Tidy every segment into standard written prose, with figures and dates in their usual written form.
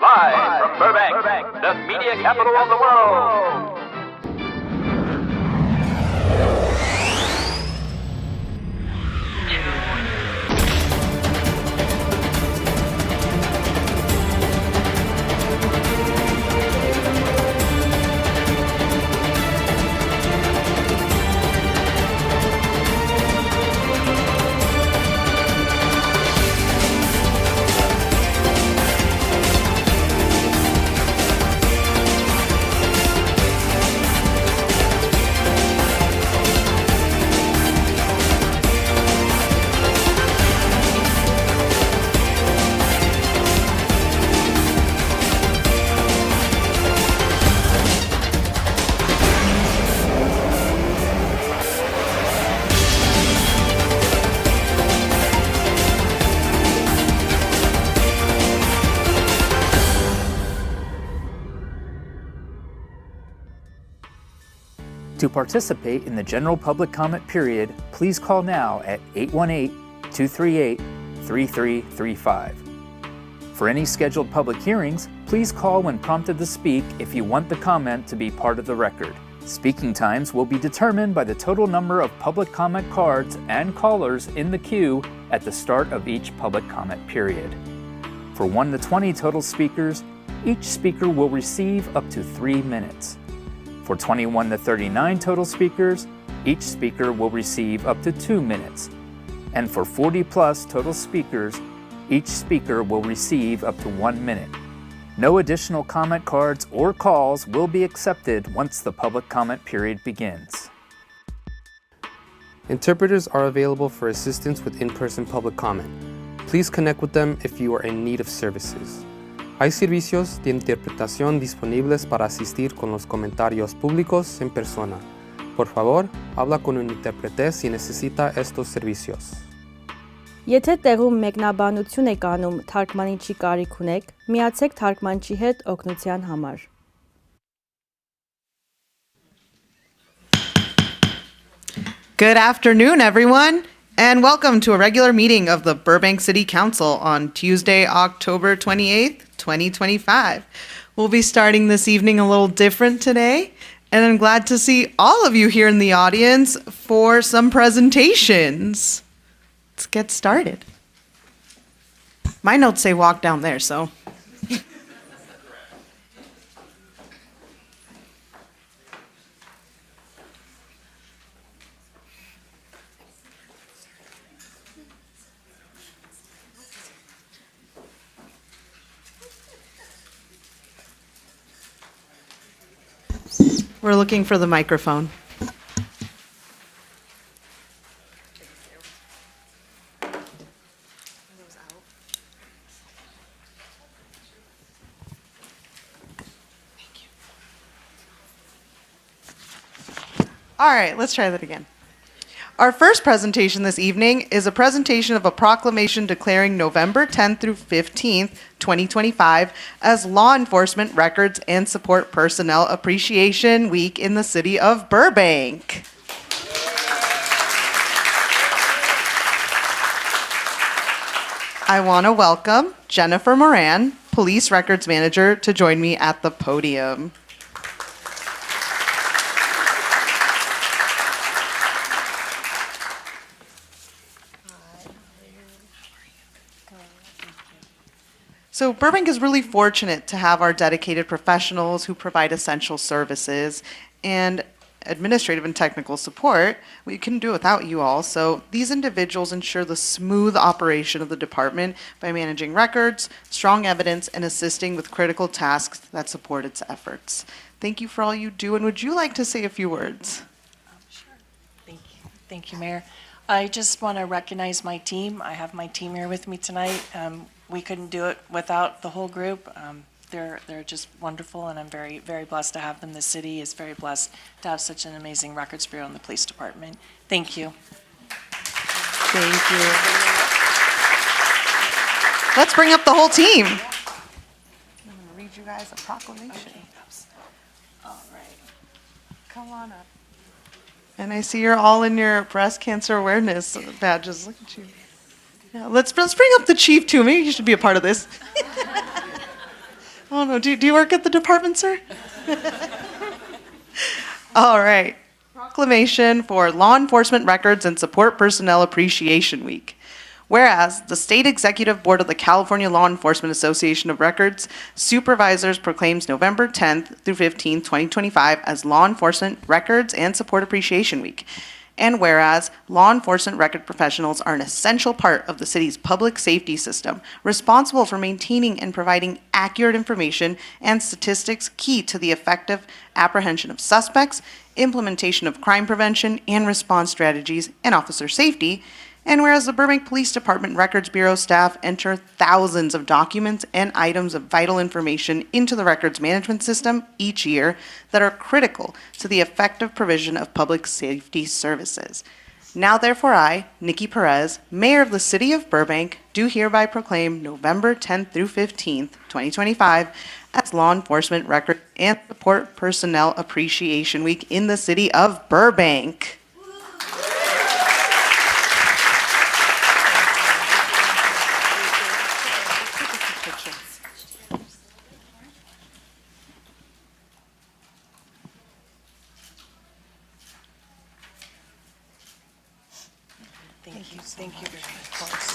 Live from Burbank, the media capital of the world. To participate in the general public comment period, please call now at 818-238-3335. For any scheduled public hearings, please call when prompted to speak if you want the comment to be part of the record. Speaking times will be determined by the total number of public comment cards and callers in the queue at the start of each public comment period. For 1 to 20 total speakers, each speaker will receive up to 3 minutes. For 21 to 39 total speakers, each speaker will receive up to 2 minutes. And for 40 plus total speakers, each speaker will receive up to 1 minute. No additional comment cards or calls will be accepted once the public comment period begins. Interpreters are available for assistance with in-person public comment. Please connect with them if you are in need of services. Hay servicios de interpretación disponibles para asistir con los comentarios públicos en persona. Por favor, habla con un intérprete si necesita estos servicios. Եթե տեղում մեկնաբանություն եք անում թարգմանիչի կարիք ունեք, միացեք թարգմանչի հետ օգնության համար։ Good afternoon, everyone, and welcome to a regular meeting of the Burbank City Council on Tuesday, October 28th, 2025. We'll be starting this evening a little different today, and I'm glad to see all of you here in the audience for some presentations. Let's get started. My notes say walk down there, so. We're looking for the microphone. All right, let's try that again. Our first presentation this evening is a presentation of a proclamation declaring November 10th through 15th, 2025 as Law Enforcement Records and Support Personnel Appreciation Week in the city of Burbank. I want to welcome Jennifer Moran, Police Records Manager, to join me at the podium. So Burbank is really fortunate to have our dedicated professionals who provide essential services and administrative and technical support. We couldn't do it without you all. So these individuals ensure the smooth operation of the department by managing records, strong evidence, and assisting with critical tasks that support its efforts. Thank you for all you do. And would you like to say a few words? Sure. Thank you. Thank you, Mayor. I just want to recognize my team. I have my team here with me tonight. We couldn't do it without the whole group. They're just wonderful, and I'm very, very blessed to have them. The city is very blessed to have such an amazing records bureau in the police department. Thank you. Thank you. Let's bring up the whole team. I'm going to read you guys a proclamation. Okay. All right. Come on up. And I see you're all in your breast cancer awareness badges. Look at you. Yeah, let's bring up the chief too. Maybe you should be a part of this. Oh no, do you work at the department, sir? All right. Proclamation for Law Enforcement Records and Support Personnel Appreciation Week. Whereas the State Executive Board of the California Law Enforcement Association of Records Supervisors proclaims November 10th through 15th, 2025 as Law Enforcement Records and Support Appreciation Week. And whereas law enforcement record professionals are an essential part of the city's public safety system, responsible for maintaining and providing accurate information and statistics key to the effective apprehension of suspects, implementation of crime prevention and response strategies, and officer safety. And whereas the Burbank Police Department Records Bureau staff enter thousands of documents and items of vital information into the records management system each year that are critical to the effective provision of public safety services. Now therefore I, Nikki Perez, Mayor of the City of Burbank, do hereby proclaim November 10th through 15th, 2025 as Law Enforcement Record and Support Personnel Appreciation Week in the City of Burbank. Thank you very much.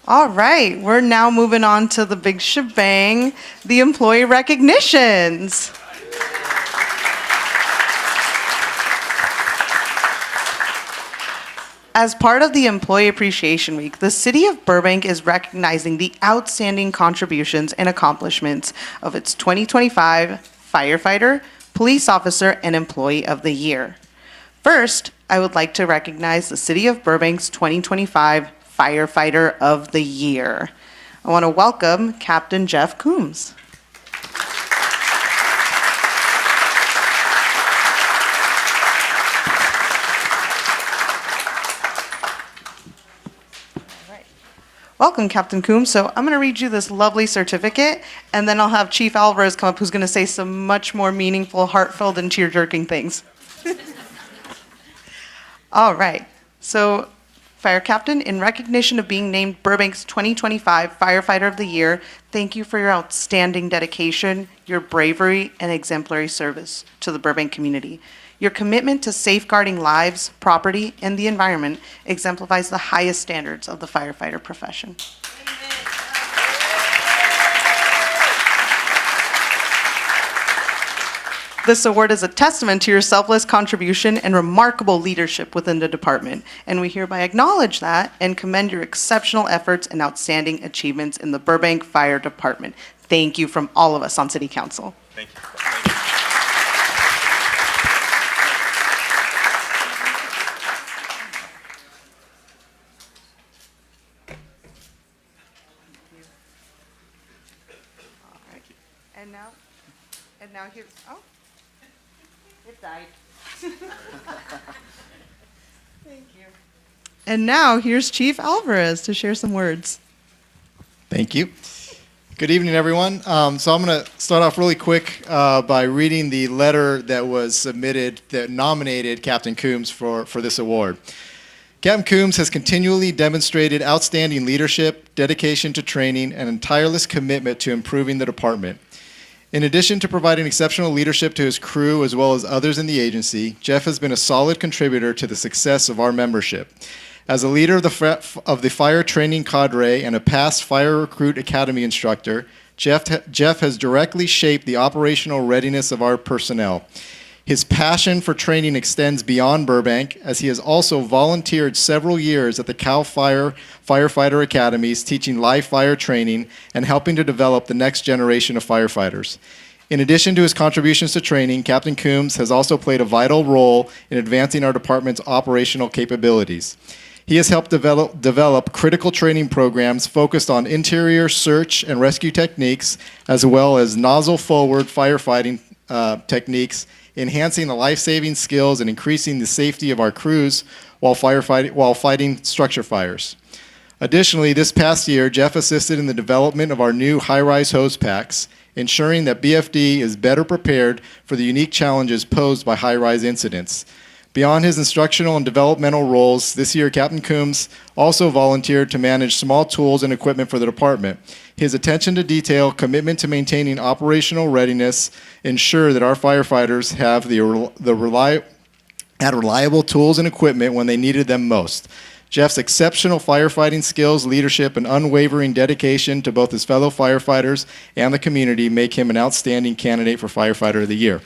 All right, we're now moving on to the big shebang, the employee recognitions. As part of the Employee Appreciation Week, the City of Burbank is recognizing the outstanding contributions and accomplishments of its 2025 firefighter, police officer, and employee of the year. First, I would like to recognize the City of Burbank's 2025 firefighter of the year. I want to welcome Captain Jeff Coombs. Welcome, Captain Coombs. So I'm going to read you this lovely certificate, and then I'll have Chief Alvarez come up, who's going to say some much more meaningful, heartfelt, and tear-jerking things. All right. So, Fire Captain, in recognition of being named Burbank's 2025 Firefighter of the Year, thank you for your outstanding dedication, your bravery, and exemplary service to the Burbank community. Your commitment to safeguarding lives, property, and the environment exemplifies the highest standards of the firefighter profession. This award is a testament to your selfless contribution and remarkable leadership within the department, and we hereby acknowledge that and commend your exceptional efforts and outstanding achievements in the Burbank Fire Department. Thank you from all of us on City Council. Thank you. And now here's, oh, it died. Thank you. And now here's Chief Alvarez to share some words. Thank you. Good evening, everyone. So I'm going to start off really quick by reading the letter that was submitted that nominated Captain Coombs for this award. Captain Coombs has continually demonstrated outstanding leadership, dedication to training, and a tireless commitment to improving the department. In addition to providing exceptional leadership to his crew as well as others in the agency, Jeff has been a solid contributor to the success of our membership. As a leader of the fire training cadre and a past Fire Recruit Academy instructor, Jeff has directly shaped the operational readiness of our personnel. His passion for training extends beyond Burbank, as he has also volunteered several years at the Cal Fire Firefighter Academies, teaching live fire training and helping to develop the next generation of firefighters. In addition to his contributions to training, Captain Coombs has also played a vital role in advancing our department's operational capabilities. He has helped develop critical training programs focused on interior search and rescue techniques, as well as nozzle-forward firefighting techniques, enhancing the life-saving skills and increasing the safety of our crews while fighting structure fires. Additionally, this past year, Jeff assisted in the development of our new high-rise hose packs, ensuring that BFD is better prepared for the unique challenges posed by high-rise incidents. Beyond his instructional and developmental roles, this year Captain Coombs also volunteered to manage small tools and equipment for the department. His attention to detail, commitment to maintaining operational readiness ensure that our firefighters have reliable tools and equipment when they needed them most. Jeff's exceptional firefighting skills, leadership, and unwavering dedication to both his fellow firefighters and the community make him an outstanding candidate for Firefighter of the Year.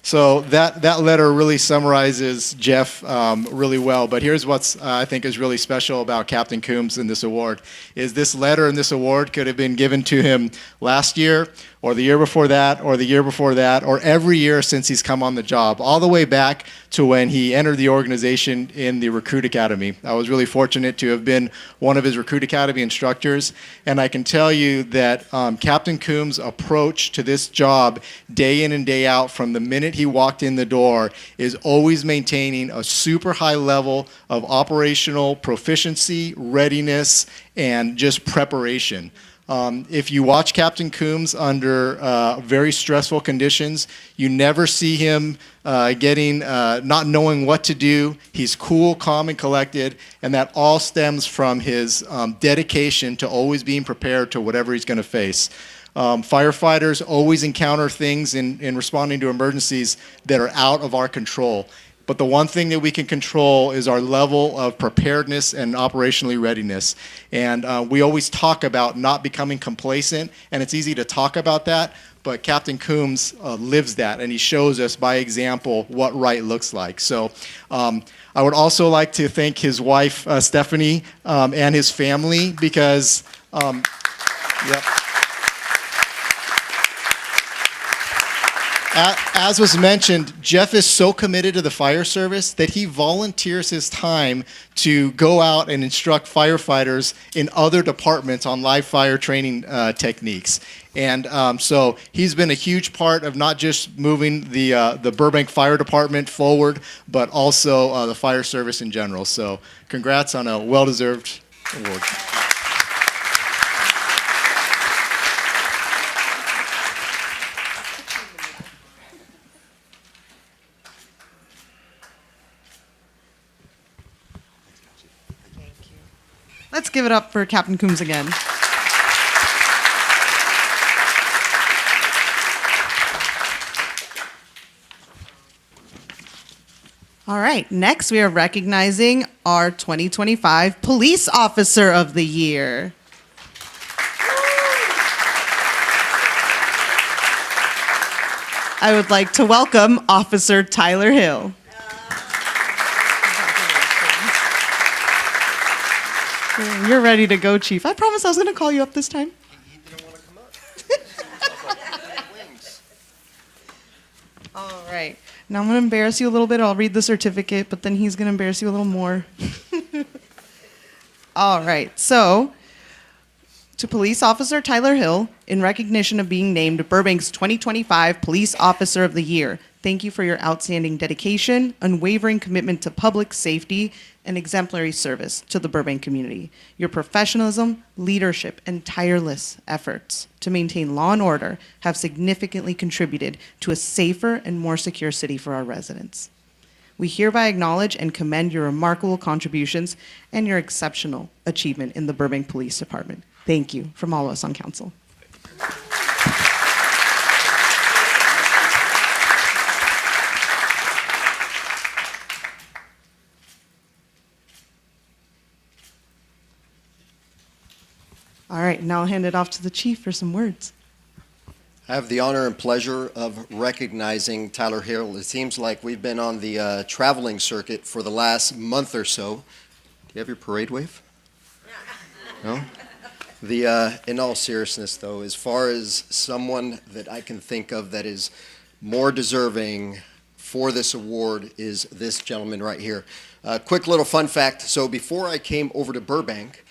So that letter really summarizes Jeff really well. But here's what's I think is really special about Captain Coombs in this award is this letter and this award could have been given to him last year or the year before that or the year before that or every year since he's come on the job, all the way back to when he entered the organization in the Recruit Academy. I was really fortunate to have been one of his Recruit Academy instructors, and I can tell you that Captain Coombs' approach to this job day in and day out from the minute he walked in the door is always maintaining a super high level of operational proficiency, readiness, and just preparation. If you watch Captain Coombs under very stressful conditions, you never see him not knowing what to do. He's cool, calm, and collected, and that all stems from his dedication to always being prepared to whatever he's going to face. Firefighters always encounter things in responding to emergencies that are out of our control. But the one thing that we can control is our level of preparedness and operationally readiness. And we always talk about not becoming complacent, and it's easy to talk about that, but Captain Coombs lives that, and he shows us by example what right looks like. So I would also like to thank his wife, Stephanie, and his family, because as was mentioned, Jeff is so committed to the fire service that he volunteers his time to go out and instruct firefighters in other departments on live fire training techniques. And so he's been a huge part of not just moving the Burbank Fire Department forward, but also the fire service in general. So congrats on a well-deserved award. Let's give it up for Captain Coombs again. All right, next we are recognizing our 2025 Police Officer of the Year. I would like to welcome Officer Tyler Hill. You're ready to go, Chief. I promised I was going to call you up this time. He didn't want to come up. All right. Now I'm going to embarrass you a little bit. I'll read the certificate, but then he's going to embarrass you a little more. All right. So, to Police Officer Tyler Hill, in recognition of being named Burbank's 2025 Police Officer of the Year, thank you for your outstanding dedication, unwavering commitment to public safety, and exemplary service to the Burbank community. Your professionalism, leadership, and tireless efforts to maintain law and order have significantly contributed to a safer and more secure city for our residents. We hereby acknowledge and commend your remarkable contributions and your exceptional achievement in the Burbank Police Department. Thank you from all of us on council. All right, now I'll hand it off to the chief for some words. I have the honor and pleasure of recognizing Tyler Hill. It seems like we've been on the traveling circuit for the last month or so. Do you have your parade wave? No? In all seriousness, though, as far as someone that I can think of that is more deserving for this award is this gentleman right here. Quick little fun fact. So before I came over to Burbank,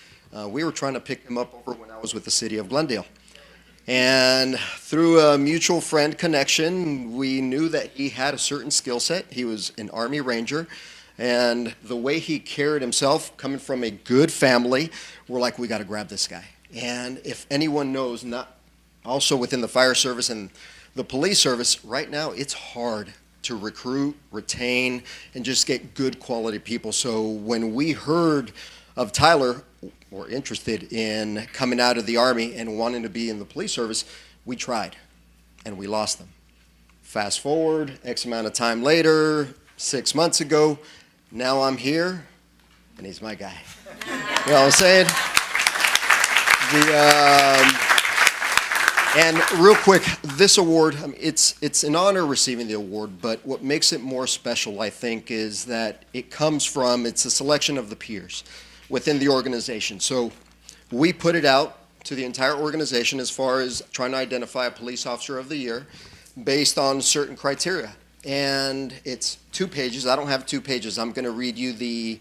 we were trying to pick him up over when I was with the city of Glendale. And through a mutual friend connection, we knew that he had a certain skill set. He was an Army Ranger. And the way he carried himself, coming from a good family, we're like, we got to grab this guy. And if anyone knows, not also within the fire service and the police service, right now it's hard to recruit, retain, and just get good quality people. So when we heard of Tyler, or interested in coming out of the Army and wanting to be in the police service, we tried, and we lost them. Fast forward, X amount of time later, 6 months ago, now I'm here, and he's my guy. You know what I'm saying? And real quick, this award, I mean, it's an honor receiving the award, but what makes it more special, I think, is that it's a selection of the peers within the organization. So we put it out to the entire organization as far as trying to identify a police officer of the year based on certain criteria. And it's 2 pages. I don't have 2 pages. I'm going to read you the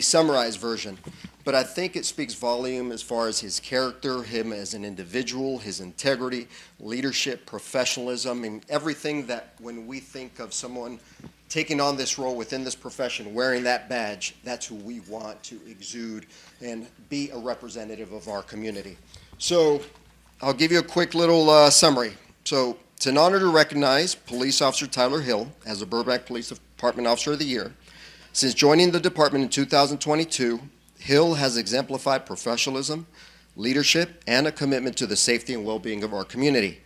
summarized version. But I think it speaks volume as far as his character, him as an individual, his integrity, leadership, professionalism, and everything that when we think of someone taking on this role within this profession, wearing that badge, that's who we want to exude and be a representative of our community. So I'll give you a quick little summary. So it's an honor to recognize Police Officer Tyler Hill as the Burbank Police Department Officer of the Year. Since joining the department in 2022, Hill has exemplified professionalism, leadership, and a commitment to the safety and well-being of our community.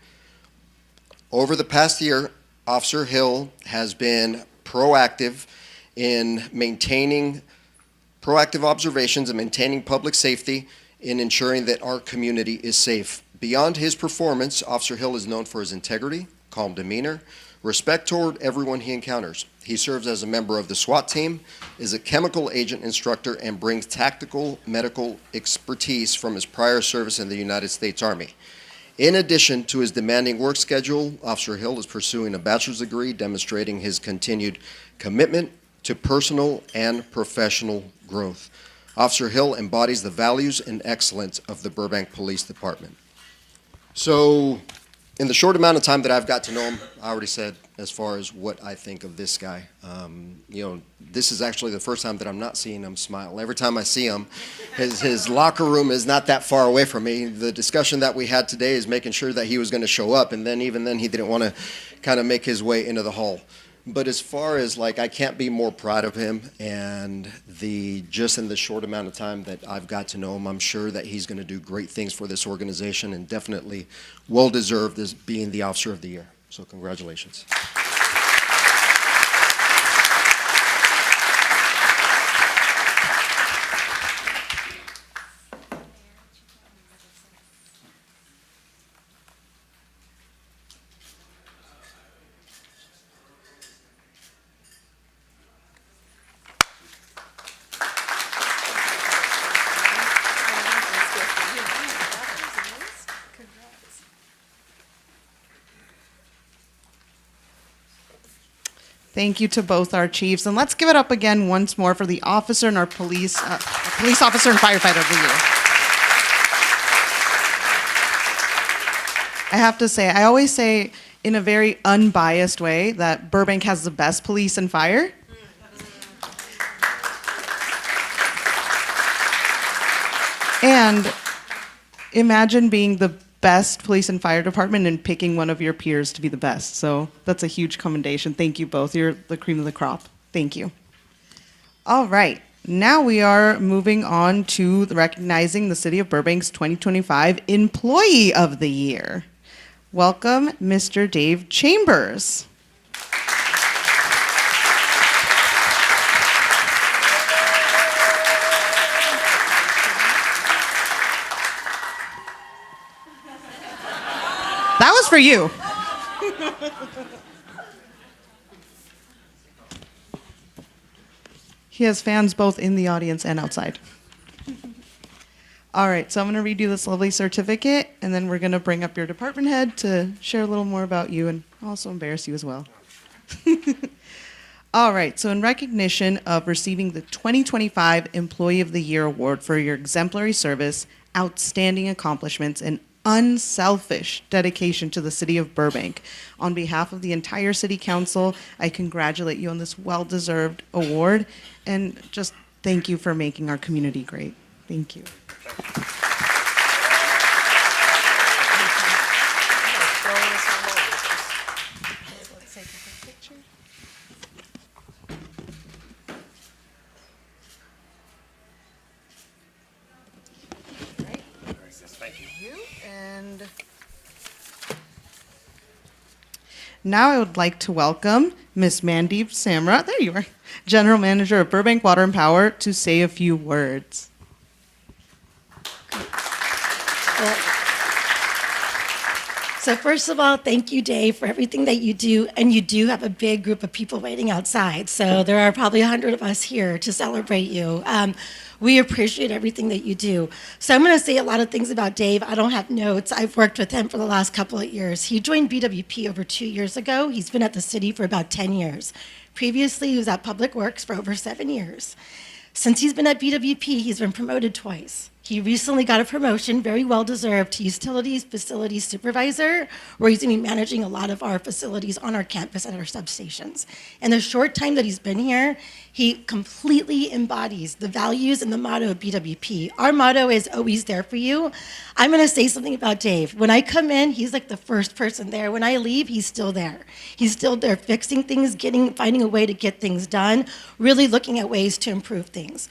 Over the past year, Officer Hill has been proactive in maintaining proactive observations and maintaining public safety in ensuring that our community is safe. Beyond his performance, Officer Hill is known for his integrity, calm demeanor, respect toward everyone he encounters. He serves as a member of the SWAT team, is a chemical agent instructor, and brings tactical medical expertise from his prior service in the United States Army. In addition to his demanding work schedule, Officer Hill is pursuing a bachelor's degree, demonstrating his continued commitment to personal and professional growth. Officer Hill embodies the values and excellence of the Burbank Police Department. So, in the short amount of time that I've got to know him, I already said as far as what I think of this guy. This is actually the first time that I'm not seeing him smile. Every time I see him, his locker room is not that far away from me. The discussion that we had today is making sure that he was going to show up, and then even then he didn't want to kind of make his way into the hall. But as far as I can't be more proud of him, and just in the short amount of time that I've got to know him, I'm sure that he's going to do great things for this organization, and definitely well-deserved as being the Officer of the Year. So congratulations. Thank you to both our chiefs. And let's give it up again once more for the officer and our police officer and firefighter of the year. I have to say, I always say in a very unbiased way that Burbank has the best police and fire. And imagine being the best police and fire department and picking one of your peers to be the best. So that's a huge commendation. Thank you both. You're the cream of the crop. Thank you. All right. Now we are moving on to recognizing the City of Burbank's 2025 Employee of the Year. Welcome, Mr. Dave Chambers. That was for you. He has fans both in the audience and outside. All right, so I'm going to read you this lovely certificate, and then we're going to bring up your department head to share a little more about you and also embarrass you as well. All right, so in recognition of receiving the 2025 Employee of the Year Award for your exemplary service, outstanding accomplishments, and unselfish dedication to the City of Burbank, on behalf of the entire City Council, I congratulate you on this well-deserved award, and just thank you for making our community great. Thank you. you. And now I would like to welcome Ms. Mandeep Samra, there you are, General Manager of Burbank Water and Power, to say a few words. So first of all, thank you, Dave, for everything that you do. And you do have a big group of people waiting outside. So there are probably 100 of us here to celebrate you. We appreciate everything that you do. So I'm going to say a lot of things about Dave. I don't have notes. I've worked with him for the last couple of years. He joined BWP over 2 years ago. He's been at the city for about 10 years. Previously, he was at Public Works for over 7 years. Since he's been at BWP, he's been promoted twice. He recently got a promotion, very well deserved, to Utilities Facilities Supervisor, where he's going to be managing a lot of our facilities on our campus at our substations. In the short time that he's been here, he completely embodies the values and the motto of BWP. Our motto is always there for you. I'm going to say something about Dave. When I come in, he's like the first person there. When I leave, he's still there. He's still there fixing things, finding a way to get things done, really looking at ways to improve things.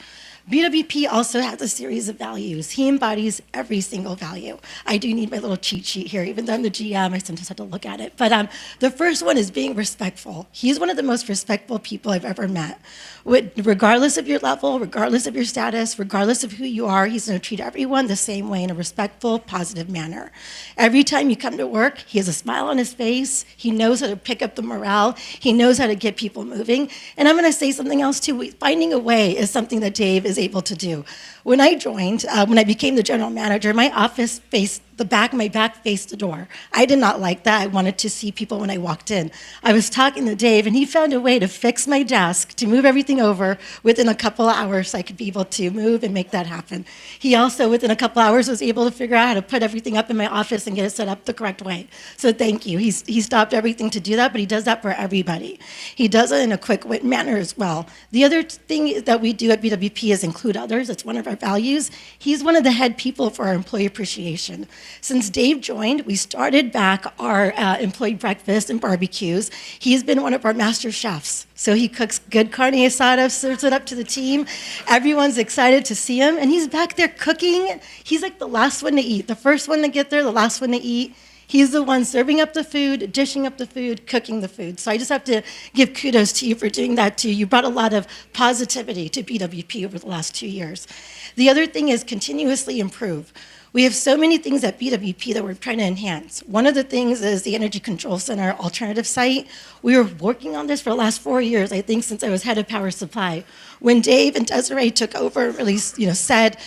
BWP also has a series of values. He embodies every single value. I do need my little cheat sheet here. Even though I'm the GM, I sometimes have to look at it. But the first one is being respectful. He's one of the most respectful people I've ever met. Regardless of your level, regardless of your status, regardless of who you are, he's going to treat everyone the same way in a respectful, positive manner. Every time you come to work, he has a smile on his face. He knows how to pick up the morale. He knows how to get people moving. And I'm going to say something else too. Finding a way is something that Dave is able to do. When I joined, when I became the general manager, my office faced the back, my back faced the door. I did not like that. I wanted to see people when I walked in. I was talking to Dave, and he found a way to fix my desk, to move everything over within a couple of hours so I could be able to move and make that happen. He also, within a couple hours, was able to figure out how to put everything up in my office and get it set up the correct way. So thank you. He stopped everything to do that, but he does that for everybody. He does it in a quick manner as well. The other thing that we do at BWP is include others. It's one of our values. He's one of the head people for our employee appreciation. Since Dave joined, we started back our employee breakfast and barbecues. He's been one of our master chefs. So he cooks good carne asada, serves it up to the team. Everyone's excited to see him, and he's back there cooking. He's like the last one to eat, the first one to get there, the last one to eat. He's the one serving up the food, dishing up the food, cooking the food. So I just have to give kudos to you for doing that too. You brought a lot of positivity to BWP over the last 2 years. The other thing is continuously improve. We have so many things at BWP that we're trying to enhance. One of the things is the Energy Control Center alternative site. We were working on this for the last 4 years, I think, since I was head of power supply. When Dave and Desiree took over, really said,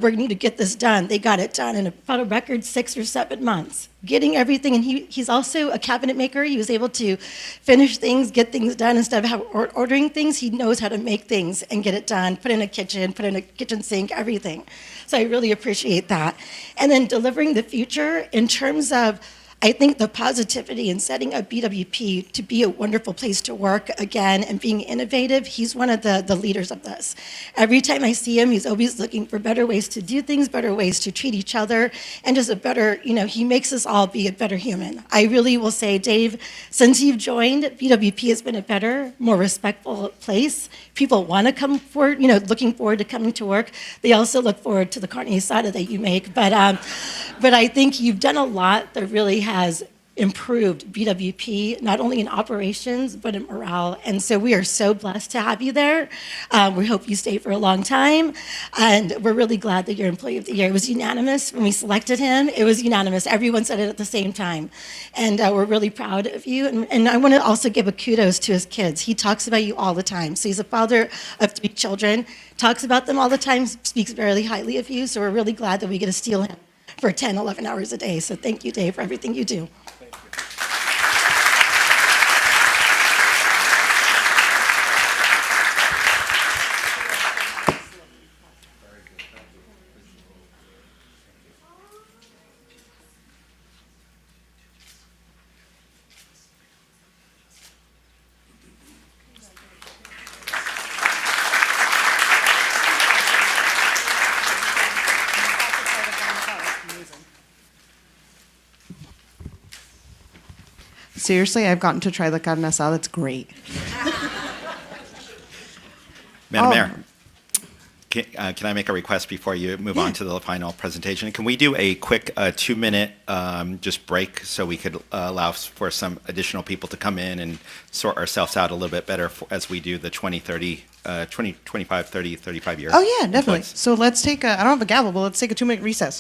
we need to get this done, they got it done in about a record 6 or 7 months. Getting everything, and he's also a cabinet maker. He was able to finish things, get things done. Instead of ordering things, he knows how to make things and get it done, put in a kitchen sink, everything. So I really appreciate that. And then delivering the future in terms of, I think, the positivity in setting up BWP to be a wonderful place to work again and being innovative. He's one of the leaders of this. Every time I see him, he's always looking for better ways to do things, better ways to treat each other, and just a better, he makes us all be a better human. I really will say, Dave, since you've joined, BWP has been a better, more respectful place. People want to come forward, looking forward to coming to work. They also look forward to the carne asada that you make. But I think you've done a lot that really has improved BWP, not only in operations, but in morale. And so we are so blessed to have you there. We hope you stay for a long time. And we're really glad that you're Employee of the Year. It was unanimous when we selected him. It was unanimous. Everyone said it at the same time. And we're really proud of you. And I want to also give a kudos to his kids. He talks about you all the time. So he's a father of 3 children, talks about them all the time, speaks very highly of you. So we're really glad that we get to steal him for 10, 11 hours a day. So thank you, Dave, for everything you do. Seriously, I've gotten to try the carne asada. It's great. Madam Mayor. can I make a request before you move on to the final presentation? Can we do a quick 2-minute just break so we could allow for some additional people to come in and sort ourselves out a little bit better as we do the 25, 30, 35 year? Oh, yeah, definitely. employees? So let's take I don't have a gavel, but let's take a 2-minute recess.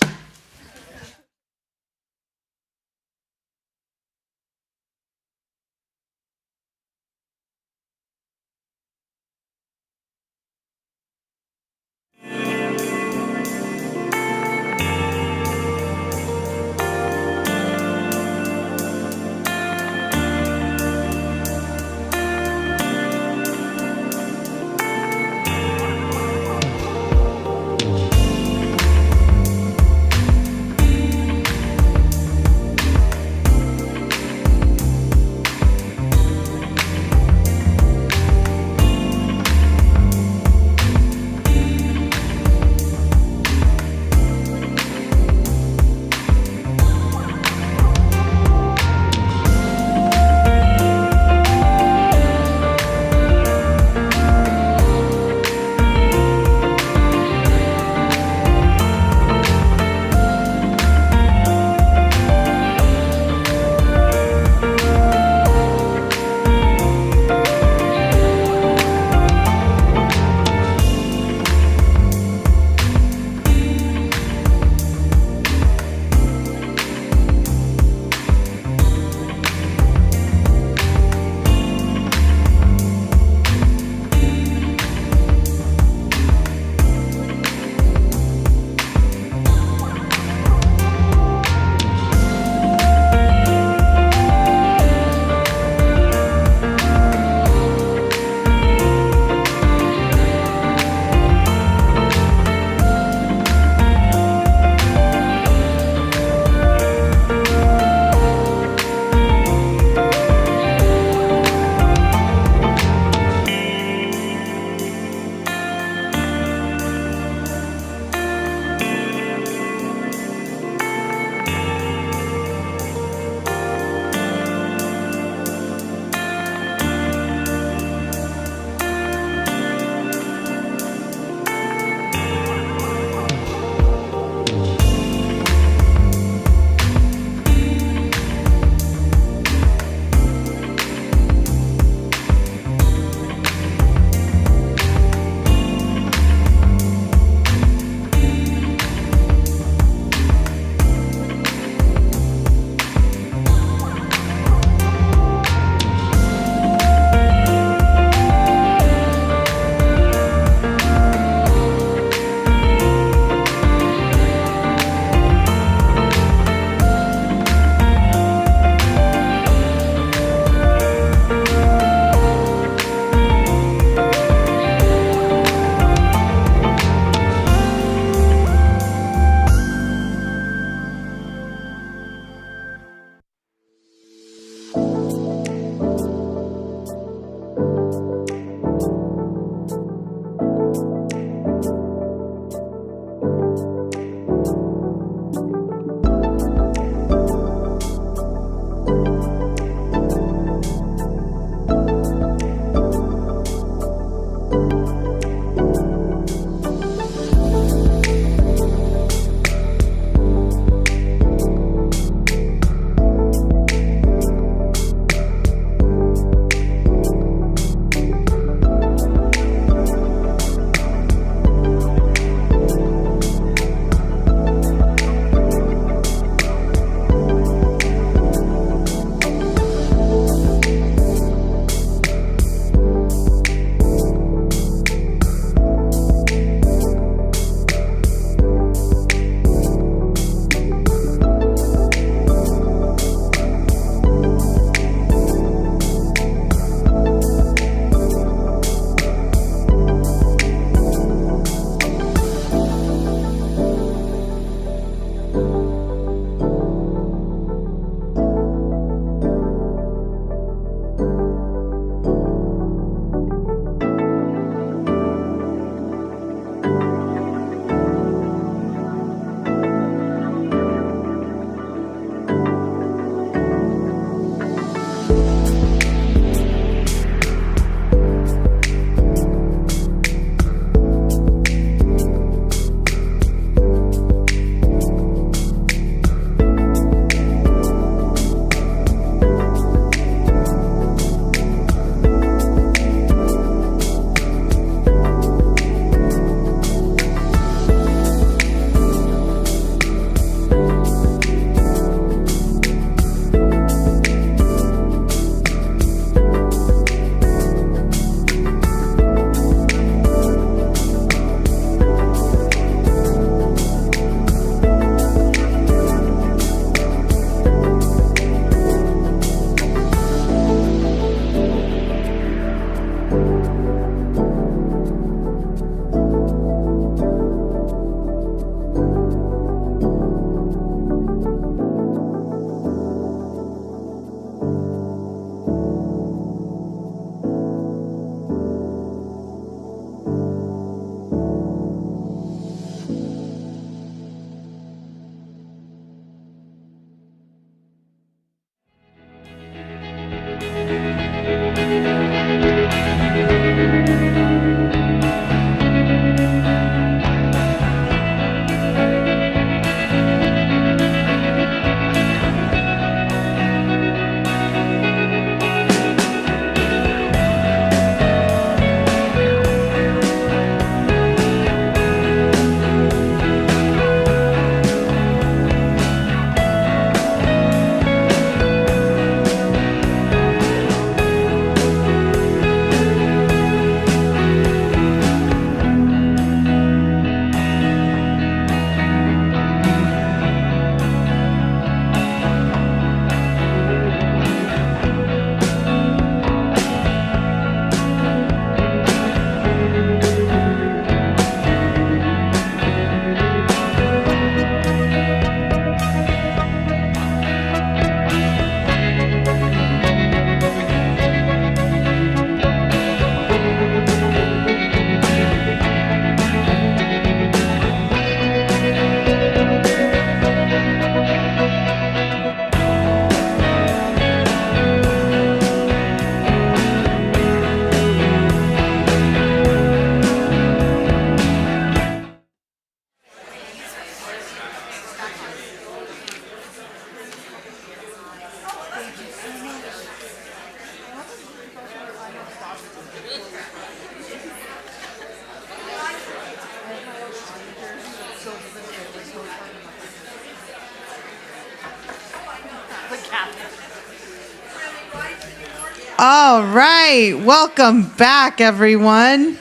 All right, welcome back, everyone.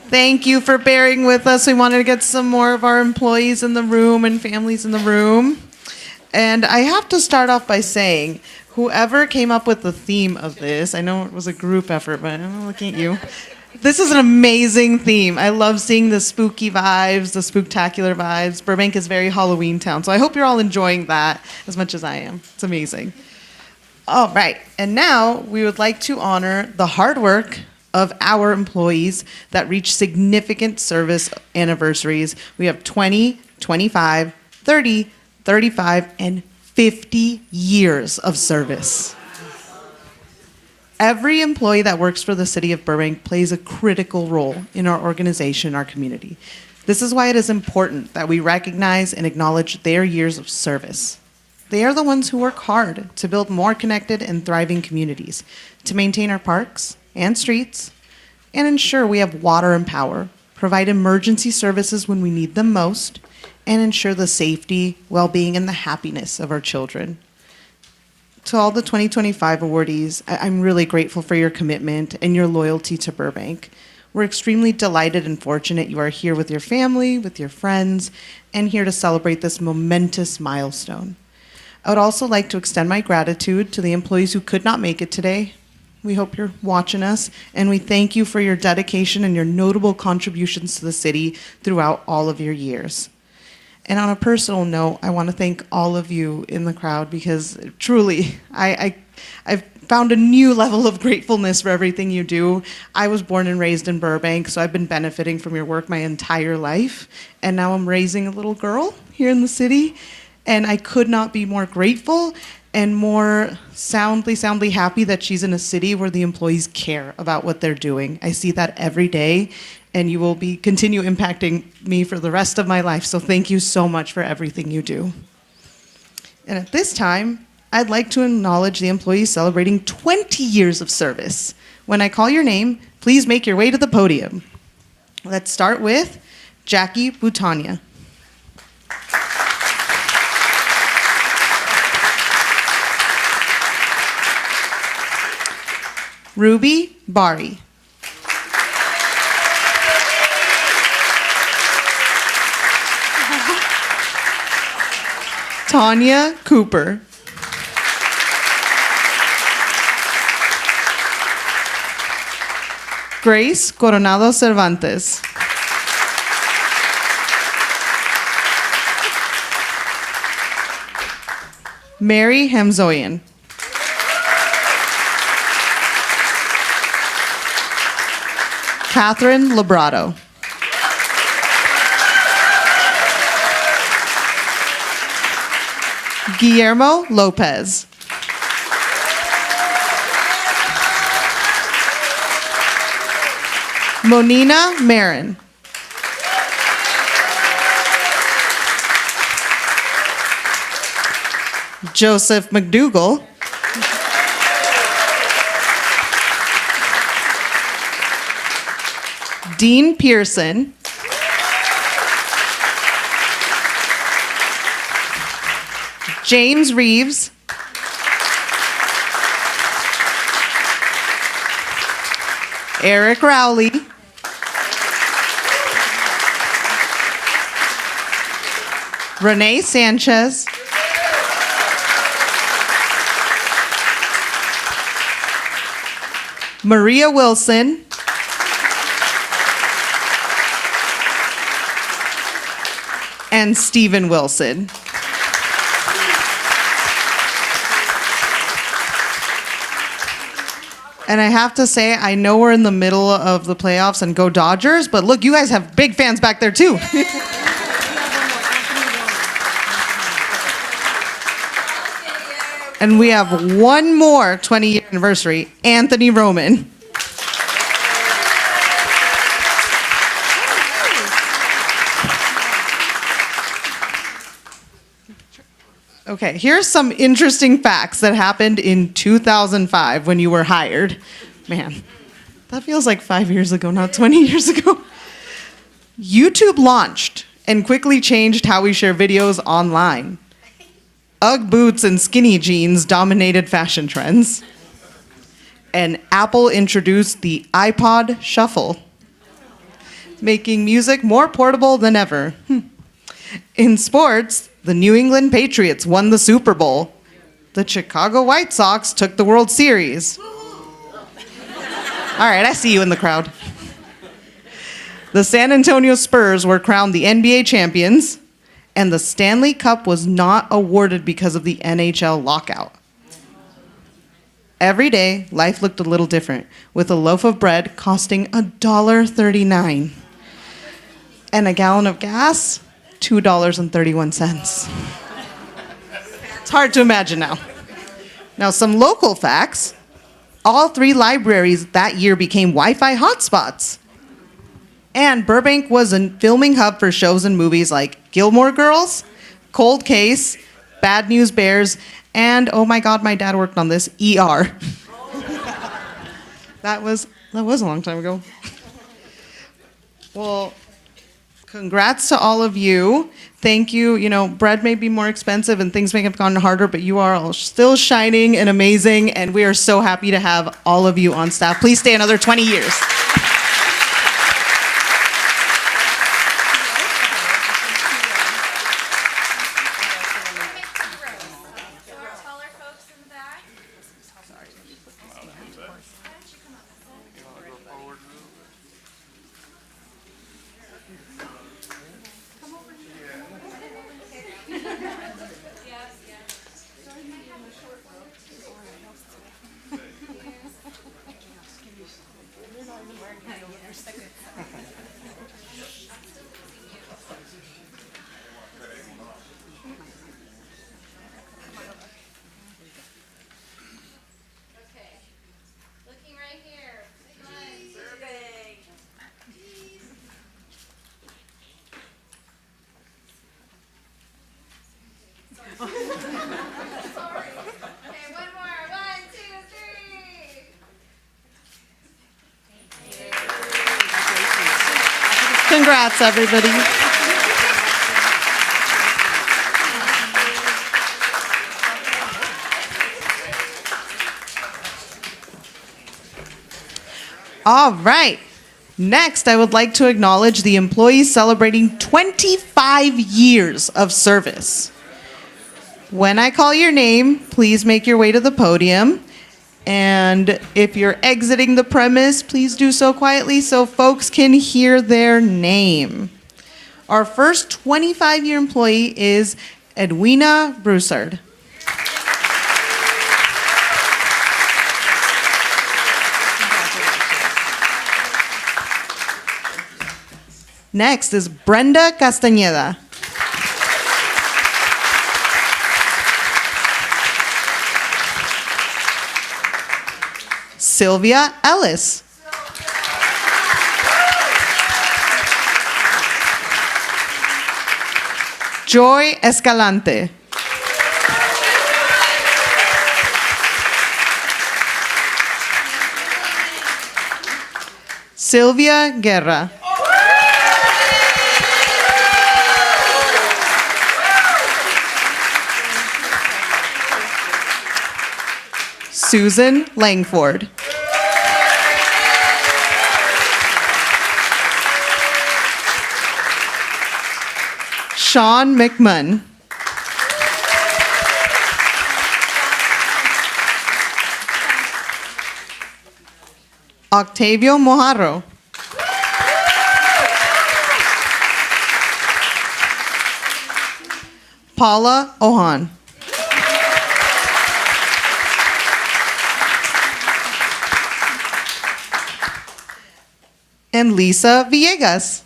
Thank you for bearing with us. We wanted to get some more of our employees in the room and families in the room. And I have to start off by saying, whoever came up with the theme of this, I know it was a group effort, but I'm looking at you. This is an amazing theme. I love seeing the spooky vibes, the spooktacular vibes. Burbank is very Halloween town, so I hope you're all enjoying that as much as I am. It's amazing. All right, and now we would like to honor the hard work of our employees that reach significant service anniversaries. We have 20, 25, 30, 35, and 50 years of service. Every employee that works for the city of Burbank plays a critical role in our organization, our community. This is why it is important that we recognize and acknowledge their years of service. They are the ones who work hard to build more connected and thriving communities, to maintain our parks and streets, and ensure we have water and power, provide emergency services when we need them most, and ensure the safety, well-being, and the happiness of our children. To all the 2025 awardees, I'm really grateful for your commitment and your loyalty to Burbank. We're extremely delighted and fortunate you are here with your family, with your friends, and here to celebrate this momentous milestone. I would also like to extend my gratitude to the employees who could not make it today. We hope you're watching us, and we thank you for your dedication and your notable contributions to the city throughout all of your years. And on a personal note, I want to thank all of you in the crowd because truly, I've found a new level of gratefulness for everything you do. I was born and raised in Burbank, so I've been benefiting from your work my entire life, and now I'm raising a little girl here in the city. And I could not be more grateful and more soundly happy that she's in a city where the employees care about what they're doing. I see that every day, and you will continue impacting me for the rest of my life. So thank you so much for everything you do. And at this time, I'd like to acknowledge the employees celebrating 20 years of service. When I call your name, please make your way to the podium. Let's start with Jackie Butania. Ruby Bari. Tanya Cooper. Grace Coronado Cervantes. Mary Hamzoyan. Catherine Labrado. Guillermo Lopez. Monina Marin. Joseph McDougall. Dean Pearson. James Reeves. Eric Rowley. Renee Sanchez. Maria Wilson. And Stephen Wilson. And I have to say, I know we're in the middle of the playoffs and go Dodgers, but look, you guys have big fans back there too. And we have one more 20-year anniversary, Anthony Roman. Okay, here's some interesting facts that happened in 2005 when you were hired. Man, that feels like 5 years ago, not 20 years ago. YouTube launched and quickly changed how we share videos online. Ugg boots and skinny jeans dominated fashion trends. and Apple introduced the iPod Shuffle, making music more portable than ever. In sports, the New England Patriots won the Super Bowl. The Chicago White Sox took the World Series. All right, I see you in the crowd. The San Antonio Spurs were crowned the NBA champions, and the Stanley Cup was not awarded because of the NHL lockout. Every day, life looked a little different, with a loaf of bread costing $1.39, and a gallon of gas, $2.31. It's hard to imagine now. Now, some local facts. All 3 libraries that year became Wi-Fi hotspots. And Burbank was a filming hub for shows and movies like Gilmore Girls, Cold Case, Bad News Bears, and, oh my God, my dad worked on this, ER. That was a long time ago. Well, congrats to all of you. Thank you. You know, bread may be more expensive and things may have gone harder, but you are all still shining and amazing, and we are so happy to have all of you on staff. Please stay another 20 years. Congrats, everybody. All right. Next, I would like to acknowledge the employees celebrating 25 years of service. When I call your name, please make your way to the podium. And if you're exiting the premise, please do so quietly so folks can hear their name. Our first 25-year employee is Edwina Broussard. Next is Brenda Castañeda. Sylvia Ellis. Joy Escalante. Sylvia Guerra. Susan Langford. Sean McMunn. Octavio Mojarro. Paula Ohan. And Lisa Villegas.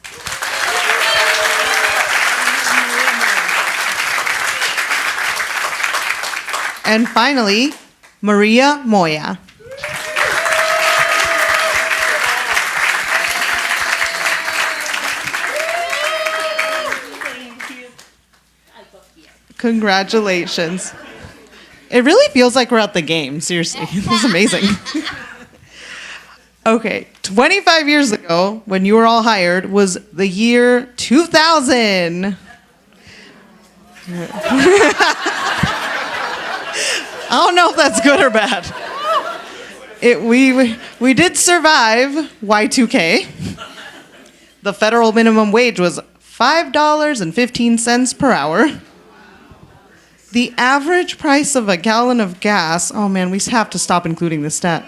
And finally, Maria Moya. Congratulations. It really feels like we're at the game, seriously. This is amazing. Okay, 25 years ago, when you were all hired, was the year 2000. I don't know if that's good or bad. We did survive Y2K. The federal minimum wage was $5.15 per hour. The average price of a gallon of gas, oh man, we have to stop including this stat,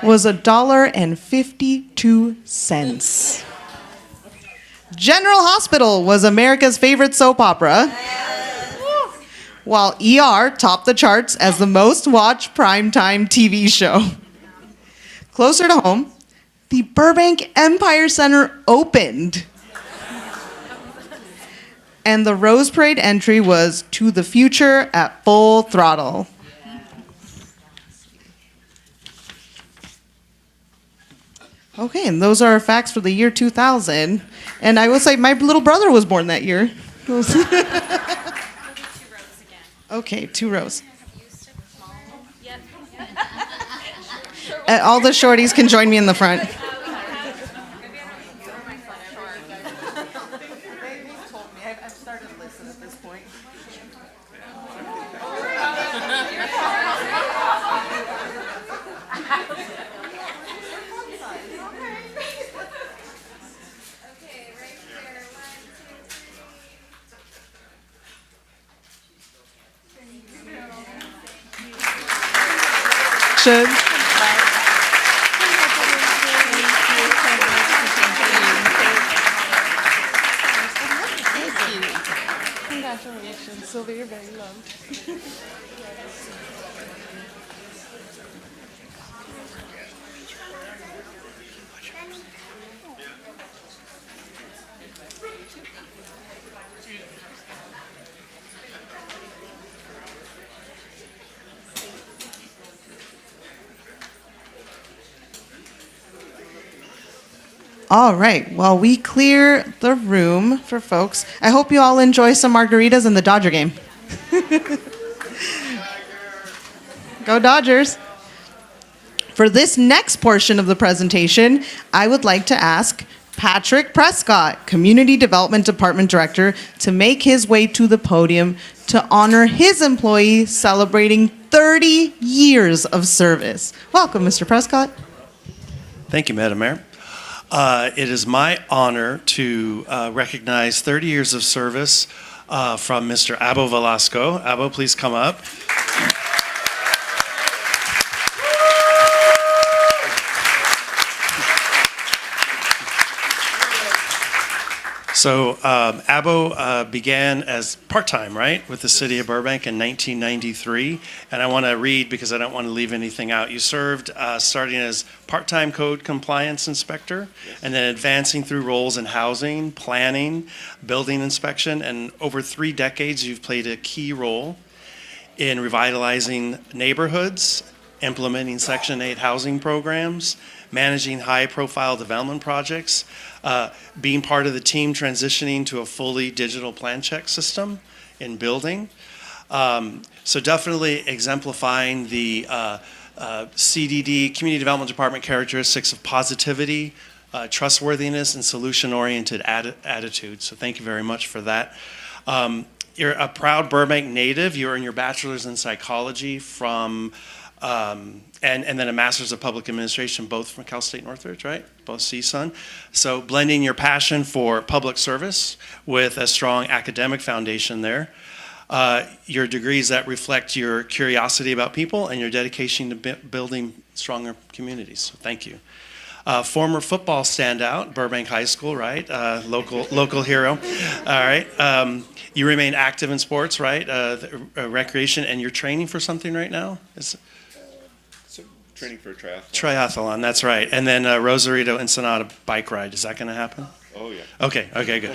was $1.52. General Hospital was America's favorite soap opera, while ER topped the charts as the most watched primetime TV show. Closer to home, the Burbank Empire Center opened. And the Rose Parade entry was To the Future at Full Throttle. Okay, and those are our facts for the year 2000. And I will say my little brother was born that year. Okay, 2 rows. All the shorties can join me in the front. Should. Congratulations, Sylvia, you're very loved. All right, while we clear the room for folks, I hope you all enjoy some margaritas in the Dodger game. Go Dodgers. For this next portion of the presentation, I would like to ask Patrick Prescott, Community Development Department Director, to make his way to the podium to honor his employee celebrating 30 years of service. Welcome, Mr. Prescott. Thank you, Madam Mayor. It is my honor to recognize 30 years of service from Mr. Abo Velasco. Abo, please come up. So Abo began as part-time, right, with the city of Burbank in 1993. And I want to read because I don't want to leave anything out. You served starting as part-time code compliance inspector, and then advancing through roles in housing, planning, building inspection, and over 3 decades you've played a key role in revitalizing neighborhoods, implementing Section 8 housing programs, managing high-profile development projects, being part of the team transitioning to a fully digital plan check system in building. So definitely exemplifying the CDD, Community Development Department characteristics of positivity, trustworthiness, and solution-oriented attitude. So thank you very much for that. You're a proud Burbank native. You earned your bachelor's in psychology from and then a master's of public administration, both from Cal State Northridge, right? Both CSUN. So blending your passion for public service with a strong academic foundation there. Your degrees that reflect your curiosity about people and your dedication to building stronger communities. So thank you. Former football standout, Burbank High School, right? Local hero. All right. You remain active in sports, right? Recreation, and you're training for something right now? Training for a triathlon. Triathlon, that's right. And then Rosarito Ensenada bike ride. Is that going to happen? Oh, yeah. Okay, good.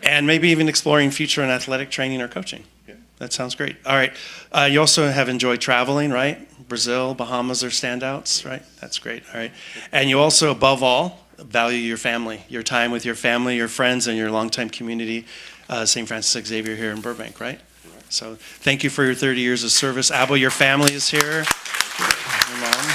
And maybe even exploring future in athletic training or coaching. Yeah. That sounds great. All right. You also have enjoyed traveling, right? Brazil, Bahamas are standouts, right? That's great. All right. And you also, above all, value your family, your time with your family, your friends, and your longtime community, St. Francis Xavier here in Burbank, right? So thank you for your 30 years of service. Abo, your family is here. Your mom.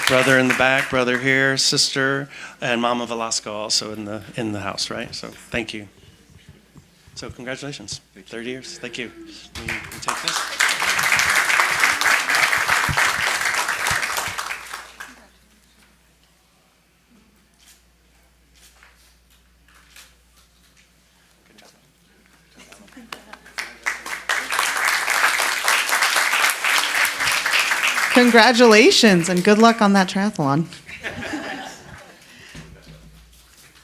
Brother in the back, brother here, sister, and Mama Velasco also in the house, right? So thank you. So congratulations, 30 years. Thank you. We take this. Congratulations and good luck on that triathlon.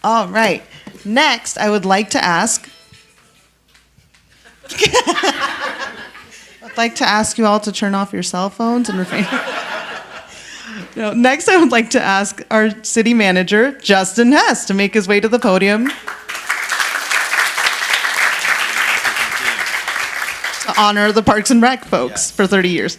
All right. Next, I would like to ask you all to turn off your cell phones and refrain. No, next, I would like to ask our city manager, Justin Hess, to make his way to the podium to honor the Parks and Rec folks for 30 years.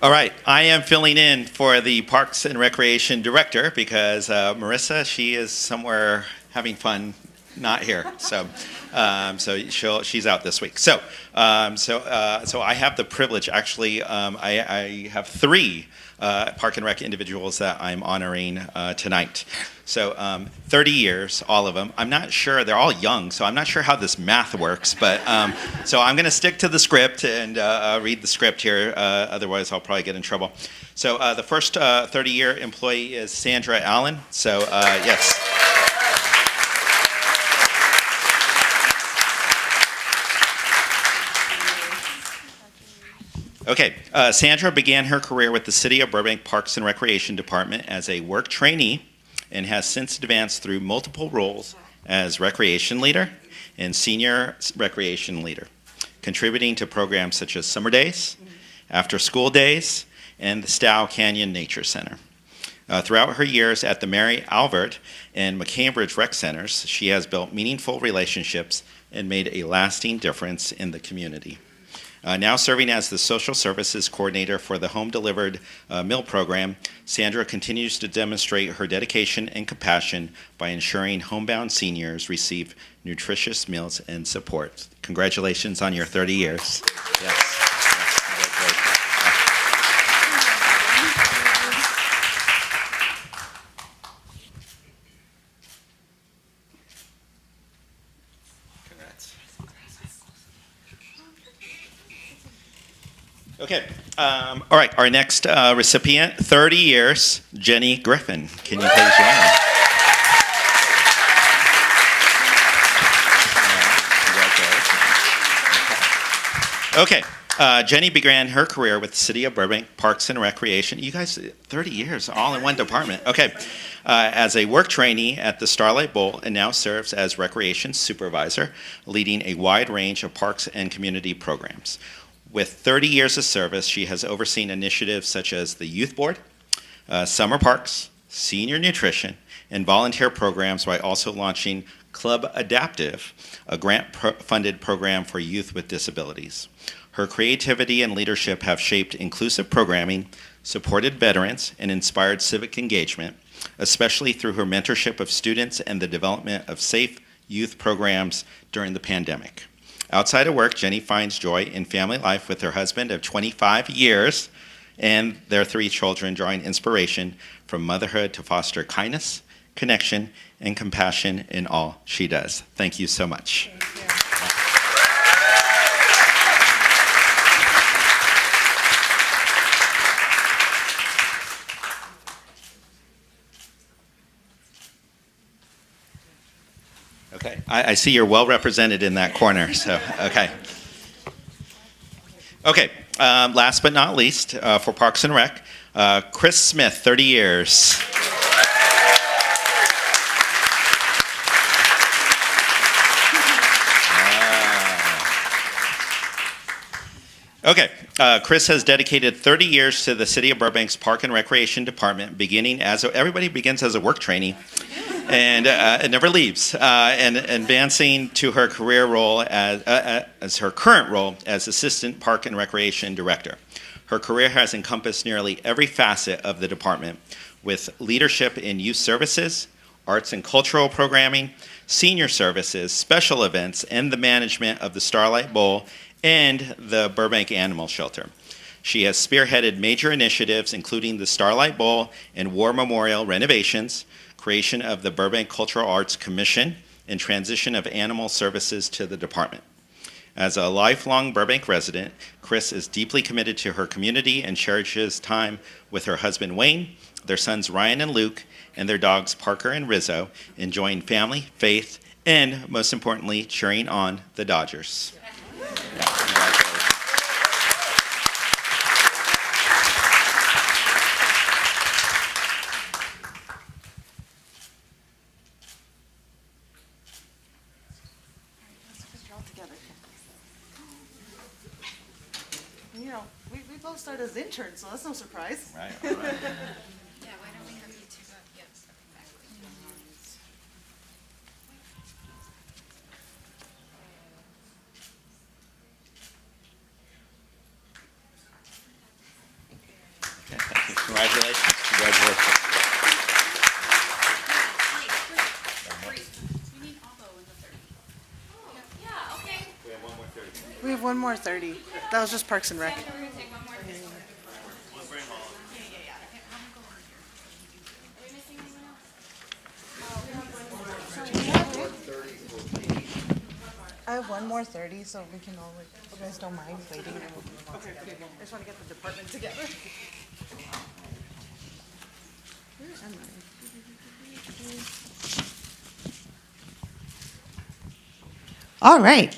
All right, I am filling in for the Parks and Recreation Director because Marissa, she is somewhere having fun, not here. So she's out this week. So I have the privilege, actually, I have 3 Park and Rec individuals that I'm honoring tonight. So 30 years, all of them. I'm not sure, they're all young, so I'm not sure how this math works, but so I'm going to stick to the script and read the script here, otherwise I'll probably get in trouble. So the first 30-year employee is Sandra Allen, so yes. Okay, Sandra began her career with the City of Burbank Parks and Recreation Department as a work trainee and has since advanced through multiple roles as recreation leader and senior recreation leader, contributing to programs such as Summer Days, After School Days, and the Stow Canyon Nature Center. Throughout her years at the Mary Alvert and McCambridge Rec Centers, she has built meaningful relationships and made a lasting difference in the community. Now serving as the Social Services Coordinator for the Home Delivered Meal Program, Sandra continues to demonstrate her dedication and compassion by ensuring homebound seniors receive nutritious meals and support. Congratulations on your 30 years. Yes. Okay, all right, our next recipient, 30 years, Jenny Griffin. Can you please join? Okay, Jenny began her career with the City of Burbank Parks and Recreation. You guys, 30 years, all in one department. Okay, as a work trainee at the Starlight Bowl and now serves as Recreation Supervisor, leading a wide range of parks and community programs. With 30 years of service, she has overseen initiatives such as the Youth Board, Summer Parks, Senior Nutrition, and volunteer programs while also launching Club Adaptive, a grant-funded program for youth with disabilities. Her creativity and leadership have shaped inclusive programming, supported veterans, and inspired civic engagement, especially through her mentorship of students and the development of safe youth programs during the pandemic. Outside of work, Jenny finds joy in family life with her husband of 25 years and their 3 children, drawing inspiration from motherhood to foster kindness, connection, and compassion in all she does. Thank you so much. Okay, I see you're well represented in that corner, so, okay. Okay, last but not least, for Parks and Rec, Chris Smith, 30 years. Okay, Chris has dedicated 30 years to the City of Burbank's Park and Recreation Department, beginning as, everybody begins as a work trainee, and it never leaves, and advancing to her career role as her current role as Assistant Park and Recreation Director. Her career has encompassed nearly every facet of the department, with leadership in youth services, arts and cultural programming, senior services, special events, and the management of the Starlight Bowl and the Burbank Animal Shelter. She has spearheaded major initiatives, including the Starlight Bowl and War Memorial renovations, creation of the Burbank Cultural Arts Commission, and transition of animal services to the department. As a lifelong Burbank resident, Chris is deeply committed to her community and cherishes time with her husband Wayne, their sons Ryan and Luke, and their dogs Parker and Rizzo, enjoying family, faith, and most importantly, cheering on the Dodgers. You know, we both started as interns, so that's no surprise. Right. Yeah, why don't we have you two go? Yes. Okay, thank you. Congratulations. Congratulations. We need Albo in the 30. Yeah, okay. We have one more 30. We have one more 30. That was just Parks and Rec. We're gonna take one more. I have one more 30, so we can all, like, if you guys don't mind waiting, and we'll move on together. I just want to get the department together. Where am I? All right.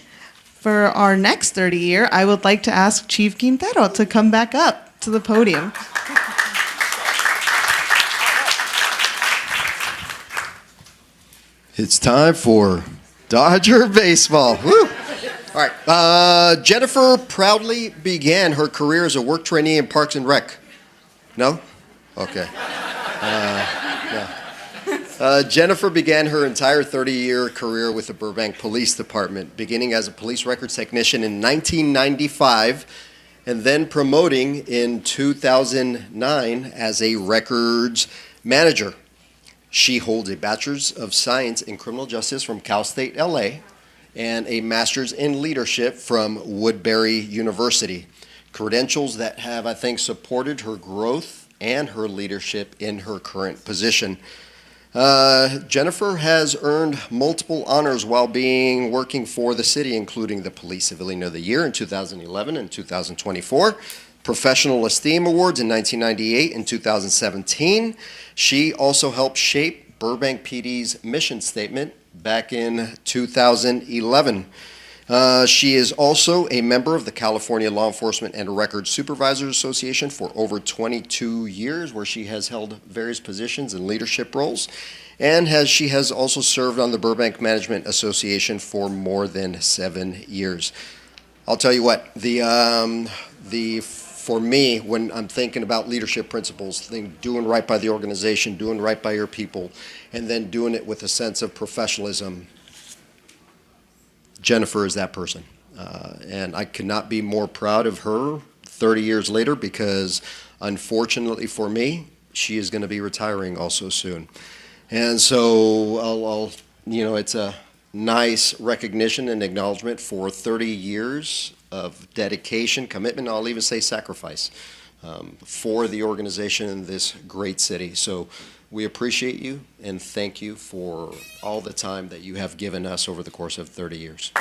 For our next 30 year, I would like to ask Chief Quintero to come back up to the podium. It's time for Dodger baseball. Woo! All right. Jennifer proudly began her career as a work trainee in Parks and Rec. No? Okay. No. Jennifer began her entire 30-year career with the Burbank Police Department, beginning as a police records technician in 1995 and then promoting in 2009 as a records manager. She holds a Bachelor's of Science in Criminal Justice from Cal State LA and a Master's in Leadership from Woodbury University. Credentials that have, I think, supported her growth and her leadership in her current position. Jennifer has earned multiple honors while working for the city, including the Police Civilian of the Year in 2011 and 2024, Professional Esteem Awards in 1998 and 2017. She also helped shape Burbank PD's mission statement back in 2011. She is also a member of the California Law Enforcement and Records Supervisors Association for over 22 years, where she has held various positions and leadership roles. And she has also served on the Burbank Management Association for more than 7 years. I'll tell you what, for me, when I'm thinking about leadership principles, doing right by the organization, doing right by your people, and then doing it with a sense of professionalism, Jennifer is that person. And I could not be more proud of her 30 years later, because unfortunately for me, she is going to be retiring also soon. And so it's a nice recognition and acknowledgement for 30 years of dedication, commitment, I'll even say sacrifice, for the organization in this great city. So we appreciate you and thank you for all the time that you have given us over the course of 30 years.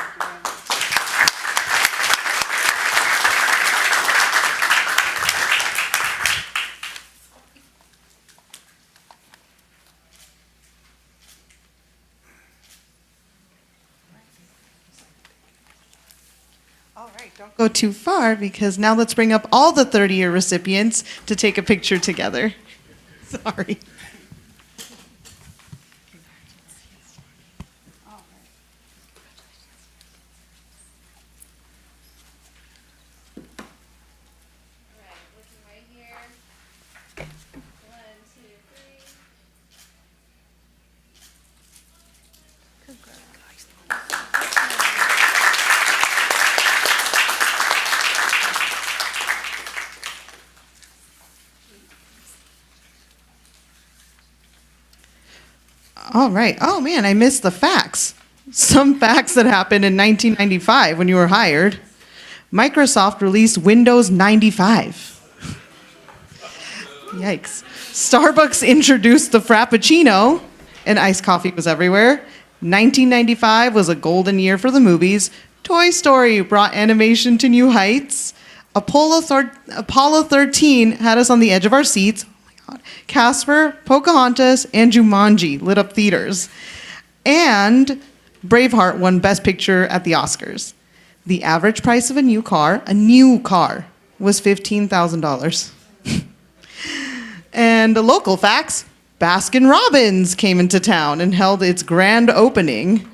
All right, don't go too far, because now let's bring up all the 30-year recipients to take a picture together. Sorry. All right. Oh, man, I missed the facts. Some facts that happened in 1995 when you were hired. Microsoft released Windows 95. Yikes. Starbucks introduced the Frappuccino, and iced coffee was everywhere. 1995 was a golden year for the movies. Toy Story brought animation to new heights. Apollo 13 had us on the edge of our seats. Oh my God. Casper, Pocahontas, and Jumanji lit up theaters. And Braveheart won Best Picture at the Oscars. The average price of a new car, was $15,000. And the local facts, Baskin Robbins came into town and held its grand opening.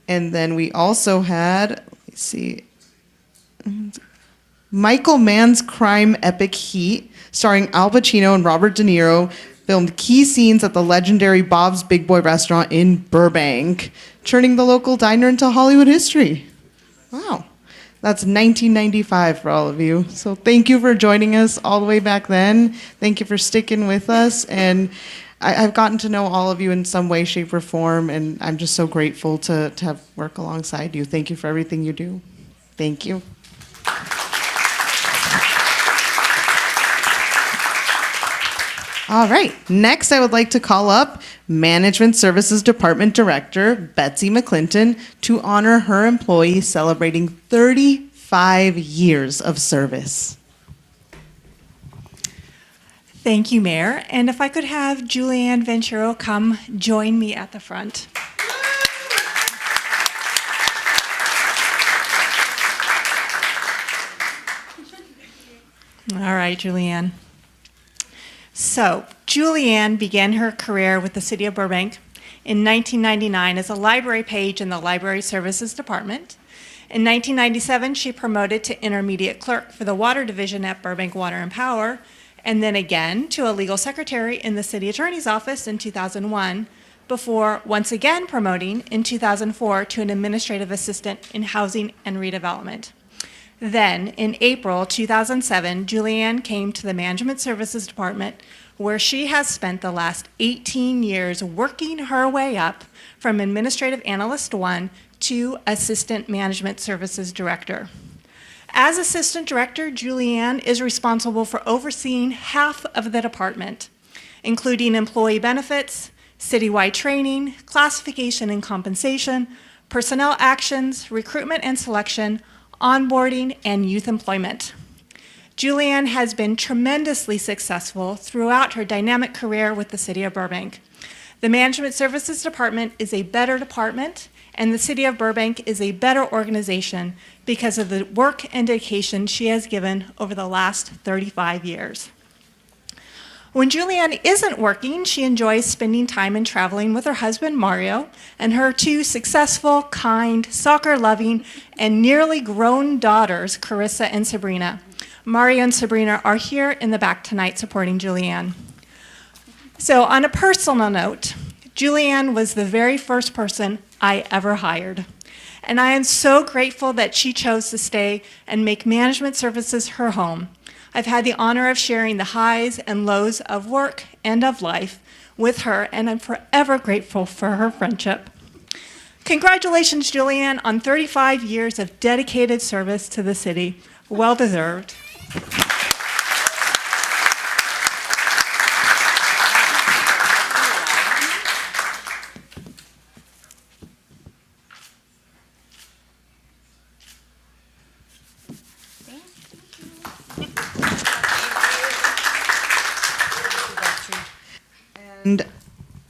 And then we also had, let's see, Michael Mann's crime epic Heat, starring Al Pacino and Robert De Niro, filmed key scenes at the legendary Bob's Big Boy restaurant in Burbank, turning the local diner into Hollywood history. Wow. That's 1995 for all of you. So thank you for joining us all the way back then. Thank you for sticking with us. And I've gotten to know all of you in some way, shape, or form, and I'm just so grateful to have work alongside you. Thank you for everything you do. Thank you. All right, next I would like to call up Management Services Department Director Betsy McClinton to honor her employee celebrating 35 years of service. Thank you, Mayor. And if I could have Julianne Venturo come join me at the front. All right, Julianne. So, Julianne began her career with the City of Burbank in 1999 as a library page in the Library Services Department. In 1997, she promoted to intermediate clerk for the Water Division at Burbank Water and Power, and then again to a legal secretary in the City Attorney's Office in 2001, before once again promoting in 2004 to an administrative assistant in Housing and Redevelopment. Then, in April 2007, Julianne came to the Management Services Department, where she has spent the last 18 years working her way up from Administrative Analyst 1 to Assistant Management Services Director. As Assistant Director, Julianne is responsible for overseeing half of the department, including employee benefits, citywide training, classification and compensation, personnel actions, recruitment and selection, onboarding, and youth employment. Julianne has been tremendously successful throughout her dynamic career with the City of Burbank. The Management Services Department is a better department, and the City of Burbank is a better organization because of the work and dedication she has given over the last 35 years. When Julianne isn't working, she enjoys spending time and traveling with her husband, Mario, and her two successful, kind, soccer-loving, and nearly grown daughters, Carissa and Sabrina. Mario and Sabrina are here in the back tonight supporting Julianne. So on a personal note, Julianne was the very first person I ever hired. And I am so grateful that she chose to stay and make management services her home. I've had the honor of sharing the highs and lows of work and of life with her, and I'm forever grateful for her friendship. Congratulations, Julianne, on 35 years of dedicated service to the city. Well deserved.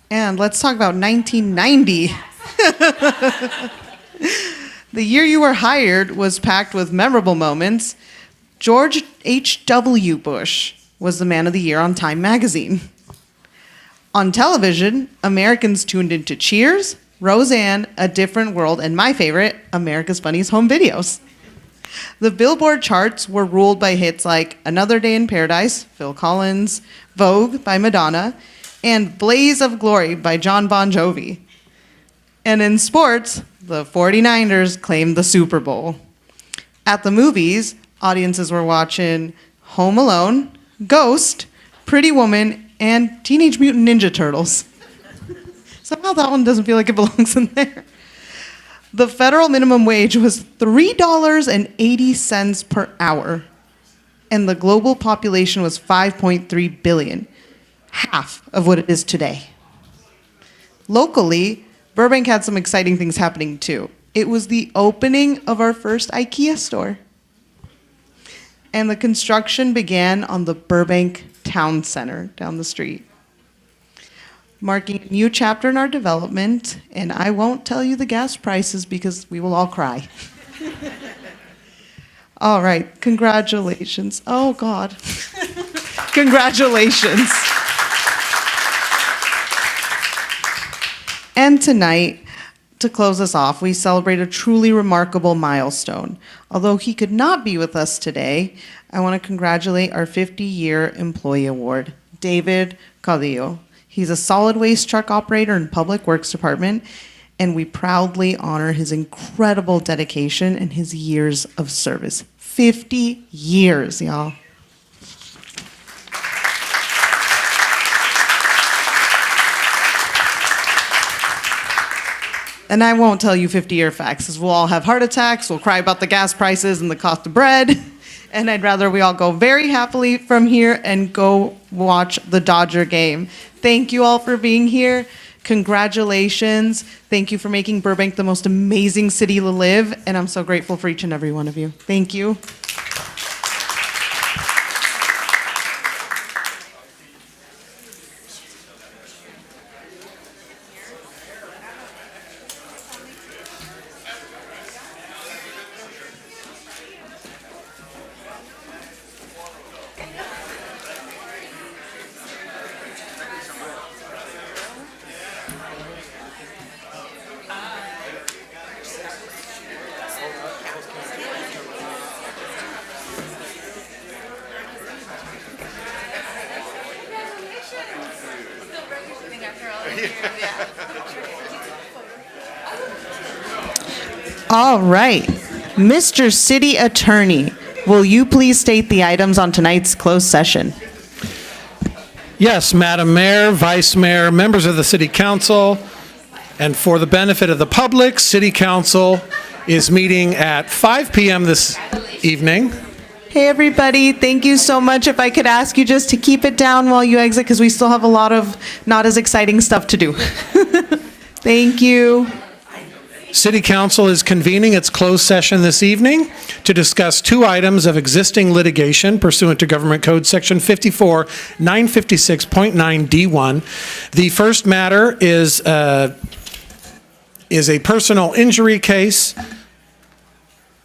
And let's talk about 1990. The year you were hired was packed with memorable moments. George H.W. Bush was the Man of the Year on Time magazine. On television, Americans tuned into Cheers, Roseanne, A Different World, and my favorite, America's Funniest Home Videos. The Billboard charts were ruled by hits like Another Day in Paradise, Phil Collins, Vogue by Madonna, and Blaze of Glory by John Bon Jovi. And in sports, the 49ers claimed the Super Bowl. At the movies, audiences were watching Home Alone, Ghost, Pretty Woman, and Teenage Mutant Ninja Turtles. Somehow that one doesn't feel like it belongs in there. The federal minimum wage was $3.80 per hour, and the global population was 5.3 billion, half of what it is today. Locally, Burbank had some exciting things happening too. It was the opening of our first IKEA store. And the construction began on the Burbank Town Center down the street, marking a new chapter in our development. And I won't tell you the gas prices because we will all cry. All right, congratulations. Oh, God. Congratulations. And tonight, to close us off, we celebrate a truly remarkable milestone. Although he could not be with us today, I want to congratulate our 50-year employee award, David Caudillo. He's a solid waste truck operator in Public Works Department, and we proudly honor his incredible dedication and his years of service. 50 years, y'all. And I won't tell you 50-year facts, because we'll all have heart attacks, we'll cry about the gas prices and the cost of bread, and I'd rather we all go very happily from here and go watch the Dodger game. Thank you all for being here. Congratulations. Thank you for making Burbank the most amazing city to live, and I'm so grateful for each and every one of you. Thank you. All right. Mr. City Attorney, will you please state the items on tonight's closed session? Yes, Madam Mayor, Vice Mayor, members of the City Council, and for the benefit of the public, City Council is meeting at 5 p.m. this evening. Hey, everybody. Thank you so much. If I could ask you just to keep it down while you exit, because we still have a lot of not as exciting stuff to do. Thank you. City Council is convening its closed session this evening to discuss two items of existing litigation pursuant to Government Code Section 54-956.9 D1. The first matter is a personal injury case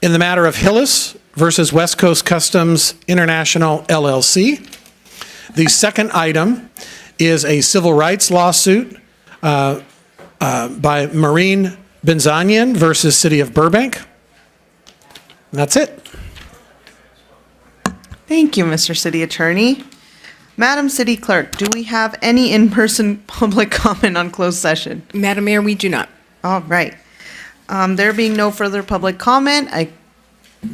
in the matter of Hillis versus West Coast Customs International, LLC. The second item is a civil rights lawsuit by Maureen Benzanian versus City of Burbank. And that's it. Thank you, Mr. City Attorney. Madam City Clerk, do we have any in-person public comment on closed session? Madam Mayor, we do not. All right. There being no further public comment, I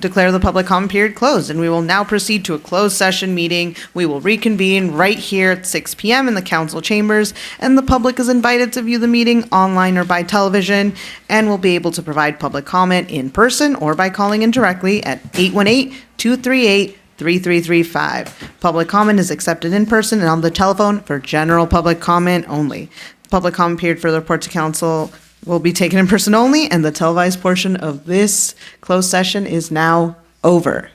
declare the public comment period closed, and we will now proceed to a closed session meeting. We will reconvene right here at 6 p.m. in the council chambers, and the public is invited to view the meeting online or by television, and will be able to provide public comment in person or by calling in directly at 818-238-3335. Public comment is accepted in person and on the telephone for general public comment only. Public comment period for the report to council will be taken in person only, and the televised portion of this closed session is now over.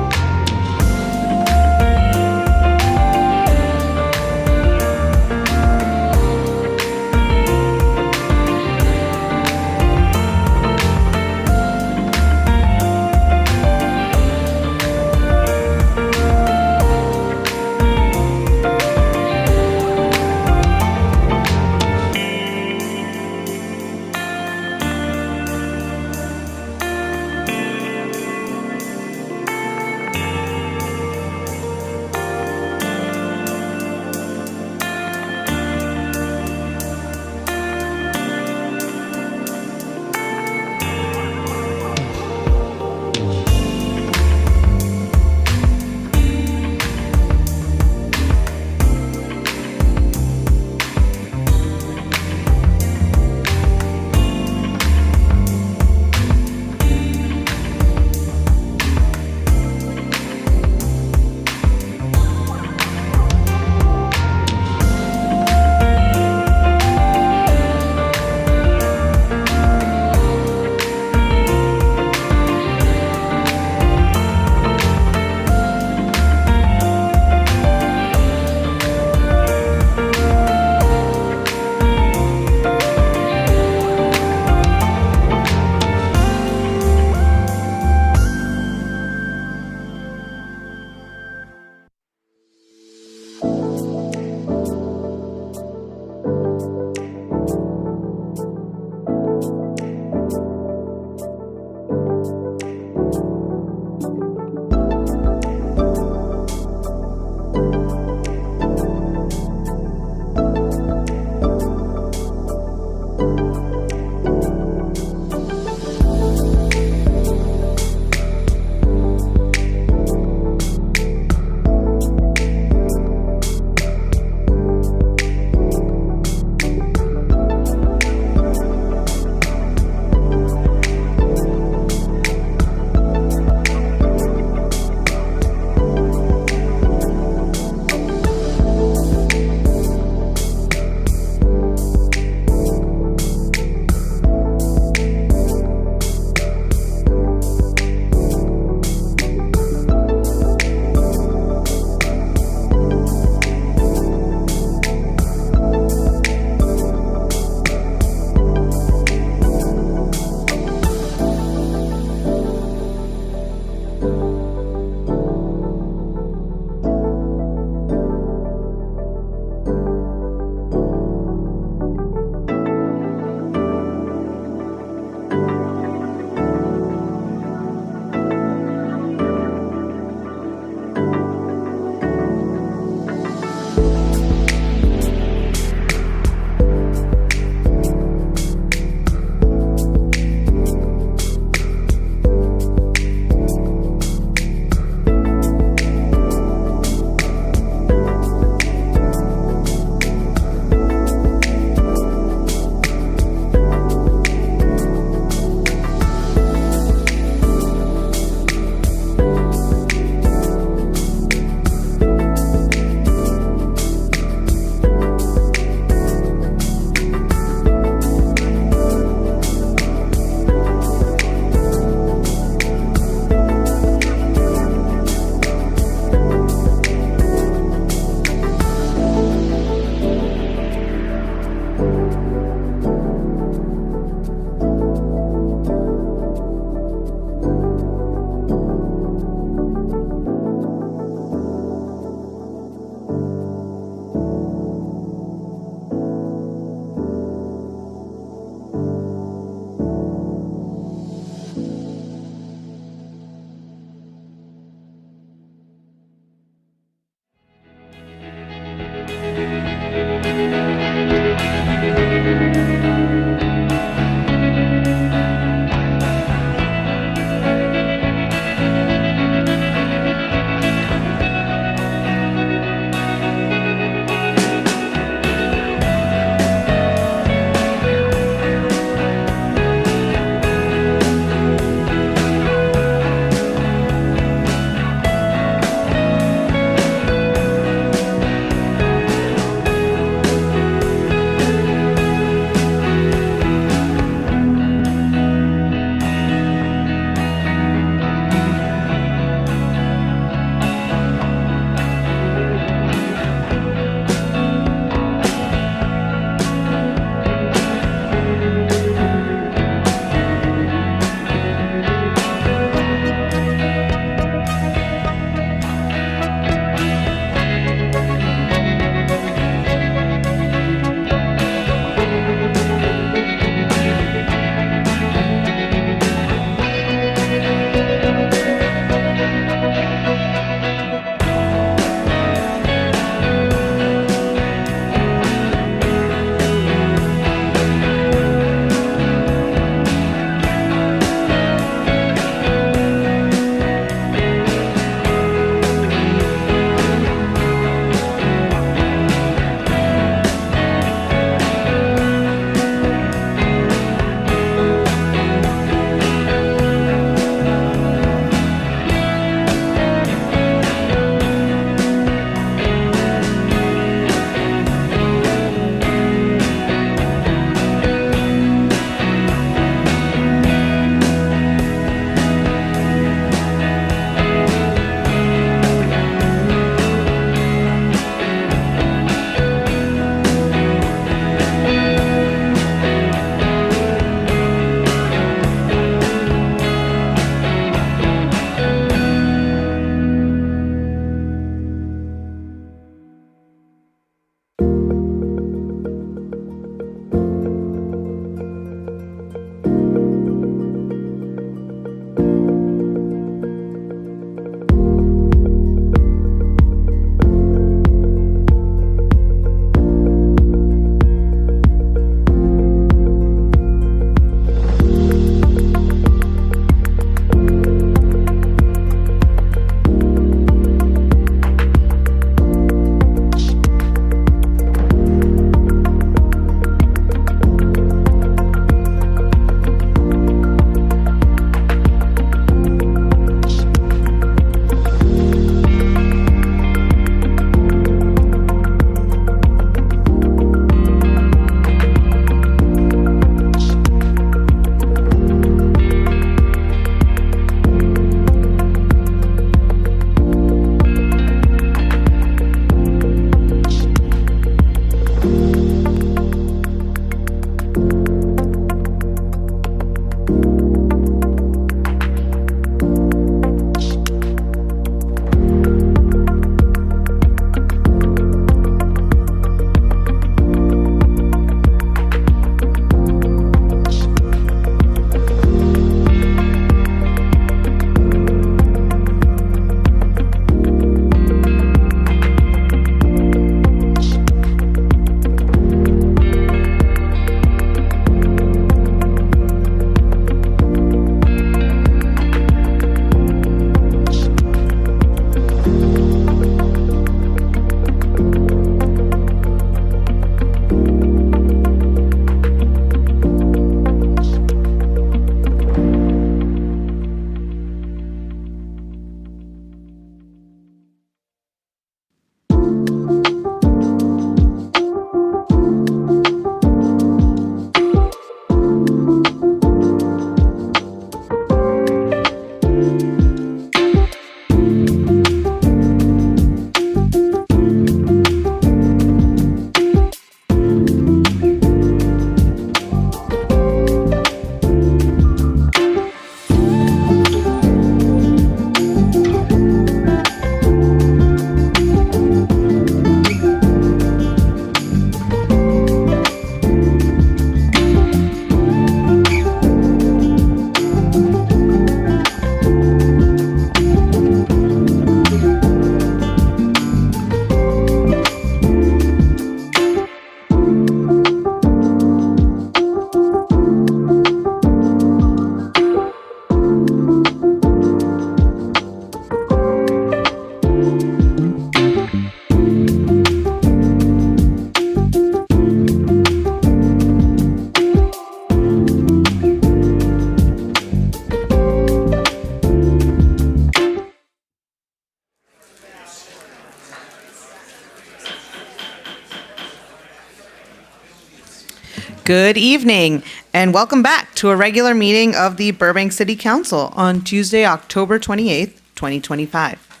Good evening, and welcome back to a regular meeting of the Burbank City Council on Tuesday, October 28th, 2025.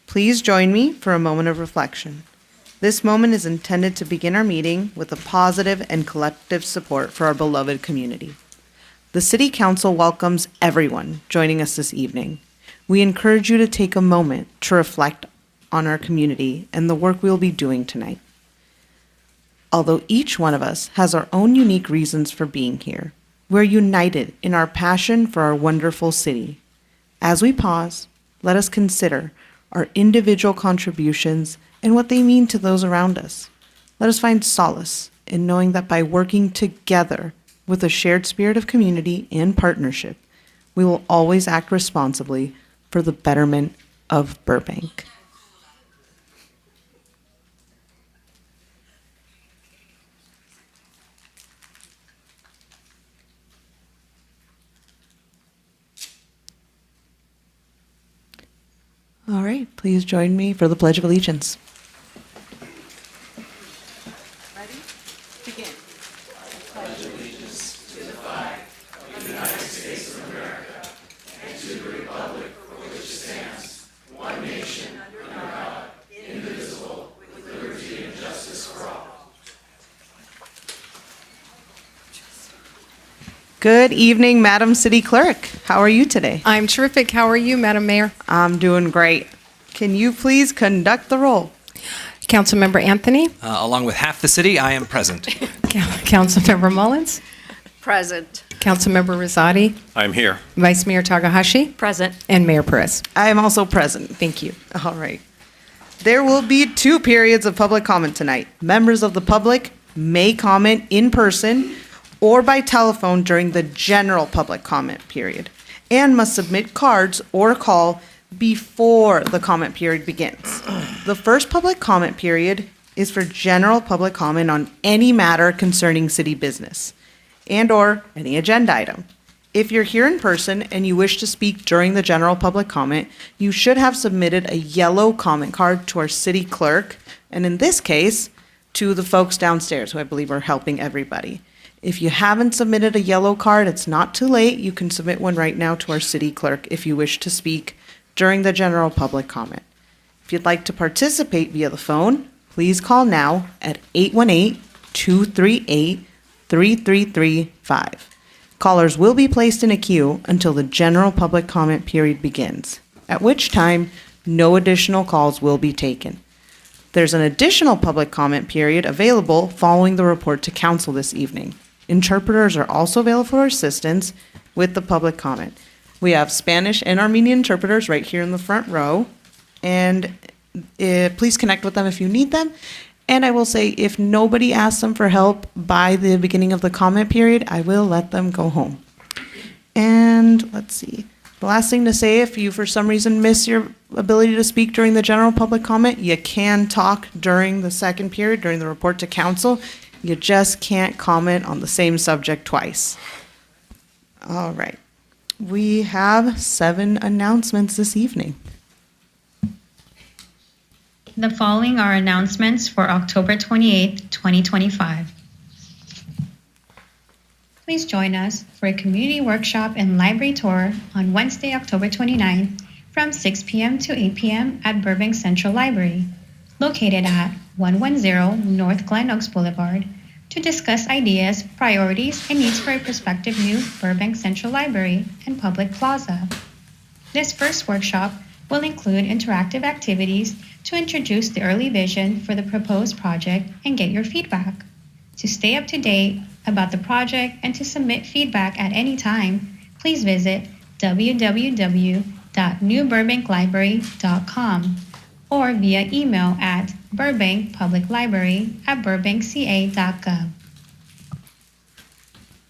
Please join me for a moment of reflection. This moment is intended to begin our meeting with a positive and collective support for our beloved community. The City Council welcomes everyone joining us this evening. We encourage you to take a moment to reflect on our community and the work we'll be doing tonight. Although each one of us has our own unique reasons for being here, we're united in our passion for our wonderful city. As we pause, let us consider our individual contributions and what they mean to those around us. Let us find solace in knowing that by working together with a shared spirit of community and partnership, we will always act responsibly for the betterment of Burbank. All right, please join me for the Pledge of Allegiance. Ready? Begin. I pledge allegiance to the flag of the United States of America and to the republic for which it stands, one nation, under God, indivisible, with liberty and justice for all. Good evening, Madam City Clerk. How are you today? I'm terrific. How are you, Madam Mayor? I'm doing great. Can you please conduct the roll? Councilmember Anthony? Along with half the city, I am present. Councilmember Mullins? Present. Councilmember Rosati? I'm here. Vice Mayor Takahashi? Present. And Mayor Perez. I am also present. Thank you. All right. There will be 2 periods of public comment tonight. Members of the public may comment in person or by telephone during the general public comment period, and must submit cards or call before the comment period begins. The first public comment period is for general public comment on any matter concerning city business and/or any agenda item. If you're here in person and you wish to speak during the general public comment, you should have submitted a yellow comment card to our city clerk, and in this case, to the folks downstairs who I believe are helping everybody. If you haven't submitted a yellow card, it's not too late. You can submit one right now to our city clerk if you wish to speak during the general public comment. If you'd like to participate via the phone, please call now at 818-238-3335. Callers will be placed in a queue until the general public comment period begins, at which time no additional calls will be taken. There's an additional public comment period available following the report to council this evening. Interpreters are also available for assistance with the public comment. We have Spanish and Armenian interpreters right here in the front row, and please connect with them if you need them. And I will say, if nobody asks them for help by the beginning of the comment period, I will let them go home. And let's see. The last thing to say, if you for some reason miss your ability to speak during the general public comment, you can talk during the second period, during the report to council. You just can't comment on the same subject twice. All right. We have 7 announcements this evening. The following are announcements for October 28th, 2025. Please join us for a community workshop and library tour on Wednesday, October 29th from 6 p.m. to 8 p.m. at Burbank Central Library, located at 110 North Glen Oaks Boulevard, to discuss ideas, priorities, and needs for a prospective new Burbank Central Library and Public Plaza. This first workshop will include interactive activities to introduce the early vision for the proposed project and get your feedback. To stay up to date about the project and to submit feedback at any time, please visit www.newburbanklibrary.com or via email at burbankpubliclibrary@burbankca.gov.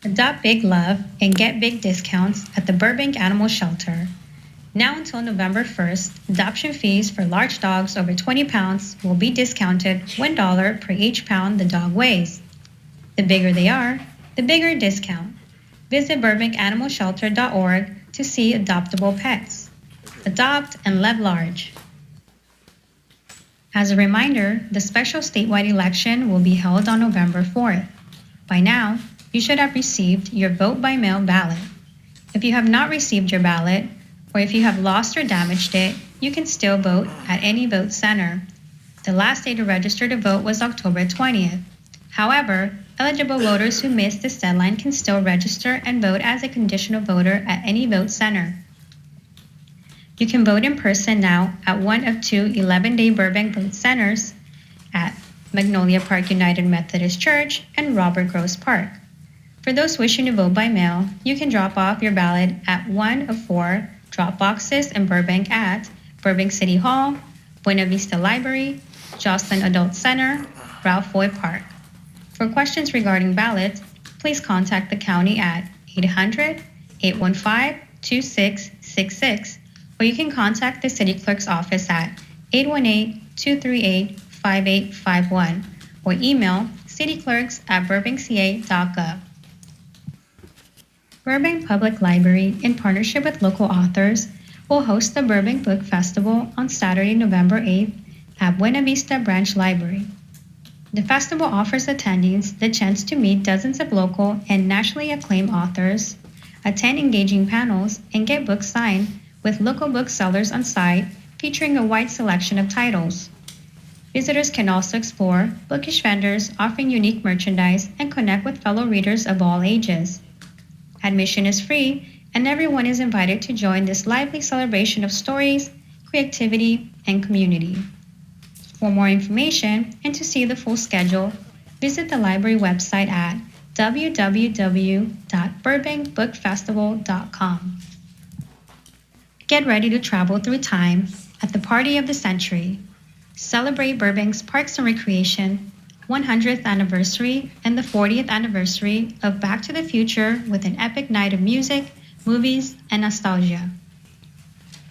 Adopt Big Love and get big discounts at the Burbank Animal Shelter. Now until November 1st, adoption fees for large dogs over 20 pounds will be discounted $1 per each pound the dog weighs. The bigger they are, the bigger discount. Visit burbankanimalshelter.org to see adoptable pets. Adopt and live large. As a reminder, the special statewide election will be held on November 4th. By now, you should have received your vote by mail ballot. If you have not received your ballot, or if you have lost or damaged it, you can still vote at any vote center. The last day to register to vote was October 20th. However, eligible voters who missed this deadline can still register and vote as a conditional voter at any vote center. You can vote in person now at one of two 11-day Burbank vote centers at Magnolia Park United Methodist Church and Robert Gross Park. For those wishing to vote by mail, you can drop off your ballot at one of four drop boxes in Burbank at Burbank City Hall, Buena Vista Library, Joslyn Adult Center, Ralph Boyd Park. For questions regarding ballots, please contact the county at 800-815-2666, or you can contact the city clerk's office at 818-238-5851, or email cityclerks@burbankca.gov. Burbank Public Library, in partnership with local authors, will host the Burbank Book Festival on Saturday, November 8th at Buena Vista Branch Library. The festival offers attendees the chance to meet dozens of local and nationally acclaimed authors, attend engaging panels, and get books signed with local booksellers on site featuring a wide selection of titles. Visitors can also explore bookish vendors offering unique merchandise and connect with fellow readers of all ages. Admission is free, and everyone is invited to join this lively celebration of stories, creativity, and community. For more information and to see the full schedule, visit the library website at www.burbankbookfestival.com. Get ready to travel through time at the Party of the Century. Celebrate Burbank's Parks and Recreation 100th anniversary and the 40th anniversary of Back to the Future with an epic night of music, movies, and nostalgia.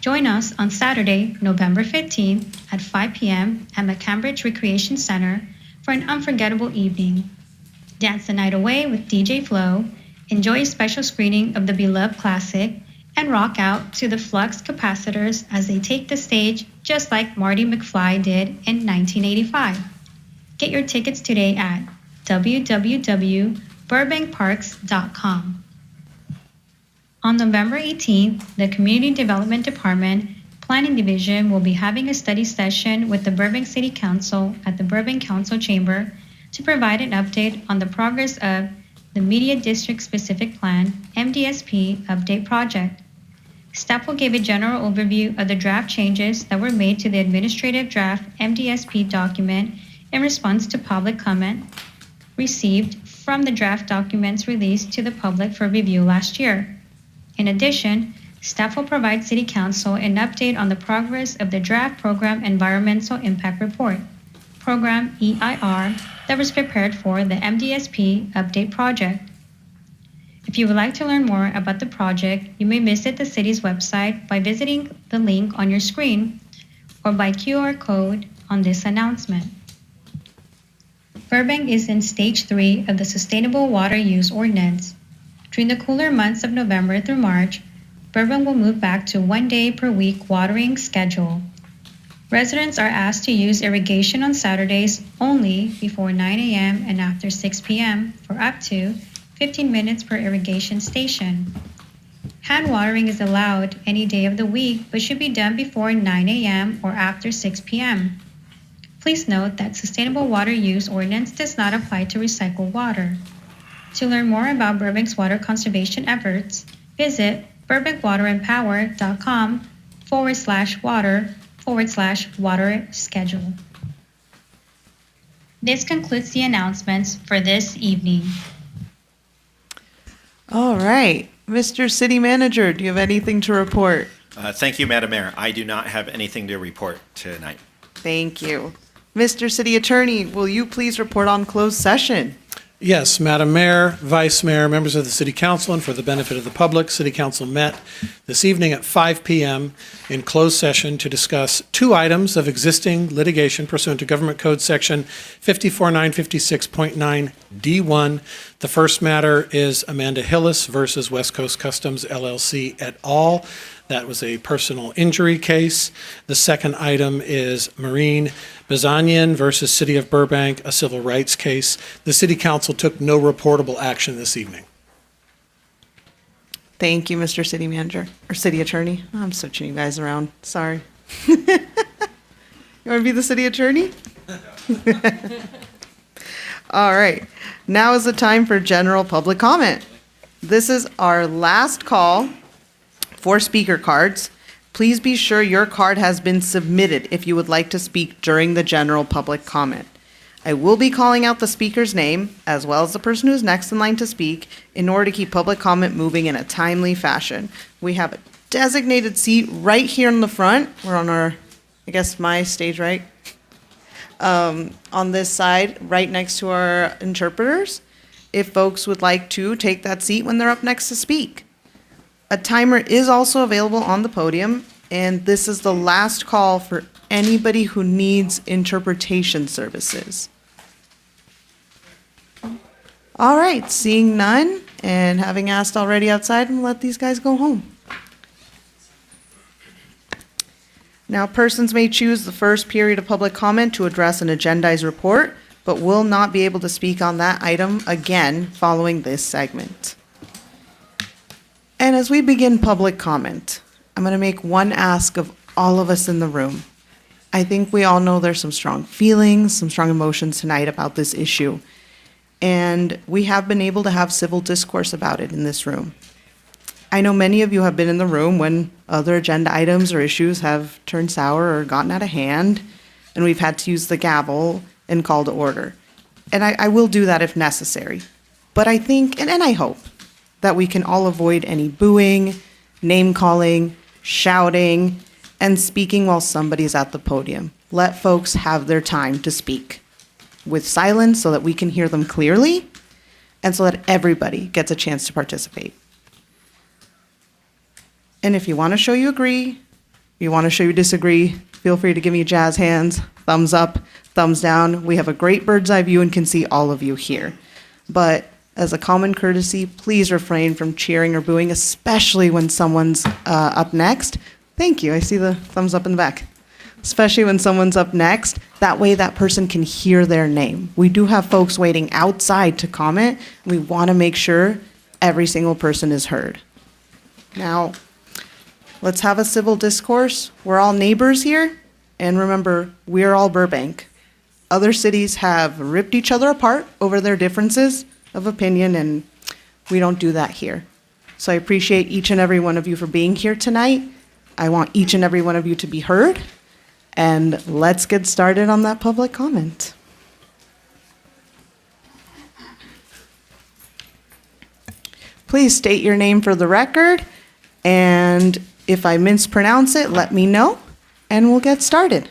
Join us on Saturday, November 15th at 5 p.m. at McCambridge Recreation Center for an unforgettable evening. Dance the night away with DJ Flo, enjoy a special screening of the beloved classic, and rock out to the Flux Capacitors as they take the stage just like Marty McFly did in 1985. Get your tickets today at www.burbankparks.com. On November 18th, the Community Development Department Planning Division will be having a study session with the Burbank City Council at the Burbank Council Chamber to provide an update on the progress of the Media District Specific Plan MDSP Update Project. Staff will give a general overview of the draft changes that were made to the administrative draft MDSP document in response to public comment received from the draft documents released to the public for review last year. In addition, staff will provide City Council an update on the progress of the draft Program Environmental Impact Report, Program EIR, that was prepared for the MDSP Update Project. If you would like to learn more about the project, you may visit the city's website by visiting the link on your screen or by QR code on this announcement. Burbank is in Stage 3 of the Sustainable Water Use Ordinance. During the cooler months of November through March, Burbank will move back to 1 day per week watering schedule. Residents are asked to use irrigation on Saturdays only before 9 a.m. and after 6 p.m. for up to 15 minutes per irrigation station. Hand watering is allowed any day of the week but should be done before 9 a.m. or after 6 p.m. Please note that Sustainable Water Use Ordinance does not apply to recycled water. To learn more about Burbank's water conservation efforts, visit burbankwaterandpower.com/water/water schedule. This concludes the announcements for this evening. All right. Mr. City Manager, do you have anything to report? Thank you, Madam Mayor. I do not have anything to report tonight. Thank you. Mr. City Attorney, will you please report on closed session? Yes, Madam Mayor, Vice Mayor, members of the City Council, and for the benefit of the public, City Council met this evening at 5 p.m. in closed session to discuss two items of existing litigation pursuant to Government Code Section 54956.9D1. The first matter is Amanda Hillis versus West Coast Customs LLC et al. That was a personal injury case. The second item is Marine Bazanian versus City of Burbank, a civil rights case. The City Council took no reportable action this evening. Thank you, Mr. City Manager, or City Attorney. I'm switching you guys around, sorry. You want to be the City Attorney? All right, now is the time for general public comment. This is our last call for speaker cards. Please be sure your card has been submitted if you would like to speak during the general public comment. I will be calling out the speaker's name, as well as the person who's next in line to speak, in order to keep public comment moving in a timely fashion. We have a designated seat right here in the front. We're on our, I guess, my stage right. On this side, right next to our interpreters, if folks would like to take that seat when they're up next to speak. A timer is also available on the podium, and this is the last call for anybody who needs interpretation services. All right, seeing none, and having asked already outside, we'll let these guys go home. Now, persons may choose the first period of public comment to address an agendized report, but will not be able to speak on that item again following this segment. And as we begin public comment, I'm going to make one ask of all of us in the room. I think we all know there's some strong feelings, some strong emotions tonight about this issue. And we have been able to have civil discourse about it in this room. I know many of you have been in the room when other agenda items or issues have turned sour or gotten out of hand, and we've had to use the gavel and call to order. And I will do that if necessary. But I think, and I hope, that we can all avoid any booing, name-calling, shouting, and speaking while somebody's at the podium. Let folks have their time to speak with silence so that we can hear them clearly and so that everybody gets a chance to participate. And if you want to show you agree, you want to show you disagree, feel free to give me jazz hands, thumbs up, thumbs down. We have a great bird's eye view and can see all of you here. But as a common courtesy, please refrain from cheering or booing, especially when someone's up next. Thank you, I see the thumbs up in the back. Especially when someone's up next, that way that person can hear their name. We do have folks waiting outside to comment. We want to make sure every single person is heard. Now, let's have a civil discourse. We're all neighbors here, and remember, we're all Burbank. Other cities have ripped each other apart over their differences of opinion, and we don't do that here. So I appreciate each and every one of you for being here tonight. I want each and every one of you to be heard, and let's get started on that public comment. Please state your name for the record, and if I mispronounce it, let me know, and we'll get started.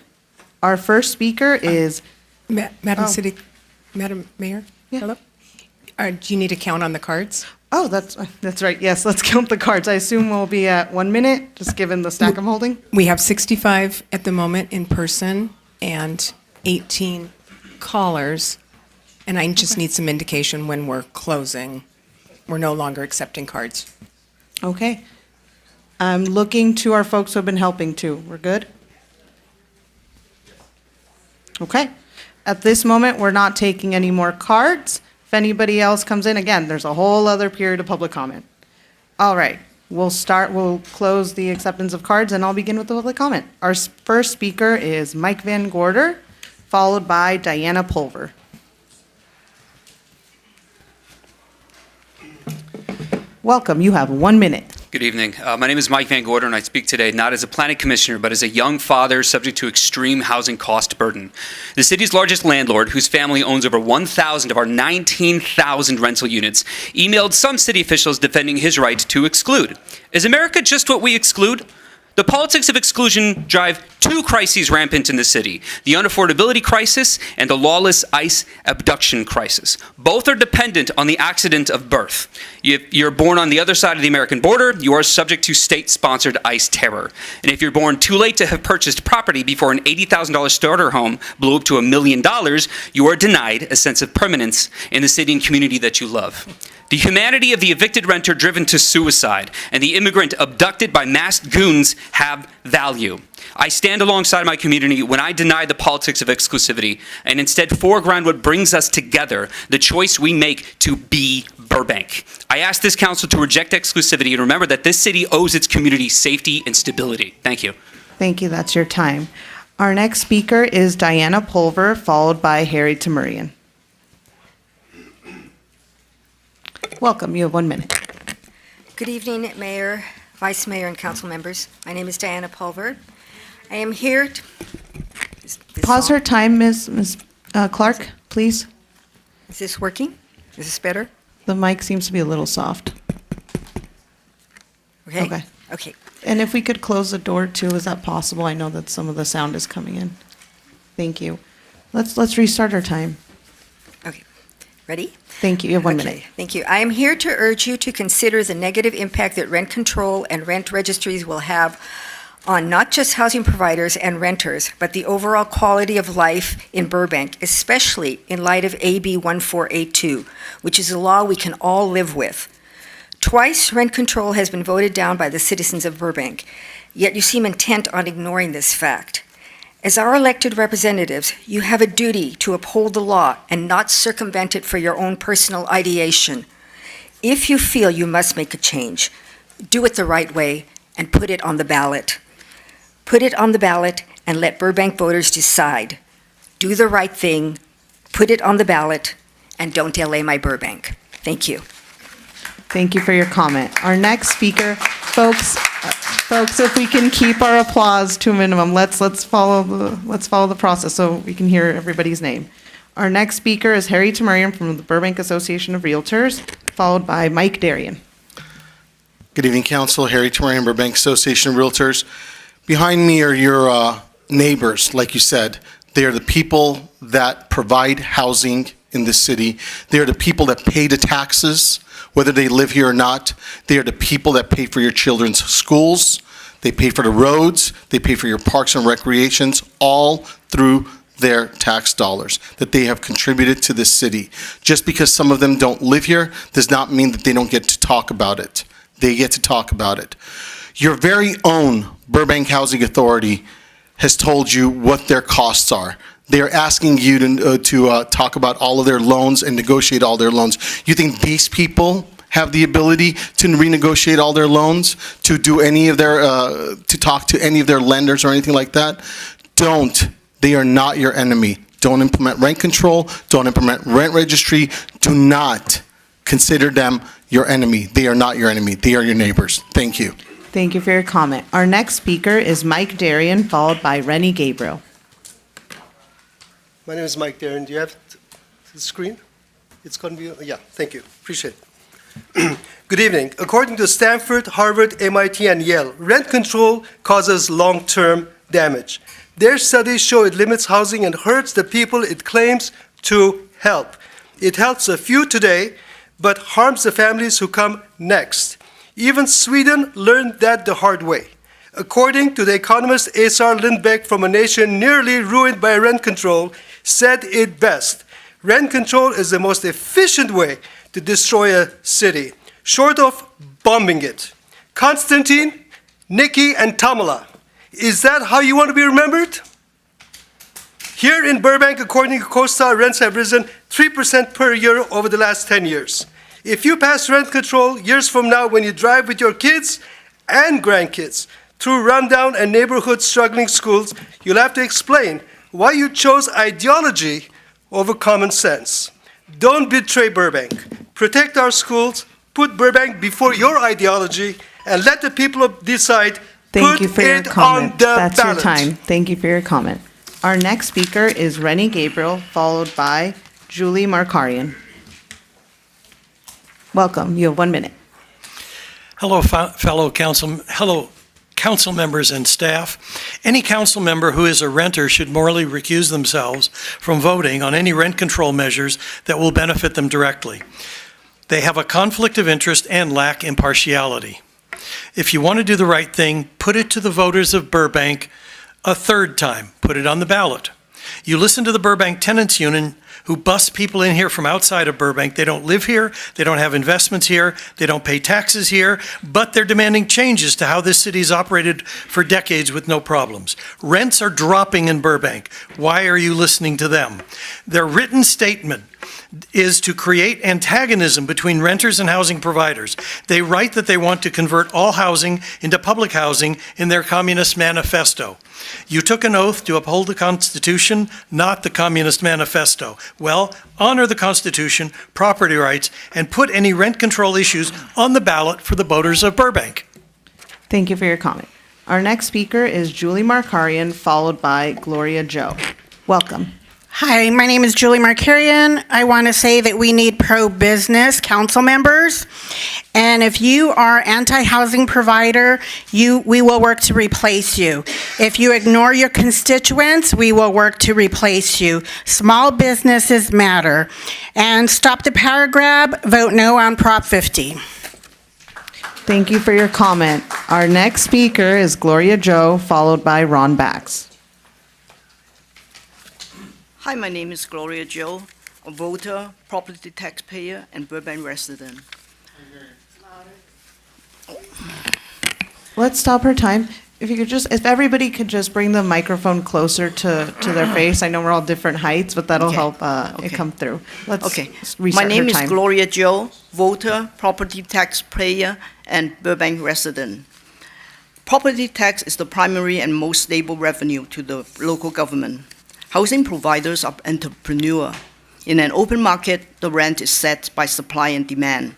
Our first speaker is... Madam Mayor? Yeah. Hello? Do you need to count on the cards? Oh, that's right. Yes, let's count the cards. I assume we'll be at 1 minute, just given the stack I'm holding. We have 65 at the moment in person and 18 callers, and I just need some indication when we're closing. We're no longer accepting cards. Okay. I'm looking to our folks who have been helping too. We're good? Okay. At this moment, we're not taking any more cards. If anybody else comes in, again, there's a whole other period of public comment. All right. We'll close the acceptance of cards, and I'll begin with the public comment. Our first speaker is Mike Van Gorder, followed by Diana Pulver. Welcome. You have 1 minute. Good evening. My name is Mike Van Gorder, and I speak today not as a planning commissioner, but as a young father subject to extreme housing cost burden. The city's largest landlord, whose family owns over 1,000 of our 19,000 rental units, emailed some city officials defending his right to exclude. Is America just what we exclude? The politics of exclusion drive two crises rampant in the city: the unaffordability crisis and the lawless ICE abduction crisis. Both are dependent on the accident of birth. If you're born on the other side of the American border, you are subject to state-sponsored ICE terror. And if you're born too late to have purchased property before an $80,000 starter home blew up to $1 million, you are denied a sense of permanence in the city and community that you love. The humanity of the evicted renter driven to suicide and the immigrant abducted by masked goons have value. I stand alongside my community when I deny the politics of exclusivity and instead foreground what brings us together, the choice we make to be Burbank. I ask this council to reject exclusivity and remember that this city owes its community safety and stability. Thank you. Thank you. That's your time. Our next speaker is Diana Pulver, followed by Harry Tamurian. Welcome. You have 1 minute. Good evening, Mayor, Vice Mayor, and council members. My name is Diana Pulver. I am here to... Pause her time, Ms. Clark, please. Is this working? Is this better? The mic seems to be a little soft. Okay. Okay. And if we could close the door too, is that possible? I know that some of the sound is coming in. Thank you. Let's restart our time. Okay. Ready? Thank you. You have 1 minute. Thank you. I am here to urge you to consider the negative impact that rent control and rent registries will have on not just housing providers and renters, but the overall quality of life in Burbank, especially in light of AB 1482, which is a law we can all live with. Twice, rent control has been voted down by the citizens of Burbank, yet you seem intent on ignoring this fact. As our elected representatives, you have a duty to uphold the law and not circumvent it for your own personal ideation. If you feel you must make a change, do it the right way and put it on the ballot. Put it on the ballot and let Burbank voters decide. Do the right thing, put it on the ballot, and don't delay my Burbank. Thank you. Thank you for your comment. Our next speaker, folks, if we can keep our applause to a minimum, let's follow the process so we can hear everybody's name. Our next speaker is Harry Tamurian from the Burbank Association of Realtors, followed by Mike Darien. Good evening, Council. Harry Tamurian, Burbank Association of Realtors. Behind me are your neighbors, like you said. They are the people that provide housing in this city. They are the people that pay the taxes, whether they live here or not. They are the people that pay for your children's schools. They pay for the roads. They pay for your parks and recreations, all through their tax dollars that they have contributed to this city. Just because some of them don't live here does not mean that they don't get to talk about it. They get to talk about it. Your very own Burbank Housing Authority has told you what their costs are. They are asking you to talk about all of their loans and negotiate all their loans. You think these people have the ability to renegotiate all their loans, to do any of their, to talk to any of their lenders or anything like that? Don't. They are not your enemy. Don't implement rent control. Don't implement rent registry. Do not consider them your enemy. They are not your enemy. They are your neighbors. Thank you. Thank you for your comment. Our next speaker is Mike Darien, followed by Rennie Gabriel. My name is Mike Darien. Do you have the screen? It's going to be, yeah, thank you. Appreciate it. Good evening. According to Stanford, Harvard, MIT, and Yale, rent control causes long-term damage. Their studies show it limits housing and hurts the people it claims to help. It helps a few today, but harms the families who come next. Even Sweden learned that the hard way. According to the economist Asar Lindbeck from a nation nearly ruined by rent control, said it best: rent control is the most efficient way to destroy a city, short of bombing it. Konstantin, Nikki, and Tamala, is that how you want to be remembered? Here in Burbank, according to Costa, rents have risen 3% per year over the last 10 years. If you pass rent control years from now, when you drive with your kids and grandkids through rundown and neighborhood struggling schools, you'll have to explain why you chose ideology over common sense. Don't betray Burbank. Protect our schools, put Burbank before your ideology, and let the people decide. Thank you for your comment. That's ballot. your time. Thank you for your comment. Our next speaker is Rennie Gabriel, followed by Julie Markarian. Welcome. You have 1 minute. Hello, fellow council. Hello, council members and staff. Any council member who is a renter should morally recuse themselves from voting on any rent control measures that will benefit them directly. They have a conflict of interest and lack impartiality. If you want to do the right thing, put it to the voters of Burbank a third time. Put it on the ballot. You listen to the Burbank Tenants Union, who bust people in here from outside of Burbank. They don't live here, they don't have investments here, they don't pay taxes here, but they're demanding changes to how this city's operated for decades with no problems. Rents are dropping in Burbank. Why are you listening to them? Their written statement is to create antagonism between renters and housing providers. They write that they want to convert all housing into public housing in their Communist Manifesto. You took an oath to uphold the Constitution, not the Communist Manifesto. Well, honor the Constitution, property rights, and put any rent control issues on the ballot for the voters of Burbank. Thank you for your comment. Our next speaker is Julie Markarian, followed by Gloria Joe. Welcome. Hi, my name is Julie Markarian. I want to say that we need pro-business council members. And if you are anti-housing provider, we will work to replace you. If you ignore your constituents, we will work to replace you. Small businesses matter. And stop the power grab, vote no on Prop 50. Thank you for your comment. Our next speaker is Gloria Joe, followed by Ron Bax. Hi, my name is Gloria Joe, a voter, property taxpayer, and Burbank resident. Let's stop her time. If everybody could just bring the microphone closer to their face. I know we're all different heights, but that'll help it come through. Let's reset My name her is time. Gloria Joe, voter, property taxpayer, and Burbank resident. Property tax is the primary and most stable revenue to the local government. Housing providers are entrepreneurs. In an open market, the rent is set by supply and demand.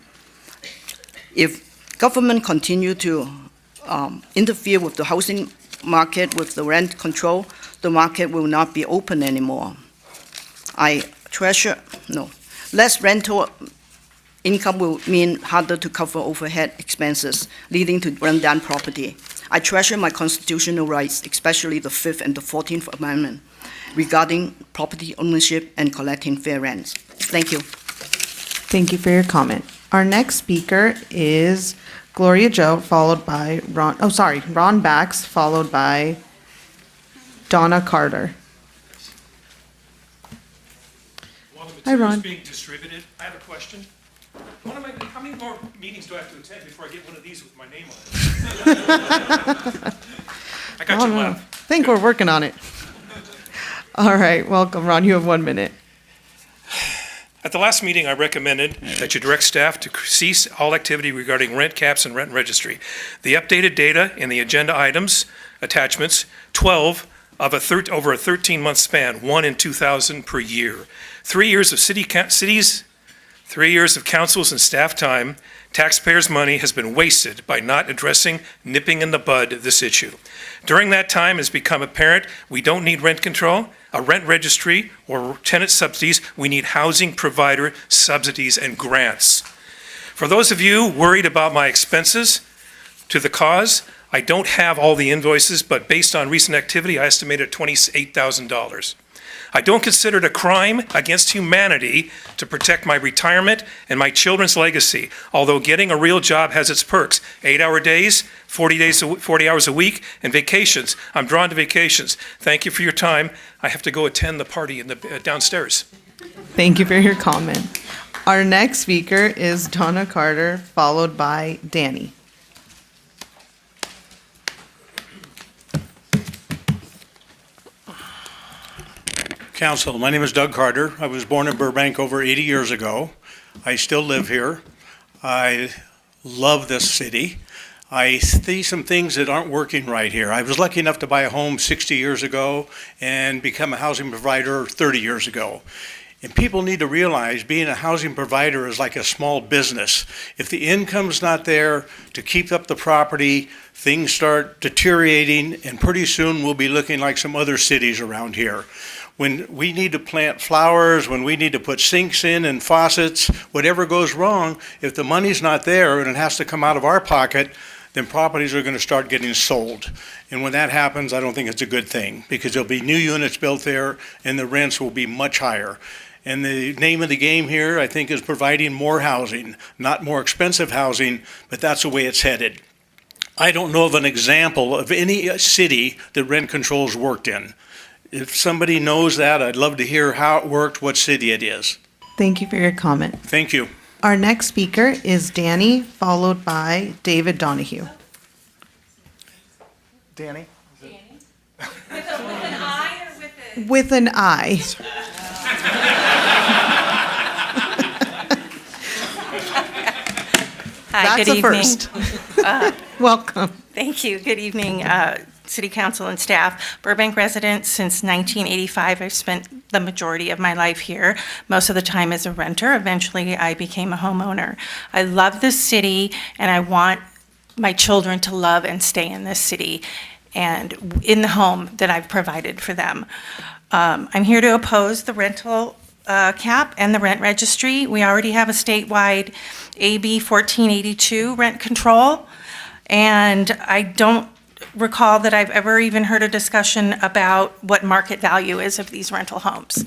If government continue to interfere with the housing market with the rent control, the market will not be open anymore. Less rental income will mean harder to cover overhead expenses, leading to run-down property. I treasure my constitutional rights, especially the 5th and the 14th Amendment, regarding property ownership and collecting fair rents. Thank you. Thank you for your comment. Our next speaker is Gloria Joe, followed by Ron Bax, followed by Donna Carter. While the Hi, material is Ron. being distributed, I have a question. How many more meetings do I have to attend before I get one of these with my name on it? I got your laugh. I think we're working on it. All right, welcome, Ron. You have 1 minute. At the last meeting, I recommended that you direct staff to cease all activity regarding rent caps and rent registry. The updated data in the agenda items, attachments, 12 of over a 13-month span, 1 in 2,000 per year. 3 years of cities, 3 years of councils and staff time, taxpayers' money has been wasted by not addressing, nipping in the bud this issue. During that time, it's become apparent we don't need rent control, a rent registry, or tenant subsidies. We need housing provider subsidies and grants. For those of you worried about my expenses to the cause, I don't have all the invoices, but based on recent activity, I estimate at $28,000. I don't consider it a crime against humanity to protect my retirement and my children's legacy, although getting a real job has its perks. 8-hour days, 40 hours a week, and vacations. I'm drawn to vacations. Thank you for your time. I have to go attend the party in the downstairs. Thank you for your comment. Our next speaker is Donna Carter, followed by Danny. Council, my name is Doug Carter. I was born in Burbank over 80 years ago. I still live here. I love this city. I see some things that aren't working right here. I was lucky enough to buy a home 60 years ago and become a housing provider 30 years ago. And people need to realize being a housing provider is like a small business. If the income's not there to keep up the property, things start deteriorating, and pretty soon we'll be looking like some other cities around here. When we need to plant flowers, when we need to put sinks in and faucets, whatever goes wrong, if the money's not there and it has to come out of our pocket, then properties are going to start getting sold. And when that happens, I don't think it's a good thing, because there'll be new units built there and the rents will be much higher. And the name of the game here, I think, is providing more housing, not more expensive housing, but that's the way it's headed. I don't know of an example of any city that rent control's worked in. If somebody knows that, I'd love to hear how it worked, what city it is. Thank you for your comment. Thank you. Our next speaker is Danny, followed by David Donahue. Danny? With an I. Hi, That's good a evening. first. Welcome. Thank you. Good evening, City Council and staff. Burbank resident since 1985. I've spent the majority of my life here, most of the time as a renter. Eventually, I became a homeowner. I love this city, and I want my children to love and stay in this city and in the home that I've provided for them. I'm here to oppose the rental cap and the rent registry. We already have a statewide AB 1482 rent control, and I don't recall that I've ever even heard a discussion about what market value is of these rental homes.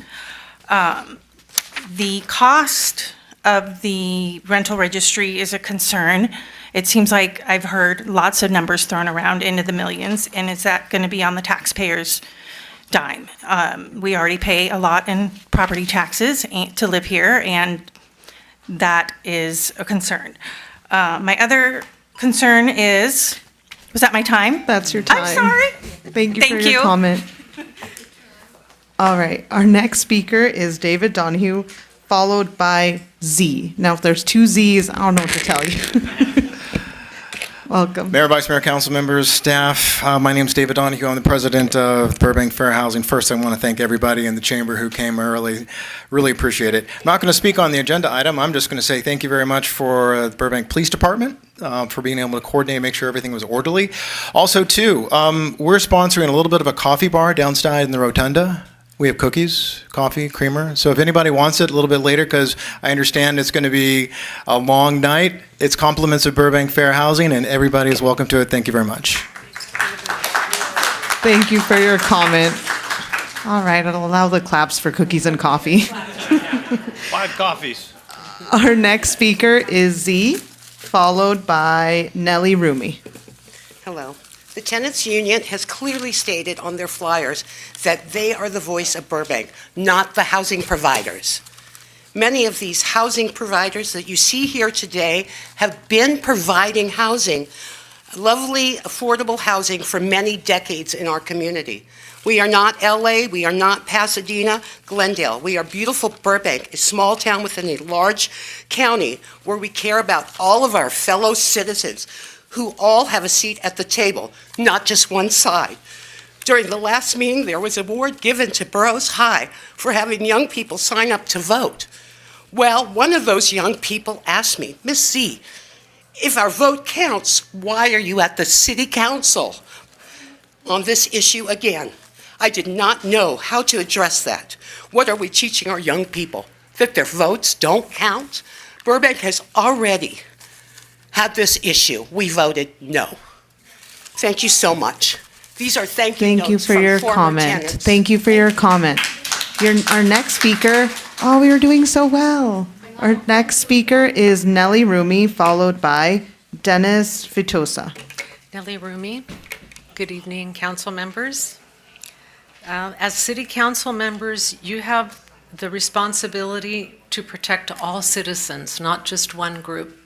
The cost of the rental registry is a concern. It seems like I've heard lots of numbers thrown around into the millions, and is that going to be on the taxpayers' dime? We already pay a lot in property taxes to live here, and that is a concern. My other concern is, was that my time? That's your time. I'm sorry. Thank you for Thank your you. comment. All right, our next speaker is David Donahue, followed by Z. Now, if there's two Z's, I don't know what to tell you. Welcome. Mayor, Vice Mayor, council members, staff, my name is David Donahue. I'm the president of Burbank Fair Housing. First, I want to thank everybody in the chamber who came early. Really appreciate it. I'm not going to speak on the agenda item. I'm just going to say thank you very much for the Burbank Police Department for being able to coordinate and make sure everything was orderly. Also, too, we're sponsoring a little bit of a coffee bar downside in the rotunda. We have cookies, coffee, creamer. So if anybody wants it a little bit later, because I understand it's going to be a long night, it's compliments of Burbank Fair Housing, and everybody is welcome to it. Thank you very much. Thank you for your comment. All right, I'll allow the claps for cookies and coffee. 5 coffees. Our next speaker is Z, followed by Nellie Rumi. Hello. The Tenants Union has clearly stated on their flyers that they are the voice of Burbank, not the housing providers. Many of these housing providers that you see here today have been providing housing, lovely, affordable housing for many decades in our community. We are not LA, we are not Pasadena, Glendale. We are beautiful Burbank, a small town within a large county where we care about all of our fellow citizens who all have a seat at the table, not just one side. During the last meeting, there was an award given to Burroughs High for having young people sign up to vote. Well, one of those young people asked me, Miss Z, if our vote counts, why are you at the city council on this issue again? I did not know how to address that. What are we teaching our young people? That their votes don't count? Burbank has already had this issue. We voted no. Thank you so much. These are thank you Thank you notes for from your former comment. tenants. Thank you for your comment. Our next speaker, oh, we were doing so well. Our next speaker is Nellie Rumi, followed by Dennis Vitosa. Nellie Rumi. Good evening, council members. As city council members, you have the responsibility to protect all citizens, not just one group.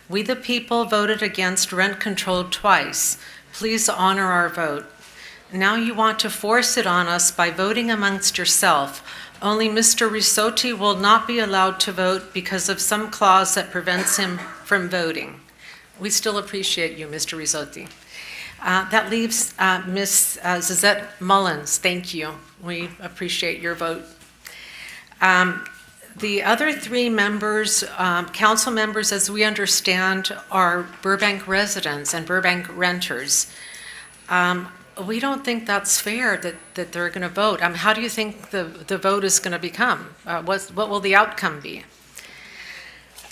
We the people voted against rent control twice. Please honor our vote. Now you want to force it on us by voting amongst yourself. Only Mr. Risotti will not be allowed to vote because of some clause that prevents him from voting. We still appreciate you, Mr. Risotti. That leaves Ms. Zizette Mullins. Thank you. We appreciate your vote. The other 3 members, council members, as we understand, are Burbank residents and Burbank renters. We don't think that's fair that they're going to vote. How do you think the vote is going to become? What will the outcome be?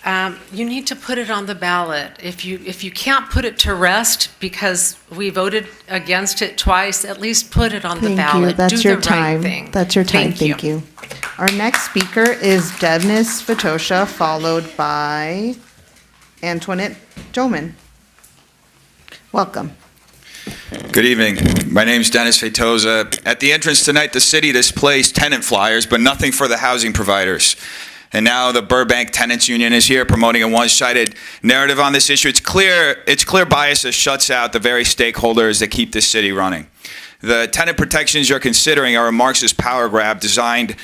You need to put it on the ballot. If you can't put it to rest because we voted against it twice, at least put it on the Thank ballot. you. That's Do your the right time. thing. That's your time. Thank you. Our next speaker is Dennis Fatosha, followed by Antoinette Doman. Welcome. Good evening. My name is Dennis Fatoza. At the entrance tonight, the city displays tenant flyers, but nothing for the housing providers. And now the Burbank Tenants Union is here promoting a one-sided narrative on this issue. It's clear bias that shuts out the very stakeholders that keep this city running. The tenant protections you're considering are a Marxist power grab designed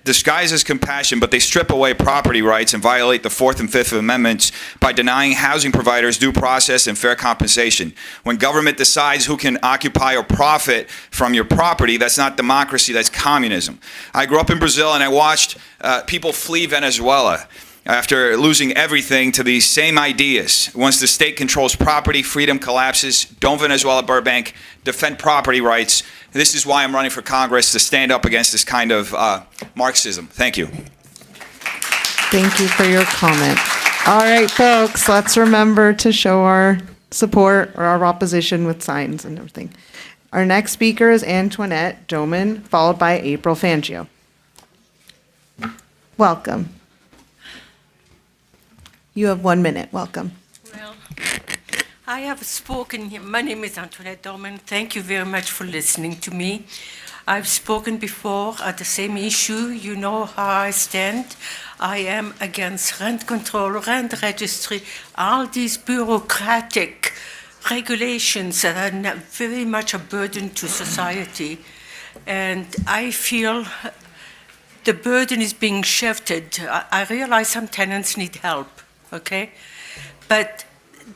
disguised as compassion, but they strip away property rights and violate the Fourth and Fifth Amendments by denying housing providers due process and fair compensation. When government decides who can occupy or profit from your property, that's not democracy, that's communism. I grew up in Brazil and I watched people flee Venezuela after losing everything to these same ideas. Once the state controls property, freedom collapses. Don't Venezuela, Burbank. Defend property rights. This is why I'm running for Congress, to stand up against this kind of Marxism. Thank you. Thank you for your comment. All right, folks, let's remember to show our support or our opposition with signs and everything. Our next speaker is Antoinette Doman, followed by April Fangio. Welcome. You have 1 minute. Welcome. Well, I have spoken here. My name is Antoinette Doman. Thank you very much for listening to me. I've spoken before at the same issue. You know how I stand. I am against rent control, rent registry, all these bureaucratic regulations that are very much a burden to society. And I feel the burden is being shifted. I realize some tenants need help, okay? But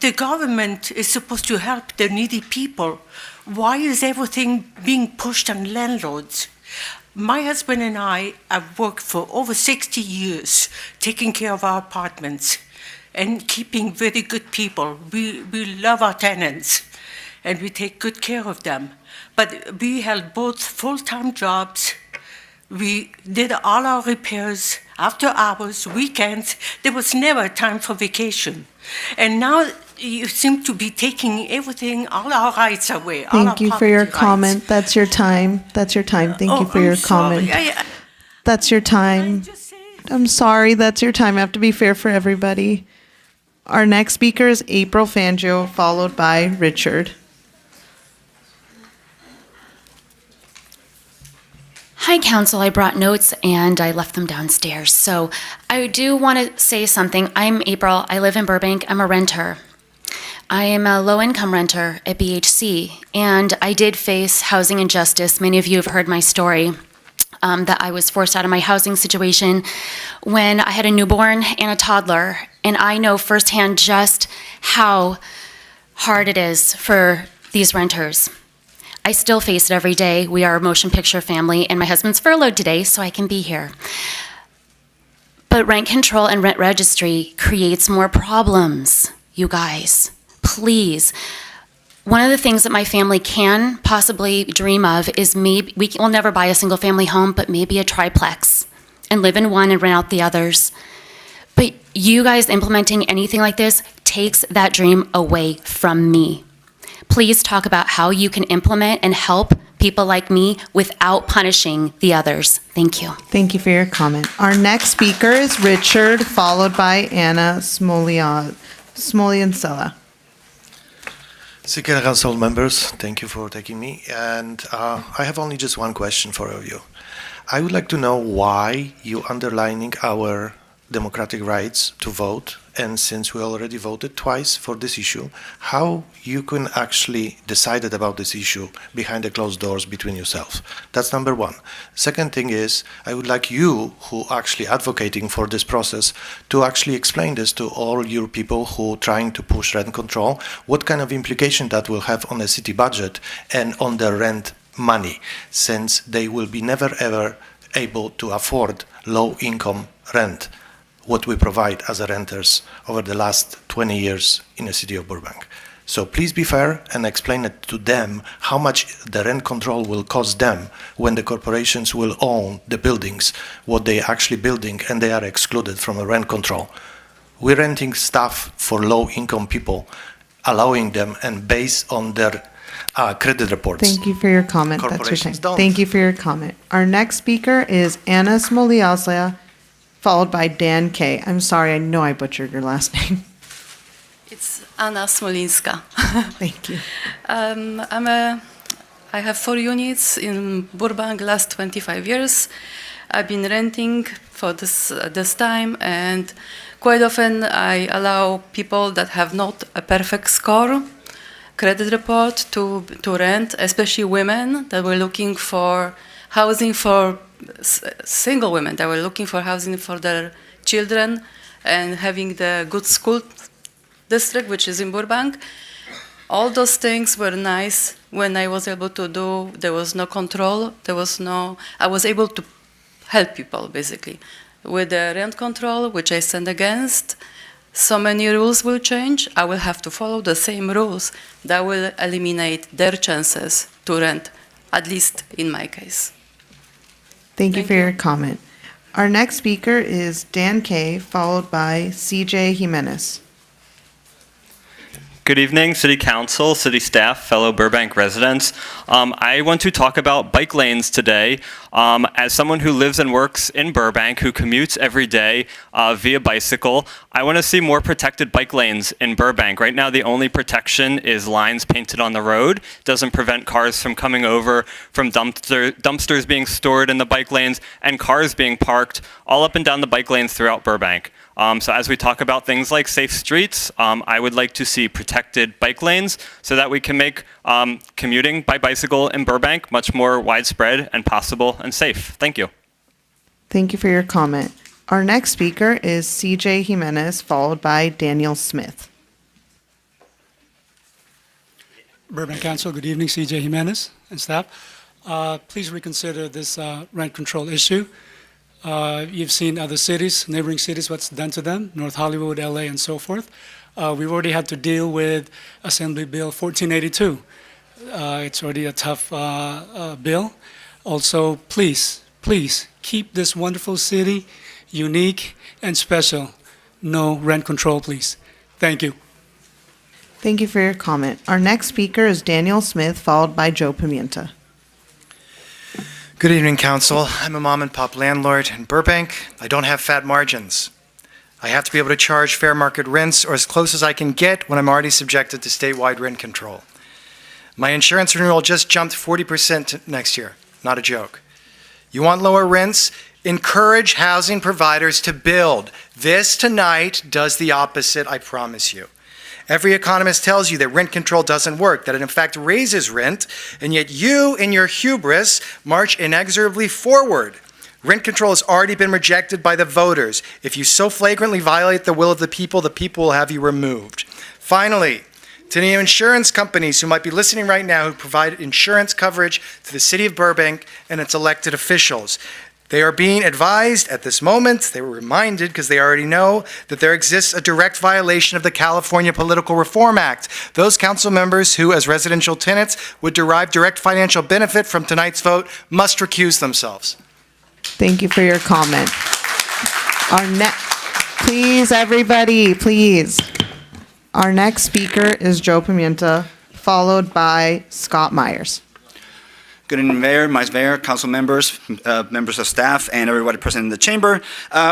the government is supposed to help the needy people. Why is everything being pushed on landlords? My husband and I have worked for over 60 years taking care of our apartments and keeping very good people. We love our tenants and we take good care of them. But we held both full-time jobs. We did all our repairs after hours, weekends. There was never time for vacation. And now you seem to be taking everything, all our rights away. Thank you for your comment. That's your time. That's your time. Thank you for your comment. That's your time. I'm sorry. That's your time. I have to be fair for everybody. Our next speaker is April Fangio, followed by Richard. Hi, Council. I brought notes and I left them downstairs. So I do want to say something. I'm April. I live in Burbank. I'm a renter. I am a low-income renter at BHC, and I did face housing injustice. Many of you have heard my story, that I was forced out of my housing situation when I had a newborn and a toddler, and I know firsthand just how hard it is for these renters. I still face it every day. We are a motion picture family, and my husband's furloughed today, so I can be here. But rent control and rent registry creates more problems, you guys. Please. One of the things that my family can possibly dream of is maybe we'll never buy a single family home, but maybe a triplex and live in one and rent out the others. But you guys implementing anything like this takes that dream away from me. Please talk about how you can implement and help people like me without punishing the others. Thank you. Thank you for your comment. Our next speaker is Richard, followed by Anna Smoliansela. City Council members, thank you for taking me. And I have only just one question for all of you. I would like to know why you underlining our democratic rights to vote, and since we already voted twice for this issue, how you can actually decide about this issue behind the closed doors between yourselves. That's number one. Second thing is, I would like you who actually advocating for this process to actually explain this to all your people who trying to push rent control, what kind of implication that will have on the city budget and on the rent money, since they will be never ever able to afford low income rent, what we provide as a renters over the last 20 years in the city of Burbank. So please be fair and explain it to them how much the rent control will cost them when the corporations will own the buildings, what they actually building, and they are excluded from a rent control. we're renting stuff for low-income people, allowing them and based on their credit reports. Thank you for your comment. That's your Corporations time. don't. Thank you for your comment. Our next speaker is Anna Smoliazlia, followed by Dan Kay. I'm sorry, I know I butchered your last name. It's Anna Smolinska. Thank you. I have 4 units in Burbank last 25 years. I've been renting for this time, and quite often I allow people that have not a perfect score credit report to rent, especially women that were looking for housing for single women that were looking for housing for their children and having the good school district, which is in Burbank. All those things were nice when I was able to do. There was no control. I was able to help people, basically. With the rent control, which I stand against, so many rules will change. I will have to follow the same rules that will eliminate their chances to rent, at least in my case. Thank you for your comment. Our next speaker is Dan Kay, followed by CJ Jimenez. Good evening, City Council, City staff, fellow Burbank residents. I want to talk about bike lanes today. As someone who lives and works in Burbank, who commutes every day via bicycle, I want to see more protected bike lanes in Burbank. Right now, the only protection is lines painted on the road. It doesn't prevent cars from coming over, from dumpsters being stored in the bike lanes, and cars being parked all up and down the bike lanes throughout Burbank. So as we talk about things like safe streets, I would like to see protected bike lanes so that we can make commuting by bicycle in Burbank much more widespread and possible and safe. Thank you. Thank you for your comment. Our next speaker is CJ Jimenez, followed by Daniel Smith. Burbank Council, good evening, CJ Jimenez and staff. Please reconsider this rent control issue. You've seen other cities, neighboring cities, what's done to them, North Hollywood, LA, and so forth. We've already had to deal with Assembly Bill 1482. It's already a tough bill. Also, please keep this wonderful city unique and special. No rent control, please. Thank you. Thank you for your comment. Our next speaker is Daniel Smith, followed by Joe Pimienta. Good evening, Council. I'm a mom and pop landlord in Burbank. I don't have fat margins. I have to be able to charge fair market rents or as close as I can get when I'm already subjected to statewide rent control. My insurance renewal just jumped 40% next year. Not a joke. You want lower rents? Encourage housing providers to build. This tonight does the opposite, I promise you. Every economist tells you that rent control doesn't work, that it in fact raises rent, and yet you, in your hubris, march inexorably forward. Rent control has already been rejected by the voters. If you so flagrantly violate the will of the people will have you removed. Finally, to the insurance companies who might be listening right now who provide insurance coverage to the city of Burbank and its elected officials, they are being advised at this moment, they were reminded because they already know, that there exists a direct violation of the California Political Reform Act. Those council members who, as residential tenants, would derive direct financial benefit from tonight's vote must recuse themselves. Thank you for your comment. Please, everybody, please. Our next speaker is Joe Pimienta, followed by Scott Myers. Good evening, Mayor, Vice Mayor, council members, members of staff, and everybody present in the chamber.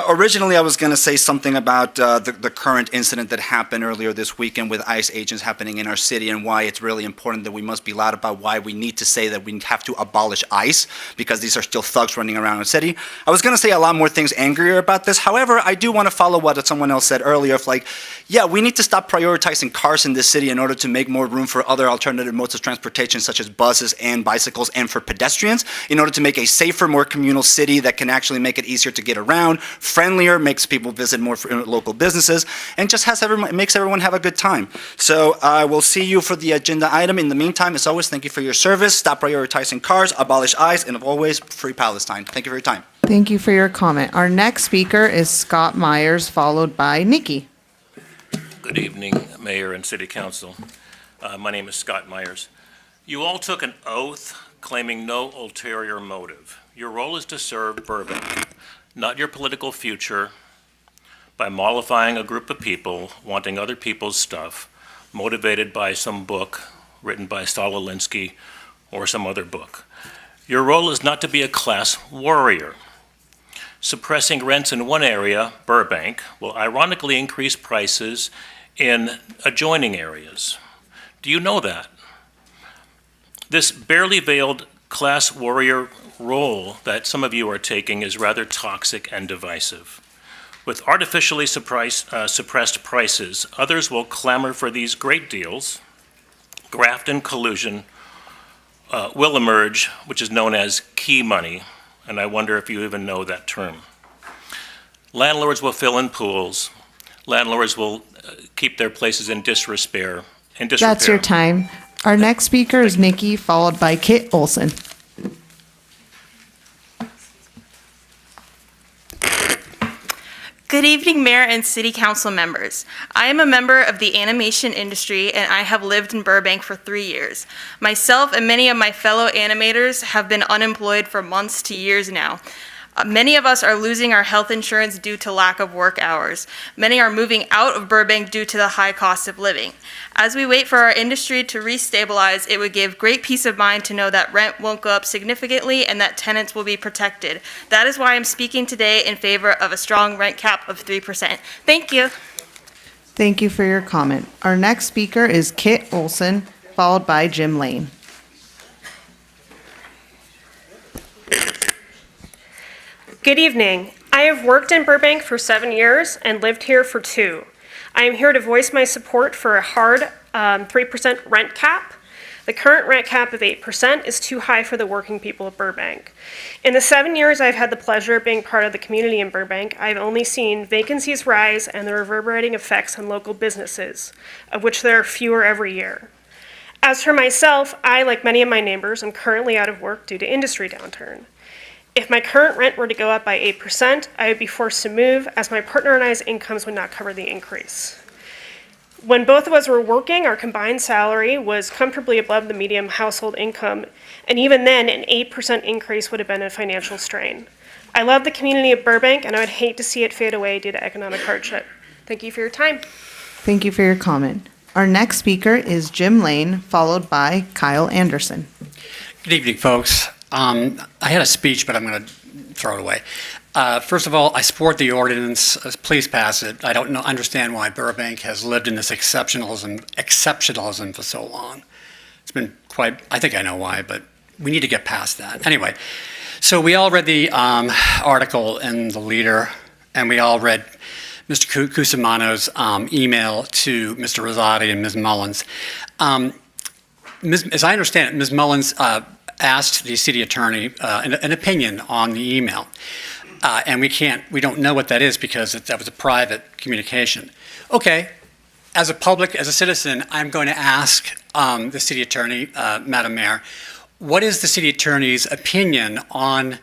Originally, I was going to say something about the current incident that happened earlier this weekend with ICE agents happening in our city and why it's really important that we must be loud about why we need to say that we have to abolish ICE because these are still thugs running around the city. I was going to say a lot more things angrier about this. However, I do want to follow what someone else said earlier of like, yeah, we need to stop prioritizing cars in this city in order to make more room for other alternative modes of transportation such as buses and bicycles and for pedestrians in order to make a safer, more communal city that can actually make it easier to get around, friendlier, makes people visit more local businesses, and just makes everyone have a good time. So I will see you for the agenda item. In the meantime, as always, thank you for your service. Stop prioritizing cars, abolish ICE, and always, free Palestine. Thank you for your time. Thank you for your comment. Our next speaker is Scott Myers, followed by Nikki. Good evening, Mayor and City Council. My name is Scott Myers. You all took an oath claiming no ulterior motive. Your role is to serve Burbank, not your political future, by mollifying a group of people wanting other people's stuff, motivated by some book written by Saul Alinsky or some other book. Your role is not to be a class warrior. Suppressing rents in one area, Burbank, will ironically increase prices in adjoining areas. Do you know that? This barely veiled class warrior role that some of you are taking is rather toxic and divisive. With artificially suppressed prices, others will clamor for these great deals. Graft and collusion will emerge, which is known as key money, and I wonder if you even know that term. Landlords will fill in pools. Landlords will keep their places in disrepair. That's your time. Our next speaker is Nikki, followed by Kit Olson. Good evening, Mayor and City Council members. I am a member of the animation industry and I have lived in Burbank for 3 years. Myself and many of my fellow animators have been unemployed for months to years now. Many of us are losing our health insurance due to lack of work hours. Many are moving out of Burbank due to the high cost of living. As we wait for our industry to restabilize, it would give great peace of mind to know that rent won't go up significantly and that tenants will be protected. That is why I'm speaking today in favor of a strong rent cap of 3%. Thank you. Thank you for your comment. Our next speaker is Kit Olson, followed by Jim Lane. Good evening. I have worked in Burbank for 7 years and lived here for 2. I am here to voice my support for a hard 3% rent cap. The current rent cap of 8% is too high for the working people of Burbank. In the 7 years I've had the pleasure of being part of the community in Burbank, I've only seen vacancies rise and the reverberating effects on local businesses, of which there are fewer every year. As for myself, I, like many of my neighbors, am currently out of work due to industry downturn. If my current rent were to go up by 8%, I would be forced to move as my partner and I's incomes would not cover the increase. When both of us were working, our combined salary was comfortably above the median household income, and even then, an 8% increase would have been a financial strain. I love the community of Burbank, and I would hate to see it fade away due to economic hardship. Thank you for your time. Thank you for your comment. Our next speaker is Jim Lane, followed by Kyle Anderson. Good evening, folks. I had a speech, but I'm going to throw it away. First of all, I support the ordinance. Please pass it. I don't understand why Burbank has lived in this exceptionalism for so long. It's been quite, I think I know why, but we need to get past that. Anyway, so we all read the article in the Leader, and we all read Mr. Cusimano's email to Mr. Rosati and Ms. Mullins. As I understand it, Ms. Mullins asked the city attorney an opinion on the email. And we don't know what that is because that was a private communication. Okay, as a citizen, I'm going to ask the city attorney, Madam Mayor, what is the city attorney's opinion on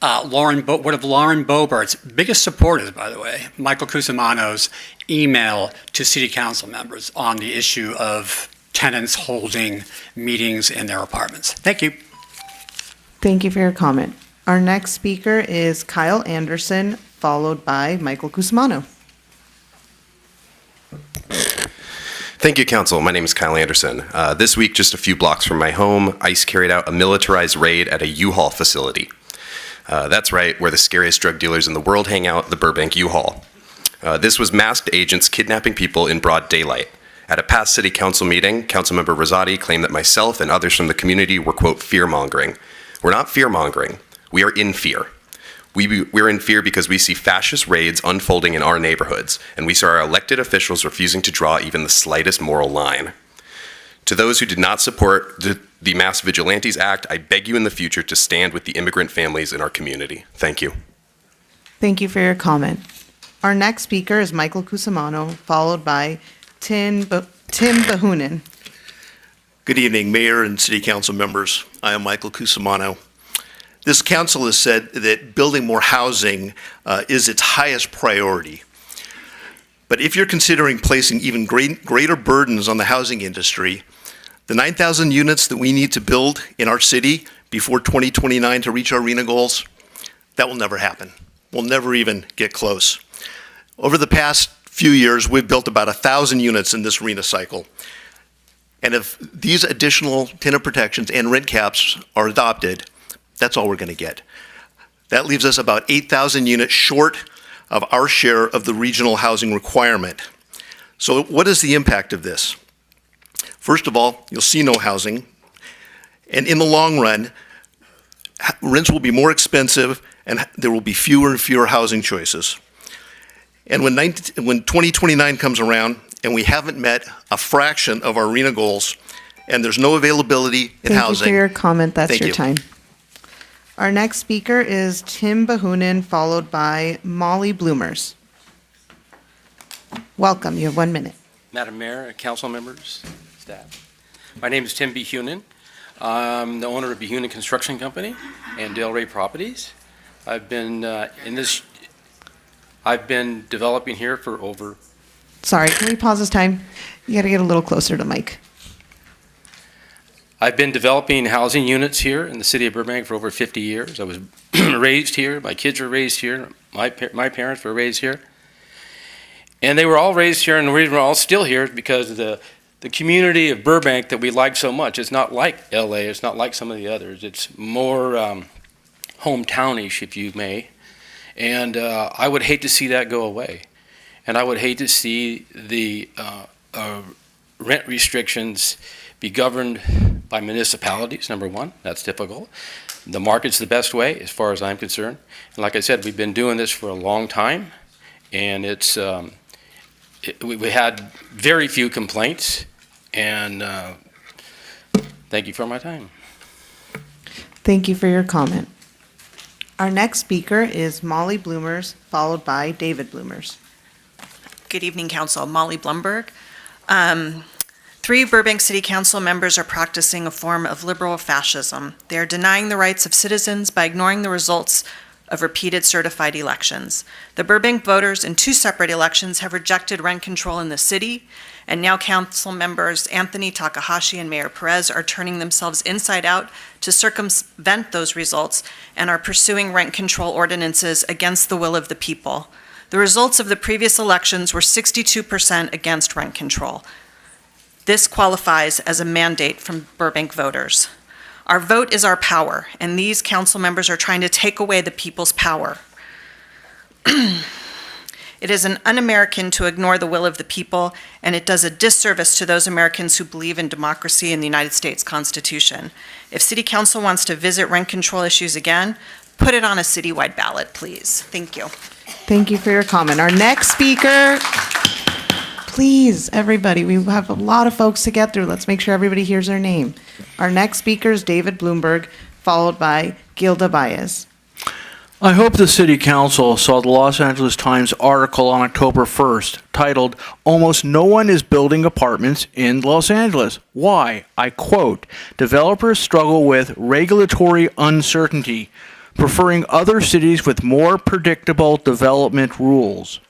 one of Lauren Bobert's biggest supporters, by the way, Michael Cusimano's email to city council members on the issue of tenants holding meetings in their apartments? Thank you. Thank you for your comment. Our next speaker is Kyle Anderson, followed by Michael Cusimano. Thank you, Council. My name is Kyle Anderson. This week, just a few blocks from my home, ICE carried out a militarized raid at a U-Haul facility. That's right, where the scariest drug dealers in the world hang out, the Burbank U-Haul. This was masked agents kidnapping people in broad daylight. At a past city council meeting, Councilmember Rosati claimed that myself and others from the community were, quote, fear-mongering. We're not fear-mongering. We are in fear. We're in fear because we see fascist raids unfolding in our neighborhoods, and we see our elected officials refusing to draw even the slightest moral line. To those who did not support the Mass Vigilantes Act, I beg you in the future to stand with the immigrant families in our community. Thank you. Thank you for your comment. Our next speaker is Michael Cusimano, followed by Tim Bahunin. Good evening, Mayor and City Council members. I am Michael Cusimano. This council has said that building more housing is its highest priority. But if you're considering placing even greater burdens on the housing industry, the 9,000 units that we need to build in our city before 2029 to reach our RHNA goals, that will never happen. We'll never even get close. Over the past few years, we've built about 1,000 units in this RHNA cycle. And if these additional tenant protections and rent caps are adopted, that's all we're going to get. That leaves us about 8,000 units short of our share of the regional housing requirement. So what is the impact of this? First of all, you'll see no housing. And in the long run, rents will be more expensive and there will be fewer and fewer housing choices. And when 2029 comes around and we haven't met a fraction of our RHNA goals and there's no availability in housing. Thank you for your comment. That's Thank your you. time. Our next speaker is Tim Bahunin, followed by Molly Bloomers. Welcome. You have 1 minute. Madam Mayor, council members, staff. My name is Tim B. Hunin. I'm the owner of Behunin Construction Company and Dale Ray Properties. I've been developing here for over. Sorry, can we pause this time? You got to get a little closer to Mike. I've been developing housing units here in the city of Burbank for over 50 years. I was raised here. My kids were raised here. My parents were raised here. And they were all raised here, and the reason we're all still here is because of the community of Burbank that we like so much. It's not like LA. It's not like some of the others. It's more hometownish, if you may. And I would hate to see that go away. And I would hate to see the rent restrictions be governed by municipalities, number one. That's difficult. The market's the best way, as far as I'm concerned. And like I said, we've been doing this for a long time, and it's we had very few complaints, and thank you for my time. Thank you for your comment. Our next speaker is Molly Bloomers, followed by David Bloomers. Good evening, Council. Molly Blumberg. 3 Burbank City Council members are practicing a form of liberal fascism. They are denying the rights of citizens by ignoring the results of repeated certified elections. The Burbank voters in 2 separate elections have rejected rent control in the city, and now Council members Anthony Takahashi and Mayor Perez are turning themselves inside out to circumvent those results and are pursuing rent control ordinances against the will of the people. The results of the previous elections were 62% against rent control. This qualifies as a mandate from Burbank voters. Our vote is our power, and these council members are trying to take away the people's power. It is un-American to ignore the will of the people, and it does a disservice to those Americans who believe in democracy and the United States Constitution. If City Council wants to visit rent control issues again, put it on a citywide ballot, please. Thank you. Thank you for your comment. Our next speaker, please, everybody, we have a lot of folks to get through. Let's make sure everybody hears their name. Our next speaker is David Bloomberg, followed by Gilda Baez. I hope the City Council saw the Los Angeles Times article on October 1st titled, "Almost No One is Building Apartments in Los Angeles. Why?" I quote, "Developers struggle with regulatory uncertainty, preferring other cities with more predictable development rules.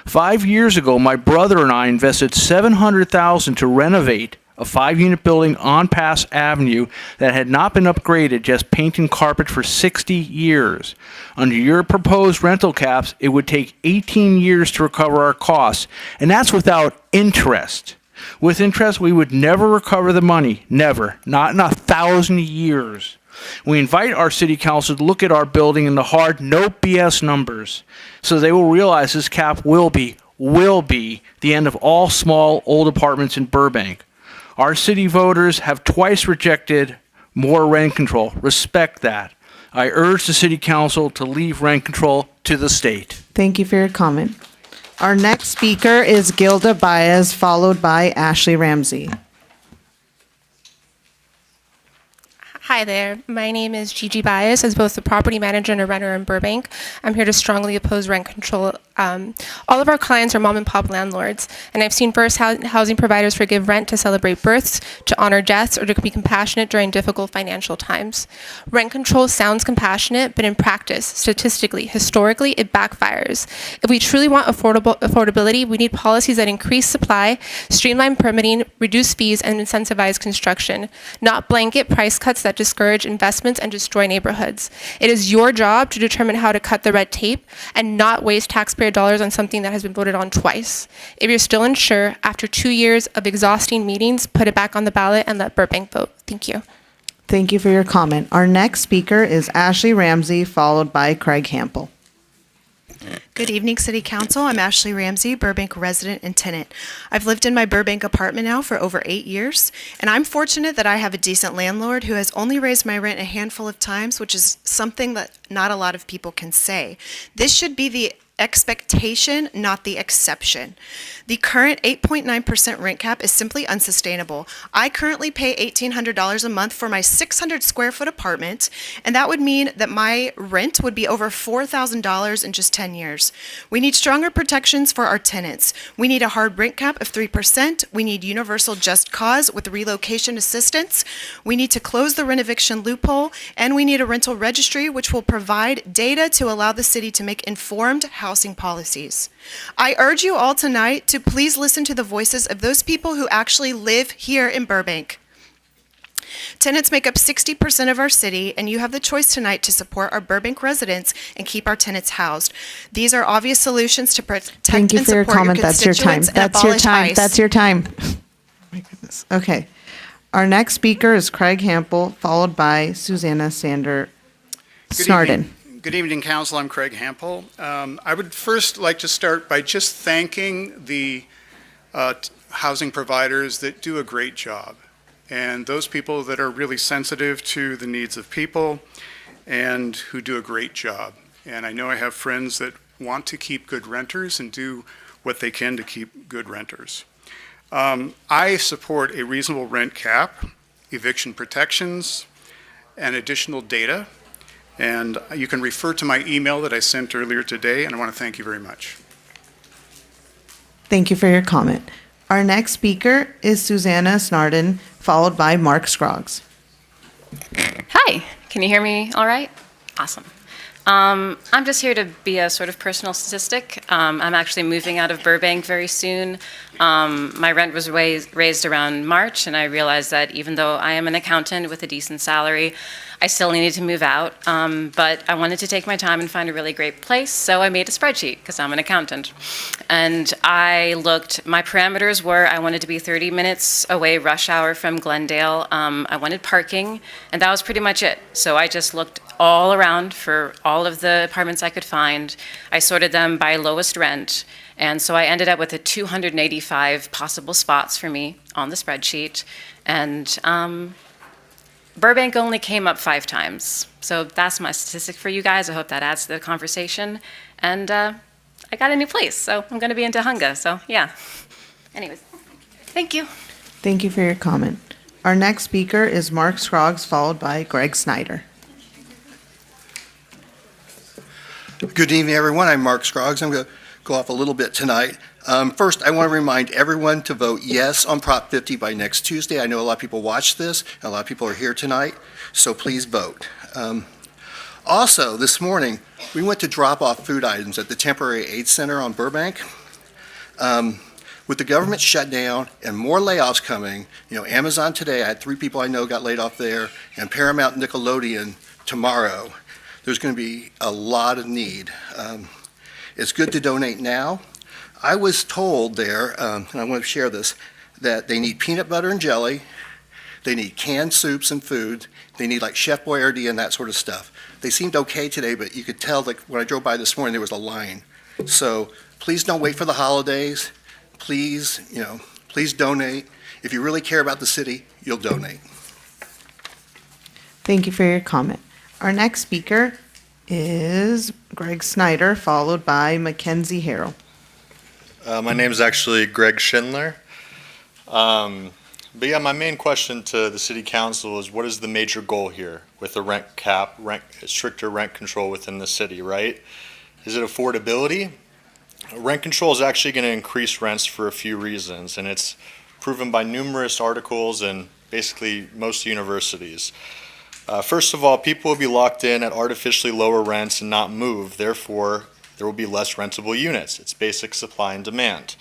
5 years ago, my brother and I invested $700,000 to renovate a 5-unit building on Pass Avenue that had not been upgraded, just paint and carpet for 60 years. Under your proposed rental caps, it would take 18 years to recover our costs, and that's without interest. With interest, we would never recover the money, never, not in 1,000 years. We invite our City Council to look at our building and the hard, no BS numbers, so they will realize this cap will be the end of all small, old apartments in Burbank. Our city voters have twice rejected more rent control. Respect that. I urge the City Council to leave rent control to the state." Thank you for your comment. Our next speaker is Gilda Baez, followed by Ashley Ramsey. Hi there. My name is Gigi Baez. As both the property manager and a renter in Burbank, I'm here to strongly oppose rent control. All of our clients are mom and pop landlords, and I've seen first housing providers forgive rent to celebrate births, to honor deaths, or to be compassionate during difficult financial times. Rent control sounds compassionate, but in practice, statistically, historically, it backfires. If we truly want affordability, we need policies that increase supply, streamline permitting, reduce fees, and incentivize construction, not blanket price cuts that discourage investments and destroy neighborhoods. It is your job to determine how to cut the red tape and not waste taxpayer dollars on something that has been voted on twice. If you're still unsure, after 2 years of exhausting meetings, put it back on the ballot and let Burbank vote. Thank you. Thank you for your comment. Our next speaker is Ashley Ramsey, followed by Craig Hampel. Good evening, City Council. I'm Ashley Ramsey, Burbank resident and tenant. I've lived in my Burbank apartment now for over 8 years, and I'm fortunate that I have a decent landlord who has only raised my rent a handful of times, which is something that not a lot of people can say. This should be the expectation, not the exception. The current 8.9% rent cap is simply unsustainable. I currently pay $1,800 a month for my 600 square foot apartment, and that would mean that my rent would be over $4,000 in just 10 years. We need stronger protections for our tenants. We need a hard rent cap of 3%. We need universal just cause with relocation assistance. We need to close the rent eviction loophole, and we need a rental registry which will provide data to allow the city to make informed housing policies. I urge you all tonight to please listen to the voices of those people who actually live here in Burbank. Tenants make up 60% of our city, and you have the choice tonight to support our Burbank residents and keep our tenants housed. These are obvious solutions to protect Thank you and for your support comment. your That's your time. constituents and That's your abolish time. ICE. That's your time. My goodness. Okay. Our next speaker is Craig Hampel, followed by Susanna Sander Snarden. Good evening, Council. I'm Craig Hampel. I would first like to start by just thanking the housing providers that do a great job, and those people that are really sensitive to the needs of people and who do a great job. And I know I have friends that want to keep good renters and do what they can to keep good renters. I support a reasonable rent cap, eviction protections, and additional data. And you can refer to my email that I sent earlier today, and I want to thank you very much. Thank you for your comment. Our next speaker is Susanna Snarden, followed by Mark Scroggs. Hi, can you hear me all right? Awesome. I'm just here to be a sort of personal statistic. I'm actually moving out of Burbank very soon. My rent was raised around March, and I realized that even though I am an accountant with a decent salary, I still needed to move out, but I wanted to take my time and find a really great place, so I made a spreadsheet because I'm an accountant. And I looked, my parameters were I wanted to be 30 minutes away rush hour from Glendale. I wanted parking, and that was pretty much it. So I just looked all around for all of the apartments I could find. I sorted them by lowest rent, and so I ended up with 285 possible spots for me on the spreadsheet. And Burbank only came up 5 times. So that's my statistic for you guys. I hope that adds to the conversation. And I got a new place, so I'm going to be in Tahunga. So yeah. Anyways, thank you. Thank you for your comment. Our next speaker is Mark Scroggs, followed by Greg Snyder. Good evening, everyone. I'm Mark Scroggs. I'm going to go off a little bit tonight. First, I want to remind everyone to vote yes on Prop 50 by next Tuesday. I know a lot of people watch this, and a lot of people are here tonight, so please vote. Also, this morning, we went to drop off food items at the Temporary Aid Center on Burbank. With the government shutdown and more layoffs coming, Amazon today, I had 3 people I know got laid off there, and Paramount Nickelodeon tomorrow. There's going to be a lot of need. It's good to donate now. I was told there, and I want to share this, that they need peanut butter and jelly, they need canned soups and food, they need like Chef Boyardee and that sort of stuff. They seemed okay today, but you could tell that when I drove by this morning, there was a line. So please don't wait for the holidays. Please, please donate. If you really care about the city, you'll donate. Thank you for your comment. Our next speaker is Greg Snyder, followed by Mackenzie Harrell. My name is actually Greg Schindler. But yeah, my main question to the City Council is what is the major goal here with the rent cap, stricter rent control within the city, right? Is it affordability? Rent control is actually going to increase rents for a few reasons, and it's proven by numerous articles and basically most universities. First of all, people will be locked in at artificially lower rents and not move. Therefore, there will be less rentable units. It's basic supply and demand.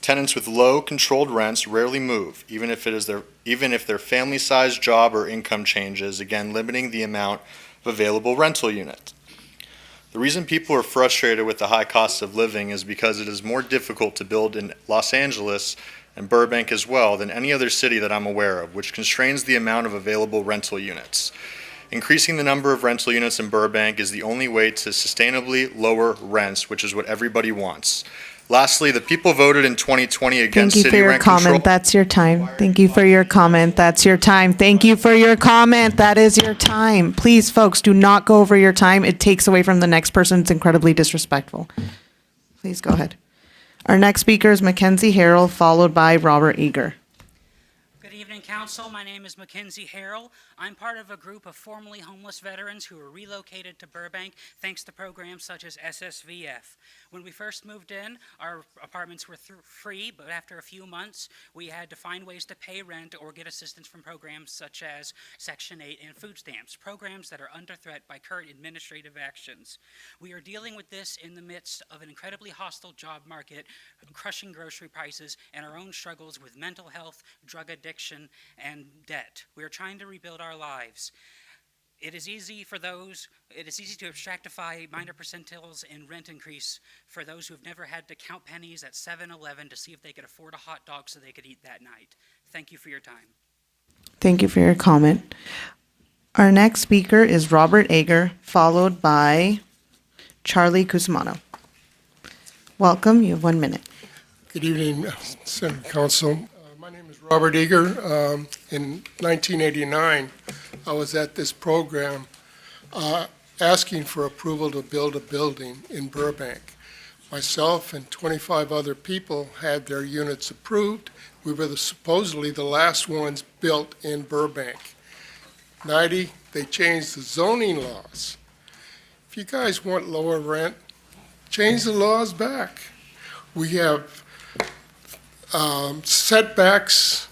Tenants with low controlled rents rarely move, even if their family-sized job or income changes, again limiting the amount of available rental units. The reason people are frustrated with the high cost of living is because it is more difficult to build in Los Angeles and Burbank as well than any other city that I'm aware of, which constrains the amount of available rental units. Increasing the number of rental units in Burbank is the only way to sustainably lower rents, which is what everybody wants. Lastly, the people voted in 2020 against city rent control. Thank you for your comment. That's your time. Thank you for your comment. That's your time. Thank you for your comment. That is your time. Please, folks, do not go over your time. It takes away from the next person. It's incredibly disrespectful. Please go ahead. Our next speaker is Mackenzie Harrell, followed by Robert Eager. Good evening, Council. My name is Mackenzie Harrell. I'm part of a group of formerly homeless veterans who were relocated to Burbank thanks to programs such as SSVF. When we first moved in, our apartments were free, but after a few months, we had to find ways to pay rent or get assistance from programs such as Section 8 and food stamps, programs that are under threat by current administrative actions. We are dealing with this in the midst of an incredibly hostile job market, crushing grocery prices, and our own struggles with mental health, drug addiction, and debt. We are trying to rebuild our lives. It is easy to abstractify minor percentiles in rent increase for those who have never had to count pennies at 7-Eleven to see if they could afford a hot dog so they could eat that night. Thank you for your time. Thank you for your comment. Our next speaker is Robert Eager, followed by Charlie Cusimano. Welcome. You have 1 minute. Good evening, Senate Council. My name is Robert Eager. In 1989, I was at this program asking for approval to build a building in Burbank. Myself and 25 other people had their units approved. We were supposedly the last ones built in Burbank. 90, they changed the zoning laws. If you guys want lower rent, change the laws back. We have setbacks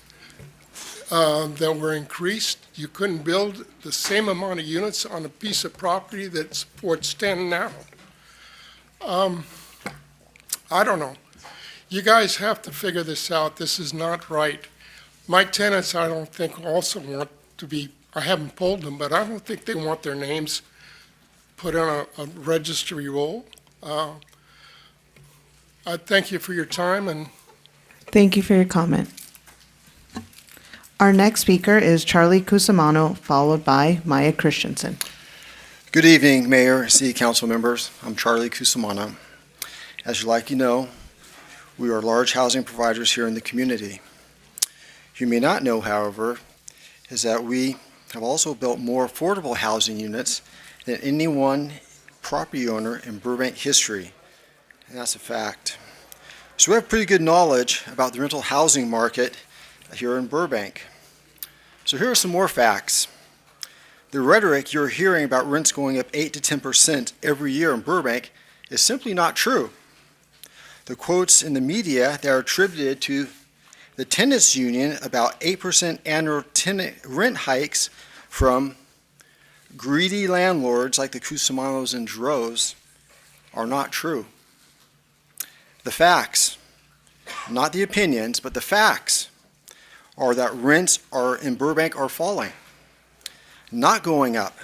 that were increased. You couldn't build the same amount of units on a piece of property that supports 10 now. I don't know. You guys have to figure this out. This is not right. My tenants, I don't think, also want to be, I haven't polled them, but I don't think they want their names put on a registry roll. I thank you for your time and Thank you for your comment. Our next speaker is Charlie Cusimano, followed by Maya Christensen. Good evening, Mayor, City Council members. I'm Charlie Cusimano. As you likely know, we are large housing providers here in the community. You may not know, however, is that we have also built more affordable housing units than any one property owner in Burbank history, and that's a fact. So we have pretty good knowledge about the rental housing market here in Burbank. So here are some more facts. The rhetoric you're hearing about rents going up 8 to 10% every year in Burbank is simply not true. The quotes in the media that are attributed to the tenants union about 8% annual tenant rent hikes from greedy landlords like the Cusimanos and Droz are not true. The facts, not the opinions, but the facts are that rents in Burbank are falling, not going up.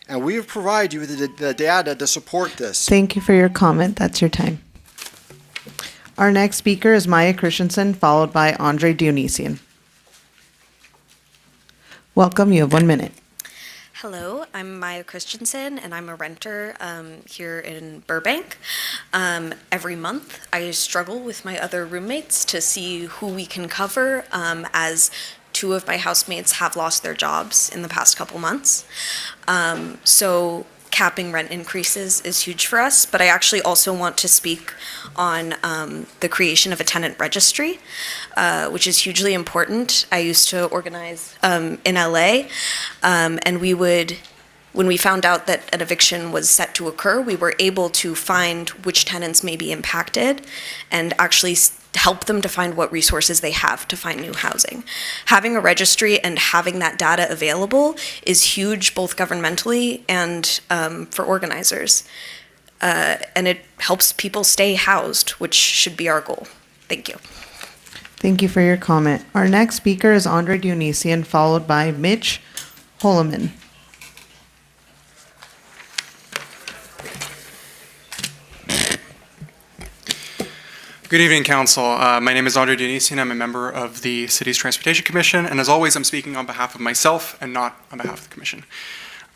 And we have provided you with the data to support this. Thank you for your comment. That's your time. Our next speaker is Maya Christensen, followed by Andre Dionysian. Welcome. You have 1 minute. Hello, I'm Maya Christensen, and I'm a renter here in Burbank. Every month, I struggle with my other roommates to see who we can cover, as 2 of my housemates have lost their jobs in the past couple months. So capping rent increases is huge for us, but I actually also want to speak on the creation of a tenant registry, which is hugely important. I used to organize in LA, and when we found out that an eviction was set to occur, we were able to find which tenants may be impacted and actually help them to find what resources they have to find new housing. Having a registry and having that data available is huge, both governmentally and for organizers. And it helps people stay housed, which should be our goal. Thank you. Thank you. Thank you for your comment. Our next speaker is Andre Dionysian, followed by Mitch Holoman. Good evening, Council. My name is Andre Dionysian. I'm a member of the City's Transportation Commission, and as always, I'm speaking on behalf of myself and not on behalf of the Commission.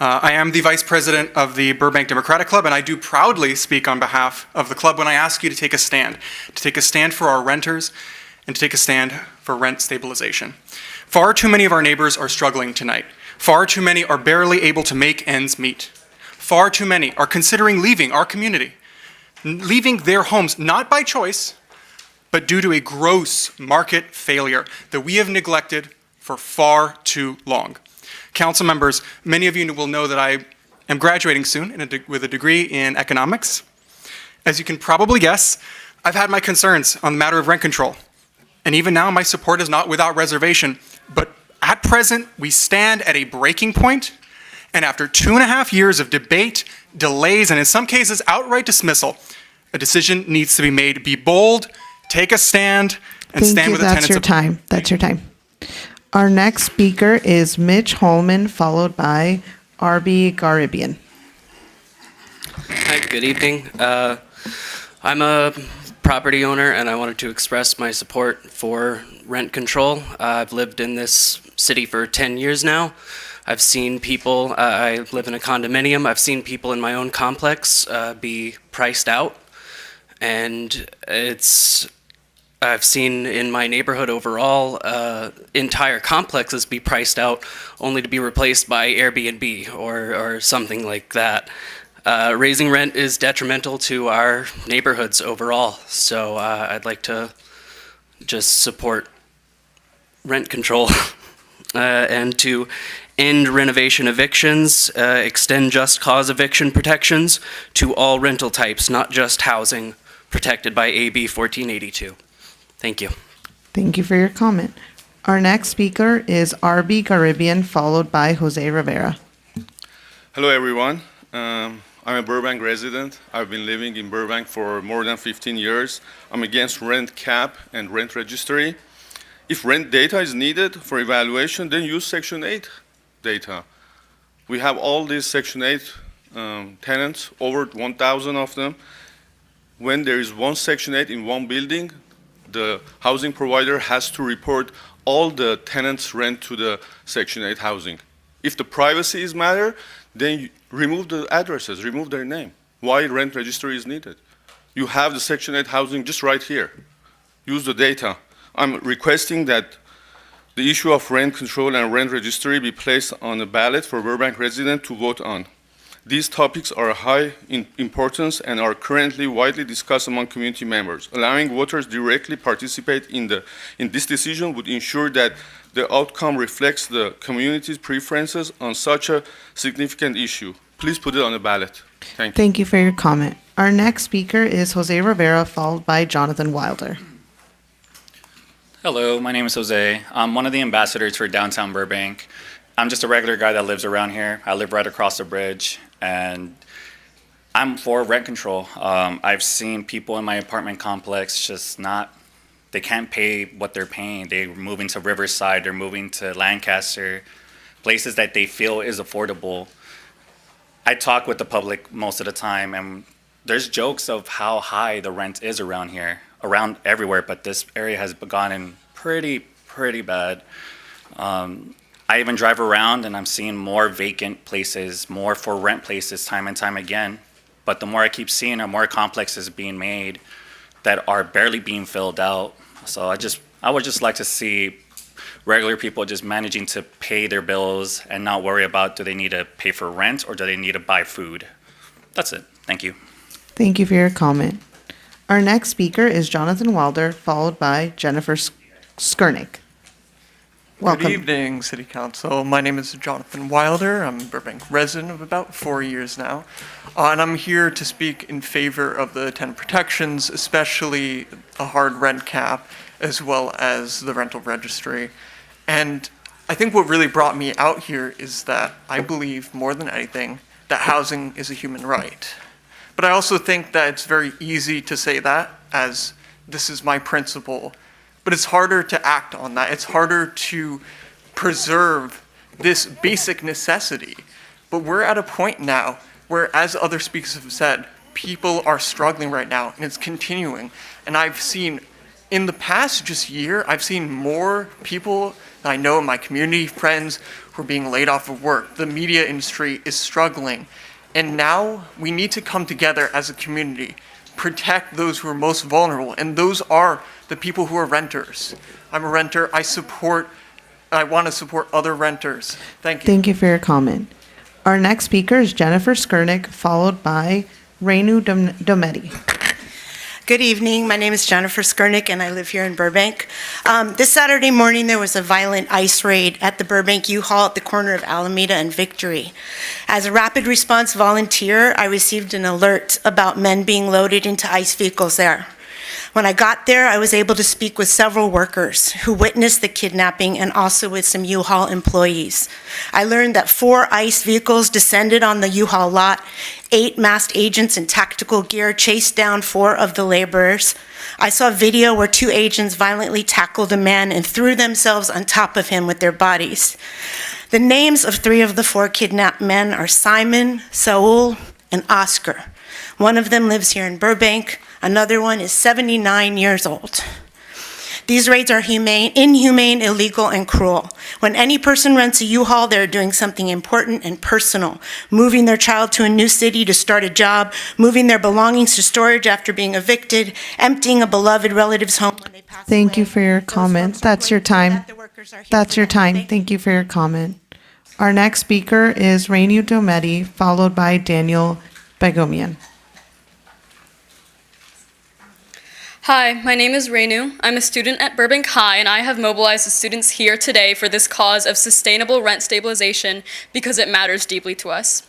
I am the Vice President of the Burbank Democratic Club, and I do proudly speak on behalf of the club when I ask you to take a stand for our renters, and to take a stand for rent stabilization. Far too many of our neighbors are struggling tonight. Far too many are barely able to make ends meet. Far too many are considering leaving our community, leaving their homes, not by choice, but due to a gross market failure that we have neglected for far too long. Council members, many of you will know that I am graduating soon with a degree in economics. As you can probably guess, I've had my concerns on the matter of rent control. And even now, my support is not without reservation. But at present, we stand at a breaking point, and after 2.5 years of debate, delays, and in some cases, outright dismissal, a decision needs to be made. Be bold, take a stand, and stand with the tenants of... That's your time. Our next speaker is Mitch Holman, followed by R.B. Garibian. Hi, good evening. I'm a property owner, and I wanted to express my support for rent control. I've lived in this city for 10 years now. I've seen people, I live in a condominium, I've seen people in my own complex be priced out, and I've seen in my neighborhood overall entire complexes be priced out only to be replaced by Airbnb or something like that. Raising rent is detrimental to our neighborhoods overall, so I'd like to just support rent control and to end renovation evictions, extend just cause eviction protections to all rental types, not just housing protected by AB 1482. Thank you. Thank you for your comment. Our next speaker is R.B. Garibian, followed by Jose Rivera. Hello, everyone. I'm a Burbank resident. I've been living in Burbank for more than 15 years. I'm against rent cap and rent registry. If rent data is needed for evaluation, then use Section 8 data. We have all these Section 8 tenants, over 1,000 of them. When there is one Section 8 in one building, the housing provider has to report all the tenants' rent to the Section 8 housing. If the privacy is matter, then you remove the addresses, remove their name. Why rent registry is needed? You have the Section 8 housing just right here. Use the data. I'm requesting that the issue of rent control and rent registry be placed on a ballot for Burbank residents to vote on. These topics are high in importance and are currently widely discussed among community members. Allowing voters directly participate in this decision would ensure that the outcome reflects the community's preferences on such a significant issue. Please put it on the ballot. Thank you. Thank you for your comment. Our next speaker is Jose Rivera, followed by Jonathan Wilder. Hello, my name is Jose. I'm one of the ambassadors for downtown Burbank. I'm just a regular guy that lives around here. I live right across the bridge, and I'm for rent control. I've seen people in my apartment complex just they can't pay what they're paying. They're moving to Riverside, they're moving to Lancaster, places that they feel is affordable. I talk with the public most of the time, and there's jokes of how high the rent is around here, around everywhere, but this area has gotten pretty bad. I even drive around and I'm seeing more vacant places, more for rent places time and time again. But the more I keep seeing, more complexes being made that are barely being filled out. So I would just like to see regular people just managing to pay their bills and not worry about do they need to pay for rent or do they need to buy food. That's it. Thank you. Thank you for your comment. Our next speaker is Jonathan Wilder, followed by Jennifer Skurnick. Welcome. Good evening, City Council. My name is Jonathan Wilder. I'm a Burbank resident of about 4 years now. And I'm here to speak in favor of the tenant protections, especially a hard rent cap, as well as the rental registry. And I think what really brought me out here is that I believe, more than anything, that housing is a human right. But I also think that it's very easy to say that as this is my principle. But it's harder to act on that. It's harder to preserve this basic necessity. But we're at a point now where, as other speakers have said, people are struggling right now, and it's continuing. And I've seen, in the past just year, I've seen more people that I know in my community, friends, who are being laid off of work. The media industry is struggling. And now we need to come together as a community, protect those who are most vulnerable, and those are the people who are renters. I'm a renter. I want to support other renters. Thank you. Thank you for your comment. Our next speaker is Jennifer Skurnick, followed by Renu Dometti. Good evening. My name is Jennifer Skurnick, and I live here in Burbank. This Saturday morning, there was a violent ICE raid at the Burbank U-Haul at the corner of Alameda and Victory. As a rapid response volunteer, I received an alert about men being loaded into ICE vehicles there. When I got there, I was able to speak with several workers who witnessed the kidnapping and also with some U-Haul employees. I learned that 4 ICE vehicles descended on the U-Haul lot. 8 masked agents in tactical gear chased down 4 of the laborers. I saw a video where 2 agents violently tackled a man and threw themselves on top of him with their bodies. The names of 3 of the 4 kidnapped men are Simon, Saul, and Oscar. One of them lives here in Burbank. Another one is 79 years old. These raids are inhumane, illegal, and cruel. When any person rents a U-Haul, they're doing something important and personal, moving their child to a new city to start a job, moving their belongings to storage after being evicted, emptying a beloved relative's home when they pass away. Thank you for your comment. That's your time. That's your time. Thank you for your comment. Our next speaker is Renu Dometti, followed by Daniel Begomian. Hi, my name is Renu. I'm a student at Burbank High, and I have mobilized the students here today for this cause of sustainable rent stabilization because it matters deeply to us.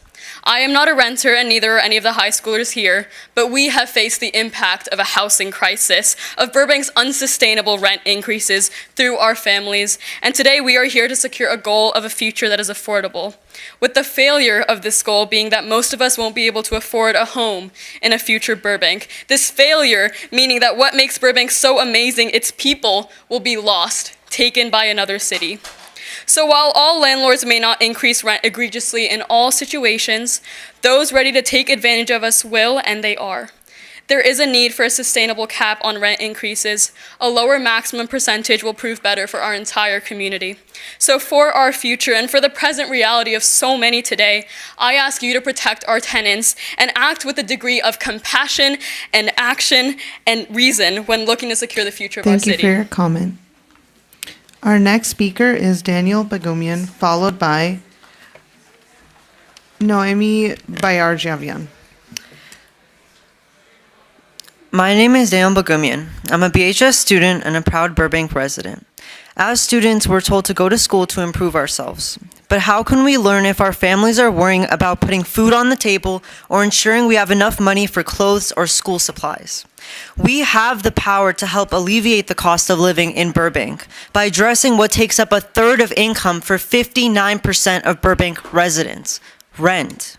I am not a renter, and neither are any of the high schoolers here, but we have faced the impact of a housing crisis, of Burbank's unsustainable rent increases through our families, and today we are here to secure a goal of a future that is affordable. With the failure of this goal being that most of us won't be able to afford a home in a future Burbank. This failure meaning that what makes Burbank so amazing, its people, will be lost, taken by another city. So while all landlords may not increase rent egregiously in all situations, those ready to take advantage of us will, and they are. There is a need for a sustainable cap on rent increases. A lower maximum percentage will prove better for our entire community. So for our future and for the present reality of so many today, I ask you to protect our tenants and act with a degree of compassion and action and reason when looking to secure the future of our Thank you city. for your comment. Our next speaker is Daniel Begomian, followed by Noemi Bayarjavian. My name is Daniel Bogumian. I'm a BHS student and a proud Burbank resident. As students, we're told to go to school to improve ourselves. But how can we learn if our families are worrying about putting food on the table or ensuring we have enough money for clothes or school supplies? We have the power to help alleviate the cost of living in Burbank by addressing what takes up a third of income for 59% of Burbank residents: rent.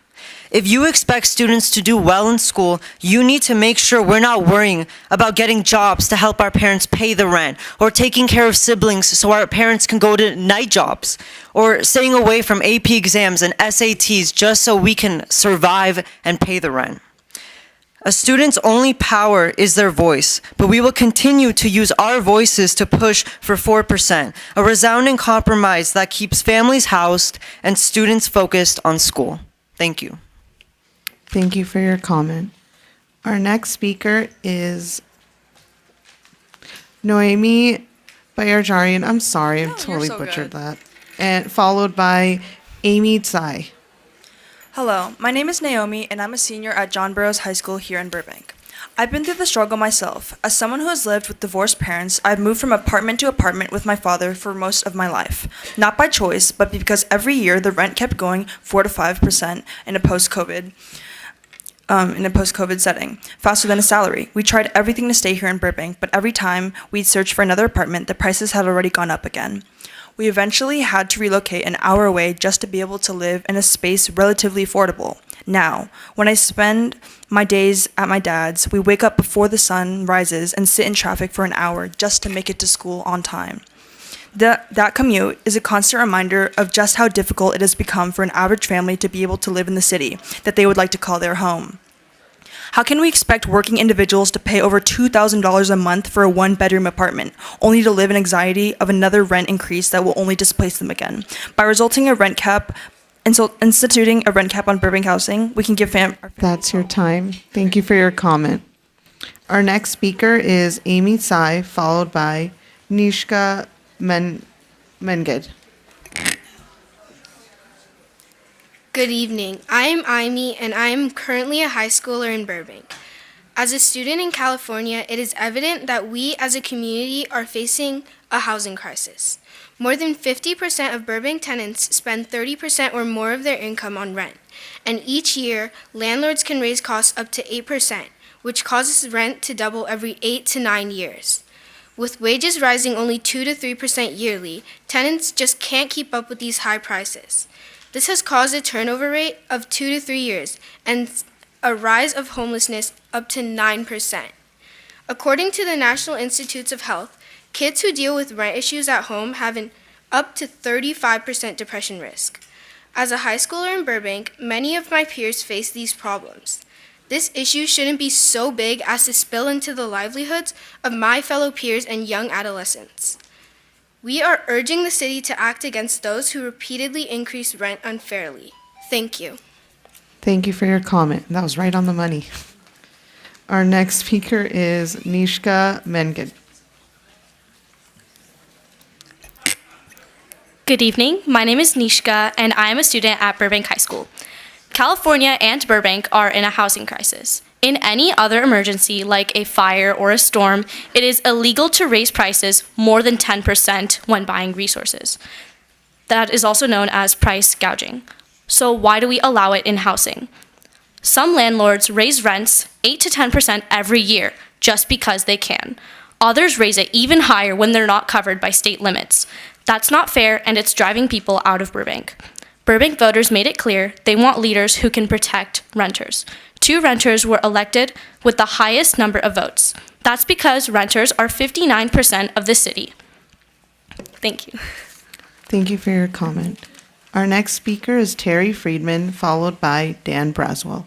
If you expect students to do well in school, you need to make sure we're not worrying about getting jobs to help our parents pay the rent, or taking care of siblings so our parents can go to night jobs, or staying away from AP exams and SATs just so we can survive and pay the rent. A student's only power is their voice, but we will continue to use our voices to push for 4%, a resounding compromise that keeps families housed and students focused on school. Thank you. Thank you for your comment. Our next speaker is Noemi Bayarjarian. I'm sorry, I totally butchered that. And followed by Amy Tsai. Hello, my name is Naomi, and I'm a senior at John Burroughs High School here in Burbank. I've been through the struggle myself. As someone who has lived with divorced parents, I've moved from apartment to apartment with my father for most of my life. Not by choice, but because every year the rent kept going 4 to 5% in a post-COVID setting, faster than a salary. We tried everything to stay here in Burbank, but every time we'd search for another apartment, the prices had already gone up again. We eventually had to relocate an hour away just to be able to live in a space relatively affordable. Now, when I spend my days at my dad's, we wake up before the sun rises and sit in traffic for an hour just to make it to school on time. That commute is a constant reminder of just how difficult it has become for an average family to be able to live in the city that they would like to call their home. How can we expect working individuals to pay over $2,000 a month for a one-bedroom apartment, only to live in anxiety of another rent increase that will only displace them again? By instituting a rent cap on Burbank housing, we can give That's your time. Thank you for your comment. Our next speaker is Amy Tsai, followed by Nishka Menged. Good evening. I am Aimee, and I am currently a high schooler in Burbank. As a student in California, it is evident that we as a community are facing a housing crisis. More than 50% of Burbank tenants spend 30% or more of their income on rent, and each year, landlords can raise costs up to 8%, which causes rent to double every 8 to 9 years. With wages rising only 2 to 3% yearly, tenants just can't keep up with these high prices. This has caused a turnover rate of 2 to 3 years and a rise of homelessness up to 9%. According to the National Institutes of Health, kids who deal with rent issues at home have an up to 35% depression risk. As a high schooler in Burbank, many of my peers face these problems. This issue shouldn't be so big as to spill into the livelihoods of my fellow peers and young adolescents. We are urging the city to act against those who repeatedly increase rent unfairly. Thank you. Thank you for your comment. That was right on the money. Our next speaker is Nishka Menged. Good evening. My name is Nishka, and I am a student at Burbank High School. California and Burbank are in a housing crisis. In any other emergency, like a fire or a storm, it is illegal to raise prices more than 10% when buying resources. That is also known as price gouging. So why do we allow it in housing? Some landlords raise rents 8 to 10% every year just because they can. Others raise it even higher when they're not covered by state limits. That's not fair, and it's driving people out of Burbank. Burbank voters made it clear they want leaders who can protect renters. 2 renters were elected with the highest number of votes. That's because renters are 59% of the city. Thank you. Thank you for your comment. Our next speaker is Terry Friedman, followed by Dan Braswell.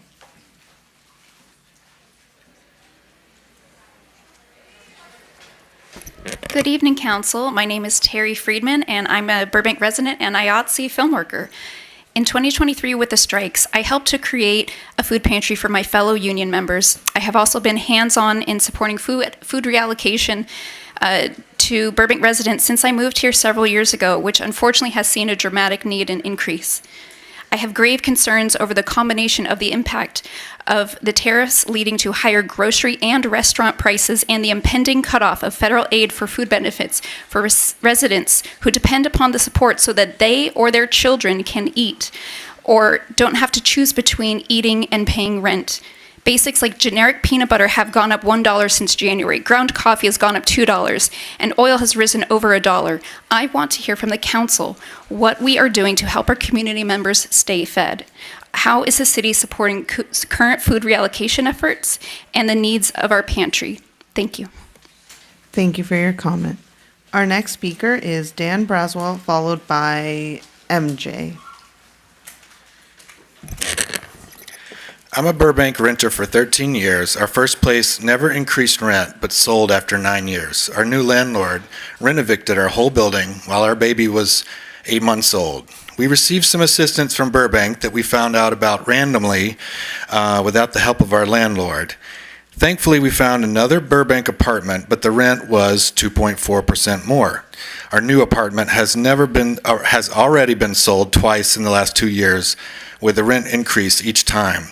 Good evening, Council. My name is Terry Friedman, and I'm a Burbank resident and IATSE film worker. In 2023, with the strikes, I helped to create a food pantry for my fellow union members. I have also been hands-on in supporting food reallocation to Burbank residents since I moved here several years ago, which unfortunately has seen a dramatic need and increase. I have grave concerns over the combination of the impact of the tariffs leading to higher grocery and restaurant prices and the impending cutoff of federal aid for food benefits for residents who depend upon the support so that they or their children can eat or don't have to choose between eating and paying rent. Basics like generic peanut butter have gone up $1 since January. Ground coffee has gone up $2, and oil has risen over $1. I want to hear from the council what we are doing to help our community members stay fed. How is the city supporting current food reallocation efforts and the needs of our pantry? Thank you. Thank you for your comment. Our next speaker is Dan Braswell, followed by MJ. I'm a Burbank renter for 13 years. Our first place never increased rent, but sold after 9 years. Our new landlord rent-evicted our whole building while our baby was 8 months old. We received some assistance from Burbank that we found out about randomly without the help of our landlord. Thankfully, we found another Burbank apartment, but the rent was 2.4% more. Our new apartment has already been sold twice in the last 2 years, with the rent increase each time.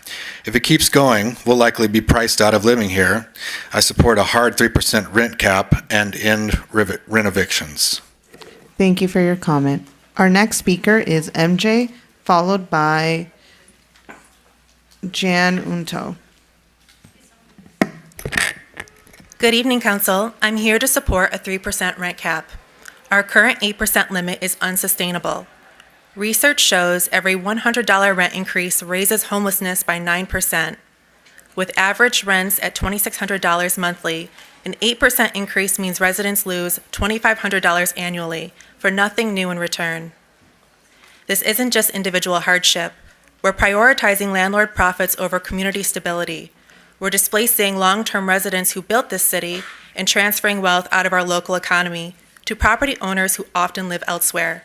If it keeps going, we'll likely be priced out of living here. I support a hard 3% rent cap and end rent evictions. Thank you for your comment. Our next speaker is MJ, followed by Jan Unto. Good evening, Council. I'm here to support a 3% rent cap. Our current 8% limit is unsustainable. Research shows every $100 rent increase raises homelessness by 9%. With average rents at $2,600 monthly, an 8% increase means residents lose $2,500 annually for nothing new in return. This isn't just individual hardship. We're prioritizing landlord profits over community stability. We're displacing long-term residents who built this city and transferring wealth out of our local economy to property owners who often live elsewhere.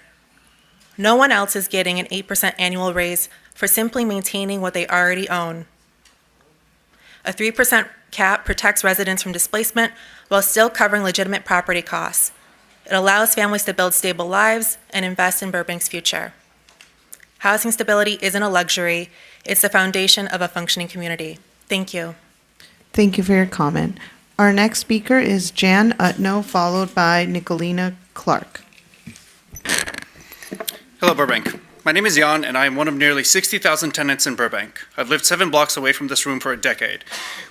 No one else is getting an 8% annual raise for simply maintaining what they already own. A 3% cap protects residents from displacement while still covering legitimate property costs. It allows families to build stable lives and invest in Burbank's future. Housing stability isn't a luxury, it's the foundation of a functioning community. Thank you. Thank you for your comment. Our next speaker is Jan Utno, followed by Nicolina Clark. Hello, Burbank. My name is Jan, and I am one of nearly 60,000 tenants in Burbank. I've lived 7 blocks away from this room for a decade.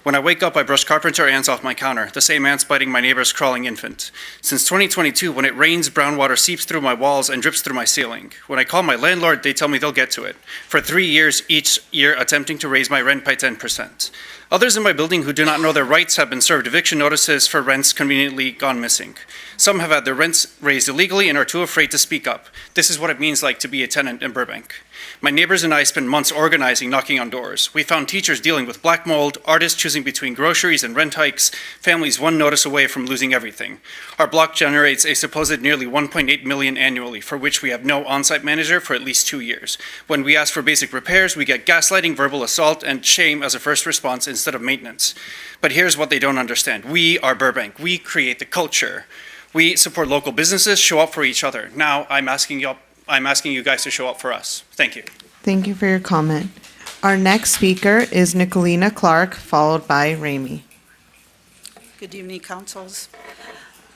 When I wake up, I brush carpenter ants off my counter, the same ants biting my neighbor's crawling infant. Since 2022, when it rains, brown water seeps through my walls and drips through my ceiling. When I call my landlord, they tell me they'll get to it. For 3 years, each year attempting to raise my rent by 10%. Others in my building who do not know their rights have been served eviction notices for rents conveniently gone missing. Some have had their rents raised illegally and are too afraid to speak up. This is what it means like to be a tenant in Burbank. My neighbors and I spent months organizing, knocking on doors. We found teachers dealing with black mold, artists choosing between groceries and rent hikes, families one notice away from losing everything. Our block generates a supposed nearly $1.8 million annually, for which we have no on-site manager for at least 2 years. When we ask for basic repairs, we get gaslighting, verbal assault, and shame as a first response instead of maintenance. But here's what they don't understand. We are Burbank. We create the culture. We support local businesses, show up for each other. Now I'm asking you guys to show up for us. Thank you. Thank you for your comment. Our next speaker is Nicolina Clark, followed by Ramey. Good evening, councils.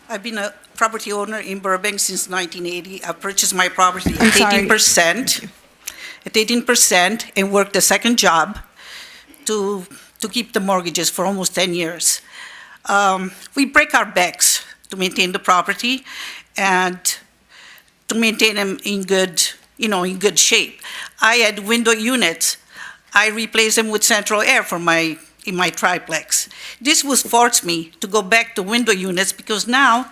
I've been a property owner in Burbank since 1980. I purchased my property at 18%, and worked a second job to keep the mortgages for almost 10 years. We break our backs to maintain the property and to maintain them in good shape. I had window units. I replaced them with central air in my triplex. This was forced me to go back to window units because now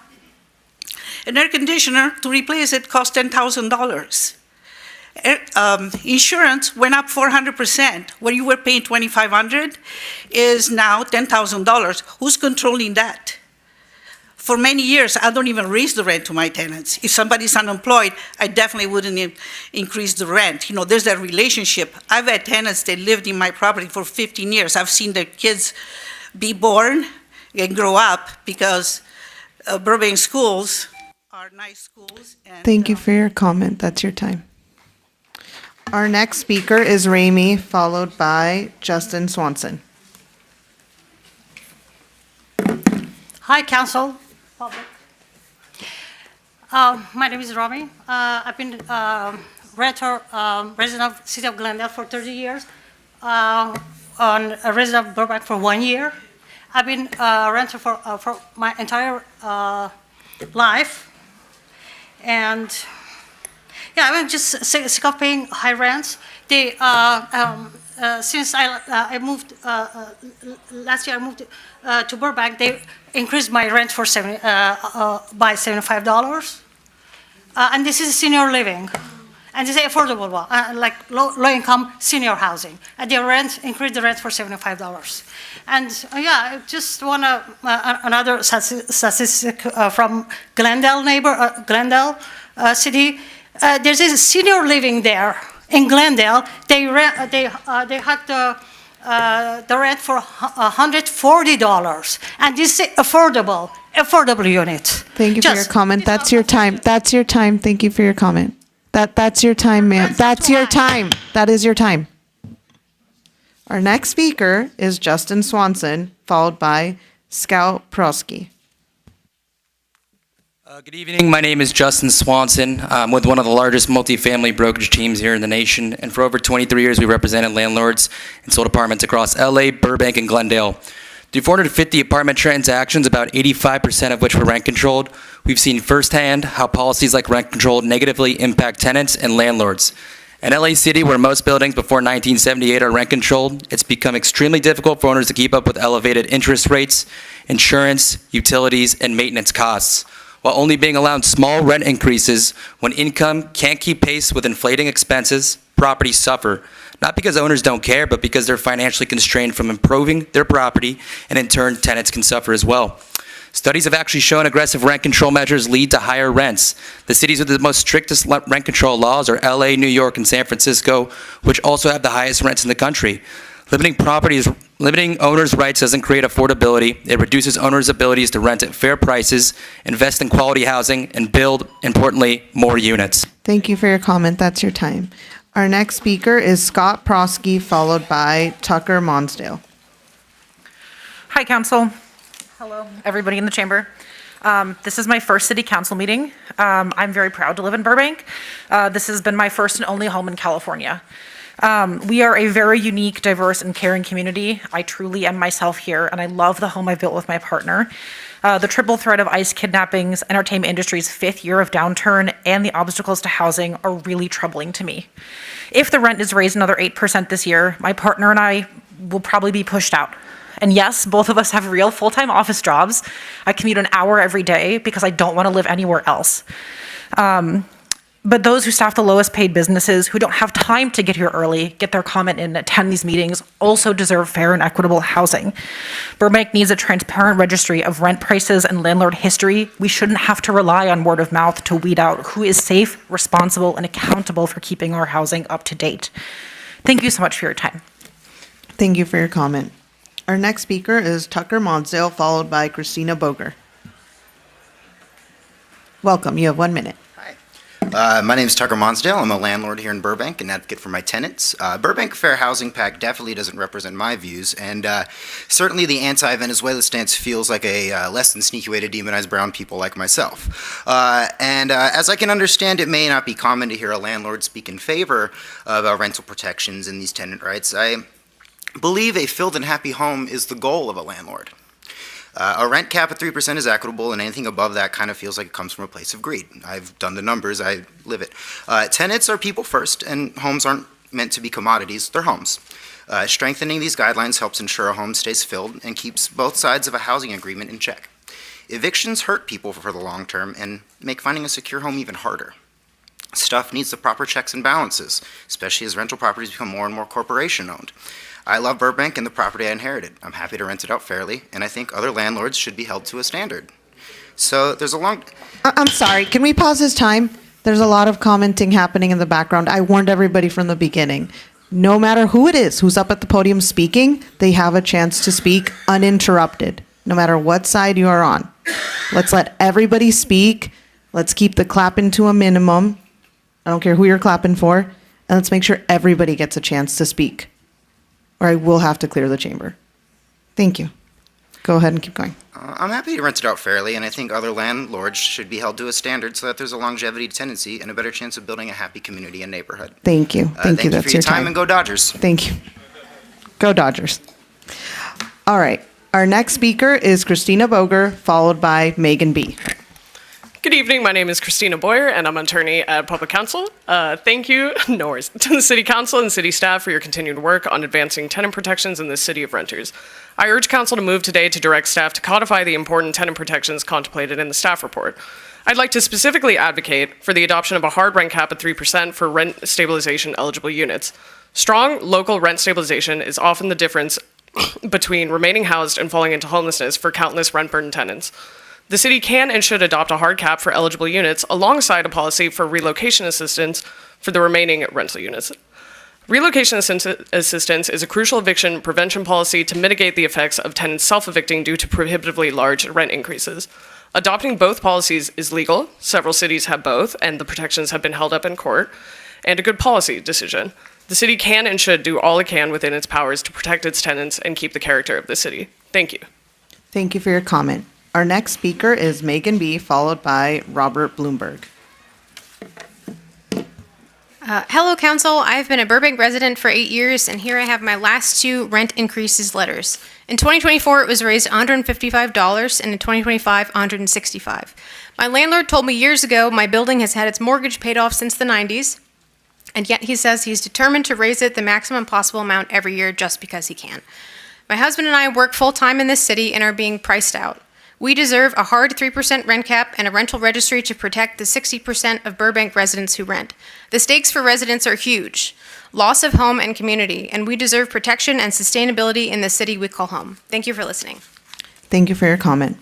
an air conditioner to replace it costs $10,000. Insurance went up 400%. Where you were paying $2,500 is now $10,000. Who's controlling that? For many years, I don't even raise the rent to my tenants. If somebody's unemployed, I definitely wouldn't increase the rent. There's that relationship. I've had tenants that lived in my property for 15 years. I've seen their kids be born and grow up because Burbank schools are nice schools. Thank you for your comment. That's your time. Our next speaker is Ramey, followed by Justin Swanson. Hi, Council. Public. My name is Romy. I've been resident of the City of Glendale for 30 years, a resident of Burbank for 1 year. I've been a renter for my entire life, and yeah, I'm just sick of paying high rents. Since I moved last year, I moved to Burbank. They increased my rent by $75, and this is senior living, and this is affordable one, like low-income senior housing. And the rent increased the rent for $75. And yeah, I just want another statistic from Glendale city. There's a senior living there. In Glendale, they had the rent for $140, and this is affordable unit. Thank you for your comment. That's your time. That's your time. Thank you for your comment. That's your time, ma'am. That's your time. That is your time. Our next speaker is Justin Swanson, followed by Scout Prosky. Good evening. My name is Justin Swanson. I'm with one of the largest multifamily brokerage teams here in the nation, and for over 23 years we represented landlords and sold apartments across LA, Burbank, and Glendale. Through 450 apartment transactions, about 85% of which were rent controlled, we've seen firsthand how policies like rent control negatively impact tenants and landlords. In LA City, where most buildings before 1978 are rent controlled, it's become extremely difficult for owners to keep up with elevated interest rates, insurance, utilities, and maintenance costs, while only being allowed small rent increases when income can't keep pace with inflating expenses. Properties suffer, not because owners don't care, but because they're financially constrained from improving their property, and in turn, tenants can suffer as well. Studies have actually shown aggressive rent control measures lead to higher rents. The cities with the most strictest rent control laws are LA, New York, and San Francisco, which also have the highest rents in the country. Limiting owners' rights doesn't create affordability. It reduces owners' abilities to rent at fair prices, invest in quality housing, and build, importantly, more units. Thank you for your comment. That's your time. Our next speaker is Scott Prosky, followed by Tucker Monsdale. Hi, Council. Hello, everybody in the chamber. This is my first city council meeting. I'm very proud to live in Burbank. This has been my first and only home in California. We are a very unique, diverse, and caring community. I truly am myself here, and I love the home I built with my partner. The triple threat of ICE kidnappings, entertainment industry's 5th year of downturn, and the obstacles to housing are really troubling to me. If the rent is raised another 8% this year, my partner and I will probably be pushed out. And yes, both of us have real full-time office jobs. I commute an hour every day because I don't want to live anywhere else. But those who staff the lowest paid businesses, who don't have time to get here early, get their comment in, and attend these meetings, also deserve fair and equitable housing. Burbank needs a transparent registry of rent prices and landlord history. We shouldn't have to rely on word of mouth to weed out who is safe, responsible, and accountable for keeping our housing up to date. Thank you so much for your time. Thank you for your comment. Our next speaker is Tucker Monsdale, followed by Christina Boger. Welcome. You have 1 minute. My name is Tucker Monsdale. I'm a landlord here in Burbank and advocate for my tenants. Burbank Fair Housing Pact definitely doesn't represent my views, and certainly the anti-Venezuela stance feels like a less than sneaky way to demonize brown people like myself. As I can understand, it may not be common to hear a landlord speak in favor of rental protections and these tenant rights. I believe a filled and happy home is the goal of a landlord. A rent cap at 3% is equitable, and anything above that kind of feels like it comes from a place of greed. I've done the numbers, I live it. Tenants are people first, and homes aren't meant to be commodities, they're homes. Strengthening these guidelines helps ensure a home stays filled and keeps both sides of a housing agreement in check. Evictions hurt people for the long term and make finding a secure home even harder. Stuff needs the proper checks and balances, especially as rental properties become more and more corporation-owned. I love Burbank and the property I inherited. I'm happy to rent it out fairly, and I think other landlords should be held to a standard. So there's a long... I'm sorry, can we pause this time? There's a lot of commenting happening in the background. I warned everybody from the beginning. No matter who it is who's up at the podium speaking, they have a chance to speak uninterrupted, no matter what side you are on. Let's let everybody speak. Let's keep the clapping to a minimum. I don't care who you're clapping for. And let's make sure everybody gets a chance to speak, or I will have to clear the chamber. Thank you. Go ahead and keep going. I'm happy to rent it out fairly, and I think other landlords should be held to a standard so that there's a longevity tenancy and a better chance of building a happy community and neighborhood. Thank you. Thank you. Thank you That's for your time, and go Dodgers. Thank you. Go Dodgers. All right. Our next speaker is Christina Boger, followed by Megan B. Good evening. My name is Christina Boyer, and I'm an attorney at Public Counsel. Thank you, no worries, to the City Council and City staff for your continued work on advancing tenant protections in the City of Renters. I urge Council to move today to direct staff to codify the important tenant protections contemplated in the staff report. I'd like to specifically advocate for the adoption of a hard rent cap at 3% for rent stabilization eligible units. Strong local rent stabilization is often the difference between remaining housed and falling into homelessness for countless rent-burdened tenants. The city can and should adopt a hard cap for eligible units alongside a policy for relocation assistance for the remaining rental units. Relocation assistance is a crucial eviction prevention policy to mitigate the effects of tenants self-evicting due to prohibitively large rent increases. Adopting both policies is legal, several cities have both, and the protections have been held up in court, and a good policy decision. The city can and should do all it can within its powers to protect its tenants and keep the character of the city. Thank you. Thank you for your comment. Our next speaker is Megan B., followed by Robert Bloomberg. Hello, Council. I've been a Burbank resident for 8 years, and here I have my last two rent increases letters. In 2024, it was raised $155, and in 2025, $165. My landlord told me years ago my building has had its mortgage paid off since the 90s, and yet he says he's determined to raise it the maximum possible amount every year just because he can. My husband and I work full-time in this city and are being priced out. We deserve a hard 3% rent cap and a rental registry to protect the 60% of Burbank residents who rent. The stakes for residents are huge. Loss of home and community, and we deserve protection and sustainability in the city we call home. Thank you for listening. Thank you for your comment.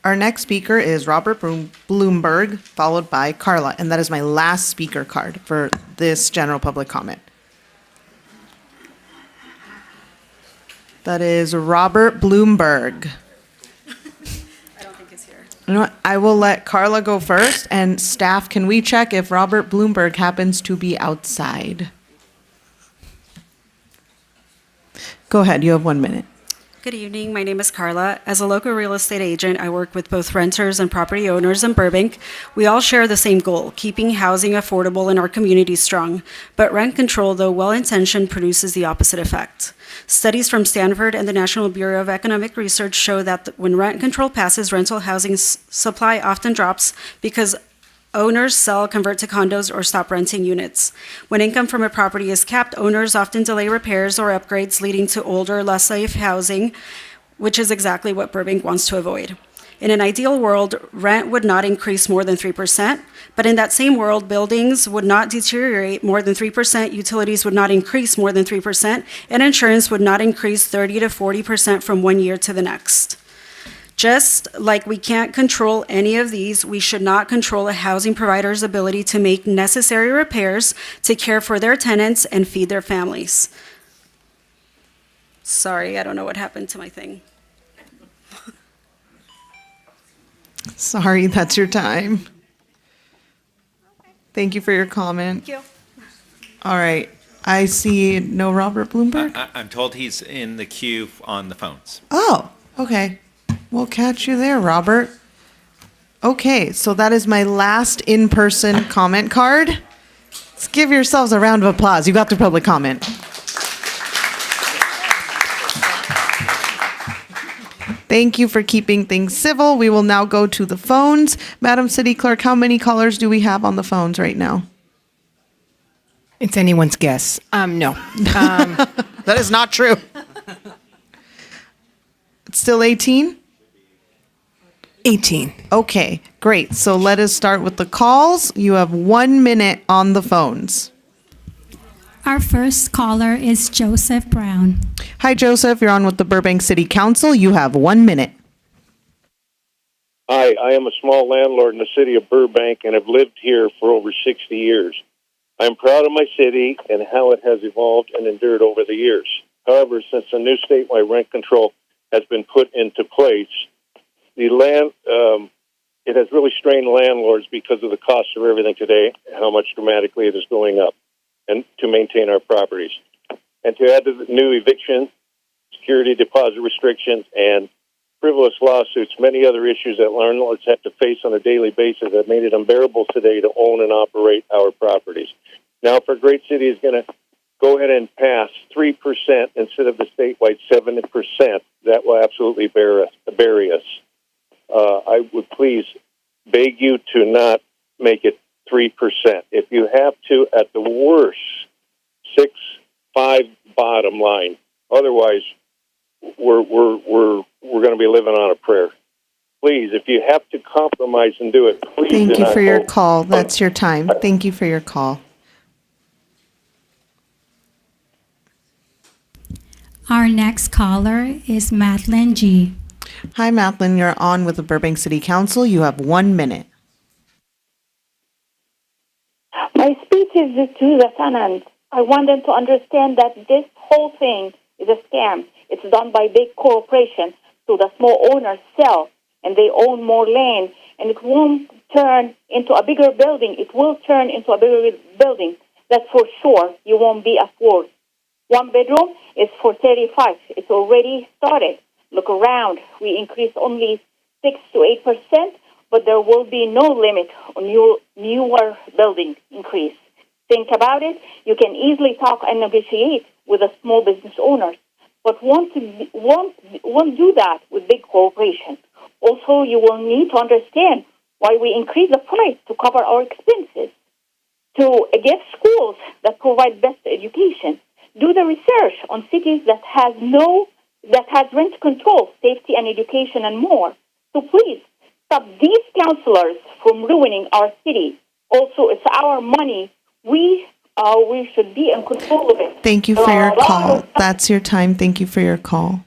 Our next speaker is Robert Bloomberg, followed by Carla, and that is my last speaker card for this general public comment. That is Robert Bloomberg. You know what? I will let Carla go first, and staff, can we check if Robert Bloomberg happens to be outside? Go ahead, you have 1 minute. Good evening, my name is Carla. As a local real estate agent, I work with both renters and property owners in Burbank. We all share the same goal, keeping housing affordable and our community strong. But rent control, though well-intentioned, produces the opposite effect. Studies from Stanford and the National Bureau of Economic Research show that when rent control passes, rental housing supply often drops because owners sell, convert to condos, or stop renting units. When income from a property is capped, owners often delay repairs or upgrades, leading to older, less safe housing, which is exactly what Burbank wants to avoid. In an ideal world, rent would not increase more than 3%, but in that same world, buildings would not deteriorate more than 3%, utilities would not increase more than 3%, and insurance would not increase 30 to 40% from one year to the next. Just like we can't control any of these, we should not control a housing provider's ability to make necessary repairs to care for their tenants and feed their families. Sorry, I don't know what happened to my thing. Sorry, that's your time. Thank you for your comment. Thank you. All right, I see no Robert Bloomberg. I'm told he's in the queue on the phones. Oh, okay. We'll catch you there, Robert. Okay, so that is my last in-person comment card. Let's give yourselves a round of applause. You got the public comment. Thank you for keeping things civil. We will now go to the phones. Madam City Clerk, how many callers do we have on the phones right now? It's anyone's guess. No. That is not true. It's still 18? 18. Okay, great. So let us start with the calls. You have 1 minute on the phones. Our first caller is Joseph Brown. Hi, Joseph. You're on with the Burbank City Council. You have 1 minute. Hi, I am a small landlord in the city of Burbank and have lived here for over 60 years. I am proud of my city and how it has evolved and endured over the years. However, since the new statewide rent control has been put into place, it has really strained landlords because of the cost of everything today, how much dramatically it is going up, and to maintain our properties. And to add to the new eviction, security deposit restrictions, and frivolous lawsuits, many other issues that landlords have to face on a daily basis have made it unbearable today to own and operate our properties. Now, if our great city is going to go ahead and pass 3% instead of the statewide 7%, that will absolutely bury us. I would please beg you to not make it 3%. If you have to, at the worst, 6-5 bottom line. Otherwise, we're going to be living on a prayer. Please, if you have to compromise and do it, please. Thank you for your call. That's your time. Thank you for your call. Our next caller is Madeline G. Hi, Madeline. You're on with the Burbank City Council. You have 1 minute. My speech is to the tenants. I want them to understand that this whole thing is a scam. It's done by big corporations, so the small owners sell, and they own more land, and it won't turn into a bigger building. It will turn into a bigger building. That's for sure. You won't be afford. 1 bedroom is for $35. It's already started. Look around. We increased only 6 to 8%, but there will be no limit on newer building increase. Think about it. You can easily talk and negotiate with the small business owners, but won't do that with big corporations. Also, you will need to understand why we increase the price to cover our expenses, to get schools that provide best education. Do the research on cities that has rent control, safety and education, and more. So please stop these councilors from ruining our city. Also, it's our money. We should be in control of it. Thank you for your call. That's your time. Thank you for your call.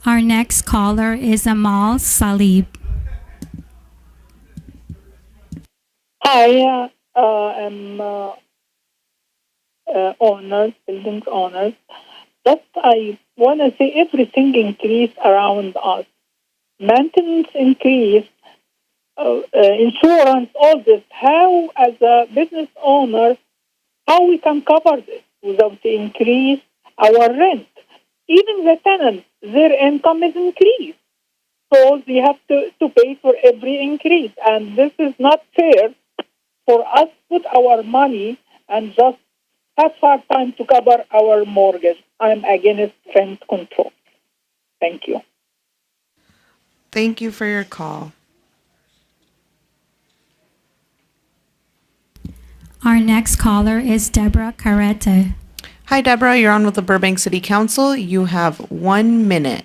Our next caller is Amal Salib. Hi, I'm building owners. Just I want to say everything increased around us. Maintenance increase, insurance, all this. How, as a business owner, how we can cover this without the increase our rent? Even the tenants, their income is increased. So they have to pay for every increase. And this is not fair for us to put our money and just have hard time to cover our mortgage. I'm against rent control. Thank you. Thank you for your call. Our next caller is Deborah Carrete. Hi, Deborah. You're on with the Burbank City Council. You have 1 minute.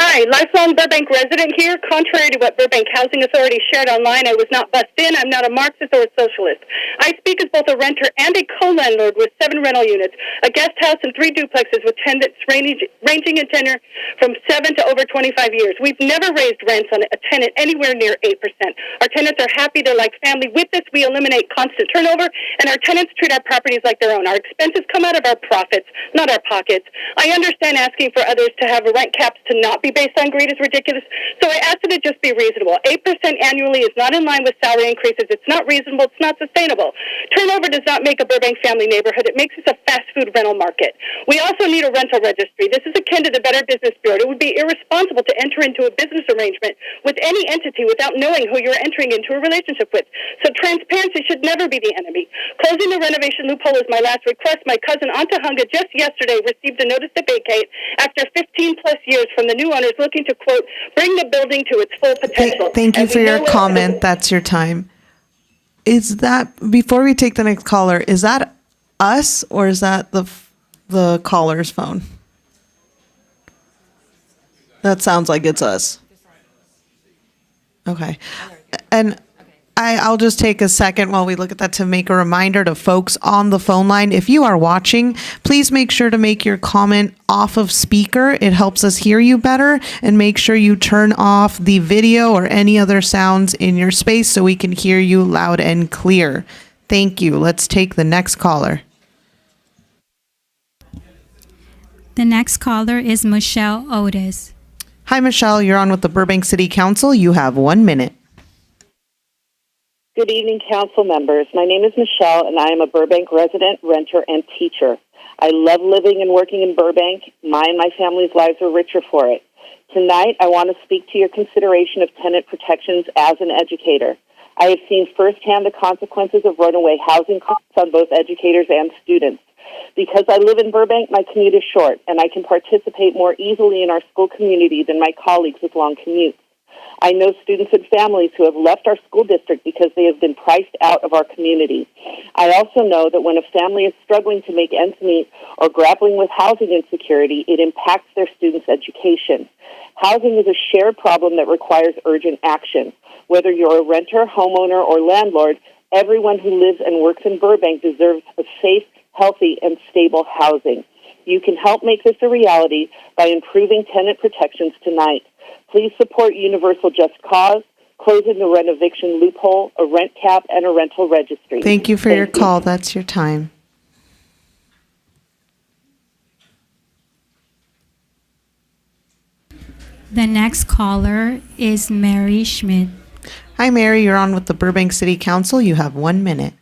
Hi, lifelong Burbank resident here. Contrary to what Burbank Housing Authority shared online, I was not bussed in. I'm not a Marxist or a socialist. I speak as both a renter and a co-landlord with 7 rental units, a guest house, and 3 duplexes with tenants ranging in tenure from 7 to over 25 years. We've never raised rents on a tenant anywhere near 8%. Our tenants are happy. They're like family. With this, we eliminate constant turnover, and our tenants treat our properties like their own. Our expenses come out of our profits, not our pockets. I understand asking for others to have rent caps to not be based on greed is ridiculous, so I asked that it just be reasonable. 8% annually is not in line with salary increases. It's not reasonable. It's not sustainable. Turnover does not make a Burbank family neighborhood. It makes us a fast food rental market. We also need a rental registry. This is akin to the Better Business Bureau. It would be irresponsible to enter into a business arrangement with any entity without knowing who you're entering into a relationship with. So transparency should never be the enemy. Closing the renovation loophole is my last request. My cousin Antahunga just yesterday received a notice to vacate after 15 plus years from the new owners looking to, quote, bring the building to its full potential. Thank you for your comment. That's your time. Is that, before we take the next caller, is that us or is that the caller's phone? That sounds like it's us. Okay. And I'll just take a second while we look at that to make a reminder to folks on the phone line. If you are watching, please make sure to make your comment off of speaker. It helps us hear you better. And make sure you turn off the video or any other sounds in your space so we can hear you loud and clear. Thank you. Let's take the next caller. The next caller is Michelle Otis. Hi, Michelle. You're on with the Burbank City Council. You have 1 minute. Good evening, council members. My name is Michelle, and I am a Burbank resident, renter, and teacher. I love living and working in Burbank. My and my family's lives are richer for it. Tonight, I want to speak to your consideration of tenant protections as an educator. I have seen firsthand the consequences of runaway housing costs on both educators and students. Because I live in Burbank, my commute is short, and I can participate more easily in our school community than my colleagues with long commutes. I know students and families who have left our school district because they have been priced out of our community. I also know that when a family is struggling to make ends meet or grappling with housing insecurity, it impacts their students' education. Housing is a shared problem that requires urgent action. Whether you're a renter, homeowner, or landlord, everyone who lives and works in Burbank deserves a safe, healthy, and stable housing. You can help make this a reality by improving tenant protections tonight. Please support Universal Just Cause, closing the rent eviction loophole, a rent cap, and a rental registry. Thank you for your call. That's your time. The next caller is Mary Schmidt. Hi, Mary. You're on with the Burbank City Council. You have 1 minute.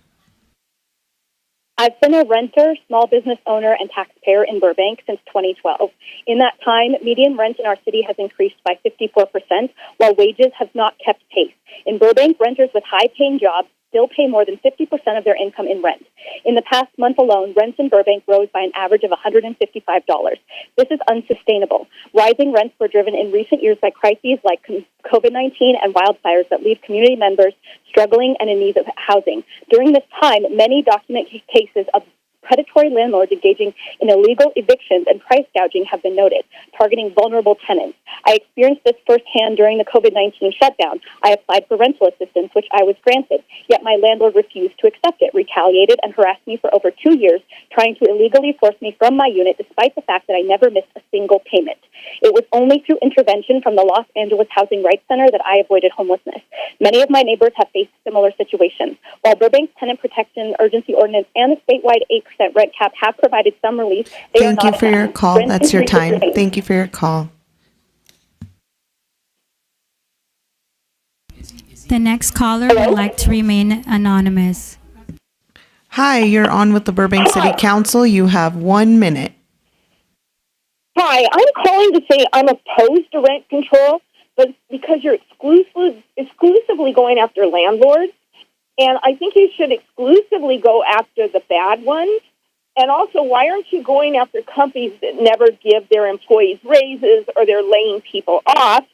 I've been a renter, small business owner, and taxpayer in Burbank since 2012. In that time, median rent in our city has increased by 54%, while wages have not kept pace. In Burbank, renters with high-paying jobs still pay more than 50% of their income in rent. In the past month alone, rents in Burbank rose by an average of $155. This is unsustainable. Rising rents were driven in recent years by crises like COVID-19 and wildfires that leave community members struggling and in need of housing. During this time, many document cases of predatory landlords engaging in illegal evictions and price gouging have been noted, targeting vulnerable tenants. I experienced this firsthand during the COVID-19 shutdown. I applied for rental assistance, which I was granted, yet my landlord refused to accept it, retaliated, and harassed me for over 2 years, trying to illegally force me from my unit despite the fact that I never missed a single payment. It was only through intervention from the Los Angeles Housing Rights Center that I avoided homelessness. Many of my neighbors have faced similar situations. While Burbank's Tenant Protection Urgency Ordinance and the statewide 8% rent cap have provided some relief, they are not Thank you for your enough. call. Rent That's your increases time. remain. Thank you for your call. The next caller would like to remain anonymous. Hi, you're on with the Burbank City Council. You have 1 minute. Hi, I'm calling to say I'm opposed to rent control, but because you're exclusively going after landlords, and I think you should exclusively go after the bad ones. And also, why aren't you going after companies that never give their employees raises or they're laying people off?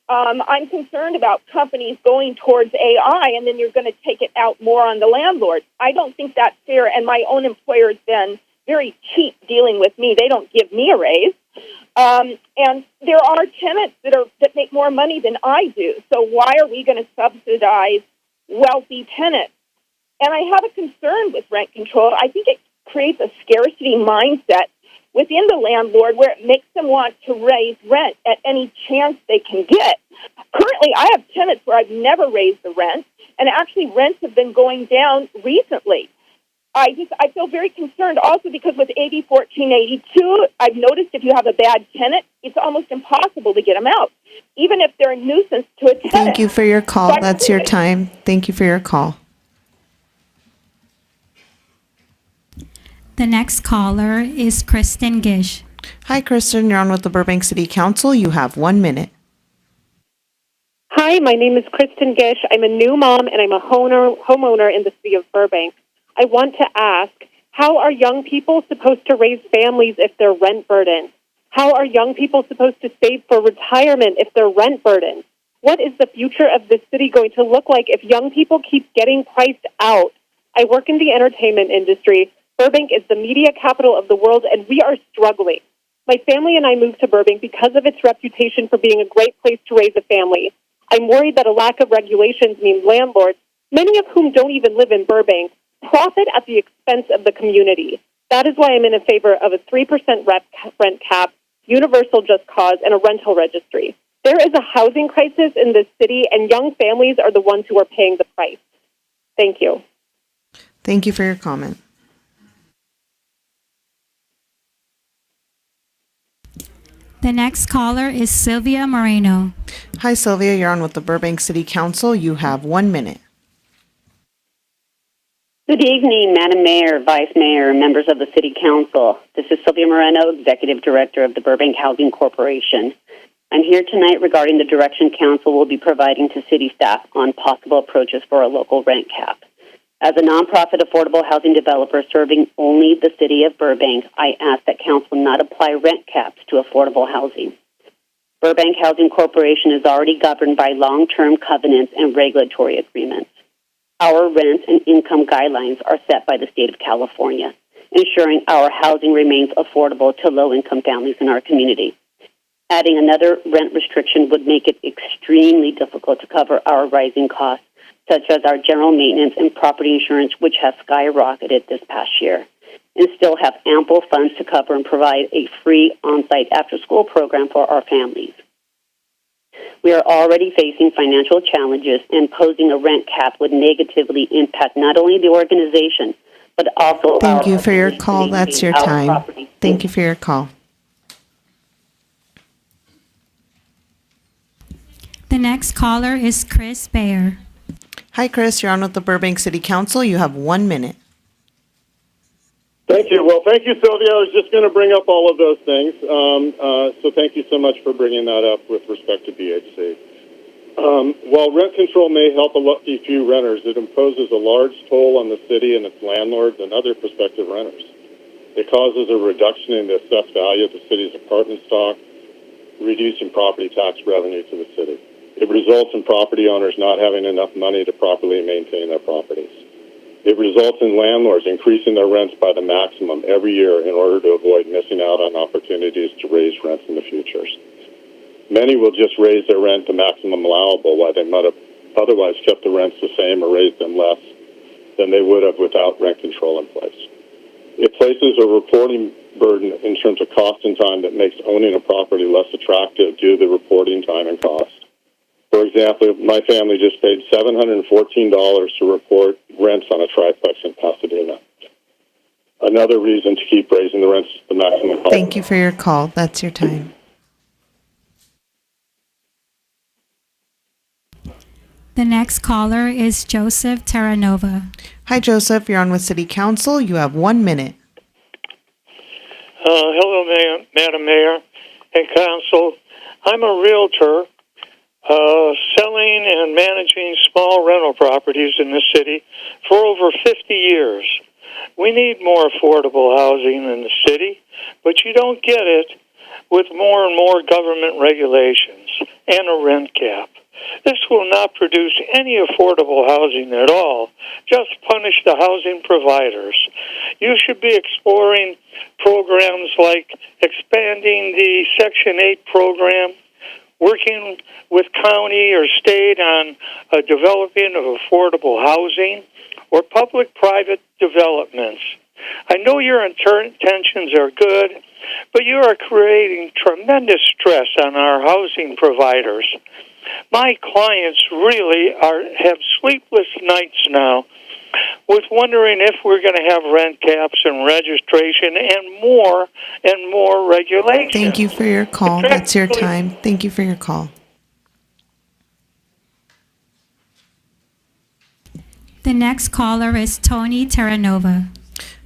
I'm concerned about companies going towards AI, and then you're going to take it out more on the landlord. I don't think that's fair, and my own employer has been very cheap dealing with me. They don't give me a raise. And there are tenants that make more money than I do. So why are we going to subsidize wealthy tenants? And I have a concern with rent control. I think it creates a scarcity mindset within the landlord where it makes them want to raise rent at any chance they can get. Currently, I have tenants where I've never raised the rent, and actually rents have been going down recently. I feel very concerned also because with AB 1482, I've noticed if you have a bad tenant, it's almost impossible to get them out, even if they're a nuisance to a tenant. Thank you for your call. That's your time. Thank you for your call. The next caller is Kristen Gish. Hi, Kristen. You're on with the Burbank City Council. You have 1 minute. Hi, my name is Kristen Gish. I'm a new mom, and I'm a homeowner in the city of Burbank. I want to ask, how are young people supposed to raise families if they're rent burdened? How are young people supposed to save for retirement if they're rent burdened? What is the future of this city going to look like if young people keep getting priced out? I work in the entertainment industry. Burbank is the media capital of the world, and we are struggling. My family and I moved to Burbank because of its reputation for being a great place to raise a family. I'm worried that a lack of regulations means landlords, many of whom don't even live in Burbank, profit at the expense of the community. That is why I'm in favor of a 3% rent cap, universal just cause, and a rental registry. There is a housing crisis in this city, and young families are the ones who are paying the price. Thank you. Thank you for your comment. The next caller is Sylvia Moreno. Hi, Sylvia. You're on with the Burbank City Council. You have 1 minute. Good evening, Madam Mayor, Vice Mayor, members of the City Council. This is Sylvia Moreno, Executive Director of the Burbank Housing Corporation. I'm here tonight regarding the direction Council will be providing to City staff on possible approaches for a local rent cap. As a nonprofit affordable housing developer serving only the City of Burbank, I ask that Council not apply rent caps to affordable housing. Burbank Housing Corporation is already governed by long-term covenants and regulatory agreements. Our rent and income guidelines are set by the state of California, ensuring our housing remains affordable to low-income families in our community. Adding another rent restriction would make it extremely difficult to cover our rising costs, such as our general maintenance and property insurance, which has skyrocketed this past year, and still have ample funds to cover and provide a free on-site after-school program for our families. We are already facing financial challenges, and posing a rent cap would negatively impact not only the organization, but also Thank you for your call. That's your time. Thank you for your call. The next caller is Chris Bayer. Hi, Chris. You're on with the Burbank City Council. You have 1 minute. Thank you. Well, thank you, Sylvia. I was just going to bring up all of those things. So thank you so much for bringing that up with respect to BHC. While rent control may help a lucky few renters, it imposes a large toll on the city and its landlords and other prospective renters. It causes a reduction in the assessed value of the city's apartment stock, reducing property tax revenue to the city. It results in property owners not having enough money to properly maintain their properties. It results in landlords increasing their rents by the maximum every year in order to avoid missing out on opportunities to raise rents in the future. Many will just raise their rent to maximum allowable while they might have otherwise kept the rents the same or raised them less than they would have without rent control in place. It places a reporting burden in terms of cost and time that makes owning a property less attractive due to the reporting time and cost. For example, my family just paid $714 to report rents on a triplex in Pasadena. Another reason to keep raising the rents to the maximum. Thank you for your call. That's your time. The next caller is Joseph Terranova. Hi, Joseph. You're on with City Council. You have 1 minute. Hello, Madam Mayor and Council. I'm a realtor selling and managing small rental properties in the city for over 50 years. We need more affordable housing in the city, but you don't get it with more and more government regulations and a rent cap. This will not produce any affordable housing at all, just punish the housing providers. You should be exploring programs like expanding the Section 8 program, working with county or state on developing of affordable housing, or public-private developments. I know your intentions are good, but you are creating tremendous stress on our housing providers. My clients really have sleepless nights now with wondering if we're going to have rent caps and registration and more regulations. Thank you for your call. That's your time. Thank you for your call. The next caller is Tony Terranova.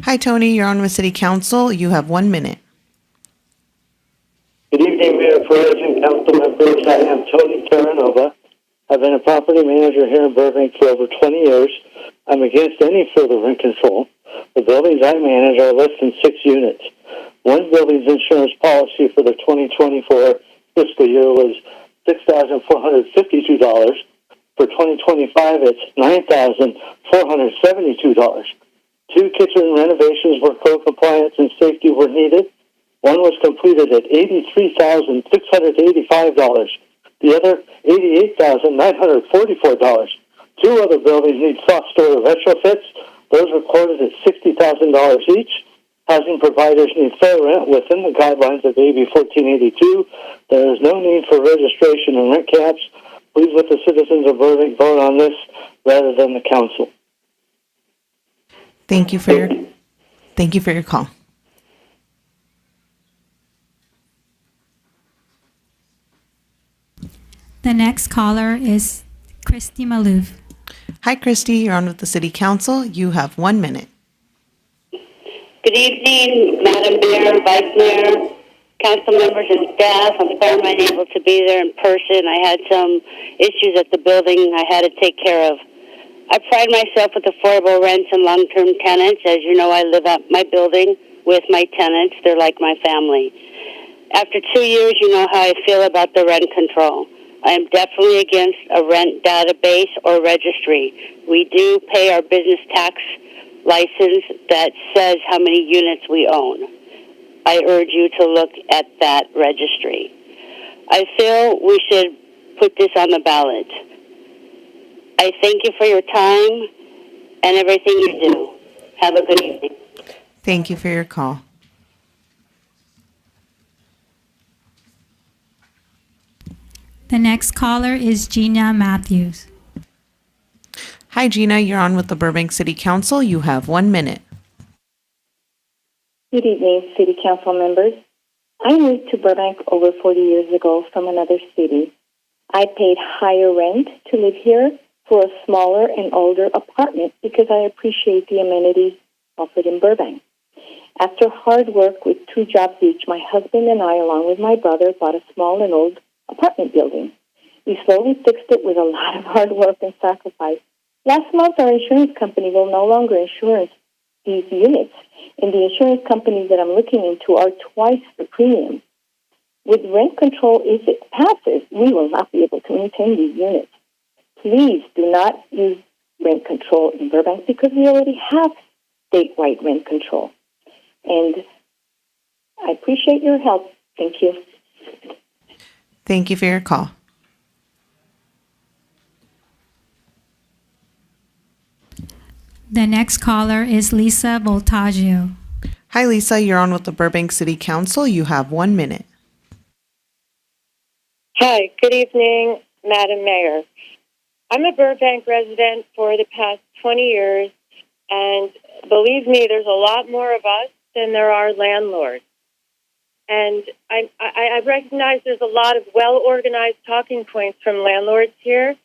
Hi, Tony. You're on with City Council. You have 1 minute. Good evening, Mayor Perez and council members. I am Tony Terranova. I've been a property manager here in Burbank for over 20 years. I'm against any further rent control. The buildings I manage are less than 6 units. One building's insurance policy for the 2024 fiscal year was $6,452. For 2025, it's $9,472. 2 kitchen renovations where code compliance and safety were needed. One was completed at $83,685. The other, $88,944. 2 other buildings need soft store retrofits. Those were quoted at $60,000 each. Housing providers need fair rent within the guidelines of AB 1482. There is no need for registration and rent caps. Please let the citizens of Burbank vote on this rather than the council. Thank you for your call. The next caller is Christy Malouf. Hi, Christy. You're on with the City Council. You have 1 minute. Good evening, Madam Mayor, Vice Mayor, council members and staff. I'm sorry I'm unable to be there in person. I had some issues at the building I had to take care of. I pride myself with affordable rents and long-term tenants. As you know, I live at my building with my tenants. They're like my family. After 2 years, you know how I feel about the rent control. I am definitely against a rent database or registry. We do pay our business tax license that says how many units we own. I urge you to look at that registry. I feel we should put this on the ballot. I thank you for your time and everything you do. Have a good evening. Thank you for your call. The next caller is Gina Matthews. Hi, Gina. You're on with the Burbank City Council. You have 1 minute. Good evening, City Council members. I moved to Burbank over 40 years ago from another city. I paid higher rent to live here for a smaller and older apartment because I appreciate the amenities offered in Burbank. After hard work with 2 jobs each, my husband and I, along with my brother, bought a small and old apartment building. We slowly fixed it with a lot of hard work and sacrifice. Last month, our insurance company will no longer insure these units, and the insurance companies that I'm looking into are twice the premium. With rent control, if it passes, we will not be able to maintain these units. Please do not use rent control in Burbank because we already have statewide rent control. And I appreciate your help. Thank you. Thank you for your call. The next caller is Lisa Voltaggio. Hi, Lisa. You're on with the Burbank City Council. You have 1 minute. Hi, good evening, Madam Mayor. I'm a Burbank resident for the past 20 years, and believe me, there's a lot more of us than there are landlords. And I recognize there's a lot of well-organized talking points from landlords here,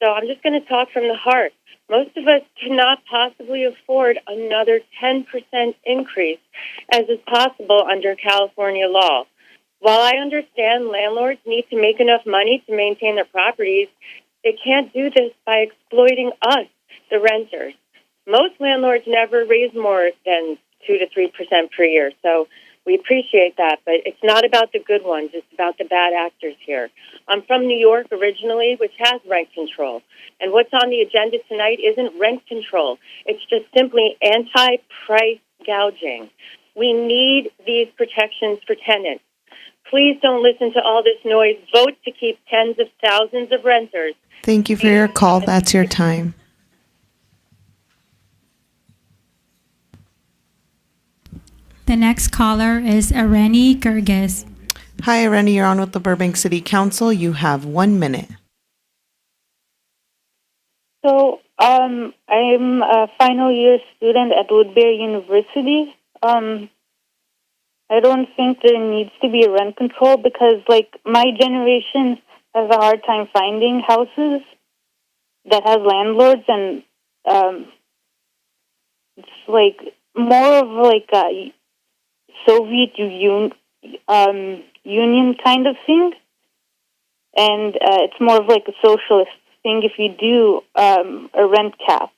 so I'm just going to talk from the heart. Most of us cannot possibly afford another 10% increase, as is possible under California law. While I understand landlords need to make enough money to maintain their properties, they can't do this by exploiting us, the renters. Most landlords never raise more than 2 to 3% per year, so we appreciate that, but it's not about the good ones. It's about the bad actors here. I'm from New York originally, which has rent control. And what's on the agenda tonight isn't rent control. It's just simply anti-price gouging. We need these protections for tenants. Please don't listen to all this noise. Vote to keep tens of thousands of renters. Thank you for your call. That's your time. The next caller is Irene Gerges. Hi, Irene. You're on with the Burbank City Council. You have 1 minute. So, I'm a final year student at Woodbury University. I don't think there needs to be a rent control because, like, my generation has a hard time finding houses that have landlords, and it's like more of like a Soviet Union kind of thing, and it's more of like a socialist thing if you do a rent cap.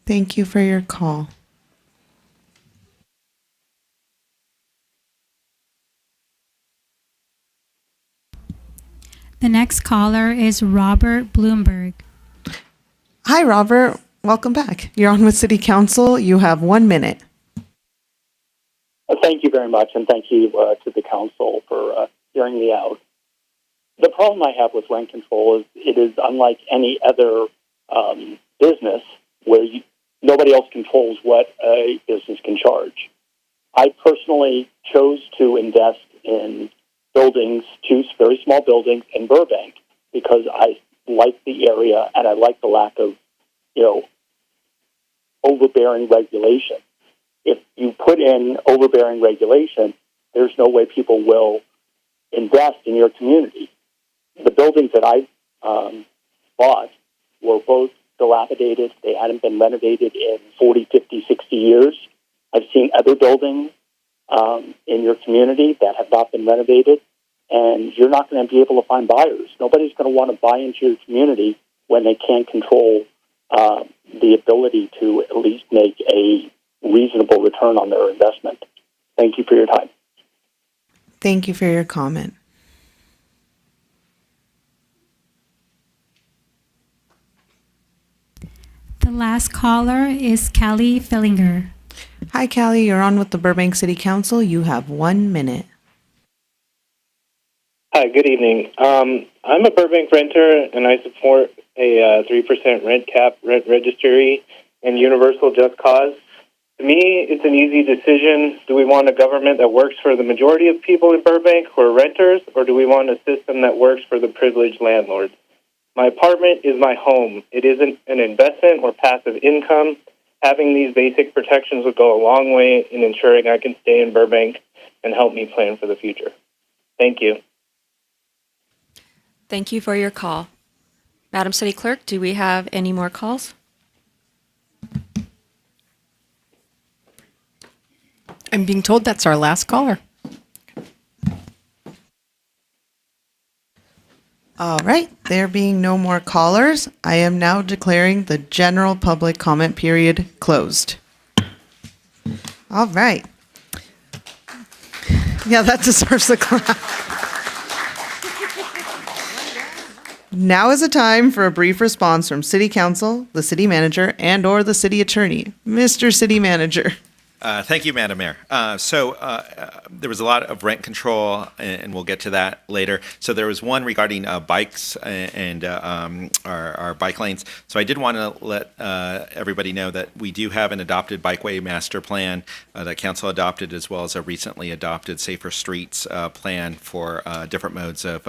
Thank you for your call. The next caller is Robert Bloomberg. Hi, Robert. Welcome back. You're on with City Council. You have 1 minute. Thank you very much, and thank you to the council for hearing me out. The problem I have with rent control is it is unlike any other business where nobody else controls what a business can charge. I personally chose to invest in buildings, 2 very small buildings in Burbank, because I like the area and I like the lack of, overbearing regulation. If you put in overbearing regulation, there's no way people will invest in your community. The buildings that I bought were both dilapidated. They hadn't been renovated in 40, 50, 60 years. I've seen other buildings in your community that have not been renovated, and you're not going to be able to find buyers. Nobody's going to want to buy into your community when they can't control the ability to at least make a reasonable return on their investment. Thank you for your time. Thank you for your comment. The last caller is Kelly Fillinger. Hi, Callie. You're on with the Burbank City Council. You have 1 minute. Hi, good evening. I'm a Burbank renter, and I support a 3% rent cap, rent registry, and universal just cause. To me, it's an easy decision. Do we want a government that works for the majority of people in Burbank who are renters, or do we want a system that works for the privileged landlords? My apartment is my home. It isn't an investment or passive income. Having these basic protections would go a long way in ensuring I can stay in Burbank and help me plan for the future. Thank you. Thank you for your call. Madam City Clerk, do we have any more calls? I'm being told that's our last caller. All right, there being no more callers, I am now declaring the general public comment period closed. All right. Yeah, that deserves a clap. Now is the time for a brief response from City Council, the City Manager, and/or the City Attorney. Mr. City Manager. Thank you, Madam Mayor. There was a lot of rent control, and we'll get to that later. So there was one regarding bikes and our bike lanes. So I did want to let everybody know that we do have an adopted bikeway master plan that Council adopted, as well as a recently adopted Safer Streets plan for different modes of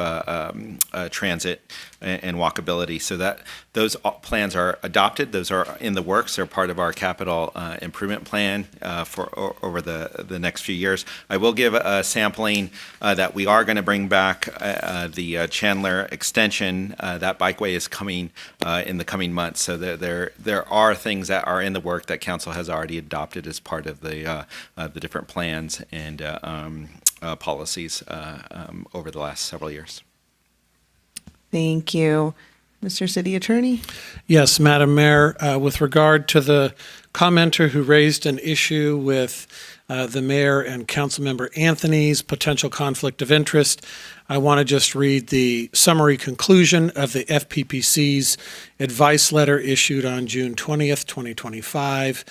transit and walkability. So that those plans are adopted. Those are in the works. They're part of our capital improvement plan for over the next few years. I will give a sampling that we are going to bring back the Chandler extension. That bikeway is coming in the coming months. So there are things that are in the work that Council has already adopted as part of the different plans and policies over the last several years. Thank you. Mr. City Attorney? Yes, Madam Mayor, with regard to the commenter who raised an issue with the mayor and Councilmember Anthony's potential conflict of interest, I want to just read the summary conclusion of the FPPC's advice letter issued on June 20th, 2025.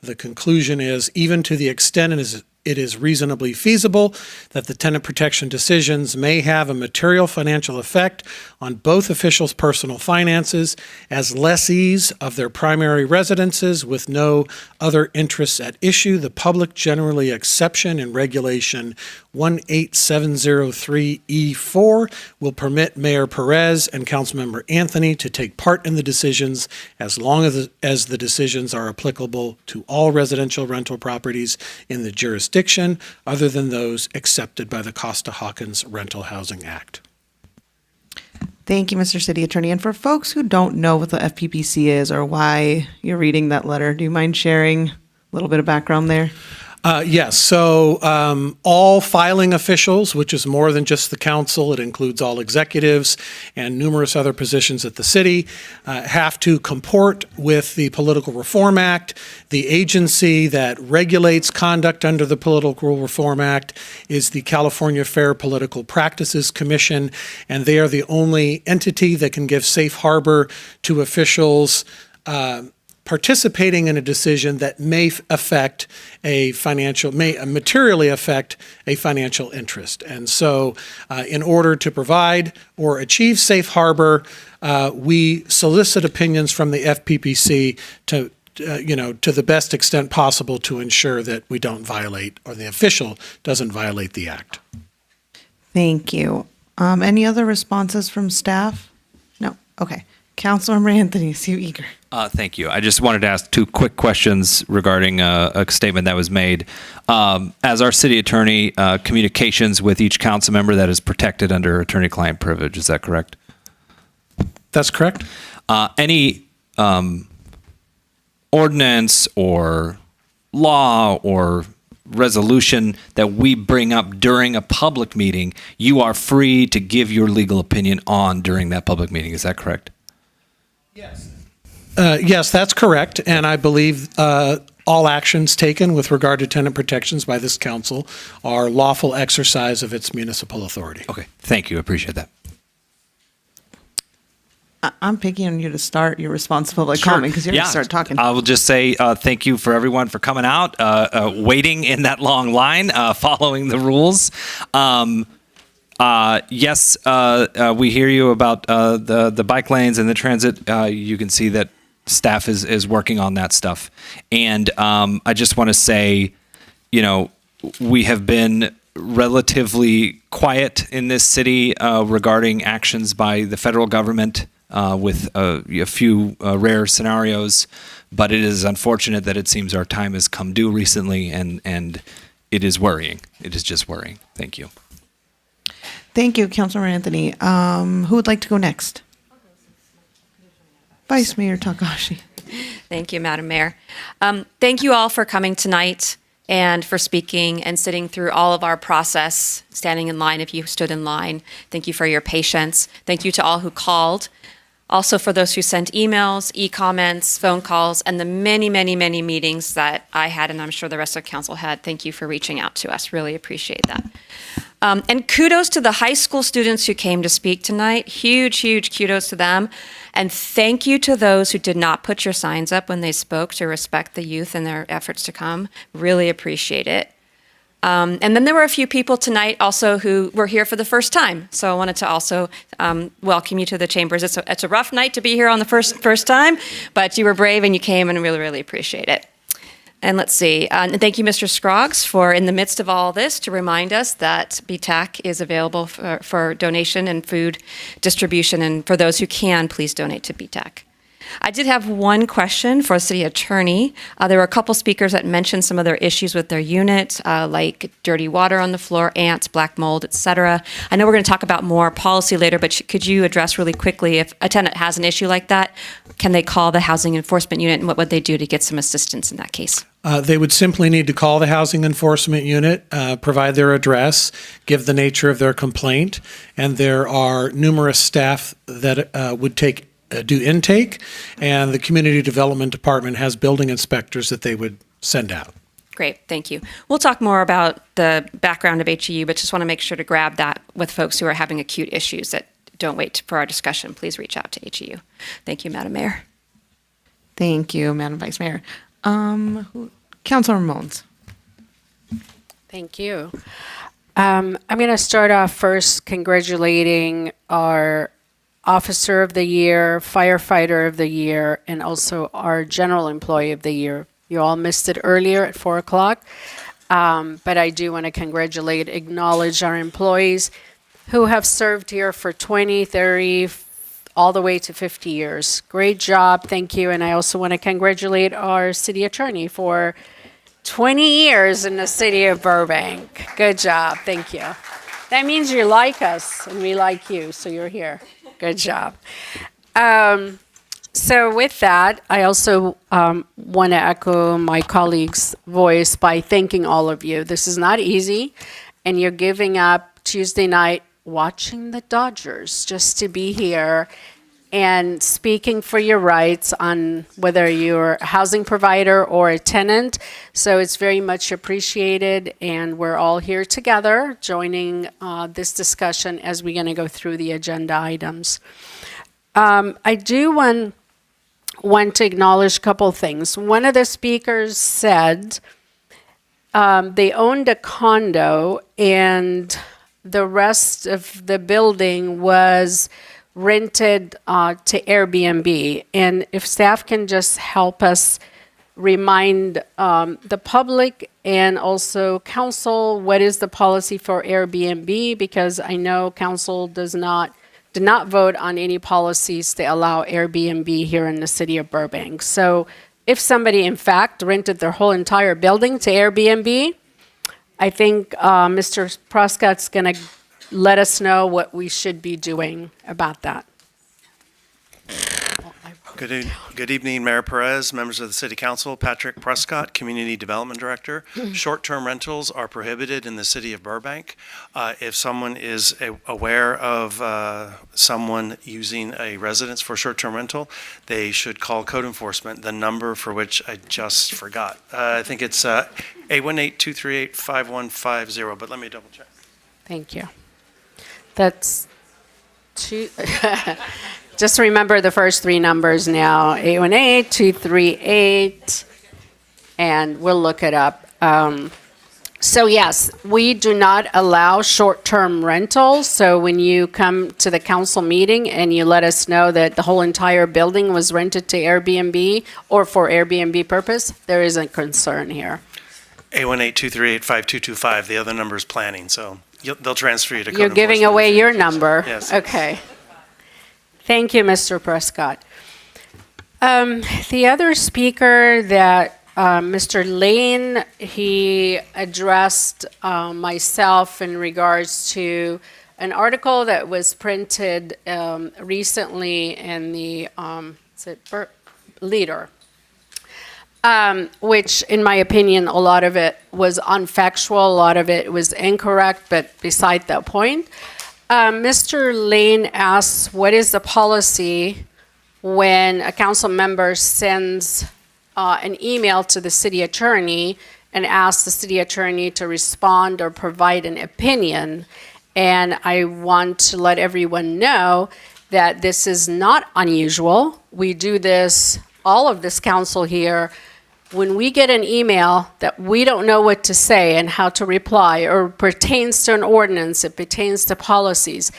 The conclusion is, even to the extent it is reasonably feasible that the tenant protection decisions may have a material financial effect on both officials' personal finances as lessees of their primary residences with no other interests at issue. The public generally exception in Regulation 18703E4 will permit Mayor Perez and Councilmember Anthony to take part in the decisions as long as the decisions are applicable to all residential rental properties in the jurisdiction other than those accepted by the Costa-Hawkins Rental Housing Act. Thank you, Mr. City Attorney. And for folks who don't know what the FPPC is or why you're reading that letter, do you mind sharing a little bit of background there? Yes. So all filing officials, which is more than just the council, it includes all executives and numerous other positions at the city, have to comport with the Political Reform Act. The agency that regulates conduct under the Political Reform Act is the California Fair Political Practices Commission, and they are the only entity that can give safe harbor to officials participating in a decision that may materially affect a financial interest. And so in order to provide or achieve safe harbor, we solicit opinions from the FPPC to the best extent possible to ensure that we don't violate, or the official doesn't violate the act. Thank you. Any other responses from staff? No? Okay. Councilmember Anthony, is you eager? Thank you. I just wanted to ask two quick questions regarding a statement that was made. As our city attorney, communications with each council member that is protected under attorney-client privilege, is that correct? That's correct. Any ordinance or law or resolution that we bring up during a public meeting, you are free to give your legal opinion on during that public meeting. Is that correct? Yes. Yes, that's correct. And I believe all actions taken with regard to tenant protections by this council are lawful exercise of its municipal authority. Okay. Thank you. I appreciate that. I'm picking on you to start your response to public comment because you're going to start talking. I will just say thank you for everyone for coming out, waiting in that long line, following the rules. Yes, we hear you about the bike lanes and the transit. You can see that staff is working on that stuff. And I just want to say, we have been relatively quiet in this city regarding actions by the federal government with a few rare scenarios. But it is unfortunate that it seems our time has come due recently, and it is worrying. It is just worrying. Thank you. Thank you, Councilmember Anthony. Who would like to go next? Vice Mayor Takahashi. Thank you, Madam Mayor. Thank you all for coming tonight and for speaking and sitting through all of our process, standing in line if you stood in line. Thank you for your patience. Thank you to all who called. Also for those who sent emails, e-comments, phone calls, and the many, many, many meetings that I had, and I'm sure the rest of council had. Thank you for reaching out to us. Really appreciate that. And kudos to the high school students who came to speak tonight. Huge, huge kudos to them. And thank you to those who did not put your signs up when they spoke to respect the youth and their efforts to come. Really appreciate it. And then there were a few people tonight also who were here for the first time. So I wanted to also welcome you to the chambers. It's a rough night to be here on the first time, but you were brave and you came, and really, really appreciate it. And let's see. And thank you, Mr. Scroggs, for in the midst of all this to remind us that BTAC is available for donation and food distribution. And for those who can, please donate to BTAC. I did have one question for the city attorney. There were a couple speakers that mentioned some of their issues with their unit, like dirty water on the floor, ants, black mold, etc. I know we're going to talk about more policy later, but could you address really quickly if a tenant has an issue like that, can they call the housing enforcement unit, and what would they do to get some assistance in that case? They would simply need to call the housing enforcement unit, provide their address, give the nature of their complaint, and there are numerous staff that would do intake, and the community development department has building inspectors that they would send out. Great, thank you. We'll talk more about the background of HEU, but just want to make sure to grab that with folks who are having acute issues that don't wait for our discussion. Please reach out to HEU. Thank you, Madam Mayor. Thank you, Madam Vice Mayor. Councilor Mons. Thank you. I'm going to start off first congratulating our Officer of the Year, Firefighter of the Year, and also our General Employee of the Year. You all missed it earlier at 4 o'clock, but I do want to acknowledge our employees who have served here for 20, 30, all the way to 50 years. Great job, thank you. And I also want to congratulate our City Attorney for 20 years in the City of Burbank. Good job, thank you. That means you like us and we like you, so you're here. Good job. So with that, I also want to echo my colleague's voice by thanking all of you. This is not easy, and you're giving up Tuesday night watching the Dodgers just to be here and speaking for your rights on whether you're a housing provider or a tenant. So it's very much appreciated, and we're all here together joining this discussion as we're going to go through the agenda items. I do want to acknowledge a couple things. One of the speakers said they owned a condo and the rest of the building was rented to Airbnb. And if staff can just help us remind the public and also council, what is the policy for Airbnb? Because I know council did not vote on any policies to allow Airbnb here in the city of Burbank. So if somebody in fact rented their whole entire building to Airbnb, I think Mr. Prescott's going to let us know what we should be doing about that. Good evening, Mayor Perez, members of the City Council. Patrick Prescott, Community Development Director. Short-term rentals are prohibited in the City of Burbank. If someone is aware of someone using a residence for short-term rental, they should call code enforcement, the number for which I just forgot. I think it's 818-238-5150, but let me double check. Thank you. That's two. Just remember the first three numbers now, 818-238, and we'll look it up. So yes, we do not allow short-term rentals. So when you come to the council meeting and you let us know that the whole entire building was rented to Airbnb or for Airbnb purpose, there is a concern here. 818-238-5225, the other number is planning, so they'll transfer you to code You're giving away your number. Yes. Okay. Thank you, Mr. Prescott. The other speaker that Mr. Lane, he addressed myself in regards to an article that was printed recently in the Leader. which, in my opinion, a lot of it was unfactual, a lot of it was incorrect, but beside that point. Mr. Lane asks, what is the policy when a council member sends an email to the city attorney and asks the city attorney to respond or provide an opinion? And I want to let everyone know that this is not unusual. We do this, all of this council here, when we get an email that we don't know what to say and how to reply, or pertains to an ordinance, it pertains to policies,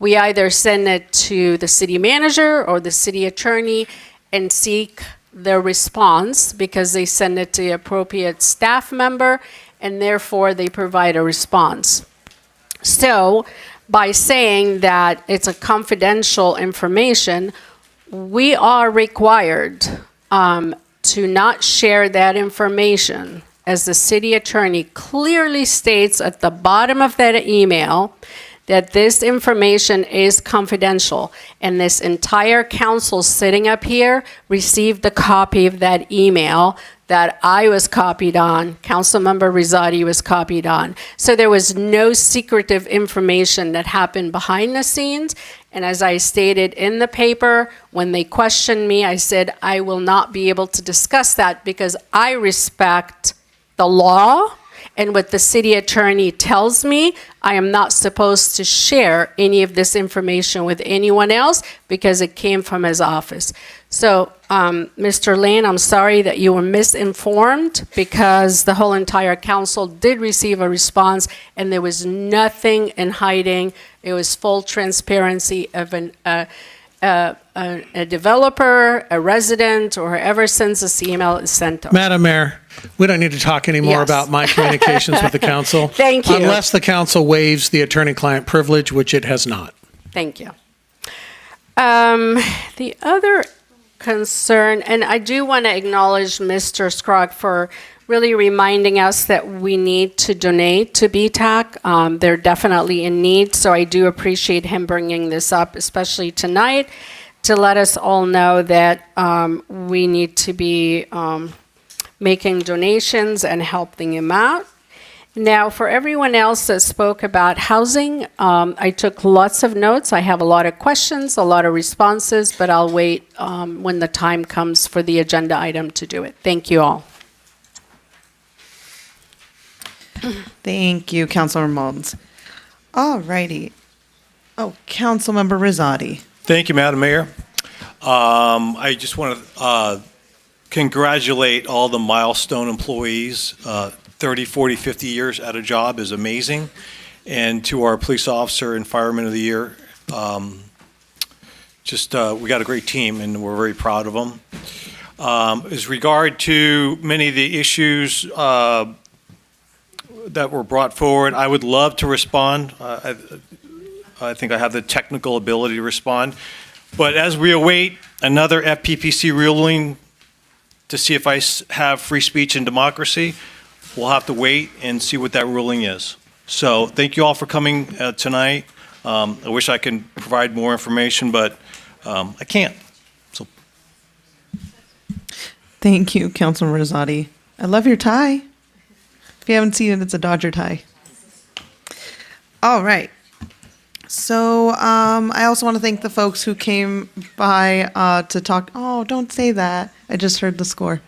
we either send it to the city manager or the city attorney and seek their response, because they send it to the appropriate staff member and therefore they provide a response. So by saying that it's a confidential information, we are required to not share that information, as the city attorney clearly states at the bottom of that email that this information is confidential. And this entire council sitting up here received a copy of that email that I was copied on, Councilmember Rizzotti was copied on. So there was no secretive information that happened behind the scenes. And as I stated in the paper, when they questioned me, I said, I will not be able to discuss that because I respect the law, and what the city attorney tells me, I am not supposed to share any of this information with anyone else because it came from his office. So, Mr. Lane, I'm sorry that you were misinformed, because the whole entire council did receive a response and there was nothing in hiding. It was full transparency of a developer, a resident, or whoever sends this email is sent to. Madam Mayor, we don't need to talk anymore Yes. about my communications with the council. Thank you. Unless the council waives the attorney-client privilege, which it has not. Thank you. The other concern, and I do want to acknowledge Mr. Scrogg for really reminding us that we need to donate to BTAC. They're definitely in need, so I do appreciate him bringing this up, especially tonight, to let us all know that we need to be making donations and helping him out. Now, for everyone else that spoke about housing, I took lots of notes. I have a lot of questions, a lot of responses, but I'll wait when the time comes for the agenda item to do it. Thank you all. Thank you, Councilor Mullins. All righty. Oh, Councilmember Rizzotti. Thank you, Madam Mayor. I just want to congratulate all the milestone employees. 30, 40, 50 years at a job is amazing. And to our police officer and fireman of the year, we got a great team and we're very proud of them. As regard to many of the issues that were brought forward, I would love to respond. I think I have the technical ability to respond. But as we await another FPPC ruling to see if I have free speech and democracy, we'll have to wait and see what that ruling is. So thank you all for coming tonight. I wish I could provide more information, but I can't. So. Thank you, Councilmember Rizzotti. I love your tie. If you haven't seen it, it's a Dodger tie. All right. So I also want to thank the folks who came by to talk. Oh, don't say that. I just heard the score.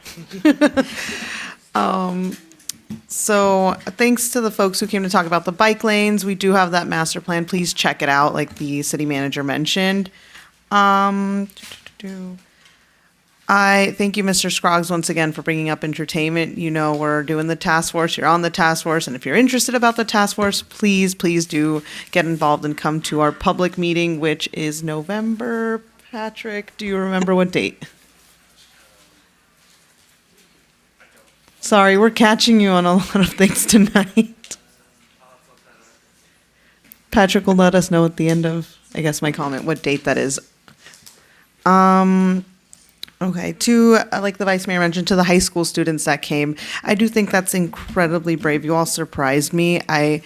So thanks to the folks who came to talk about the bike lanes. We do have that master plan. Please check it out, like the city manager mentioned. I thank you, Mr. Scroggs, once again for bringing up entertainment. You know, we're doing the task force. You're on the task force. And if you're interested about the task force, please do get involved and come to our public meeting, which is November. Patrick, do you remember what date? Sorry, we're catching you on a lot of things tonight. Patrick will let us know at the end of, I guess, my comment what date that is. Okay, to, like the Vice Mayor mentioned, to the high school students that came, I do think that's incredibly brave. You all surprised me. I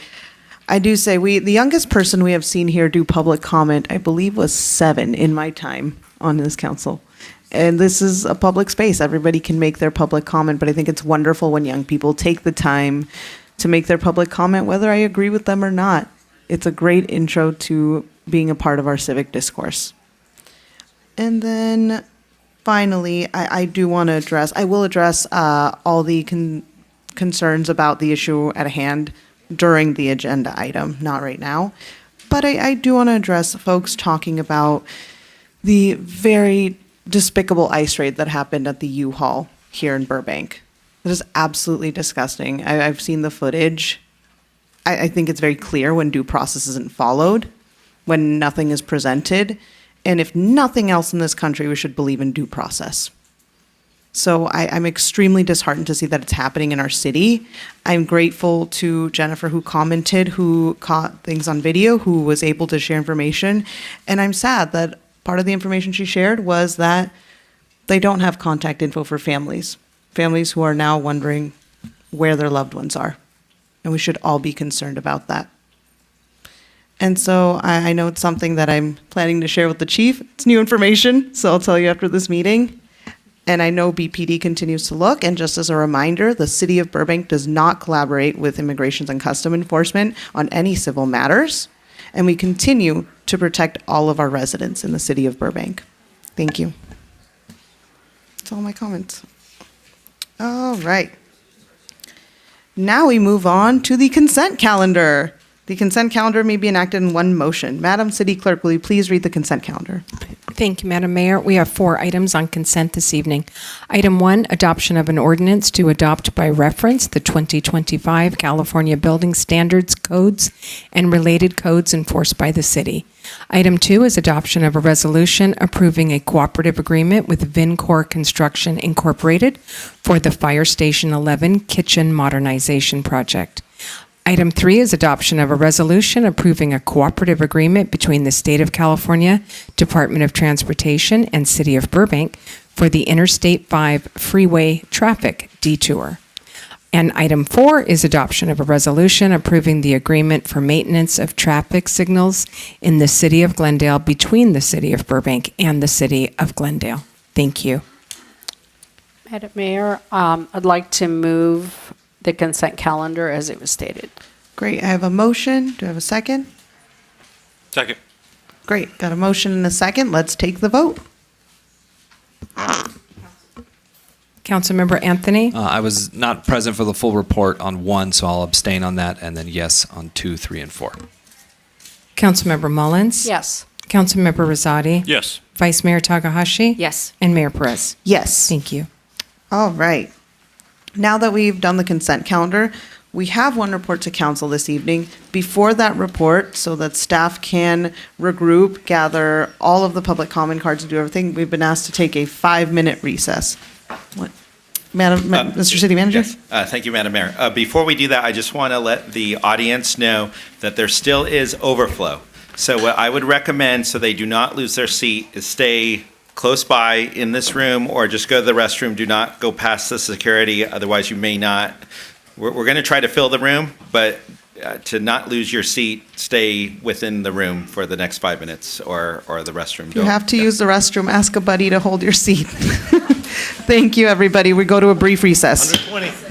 do say the youngest person we have seen here do public comment, I believe, was 7 in my time on this council. And this is a public space. Everybody can make their public comment, but I think it's wonderful when young people take the time to make their public comment, whether I agree with them or not. It's a great intro to being a part of our civic discourse. And then finally, I do want to address, I will address all the concerns about the issue at hand during the agenda item, not right now. But I do want to address folks talking about the very despicable ice raid that happened at the U-Haul here in Burbank. It is absolutely disgusting. I've seen the footage. I think it's very clear when due process isn't followed, when nothing is presented. And if nothing else in this country, we should believe in due process. So I'm extremely disheartened to see that it's happening in our city. I'm grateful to Jennifer who commented, who caught things on video, who was able to share information. And I'm sad that part of the information she shared was that they don't have contact info for families who are now wondering where their loved ones are. And we should all be concerned about that. And so I know it's something that I'm planning to share with the chief. It's new information, so I'll tell you after this meeting. And I know BPD continues to look. And just as a reminder, the city of Burbank does not collaborate with Immigration and Customs Enforcement on any civil matters. And we continue to protect all of our residents in the city of Burbank. Thank you. That's all my comments. All right. Now we move on to the consent calendar. The consent calendar may be enacted in one motion. Madam City Clerk, will you please read the consent calendar? Thank you, Madam Mayor. We have 4 items on consent this evening. Item 1, adoption of an ordinance to adopt by reference the 2025 California Building Standards Codes and related codes enforced by the city. Item 2 is adoption of a resolution approving a cooperative agreement with Vincor Construction Incorporated for the Fire Station 11 Kitchen Modernization Project. Item 3 is adoption of a resolution approving a cooperative agreement between the State of California Department of Transportation and City of Burbank for the Interstate 5 Freeway Traffic Detour. And item 4 is adoption of a resolution approving the agreement for maintenance of traffic signals in the City of Glendale between the City of Burbank and the City of Glendale. Thank you. Madam Mayor, I'd like to move the consent calendar as it was stated. Great. I have a motion. Do I have a second? Second. Great. Got a motion and a second. Let's take the vote. Councilmember Anthony? I was not present for the full report on 1, so I'll abstain on that, and then yes on 2, 3, and 4. Councilmember Mullins? Yes. Councilmember Rosati? Yes. Vice Mayor Takahashi? Yes. And Mayor Perez? Yes. Thank you. All right. Now that we've done the consent calendar, we have one report to council this evening. Before that report, so that staff can regroup, gather all of the public comment cards and do everything, we've been asked to take a 5-minute recess. What? Mr. City Manager? Yes. Thank you, Madam Mayor. Before we do that, I just want to let the audience know that there still is overflow. So what I would recommend, so they do not lose their seat, is stay close by in this room or just go to the restroom. Do not go past the security, otherwise you may not. We're going to try to fill the room, but to not lose your seat, stay within the room for the next 5 minutes or the restroom. If you have to use the restroom, ask a buddy to hold your seat. Thank you, everybody. We go to a brief recess. 120.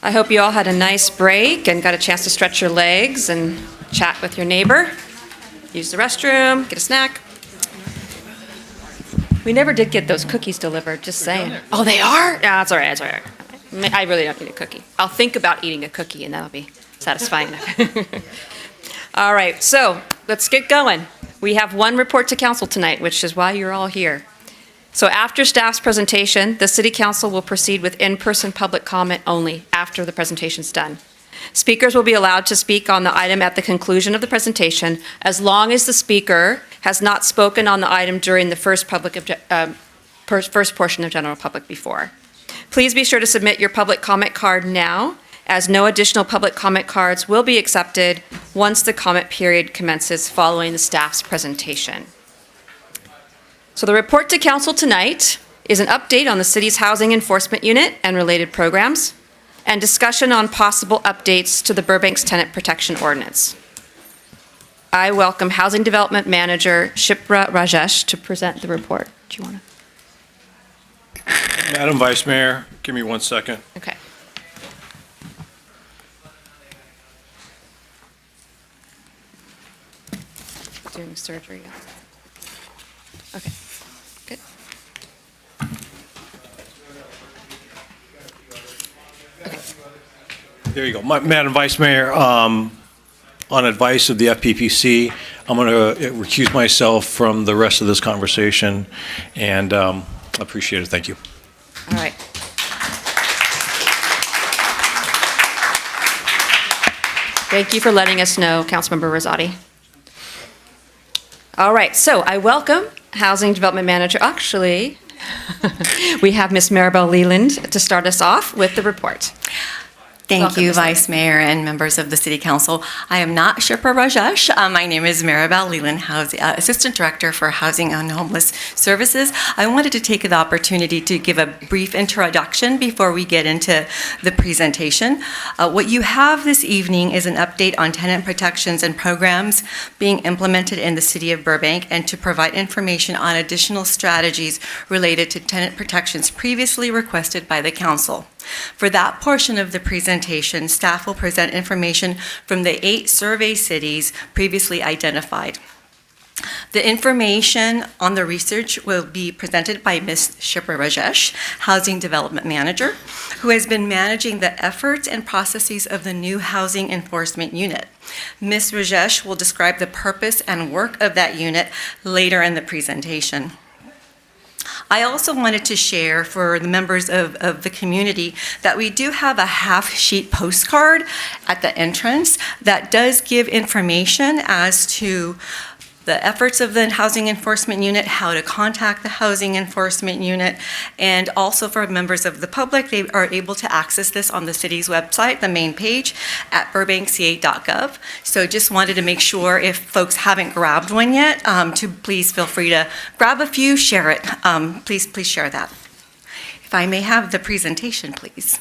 I hope you all had a nice break and got a chance to stretch your legs and chat with your neighbor, use the restroom, get a snack. We never did get those cookies delivered, just saying. Oh, they are? Yeah, that's all right, that's all right. I really don't need a cookie. I'll think about eating a cookie and that'll be satisfying enough. All right, so let's get going. We have one report to council tonight, which is why you're all here. So after staff's presentation, the City Council will proceed with in-person public comment only after the presentation's done. Speakers will be allowed to speak on the item at the conclusion of the presentation as long as the speaker has not spoken on the item during the first portion of general public before. Please be sure to submit your public comment card now, as no additional public comment cards will be accepted once the comment period commences following the staff's presentation. So the report to council tonight is an update on the city's housing enforcement unit and related programs, and discussion on possible updates to the Burbank's tenant protection ordinance. I welcome Housing Development Manager Shipra Rajesh to present the report. Do you want to? Madam Vice Mayor, give me 1 second. Okay. Doing surgery. Okay, good. Okay. There you go. Madam Vice Mayor, on advice of the FPPC, I'm going to recuse myself from the rest of this conversation, and I appreciate it. Thank you. All right. Thank you for letting us know, Councilmember Rosati. All right, so I welcome Housing Development Manager. Actually, we have Ms. Maribel Leland to start us off with the report. Thank you, Vice Mayor and members of the City Council. I am not Shipra Rajesh. My name is Maribel Leland, Assistant Director for Housing and Homeless Services. I wanted to take the opportunity to give a brief introduction before we get into the presentation. What you have this evening is an update on tenant protections and programs being implemented in the City of Burbank, and to provide information on additional strategies related to tenant protections previously requested by the Council. For that portion of the presentation, staff will present information from the 8 survey cities previously identified. The information on the research will be presented by Ms. Shipra Rajesh, Housing Development Manager, who has been managing the efforts and processes of the new Housing Enforcement Unit. Ms. Rajesh will describe the purpose and work of that unit later in the presentation. I also wanted to share for the members of the community that we do have a half-sheet postcard at the entrance that does give information as to the efforts of the Housing Enforcement Unit, how to contact the Housing Enforcement Unit, and also for members of the public, they are able to access this on the city's website, the main page, at burbankca.gov. So just wanted to make sure if folks haven't grabbed one yet, to please feel free to grab a few, share it. Please share that. If I may have the presentation, please.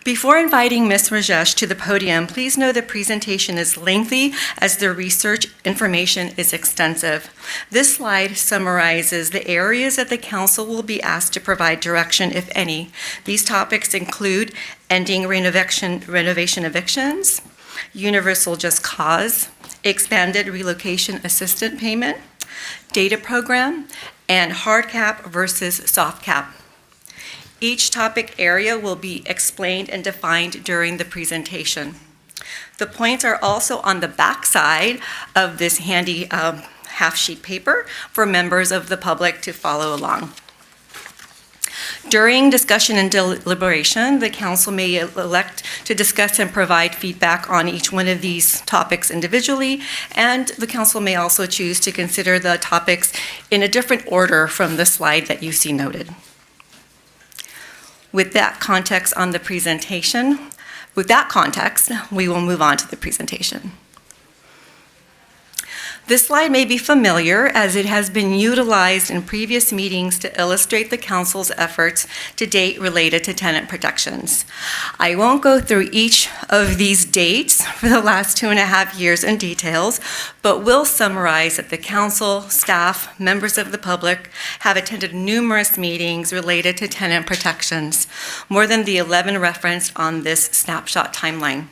Before inviting Ms. Rajesh to the podium, please know the presentation is lengthy as the research information is extensive. This slide summarizes the areas that the Council will be asked to provide direction, if any. These topics include ending renovation evictions, universal just cause, expanded relocation assistance payment, data program, and hard cap versus soft cap. Each topic area will be explained and defined during the presentation. The points are also on the back side of this handy half-sheet paper for members of the public to follow along. During discussion and deliberation, the Council may elect to discuss and provide feedback on each one of these topics individually, and the Council may also choose to consider the topics in a different order from the slide that you see noted. With that context on the presentation, we will move on to the presentation. This slide may be familiar as it has been utilized in previous meetings to illustrate the Council's efforts to date related to tenant protections. I won't go through each of these dates for the last 2.5 years in details, but will summarize that the Council, staff, members of the public have attended numerous meetings related to tenant protections, more than the 11 referenced on this snapshot timeline.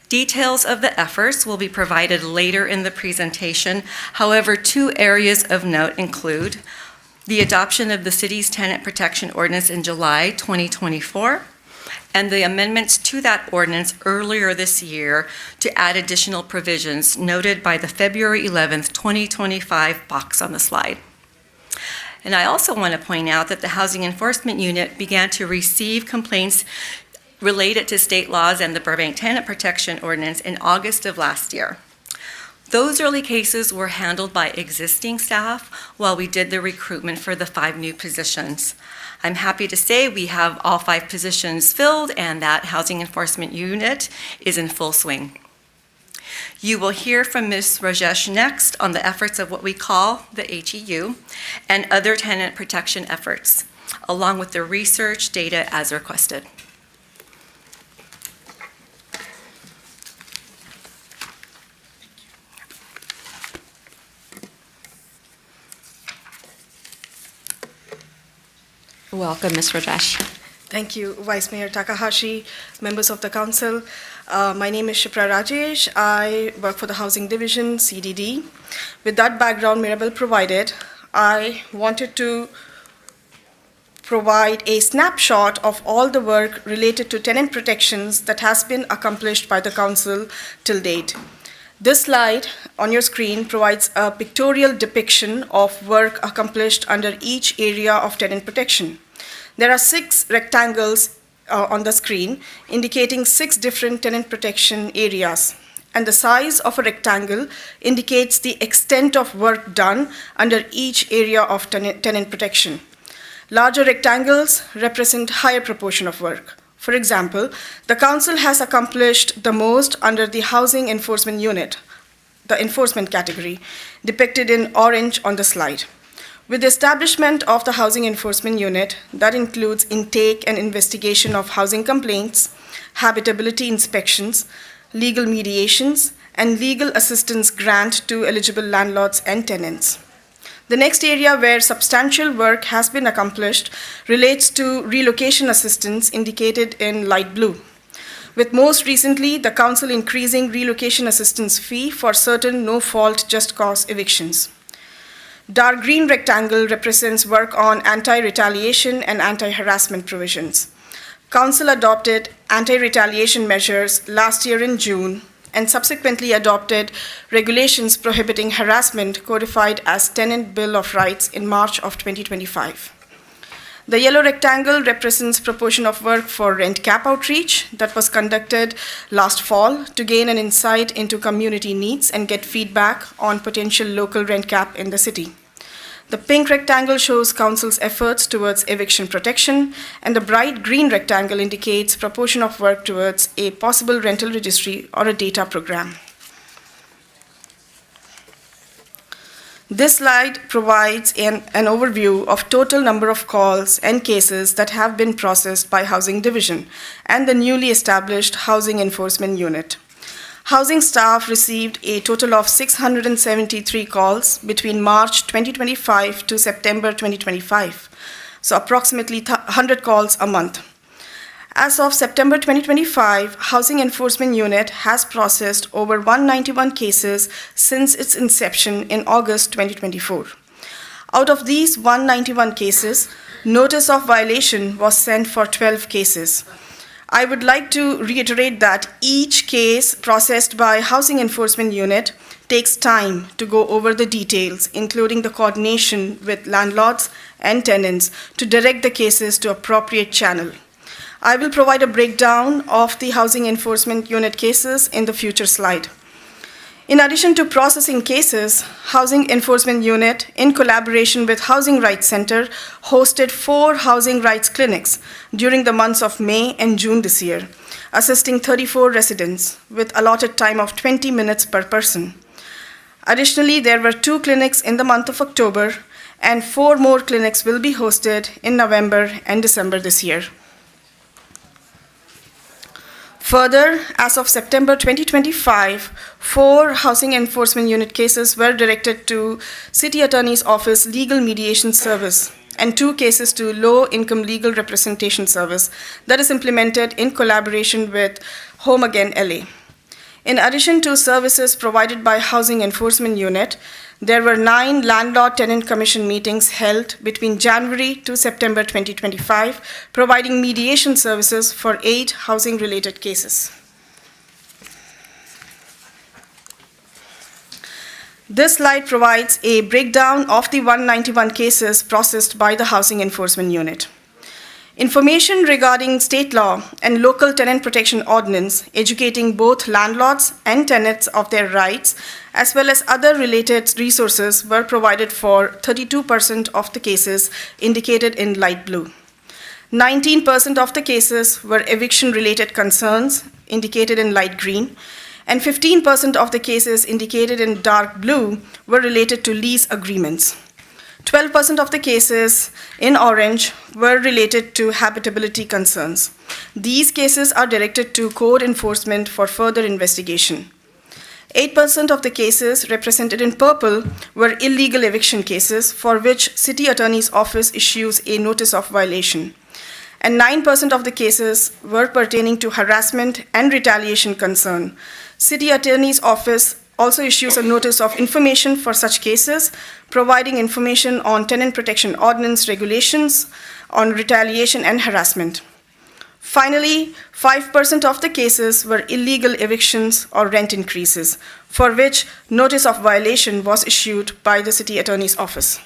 Details of the efforts will be provided later in the presentation. However, 2 areas of note include the adoption of the city's tenant protection ordinance in July 2024 and the amendments to that ordinance earlier this year to add additional provisions noted by the February 11th, 2025 box on the slide. And I also want to point out that the Housing Enforcement Unit began to receive complaints related to state laws and the Burbank Tenant Protection Ordinance in August of last year. Those early cases were handled by existing staff while we did the recruitment for the 5 new positions. I'm happy to say we have all 5 positions filled and that Housing Enforcement Unit is in full swing. You will hear from Ms. Rajesh next on the efforts of what we call the HEU and other tenant protection efforts, along with the research data as requested. Welcome, Ms. Rajesh. Thank you, Vice Mayor Takahashi, members of the council. My name is Shipra Rajesh. I work for the Housing Division, CDD. With that background Mirabel provided, I wanted to provide a snapshot of all the work related to tenant protections that has been accomplished by the council till date. This slide on your screen provides a pictorial depiction of work accomplished under each area of tenant protection. There are 6 rectangles on the screen indicating 6 different tenant protection areas, and the size of a rectangle indicates the extent of work done under each area of tenant protection. Larger rectangles represent higher proportion of work. For example, the council has accomplished the most under the Housing Enforcement Unit, the enforcement category, depicted in orange on the slide. With the establishment of the Housing Enforcement Unit, that includes intake and investigation of housing complaints, habitability inspections, legal mediations, and legal assistance grant to eligible landlords and tenants. The next area where substantial work has been accomplished relates to relocation assistance indicated in light blue, with most recently the council increasing relocation assistance fee for certain no-fault just cause evictions. Dark green rectangle represents work on anti-retaliation and anti-harassment provisions. Council adopted anti-retaliation measures last year in June and subsequently adopted regulations prohibiting harassment codified as Tenant Bill of Rights in March of 2025. The yellow rectangle represents proportion of work for rent cap outreach that was conducted last fall to gain an insight into community needs and get feedback on potential local rent cap in the city. The pink rectangle shows council's efforts towards eviction protection, and the bright green rectangle indicates proportion of work towards a possible rental registry or a data program. This slide provides an overview of total number of calls and cases that have been processed by Housing Division and the newly established Housing Enforcement Unit. Housing staff received a total of 673 calls between March 2025 to September 2025, so approximately 100 calls a month. As of September 2025, Housing Enforcement Unit has processed over 191 cases since its inception in August 2024. Out of these 191 cases, notice of violation was sent for 12 cases. I would like to reiterate that each case processed by Housing Enforcement Unit takes time to go over the details, including the coordination with landlords and tenants to direct the cases to appropriate channel. I will provide a breakdown of the Housing Enforcement Unit cases in the future slide. In addition to processing cases, Housing Enforcement Unit, in collaboration with Housing Rights Center, hosted 4 housing rights clinics during the months of May and June this year, assisting 34 residents with allotted time of 20 minutes per person. Additionally, there were 2 clinics in the month of October, and 4 more clinics will be hosted in November and December this year. Further, as of September 2025, 4 Housing Enforcement Unit cases were directed to City Attorney's Office Legal Mediation Service and 2 cases to Low Income Legal Representation Service that is implemented in collaboration with Home Again LA. In addition to services provided by Housing Enforcement Unit, there were 9 Landlord-Tenant Commission meetings held between January to September 2025, providing mediation services for 8 housing-related cases. This slide provides a breakdown of the 191 cases processed by the Housing Enforcement Unit. Information regarding state law and local tenant protection ordinance, educating both landlords and tenants of their rights, as well as other related resources, were provided for 32% of the cases indicated in light blue. 19% of the cases were eviction-related concerns indicated in light green, and 15% of the cases indicated in dark blue were related to lease agreements. 12% of the cases in orange were related to habitability concerns. These cases are directed to code enforcement for further investigation. 8% of the cases represented in purple were illegal eviction cases for which City Attorney's Office issues a notice of violation. And 9% of the cases were pertaining to harassment and retaliation concern. City Attorney's Office also issues a notice of information for such cases, providing information on tenant protection ordinance regulations, on retaliation and harassment. Finally, 5% of the cases were illegal evictions or rent increases, for which notice of violation was issued by the City Attorney's Office.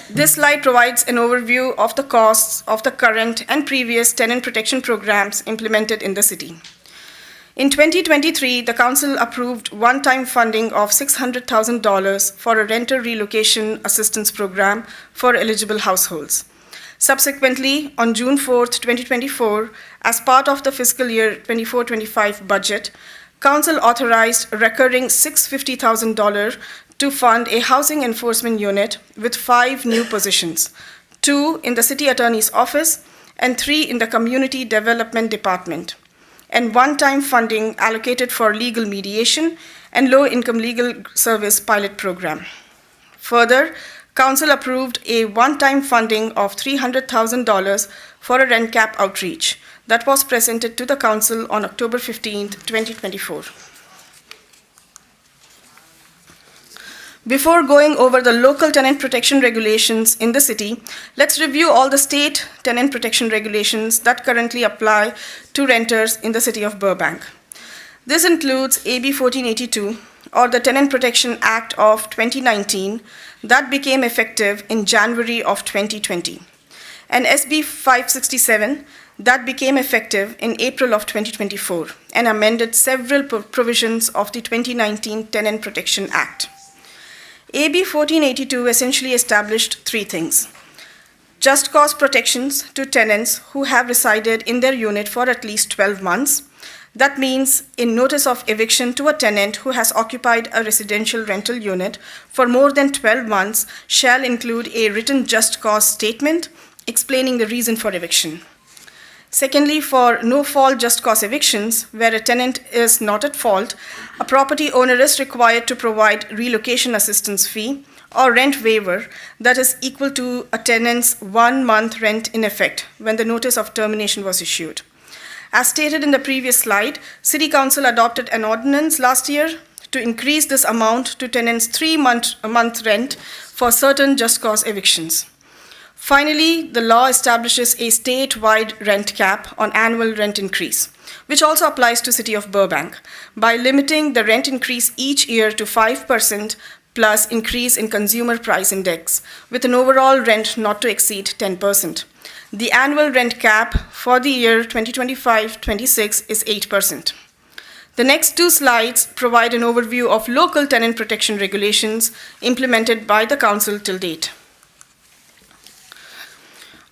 This slide provides an overview of the costs of the current and previous tenant protection programs implemented in the city. In 2023, the Council approved one-time funding of $600,000 for a renter relocation assistance program for eligible households. Subsequently, on June 4, 2024, as part of the fiscal year 24-25 budget, Council authorized a recurring $650,000 to fund a housing enforcement unit with 5 new positions, 2 in the City Attorney's Office and 3 in the Community Development Department, and one-time funding allocated for legal mediation and low-income legal service pilot program. Further, Council approved a one-time funding of $300,000 for a rent cap outreach that was presented to the Council on October 15, 2024. Before going over the local tenant protection regulations in the city, let's review all the state tenant protection regulations that currently apply to renters in the city of Burbank. This includes AB 1482, or the Tenant Protection Act of 2019, that became effective in January of 2020, and SB 567, that became effective in April of 2024 and amended several provisions of the 2019 Tenant Protection Act. AB 1482 essentially established 3 things: just cause protections to tenants who have resided in their unit for at least 12 months. That means a notice of eviction to a tenant who has occupied a residential rental unit for more than 12 months shall include a written just cause statement explaining the reason for eviction. Secondly, for no-fault just cause evictions, where a tenant is not at fault, a property owner is required to provide relocation assistance fee or rent waiver that is equal to a tenant's 1-month rent in effect when the notice of termination was issued. As stated in the previous slide, City Council adopted an ordinance last year to increase this amount to tenants' 3-month rent for certain just cause evictions. Finally, the law establishes a statewide rent cap on annual rent increase, which also applies to City of Burbank, by limiting the rent increase each year to 5% plus increase in consumer price index, with an overall rent not to exceed 10%. The annual rent cap for the year 2025-26 is 8%. The next 2 slides provide an overview of local tenant protection regulations implemented by the Council till date.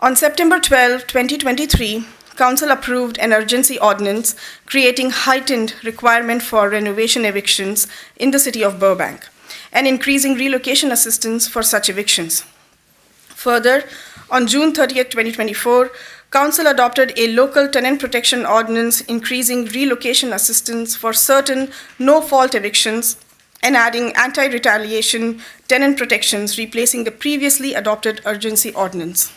On September 12, 2023, Council approved an urgency ordinance creating heightened requirement for renovation evictions in the city of Burbank and increasing relocation assistance for such evictions. Further, on June 30th, 2024, Council adopted a local tenant protection ordinance increasing relocation assistance for certain no-fault evictions and adding anti-retaliation tenant protections, replacing the previously adopted urgency ordinance.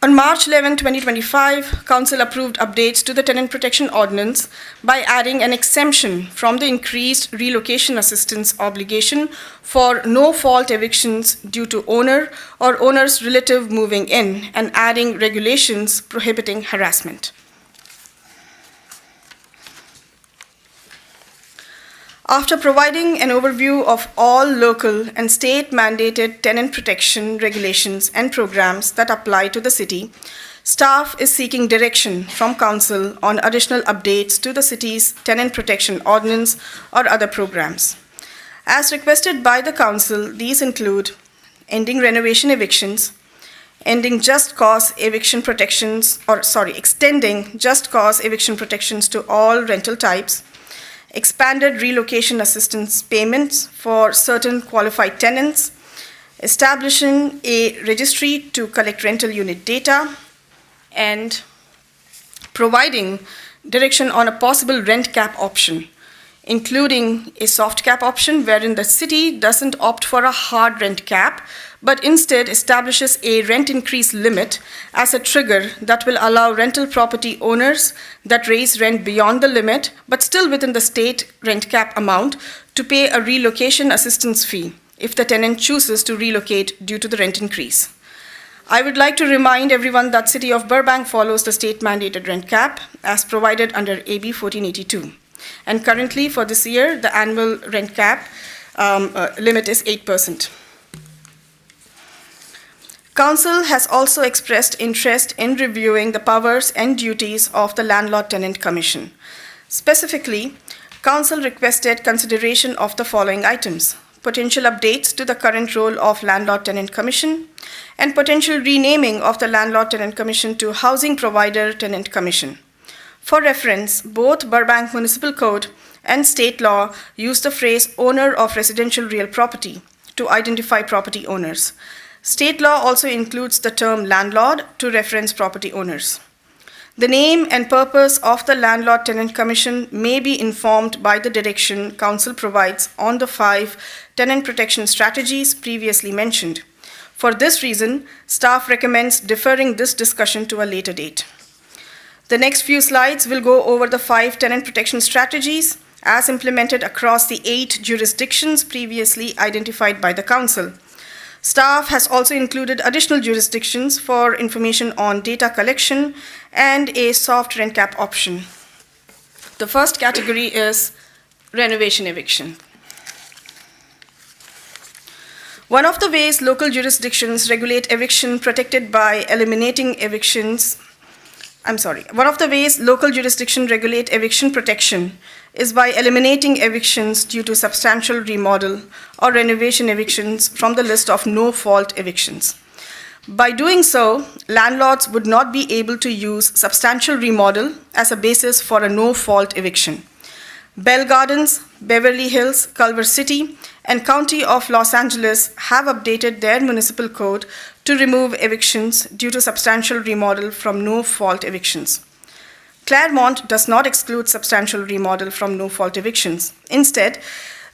On March 11, 2025, Council approved updates to the Tenant Protection Ordinance by adding an exemption from the increased relocation assistance obligation for no-fault evictions due to owner or owner's relative moving in and adding regulations prohibiting harassment. After providing an overview of all local and state-mandated tenant protection regulations and programs that apply to the city, staff is seeking direction from Council on additional updates to the city's tenant protection ordinance or other programs. As requested by the Council, these include ending renovation evictions, extending just cause eviction protections to all rental types, expanded relocation assistance payments for certain qualified tenants, establishing a registry to collect rental unit data, and providing direction on a possible rent cap option, including a soft cap option wherein the city doesn't opt for a hard rent cap, but instead establishes a rent increase limit as a trigger that will allow rental property owners that raise rent beyond the limit, but still within the state rent cap amount, to pay a relocation assistance fee if the tenant chooses to relocate due to the rent increase. I would like to remind everyone that City of Burbank follows the state-mandated rent cap as provided under AB 1482. And currently for this year, the annual rent cap limit is 8%. Council has also expressed interest in reviewing the powers and duties of the Landlord-Tenant Commission. Specifically, Council requested consideration of the following items: potential updates to the current role of Landlord-Tenant Commission, and potential renaming of the Landlord-Tenant Commission to Housing Provider Tenant Commission. For reference, both Burbank Municipal Code and state law use the phrase owner of residential real property to identify property owners. State law also includes the term landlord to reference property owners. The name and purpose of the Landlord-Tenant Commission may be informed by the direction Council provides on the 5 tenant protection strategies previously mentioned. For this reason, staff recommends deferring this discussion to a later date. The next few slides will go over the 5 tenant protection strategies as implemented across the 8 jurisdictions previously identified by the Council. Staff has also included additional jurisdictions for information on data collection and a soft rent cap option. The first category is renovation eviction. One of the ways local jurisdictions regulate eviction protected by eliminating evictions One of the ways local jurisdictions regulate eviction protection is by eliminating evictions due to substantial remodel or renovation evictions from the list of no-fault evictions. By doing so, landlords would not be able to use substantial remodel as a basis for a no-fault eviction. Bell Gardens, Beverly Hills, Culver City, and County of Los Angeles have updated their municipal code to remove evictions due to substantial remodel from no-fault evictions. Claremont does not exclude substantial remodel from no-fault evictions. Instead,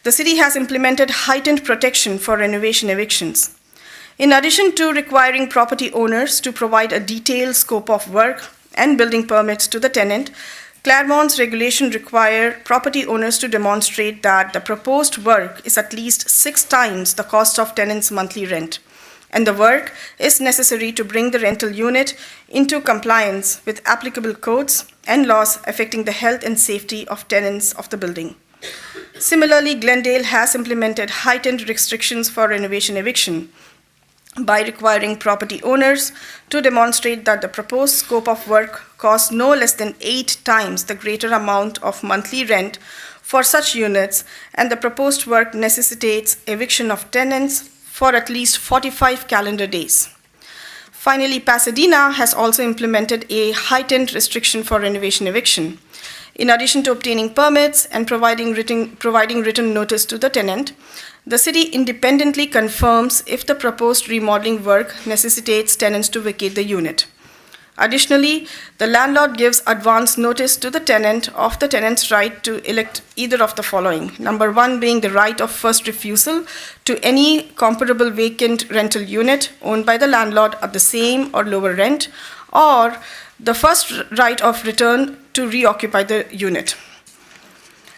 the city has implemented heightened protection for renovation evictions. In addition to requiring property owners to provide a detailed scope of work and building permits to the tenant, Claremont's regulation require property owners to demonstrate that the proposed work is at least 6 times the cost of tenants' monthly rent, and the work is necessary to bring the rental unit into compliance with applicable codes and laws affecting the health and safety of tenants of the building. Similarly, Glendale has implemented heightened restrictions for renovation eviction by requiring property owners to demonstrate that the proposed scope of work costs no less than 8 times the greater amount of monthly rent for such units, and the proposed work necessitates eviction of tenants for at least 45 calendar days. Finally, Pasadena has also implemented a heightened restriction for renovation eviction. In addition to obtaining permits and providing written notice to the tenant, the city independently confirms if the proposed remodeling work necessitates tenants to vacate the unit. Additionally, the landlord gives advance notice to the tenant of the tenant's right to elect either of the following. Number one being the right of first refusal to any comparable vacant rental unit owned by the landlord at the same or lower rent, or the first right of return to reoccupy the unit.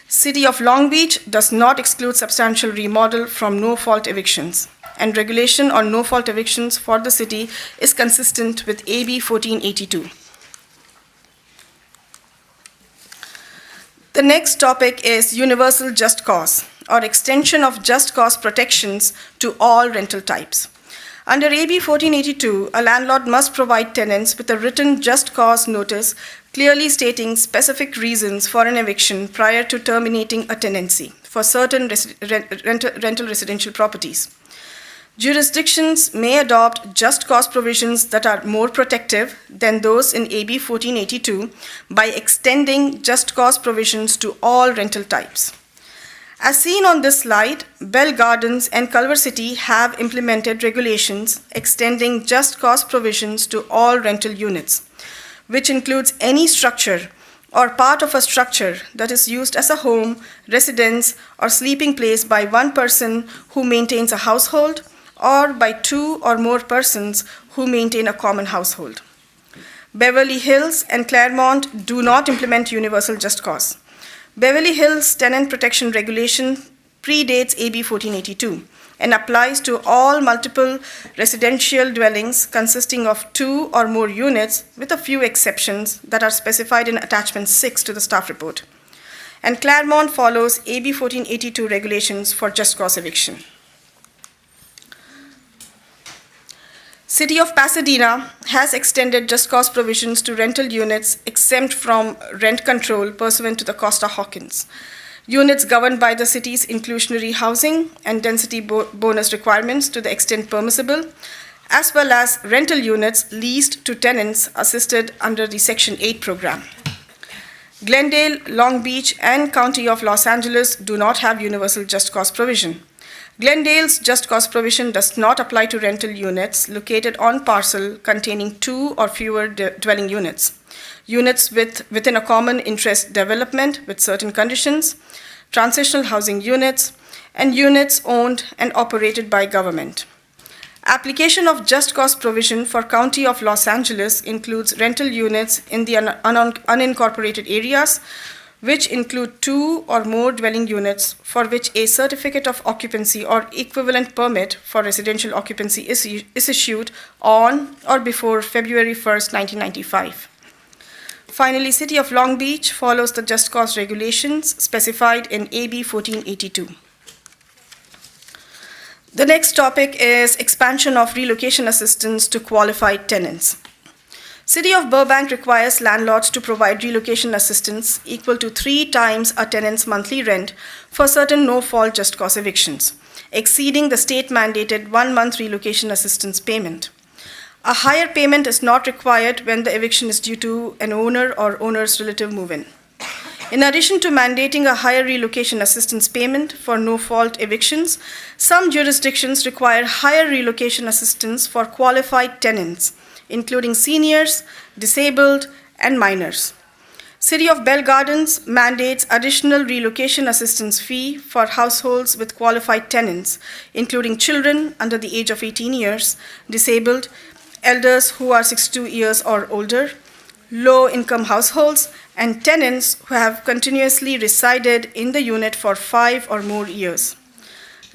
City of Long Beach does not exclude substantial remodel from no-fault evictions, and regulation on no-fault evictions for the city is consistent with AB 1482. The next topic is universal just cause, or extension of just cause protections to all rental types. Under AB 1482, a landlord must provide tenants with a written just cause notice clearly stating specific reasons for an eviction prior to terminating a tenancy for certain rental residential properties. Jurisdictions may adopt just cause provisions that are more protective than those in AB 1482 by extending just cause provisions to all rental types. As seen on this slide, Bell Gardens and Culver City have implemented regulations extending just cause provisions to all rental units, which includes any structure or part of a structure that is used as a home, residence, or sleeping place by one person who maintains a household, or by two or more persons who maintain a common household. Beverly Hills and Claremont do not implement universal just cause. Beverly Hills Tenant Protection Regulation predates AB 1482 and applies to all multiple residential dwellings consisting of two or more units, with a few exceptions that are specified in Attachment 6 to the staff report. And Claremont follows AB 1482 regulations for just cause eviction. City of Pasadena has extended just cause provisions to rental units exempt from rent control pursuant to the Costa-Hawkins. Units governed by the city's inclusionary housing and density bonus requirements to the extent permissible, as well as rental units leased to tenants assisted under the Section 8 program. Glendale, Long Beach, and County of Los Angeles do not have universal just cause provision. Glendale's just cause provision does not apply to rental units located on parcel containing two or fewer dwelling units, units within a common interest development with certain conditions, transitional housing units, and units owned and operated by government. Application of just cause provision for County of Los Angeles includes rental units in the unincorporated areas, which include two or more dwelling units for which a certificate of occupancy or equivalent permit for residential occupancy is issued on or before February 1st, 1995. Finally, City of Long Beach follows the just cause regulations specified in AB 1482. The next topic is expansion of relocation assistance to qualified tenants. City of Burbank requires landlords to provide relocation assistance equal to 3 times a tenant's monthly rent for certain no-fault just cause evictions, exceeding the state-mandated 1-month relocation assistance payment. A higher payment is not required when the eviction is due to an owner or owner's relative move-in. In addition to mandating a higher relocation assistance payment for no-fault evictions, some jurisdictions require higher relocation assistance for qualified tenants, including seniors, disabled, and minors. City of Bell Gardens mandates additional relocation assistance fee for households with qualified tenants, including children under the age of 18 years, disabled, elders who are 62 years or older, low-income households, and tenants who have continuously resided in the unit for 5 or more years.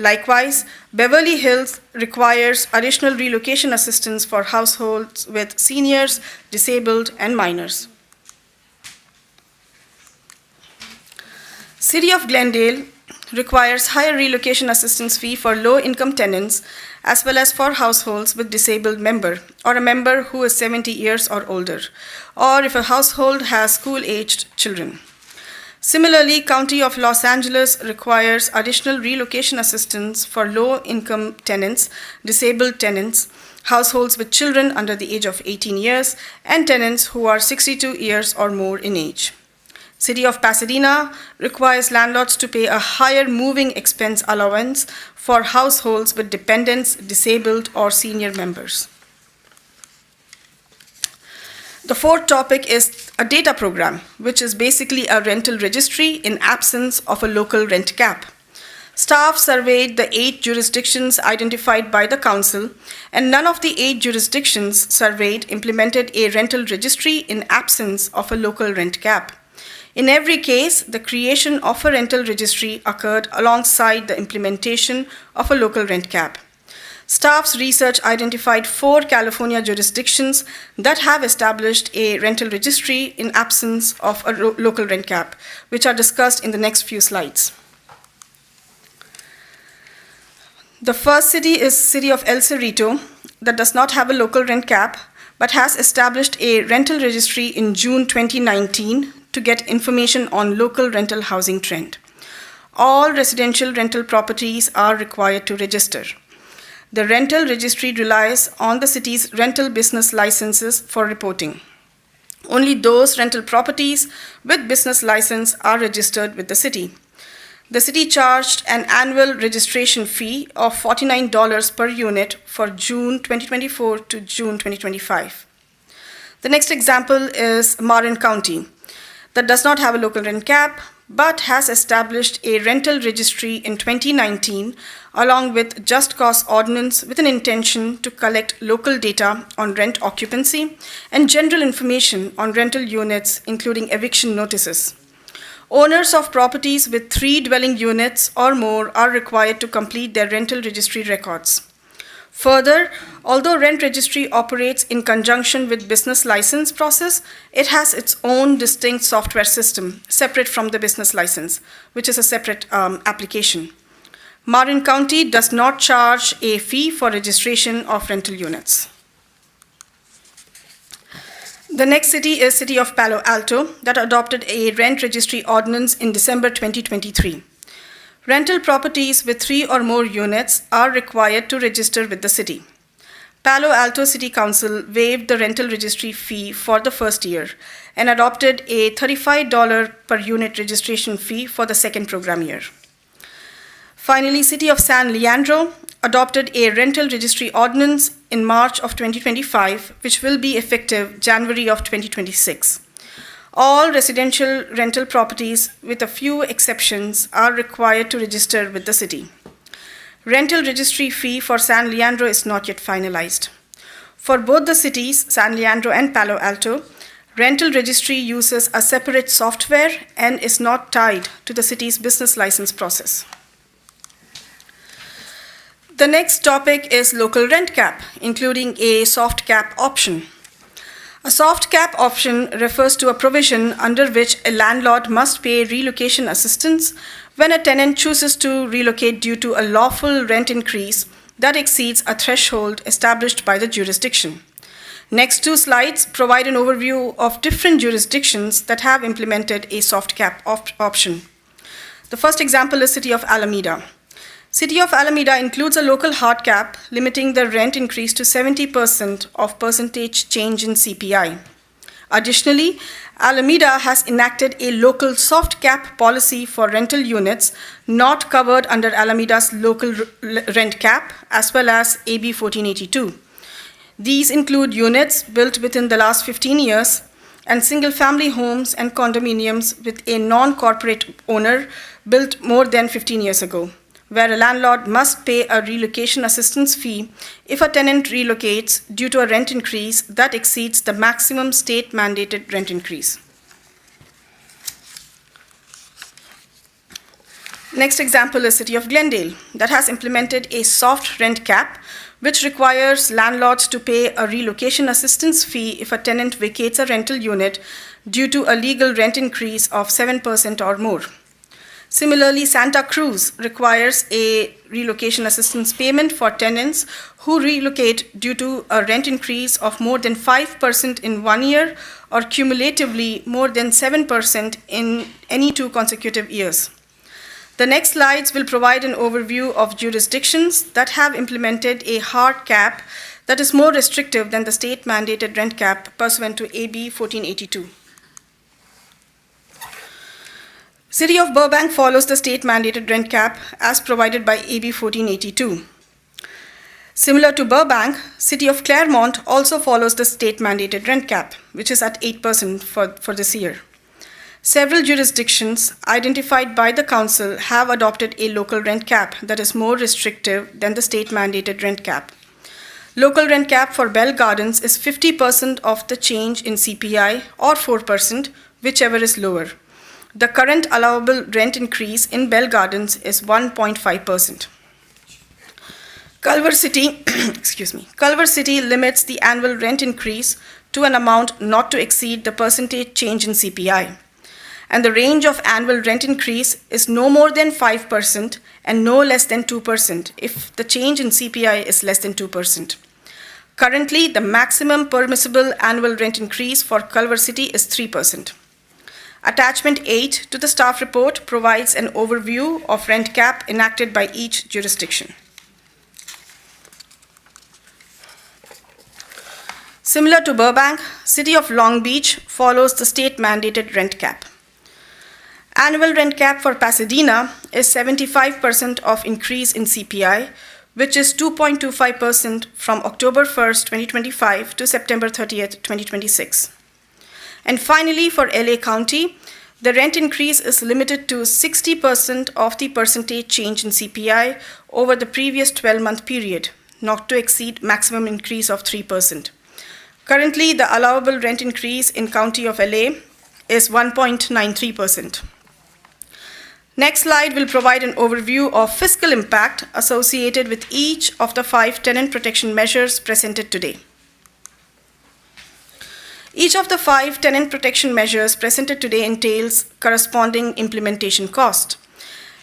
Likewise, Beverly Hills requires additional relocation assistance for households with seniors, disabled, and minors. City of Glendale requires higher relocation assistance fee for low-income tenants as well as for households with disabled member or a member who is 70 years or older, or if a household has school-aged children. Similarly, County of Los Angeles requires additional relocation assistance for low-income tenants, disabled tenants, households with children under the age of 18 years, and tenants who are 62 years or more in age. City of Pasadena requires landlords to pay a higher moving expense allowance for households with dependents, disabled, or senior members. The fourth topic is a data program, which is basically a rental registry in absence of a local rent cap. Staff surveyed the 8 jurisdictions identified by the council, and none of the 8 jurisdictions surveyed implemented a rental registry in absence of a local rent cap. In every case, the creation of a rental registry occurred alongside the implementation of a local rent cap. Staff's research identified 4 California jurisdictions that have established a rental registry in absence of a local rent cap, which are discussed in the next few slides. The first city is City of El Cerrito, that does not have a local rent cap, but has established a rental registry in June 2019 to get information on local rental housing trend. All residential rental properties are required to register. The rental registry relies on the city's rental business licenses for reporting. Only those rental properties with business license are registered with the city. The city charged an annual registration fee of $49 per unit for June 2024 to June 2025. The next example is Marin County, that does not have a local rent cap, but has established a rental registry in 2019 along with Just Cause Ordinance with an intention to collect local data on rent occupancy and general information on rental units, including eviction notices. Owners of properties with 3 dwelling units or more are required to complete their rental registry records. Further, although rent registry operates in conjunction with business license process, it has its own distinct software system, separate from the business license, which is a separate application. Marin County does not charge a fee for registration of rental units. The next city is City of Palo Alto, that adopted a rent registry ordinance in December 2023. Rental properties with 3 or more units are required to register with the city. Palo Alto City Council waived the rental registry fee for the first year and adopted a $35 per unit registration fee for the second program year. Finally, City of San Leandro adopted a rental registry ordinance in March of 2025, which will be effective January of 2026. All residential rental properties, with a few exceptions, are required to register with the city. Rental registry fee for San Leandro is not yet finalized. For both the cities, San Leandro and Palo Alto, rental registry uses a separate software and is not tied to the city's business license process. The next topic is local rent cap, including a soft cap option. A soft cap option refers to a provision under which a landlord must pay relocation assistance when a tenant chooses to relocate due to a lawful rent increase that exceeds a threshold established by the jurisdiction. Next 2 slides provide an overview of different jurisdictions that have implemented a soft cap option. The first example is City of Alameda. City of Alameda includes a local hard cap limiting the rent increase to 70% of percentage change in CPI. Additionally, Alameda has enacted a local soft cap policy for rental units not covered under Alameda's local rent cap, as well as AB 1482. These include units built within the last 15 years and single-family homes and condominiums with a non-corporate owner built more than 15 years ago, where a landlord must pay a relocation assistance fee if a tenant relocates due to a rent increase that exceeds the maximum state-mandated rent increase. Next example is City of Glendale, that has implemented a soft rent cap, which requires landlords to pay a relocation assistance fee if a tenant vacates a rental unit due to a legal rent increase of 7% or more. Similarly, Santa Cruz requires a relocation assistance payment for tenants who relocate due to a rent increase of more than 5% in 1 year or cumulatively more than 7% in any 2 consecutive years. The next slides will provide an overview of jurisdictions that have implemented a hard cap that is more restrictive than the state-mandated rent cap pursuant to AB 1482. City of Burbank follows the state-mandated rent cap as provided by AB 1482. Similar to Burbank, City of Claremont also follows the state-mandated rent cap, which is at 8% for this year. Several jurisdictions identified by the council have adopted a local rent cap that is more restrictive than the state-mandated rent cap. Local rent cap for Bell Gardens is 50% of the change in CPI or 4%, whichever is lower. The current allowable rent increase in Bell Gardens is 1.5%. Culver City, Culver City limits the annual rent increase to an amount not to exceed the percentage change in CPI. And the range of annual rent increase is no more than 5% and no less than 2% if the change in CPI is less than 2%. Currently, the maximum permissible annual rent increase for Culver City is 3%. Attachment 8 to the staff report provides an overview of rent cap enacted by each jurisdiction. Similar to Burbank, City of Long Beach follows the state-mandated rent cap. Annual rent cap for Pasadena is 75% of increase in CPI, which is 2.25% from October 1st, 2025 to September 30th, 2026. And finally, for LA County, the rent increase is limited to 60% of the percentage change in CPI over the previous 12-month period, not to exceed maximum increase of 3%. Currently, the allowable rent increase in County of LA is 1.93%. Next slide will provide an overview of fiscal impact associated with each of the 5 tenant protection measures presented today. Each of the 5 tenant protection measures presented today entails corresponding implementation cost.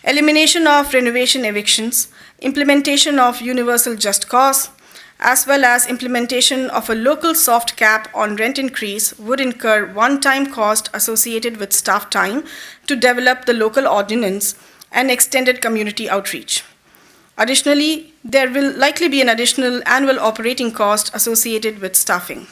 Elimination of renovation evictions, implementation of universal just cause, as well as implementation of a local soft cap on rent increase would incur one-time cost associated with staff time to develop the local ordinance and extended community outreach. Additionally, there will likely be an additional annual operating cost associated with staffing.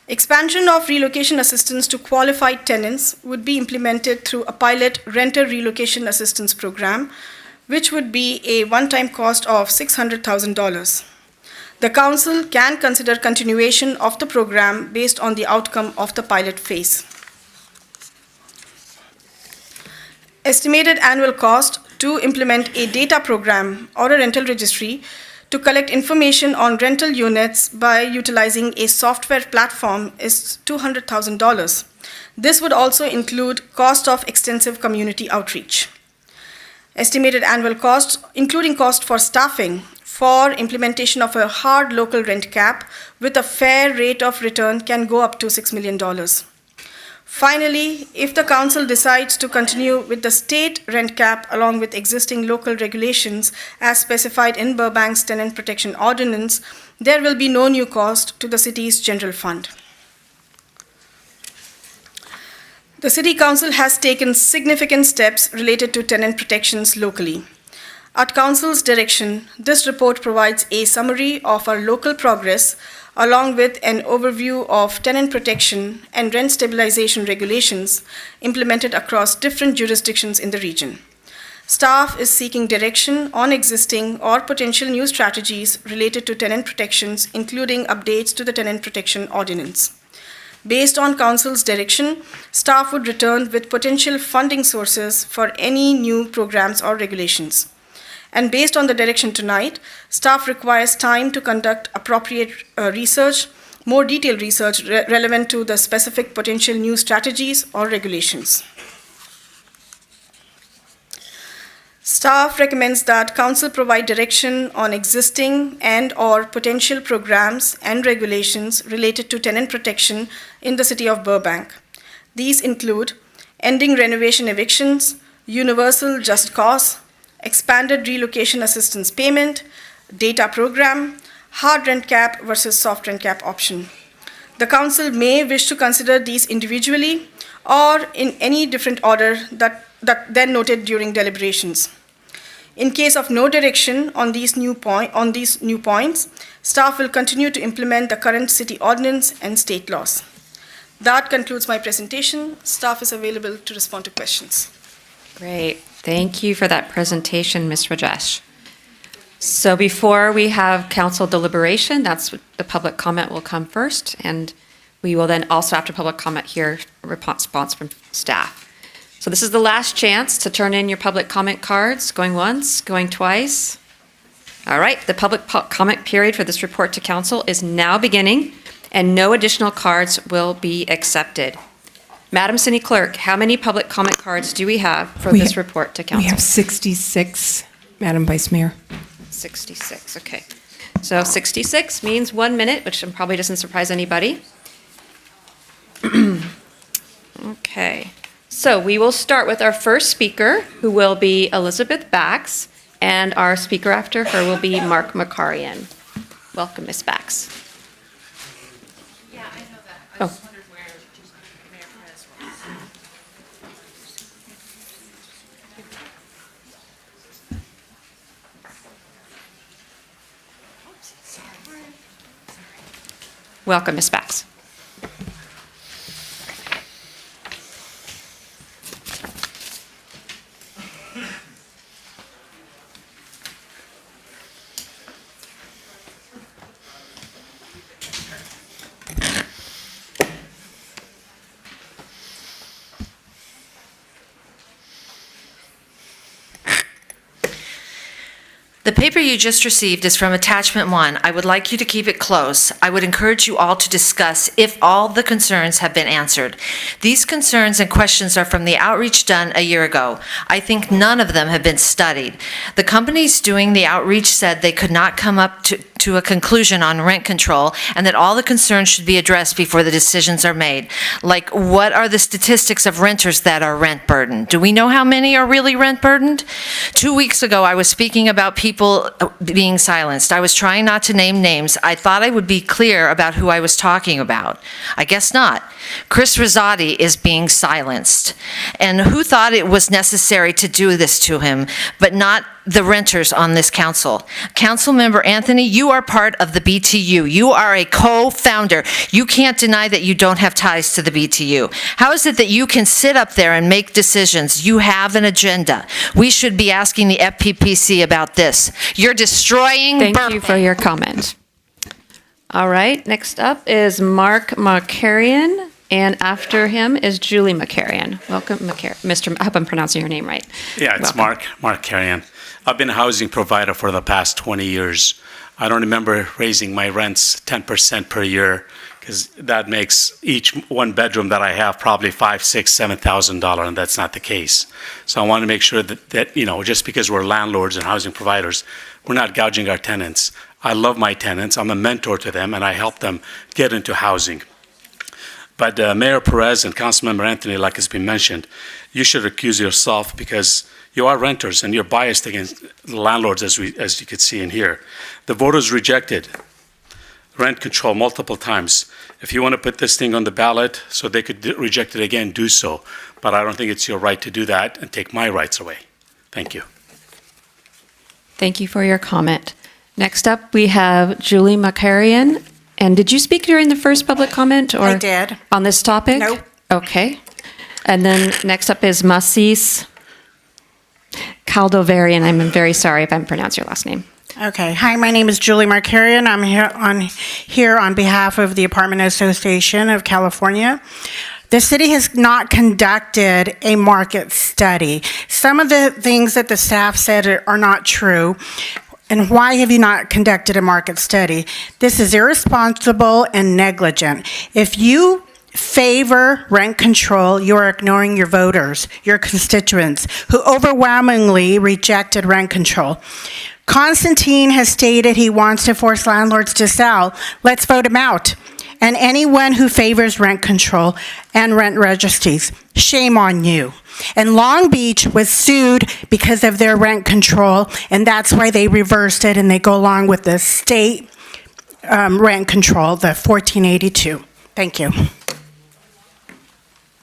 Expansion of relocation assistance to qualified tenants would be implemented through a pilot renter relocation assistance program, which would be a one-time cost of $600,000. The Council can consider continuation of the program based on the outcome of the pilot phase. Estimated annual cost to implement a data program or a rental registry to collect information on rental units by utilizing a software platform is $200,000. This would also include cost of extensive community outreach. Estimated annual cost, including cost for staffing, for implementation of a hard local rent cap with a fair rate of return can go up to $6 million. Finally, if the Council decides to continue with the state rent cap along with existing local regulations as specified in Burbank's Tenant Protection Ordinance, there will be no new cost to the city's general fund. The City Council has taken significant steps related to tenant protections locally. At Council's direction, this report provides a summary of our local progress along with an overview of tenant protection and rent stabilization regulations implemented across different jurisdictions in the region. Staff is seeking direction on existing or potential new strategies related to tenant protections, including updates to the Tenant Protection Ordinance. Based on Council's direction, staff would return with potential funding sources for any new programs or regulations. And based on the direction tonight, staff requires time to conduct appropriate research, more detailed research relevant to the specific potential new strategies or regulations. Staff recommends that Council provide direction on existing and/or potential programs and regulations related to tenant protection in the City of Burbank. These include ending renovation evictions, universal just cause, expanded relocation assistance payment, data program, hard rent cap versus soft rent cap option. The Council may wish to consider these individually or in any different order that then noted during deliberations. In case of no direction on these new points, staff will continue to implement the current city ordinance and state laws. That concludes my presentation. Staff is available to respond to questions. Great. Thank you for that presentation, Ms. Rajesh. So before we have council deliberation, that's what the public comment will come first, and we will then also, after public comment, hear a response from staff. So this is the last chance to turn in your public comment cards, going once, going twice. All right, the public comment period for this report to council is now beginning, and no additional cards will be accepted. Madam City Clerk, how many public comment cards do we have for this report to council? We have 66, Madam Vice Mayor. 66, okay. So 66 means 1 minute, which probably doesn't surprise anybody. Okay, so we will start with our first speaker, who will be Elizabeth Bax, and our speaker after her will be Mark Makarian. Welcome, Ms. Bax. Yeah, I know that. I Oh. just wondered where Mayor Perez was. Welcome, Ms. Bax. The paper you just received is from Attachment 1. I would like you to keep it close. I would encourage you all to discuss if all the concerns have been answered. These concerns and questions are from the outreach done a year ago. I think none of them have been studied. The companies doing the outreach said they could not come up to a conclusion on rent control and that all the concerns should be addressed before the decisions are made. Like, what are the statistics of renters that are rent burdened? Do we know how many are really rent burdened? 2 weeks ago, I was speaking about people being silenced. I was trying not to name names. I thought I would be clear about who I was talking about. I guess not. Chris Rosati is being silenced. And who thought it was necessary to do this to him, but not the renters on this council? Councilmember Anthony, you are part of the BTU. You are a co-founder. You can't deny that you don't have ties to the BTU. How is it that you can sit up there and make decisions? You have an agenda. We should be asking the FPPC about this. You're destroying Thank Burbank. you for your comment. All right, next up is Mark Makarian, and after him is Julie Makarian. Welcome, Mr. I hope I'm pronouncing your name right. Yeah, it's Welcome. Mark Carrion. I've been a housing provider for the past 20 years. I don't remember raising my rents 10% per year, because that makes each one bedroom that I have probably $5,000, $6,000, $7,000, and that's not the case. So I want to make sure that just because we're landlords and housing providers, we're not gouging our tenants. I love my tenants. I'm a mentor to them, and I help them get into housing. But Mayor Perez and Councilmember Anthony, like has been mentioned, you should recuse yourself because you are renters and you're biased against the landlords, as you could see in here. The voters rejected rent control multiple times. If you want to put this thing on the ballot so they could reject it again, do so. But I don't think it's your right to do that and take my rights away. Thank you. Thank you for your comment. Next up, we have Julie Makarian. And did you speak during the first public comment? Or I did. On this topic? Nope. Okay. And then next up is Masis Caldovarian. I'm very sorry if I'm pronouncing your last name. Okay. Hi, my name is Julie Markarian. I'm here on behalf of the Apartment Association of California. The city has not conducted a market study. Some of the things that the staff said are not true. And why have you not conducted a market study? This is irresponsible and negligent. If you favor rent control, you are ignoring your voters, your constituents, who overwhelmingly rejected rent control. Constantine has stated he wants to force landlords to sell. Let's vote him out. And anyone who favors rent control and rent registries, shame on you. And Long Beach was sued because of their rent control, and that's why they reversed it and they go along with the state rent control, the 1482. Thank you.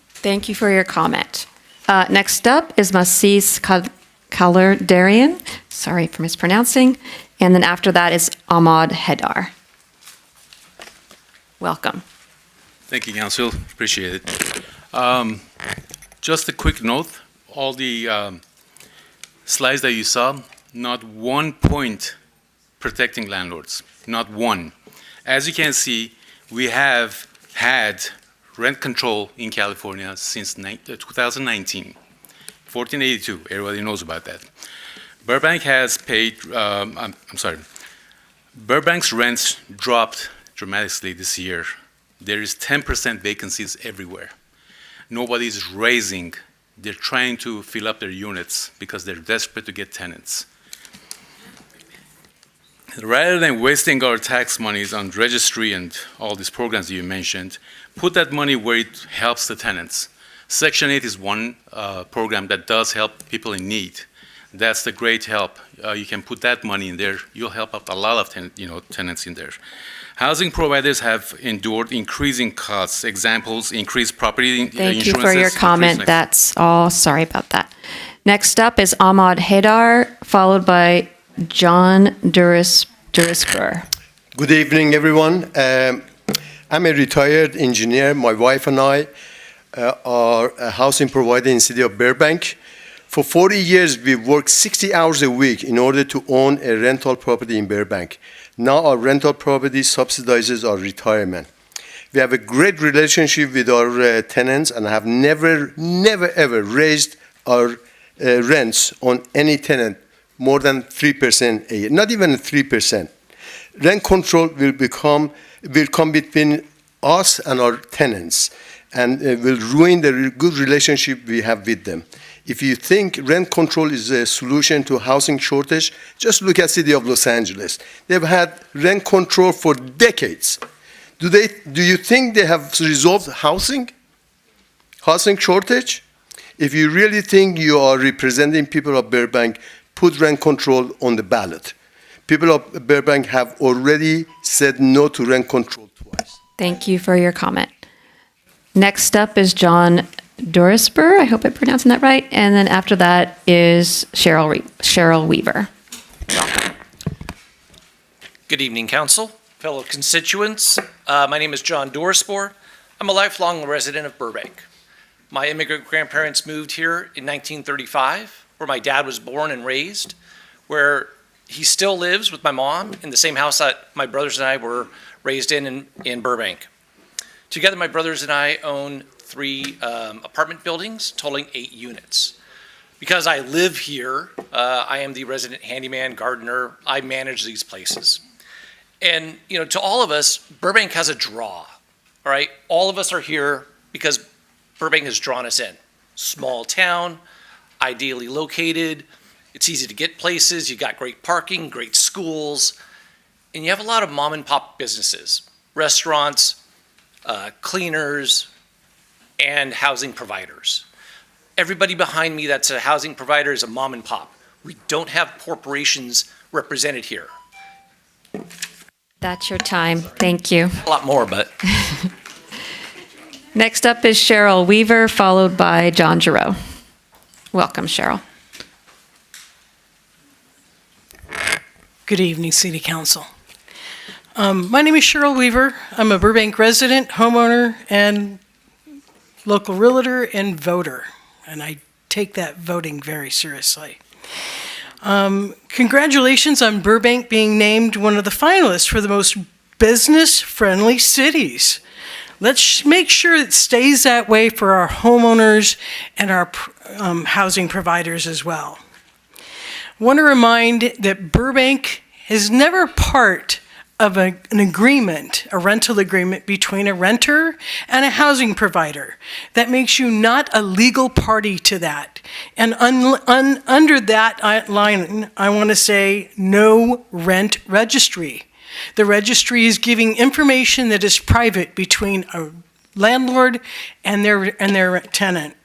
Thank you for your comment. Next up is Masis Darian, sorry for mispronouncing, and then after that is Ahmad Hedar. Welcome. Thank you, Council. Appreciate it. Just a quick note, all the slides that you saw, not one point protecting landlords, not one. As you can see, we have had rent control in California since 2019, 1482, everybody knows about that. Burbank has paid, Burbank's rents dropped dramatically this year. There is 10% vacancies everywhere. Nobody is raising. They're trying to fill up their units because they're desperate to get tenants. Rather than wasting our tax monies on registry and all these programs you mentioned, put that money where it helps the tenants. Section 8 is one program that does help people in need. That's the great help. You can put that money in there. You'll help out a lot of tenants in there. Housing providers have endured increasing costs. Examples, increased property insurances. Thank you for your comment. That's all. Sorry about that. Next up is Ahmad Hedar, followed by John Durisper. Good evening, everyone. I'm a retired engineer. My wife and I are a housing provider in the city of Burbank. For 40 years, we've worked 60 hours a week in order to own a rental property in Burbank. Now our rental property subsidizes our retirement. We have a great relationship with our tenants and have never, ever raised our rents on any tenant more than 3% a year, not even 3%. Rent control will come between us and our tenants and will ruin the good relationship we have with them. If you think rent control is a solution to housing shortage, just look at the city of Los Angeles. They've had rent control for decades. Do you think they have resolved housing shortage? If you really think you are representing people of Burbank, put rent control on the ballot. People of Burbank have already said no to rent control twice. Thank you for your comment. Next up is John Durisper. I hope I'm pronouncing that right. And then after that is Cheryl Weaver. Good evening, Council, fellow constituents. My name is John Durisper. I'm a lifelong resident of Burbank. My immigrant grandparents moved here in 1935, where my dad was born and raised, where he still lives with my mom in the same house that my brothers and I were raised in Burbank. Together, my brothers and I own 3 apartment buildings totaling 8 units. Because I live here, I am the resident handyman, gardener. I manage these places. And, to all of us, Burbank has a draw, all right? All of us are here because Burbank has drawn us in. Small town, ideally located. It's easy to get places. You got great parking, great schools, and you have a lot of mom and pop businesses, restaurants, cleaners, and housing providers. Everybody behind me that's a housing provider is a mom and pop. We don't have corporations represented here. That's your time. Thank you. A lot more, but. Next up is Cheryl Weaver, followed by John Giroux. Welcome, Cheryl. Good evening, City Council. My name is Cheryl Weaver. I'm a Burbank resident, homeowner, and local realtor and voter, and I take that voting very seriously. Congratulations on Burbank being named one of the finalists for the most business-friendly cities. Let's make sure it stays that way for our homeowners and our housing providers as well. I want to remind that Burbank is never part of an agreement, a rental agreement between a renter and a housing provider. That makes you not a legal party to that. And under that line, I want to say no rent registry. The registry is giving information that is private between a landlord and their tenant.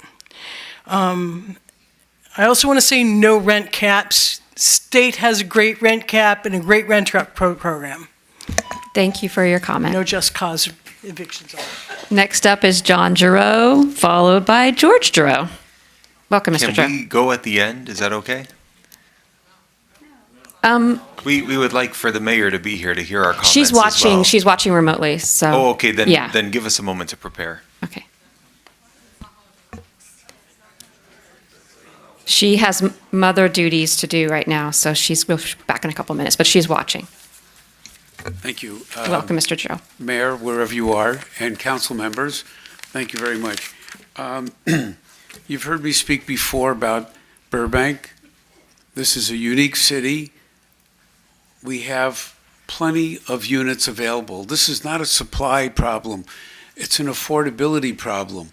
I also want to say no rent caps. State has a great rent cap and a great rent program. Thank you for your comment. No just cause evictions. Next up is John Giroux, followed by George Giroux. Welcome, Mr. Giroux. Can we go at the end? Is that okay? We would like for the mayor to be here to hear our comments She's watching. as well. She's watching remotely. So. Oh, okay, then, Yeah. then give us a moment to prepare. Okay. She has mother duties to do right now, so she's we'll be back in a couple minutes, but she's watching. Thank you. Welcome, Mr. Joe. Mayor, wherever you are, and council members, thank you very much. You've heard me speak before about Burbank. This is a unique city. We have plenty of units available. This is not a supply problem. It's an affordability problem.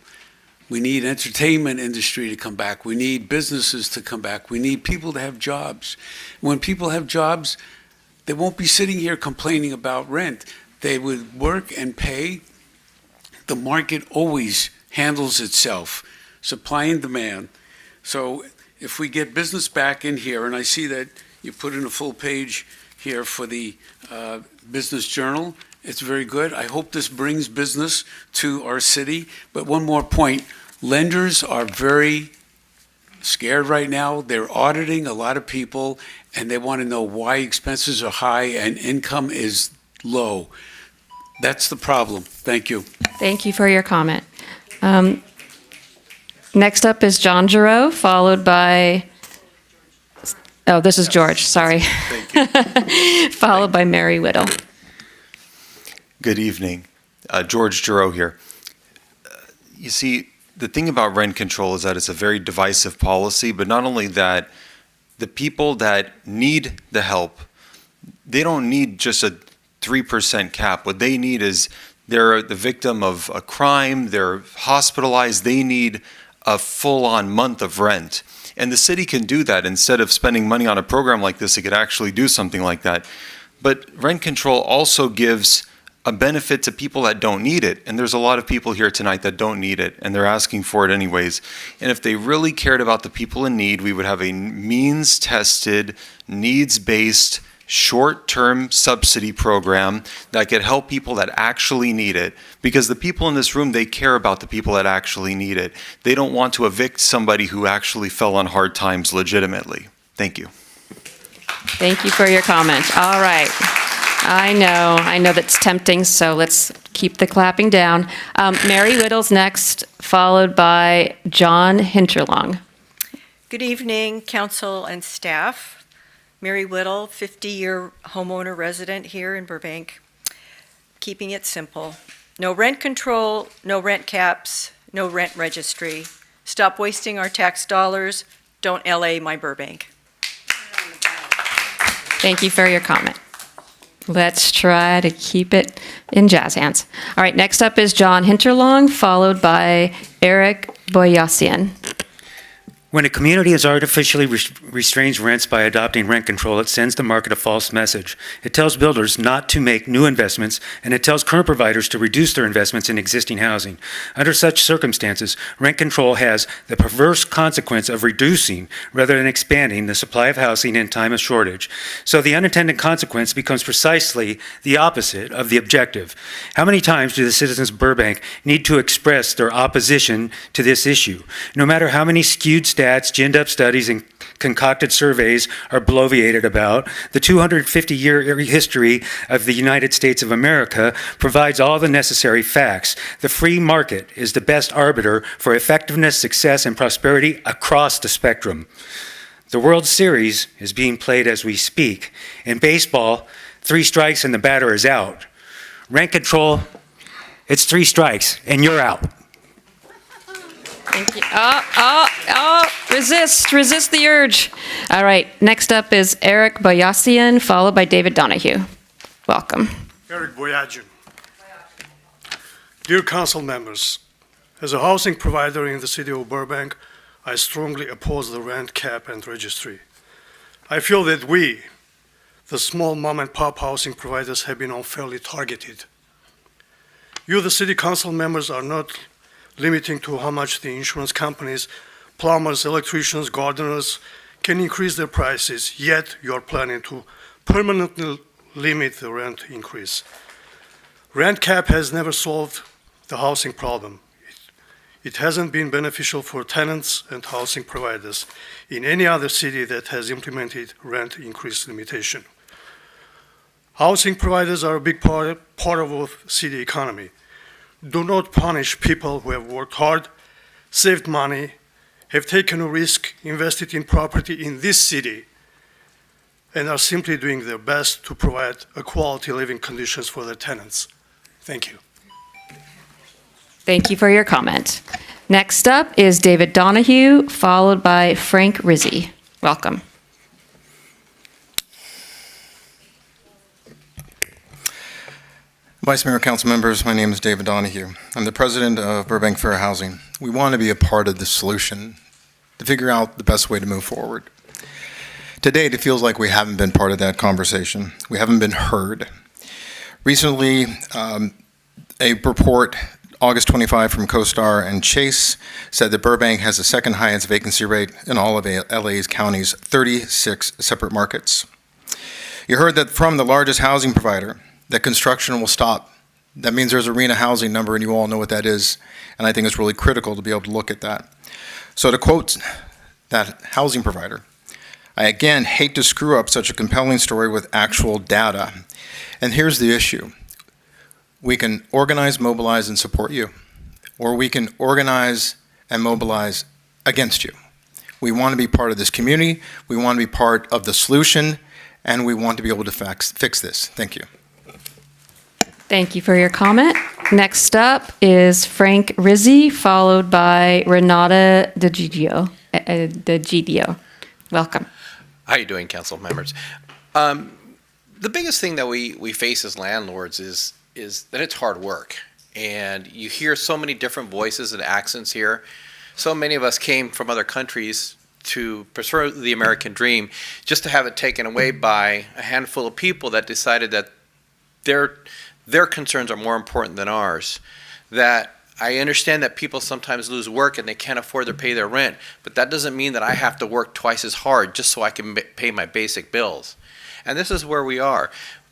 We need entertainment industry to come back. We need businesses to come back. We need people to have jobs. When people have jobs, they won't be sitting here complaining about rent. They would work and pay. The market always handles itself, supply and demand. So if we get business back in here, and I see that you put in a full page here for the Business Journal, it's very good. I hope this brings business to our city. But one more point, lenders are very scared right now. They're auditing a lot of people, and they want to know why expenses are high and income is low. That's the problem. Thank you. Thank you for your comment. Next up is John Giroux, followed by, oh, this is George, sorry. Followed by Mary Whittle. Good evening. George Giroux here. You see, the thing about rent control is that it's a very divisive policy, but not only that, the people that need the help, they don't need just a 3% cap. What they need is they're the victim of a crime, they're hospitalized, they need a full-on month of rent. And the city can do that. Instead of spending money on a program like this, it could actually do something like that. But rent control also gives a benefit to people that don't need it. And there's a lot of people here tonight that don't need it, and they're asking for it anyways. And if they really cared about the people in need, we would have a means-tested, needs-based, short-term subsidy program that could help people that actually need it. Because the people in this room, they care about the people that actually need it. They don't want to evict somebody who actually fell on hard times legitimately. Thank you. Thank you for your comment. All right. I know that's tempting, so let's keep the clapping down. Mary Whittle's next, followed by John Hinterlong. Good evening, council and staff. Mary Whittle, 50-year homeowner resident here in Burbank. Keeping it simple. No rent control, no rent caps, no rent registry. Stop wasting our tax dollars. Don't LA my Burbank. Thank you for your comment. Let's try to keep it in jazz hands. All right, next up is John Hinterlong, followed by Eric Boyassian. When a community is artificially restrains rents by adopting rent control, it sends the market a false message. It tells builders not to make new investments, and it tells current providers to reduce their investments in existing housing. Under such circumstances, rent control has the perverse consequence of reducing rather than expanding the supply of housing in time of shortage. So the unintended consequence becomes precisely the opposite of the objective. How many times do the citizens of Burbank need to express their opposition to this issue? No matter how many skewed stats, ginned-up studies, and concocted surveys are bloviated about, the 250-year history of the United States of America provides all the necessary facts. The free market is the best arbiter for effectiveness, success, and prosperity across the spectrum. The World Series is being played as we speak. In baseball, 3 strikes and the batter is out. Rent control, it's 3 strikes and you're out. Thank you. Resist the urge. All right, next up is Eric Boyassian, followed by David Donahue. Welcome. Eric Boyassian. Dear council members, as a housing provider in the city of Burbank, I strongly oppose the rent cap and registry. I feel that we, the small mom and pop housing providers, have been unfairly targeted. You, the city council members, are not limiting to how much the insurance companies, plumbers, electricians, gardeners can increase their prices, yet you're planning to permanently limit the rent increase. Rent cap has never solved the housing problem. It hasn't been beneficial for tenants and housing providers in any other city that has implemented rent increase limitation. Housing providers are a big part of our city economy. Do not punish people who have worked hard, saved money, have taken a risk, invested in property in this city, and are simply doing their best to provide a quality living conditions for their tenants. Thank you. Thank you for your comment. Next up is David Donahue, followed by Frank Rizzi. Welcome. Vice Mayor, Council members, my name is David Donahue. I'm the president of Burbank Fair Housing. We want to be a part of the solution to figure out the best way to move forward. To date, it feels like we haven't been part of that conversation. We haven't been heard. Recently, a report, August 25, from CoStar and Chase said that Burbank has the second highest vacancy rate in all of LA's counties, 36 separate markets. You heard that from the largest housing provider, that construction will stop. That means there's a RENA housing number, and you all know what that is, and I think it's really critical to be able to look at that. So to quote that housing provider, I again hate to screw up such a compelling story with actual data. And here's the issue. We can organize, mobilize, and support you, or we can organize and mobilize against you. We want to be part of this community, we want to be part of the solution, and we want to be able to fix this. Thank you. Thank you for your comment. Next up is Frank Rizzi, followed by Renata DeGidio. Welcome. How you doing, council members? The biggest thing that we face as landlords is that it's hard work. And you hear so many different voices and accents here. So many of us came from other countries to pursue the American dream just to have it taken away by a handful of people that decided that their concerns are more important than ours. That I understand that people sometimes lose work and they can't afford to pay their rent, but that doesn't mean that I have to work twice as hard just so I can pay my basic bills. And this is where we are.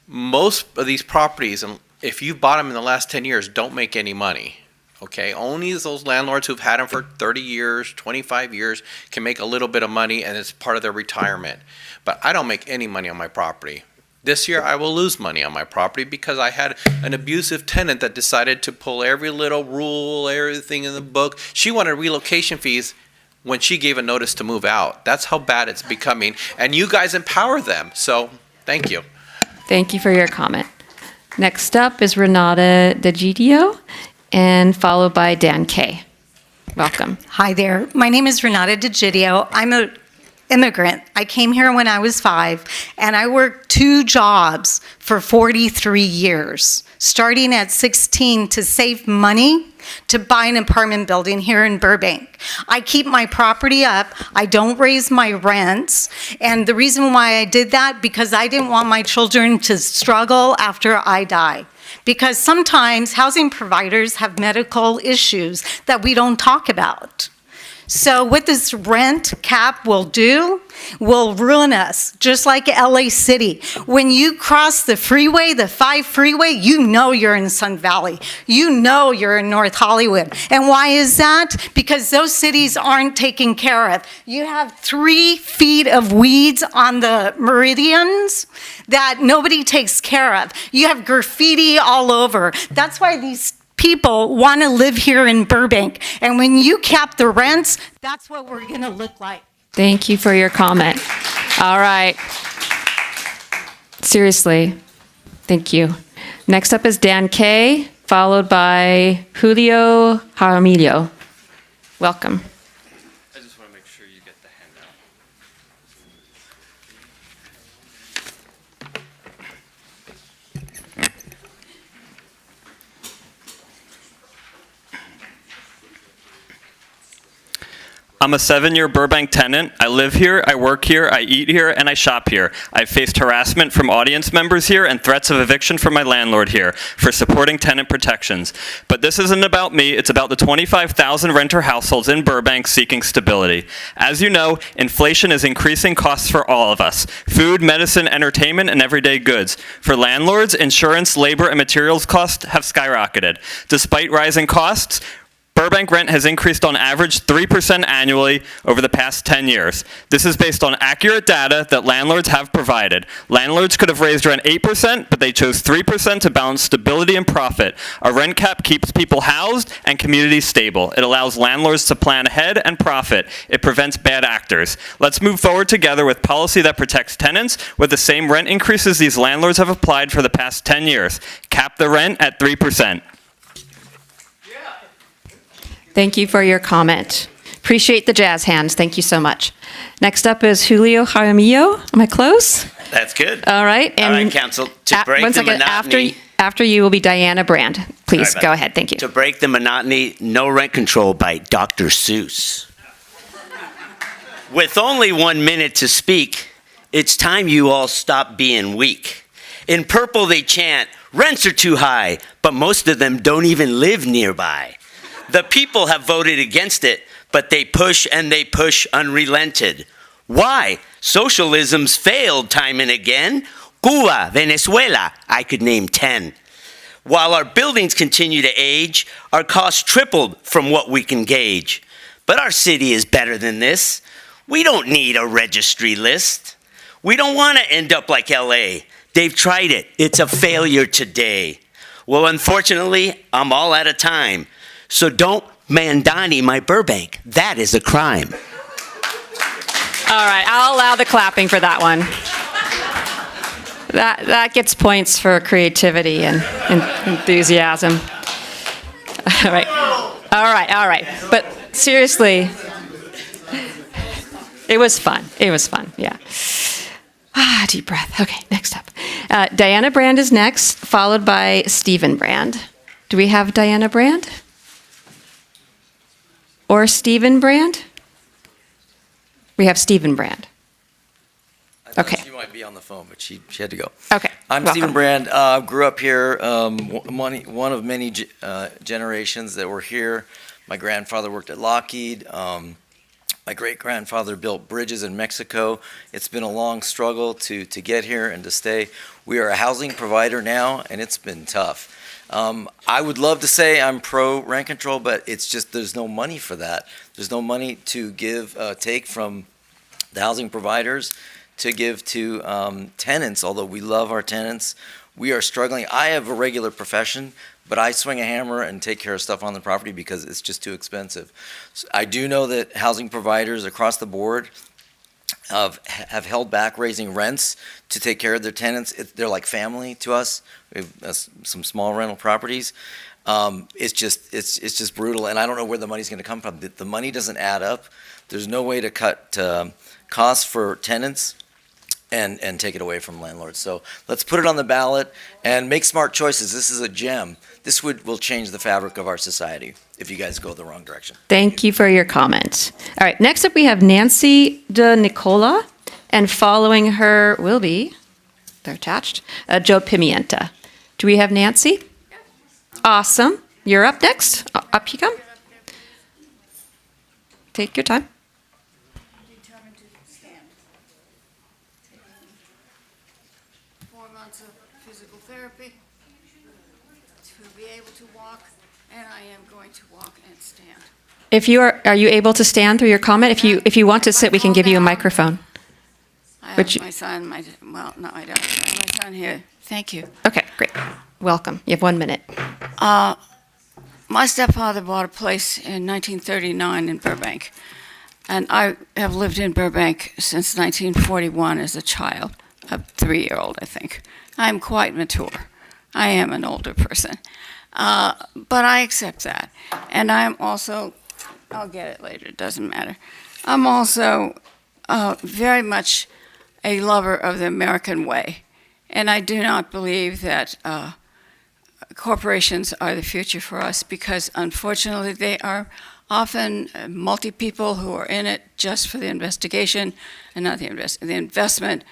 Most of these properties, and if you bought them in the last 10 years, don't make any money. Okay, only those landlords who've had them for 30 years, 25 years can make a little bit of money, and it's part of their retirement. But I don't make any money on my property. This year, I will lose money on my property because I had an abusive tenant that decided to pull every little rule, everything in the book. She wanted relocation fees when she gave a notice to move out. That's how bad it's becoming. And you guys empower them. So thank you. Thank you for your comment. Next up is Renata DeGidio, and followed by Dan Kay. Welcome. Hi there. My name is Renata DeGidio. I'm an immigrant. I came here when I was 5, and I worked 2 jobs for 43 years, starting at 16 to save money to buy an apartment building here in Burbank. I keep my property up. I don't raise my rents. And the reason why I did that, because I didn't want my children to struggle after I die. Because sometimes housing providers have medical issues that we don't talk about. So what this rent cap will do will ruin us, just like LA City. When you cross the freeway, the 5 freeway, you know you're in Sun Valley. You know you're in North Hollywood. And why is that? Because those cities aren't taken care of. You have 3 feet of weeds on the meridians that nobody takes care of. You have graffiti all over. That's why these people want to live here in Burbank. And when you cap the rents, that's what we're going to look like. Thank you for your comment. All right. Seriously, thank you. Next up is Dan Kay, followed by Julio Jaramillo. Welcome. I just want to make sure you get the handout. I'm a 7-year Burbank tenant. I live here, I work here, I eat here, and I shop here. I've faced harassment from audience members here and threats of eviction from my landlord here for supporting tenant protections. But this isn't about me, it's about the 25,000 renter households in Burbank seeking stability. As you know, inflation is increasing costs for all of us. Food, medicine, entertainment, and everyday goods. For landlords, insurance, labor, and materials costs have skyrocketed. Despite rising costs, Burbank rent has increased on average 3% annually over the past 10 years. This is based on accurate data that landlords have provided. Landlords could have raised rent 8%, but they chose 3% to balance stability and profit. A rent cap keeps people housed and communities stable. It allows landlords to plan ahead and profit. It prevents bad actors. Let's move forward together with policy that protects tenants with the same rent increases these landlords have applied for the past 10 years. Cap the rent at 3%. Thank you for your comment. Appreciate the jazz hands. Thank you so much. Next up is Julio Jaramillo. Am I close? That's good. All right. All right, Council. To break one the second. monotony. After you will be Diana Brand. Please Sorry go about ahead. Thank you. To break the monotony, no rent control by Dr. Seuss. With only 1 minute to speak, it's time you all stop being weak. In purple, they chant, rents are too high, but most of them don't even live nearby. The people have voted against it, but they push and they push unrelented. Why? Socialism's failed time and again. Cuba, Venezuela, I could name 10. While our buildings continue to age, our costs tripled from what we can gauge. But our city is better than this. We don't need a registry list. We don't want to end up like LA. They've tried it. It's a failure today. Well, unfortunately, I'm all out of time. So don't Mandani my Burbank. That is a crime. All right. I'll allow the clapping for that one. That gets points for creativity and enthusiasm. All right. All right. But seriously, it was fun. Yeah. Deep breath. Okay, next up. Diana Brand is next, followed by Stephen Brand. Do we have Diana Brand? Or Stephen Brand? We have Stephen Brand. Okay. She might be on the phone, but she had to go. Okay. I'm welcome. Stephen Brand. Grew up here, one of many generations that were here. My grandfather worked at Lockheed. My great-grandfather built bridges in Mexico. It's been a long struggle to get here and to stay. We are a housing provider now, and it's been tough. I would love to say I'm pro rent control, but it's just there's no money for that. There's no money to take from the housing providers to give to tenants, although we love our tenants. We are struggling. I have a regular profession, but I swing a hammer and take care of stuff on the property because it's just too expensive. So I do know that housing providers across the board have held back raising rents to take care of their tenants. They're like family to us. We have some small rental properties. It's just brutal, and I don't know where the money's going to come from. The money doesn't add up. There's no way to cut costs for tenants and take it away from landlords. So let's put it on the ballot and make smart choices. This is a gem. This will change the fabric of our society if you guys go the wrong direction. Thank you for your comment. All right, next up we have Nancy De Nicola, and following her will be, they're attached, Joe Pimienta. Do we have Nancy? Awesome. You're up next. Up you come. Take your time. 4 months of physical therapy to be able to walk, and I am going to walk and stand. If you are you able to stand through your comment? If you want to sit, we can give you a microphone. I have my son, well, no, I don't. I have my son here. Thank you. Okay, great. Welcome. You have 1 minute. My stepfather bought a place in 1939 in Burbank, and I have lived in Burbank since 1941 as a child, a 3-year-old, I think. I'm quite mature. I am an older person, but I accept that. And I'm also, I'll get it later, it doesn't matter. I'm also very much a lover of the American way, and I do not believe that corporations are the future for us, because unfortunately they are often multi-people who are in it just for the investigation and not the investment,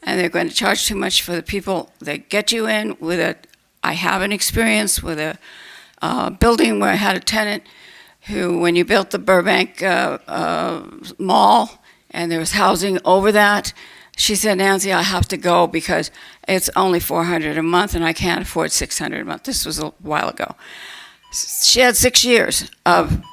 and they're going to charge too much for the people that get you in with a. I have an experience with a building where I had a tenant who, when you built the Burbank mall and there was housing over that, she said, Nancy, I have to go because it's only $400 a month and I can't afford $600 a month. This was a while ago. She had 6 years of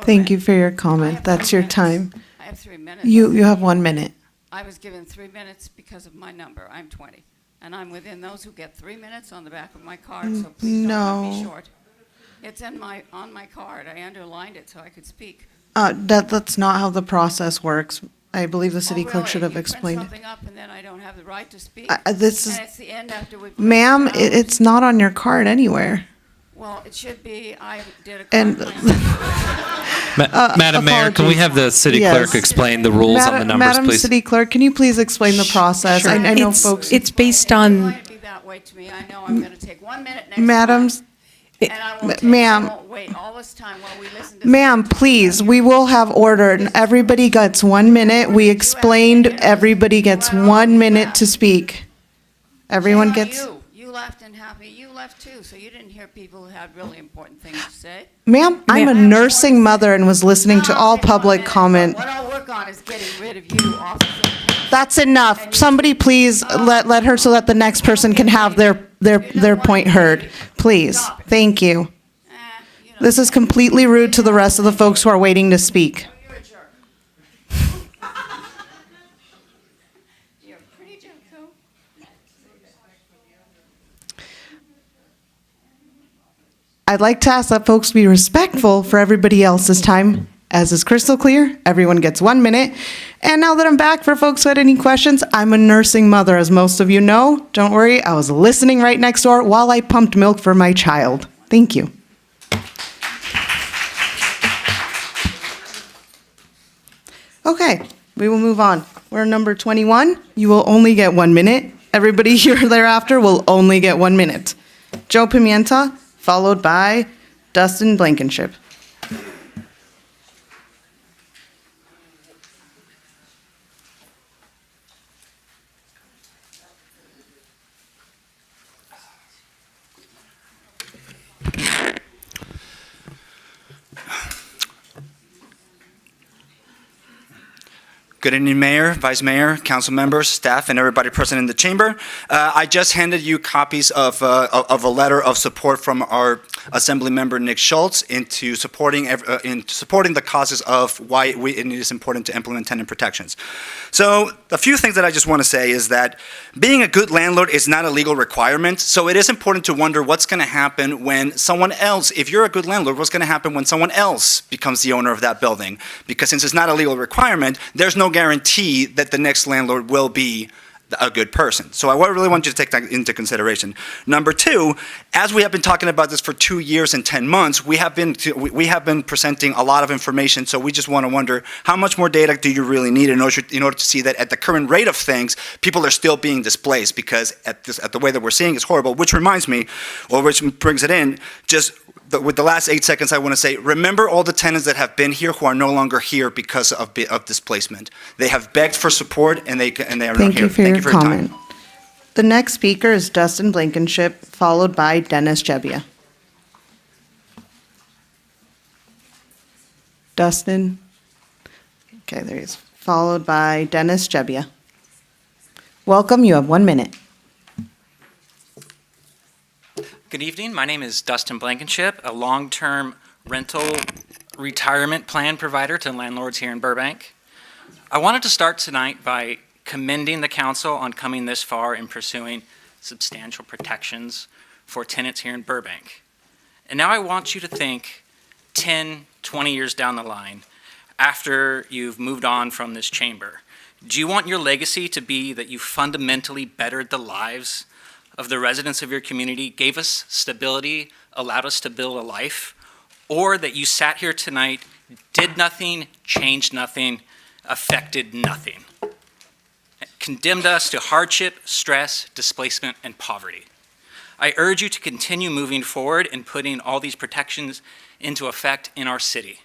Thank you for your comment. That's your time. I have 3 minutes. You have 1 minute. I was given 3 minutes because of my number. I'm 20. And I'm within those who get 3 minutes on the back of my card, so please don't cut me No. short. It's on my card. I underlined it so I could speak. That's not how the process works. I believe the city clerk should have You explained print it. something up and then I don't have the right to speak. This is, And it's the end after we've. ma'am, it's not on your card anywhere. Well, it should be, I did a. And Madam Mayor, can we have the city Yes. clerk explain the rules on the numbers, Madam please? City Clerk, can you please explain the process? Sure. I know It's- folks. It's based on, Be that way to me. I know I'm going to take 1 minute next Madams, time. And I won't ma'am. I won't wait all this time while we listen to. Ma'am, please, we will have order. And everybody gets 1 minute. We explained everybody gets 1 minute to speak. Everyone gets, You left unhappy. You left too, so you didn't hear people who had really important things to say. ma'am, I'm a nursing mother and was listening to all public comment. What I'll work on is getting rid of you off of the. That's enough. Somebody please let her so that the next person can have their point heard. Please. Thank you. This is completely rude to the rest of the folks who are waiting to speak. You're a pretty jerk, too. I'd like to ask that folks be respectful for everybody else's time. As is crystal clear, everyone gets 1 minute. And now that I'm back, for folks who had any questions, I'm a nursing mother, as most of you know. Don't worry, I was listening right next door while I pumped milk for my child. Thank you. Okay, we will move on. We're number 21. You will only get 1 minute. Everybody here thereafter will only get 1 minute. Joe Pimienta, followed by Dustin Blankenship. Good evening, Mayor, Vice Mayor, council members, staff, and everybody present in the chamber. I just handed you copies of a letter of support from our Assembly Member Nick Schultz in supporting the causes of why it is important to implement tenant protections. So a few things that I just want to say is that being a good landlord is not a legal requirement, so it is important to wonder what's going to happen when someone else, if you're a good landlord, what's going to happen when someone else becomes the owner of that building? Because since it's not a legal requirement, there's no guarantee that the next landlord will be a good person. So I really want you to take that into consideration. Number two, as we have been talking about this for 2 years and 10 months, we have been presenting a lot of information, so we just want to wonder how much more data do you really need in order to see that at the current rate of things, people are still being displaced, because at the way that we're seeing is horrible, which reminds me, or which brings it in, with the last 8 seconds, I want to say, remember all the tenants that have been here who are no longer here because of displacement. They have begged for support, and they are not Thank here. you for your Thank you for your comment. time. The next speaker is Dustin Blankenship, followed by Dennis Jebbia. Dustin. Okay, there he is. Followed by Dennis Jebbia. Welcome, you have 1 minute. Good evening. My name is Dustin Blankenship, a long-term rental retirement plan provider to landlords here in Burbank. I wanted to start tonight by commending the council on coming this far in pursuing substantial protections for tenants here in Burbank. And now I want you to think 10, 20 years down the line, after you've moved on from this chamber. Do you want your legacy to be that you fundamentally bettered the lives of the residents of your community, gave us stability, allowed us to build a life, or that you sat here tonight, did nothing, changed nothing, affected nothing, condemned us to hardship, stress, displacement, and poverty? I urge you to continue moving forward and putting all these protections into effect in our city.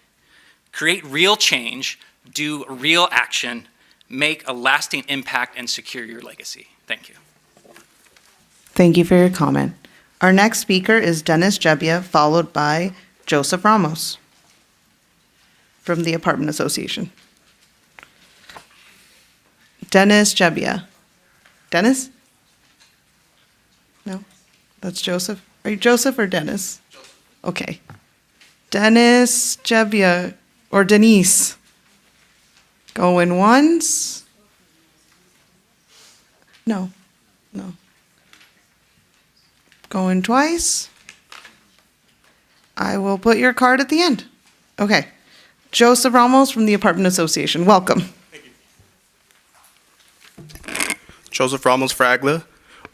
Create real change, do real action, make a lasting impact, and secure your legacy. Thank you. Thank you for your comment. Our next speaker is Dennis Jebbia, followed by Joseph Ramos from the Apartment Association. Dennis Jebbia. Dennis? No? That's Joseph. Are you Joseph or Dennis? Okay. Dennis Jevia, or Denise. Going once. No. Going twice. I will put your card at the end. Okay. Joseph Ramos from the Apartment Association. Welcome. Joseph Ramos Fragla.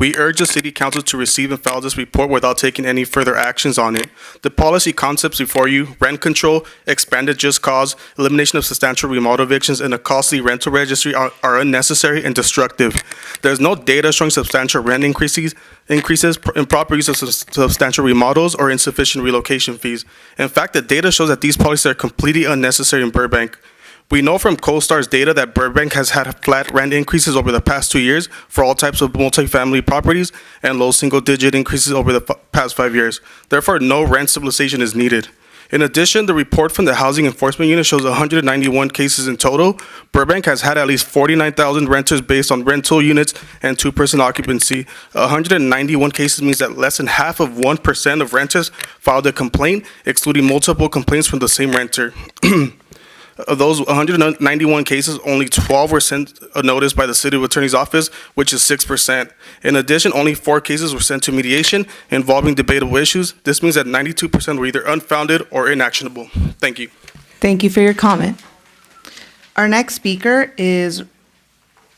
We urge the City Council to receive and file this report without taking any further actions on it. The policy concepts before you, rent control, expanded just cause, elimination of substantial remodel evictions, and a costly rental registry are unnecessary and destructive. There's no data showing substantial rent increases, improper use of substantial remodels, or insufficient relocation fees. In fact, the data shows that these policies are completely unnecessary in Burbank. We know from CoStar's data that Burbank has had flat rent increases over the past 2 years for all types of multifamily properties and low single-digit increases over the past 5 years. Therefore, no rent stabilization is needed. In addition, the report from the Housing Enforcement Unit shows 191 cases in total. Burbank has had at least 49,000 renters based on rental units and 2-person occupancy. 191 cases means that less than half of 1% of renters filed a complaint, excluding multiple complaints from the same renter. Of those 191 cases, only 12 were sent a notice by the City Attorney's Office, which is 6%. In addition, only 4 cases were sent to mediation involving debatable issues. This means that 92% were either unfounded or inactionable. Thank you. Thank you for your comment. Our next speaker is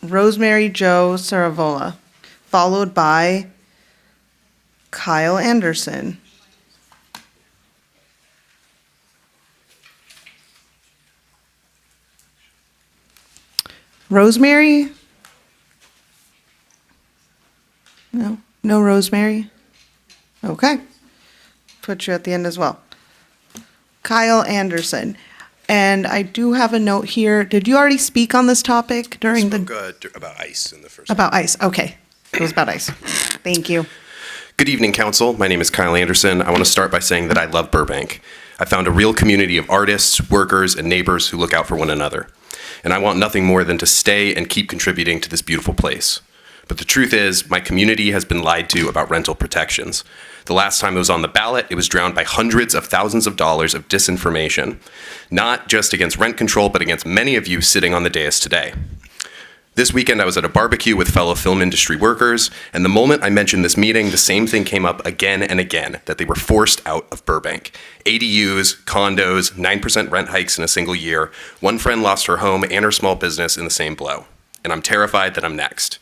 Rosemary Jo Saravola, followed by Kyle Anderson. Rosemary? No Rosemary? Okay. Put you at the end as well. Kyle Anderson. And I do have a note here. Did you already speak on this topic during about ICE in the first. About ICE, okay. It was about ICE. Thank you. Good evening, Council. My name is Kyle Anderson. I want to start by saying that I love Burbank. I found a real community of artists, workers, and neighbors who look out for one another. And I want nothing more than to stay and keep contributing to this beautiful place. But the truth is, my community has been lied to about rental protections. The last time it was on the ballot, it was drowned by hundreds of thousands of dollars of disinformation, not just against rent control, but against many of you sitting on the dais today. This weekend, I was at a barbecue with fellow film industry workers, and the moment I mentioned this meeting, the same thing came up again and again, that they were forced out of Burbank. ADUs, condos, 9% rent hikes in a single year. One friend lost her home and her small business in the same blow. And I'm terrified that I'm next.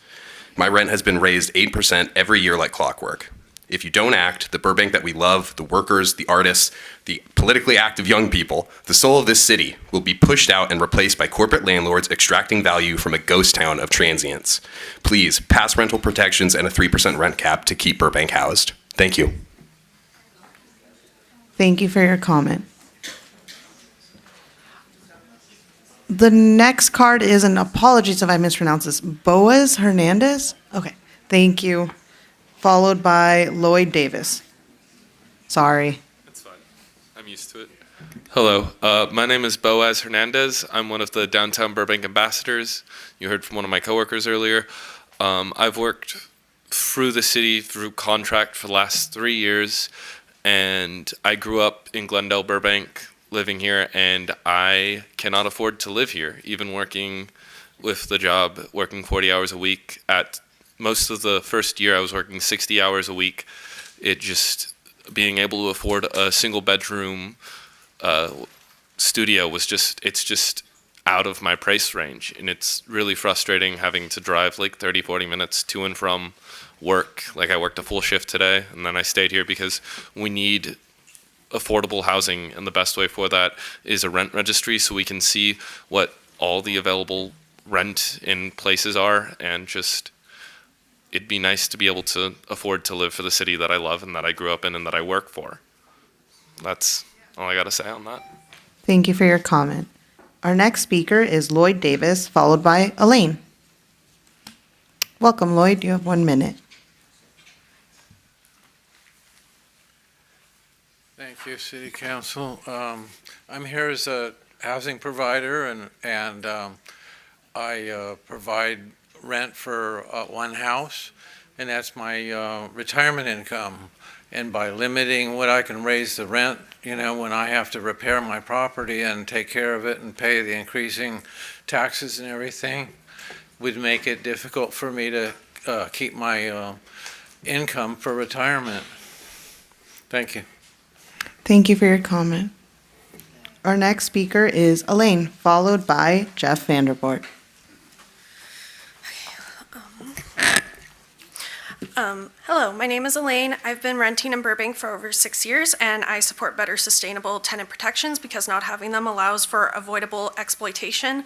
My rent has been raised 8% every year like clockwork. If you don't act, the Burbank that we love, the workers, the artists, the politically active young people, the soul of this city, will be pushed out and replaced by corporate landlords extracting value from a ghost town of transients. Please, pass rental protections and a 3% rent cap to keep Burbank housed. Thank you. Thank you for your comment. The next card is, and apologies if I mispronounce this, Boaz Hernandez? Okay, thank you. Followed by Lloyd Davis. Sorry. That's fine. I'm used to it. Hello. My name is Boaz Hernandez. I'm one of the Downtown Burbank ambassadors. You heard from one of my coworkers earlier. I've worked through the city through contract for the last 3 years, and I grew up in Glendale, Burbank, living here, and I cannot afford to live here, even working with the job, working 40 hours a week. At most of the first year, I was working 60 hours a week. It just, being able to afford a single bedroom studio was just, it's just out of my price range. And it's really frustrating having to drive like 30, 40 minutes to and from work. Like I worked a full shift today, and then I stayed here because we need affordable housing, and the best way for that is a rent registry so we can see what all the available rent in places are, and just it'd be nice to be able to afford to live for the city that I love and that I grew up in and that I work for. That's all I got to say on that. Thank you for your comment. Our next speaker is Lloyd Davis, followed by Elaine. Welcome, Lloyd. You have 1 minute. Thank you, City Council. I'm here as a housing provider, and I provide rent for one house, and that's my retirement income. And by limiting what I can raise the rent, when I have to repair my property and take care of it and pay the increasing taxes and everything, would make it difficult for me to keep my income for retirement. Thank you. Thank you for your comment. Our next speaker is Elaine, followed by Jeff Vandervoort. Hello, my name is Elaine. I've been renting in Burbank for over 6 years, and I support better sustainable tenant protections because not having them allows for avoidable exploitation.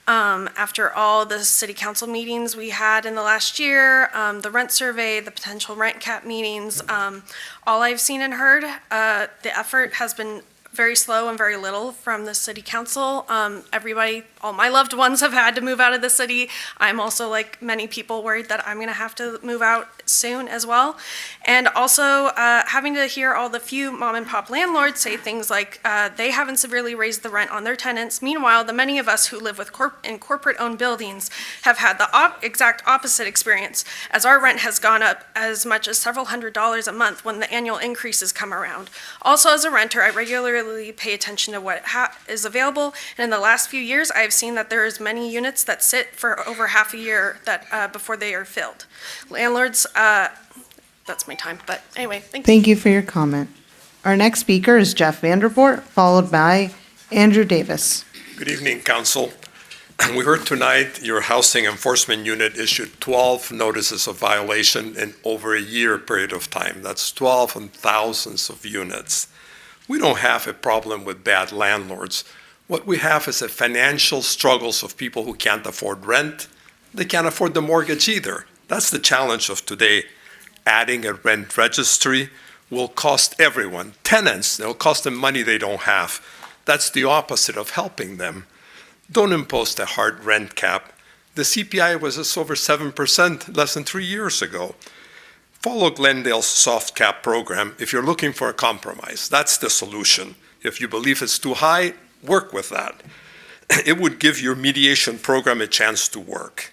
After all the city council meetings we had in the last year, the rent survey, the potential rent cap meetings, all I've seen and heard, the effort has been very slow and very little from the city council. Everybody, all my loved ones have had to move out of the city. I'm also, like many people, worried that I'm gonna have to move out soon as well. And also having to hear all the few mom and pop landlords say things like they haven't severely raised the rent on their tenants. Meanwhile, the many of us who live in corporate-owned buildings have had the exact opposite experience, as our rent has gone up as much as several $100s a month when the annual increases come around. Also, as a renter, I regularly pay attention to what is available, and in the last few years, I've seen that there's many units that sit for over half a year that before they are filled. Landlords, that's my time, but anyway, thank you. Thank you for your comment. Our next speaker is Jeff Vandervoort, followed by Andrew Davis. Good evening, Council. We heard tonight your housing enforcement unit issued 12 notices of violation in over a year period of time. That's 12 and thousands of units. We don't have a problem with bad landlords. What we have is the financial struggles of people who can't afford rent. They can't afford the mortgage either. That's the challenge of today. Adding a rent registry will cost everyone, tenants, it'll cost them money they don't have. That's the opposite of helping them. Don't impose the hard rent cap. The CPI was just over 7% less than 3 years ago. Follow Glendale's soft cap program if you're looking for a compromise. That's the solution. If you believe it's too high, work with that. It would give your mediation program a chance to work.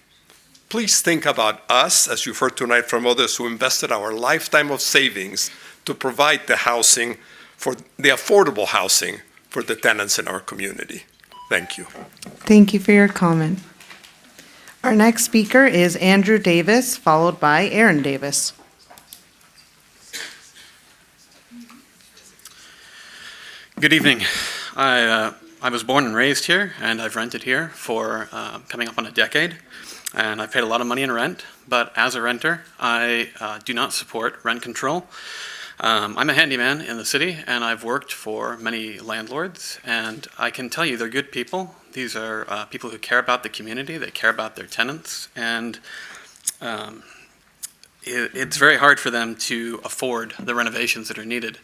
Please think about us, as you've heard tonight from others who invested our lifetime of savings to provide the housing, for the affordable housing for the tenants in our community. Thank you. Thank you for your comment. Our next speaker is Andrew Davis, followed by Aaron Davis. Good evening. I was born and raised here, and I've rented here for coming up on a decade, and I've paid a lot of money in rent, but as a renter, I do not support rent control. I'm a handyman in the city, and I've worked for many landlords, and I can tell you they're good people. These are people who care about the community, they care about their tenants, and it's very hard for them to afford the renovations that are needed.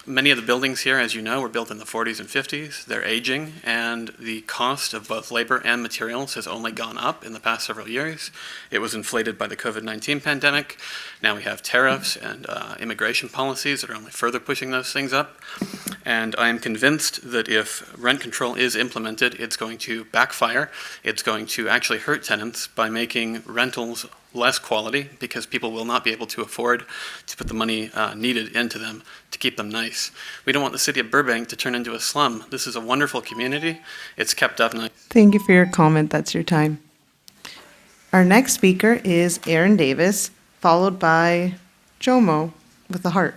Many of the buildings here, as you know, were built in the 40s and 50s. They're aging, and the cost of both labor and materials has only gone up in the past several years. It was inflated by the COVID-19 pandemic. Now we have tariffs and immigration policies that are only further pushing those things up. And I am convinced that if rent control is implemented, it's going to backfire. It's going to actually hurt tenants by making rentals less quality because people will not be able to afford to put the money needed into them to keep them nice. We don't want the city of Burbank to turn into a slum. This is a wonderful community. It's kept up nice. Thank you for your comment. That's your time. Our next speaker is Aaron Davis, followed by Jomo with a heart.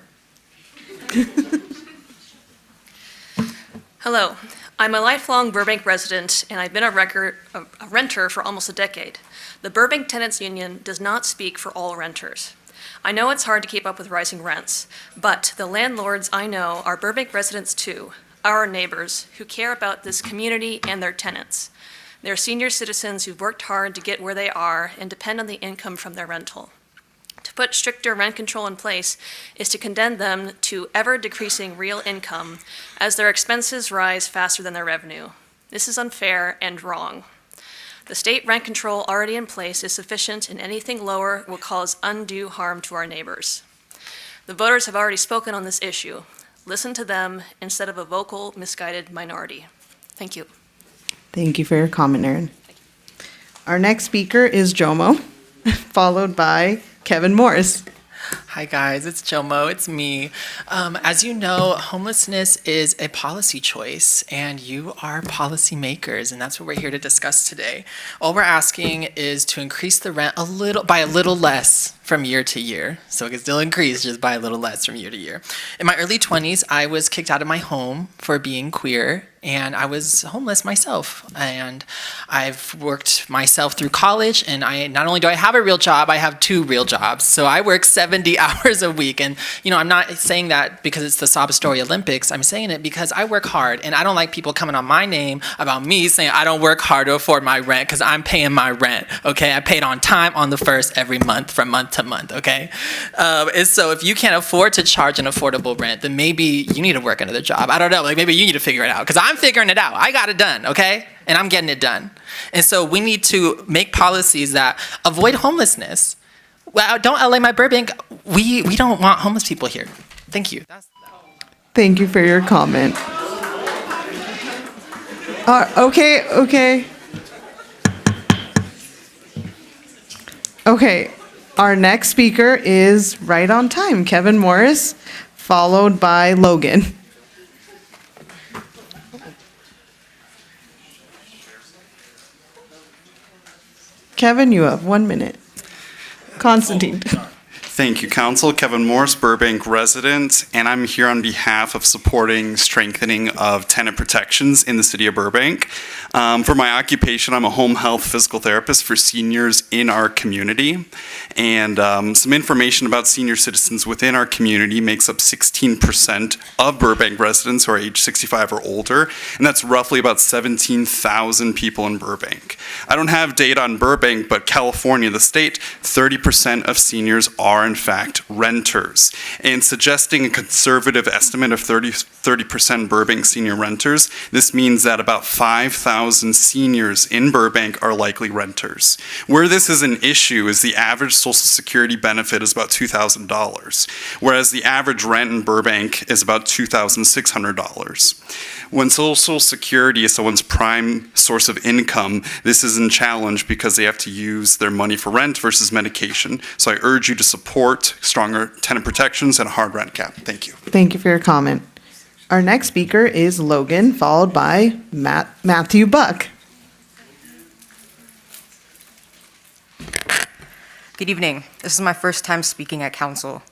Hello, I'm a lifelong Burbank resident, and I've been a renter for almost a decade. The Burbank Tenants Union does not speak for all renters. I know it's hard to keep up with rising rents, but the landlords I know are Burbank residents too, our neighbors who care about this community and their tenants. They're senior citizens who've worked hard to get where they are and depend on the income from their rental. To put stricter rent control in place is to condemn them to ever-decreasing real income as their expenses rise faster than their revenue. This is unfair and wrong. The state rent control already in place is sufficient, and anything lower will cause undue harm to our neighbors. The voters have already spoken on this issue. Listen to them instead of a vocal, misguided minority. Thank you. Thank you for your comment, Aaron. Our next speaker is Jomo, followed by Kevin Morris. Hi guys, it's Jomo, it's me. As you know, homelessness is a policy choice and you are policy makers, and that's what we're here to discuss today. All we're asking is to increase the rent by a little less from year to year. So it can still increase just by a little less from year to year. In my early 20s, I was kicked out of my home for being queer, and I was homeless myself. And I've worked myself through college, and not only do I have a real job, I have 2 real jobs. So I work 70 hours a week. And, I'm not saying that because it's the Sob Story Olympics. I'm saying it because I work hard, and I don't like people coming on my name about me saying I don't work hard to afford my rent, because I'm paying my rent, okay? I paid on time on the 1st every month from month to month, okay? And so if you can't afford to charge an affordable rent, then maybe you need to work another job. I don't know, maybe you need to figure it out, because I'm figuring it out. I got it done, okay? And I'm getting it done. And so we need to make policies that avoid homelessness. Well, don't LA my Burbank. We don't want homeless people here. Thank you. Thank you for your comment. Okay. Okay, our next speaker is right on time, Kevin Morris, followed by Logan. Kevin, you have 1 minute. Constantine. Thank you, Council. Kevin Morris, Burbank resident, and I'm here on behalf of supporting strengthening of tenant protections in the city of Burbank. For my occupation, I'm a home health physical therapist for seniors in our community. And some information about senior citizens within our community makes up 16% of Burbank residents who are age 65 or older, and that's roughly about 17,000 people in Burbank. I don't have data on Burbank, but California, the state, 30% of seniors are in fact renters. And suggesting a conservative estimate of 30% Burbank senior renters, this means that about 5,000 seniors in Burbank are likely renters. Where this is an issue is the average Social Security benefit is about $2,000, whereas the average rent in Burbank is about $2,600. When Social Security is someone's prime source of income, this is a challenge because they have to use their money for rent versus medication. So I urge you to support stronger tenant protections and a hard rent cap. Thank you. Thank you for your comment. Our next speaker is Logan, followed by Matthew Buck. Good evening. This is my first time speaking at council.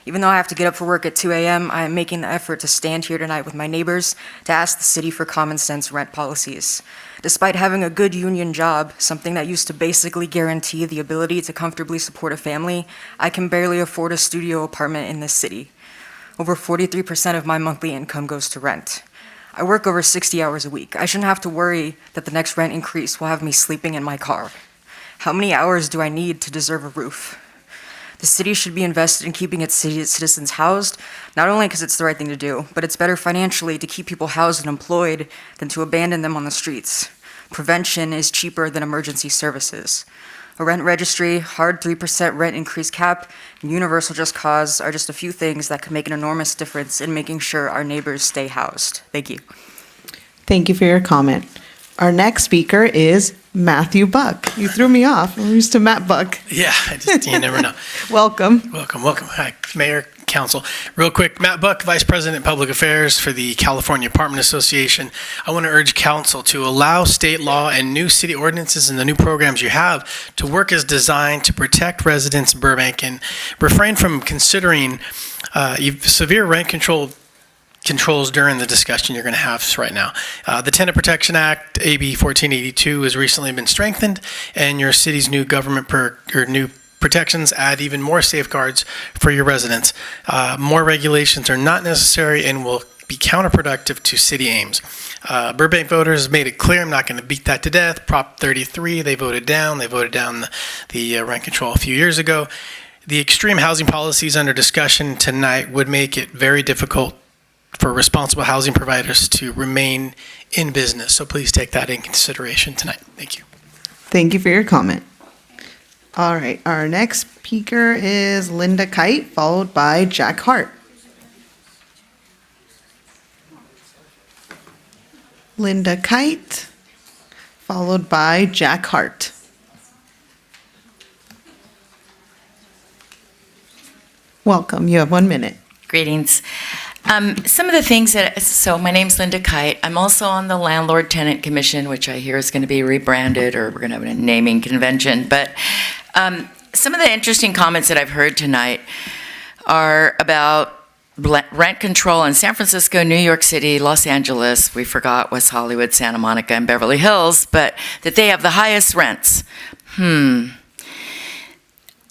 Even though I have to get up for work at 2 a.m., I am making the effort to stand here tonight with my neighbors to ask the city for common sense rent policies. Despite having a good union job, something that used to basically guarantee the ability to comfortably support a family, I can barely afford a studio apartment in this city. Over 43% of my monthly income goes to rent. I work over 60 hours a week. I shouldn't have to worry that the next rent increase will have me sleeping in my car. How many hours do I need to deserve a roof? The city should be invested in keeping its citizens housed, not only because it's the right thing to do, but it's better financially to keep people housed and employed than to abandon them on the streets. Prevention is cheaper than emergency services. A rent registry, hard 3% rent increase cap, and universal just cause are just a few things that could make an enormous difference in making sure our neighbors stay housed. Thank you. Thank you for your comment. Our next speaker is Matthew Buck. You threw me off. I'm used to Matt Buck. Yeah, you never know. Welcome. Welcome. Hi, Mayor, Council. Real quick, Matt Buck, Vice President Public Affairs for the California Apartment Association. I want to urge Council to allow state law and new city ordinances and the new programs you have to work as designed to protect residents in Burbank and refrain from considering severe rent controls during the discussion you're going to have right now. The Tenant Protection Act, AB 1482, has recently been strengthened, and your city's new new protections add even more safeguards for your residents. More regulations are not necessary and will be counterproductive to city aims. Burbank voters made it clear, I'm not going to beat that to death. Prop 33, they voted down. They voted down the rent control a few years ago. The extreme housing policies under discussion tonight would make it very difficult for responsible housing providers to remain in business. So please take that in consideration tonight. Thank you. Thank you for your comment. All right, our next speaker is Linda Kite, followed by Jack Hart. Linda Kite, followed by Jack Hart. Welcome. You have 1 minute. Greetings. Some of the things so my name's Linda Kite. I'm also on the Landlord Tenant Commission, which I hear is going to be rebranded, or we're going to have a naming convention. But some of the interesting comments that I've heard tonight are about rent control in San Francisco, New York City, Los Angeles, we forgot West Hollywood, Santa Monica, and Beverly Hills, but that they have the highest rents.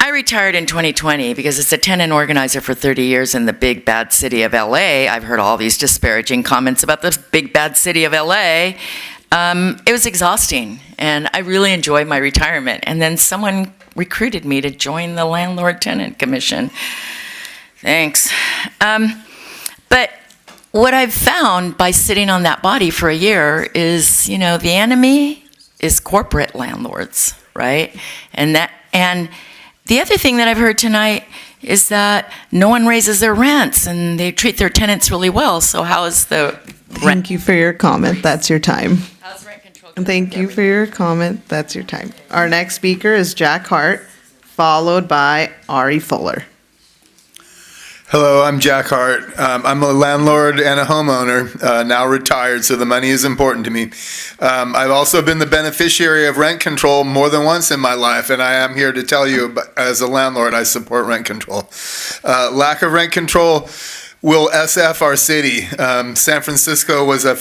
I retired in 2020 because as a tenant organizer for 30 years in the big bad city of LA, I've heard all these disparaging comments about the big bad city of LA. It was exhausting, and I really enjoyed my retirement. And then someone recruited me to join the Landlord Tenant Commission. Thanks. But what I've found by sitting on that body for a year is, the enemy is corporate landlords, right? And the other thing that I've heard tonight is that no one raises their rents and they treat their tenants really well. So how is the rent? Thank you for your comment. That's your time. How's rent control? And thank you for your comment. That's your time. Our next speaker is Jack Hart, followed by Ari Fuller. Hello, I'm Jack Hart. I'm a landlord and a homeowner, now retired, so the money is important to me. I've also been the beneficiary of rent control more than once in my life, and I am here to tell you, as a landlord, I support rent control. Lack of rent control will SF our city. San Francisco was a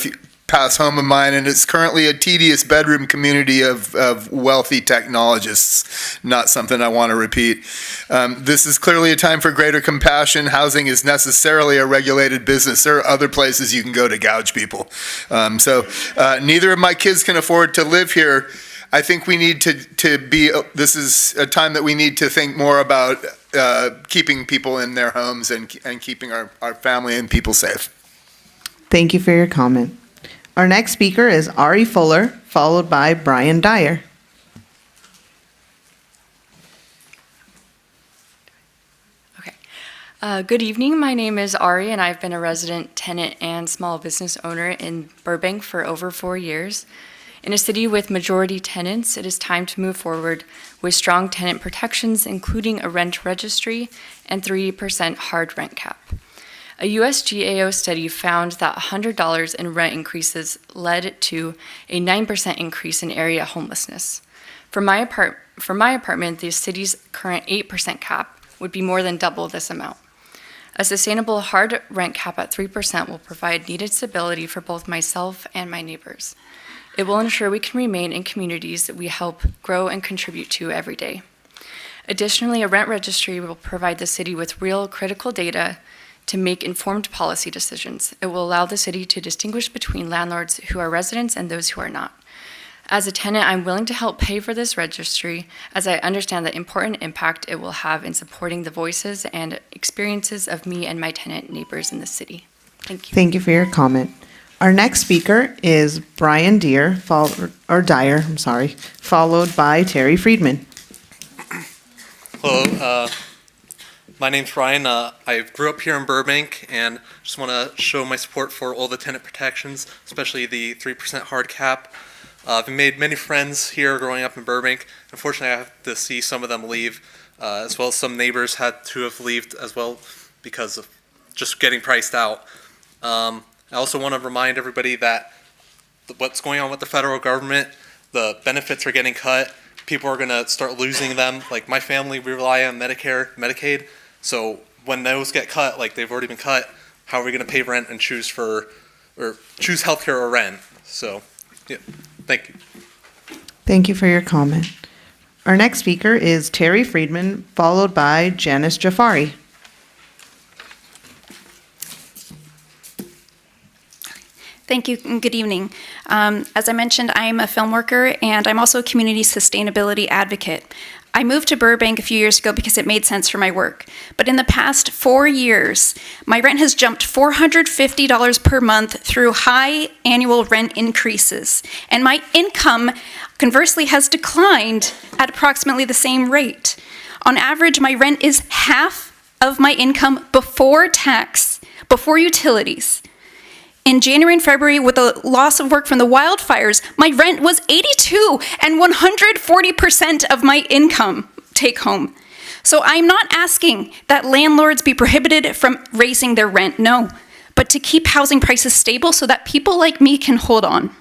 past home of mine, and it's currently a tedious bedroom community of wealthy technologists. Not something I want to repeat. This is clearly a time for greater compassion. Housing is necessarily a regulated business. There are other places you can go to gouge people. So neither of my kids can afford to live here. I think we need this is a time that we need to think more about keeping people in their homes and keeping our family and people safe. Thank you for your comment. Our next speaker is Ari Fuller, followed by Brian Dyer. Good evening. My name is Ari, and I've been a resident tenant and small business owner in Burbank for over 4 years. In a city with majority tenants, it is time to move forward with strong tenant protections, including a rent registry and 3% hard rent cap. A USGAO study found that $100 in rent increases led to a 9% increase in area homelessness. For my apartment, the city's current 8% cap would be more than double this amount. A sustainable hard rent cap at 3% will provide needed stability for both myself and my neighbors. It will ensure we can remain in communities that we help grow and contribute to every day. Additionally, a rent registry will provide the city with real critical data to make informed policy decisions. It will allow the city to distinguish between landlords who are residents and those who are not. As a tenant, I'm willing to help pay for this registry, as I understand the important impact it will have in supporting the voices and experiences of me and my tenant neighbors in the city. Thank you. Thank you for your comment. Our next speaker is Brian Dyer, followed by Terry Friedman. Hello, my name's Ryan. I grew up here in Burbank, and just want to show my support for all the tenant protections, especially the 3% hard cap. I've made many friends here growing up in Burbank. Unfortunately, I have to see some of them leave, as well as some neighbors had to have left as well because of just getting priced out. I also want to remind everybody that what's going on with the federal government, the benefits are getting cut. People are going to start losing them. Like my family, we rely on Medicare, Medicaid. So when those get cut, like they've already been cut, how are we going to pay rent and choose healthcare or rent? So, yeah, thank you. Thank you for your comment. Our next speaker is Terry Friedman, followed by Janice Jafari. Thank you and good evening. As I mentioned, I'm a film worker and I'm also a community sustainability advocate. I moved to Burbank a few years ago because it made sense for my work. But in the past 4 years, my rent has jumped $450 per month through high annual rent increases. And my income, conversely, has declined at approximately the same rate. On average, my rent is half of my income before tax, before utilities. In January and February, with the loss of work from the wildfires, my rent was 82% and 140% of my income take home. So I'm not asking that landlords be prohibited from raising their rent, no, but to keep housing prices stable so that people like me can hold on.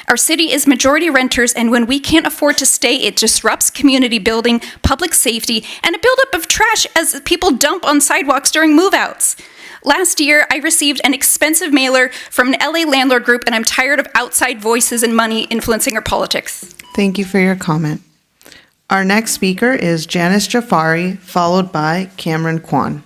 Our city is majority renters, and when we can't afford to stay, it disrupts community building, public safety, and a buildup of trash as people dump on sidewalks during move-outs. Last year, I received an expensive mailer from an LA landlord group, and I'm tired of outside voices and money influencing our politics. Thank you for your comment. Our next speaker is Janice Jafari, followed by Cameron Kwan.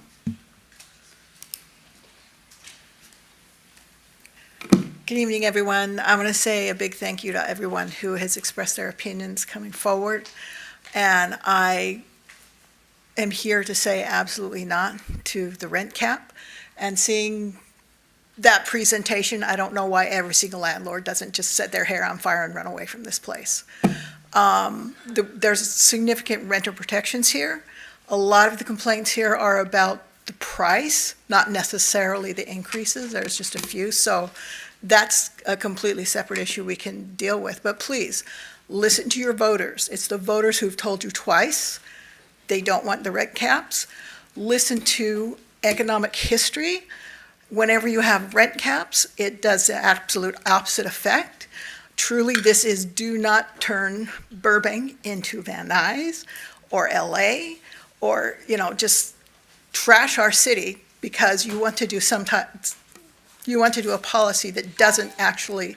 Good evening, everyone. I want to say a big thank you to everyone who has expressed their opinions coming forward. And I am here to say absolutely not to the rent cap. And seeing that presentation, I don't know why every single landlord doesn't just set their hair on fire and run away from this place. There's significant renter protections here. A lot of the complaints here are about the price, not necessarily the increases. There's just a few. So that's a completely separate issue we can deal with. But please, listen to your voters. It's the voters who've told you twice they don't want the rent caps. Listen to economic history. Whenever you have rent caps, it does the absolute opposite effect. Truly, this is do not turn Burbank into Van Nuys or LA or, just trash our city because you want to do a policy that doesn't actually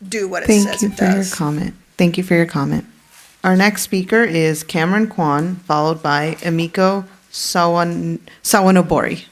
do what it says it does. Thank you for your comment. Thank you for your comment. Our next speaker is Cameron Kwan, followed by Emiko Sawanobori.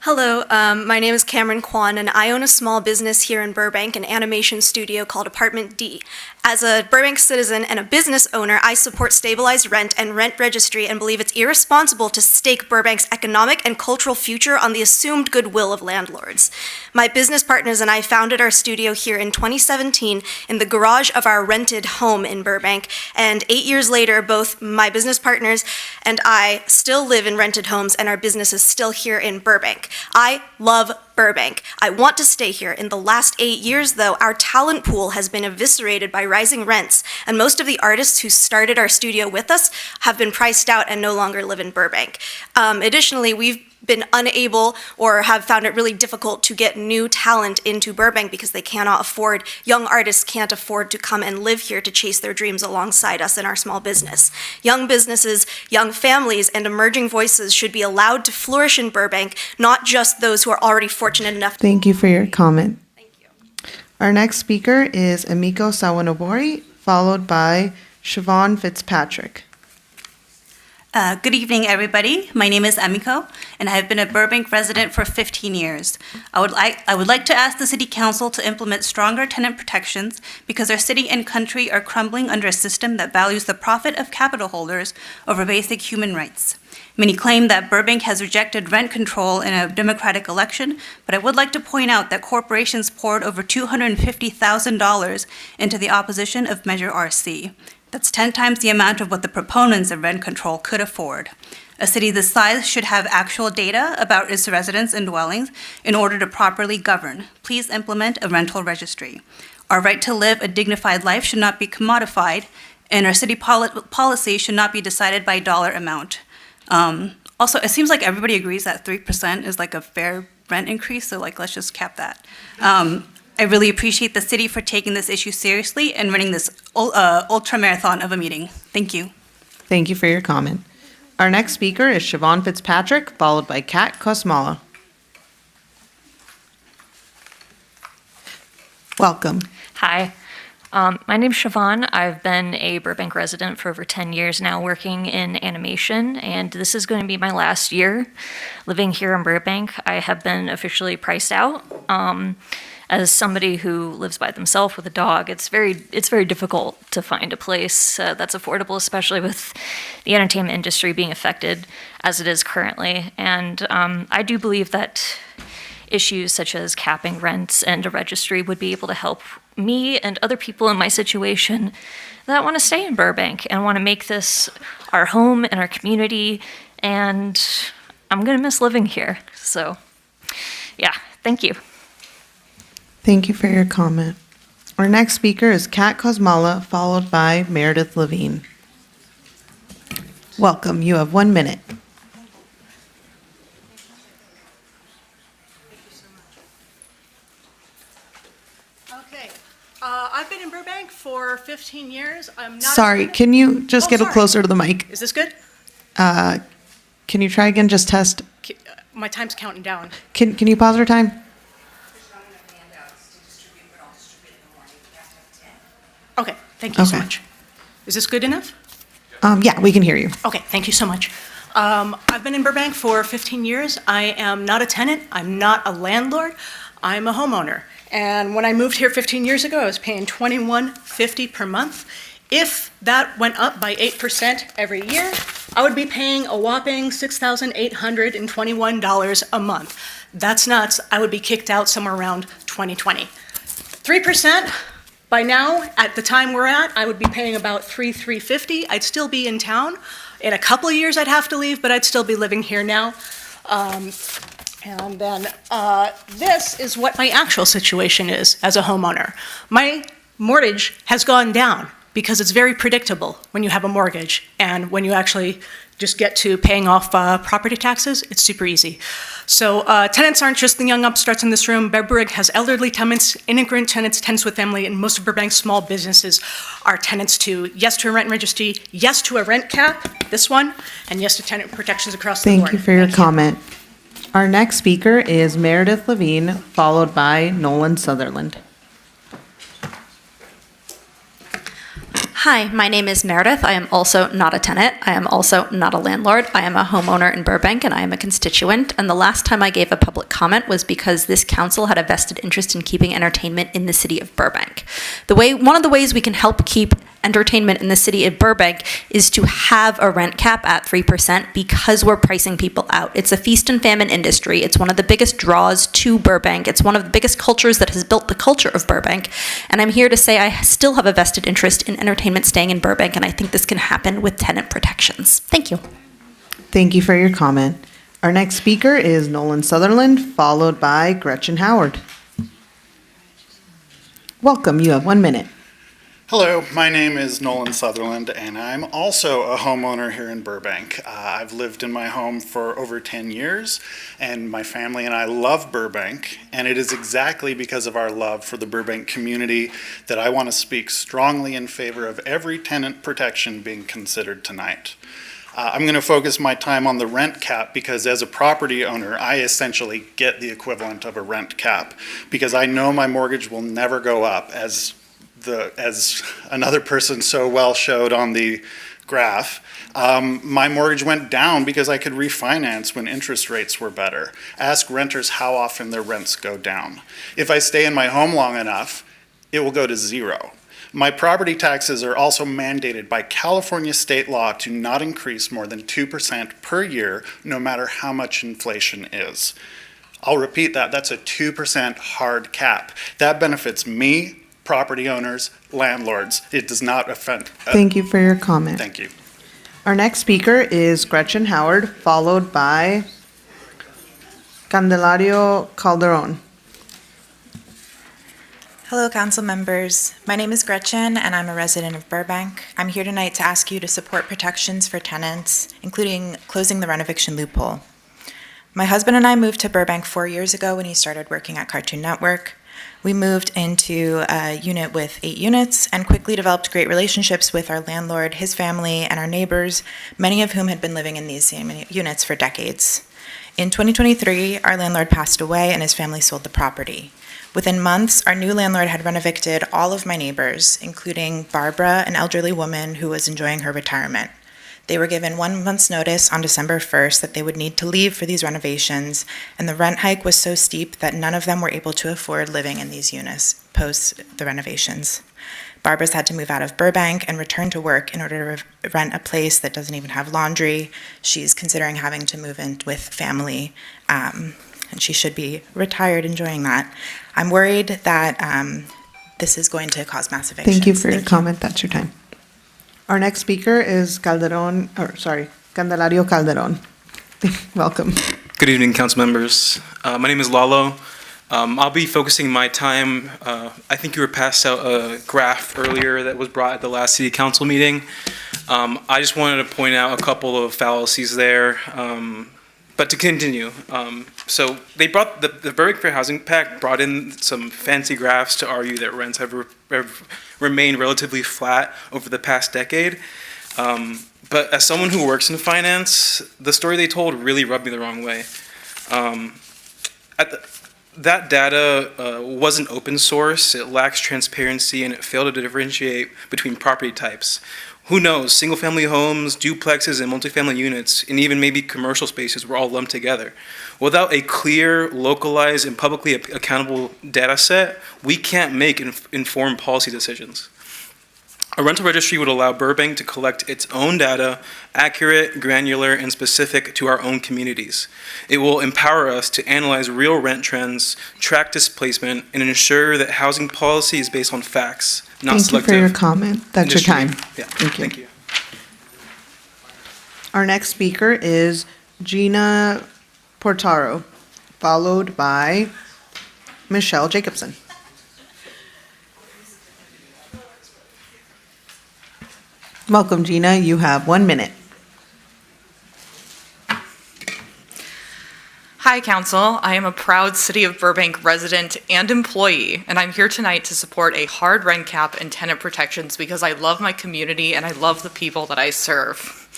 Hello, my name is Cameron Kwan, and I own a small business here in Burbank, an animation studio called Apartment D. As a Burbank citizen and a business owner, I support stabilized rent and rent registry and believe it's irresponsible to stake Burbank's economic and cultural future on the assumed goodwill of landlords. My business partners and I founded our studio here in 2017 in the garage of our rented home in Burbank, and 8 years later, both my business partners and I still live in rented homes, and our business is still here in Burbank. I love Burbank. I want to stay here. In the last 8 years, though, our talent pool has been eviscerated by rising rents, and most of the artists who started our studio with us have been priced out and no longer live in Burbank. Additionally, we've been unable or have found it really difficult to get new talent into Burbank because young artists can't afford to come and live here to chase their dreams alongside us in our small business. Young businesses, young families, and emerging voices should be allowed to flourish in Burbank, not just those who are already fortunate enough. Thank you for your comment. Thank you. Our next speaker is Emiko Sawanobori, followed by Siobhan Fitzpatrick. Good evening, everybody. My name is Emiko, and I have been a Burbank resident for 15 years. I would like to ask the City Council to implement stronger tenant protections because our city and country are crumbling under a system that values the profit of capital holders over basic human rights. Many claim that Burbank has rejected rent control in a democratic election, but I would like to point out that corporations poured over $250,000 into the opposition of Measure RC. That's 10 times the amount of what the proponents of rent control could afford. A city this size should have actual data about its residents and dwellings in order to properly govern. Please implement a rental registry. Our right to live a dignified life should not be commodified, and our city policy should not be decided by dollar amount. Also, it seems like everybody agrees that 3% is like a fair rent increase, so let's just cap that. I really appreciate the city for taking this issue seriously and running this ultra marathon of a meeting. Thank you. Thank you for your comment. Our next speaker is Siobhan Fitzpatrick, followed by Kat Kosmala. Welcome. Hi. My name's Siobhan. I've been a Burbank resident for over 10 years now, working in animation, and this is going to be my last year living here in Burbank. I have been officially priced out. As somebody who lives by themselves with a dog, it's very difficult to find a place that's affordable, especially with the entertainment industry being affected as it is currently. And I do believe that issues such as capping rents and a registry would be able to help me and other people in my situation that want to stay in Burbank and want to make this our home and our community. And I'm going to miss living here. So, yeah, thank you. Thank you for your comment. Our next speaker is Kat Kosmala, followed by Meredith Levine. Welcome. You have 1 minute. Okay. I've been in Burbank for 15 years. I'm not. Sorry, can you just get closer to the mic? Is this good? Can you try again? Just test. My time's counting down. Can you pause our time? Okay, thank you so Okay. much. Is this good enough? Yeah, we can hear you. Okay, thank you so much. I've been in Burbank for 15 years. I am not a tenant. I'm not a landlord. I'm a homeowner. And when I moved here 15 years ago, I was paying $21.50 per month. If that went up by 8% every year, I would be paying a whopping $6,821 a month. That's nuts. I would be kicked out somewhere around 2020. 3%. By now, at the time we're at, I would be paying about $350. I'd still be in town. In a couple of years, I'd have to leave, but I'd still be living here now. And then this is what my actual situation is as a homeowner. My mortgage has gone down because it's very predictable when you have a mortgage, and when you actually just get to paying off property taxes, it's super easy. So tenants aren't just the young upstarts in this room. Burbank has elderly tenants, immigrant tenants, tenants with family, and most of Burbank's small businesses are tenants to yes to a rent registry, yes to a rent cap, this one, and yes to tenant protections across the board. Thank you for your comment. Our next speaker is Meredith Levine, followed by Nolan Sutherland. Hi, my name is Meredith. I am also not a tenant. I am also not a landlord. I am a homeowner in Burbank, and I am a constituent. And the last time I gave a public comment was because this council had a vested interest in keeping entertainment in the city of Burbank. One of the ways we can help keep entertainment in the city of Burbank is to have a rent cap at 3% because we're pricing people out. It's a feast and famine industry. It's one of the biggest draws to Burbank. It's one of the biggest cultures that has built the culture of Burbank. And I'm here to say I still have a vested interest in entertainment staying in Burbank, and I think this can happen with tenant protections. Thank you. Thank you for your comment. Our next speaker is Nolan Sutherland, followed by Gretchen Howard. Welcome. You have 1 minute. Hello, my name is Nolan Sutherland, and I'm also a homeowner here in Burbank. I've lived in my home for over 10 years, and my family and I love Burbank, and it is exactly because of our love for the Burbank community that I want to speak strongly in favor of every tenant protection being considered tonight. I'm going to focus my time on the rent cap because as a property owner, I essentially get the equivalent of a rent cap because I know my mortgage will never go up as another person so well showed on the graph. My mortgage went down because I could refinance when interest rates were better. Ask renters how often their rents go down. If I stay in my home long enough, it will go to zero. My property taxes are also mandated by California state law to not increase more than 2% per year, no matter how much inflation is. I'll repeat that, that's a 2% hard cap. That benefits me, property owners, landlords. It does not offend. Thank you for your comment. Thank you. Our next speaker is Gretchen Howard, followed by Candelario Calderon. Hello, council members. My name is Gretchen, and I'm a resident of Burbank. I'm here tonight to ask you to support protections for tenants, including closing the rent eviction loophole. My husband and I moved to Burbank 4 years ago when he started working at Cartoon Network. We moved into a unit with 8 units and quickly developed great relationships with our landlord, his family, and our neighbors, many of whom had been living in these same units for decades. In 2023, our landlord passed away and his family sold the property. Within months, our new landlord had rent-evicted all of my neighbors, including Barbara, an elderly woman who was enjoying her retirement. They were given 1 month's notice on December 1st that they would need to leave for these renovations, and the rent hike was so steep that none of them were able to afford living in these units post the renovations. Barbara's had to move out of Burbank and return to work in order to rent a place that doesn't even have laundry. She's considering having to move in with family, and she should be retired enjoying that. I'm worried that this is going to cause mass evictions. Thank you for your comment. That's your time. Our next speaker is Candelario Calderon. Welcome. Good evening, council members. My name is Lalo. I'll be focusing my time, I think you were passed out a graph earlier that was brought at the last city council meeting. I just wanted to point out a couple of fallacies there. But to continue, so they brought the Burbank Fair Housing Pact brought in some fancy graphs to argue that rents have remained relatively flat over the past decade. But as someone who works in finance, the story they told really rubbed me the wrong way. That data wasn't open source, it lacks transparency, and it failed to differentiate between property types. Who knows, single-family homes, duplexes, and multifamily units, and even maybe commercial spaces were all lumped together. Without a clear, localized, and publicly accountable data set, we can't make informed policy decisions. A rental registry would allow Burbank to collect its own data, accurate, granular, and specific to our own communities. It will empower us to analyze real rent trends, track displacement, and ensure that housing policy is based on facts, not Thank you selective. for your comment. That's your time. Yeah, Thank you. Our next speaker is Gina Portaro, followed by Michelle Jacobson. Welcome, Gina. You have 1 minute. Hi, Council. I am a proud City of Burbank resident and employee, and I'm here tonight to support a hard rent cap and tenant protections because I love my community and I love the people that I serve.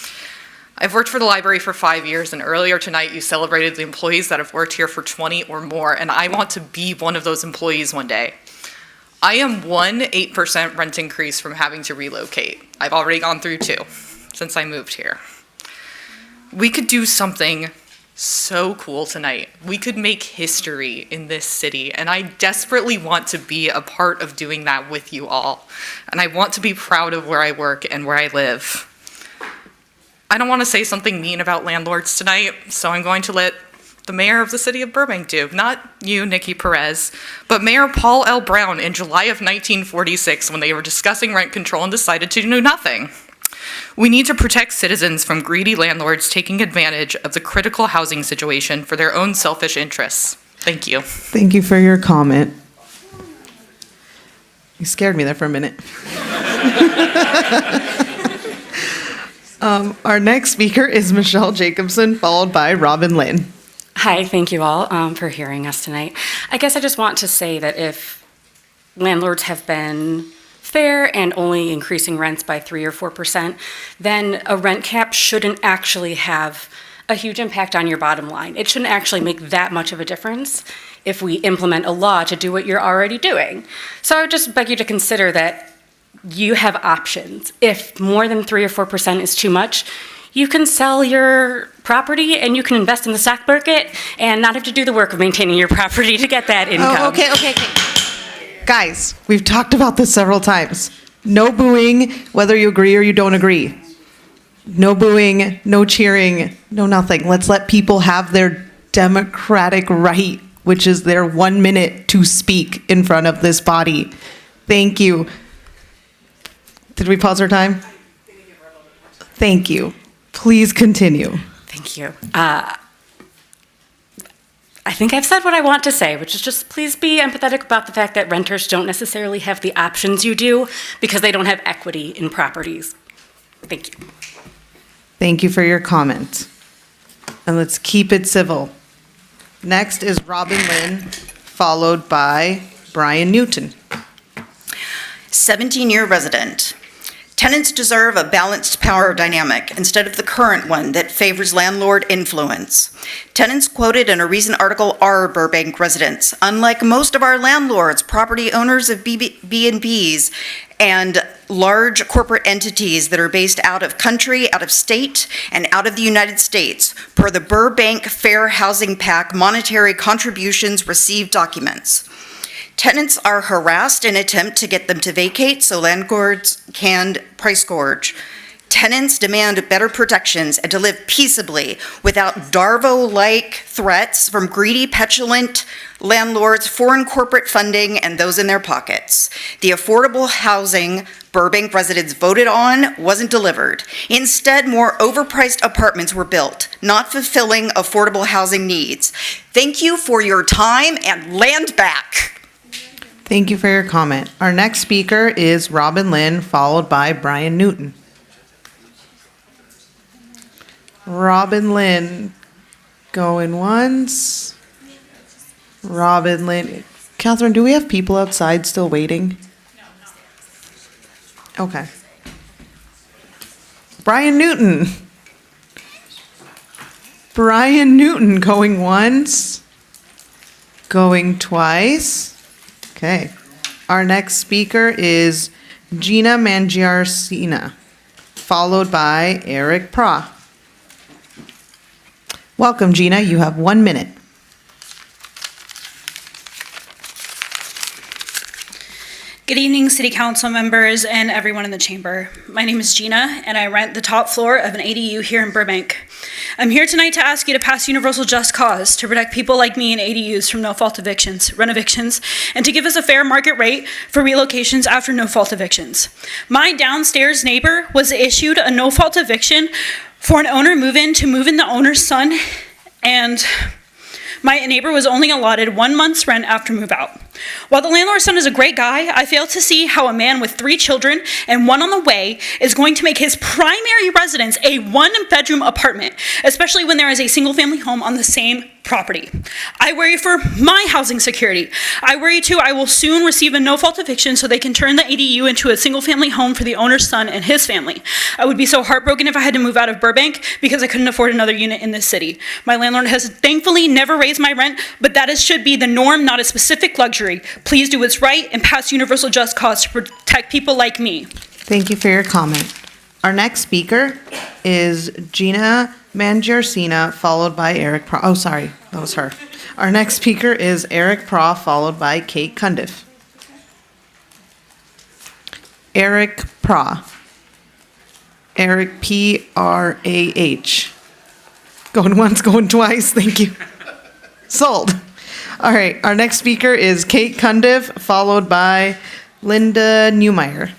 I've worked for the library for 5 years, and earlier tonight you celebrated the employees that have worked here for 20 or more, and I want to be one of those employees one day. I am 8% rent increase from having to relocate. I've already gone through 2 since I moved here. We could do something so cool tonight. We could make history in this city, and I desperately want to be a part of doing that with you all. And I want to be proud of where I work and where I live. I don't want to say something mean about landlords tonight, so I'm going to let the mayor of the city of Burbank do. Not you, Nikki Perez, but Mayor Paul L. Brown in July of 1946 when they were discussing rent control and decided to do nothing. We need to protect citizens from greedy landlords taking advantage of the critical housing situation for their own selfish interests. Thank you. Thank you for your comment. You scared me there for a minute. Our next speaker is Michelle Jacobson, followed by Robin Lynn. Hi, thank you all for hearing us tonight. I guess I just want to say that if landlords have been fair and only increasing rents by 3 or 4%, then a rent cap shouldn't actually have a huge impact on your bottom line. It shouldn't actually make that much of a difference if we implement a law to do what you're already doing. So I would just beg you to consider that you have options. If more than 3 or 4% is too much, you can sell your property and you can invest in the stock market and not have to do the work of maintaining your property to get that income. Oh, okay. Guys, we've talked about this several times. No booing, whether you agree or you don't agree. No booing, no cheering, no nothing. Let's let people have their democratic right, which is their 1 minute to speak in front of this body. Thank you. Did we pause our time? Thank you. Please continue. Thank you. I think I've said what I want to say, which is just please be empathetic about the fact that renters don't necessarily have the options you do because they don't have equity in properties. Thank you. Thank you for your comment. And let's keep it civil. Next is Robin Lynn, followed by Brian Newton. 17-year resident. Tenants deserve a balanced power dynamic instead of the current one that favors landlord influence. Tenants quoted in a recent article are Burbank residents. Unlike most of our landlords, property owners of B&Bs and large corporate entities that are based out of country, out of state, and out of the United States, per the Burbank Fair Housing Pact monetary contributions received documents. Tenants are harassed in an attempt to get them to vacate so landlords can price gorge. Tenants demand better protections and to live peaceably without Darvo-like threats from greedy, petulant landlords, foreign corporate funding, and those in their pockets. The affordable housing Burbank residents voted on wasn't delivered. Instead, more overpriced apartments were built, not fulfilling affordable housing needs. Thank you for your time and land back. Thank you for your comment. Our next speaker is Robin Lynn, followed by Brian Newton. Robin Lynn, going once. Robin Lynn. Catherine, do we have people outside still waiting? Okay. Brian Newton. Brian Newton going once. Going twice. Okay. Our next speaker is Gina Mangiarcina, followed by Eric Pra. Welcome, Gina. You have 1 minute. Good evening, City Council members and everyone in the chamber. My name is Gina, and I rent the top floor of an ADU here in Burbank. I'm here tonight to ask you to pass universal just cause to protect people like me in ADUs from no-fault evictions, rent-evictions, and to give us a fair market rate for relocations after no-fault evictions. My downstairs neighbor was issued a no-fault eviction for an owner move-in to move in the owner's son, and my neighbor was only allotted 1 month's rent after move-out. While the landlord's son is a great guy, I fail to see how a man with 3 children and 1 on the way is going to make his primary residence a 1-bedroom apartment, especially when there is a single-family home on the same property. I worry for my housing security. I worry too I will soon receive a no-fault eviction so they can turn the ADU into a single-family home for the owner's son and his family. I would be so heartbroken if I had to move out of Burbank because I couldn't afford another unit in this city. My landlord has thankfully never raised my rent, but that should be the norm, not a specific luxury. Please do what's right and pass universal just cause to protect people like me. Thank you for your comment. Our next speaker is Gina Mangiarcina, followed by Eric Pra. Oh, sorry, that was her. Our next speaker is Eric Pra, followed by Kate Cundiff. Eric Pra. Eric P-R-A-H. Going once, going twice, thank you. Sold. All right, our next speaker is Kate Cundiff, followed by Linda Newmeyer.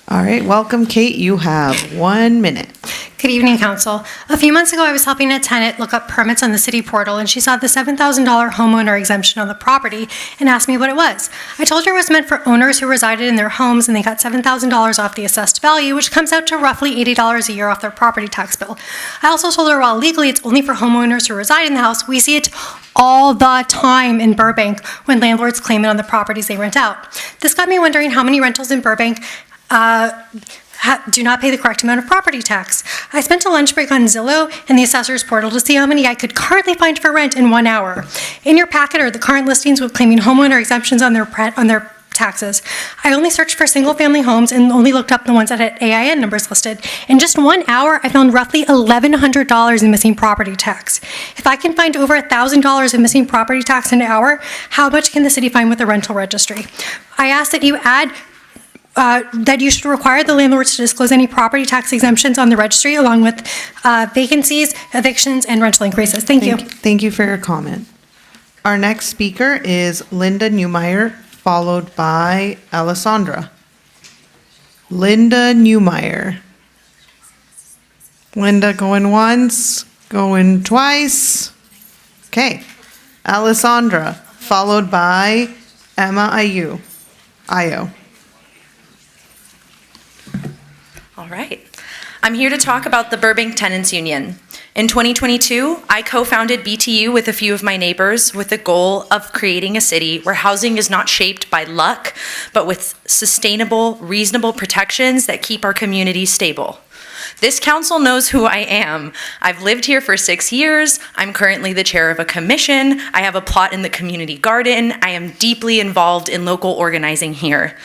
All right, welcome, Kate. You have 1 minute. Good evening, Council. A few months ago, I was helping a tenant look up permits on the city portal, and she saw the $7,000 homeowner exemption on the property and asked me what it was. I told her it was meant for owners who resided in their homes, and they got $7,000 off the assessed value, which comes out to roughly $80 a year off their property tax bill. I also told her while legally it's only for homeowners who reside in the house, we see it all the time in Burbank when landlords claim it on the properties they rent out. This got me wondering how many rentals in Burbank do not pay the correct amount of property tax. I spent a lunch break on Zillow and the assessor's portal to see how many I could currently find for rent in 1 hour. In your packet are the current listings with claiming homeowner exemptions on their taxes. I only searched for single-family homes and only looked up the ones that had AIN numbers listed. In just 1 hour, I found roughly $1,100 in missing property tax. If I can find over $1,000 in missing property tax in an hour, how much can the city find with the rental registry? I ask that you add that you should require the landlords to disclose any property tax exemptions on the registry along with vacancies, evictions, and rental increases. Thank you. Thank you for your comment. Our next speaker is Linda Newmeyer, followed by Alessandra. Linda Newmeyer. Linda going once, going twice. Okay. Alessandra, followed by Emma Ayo. All right. I'm here to talk about the Burbank Tenants Union. In 2022, I co-founded BTU with a few of my neighbors with the goal of creating a city where housing is not shaped by luck, but with sustainable, reasonable protections that keep our communities stable. This council knows who I am. I've lived here for 6 years. I'm currently the chair of a commission. I have a plot in the community garden. I am deeply involved in local organizing here.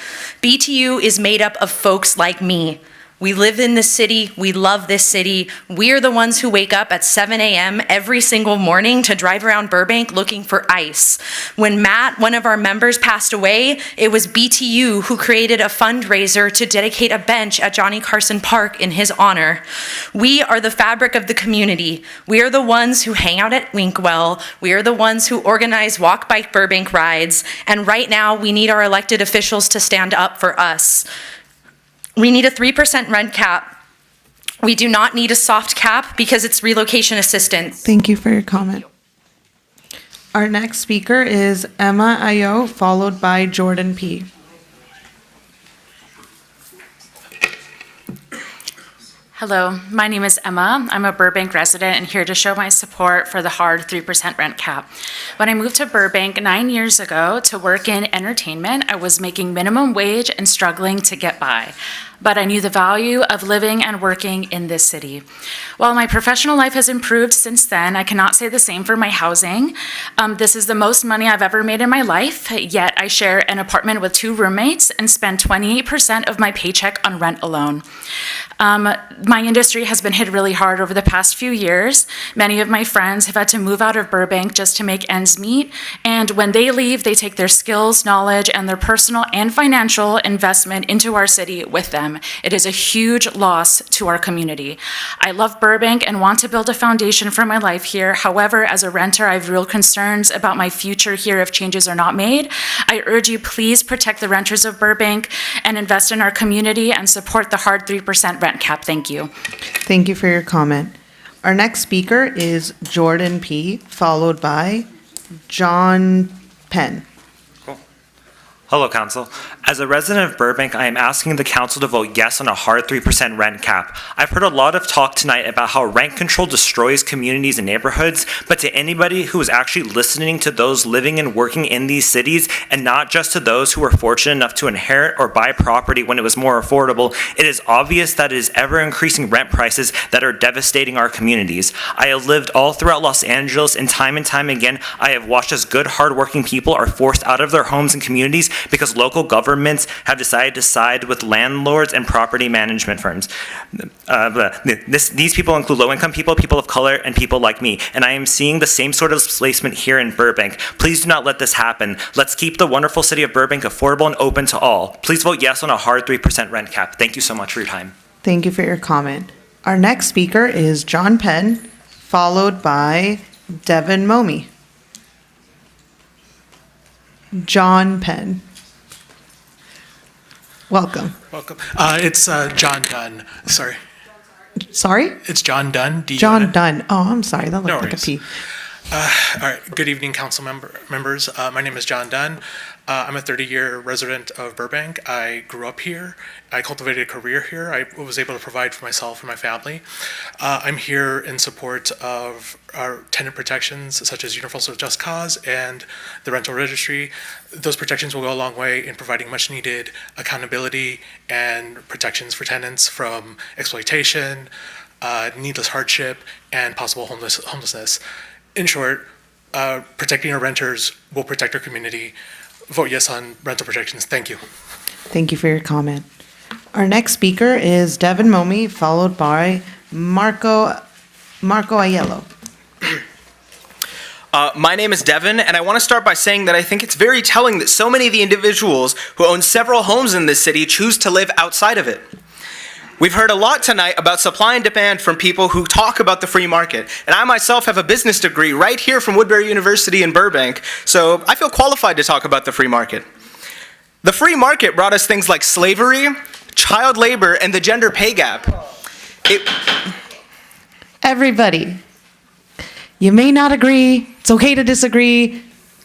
BTU is made up of folks like me. We live in this city, we love this city. We're the ones who wake up at 7 a.m. every single morning to drive around Burbank looking for ice. When Matt, one of our members, passed away, it was BTU who created a fundraiser to dedicate a bench at Johnny Carson Park in his honor. We are the fabric of the community. We are the ones who hang out at Winkwell. We are the ones who organize Walk Bike Burbank rides. And right now, we need our elected officials to stand up for us. We need a 3% rent cap. We do not need a soft cap because it's relocation assistance. Thank you for your comment. Our next speaker is Emma Ayo, followed by Jordan P. Hello, my name is Emma. I'm a Burbank resident and here to show my support for the hard 3% rent cap. When I moved to Burbank 9 years ago to work in entertainment, I was making minimum wage and struggling to get by. But I knew the value of living and working in this city. While my professional life has improved since then, I cannot say the same for my housing. This is the most money I've ever made in my life, yet I share an apartment with 2 roommates and spend 28% of my paycheck on rent alone. My industry has been hit really hard over the past few years. Many of my friends have had to move out of Burbank just to make ends meet, and when they leave, they take their skills, knowledge, and their personal and financial investment into our city with them. It is a huge loss to our community. I love Burbank and want to build a foundation for my life here. However, as a renter, I have real concerns about my future here if changes are not made. I urge you, please protect the renters of Burbank and invest in our community and support the hard 3% rent cap. Thank you. Thank you for your comment. Our next speaker is Jordan P., followed by John Penn. Hello, Council. As a resident of Burbank, I am asking the Council to vote yes on a hard 3% rent cap. I've heard a lot of talk tonight about how rent control destroys communities and neighborhoods, but to anybody who is actually listening to those living and working in these cities, and not just to those who were fortunate enough to inherit or buy property when it was more affordable, it is obvious that it is ever-increasing rent prices that are devastating our communities. I have lived all throughout Los Angeles, and time again, I have watched as good, hardworking people are forced out of their homes and communities because local governments have decided to side with landlords and property management firms. These people include low-income people, people of color, and people like me. And I am seeing the same sort of displacement here in Burbank. Please do not let this happen. Let's keep the wonderful city of Burbank affordable and open to all. Please vote yes on a hard 3% rent cap. Thank you so much for your time. Thank you for your comment. Our next speaker is John Penn, followed by Devin Momey. John Penn. Welcome. Welcome. It's John Dunn. Sorry. Sorry? It's John Dunn. John Dunn. Oh, I'm sorry. That looked No like a worries. P. All right. Good evening, council members. My name is John Dunn. I'm a 30-year resident of Burbank. I grew up here. I cultivated a career here. I was able to provide for myself and my family. I'm here in support of our tenant protections, such as Universal Just Cause and the rental registry. Those protections will go a long way in providing much-needed accountability and protections for tenants from exploitation, needless hardship, and possible homelessness. In short, protecting our renters will protect our community. Vote yes on rental protections. Thank you. Thank you for your comment. Our next speaker is Devin Momey, followed by Marco Aiello. My name is Devin, and I want to start by saying that I think it's very telling that so many of the individuals who own several homes in this city choose to live outside of it. We've heard a lot tonight about supply and demand from people who talk about the free market, and I myself have a business degree right here from Woodbury University in Burbank, so I feel qualified to talk about the free market. The free market brought us things like slavery, child labor, and the gender pay gap. Everybody, you may not agree. It's okay to disagree.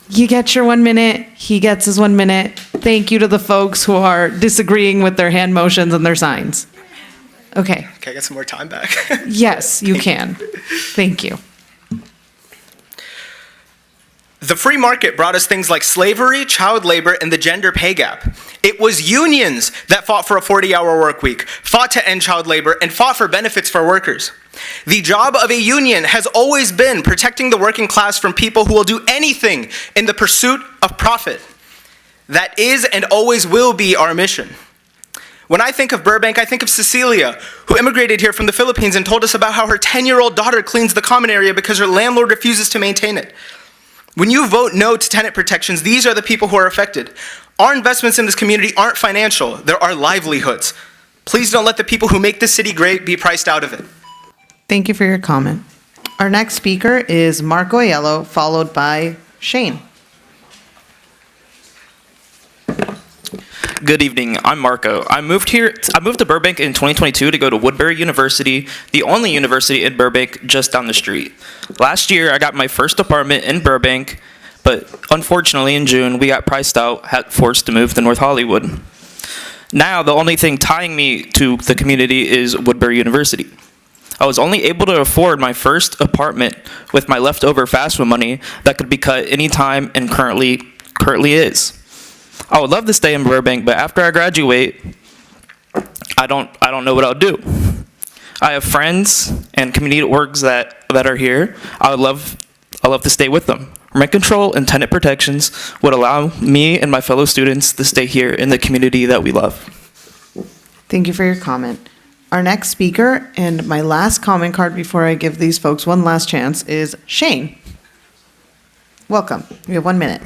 You get your 1 minute. He gets his 1 minute. Thank you to the folks who are disagreeing with their hand motions and their signs. Okay. Can I get some more time back? Yes, you can. Thank you. The free market brought us things like slavery, child labor, and the gender pay gap. It was unions that fought for a 40-hour work week, fought to end child labor, and fought for benefits for workers. The job of a union has always been protecting the working class from people who will do anything in the pursuit of profit. That is and always will be our mission. When I think of Burbank, I think of Cecilia, who immigrated here from the Philippines and told us about how her 10-year-old daughter cleans the common area because her landlord refuses to maintain it. When you vote no to tenant protections, these are the people who are affected. Our investments in this community aren't financial, they're our livelihoods. Please don't let the people who make this city great be priced out of it. Thank you for your comment. Our next speaker is Marco Aiello, followed by Shane. Good evening, I'm Marco. I moved to Burbank in 2022 to go to Woodbury University, the only university in Burbank just down the street. Last year, I got my first apartment in Burbank, but unfortunately in June, we got priced out, forced to move to North Hollywood. Now, the only thing tying me to the community is Woodbury University. I was only able to afford my first apartment with my leftover FAFSA money that could be cut anytime and currently is. I would love to stay in Burbank, but after I graduate, I don't know what I'll do. I have friends and community orgs that are here. I love to stay with them. Rent control and tenant protections would allow me and my fellow students to stay here in the community that we love. Thank you for your comment. Our next speaker, and my last comment card before I give these folks one last chance, is Shane. Welcome. You have 1 minute.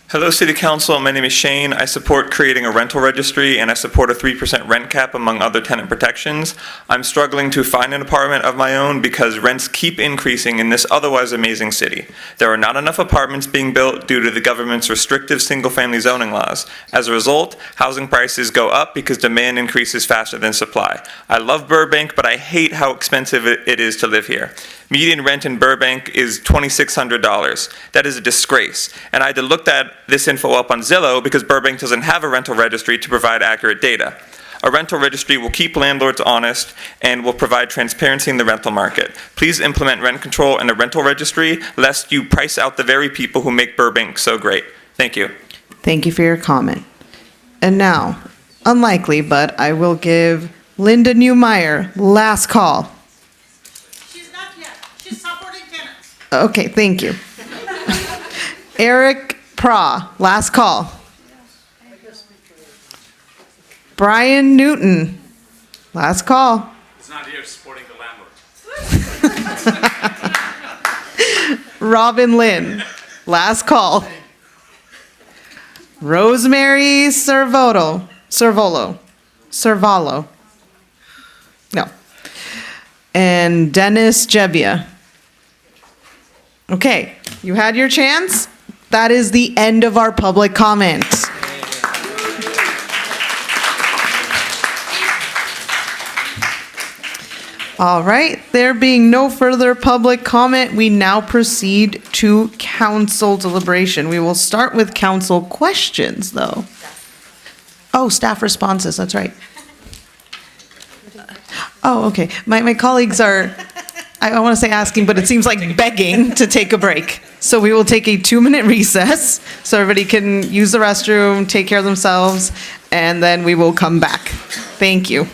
Hello, City Council. My name is Shane. I support creating a rental registry, and I support a 3% rent cap, among other tenant protections. I'm struggling to find an apartment of my own because rents keep increasing in this otherwise amazing city. There are not enough apartments being built due to the government's restrictive single-family zoning laws. As a result, housing prices go up because demand increases faster than supply. I love Burbank, but I hate how expensive it is to live here. Median rent in Burbank is $2,600. That is a disgrace. And I had to look this info up on Zillow because Burbank doesn't have a rental registry to provide accurate data. A rental registry will keep landlords honest and will provide transparency in the rental market. Please implement rent control and a rental registry, lest you price out the very people who make Burbank so great. Thank you. Thank you for your comment. And now, unlikely, but I will give Linda Newmeyer last call. Okay, thank you. Eric Pra, last call. Brian Newton, last call. It's not here supporting the landlord. Robin Lynn, last call. Rosemary Servolo. No. And Dennis Jebbia. Okay, you had your chance. That is the end of our public comment. All right, there being no further public comment, we now proceed to council deliberation. We will start with council questions, though. Oh, staff responses, that's right. Oh, okay. My colleagues are, I want to say asking, but it seems like begging to take a break. So we will take a 2-minute recess so everybody can use the restroom, take care of themselves, and then we will come back. Thank you.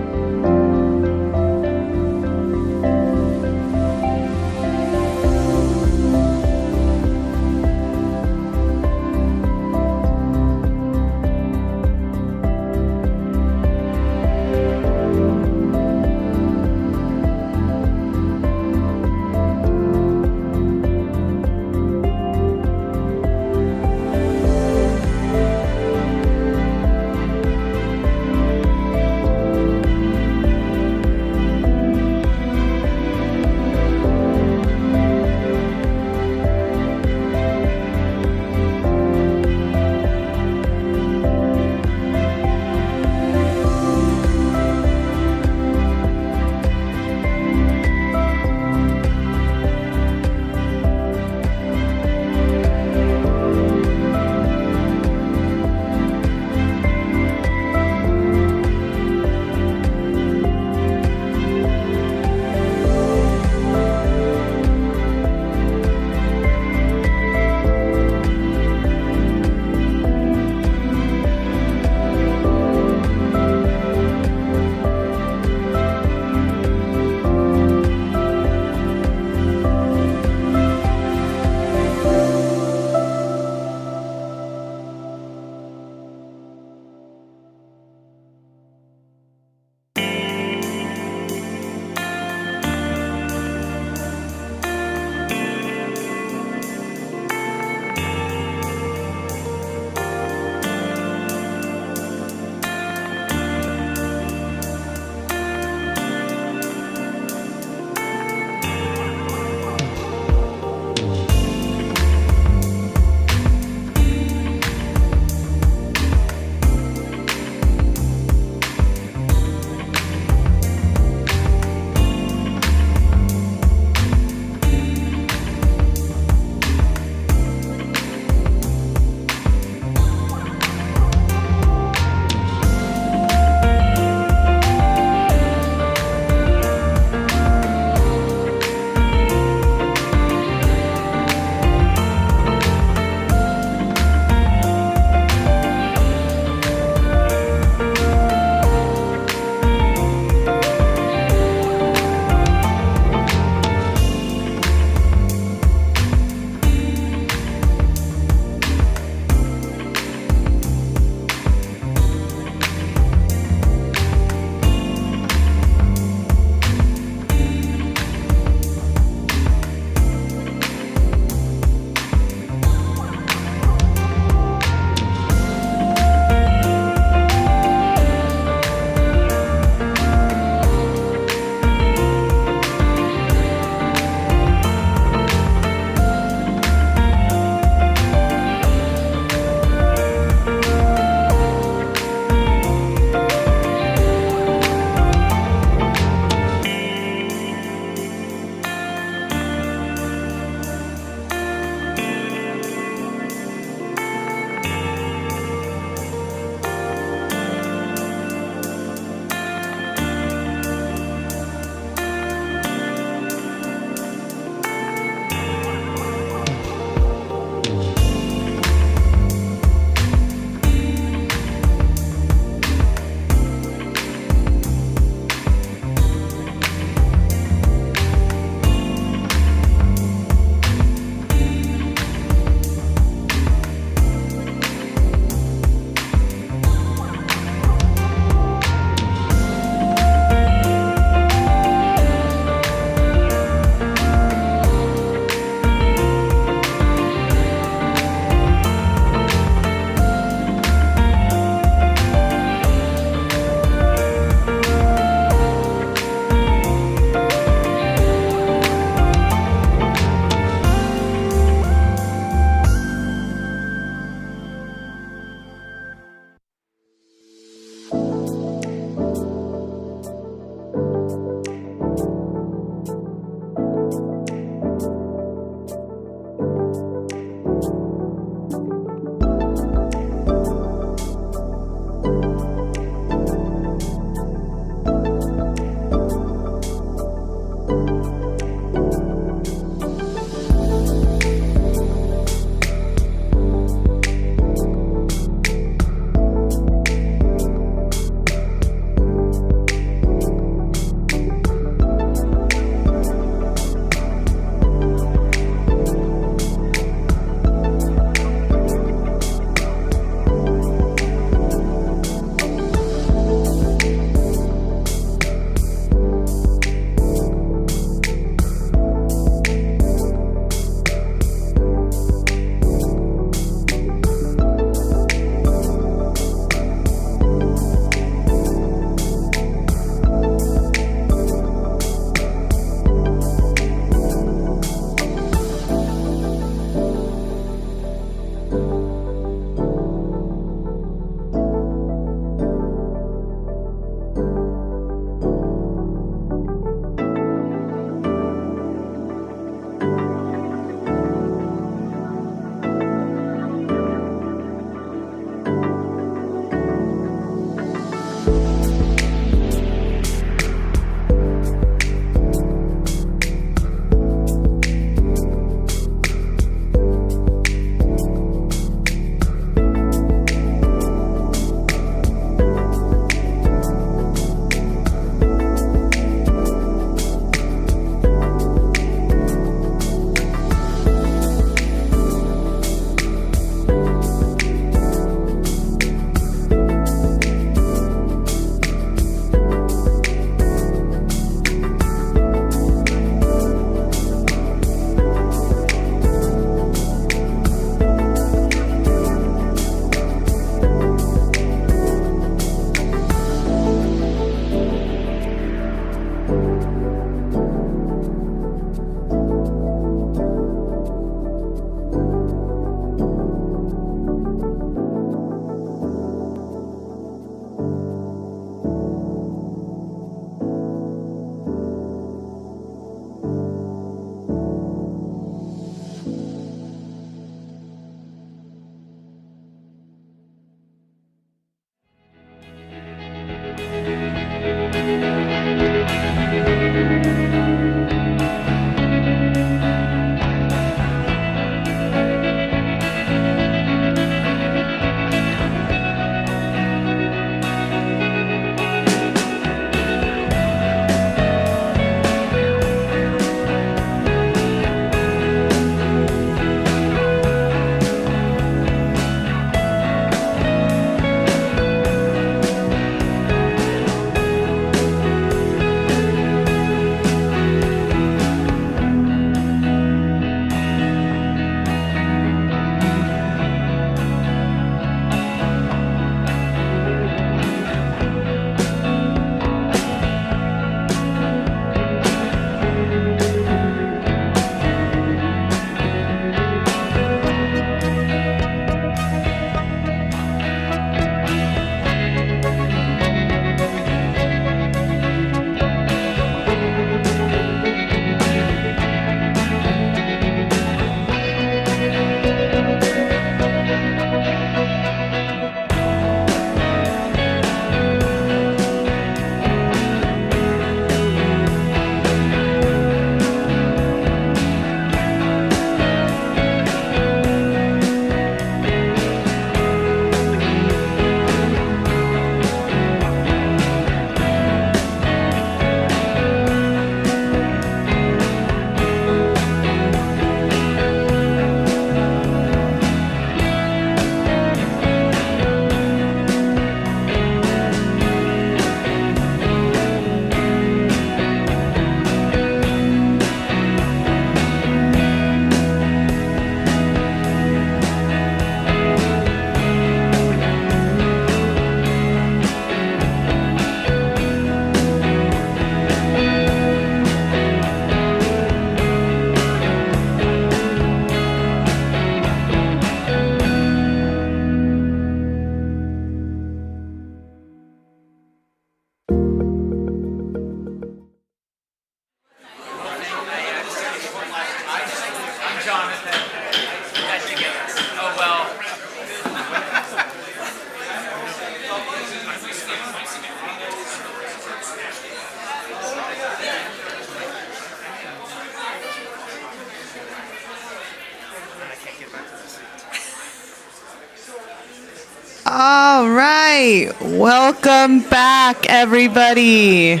All right. Welcome back, everybody.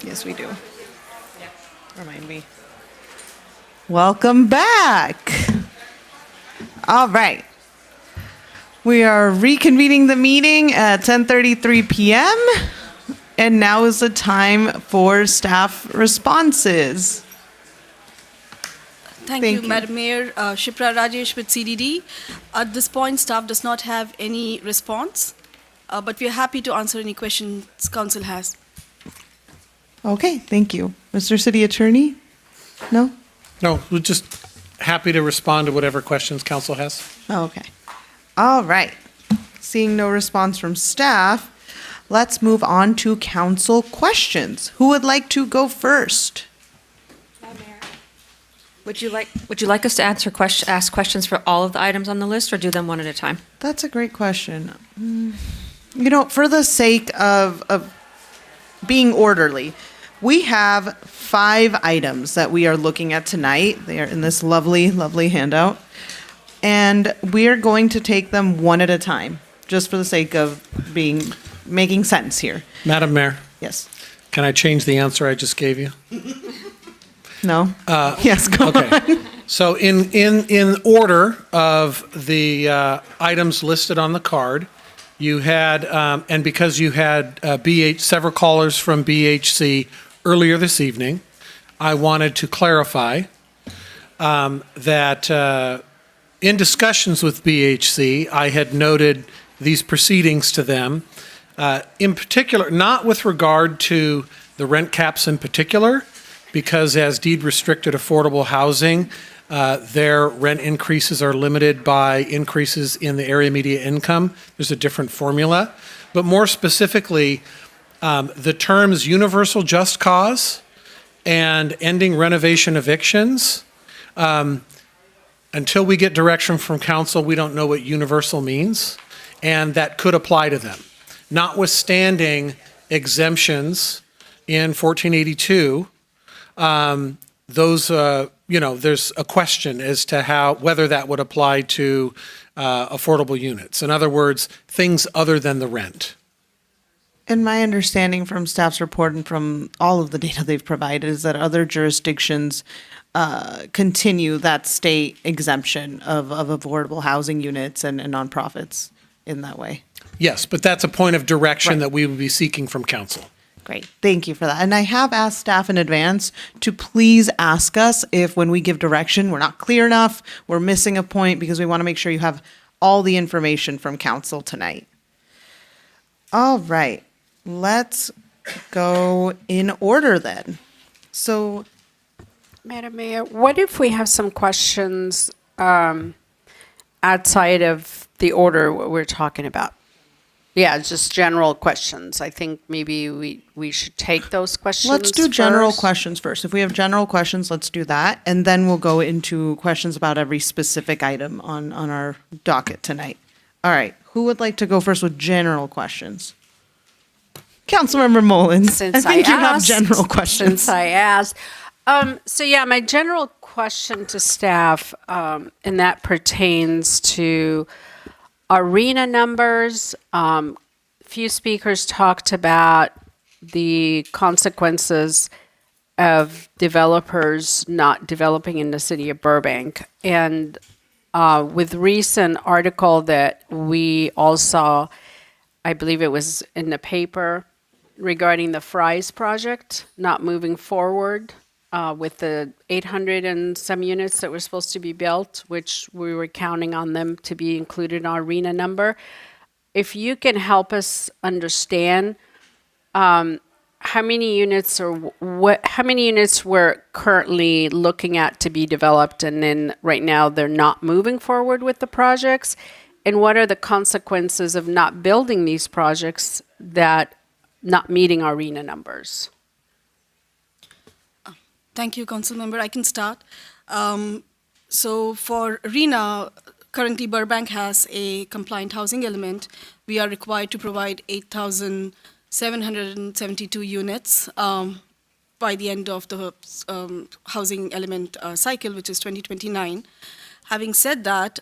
Yes, we do. Remind me. Welcome back. All right. We are reconvening the meeting at 10:33 p.m. And now is the time for staff responses. Thank you, Madam Mayor. Shipra Rajesh with CDD. At this point, staff does not have any response, but we are happy to answer any questions council has. Okay, thank you. Mr. City Attorney? No? No, we're just happy to respond to whatever questions council has. Oh, okay. All right. Seeing no response from staff, let's move on to council questions. Who would like to go first? Would you like us to ask questions for all of the items on the list, or do them one at a time? That's a great question. You know, for the sake of being orderly, we have 5 items that we are looking at tonight. They are in this lovely, lovely handout. And we are going to take them one at a time, just for the sake of making sense here. Madam Mayor? Yes. Can I change the answer I just gave you? No? Yes, go on. So in order of the items listed on the card, you had, and because you had several callers from BHC earlier this evening, I wanted to clarify that in discussions with BHC, I had noted these proceedings to them, in particular, not with regard to the rent caps in particular, because as deed-restricted affordable housing, their rent increases are limited by increases in the area median income. There's a different formula. But more specifically, the terms universal just cause and ending renovation evictions, until we get direction from council, we don't know what universal means, and that could apply to them. Notwithstanding exemptions in 1482, there's a question as to whether that would apply to affordable units. In other words, things other than the rent. And my understanding from staff's report and from all of the data they've provided is that other jurisdictions continue that state exemption of affordable housing units and nonprofits in that way. Yes, but that's a point of direction that we would be seeking from council. Great. Thank you for that. And I have asked staff in advance to please ask us if when we give direction, we're not clear enough, we're missing a point, because we want to make sure you have all the information from council tonight. All right. Let's go in order then. So, Madam Mayor, what if we have some questions outside of the order what we're talking about? Yeah, just general questions. I think maybe we should take those questions let's do general first. questions first. If we have general questions, let's do that. And then we'll go into questions about every specific item on our docket tonight. All right. Who would like to go first with general questions? Councilmember Mullins. Since I think you have asked, general questions. Since I asked. So yeah, my general question to staff, and that pertains to arena numbers. Few speakers talked about the consequences of developers not developing in the city of Burbank. And with recent article that we all saw, I believe it was in the paper, regarding the Fry's project not moving forward with the 800 and some units that were supposed to be built, which we were counting on them to be included in our arena number. If you can help us understand how many units how many units we're currently looking at to be developed, and then right now they're not moving forward with the projects, and what are the consequences of not building these projects that not meeting our arena numbers? Thank you, Council Member. I can start. So for arena, currently Burbank has a compliant housing element. We are required to provide 8,772 units by the end of the housing element cycle, which is 2029. Having said that,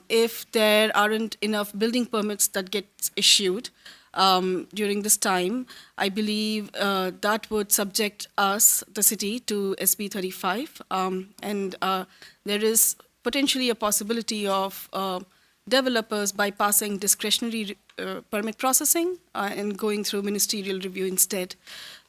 if there aren't enough building permits that get issued during this time, I believe that would subject us, the city, to SB 35. And there is potentially a possibility of developers bypassing discretionary permit processing and going through ministerial review instead.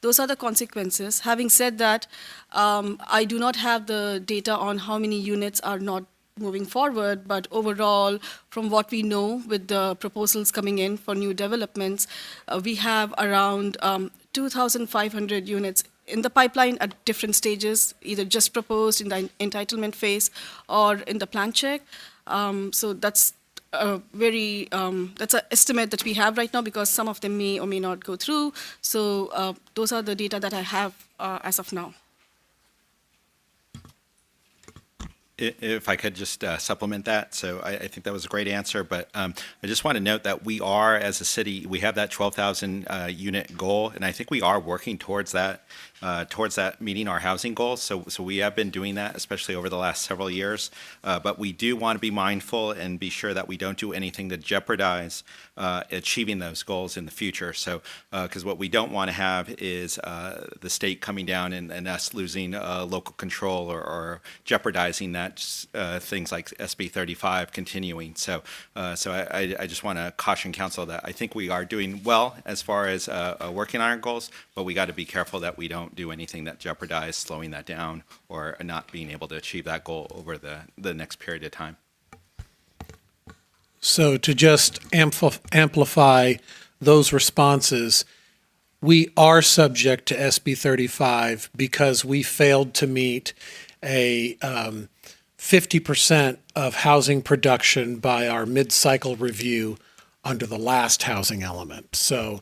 Those are the consequences. Having said that, I do not have the data on how many units are not moving forward, but overall, from what we know with the proposals coming in for new developments, we have around 2,500 units in the pipeline at different stages, either just proposed in the entitlement phase or in the plan check. So that's that's an estimate that we have right now, because some of them may or may not go through. So those are the data that I have as of now. If I could just supplement that. So I think that was a great answer, but I just want to note that we are, as a city, we have that 12,000 unit goal, and I think we are working towards that meeting our housing goals. So we have been doing that, especially over the last several years. But we do want to be mindful and be sure that we don't do anything to jeopardize achieving those goals in the future. So, because what we don't want to have is the state coming down and us losing local control or jeopardizing that, things like SB 35 continuing. So I just want to caution council that I think we are doing well as far as working on our goals, but we got to be careful that we don't do anything that jeopardizes slowing that down or not being able to achieve that goal over the next period of time. So to just amplify those responses, we are subject to SB 35 because we failed to meet a 50% of housing production by our mid-cycle review under the last housing element. So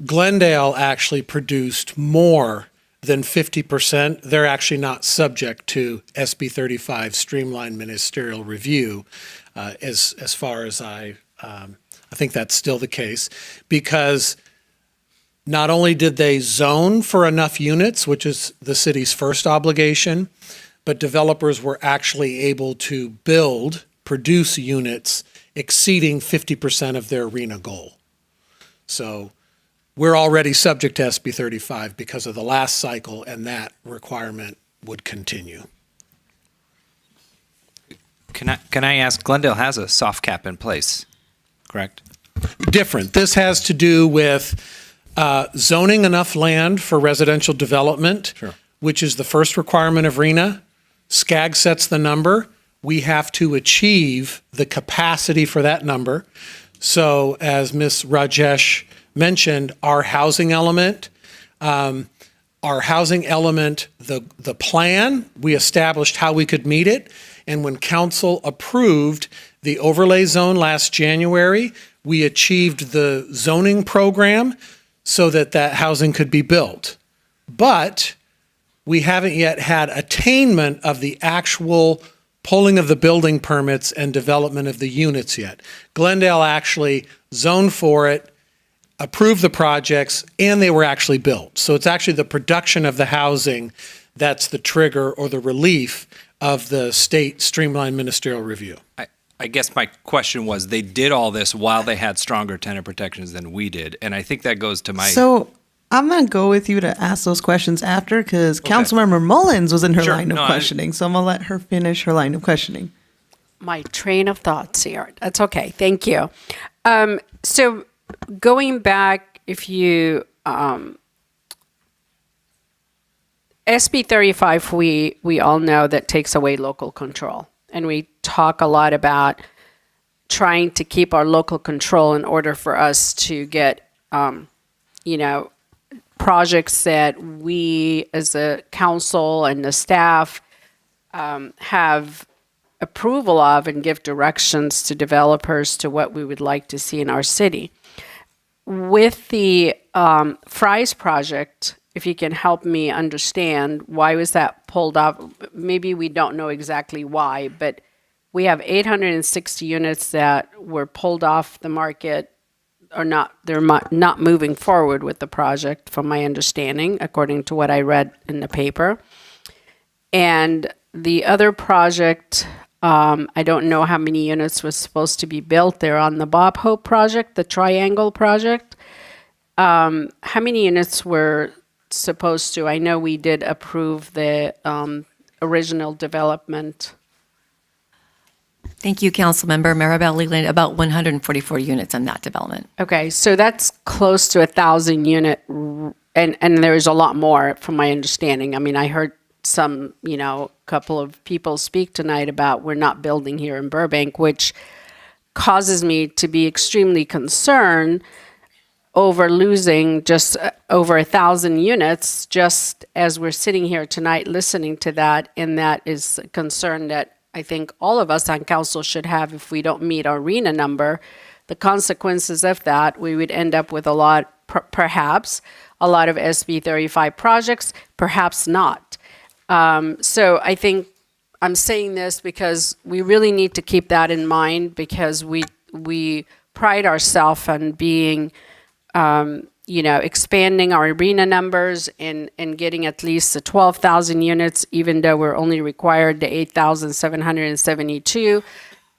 Glendale actually produced more than 50%. They're actually not subject to SB 35 streamlined ministerial review, as far as I think that's still the case, because not only did they zone for enough units, which is the city's first obligation, but developers were actually able to produce units exceeding 50% of their RENA goal. So we're already subject to SB 35 because of the last cycle, and that requirement would continue. Can I ask, Glendale has a soft cap in place, correct? Different. This has to do with zoning enough land for residential development, which is the first requirement of RENA. SCAG sets the number. We have to achieve the capacity for that number. So as Ms. Rajesh mentioned, our housing element, the plan, we established how we could meet it. And when council approved the overlay zone last January, we achieved the zoning program so that housing could be built. But we haven't yet had attainment of the actual pulling of the building permits and development of the units yet. Glendale actually zoned for it, approved the projects, and they were actually built. So it's actually the production of the housing that's the trigger or the relief of the state streamlined ministerial review. I guess my question was, they did all this while they had stronger tenant protections than we did, and I think that goes to my... So I'm going to go with you to ask those questions after, because Councilmember Mullins was in her line of questioning, so I'm going to let her finish her line of questioning. My train of thoughts here. That's okay. Thank you. So going back, if you... SB 35, we all know that takes away local control. And we talk a lot about trying to keep our local control in order for us to get, projects that we as a council and the staff have approval of and give directions to developers to what we would like to see in our city. With the Fry's project, if you can help me understand, why was that pulled off? Maybe we don't know exactly why, but we have 860 units that were pulled off the market or not. They're not moving forward with the project, from my understanding, according to what I read in the paper. And the other project I don't know how many units was supposed to be built there on the Bob Hope project, the Triangle project. How many units were supposed to? I know we did approve the original development. Thank you, Councilmember Maribel Leland. About 144 units on that development. Okay, so that's close to 1,000 unit, and there's a lot more from my understanding. I mean, I heard some, couple of people speak tonight about we're not building here in Burbank, which causes me to be extremely concerned over losing just over 1,000 units, just as we're sitting here tonight listening to that, and that is a concern that I think all of us on council should have if we don't meet our RENA number. The consequences of that, we would end up with a lot, perhaps, a lot of SB 35 projects, perhaps not. So I think I'm saying this because we really need to keep that in mind, because we pride ourselves on being, expanding our arena numbers and getting at least the 12,000 units, even though we're only required the 8,772.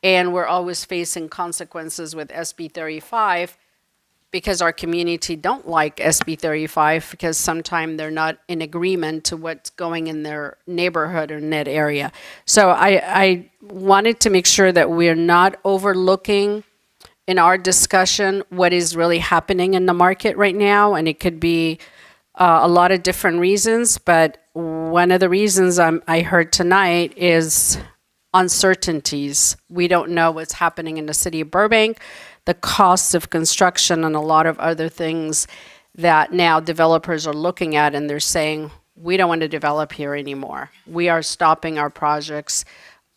And we're always facing consequences with SB 35 because our community don't like SB 35 because sometimes they're not in agreement to what's going in their neighborhood or in that area. So I wanted to make sure that we're not overlooking in our discussion what is really happening in the market right now, and it could be a lot of different reasons, but one of the reasons I heard tonight is uncertainties. We don't know what's happening in the city of Burbank, the costs of construction, and a lot of other things that now developers are looking at, and they're saying, we don't want to develop here anymore. We are stopping our projects,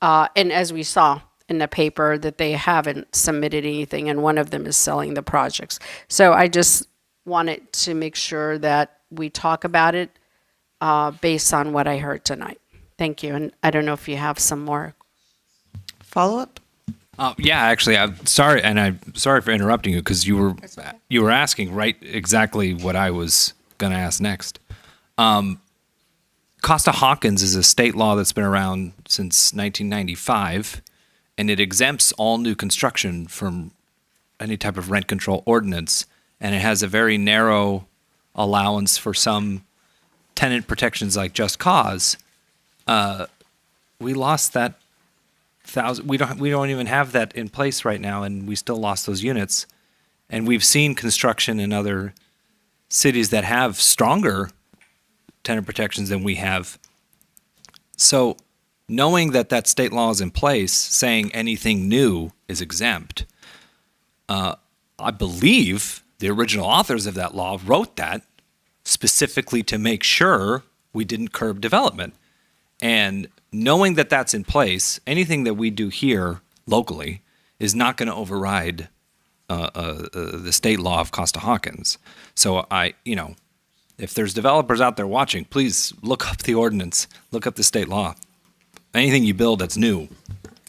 and as we saw in the paper that they haven't submitted anything, and one of them is selling the projects. So I just wanted to make sure that we talk about it based on what I heard tonight. Thank you, and I don't know if you have some more. Follow-up? Yeah, actually, I'm sorry, and I'm sorry for interrupting you because you were asking right exactly what I was going to ask next. Costa-Hawkins is a state law that's been around since 1995, and it exempts all new construction from any type of rent control ordinance, and it has a very narrow allowance for some tenant protections like just cause. We lost that 1,000. We don't even have that in place right now, and we still lost those units. And we've seen construction in other cities that have stronger tenant protections than we have. So knowing that that state law is in place, saying anything new is exempt, I believe the original authors of that law wrote that specifically to make sure we didn't curb development. And knowing that that's in place, anything that we do here locally is not going to override the state law of Costa-Hawkins. So if there's developers out there watching, please look up the ordinance, look up the state law. Anything you build that's new,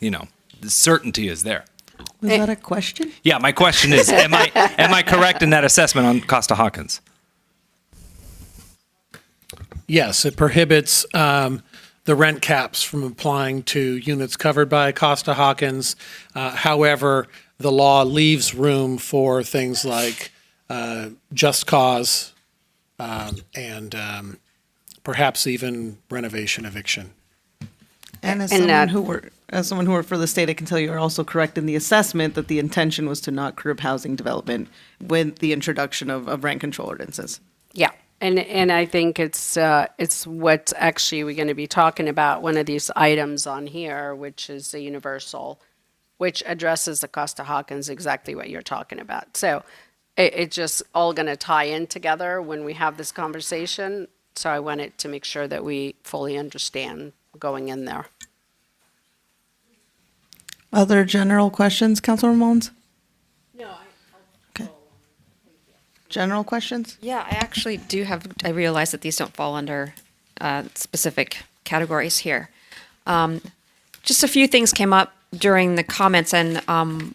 the certainty is there. Was that a question? Yeah, my question is, am I correct in that assessment on Costa-Hawkins? Yes, it prohibits the rent caps from applying to units covered by Costa-Hawkins. However, the law leaves room for things like just cause and perhaps even renovation eviction. And as someone who worked for the state, I can tell you are also correct in the assessment that the intention was to not curb housing development with the introduction of rent control ordinances. Yeah. And I think it's what actually we're going to be talking about, one of these items on here, which is the universal, which addresses the Costa-Hawkins, exactly what you're talking about. So it's just all going to tie in together when we have this conversation. So I wanted to make sure that we fully understand going in there. Other general questions, Councilor Mullins? General questions? Yeah, I actually do have, I realize that these don't fall under specific categories here. Just a few things came up during the comments, and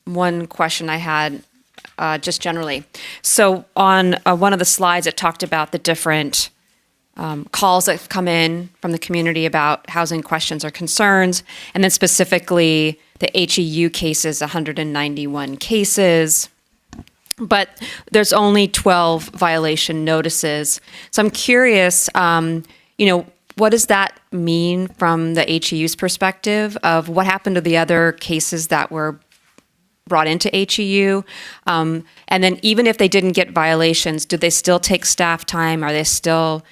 one question I had just generally. So on one of the slides, it talked about the different calls that have come in from the community about housing questions or concerns, and then specifically the HEU cases, 191 cases. But there's only 12 violation notices. So I'm curious, what does that mean from the HEU's perspective of what happened to the other cases that were brought into HEU? And then even if they didn't get violations, do they still take staff time? Are they still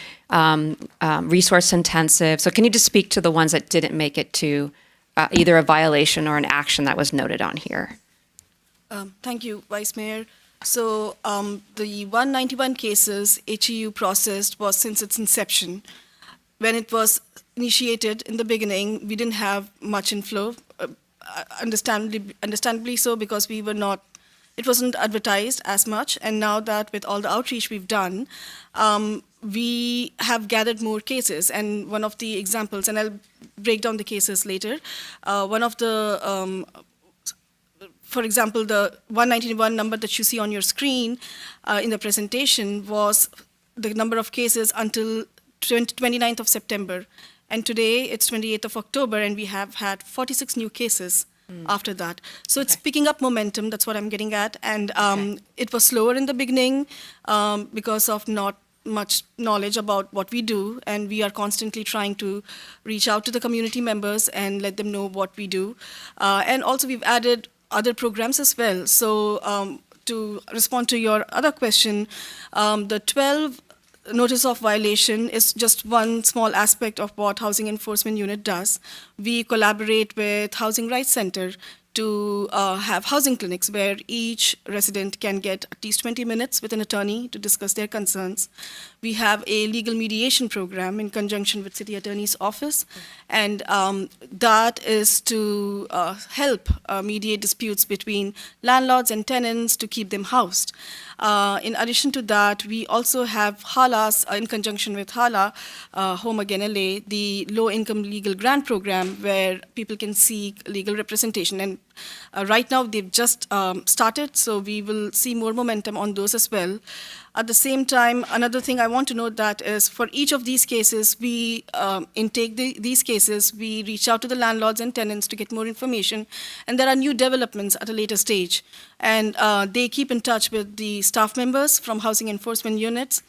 resource intensive? So can you just speak to the ones that didn't make it to either a violation or an action that was noted on here? Thank you, Vice Mayor. So the 191 cases HEU processed was since its inception. When it was initiated in the beginning, we didn't have much inflow, understandably so, because it wasn't advertised as much. And now that with all the outreach we've done, we have gathered more cases. And one of the examples, and I'll break down the cases later, for example, the 191 number that you see on your screen in the presentation was the number of cases until 29th of September. And today it's 28th of October, and we have had 46 new cases after that. So it's picking up momentum, that's what I'm getting at. And it was slower in the beginning because of not much knowledge about what we do, and we are constantly trying to reach out to the community members and let them know what we do. And also we've added other programs as well. So to respond to your other question, the 12 notice of violation is just one small aspect of what Housing Enforcement Unit does. We collaborate with Housing Rights Center to have housing clinics where each resident can get at least 20 minutes with an attorney to discuss their concerns. We have a legal mediation program in conjunction with City Attorney's Office, and that is to help mediate disputes between landlords and tenants to keep them housed. In addition to that, we also have HALA's, in conjunction with HALA, Home Again LA, the low-income legal grant program where people can seek legal representation. And right now, they've just started, so we will see more momentum on those as well. At the same time, another thing I want to note that is for each of these cases, we intake these cases, we reach out to the landlords and tenants to get more information, and there are new developments at a later stage. And they keep in touch with the staff members from housing enforcement units.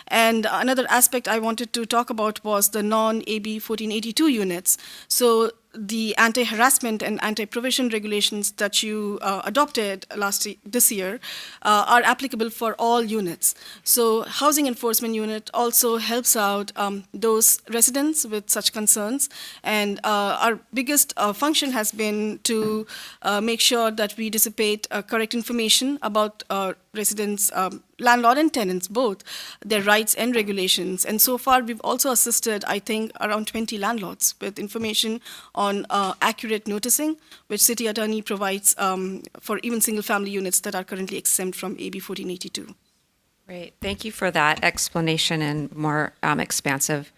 And another aspect I wanted to talk about was the non-AB 1482 units. So the anti-harassment and anti-provision regulations that you adopted this year are applicable for all units. So Housing Enforcement Unit also helps out those residents with such concerns. And our biggest function has been to make sure that we dissipate correct information about residents, landlord and tenants, both, their rights and regulations. And so far, we've also assisted, I think, around 20 landlords with information on accurate noticing, which City Attorney provides for even single-family units that are currently exempt from AB 1482. Great. Thank you for that explanation and more expansive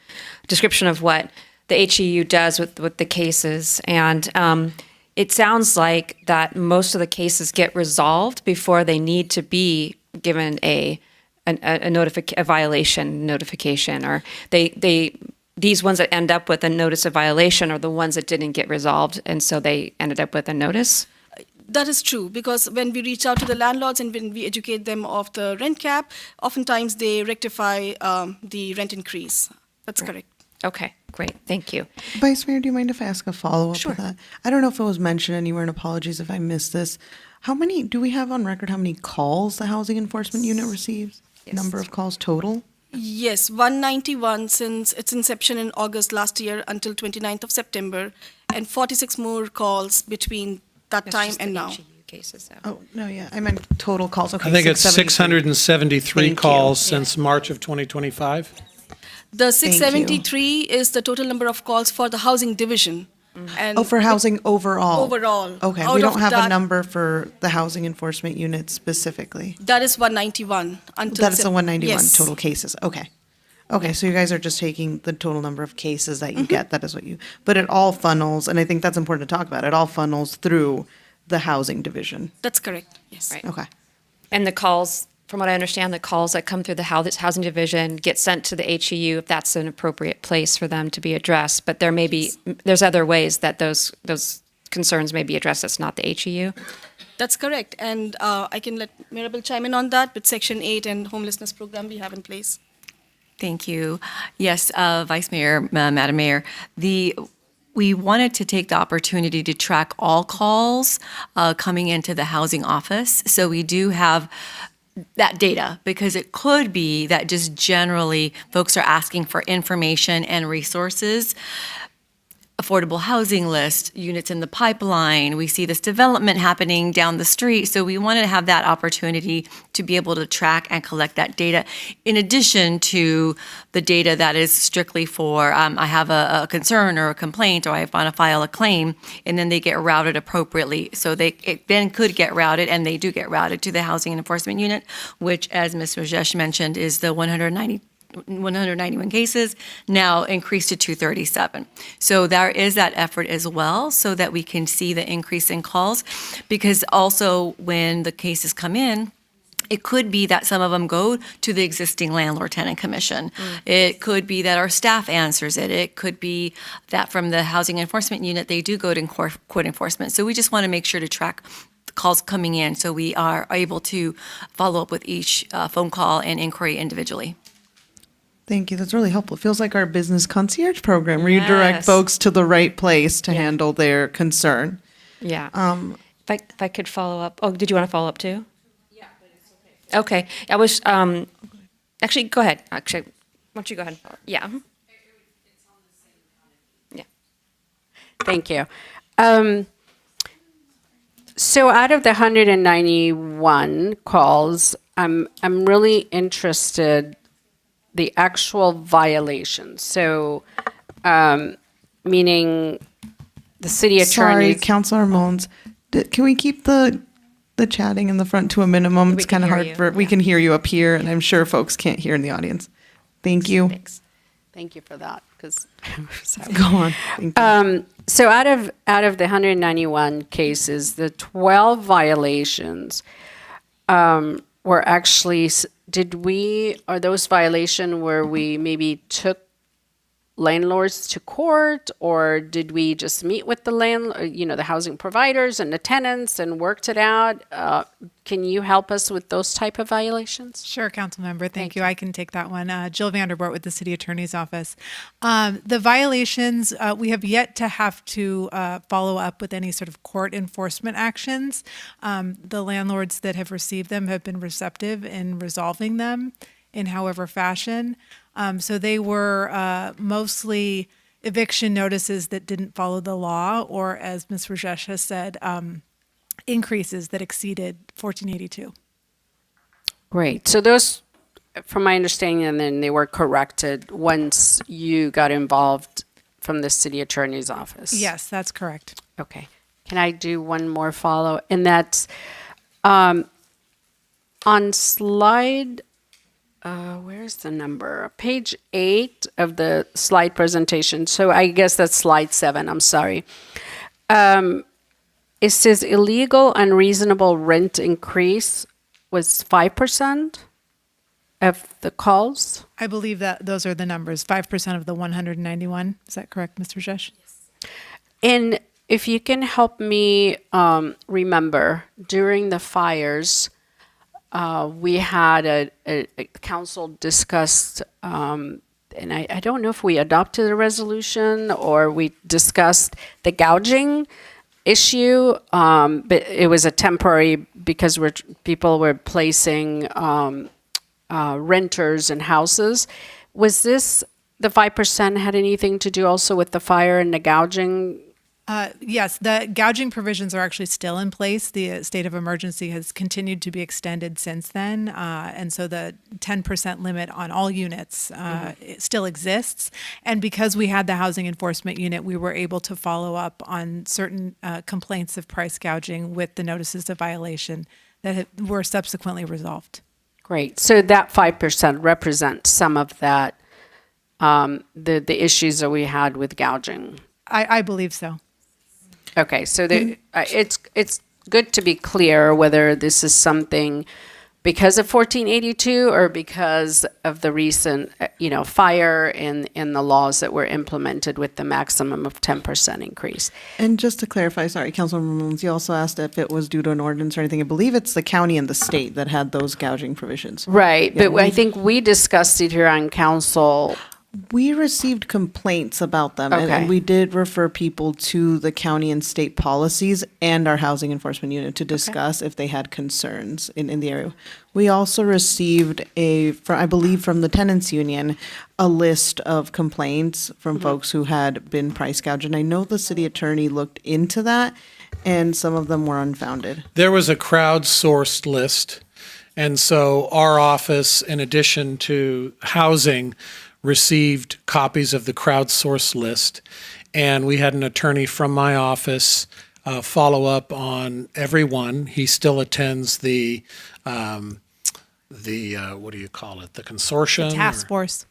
description of what the HEU does with the cases. And it sounds like that most of the cases get resolved before they need to be given a violation notification, or these ones that end up with a notice of violation are the ones that didn't get resolved, and so they ended up with a notice? That is true, because when we reach out to the landlords and when we educate them of the rent cap, oftentimes they rectify the rent increase. That's correct. Okay, great. Thank you. Vice Mayor, do you mind if I ask a follow-up Sure. with that? I don't know if it was mentioned anywhere, and apologies if I missed this. How many, do we have on record how many calls the Housing Enforcement Unit receives? Yes. Number of calls total? Yes, 191 since its inception in August last year until 29th of September, and 46 more calls between that time and now. Cases, Oh, no, yeah, I meant total calls. Okay, I think it's 673. 673 Thank you. calls since March of 2025. The 673 is the total number of calls for the housing division. And Oh, for housing overall? Overall. Okay, Out we of don't have a that- number for the Housing Enforcement Unit specifically. That is 191 until That's the 191 yes. total cases, okay. Okay, so you guys are just taking the total number of cases that you get, that is what you, but it all funnels, and I think that's important to talk about, it all funnels through the housing division. That's correct. Yes. Right. Okay. And the calls from what I understand, the calls that come through the housing division get sent to the HEU if that's an appropriate place for them to be addressed. But there's other ways that those concerns may be addressed that's not the HEU. That's correct. And I can let Mirabel chime in on that with Section 8 and homelessness program we have in place. Thank you. Yes, Vice Mayor, Madam Mayor, we wanted to take the opportunity to track all calls coming into the housing office. So we do have that data, because it could be that just generally folks are asking for information and resources. Affordable housing list, units in the pipeline. We see this development happening down the street. So we wanted to have that opportunity to be able to track and collect that data, in addition to the data that is strictly for, I have a concern or a complaint, or I want to file a claim, and then they get routed appropriately. So it then could get routed, and they do get routed to the Housing Enforcement Unit, which, as Ms. Rajesh mentioned, is the 191 cases, now increased to 237. So there is that effort as well, so that we can see the increase in calls, because also when the cases come in, it could be that some of them go to the existing landlord-tenant commission. It could be that our staff answers it. It could be that from the Housing Enforcement Unit, they do go to court enforcement. So we just want to make sure to track the calls coming in, so we are able to follow up with each phone call and inquiry individually. Thank you. That's really helpful. It feels like our business concierge program, where you direct folks to the right place to handle their concern. Yeah. If I could follow up. Oh, did you want to follow up too? Yeah, but it's okay. Okay. I was, actually, go ahead. Actually, why don't you go ahead and follow up? Yeah. Yeah. Thank you. So out of the 191 calls, I'm really interested the actual violations. So, meaning the city attorney. Sorry, Councilor Mons. Can we keep the chatting in the front to a minimum? It's kind of hard we can hear you up here, and I'm sure folks can't hear in the audience. Thank you. Thanks. Thank you for that. Because go on. Thank you. So out of the 191 cases, the 12 violations were actually. Are those violations where we maybe took landlords to court, or did we just meet with the the housing providers and the tenants and worked it out? Can you help us with those type of violations? Sure, Council Member. Thank you. I can take that one. Jill Vanderbort with the City Attorney's Office. The violations, we have yet to have to follow up with any sort of court enforcement actions. The landlords that have received them have been receptive in resolving them in however fashion. So they were mostly eviction notices that didn't follow the law, or, as Ms. Rajesh has said, increases that exceeded 1482. Great. So those, from my understanding, and then they were corrected once you got involved from the city attorney's office. Yes, that's correct. Okay. Can I do one more follow? And that's on slide, where's the number? Page 8 of the slide presentation. So I guess that's slide 7. I'm sorry. It says illegal unreasonable rent increase was 5% of the calls. I believe that those are the numbers, 5% of the 191. Is that correct, Mr. Rajesh? Yes. And if you can help me remember, during the fires, we had a council discussed, and I don't know if we adopted a resolution or we discussed the gouging issue, but it was a temporary, because people were placing renters in houses. Was this, the 5% had anything to do also with the fire and the gouging? Yes, the gouging provisions are actually still in place. The state of emergency has continued to be extended since then. And so the 10% limit on all units it still exists. And because we had the housing enforcement unit, we were able to follow up on certain complaints of price gouging with the notices of violation that were subsequently resolved. Great. So that 5% represents some of that, the issues that we had with gouging. I believe so. Okay, so it's good to be clear whether this is something because of 1482 or because of the recent, fire and the laws that were implemented with the maximum of 10% increase? And just to clarify, sorry, Councilmember Moons, you also asked if it was due to an ordinance or anything. I believe it's the county and the state that had those gouging provisions. Right, Yeah, but I think we discussed it here on council. We received complaints about them, and Okay. we did refer people to the county and state policies and our housing enforcement unit to discuss if they had concerns in the area. We also received I believe from the tenants union, a list of complaints from folks who had been price gouged. And I know the city attorney looked into that, and some of them were unfounded. There was a crowdsourced list, and so our office, in addition to housing, received copies of the crowdsourced list, and we had an attorney from my office follow up on every one. He still attends the what do you call it? The consortium? Task force.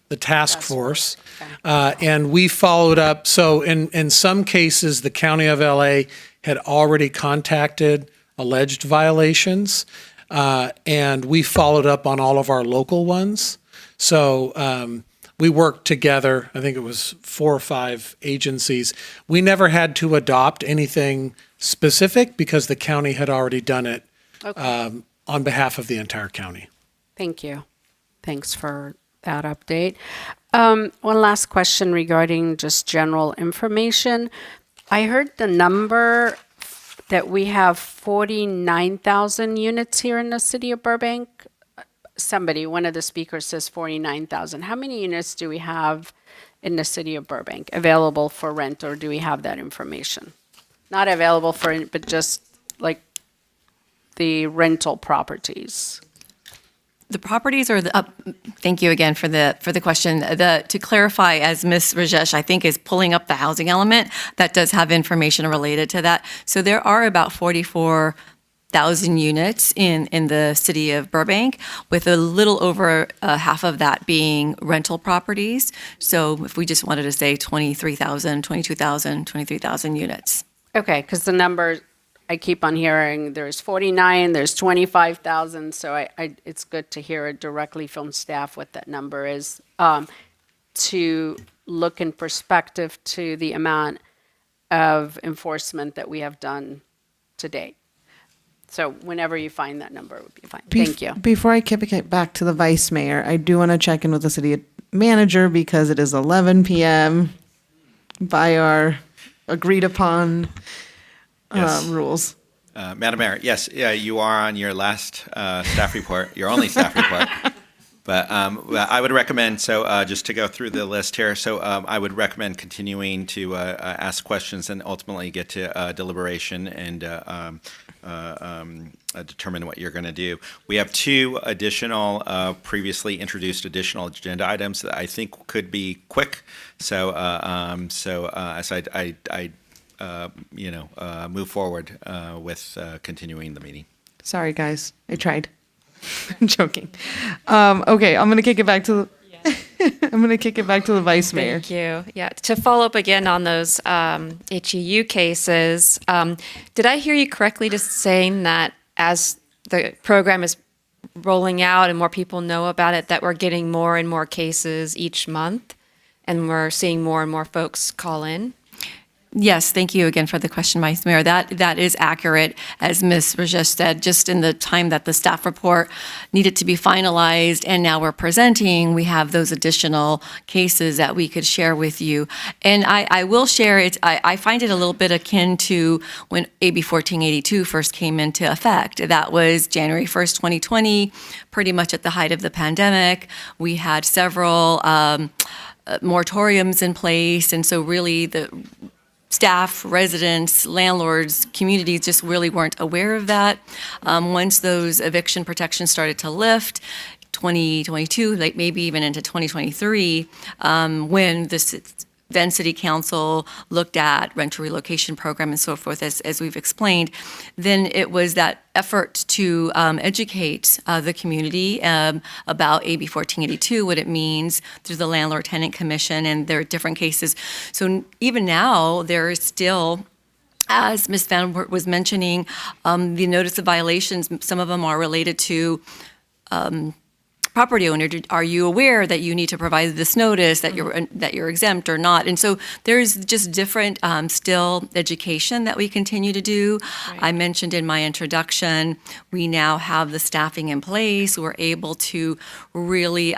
The task force. And we followed up. So in some cases, the County of LA had already contacted alleged violations, and we followed up on all of our local ones. So we worked together. I think it was 4 or 5 agencies. We never had to adopt anything specific because the county had already done it on behalf of the entire county. Thank you. Thanks for that update. One last question regarding just general information. I heard the number that we have 49,000 units here in the city of Burbank. One of the speakers says 49,000. How many units do we have in the city of Burbank available for rent, or do we have that information? Not available for rent, but just like the rental properties. The properties are thank you again for the question. To clarify, as Ms. Rajesh, I think, is pulling up the housing element, that does have information related to that. So there are about 44,000 units in the city of Burbank, with a little over half of that being rental properties. So if we just wanted to say 23,000, 22,000, 23,000 units. Okay, because the number I keep on hearing, there's 49, there's 25,000, so it's good to hear it directly from staff what that number is, to look in perspective to the amount of enforcement that we have done to date. So whenever you find that number, it would be fine. Thank you. Before I kick it back to the vice mayor, I do want to check in with the city manager because it is 11 p.m. by our agreed upon rules. Madam Mayor, yes, you are on your last staff report, your only staff report. But I would recommend, just to go through the list here, I would recommend continuing to ask questions and ultimately get to deliberation and determine what you're going to do. We have 2 additional, previously introduced additional agenda items that I think could be quick. As I move forward with continuing the meeting. Sorry, guys. I tried. I'm joking. Okay, I'm going to kick it back to the vice mayor. Thank you. Yeah, to follow up again on those HEU cases, did I hear you correctly just saying that as the program is rolling out and more people know about it, that we're getting more and more cases each month and we're seeing more and more folks call in? Yes, thank you again for the question, Vice Mayor. That is accurate, as Ms. Rajesh said, just in the time that the staff report needed to be finalized and now we're presenting, we have those additional cases that we could share with you. And I will share it, I find it a little bit akin to when AB 1482 first came into effect. That was January 1st, 2020, pretty much at the height of the pandemic. We had several moratoriums in place, and so really the staff, residents, landlords, communities just really weren't aware of that. Once those eviction protections started to lift, 2022, like maybe even into 2023, when the then City Council looked at rental relocation program and so forth, as we've explained, then it was that effort to educate the community about AB 1482, what it means through the Landlord Tenant Commission, and there are different cases. So even now, there is still As Ms. Van Wert was mentioning, the notice of violations, some of them are related to property owner. Are you aware that you need to provide this notice, that you're exempt or not? And so there's just different still education that we continue to do. I mentioned in my introduction, we now have the staffing in place. We're able to really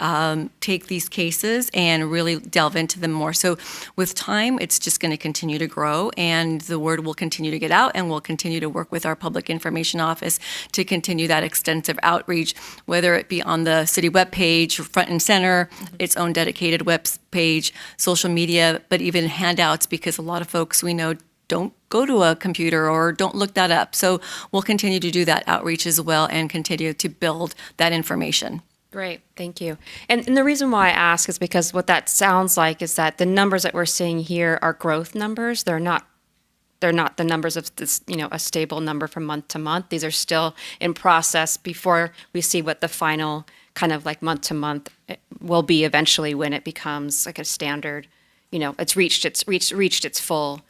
take these cases and really delve into them more. So with time, it's just going to continue to grow, and the word will continue to get out, and we'll continue to work with our public information office to continue that extensive outreach, whether it be on the city webpage, front and center, its own dedicated web page, social media, but even handouts, because a lot of folks we know don't go to a computer or don't look that up. So we'll continue to do that outreach as well and continue to build that information. Great, thank you. And the reason why I ask is because what that sounds like is that the numbers that we're seeing here are growth numbers. They're not the numbers of this, a stable number from month to month. These are still in process before we see what the final kind of like month to month will be eventually, when it becomes like a standard, it's reached its full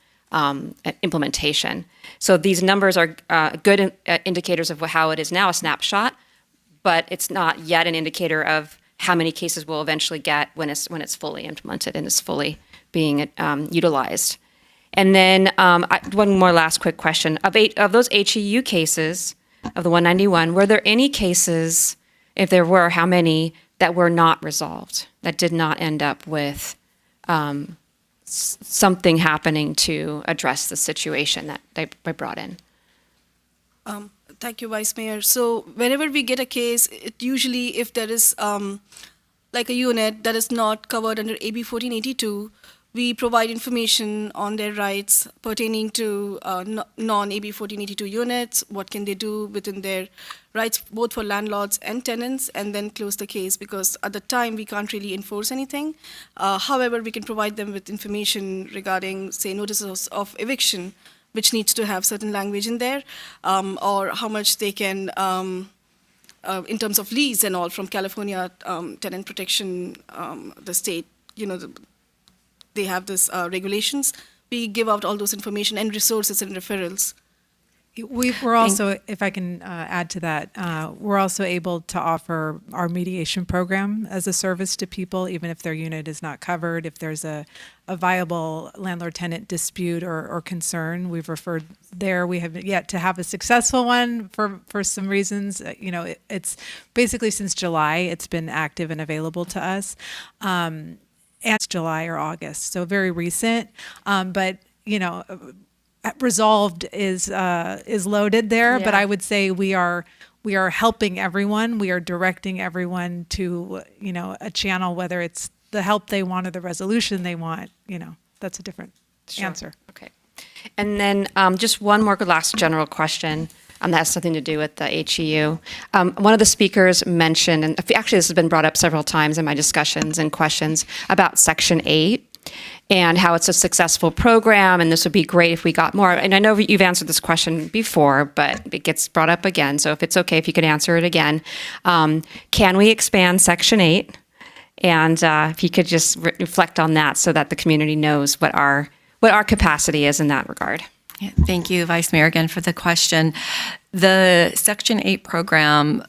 implementation. So these numbers are good indicators of how it is now, a snapshot, but it's not yet an indicator of how many cases we'll eventually get when it's fully implemented and is fully being utilized. And then one more last quick question. Of those HEU cases, of the 191, were there any cases, if there were, how many, that were not resolved, that did not end up with something happening to address the situation that they brought in? Thank you, Vice Mayor. So whenever we get a case, it usually, if there is like a unit that is not covered under AB 1482, we provide information on their rights pertaining to non-AB 1482 units, what can they do within their rights, both for landlords and tenants, and then close the case, because at the time we can't really enforce anything. However, we can provide them with information regarding, say, notices of eviction, which needs to have certain language in there, or how much they can, in terms of lease and all, from California tenant protection, the state, they have this regulations. We give out all those information and resources and referrals. We're also, if I can add to that, we're also able to offer our mediation program as a service to people, even if their unit is not covered. If there's a viable landlord-tenant dispute or concern, we've referred there. We have yet to have a successful one for some reasons. It's basically since July, it's been active and available to us. And it's July or August, so very recent. But resolved is loaded there. Yeah. But I would say we are helping everyone. We are directing everyone to a channel, whether it's the help they want or the resolution they want. That's a different answer. Okay. And then just one more last general question. That has something to do with the HEU. One of the speakers mentioned, and actually this has been brought up several times in my discussions and questions, about Section 8 and how it's a successful program, and this would be great if we got more. And I know you've answered this question before, but it gets brought up again. So if it's okay, if you could answer it again. Can we expand Section 8? And if you could just reflect on that so that the community knows what our capacity is in that regard. Yeah, thank you, Vice Mayor, again for the question. The Section 8 program,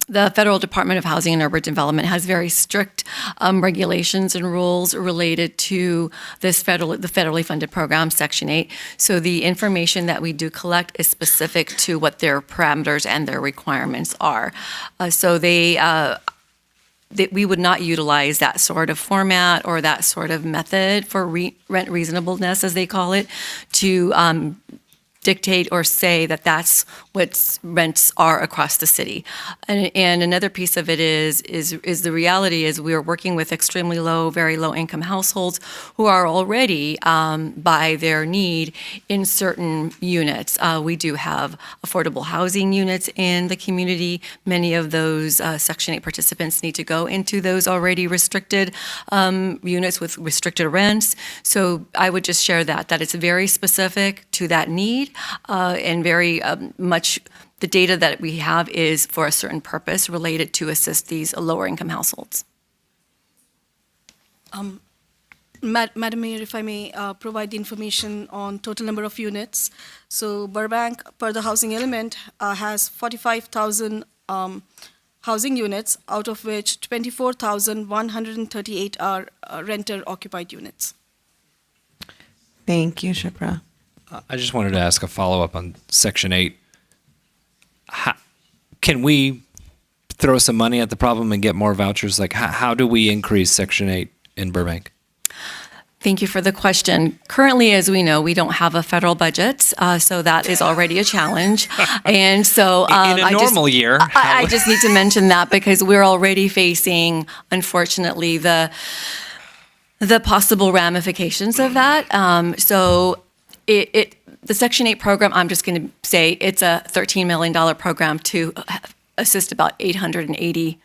the Federal Department of Housing and Urban Development has very strict regulations and rules related to the federally funded program, Section 8. So the information that we do collect is specific to what their parameters and their requirements are. So we would not utilize that sort of format or that sort of method for rent reasonableness, as they call it, to dictate or say that that's what rents are across the city. And another piece of it is the reality is we are working with extremely low, very low income households who are already by their need in certain units. We do have affordable housing units in the community. Many of those Section 8 participants need to go into those already restricted units with restricted rents. So I would just share that it's very specific to that need. And very much the data that we have is for a certain purpose related to assist these lower income households. Madam Mayor, if I may provide the information on total number of units. So Burbank, per the housing element, has 45,000 housing units, out of which 24,138 are renter-occupied units. Thank you, Shipra. I just wanted to ask a follow-up on Section 8. Can we throw some money at the problem and get more vouchers? Like, how do we increase Section 8 in Burbank? Thank you for the question. Currently, as we know, we don't have a federal budget, so that is already a challenge. And so, in a normal year, I just need to mention that because we're already facing, unfortunately, the possible ramifications of that. So, the Section 8 program, I'm just going to say it's a $13 million program to assist about 800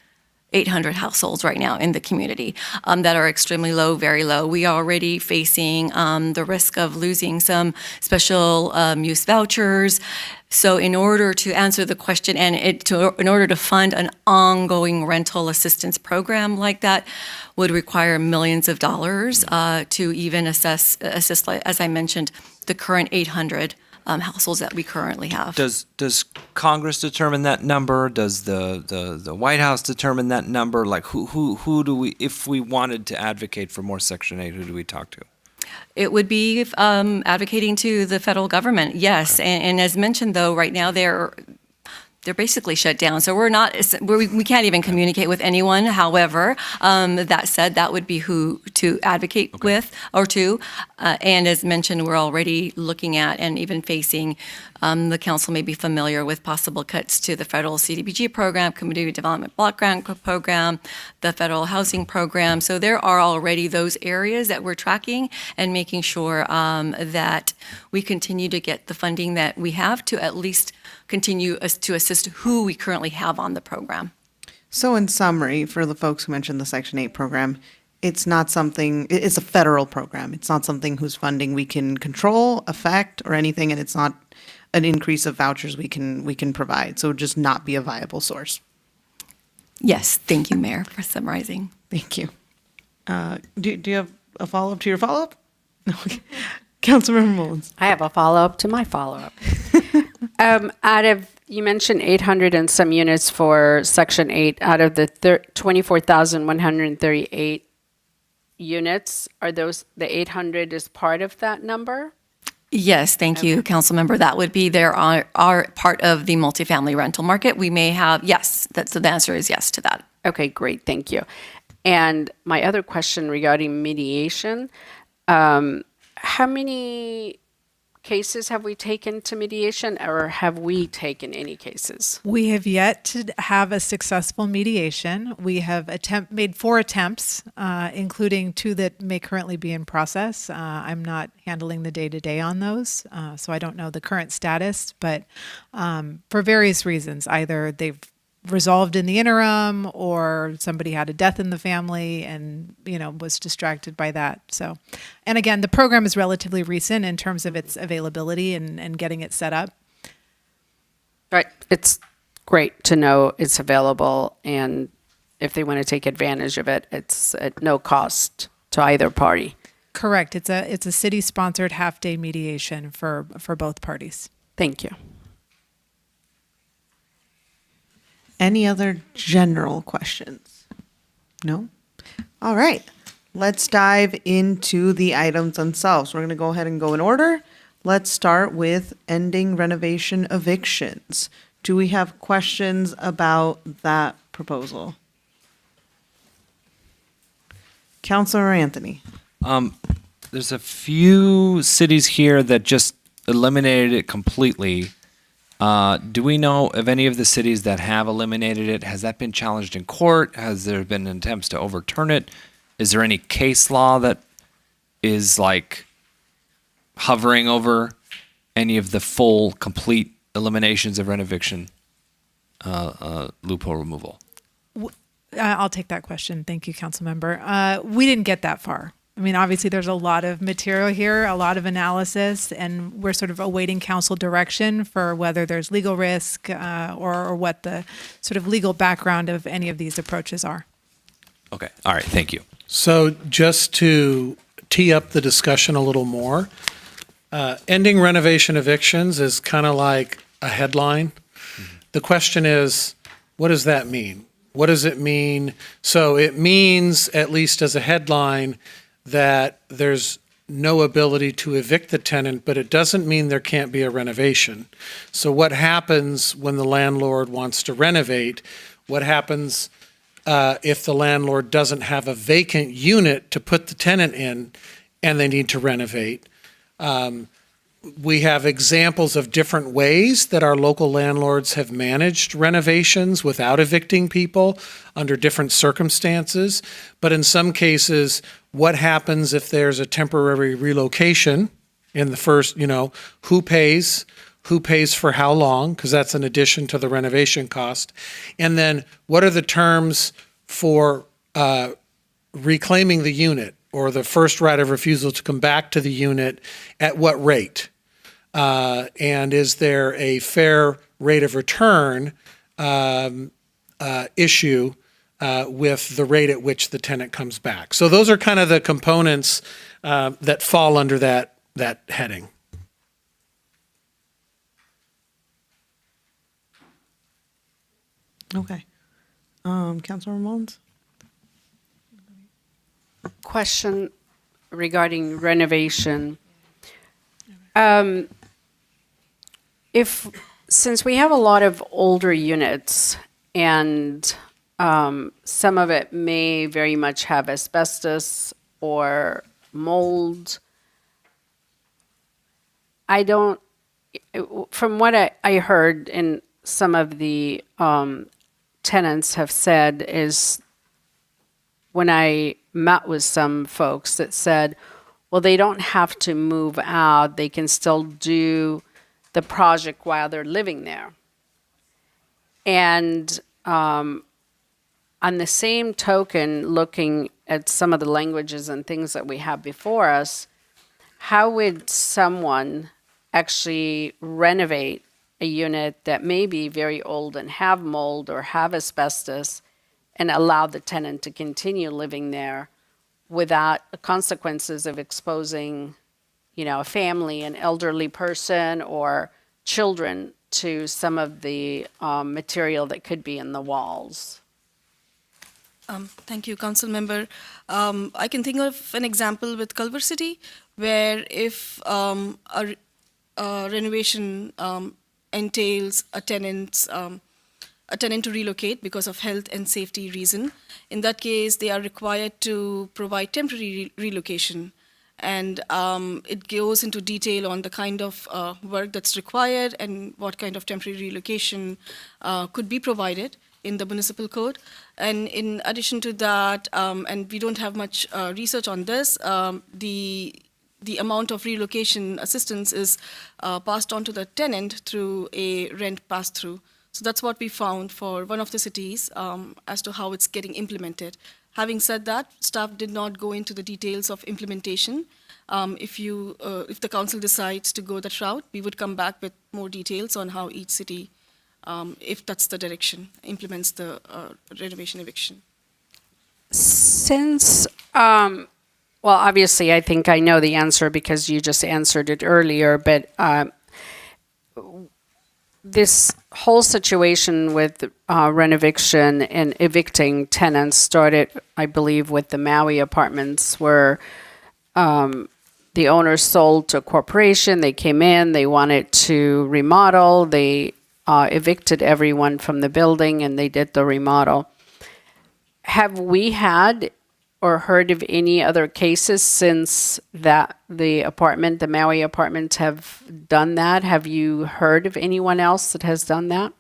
households right now in the community that are extremely low, very low. We are already facing the risk of losing some special use vouchers. So in order to answer the question and in order to fund an ongoing rental assistance program like that would require millions of dollars to even assist, as I mentioned, the current 800 households that we currently have. Does Congress determine that number? Does the White House determine that number? Like, who do we, if we wanted to advocate for more Section 8, who do we talk to? It would be advocating to the federal government, yes. And as mentioned, though, right now they're basically shut down. So we can't even communicate with anyone. However, that said, that would be who to advocate with or to. And as mentioned, we're already looking at and even facing, the council may be familiar with possible cuts to the federal CDBG program, Community Development Block Grant Program, the federal housing program. So there are already those areas that we're tracking and making sure that we continue to get the funding that we have to at least continue to assist who we currently have on the program. So in summary, for the folks who mentioned the Section 8 program, it's not something, it's a federal program. It's not something whose funding we can control, affect, or anything, and it's not an increase of vouchers we can provide. So it would just not be a viable source. Yes, thank you, Mayor, for summarizing. Thank you. Do you have a follow-up to your follow-up? Councilmember Mullins. I have a follow-up to my follow-up. You mentioned 800 and some units for Section 8 out of the 24,138 units. Are those, the 800 is part of that number? Yes, thank you, Council Member. That would be there are part of the multifamily rental market. We may have, yes, so the answer is yes to that. Okay, great, thank you. And my other question regarding mediation, how many cases have we taken to mediation, or have we taken any cases? We have yet to have a successful mediation. We have made 4 attempts, including 2 that may currently be in process. I'm not handling the day-to-day on those, so I don't know the current status, but for various reasons, either they've resolved in the interim or somebody had a death in the family and was distracted by that. So, and again, the program is relatively recent in terms of its availability and getting it set up. Right. It's great to know it's available, and if they want to take advantage of it, it's at no cost to either party. Correct. It's a city-sponsored half-day mediation for both parties. Thank you. Any other general questions? No? All right. Let's dive into the items themselves. We're going to go ahead and go in order. Let's start with ending renovation evictions. Do we have questions about that proposal? Councilor Anthony. There's a few cities here that just eliminated it completely. Do we know of any of the cities that have eliminated it? Has that been challenged in court? Has there been attempts to overturn it? Is there any case law that is like hovering over any of the full, complete eliminations of renoviction loophole removal? I'll take that question. Thank you, Council Member. We didn't get that far. I mean, obviously, there's a lot of material here, a lot of analysis, and we're sort of awaiting council direction for whether there's legal risk or what the sort of legal background of any of these approaches are. Okay. All right. Thank you. So just to tee up the discussion a little more. Ending renovation evictions is kind of like a headline. The question is, what does that mean? What does it mean? So it means, at least as a headline, that there's no ability to evict the tenant, but it doesn't mean there can't be a renovation. So what happens when the landlord wants to renovate? What happens if the landlord doesn't have a vacant unit to put the tenant in and they need to renovate? We have examples of different ways that our local landlords have managed renovations without evicting people under different circumstances. But in some cases, what happens if there's a temporary relocation in the first, who pays for how long, because that's an addition to the renovation cost. And then what are the terms for reclaiming the unit or the first right of refusal to come back to the unit at what rate? And is there a fair rate of return issue with the rate at which the tenant comes back? So those are kind of the components that fall under that heading. Okay. Councilor Ramones? Question regarding renovation. Since we have a lot of older units and some of it may very much have asbestos or mold, from what I heard and some of the tenants have said is when I met with some folks that said, well, they don't have to move out. They can still do the project while they're living there. And on the same token, looking at some of the languages and things that we have before us, how would someone actually renovate a unit that may be very old and have mold or have asbestos and allow the tenant to continue living there without the consequences of exposing, a family, an elderly person, or children to some of the material that could be in the walls? Thank you, Council Member. I can think of an example with Culver City, where if a renovation entails a tenant to relocate because of health and safety reason, in that case, they are required to provide temporary relocation. And it goes into detail on the kind of work that's required and what kind of temporary relocation could be provided in the municipal code. And in addition to that, and we don't have much research on this, the amount of relocation assistance is passed on to the tenant through a rent pass-through. So that's what we found for one of the cities as to how it's getting implemented. Having said that, staff did not go into the details of implementation. If the council decides to go that route, we would come back with more details on how each city, if that's the direction, implements the renovation eviction. Since, well, obviously, I think I know the answer because you just answered it earlier, but this whole situation with renoviction and evicting tenants started, I believe, with the Maui apartments where the owners sold to a corporation. They came in, they wanted to remodel, they evicted everyone from the building and they did the remodel. Have we had or heard of any other cases since that the Maui apartments have done that? Have you heard of anyone else that has done that?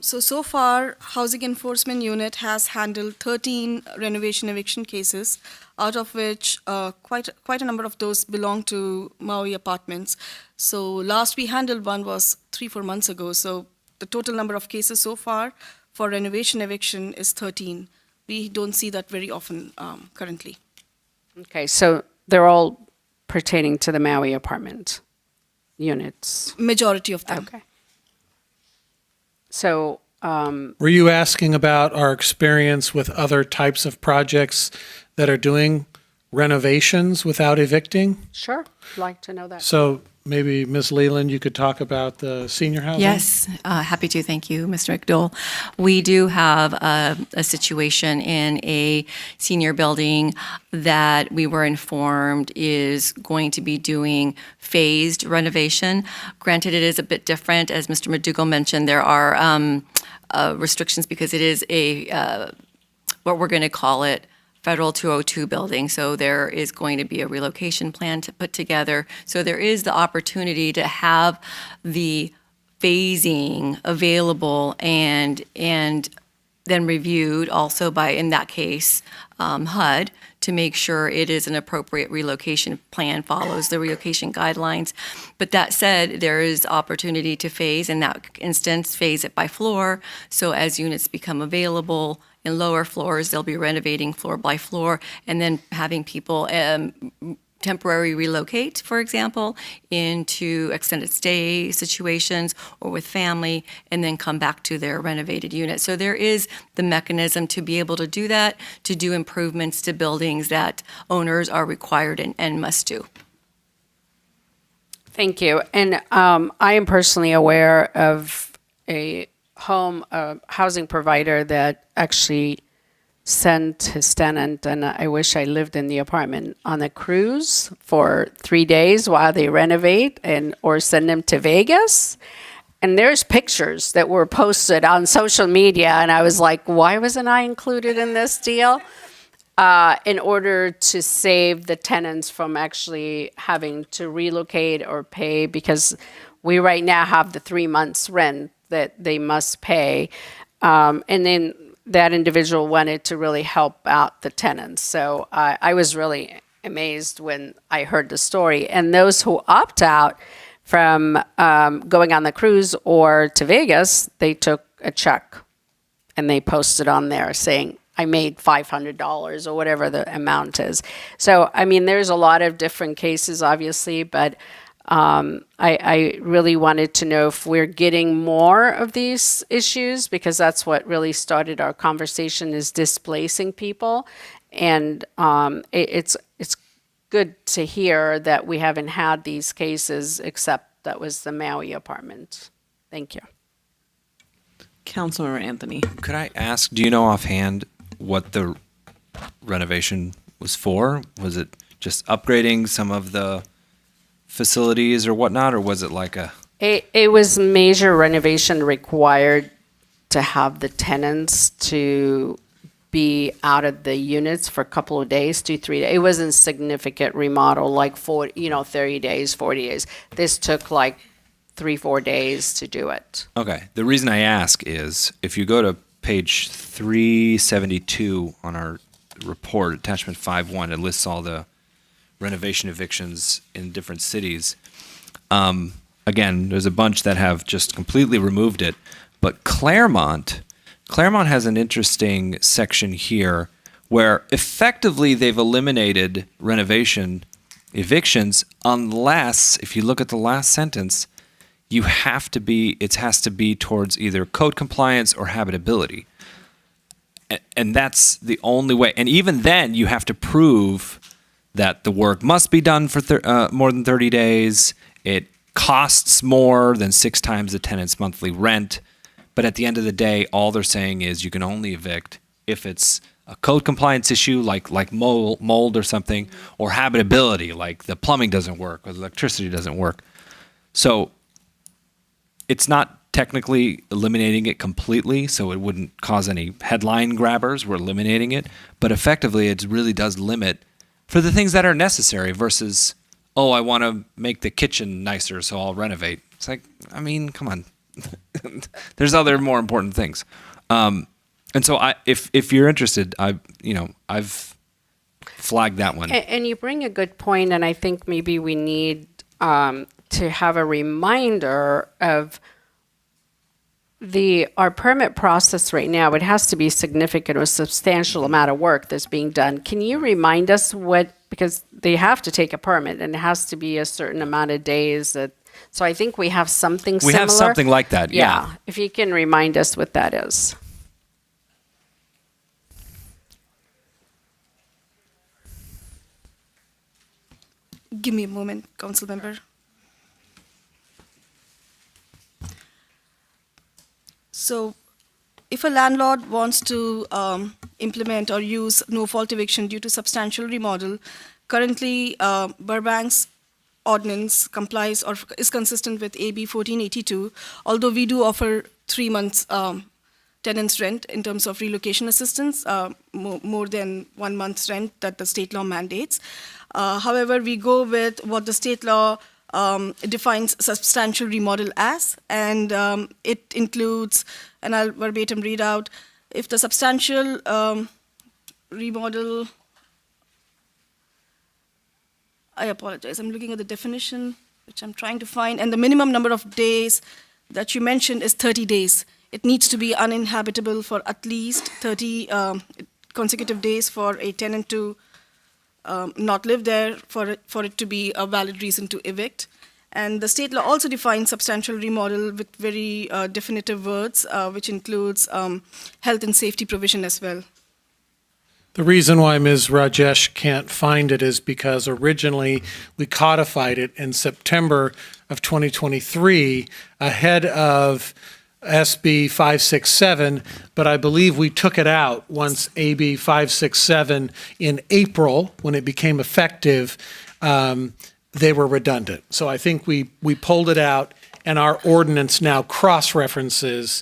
So far, Housing Enforcement Unit has handled 13 renovation eviction cases, out of which quite a number of those belong to Maui apartments. So last we handled one was 3-4 months ago. So the total number of cases so far for renovation eviction is 13. We don't see that very often currently. Okay, so they're all pertaining to the Maui apartment units? Majority of them. Okay. So, were you asking about our experience with other types of projects that are doing renovations without evicting. Sure, I'd like to know that. So maybe Ms. Leland, you could talk about the senior housing? Yes, happy to. Thank you, Mr. McDowell. We do have a situation in a senior building that we were informed is going to be doing phased renovation. Granted, it is a bit different. As Mr. McDougall mentioned, there are restrictions because it is a, what we're going to call it, Federal 202 building, so there is going to be a relocation plan to put together. So there is the opportunity to have the phasing available and then reviewed also by, in that case, HUD, to make sure it is an appropriate relocation plan, follows the relocation guidelines. But that said, there is opportunity to phase, in that instance, phase it by floor. So as units become available in lower floors, they'll be renovating floor by floor and then having people temporary relocate, for example, into extended stay situations or with family, and then come back to their renovated unit. So there is the mechanism to be able to do that, to do improvements to buildings that owners are required and must do. Thank you. And I am personally aware of a housing provider that actually sent his tenant, and I wish I lived in the apartment, on a cruise for 3 days while they renovate, or send them to Vegas. And there's pictures that were posted on social media, and I was like, why wasn't I included in this deal? In order to save the tenants from actually having to relocate or pay, because we right now have the 3 months rent that they must pay. And then that individual wanted to really help out the tenants. So I was really amazed when I heard the story. And those who opt out from going on the cruise or to Vegas, they took a check and they posted on there saying, I made $500 or whatever the amount is. So, I mean, there's a lot of different cases, obviously, but I really wanted to know if we're getting more of these issues, because that's what really started our conversation, is displacing people. And it's good to hear that we haven't had these cases, except that was the Maui apartment. Thank you. Councilmember Anthony. Could I ask, do you know offhand what the renovation was for? Was it just upgrading some of the facilities or whatnot, or was it like a... It was major renovation required to have the tenants to be out of the units for a couple of days, 2-3 days. It wasn't significant remodel like 30 days, 40 days. This took like 3-4 days to do it. Okay. The reason I ask is if you go to page 372 on our report, attachment 5.1, it lists all the renovation evictions in different cities. Again, there's a bunch that have just completely removed it, but Claremont has an interesting section here where effectively they've eliminated renovation evictions unless, if you look at the last sentence, it has to be towards either code compliance or habitability. And that's the only way. And even then, you have to prove that the work must be done for more than 30 days. It costs more than 6 times the tenant's monthly rent. But at the end of the day, all they're saying is you can only evict if it's a code compliance issue like mold or something, or habitability, like the plumbing doesn't work or the electricity doesn't work. So it's not technically eliminating it completely, so it wouldn't cause any headline grabbers. We're eliminating it. But effectively, it really does limit for the things that are necessary versus, oh, I want to make the kitchen nicer, so I'll renovate. It's like, I mean, come on. There's other more important things. And so if you're interested, I've flagged that one. And you bring a good point, and I think maybe we need to have a reminder of our permit process right now. It has to be significant or substantial amount of work that's being done. Can you remind us because they have to take a permit and it has to be a certain amount of days so I think we have something similar. We have something like that, yeah. If you can remind us what that is. Give me a moment, council member. So if a landlord wants to implement or use no-fault eviction due to substantial remodel, currently Burbank's ordinance complies or is consistent with AB 1482, although we do offer 3 months tenants rent in terms of relocation assistance, more than 1 month's rent that the state law mandates. However, we go with what the state law defines substantial remodel as, and it includes, and I'll verbatim read out, if the substantial remodel, I apologize, I'm looking at the definition, which I'm trying to find, and the minimum number of days that you mentioned is 30 days. It needs to be uninhabitable for at least 30 consecutive days for a tenant to not live there, for it to be a valid reason to evict. And the state law also defines substantial remodel with very definitive words, which includes health and safety provision as well. The reason why Ms. Rajesh can't find it is because originally we codified it in September of 2023 ahead of SB 567, but I believe we took it out once AB 567 in April, when it became effective, they were redundant. So I think we pulled it out, and our ordinance now cross-references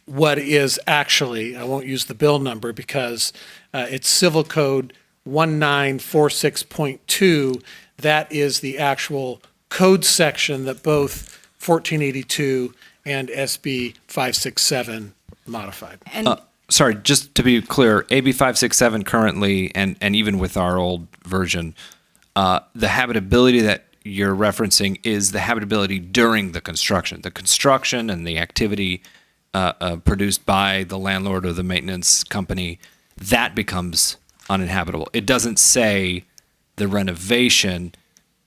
what is actually, I won't use the bill number because it's Civil Code 1946.2. That is the actual code section that both 1482 and SB 567 modified. And Sorry, just to be clear, AB 567 currently, and even with our old version, the habitability that you're referencing is the habitability during the construction. The construction and the activity produced by the landlord or the maintenance company, that becomes uninhabitable. It doesn't say the renovation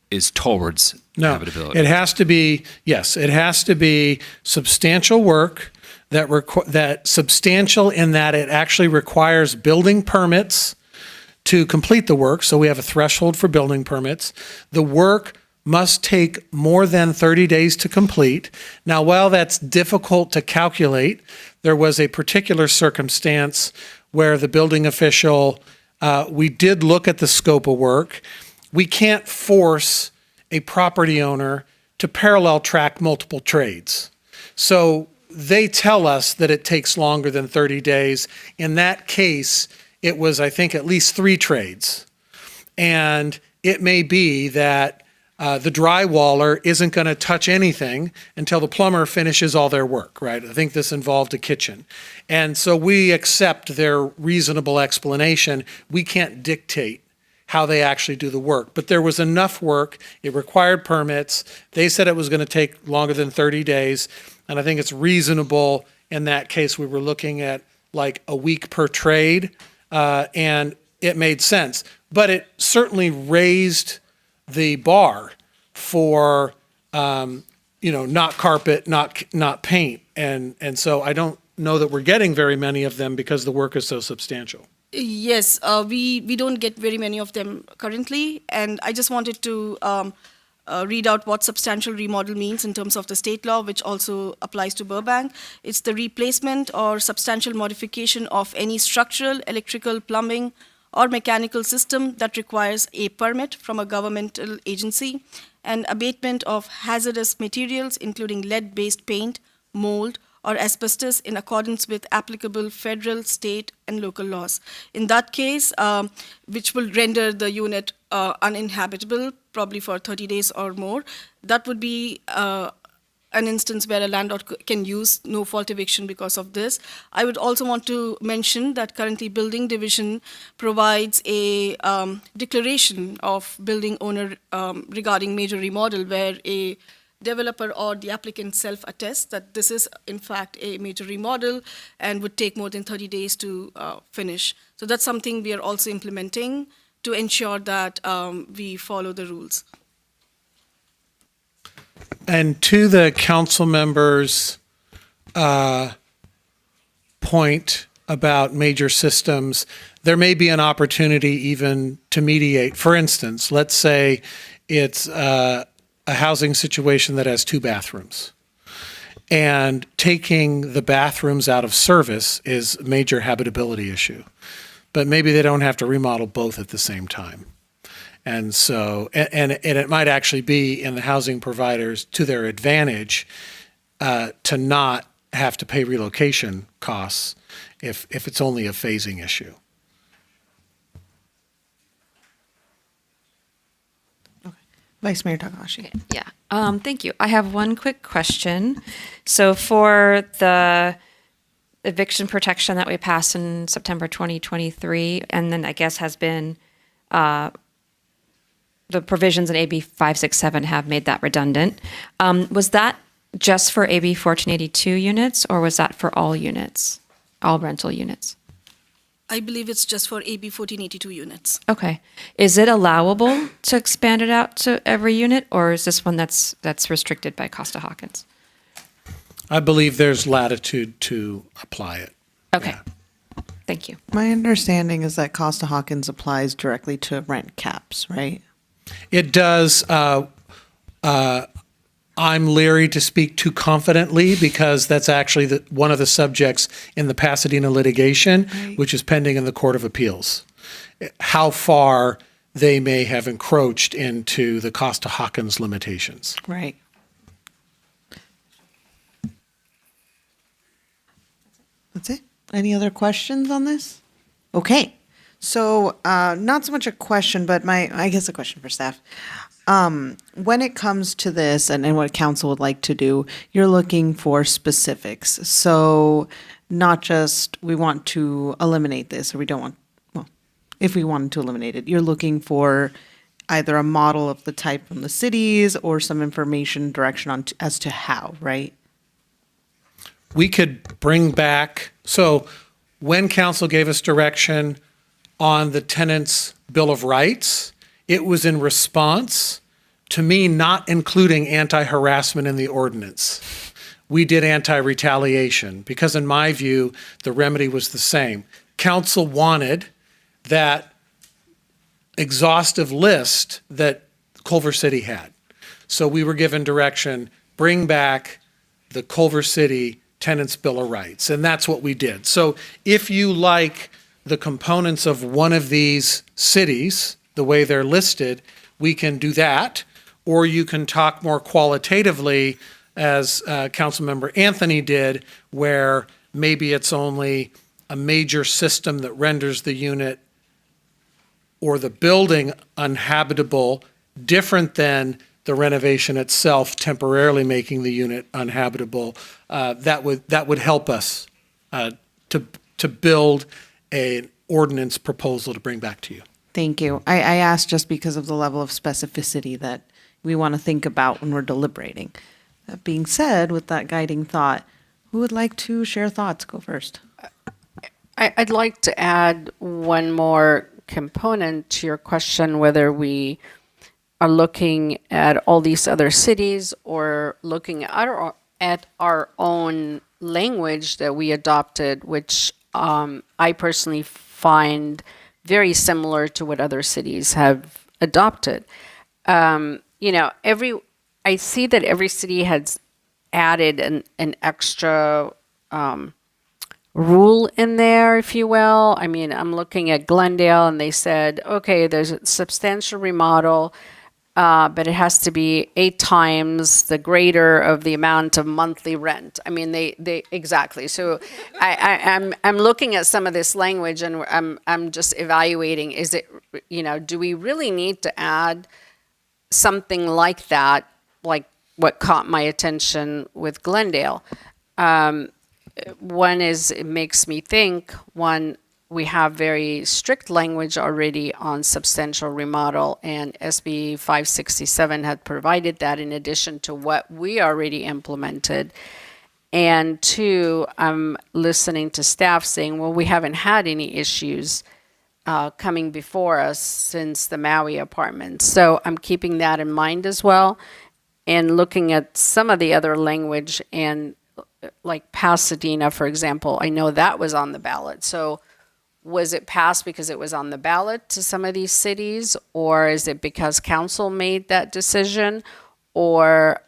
is towards habitability. It has to be, yes, it has to be substantial work that substantial in that it actually requires building permits to complete the work. So we have a threshold for building permits. The work must take more than 30 days to complete. Now, while that's difficult to calculate, there was a particular circumstance where the building official, we did look at the scope of work. We can't force a property owner to parallel track multiple trades. So they tell us that it takes longer than 30 days. In that case, it was, I think, at least 3 trades. And it may be that the drywaller isn't going to touch anything until the plumber finishes all their work, right? I think this involved a kitchen. And so we accept their reasonable explanation. We can't dictate how they actually do the work. But there was enough work. It required permits. They said it was going to take longer than 30 days. And I think it's reasonable in that case. We were looking at like a week per trade, and it made sense. But it certainly raised the bar for, not carpet, not paint. And so I don't know that we're getting very many of them because the work is so substantial. Yes, we don't get very many of them currently, and I just wanted to read out what substantial remodel means in terms of the state law, which also applies to Burbank. It's the replacement or substantial modification of any structural, electrical, plumbing, or mechanical system that requires a permit from a governmental agency, and abatement of hazardous materials, including lead-based paint, mold, or asbestos in accordance with applicable federal, state, and local laws. In that case, which will render the unit uninhabitable, probably for 30 days or more, that would be an instance where a landlord can use no-fault eviction because of this. I would also want to mention that currently Building Division provides a declaration of building owner regarding major remodel, where a developer or the applicant self-attests that this is in fact a major remodel and would take more than 30 days to finish. So that's something we are also implementing to ensure that we follow the rules. And to the council members' point about major systems, there may be an opportunity even to mediate. For instance, let's say it's a housing situation that has 2 bathrooms. And taking the bathrooms out of service is a major habitability issue. But maybe they don't have to remodel both at the same time. And so, and it might actually be in the housing providers to their advantage to not have to pay relocation costs if it's only a phasing issue. Vice Mayor Takahashi. Okay, yeah. Thank you. I have one quick question. So for the eviction protection that we passed in September 2023, and then I guess has been, the provisions in AB 567 have made that redundant. Was that just for AB 1482 units, or was that for all units, all rental units? I believe it's just for AB 1482 units. Okay. Is it allowable to expand it out to every unit, or is this one that's restricted by Costa-Hawkins? I believe there's latitude to apply it. Okay. Yeah. Thank you. My understanding is that Costa-Hawkins applies directly to rent caps, right? It does. I'm leery to speak too confidently because that's actually one of the subjects in the Pasadena litigation, which is pending in the Court of Appeals. How far they may have encroached into the Costa-Hawkins limitations. Right. That's it. Any other questions on this? Okay. So not so much a question, but I guess a question for staff. When it comes to this and what council would like to do, you're looking for specifics. So not just we want to eliminate this or we don't want, well, if we wanted to eliminate it, you're looking for either a model of the type from the cities or some information direction on as to how, right? We could bring back, so when council gave us direction on the tenants' Bill of Rights, it was in response to me not including anti-harassment in the ordinance. We did anti-retaliation because in my view, the remedy was the same. Council wanted that exhaustive list that Culver City had. So we were given direction, bring back the Culver City Tenants' Bill of Rights, and that's what we did. So if you like the components of one of these cities, the way they're listed, we can do that, or you can talk more qualitatively, as Councilmember Anthony did, where maybe it's only a major system that renders the unit or the building uninhabitable, different than the renovation itself temporarily making the unit uninhabitable. That would help us to build an ordinance proposal to bring back to you. Thank you. I asked just because of the level of specificity that we want to think about when we're deliberating. That being said, with that guiding thought, who would like to share thoughts? Go first. I'd like to add one more component to your question, whether we are looking at all these other cities or looking at our own language that we adopted, which I personally find very similar to what other cities have adopted. I see that every city has added an extra rule in there, if you will. I mean, I'm looking at Glendale and they said, okay, there's a substantial remodel, but it has to be 8 times the greater of the amount of monthly rent. I mean, they exactly. So I'm looking at some of this language and I'm just evaluating, is it, do we really need to add something like that, like what caught my attention with Glendale? One is, it makes me think, we have very strict language already on substantial remodel, and SB 567 had provided that in addition to what we already implemented. And 2, I'm listening to staff saying, well, we haven't had any issues coming before us since the Maui apartments. So I'm keeping that in mind as well, and looking at some of the other language, and like Pasadena, for example, I know that was on the ballot. So was it passed because it was on the ballot to some of these cities, or is it because council made that decision, or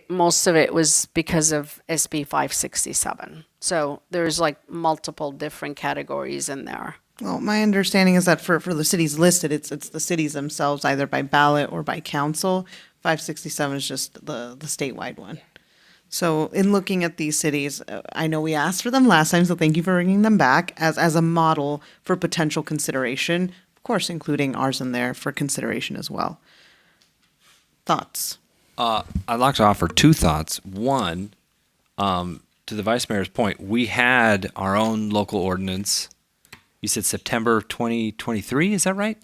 most of it was because of SB 567? So there's like multiple different categories in there. Well, my understanding is that for the cities listed, it's the cities themselves, either by ballot or by council. 567 is just the statewide one. So in looking at these cities, I know we asked for them last time, so thank you for bringing them back as a model for potential consideration, of course, including ours in there for consideration as well. Thoughts? I'd like to offer two thoughts. One, to the Vice Mayor's point, we had our own local ordinance. You said September 2023, is that right?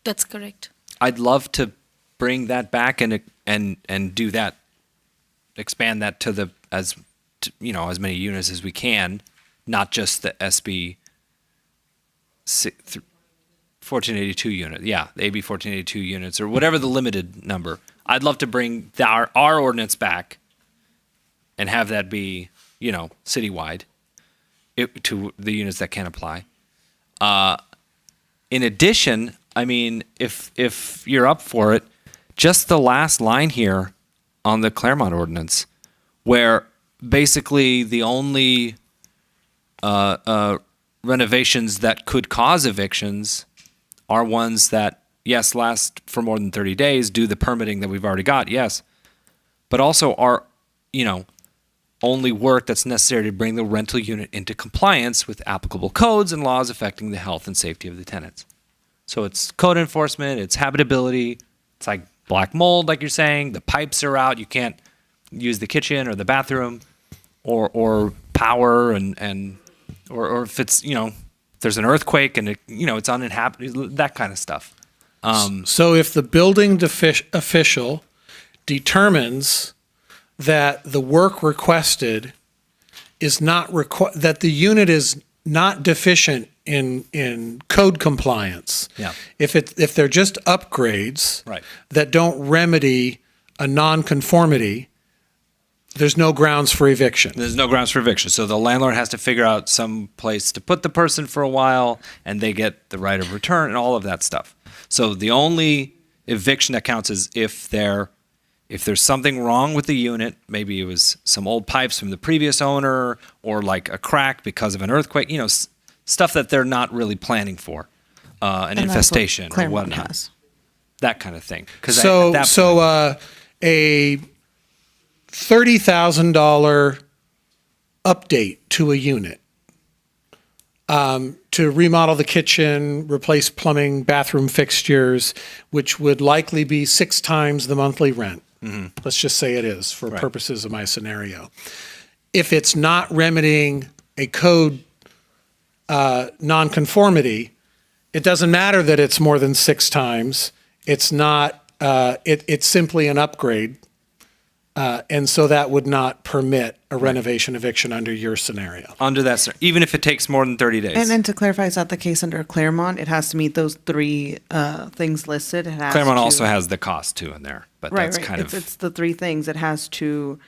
That's correct. I'd love to bring that back and do that, expand that to as many units as we can, not just the SB 1482 unit. Yeah, the AB 1482 units or whatever the limited number. I'd love to bring our ordinance back and have that be, citywide to the units that can apply. In addition, I mean, if you're up for it, just the last line here on the Claremont ordinance, where basically the only renovations that could cause evictions are ones that, yes, last for more than 30 days, do the permitting that we've already got, yes, but also are, only work that's necessary to bring the rental unit into compliance with applicable codes and laws affecting the health and safety of the tenants. So it's code enforcement, it's habitability, it's like black mold, like you're saying, the pipes are out, you can't use the kitchen or the bathroom, or power or if it's, if there's an earthquake and it's uninhabited, that kind of stuff. So if the building official determines that the work requested is not that the unit is not deficient in code compliance. Yeah. If they're just upgrades Right. that don't remedy a nonconformity, there's no grounds for eviction. There's no grounds for eviction. So the landlord has to figure out some place to put the person for a while, and they get the right of return and all of that stuff. So the only eviction that counts is if there's something wrong with the unit, maybe it was some old pipes from the previous owner or like a crack because of an earthquake, stuff that they're not really planning for, an And that's what infestation or Claremont whatnot. has. That kind of thing. A $30,000 update to a unit to remodel the kitchen, replace plumbing, bathroom fixtures, which would likely be 6 times the monthly rent. Mm-hmm. Let's just say it is for Right. purposes of my scenario. If it's not remedying a code nonconformity, it doesn't matter that it's more than 6 times. It's not. It's simply an upgrade, and so that would not permit a renovation eviction under your scenario. Under that, even if it takes more than 30 days. And to clarify, is that the case under Claremont? It has to meet those 3 things listed. It has Claremont to, also has the cost too in there, but right, that's right. kind of It's the 3 things. It has to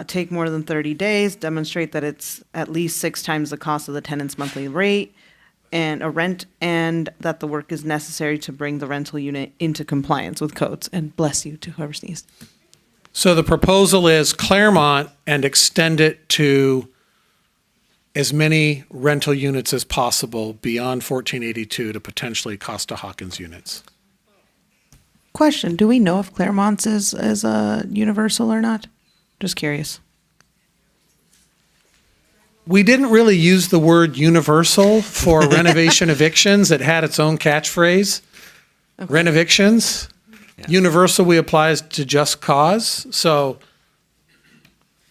take more than 30 days, demonstrate that it's at least 6 times the cost of the tenant's monthly rate and a rent, and that the work is necessary to bring the rental unit into compliance with codes. And bless you to whoever sneezed. So the proposal is Claremont and extend it to as many rental units as possible beyond 1482 to potentially Costa-Hawkins units. Question, do we know if Claremont's is universal or not? Just curious. We didn't really use the word universal for renovation evictions. It had its own catchphrase, renovictions. Yeah. Universal we applies to just cause. So,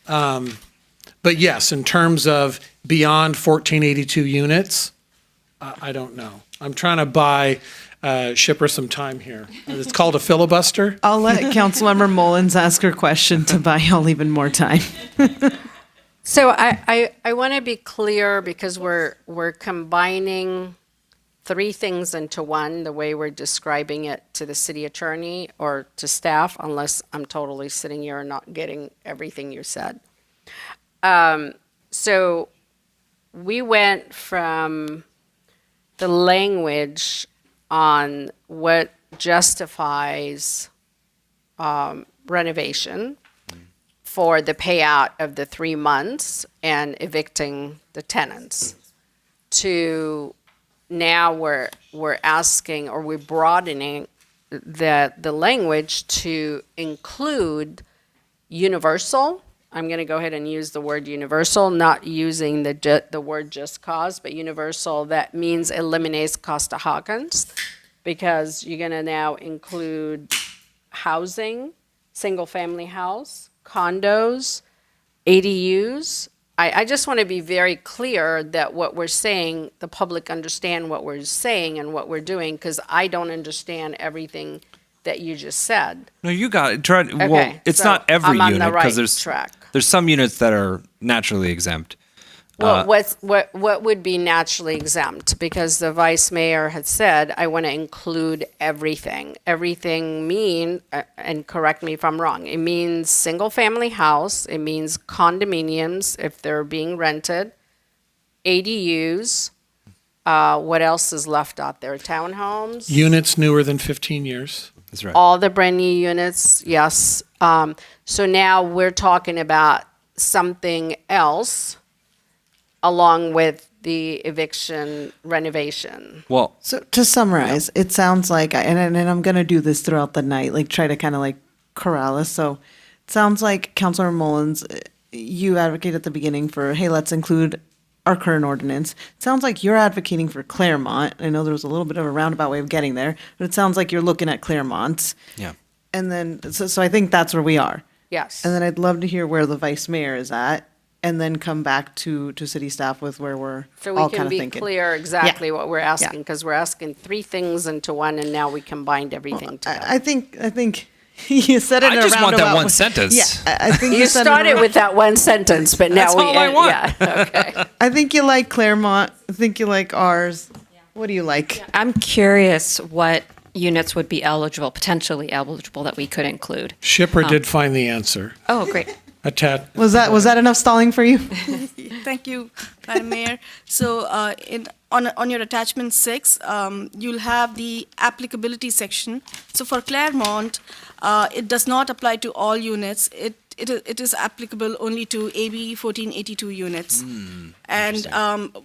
but yes, in terms of beyond 1482 units, I don't know. I'm trying to buy Shipper some time here. It's called a filibuster. I'll let Councilmember Mullins ask her question to buy y'all even more time. So I want to be clear because we're combining 3 things into one, the way we're describing it to the city attorney or to staff, unless I'm totally sitting here and not getting everything you said. So we went from the language on what justifies renovation for the payout of the 3 months and evicting the tenants to now we're asking, or we're broadening the language to include universal. I'm going to go ahead and use the word universal, not using the word just cause, but universal. That means eliminates Costa-Hawkins, because you're going to now include housing, single-family house, condos, ADUs. I just want to be very clear that what we're saying, the public understand what we're saying and what we're doing, because I don't understand everything that you just said. No, you got it. Well, Okay, it's so not every I'm on unit the right there's track. there's some units that are naturally exempt. Well, what would be naturally exempt? Because the vice mayor had said, I want to include everything. Everything and correct me if I'm wrong, it means single-family house, it means condominiums if they're being rented, ADUs, what else is left out there? Townhomes? Units newer than 15 years. That's right. All the brand new units, yes. So now we're talking about something else along with the eviction renovation. Well, So to summarize, it sounds like, and I'm going to do this throughout the night, like try to kind of like corral us. So it sounds like Councilor Mullins, you advocate at the beginning for, hey, let's include our current ordinance. It sounds like you're advocating for Claremont. I know there was a little bit of a roundabout way of getting there, but it sounds like you're looking at Claremont. Yeah. And then, so I think that's where we are. Yes. And then I'd love to hear where the vice mayor is at, and then come back to city staff with where we're So we all can kind of be thinking. clear exactly what we're asking, because we're asking 3 things into one, and now we combined everything together. I think you said it in I a just want that roundabout one way. sentence. Yeah, I think You said it in a started with that one sentence, but now That's we all I want. Yeah, okay. I think you like Claremont. I think you like ours. What do you like? I'm curious what units would be potentially eligible that we could include. Shipper did find the answer. Oh, great. Was that enough stalling for you? Thank you, Madam Mayor. So on your attachment 6, you'll have the applicability section. So for Claremont, it does not apply to all units. It is applicable only to AB 1482 units. And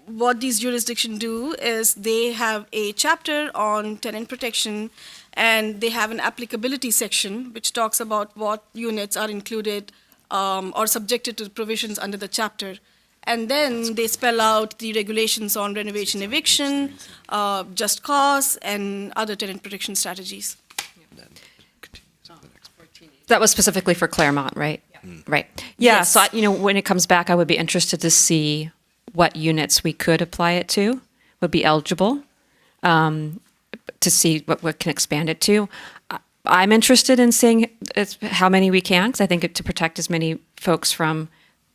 what these jurisdictions do is they have a chapter on tenant protection, and they have an applicability section which talks about what units are included or subjected to provisions under the chapter. And then they spell out the regulations on renovation eviction, just cause, and other tenant protection strategies. That was specifically for Claremont, right? Right. Yeah. Yes. So, when it comes back, I would be interested to see what units we could apply it to, would be eligible, to see what can expand it to. I'm interested in seeing how many we can, because I think to protect as many folks from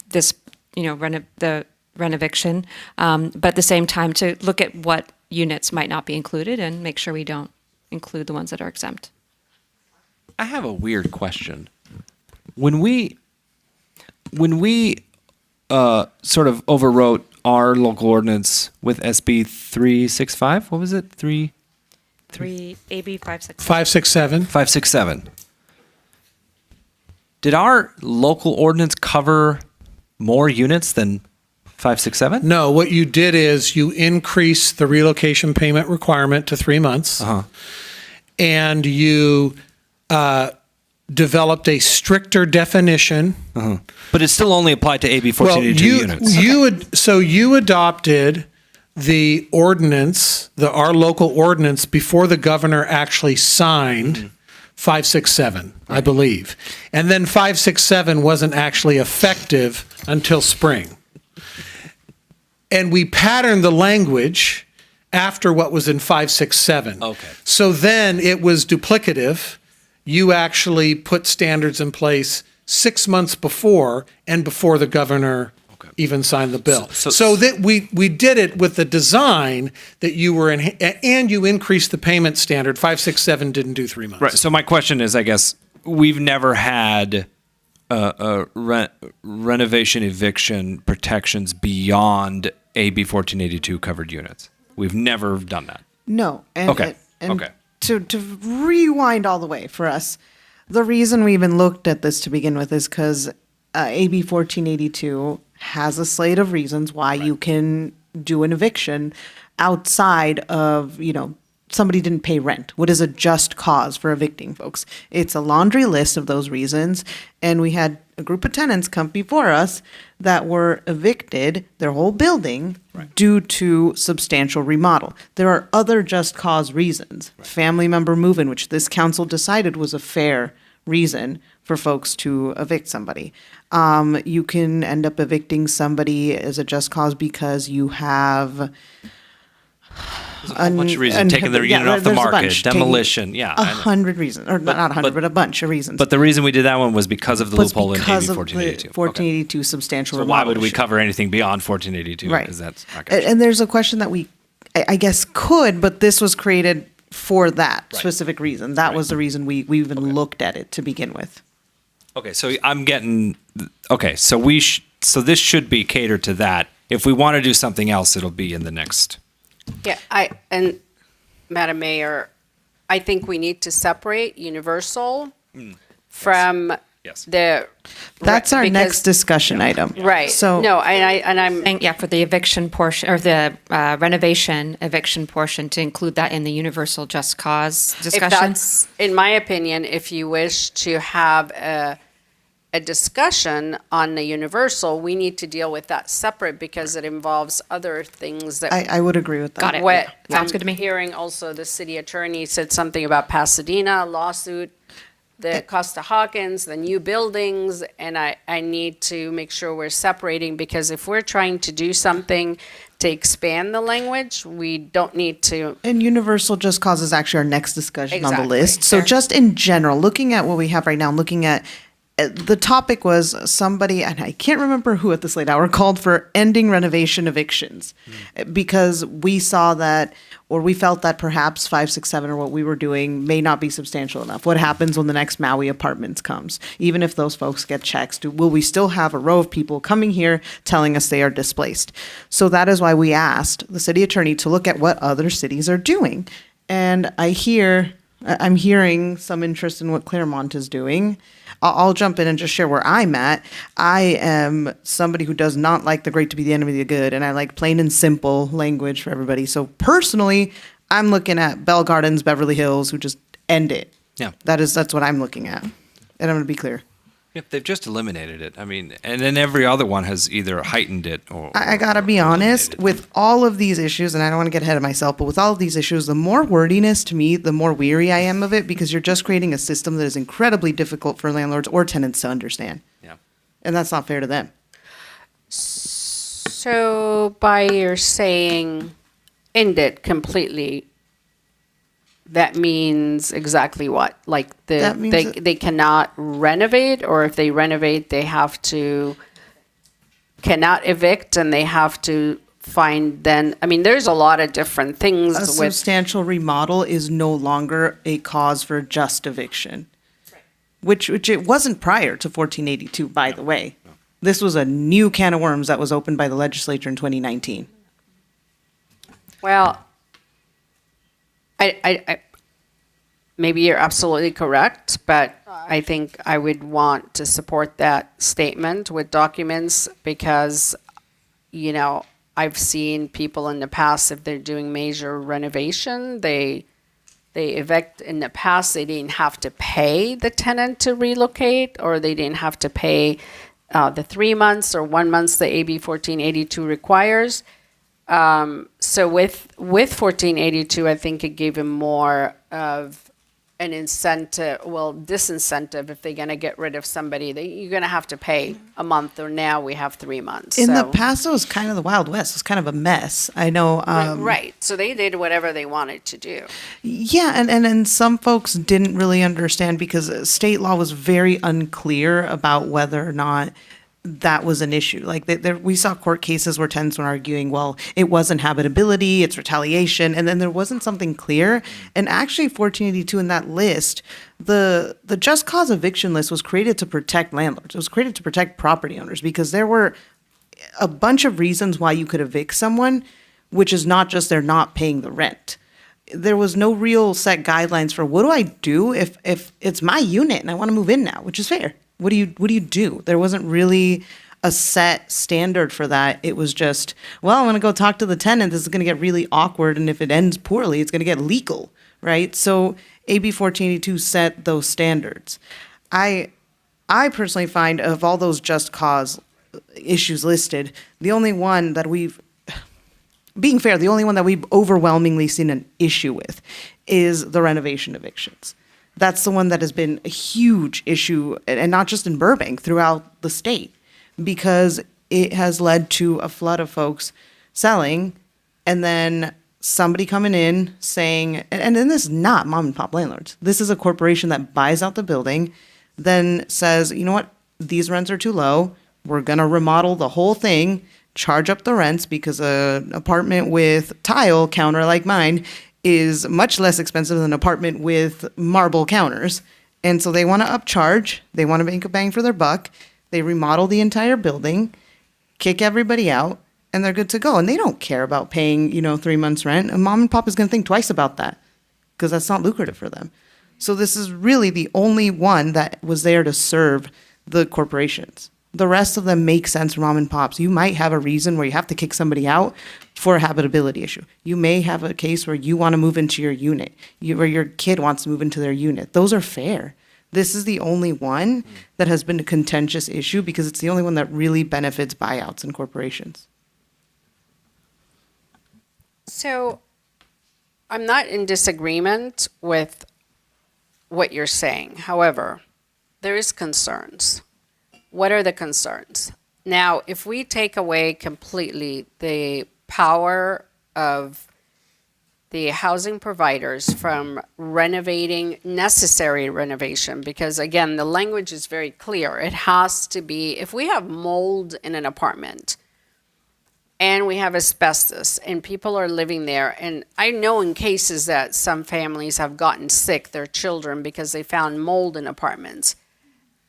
this, the renoviction, but at the same time to look at what units might not be included and make sure we don't include the ones that are exempt. I have a weird question. When we sort of overwrote our local ordinance with SB 365, what was it? AB 567. 567. 567. Did our local ordinance cover more units than 567? No, what you did is you increased the relocation payment requirement to 3 months. And you developed a stricter definition. But it still only applied to AB 1482 units. You adopted the ordinance, our local ordinance, before the governor actually signed 567, I believe. And then 567 wasn't actually effective until spring. And we patterned the language after what was in 567. Okay. So then it was duplicative. You actually put standards in place 6 months before, and before the governor even signed the bill. So that we did it with the design that you were in, and you increased the payment standard. 567 didn't do 3 months. Right. So my question is, I guess, we've never had renovation eviction protections beyond AB 1482 covered units. We've never done that. No. And, Okay. And Okay. To rewind all the way for us, the reason we even looked at this to begin with is because AB 1482 has a slate of reasons why you can do an eviction outside of, somebody didn't pay rent. What is a just cause for evicting folks? It's a laundry list of those reasons. And we had a group of tenants come before us that were evicted, their whole building, due to substantial remodel. There are other just cause reasons. Family member move-in, which this council decided was a fair reason for folks to evict somebody. You can end up evicting somebody as a just cause because you have There's a whole bunch of reasons. Taking their unit off the market, demolition. Yeah. 100 reasons, or not 100, but a bunch of reasons. But the reason we did that one was because of the Was loophole in AB because of the 1482. 1482 substantial So why would we remodel cover anything beyond 1482? Right. Because that's And there's a question that we, I guess, could, but this was created for that specific reason. That was the reason we even looked at it to begin with. okay. So I'm getting okay. So so this should be catered to that. If we want to do something else, it'll be in the next. Yeah, and Madam Mayor, I think we need to separate universal from the. That's our next discussion item. Right. So No, and I'm. Yeah, for the eviction portion, or the renovation eviction portion, to include that in the universal just cause If discussion. that's, in my opinion, if you wish to have a discussion on the universal, we need to deal with that separate because it involves other things that. I would agree with that. Got it. What Sounds I'm good to me. Hearing also the city attorney said something about Pasadena lawsuit, the Costa Hawkins, the new buildings, and I need to make sure we're separating because if we're trying to do something to expand the language, we don't need to. And universal just cause is actually our next discussion on the Exactly. list. So just in general, looking at what we have right now, looking at the topic was somebody, and I can't remember who at this late hour, called for ending renovation evictions because we saw that, or we felt that perhaps 5, 6, 7, or what we were doing may not be substantial enough. What happens when the next Maui Apartments comes? Even if those folks get checks, will we still have a row of people coming here telling us they are displaced? So that is why we asked the city attorney to look at what other cities are doing. And I'm hearing some interest in what Claremont is doing. I'll jump in and just share where I'm at. I am somebody who does not like the great to be the enemy of the good, and I like plain and simple language for everybody. So personally, I'm looking at Bell Gardens, Beverly Hills, who just end it. Yeah. That's what I'm looking at. And I'm going to be clear. Yep, they've just eliminated it. I mean, and then every other one has either heightened it or. I got to be honest, with all of these issues, and I don't want to get ahead of myself, but with all of these issues, the more wordiness to me, the more weary I am of it because you're just creating a system that is incredibly difficult for landlords or tenants to understand. Yeah. And that's not fair to them. So by your saying end it completely, that means exactly what? Like That means they cannot renovate, or if they renovate, they have to cannot evict and they have to find then. I mean, there's a lot of different things A with. substantial remodel is no longer a cause for just eviction, which it wasn't prior to 1482, by the way. This was a new can of worms that was opened by the legislature in 2019. Well, I maybe you're absolutely correct, but I think I would want to support that statement with documents because, I've seen people in the past, if they're doing major renovation, they evict. In the past, they didn't have to pay the tenant to relocate, or they didn't have to pay the 3 months or 1 month the AB 1482 requires. So with 1482, I think it gave them more of an incentive, disincentive if they're going to get rid of somebody. You're going to have to pay a month, or now we have 3 months. In the So- past, it was kind of the Wild West. It was kind of a mess. I know. right. So they did whatever they wanted to do. Yeah, and some folks didn't really understand because state law was very unclear about whether or not that was an issue. Like we saw court cases where tenants were arguing, well, it wasn't habitability, it's retaliation, and then there wasn't something clear. And actually, 1482 in that list, the just cause eviction list was created to protect landlords. It was created to protect property owners because there were a bunch of reasons why you could evict someone, which is not just they're not paying the rent. There was no real set guidelines for what do I do if it's my unit and I want to move in now, which is fair. What do you do? There wasn't really a set standard for that. It was just, well, I'm going to go talk to the tenant. This is going to get really awkward, and if it ends poorly, it's going to get legal, right? So AB 1482 set those standards. I personally find of all those just cause issues listed, the only one that we've overwhelmingly seen an issue with is the renovation evictions. That's the one that has been a huge issue, and not just in Burbank, throughout the state, because it has led to a flood of folks selling, and then somebody coming in saying, and then this is not mom and pop landlords. This is a corporation that buys out the building, then says, you know what, these rents are too low. We're going to remodel the whole thing, charge up the rents, because an apartment with tile counter like mine is much less expensive than an apartment with marble counters. And so they want to upcharge. They want to make a bang for their buck. They remodel the entire building, kick everybody out, and they're good to go. And they don't care about paying, 3 months rent. And mom and pop is going to think twice about that because that's not lucrative for them. So this is really the only one that was there to serve the corporations. The rest of them make sense for mom and pops. You might have a reason where you have to kick somebody out for a habitability issue. You may have a case where you want to move into your unit, where your kid wants to move into their unit. Those are fair. This is the only one that has been a contentious issue because it's the only one that really benefits buyouts and corporations. So I'm not in disagreement with what you're saying. However, there is concerns. What are the concerns? Now, if we take away completely the power of the housing providers from renovating necessary renovation, because again, the language is very clear. It has to be, if we have mold in an apartment and we have asbestos and people are living there, and I know in cases that some families have gotten sick, their children, because they found mold in apartments.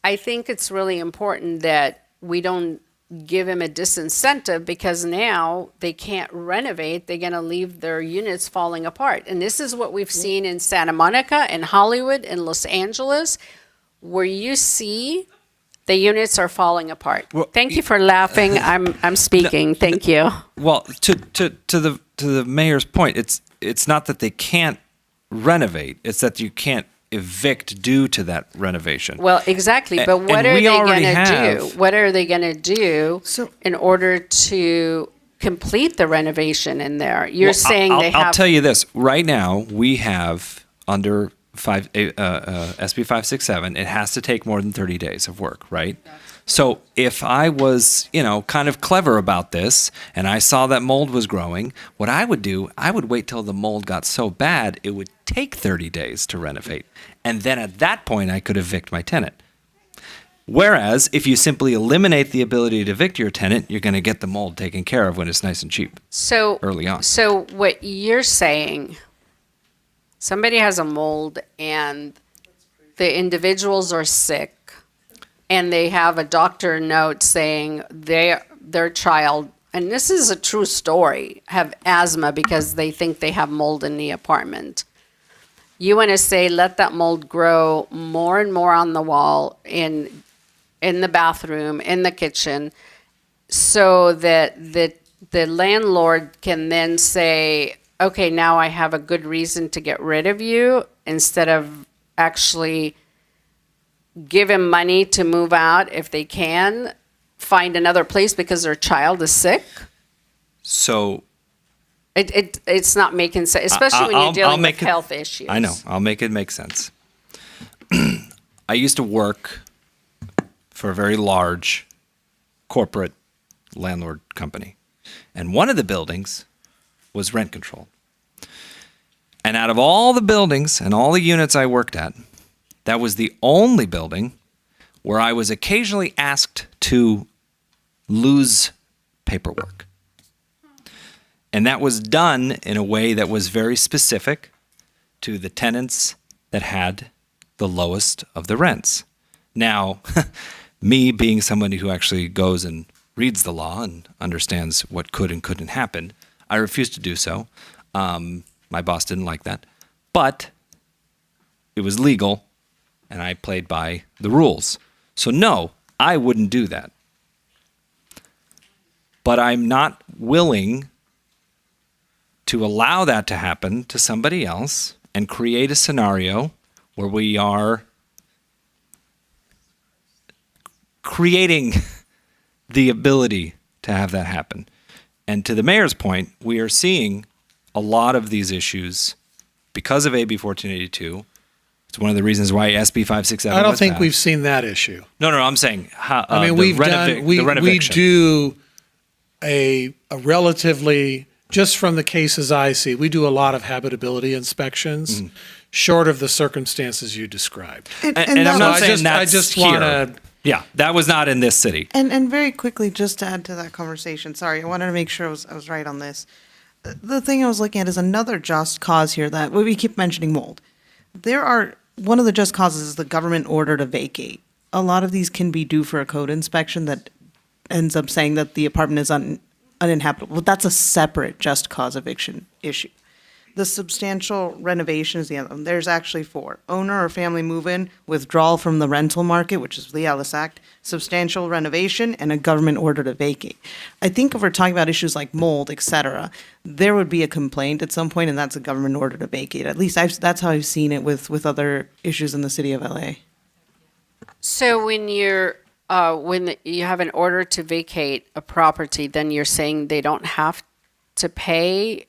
I think it's really important that we don't give them a disincentive, because now they can't renovate. They're going to leave their units falling apart. And this is what we've seen in Santa Monica and Hollywood and Los Angeles, where you see the units are falling apart. Well, Thank you for laughing. I'm speaking. Thank you. Well, to the mayor's point, it's not that they can't renovate; it's that you can't evict due to that renovation. Well, exactly. But what are they going to do? What are they going to do in order to complete the renovation in there? You're saying they have. I'll tell you this. Right now, we have under SB 567. It has to take more than 30 days of work, right? So if I was, kind of clever about this and I saw that mold was growing, what I would do, I would wait till the mold got so bad it would take 30 days to renovate. And then at that point, I could evict my tenant. Whereas if you simply eliminate the ability to evict your tenant, you're going to get the mold taken care of when it's nice and cheap early on. So what you're saying, somebody has a mold and the individuals are sick, and they have a doctor note saying their child, and this is a true story, have asthma because they think they have mold in the apartment. You want to say let that mold grow more and more on the wall, in the bathroom, in the kitchen, so that the landlord can then say, okay, now I have a good reason to get rid of you, instead of actually give him money to move out if they can, find another place because their child is sick. So it's not making sense, especially when you're dealing with health issues. I know. I'll make it make sense. I used to work for a very large corporate landlord company, and one of the buildings was rent controlled. And out of all the buildings and all the units I worked at, that was the only building where I was occasionally asked to lose paperwork. And that was done in a way that was very specific to the tenants that had the lowest of the rents. Now, me being somebody who actually goes and reads the law and understands what could and couldn't happen. I refused to do so. My boss didn't like that. But it was legal, and I played by the rules. So no, I wouldn't do that. But I'm not willing to allow that to happen to somebody else and create a scenario where we are creating the ability to have that happen. And to the mayor's point, we are seeing a lot of these issues because of AB 1482. It's one of the reasons why SB 567 I don't was think passed. we've seen that issue. No, I'm saying how, I mean, we we do a relatively, just from the cases I see, we do a lot of habitability inspections, short of the circumstances you described. And I'm not saying that's I just here. want to. Yeah, that was not in this city. And very quickly, just to add to that conversation, sorry, I wanted to make sure I was right on this. The thing I was looking at is another just cause here that we keep mentioning mold. One of the just causes is the government order to vacate. A lot of these can be due for a code inspection that ends up saying that the apartment is uninhabitable. Well, that's a separate just cause eviction issue. The substantial renovation is the other one. There's actually 4. Owner or family move-in, withdrawal from the rental market, which is the Ellis Act, substantial renovation, and a government order to vacate. I think if we're talking about issues like mold, et cetera, there would be a complaint at some point, and that's a government order to vacate. At least that's how I've seen it with other issues in the city of LA. So when you have an order to vacate a property, then you're saying they don't have to pay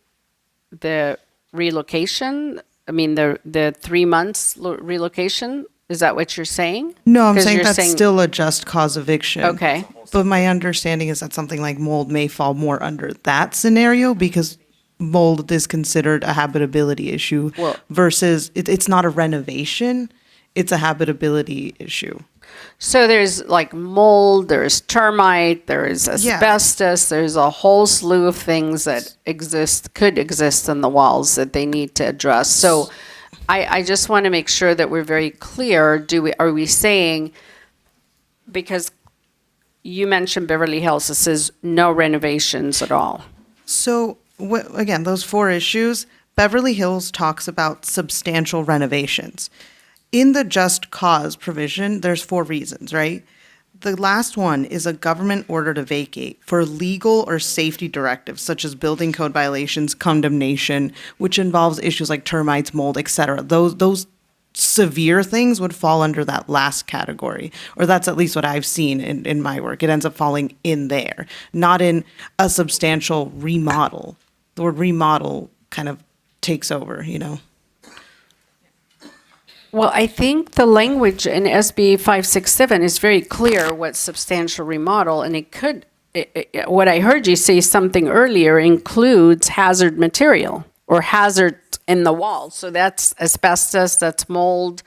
the relocation? I mean, the 3 months relocation? Is that what you're saying? No, I'm saying that's still a just cause eviction. Okay. But my understanding is that something like mold may fall more under that scenario because mold is considered a habitability issue versus it's not a renovation, it's a habitability issue. So there's like mold, there's termite, there's asbestos, there's a whole slew of things that could exist in the walls that they need to address. So I just want to make sure that we're very clear. Are we saying, because you mentioned Beverly Hills, this is no renovations at all? So again, those 4 issues, Beverly Hills talks about substantial renovations. In the just cause provision, there's 4 reasons, right? The last one is a government order to vacate for legal or safety directives, such as building code violations, condemnation, which involves issues like termites, mold, et cetera. Those severe things would fall under that last category, or that's at least what I've seen in my work. It ends up falling in there, not in a substantial remodel. The word remodel kind of takes over, you know? Well, I think the language in SB 567 is very clear what substantial remodel, and what I heard you say something earlier includes hazard material or hazard in the wall. So that's asbestos, that's mold.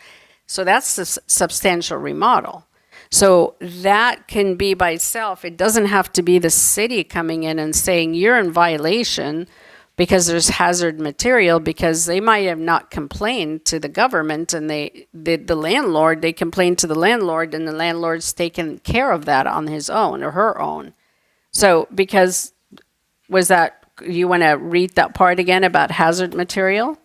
So that's the substantial remodel. So that can be by itself. It doesn't have to be the city coming in and saying you're in violation because there's hazard material, because they might have not complained to the government and the landlord, they complained to the landlord and the landlord's taken care of that on his own or her own. So you want to read that part again about hazard material?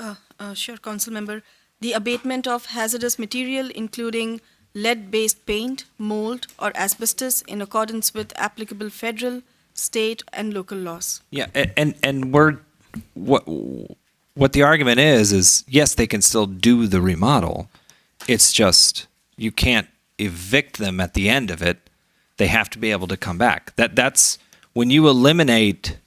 Sure, Council Member. The abatement of hazardous material, including lead-based paint, mold, or asbestos in accordance with applicable federal, state, and local laws. Yeah, and what the argument is yes, they can still do the remodel. It's just you can't evict them at the end of it. They have to be able to come back. That's when you eliminate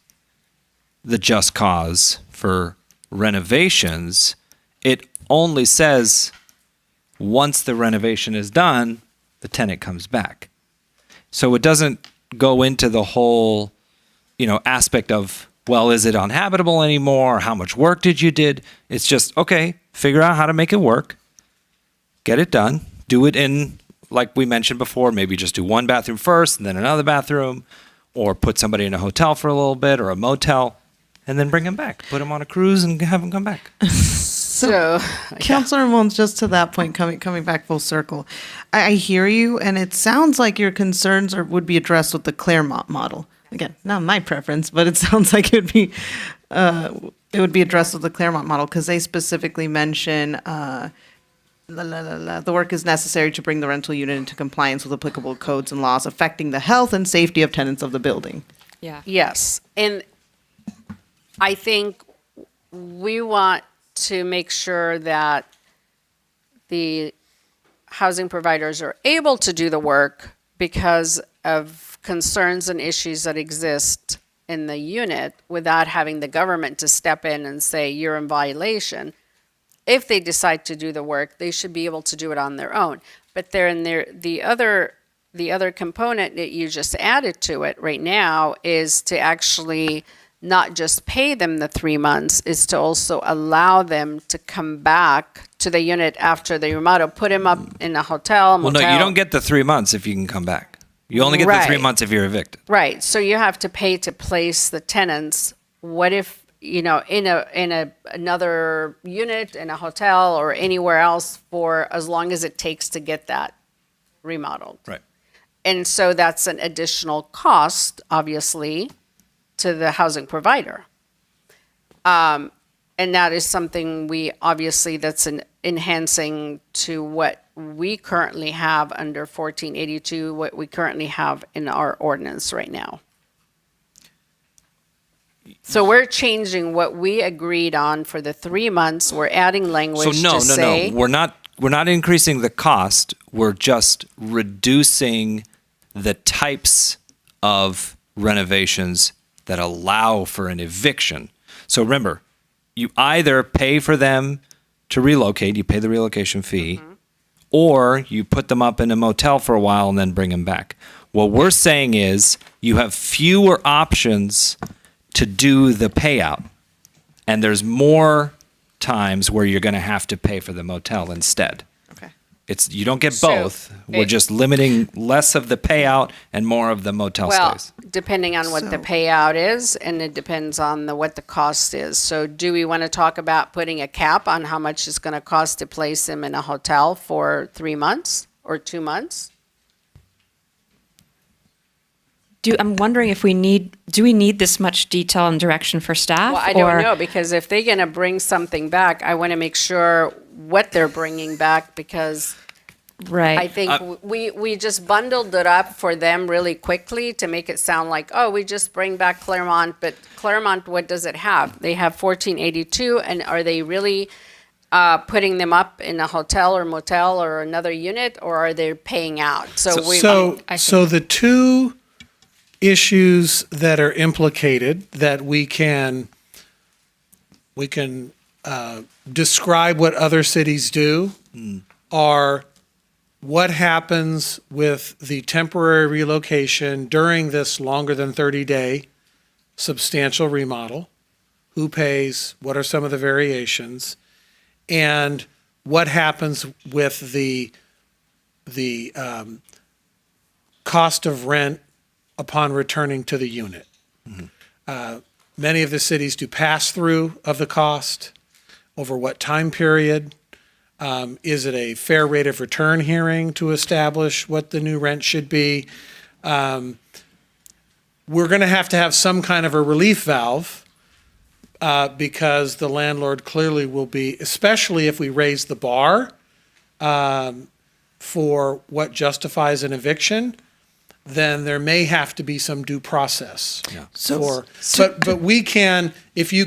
the just cause for renovations, it only says once the renovation is done, the tenant comes back. So it doesn't go into the whole, aspect of, well, is it uninhabitable anymore? How much work did you did? It's just, okay, figure out how to make it work. Get it done. Do it in, like we mentioned before, maybe just do 1 bathroom first and then another bathroom, or put somebody in a hotel for a little bit or a motel and then bring them back. Put them on a cruise and have them come back. So, Councilor Mons, just to that point, coming back full circle, I hear you, and it sounds like your concerns would be addressed with the Claremont model. Again, not my preference, but it sounds like it would be addressed with the Claremont model because they specifically mention the work is necessary to bring the rental unit into compliance with applicable codes and laws affecting the health and safety of tenants of the building. Yeah. yes. And I think we want to make sure that the housing providers are able to do the work because of concerns and issues that exist in the unit without having the government to step in and say you're in violation. If they decide to do the work, they should be able to do it on their own. But the other component that you just added to it right now is to actually not just pay them the 3 months, is to also allow them to come back to the unit after the remodel, put them up in a hotel, Well, motel. no, you don't get the 3 months if you can come back. You only get the 3 Right. months if you're evicted. Right. So you have to pay to place the tenants. What if, in another unit, in a hotel or anywhere else for as long as it takes to get that remodeled? Right. And so that's an additional cost, obviously, to the housing provider. And that is something that's enhancing to what we currently have under 1482, what we currently have in our ordinance right now. So we're changing what we agreed on for the 3 months. We're adding language So no, to say. We're not increasing the cost. We're just reducing the types of renovations that allow for an eviction. So remember, you either pay for them to relocate, you pay the relocation fee, or you put them up in a motel for a while and then bring them back. What we're saying is you have fewer options to do the payout, and there's more times where you're going to have to pay for the motel instead. Okay. You don't get both. We're just limiting less of the payout and more of the motel stays. Depending on what the payout is, and it depends on what the cost is. So do we want to talk about putting a cap on how much it's going to cost to place them in a hotel for 3 months or 2 months? I'm wondering if we need this much detail and direction for staff? Well, I don't know, because if they're going to bring something back, I want to make sure what they're bringing back, because Right. I think we just bundled it up for them really quickly to make it sound like, oh, we just bring back Claremont, but Claremont, what does it have? They have 1482, and are they really putting them up in a hotel or motel or another unit, or are they paying out? So the two issues that are implicated that we can describe what other cities do are what happens with the temporary relocation during this longer than 30-day substantial remodel, who pays, what are some of the variations, and what happens with the cost of rent upon returning to the unit. Many of the cities do pass-through of the cost. Over what time period? Is it a fair rate of return hearing to establish what the new rent should be? We're going to have some kind of a relief valve because the landlord clearly will be, especially if we raise the bar for what justifies an eviction, then there may have to be some due process. Yeah. But we can, if you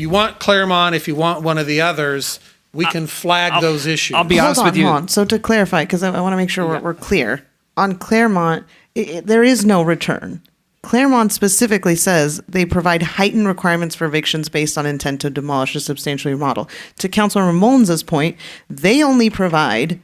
want Claremont, if you want one of the others, we can flag those issues. I'll be honest with you. Hold on. So to clarify, because I want to make sure we're clear, on Claremont, there is no return. Claremont specifically says they provide heightened requirements for evictions based on intent to demolish or substantially remodel. To Councilor Ramon's point, they only provide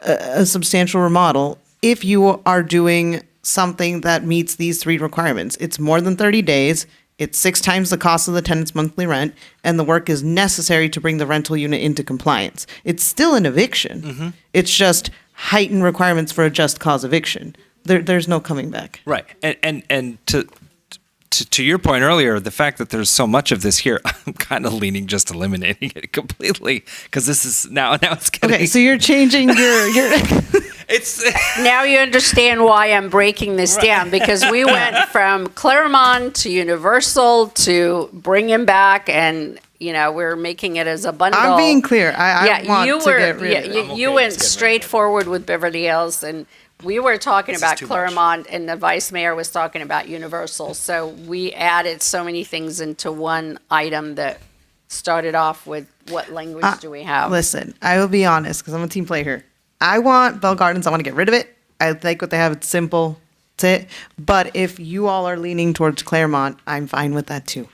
a substantial remodel if you are doing something that meets these three requirements. It's more than 30 days, it's 6 times the cost of the tenant's monthly rent, and the work is necessary to bring the rental unit into compliance. It's still an eviction. Mm-hmm. It's just heightened requirements for a just cause eviction. There's no coming back. Right. And to your point earlier, the fact that there's so much of this here, I'm kind of leaning just eliminating it completely because this is now it's getting. Okay, so you're changing your It's Now you understand why I'm breaking this down, because we went from Claremont to Universal to bringing back, and we're making it as a bundle. I'm being clear. I want you to were, get rid of it. you went straight forward with Beverly Hills, and we were talking about Claremont, and the vice mayor was talking about Universal. So we added so many things into one item that started off with what language do we have? Listen, I will be honest because I'm a team player here. I want Bell Gardens. I want to get rid of it. I like what they have. It's simple. That's it. But if you all are leaning towards Claremont, I'm fine with that too.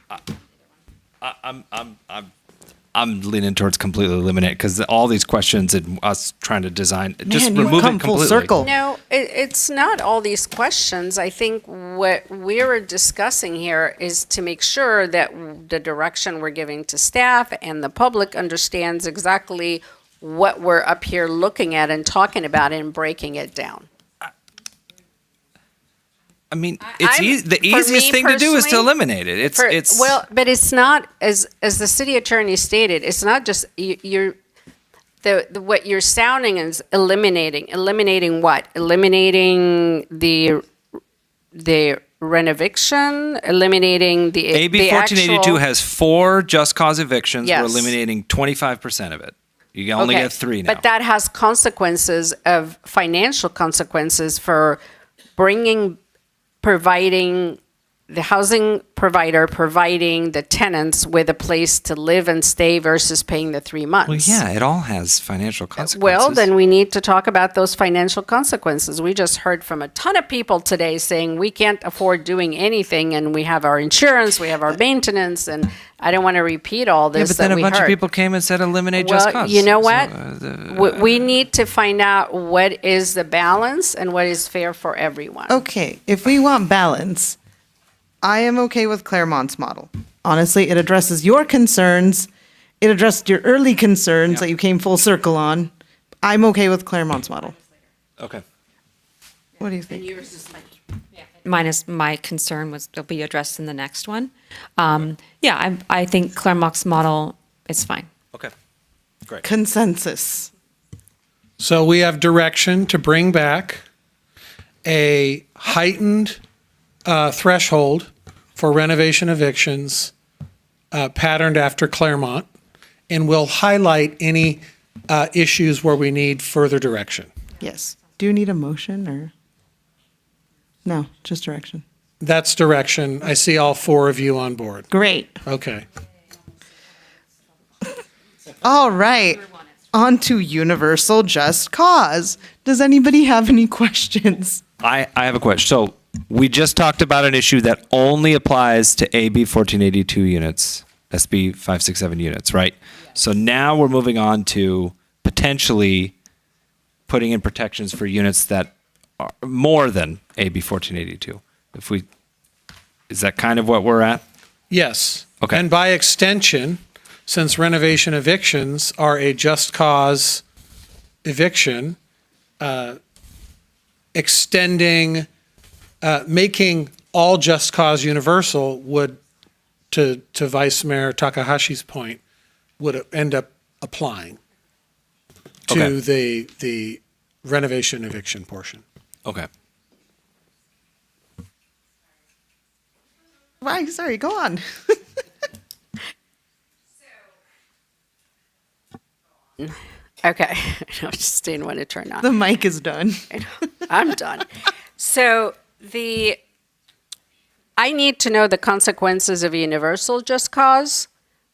I'm leaning towards completely eliminate because all these questions and us trying to design just Man, you remove come it full completely. circle. No, it's not all these questions. I think what we're discussing here is to make sure that the direction we're giving to staff and the public understands exactly what we're up here looking at and talking about and breaking it down. I mean, it's the for easiest me thing to do is to personally, eliminate it. It's well, but it's not as the city attorney stated. It's not just you're what you're sounding is eliminating what? Eliminating the renoviction, eliminating the AB 1482 has 4 just cause evictions. Yes. We're eliminating 25% of it. You only get 3 now. But that has consequences of financial consequences for providing the housing provider, providing the tenants with a place to live and stay versus paying the 3 months. Well, yeah, it all has financial consequences. Well, then we need to talk about those financial consequences. We just heard from a ton of people today saying we can't afford doing anything, and we have our insurance, we have our maintenance, and I don't want to repeat all Yeah, this but then that a we bunch of heard. people came and said eliminate just Well, cause. you know So, what? We need to find out what is the balance and what is fair for everyone. Okay, if we want balance, I am okay with Claremont's model. Honestly, it addresses your concerns. It addressed your early concerns that you came full circle on. I'm okay with Claremont's model. Okay. What do you think? My concern was they'll be addressed in the next one. I think Claremont's model is fine. Okay. Great. Consensus. So we have direction to bring back a heightened threshold for renovation evictions patterned after Claremont, and we'll highlight any issues where we need further direction. Yes. Do you need a motion or? No, just direction. That's direction. I see all 4 of you on board. Great. Okay. All right. On to universal just cause. Does anybody have any questions? I have a question. So we just talked about an issue that only applies to AB 1482 units, SB 567 units, right? So now we're moving on to potentially putting in protections for units that are more than AB 1482. Is that kind of what we're at? Yes. Okay. And by extension, since renovation evictions are a just cause eviction, making all just cause universal would, to Vice Mayor Takahashi's point, would end up applying to the renovation eviction portion. Okay. Why? Sorry, go on. Okay. I just didn't want to turn on. The mic is done. I'm done. So I need to know the consequences of universal just cause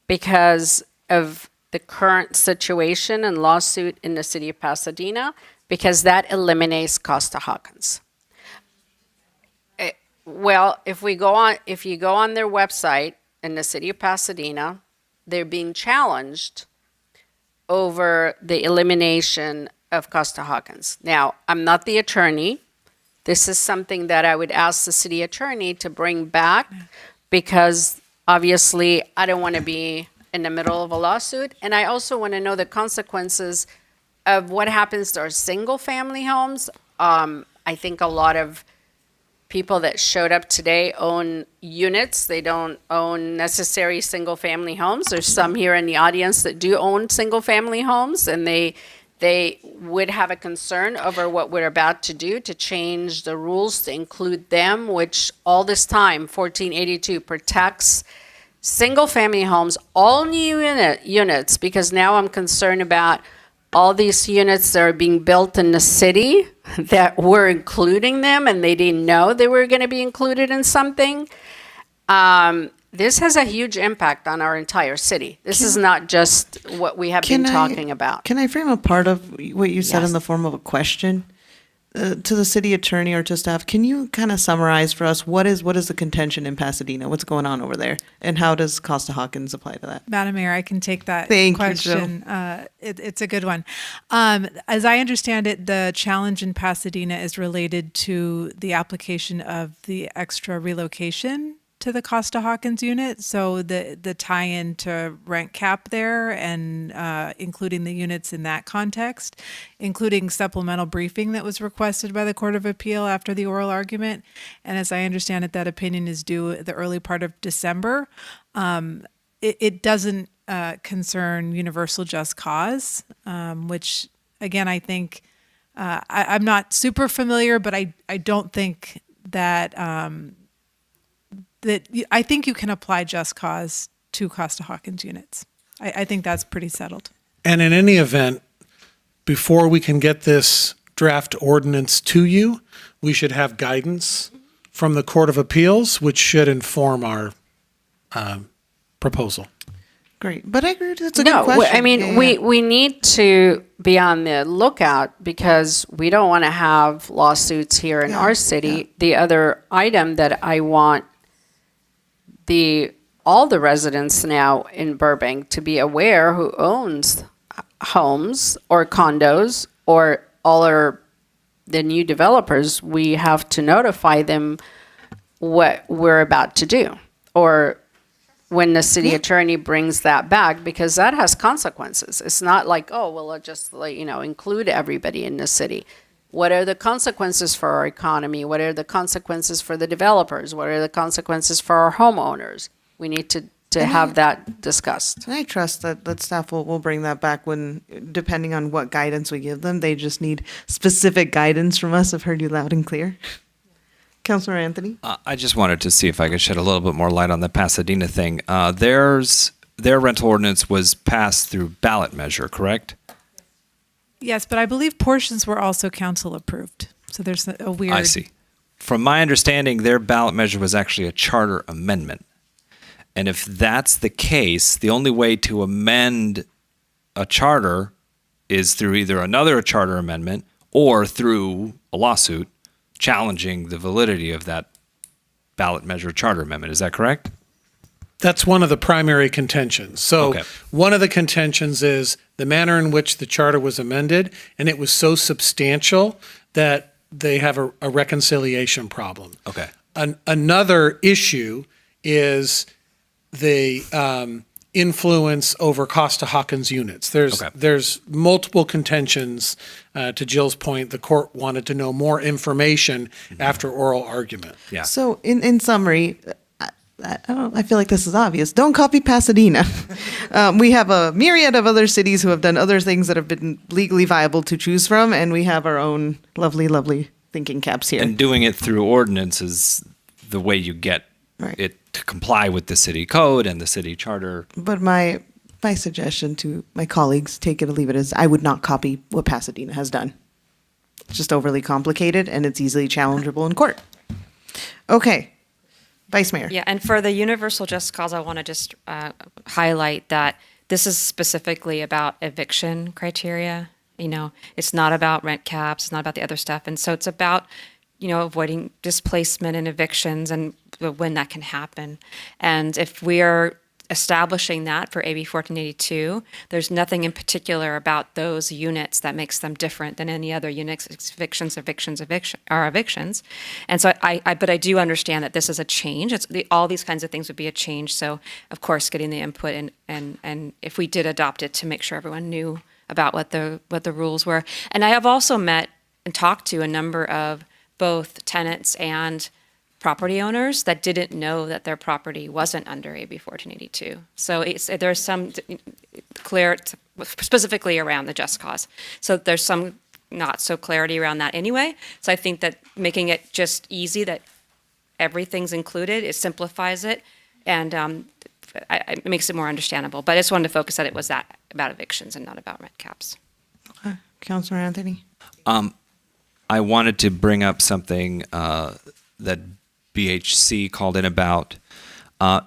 because of the current situation and lawsuit in the city of Pasadena, because that eliminates Costa-Hawkins. Well, if you go on their website in the city of Pasadena, they're being challenged over the elimination of Costa-Hawkins. Now, I'm not the attorney. This is something that I would ask the city attorney to bring back because obviously I don't want to be in the middle of a lawsuit. And I also want to know the consequences of what happens to our single family homes. I think a lot of people that showed up today own units. They don't own necessary single-family homes. There's some here in the audience that do own single-family homes, and they would have a concern over what we're about to do to change the rules to include them, which all this time, 1482 protects single-family homes, all new units, because now I'm concerned about all these units that are being built in the city that we're including them and they didn't know they were going to be included in something. This has a huge impact on our entire city. This is not just what we have been talking about. Can I frame a part of what you said Yes. in the form of a question to the city attorney or to staff? Can you kind of summarize for us what is the contention in Pasadena? What's going on over there, and how does Costa-Hawkins apply to that? Madam Mayor, I can take that Thank you, question. It's a good one. As I understand it, the challenge in Pasadena is related to the application of the extra relocation to the Costa-Hawkins unit. So the tie-in to rent cap there and including the units in that context, including supplemental briefing that was requested by the Court of Appeal after the oral argument. And as I understand it, that opinion is due the early part of December. It doesn't concern universal just cause, which again, I think, I'm not super familiar, but I don't think that, I think you can apply just cause to Costa-Hawkins units. I think that's pretty settled. And in any event, before we can get this draft ordinance to you, we should have guidance from the Court of Appeals, which should inform our proposal. Great, but I agree. It's a good question. No, I mean, we need to be on the lookout because we don't want to have lawsuits here in our city. The other item that I want all the residents now in Burbank to be aware who owns homes or condos or the new developers, we have to notify them what we're about to do, or when the city attorney brings that back, because that has consequences. It's not like, oh, well, I'll just include everybody in the city. What are the consequences for our economy? What are the consequences for the developers? What are the consequences for our homeowners? We need to have that discussed. And I trust that staff will bring that back when, depending on what guidance we give them, they just need specific guidance from us. I've heard you loud and clear. Councilor Anthony? I just wanted to see if I could shed a little bit more light on the Pasadena thing. Their rental ordinance was passed through ballot measure, correct? Yes, but I believe portions were also council approved. So there's a weird. I see. From my understanding, their ballot measure was actually a charter amendment. And if that's the case, the only way to amend a charter is through either another charter amendment or through a lawsuit challenging the validity of that ballot measure charter amendment. Is that correct? That's one of the primary contentions. So Okay. one of the contentions is the manner in which the charter was amended, and it was so substantial that they have a reconciliation problem. Okay. Another issue is the influence over Costa-Hawkins units. There's multiple contentions. To Jill's point, the court wanted to know more information after oral argument. Yeah. So in summary, I feel like this is obvious. Don't copy Pasadena. We have a myriad of other cities who have done other things that have been legally viable to choose from, and we have our own lovely, lovely thinking caps here. And doing it through ordinance is the way you get it to comply with the city code and the city charter. But my suggestion to my colleagues, take it or leave it, is I would not copy what Pasadena has done. It's just overly complicated, and it's easily challengeable in court. Okay. Vice Mayor. Yeah, and for the universal just cause, I want to just highlight that this is specifically about eviction criteria. You know, it's not about rent caps, it's not about the other stuff. And so it's about, avoiding displacement and evictions and when that can happen. And if we are establishing that for AB 1482, there's nothing in particular about those units that makes them different than any other units. It's evictions. And so but I do understand that this is a change. All these kinds of things would be a change. So of course, getting the input and if we did adopt it, to make sure everyone knew about what the rules were. And I have also met and talked to a number of both tenants and property owners that didn't know that their property wasn't under AB 1482. So there's some clear, specifically around the just cause. So there's some not so clarity around that anyway. So I think that making it just easy that everything's included, it simplifies it, and it makes it more understandable. But I just wanted to focus that it was that about evictions and not about rent caps. Okay. Councilor Anthony? I wanted to bring up something that BHC called in about.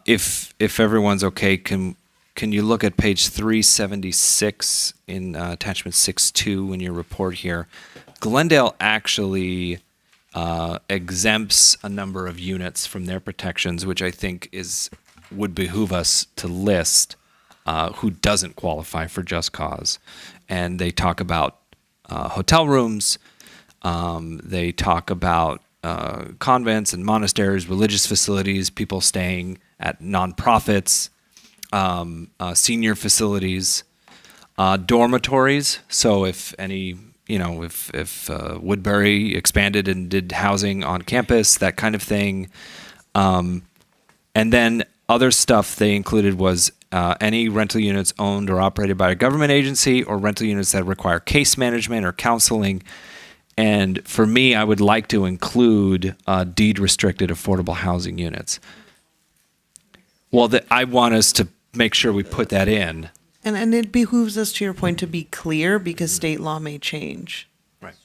If everyone's okay, can you look at page 376 in attachment 6.2 in your report here? Glendale actually exempts a number of units from their protections, which I think would behoove us to list who doesn't qualify for just cause. And they talk about hotel rooms. They talk about convents and monasteries, religious facilities, people staying at nonprofits, senior facilities, dormitories. So if any, if Woodbury expanded and did housing on campus, that kind of thing. And then other stuff they included was any rental units owned or operated by a government agency, or rental units that require case management or counseling. And for me, I would like to include deed-restricted affordable housing units. Well, I want us to make sure we put that in. And it behooves us, to your point, to be clear because state law may change. Right.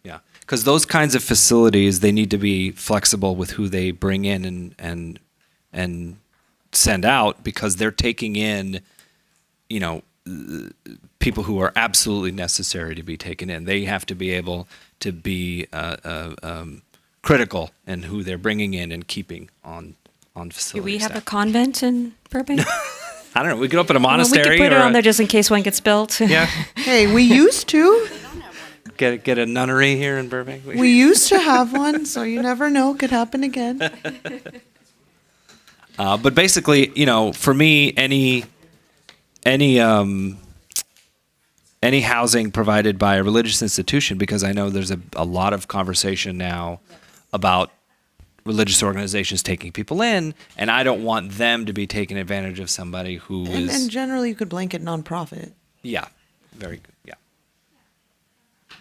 Yeah, because those kinds of facilities, they need to be flexible with who they bring in and send out, because they're taking in, people who are absolutely necessary to be taken in. They have to be able to be critical in who they're bringing in and keeping on facilities. Do we have a convent in Burbank? I don't know. We could open a monastery. We could put it or on there just in case one gets built. Yeah. Hey, we used to. Get a nunnery here in Burbank. We used to have one, so you never know. Could happen again. But basically, for me, any housing provided by a religious institution, because I know there's a lot of conversation now about religious organizations taking people in, and I don't want them to be taking advantage of somebody who is... And generally, you could blanket nonprofit. Yeah, very good, yeah.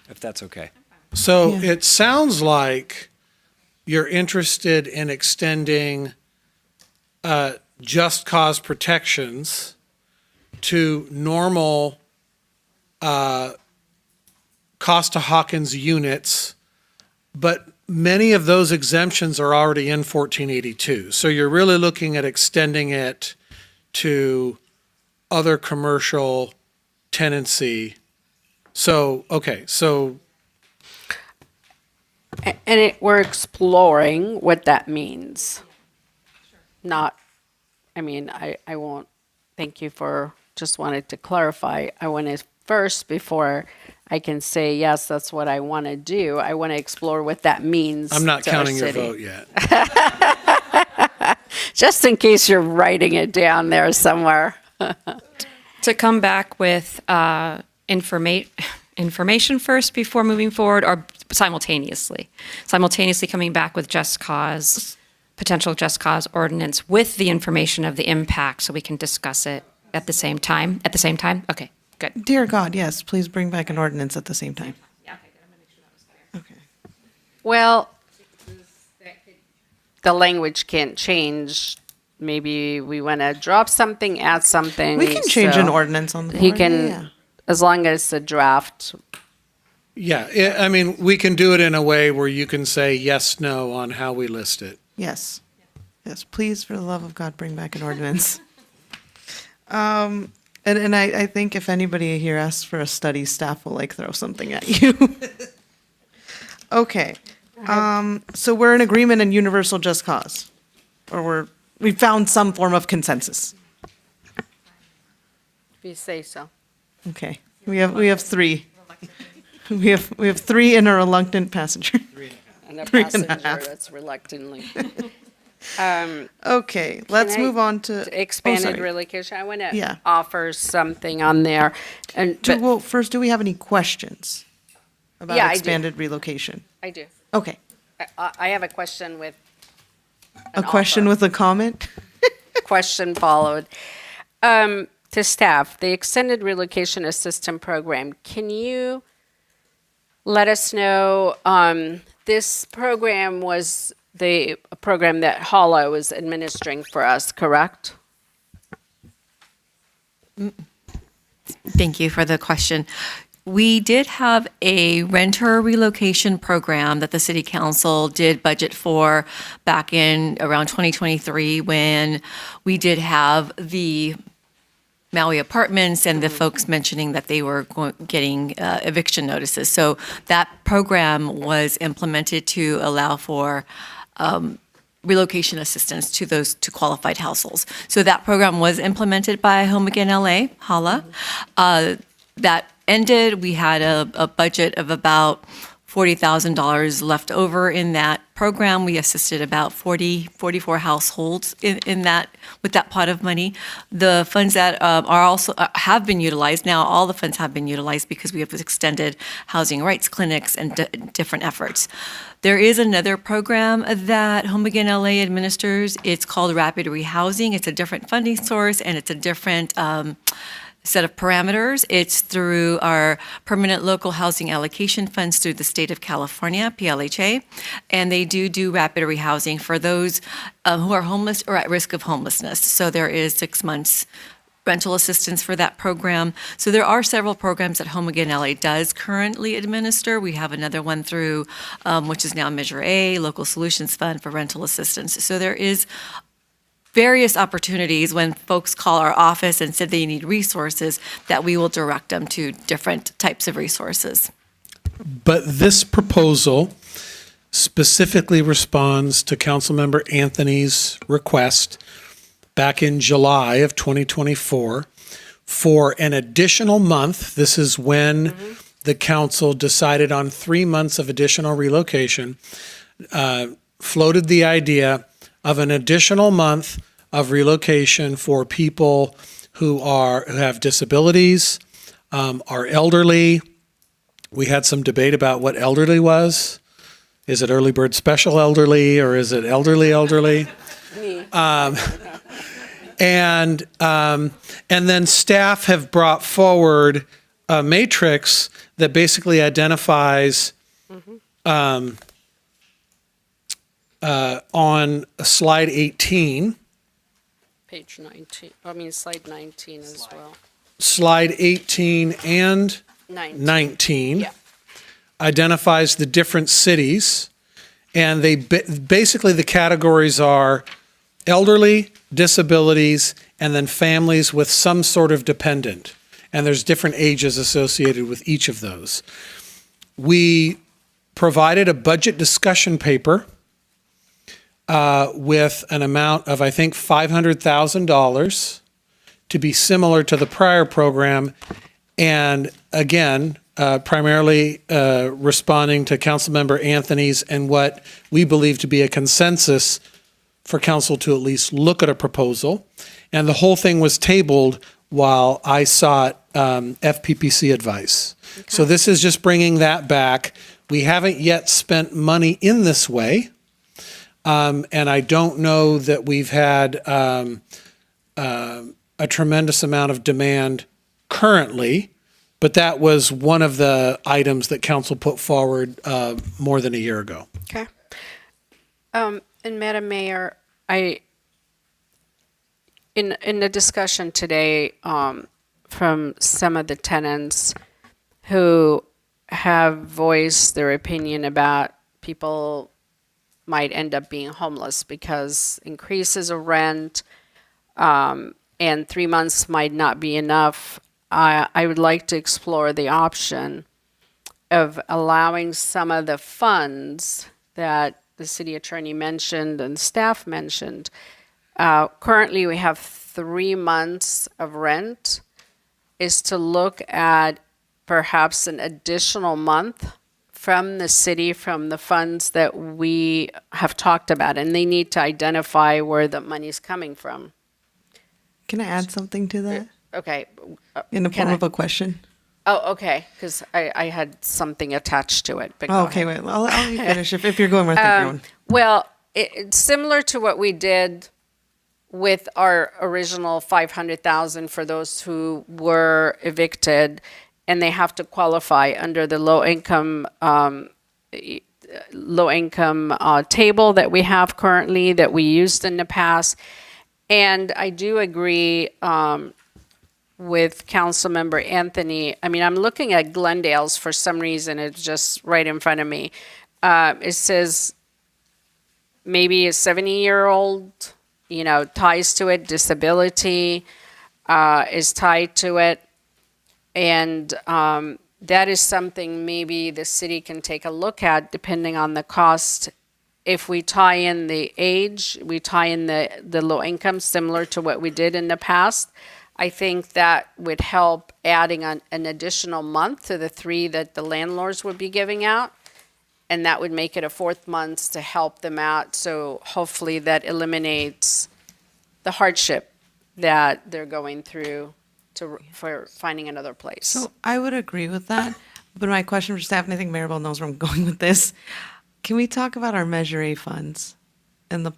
If that's okay. So it sounds like you're interested in extending just cause protections to normal Costa-Hawkins units, but many of those exemptions are already in 1482. So you're really looking at extending it to other commercial tenancy. So, okay, so. And we're exploring what that means. Not, I won't, thank you for, just wanted to clarify. I want to first, before I can say, yes, that's what I want to do, I want to explore what that means. I'm not to our counting your city. vote yet. Just in case you're writing it down there somewhere. To come back with information first before moving forward, or simultaneously coming back with potential just cause ordinance with the information of the impact, so we can discuss it at the same time. Okay, good. Dear God, yes, please bring back an ordinance at the same time. Yeah, okay, I'm gonna make sure that was clear. Okay. Well, the language can't change. Maybe we want to drop something, add something. We can change an ordinance on the He floor, can, yeah. as long as it's a draft. Yeah, we can do it in a way where you can say yes, no on how we list it. Yes. Yes, please, for the love of God, bring back an ordinance. And I think if anybody here asks for a study, staff will throw something at you. Okay. So we're in agreement in universal just cause, or we found some form of consensus. If you say so. Okay. We have three. We have three and a reluctant passenger. And a 3.5. passenger that's reluctantly. Okay, let's move on to expanded sorry. relocation. I want to Yeah. offer something on there. And Well, first, do we have any questions about Yeah, I do. expanded relocation? I do. Okay. I have a question with A question with a comment? question followed. To staff, the Extended Relocation Assistance Program, can you let us know, this program was the program that Hala was administering for us, correct? Thank you for the question. We did have a renter relocation program that the city council did budget for back in around 2023 when we did have the Maui apartments and the folks mentioning that they were getting eviction notices. So that program was implemented to allow for relocation assistance to qualified households. So that program was implemented by Home Again LA, HALA. That ended. We had a budget of about $40,000 left over in that program. We assisted about 44 households in that with that pot of money. The funds that are also have been utilized now. All the funds have been utilized because we have extended housing rights clinics and different efforts. There is another program that Home Again LA administers. It's called Rapid Rehousing. It's a different funding source and it's a different set of parameters. It's through our permanent local housing allocation funds through the state of California, PLHA, and they do rapid rehousing for those who are homeless or at risk of homelessness. So there is 6 months rental assistance for that program. So there are several programs that Home Again LA does currently administer. We have another one through, which is now Measure A, Local Solutions Fund for rental assistance. So there is various opportunities when folks call our office and said they need resources that we will direct them to different types of resources. But this proposal specifically responds to Councilmember Anthony's request back in July of 2024 for an additional month. This is when the council decided on 3 months of additional relocation, floated the idea of an additional month of relocation for people who have disabilities, are elderly. We had some debate about what elderly was. Is it early bird special elderly or is it elderly? And then staff have brought forward a matrix that basically identifies on slide 18. Page 19, slide 19 as well. Slide 18 and 19 Yeah. identifies the different cities. And they basically the categories are elderly, disabilities, and then families with some sort of dependent. And there's different ages associated with each of those. We provided a budget discussion paper with an amount of, I think, $500,000 to be similar to the prior program. And again, primarily responding to Councilmember Anthony's and what we believe to be a consensus for council to at least look at a proposal. And the whole thing was tabled while I sought FPPC advice. Okay. So this is just bringing that back. We haven't yet spent money in this way. And I don't know that we've had a tremendous amount of demand currently, but that was one of the items that council put forward more than a year ago. Okay. And Madam Mayor, in the discussion today from some of the tenants who have voiced their opinion about people might end up being homeless because increases of rent and 3 months might not be enough, I would like to explore the option of allowing some of the funds that the city attorney mentioned and staff mentioned. Currently, we have 3 months of rent, is to look at perhaps an additional month from the city, from the funds that we have talked about, and they need to identify where the money's coming from. Can I add something to that? Okay. In the form of a question? Oh, okay, because I had something attached to it. But go Oh, okay, ahead. wait. I'll let you finish if you're going with your own. Well, it's similar to what we did with our original 500,000 for those who were evicted, and they have to qualify under the low income table that we have currently that we used in the past. And I do agree with Councilmember Anthony. I mean, I'm looking at Glendale's for some reason. It's just right in front of me. It says maybe a 70-year-old, ties to it. Disability is tied to it. And that is something maybe the city can take a look at depending on the cost. If we tie in the age, we tie in the low income, similar to what we did in the past. I think that would help adding an additional month to the 3 that the landlords would be giving out. And that would make it a 4th month to help them out. So hopefully that eliminates the hardship that they're going through for finding another place. So I would agree with that. But my question for staff, and I think Maribel knows where I'm going with this. Can we talk about our Measure A funds and the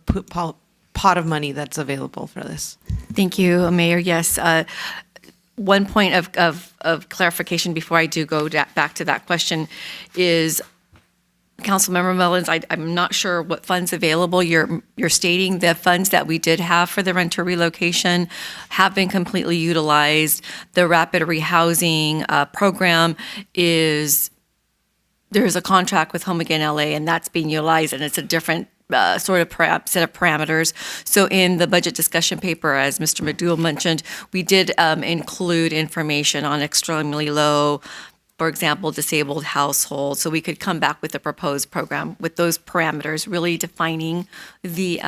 pot of money that's available for this? Thank you, Mayor. Yes. One point of clarification before I do go back to that question is, Councilmember Mullins, I'm not sure what funds available. You're stating the funds that we did have for the renter relocation have been completely utilized. The rapid rehousing program there's a contract with Home Again LA, and that's being utilized, and it's a different sort of set of parameters. So in the budget discussion paper, as Mr. McDougal mentioned, we did include information on extremely low, for example, disabled households. So we could come back with a proposed program with those parameters, really defining the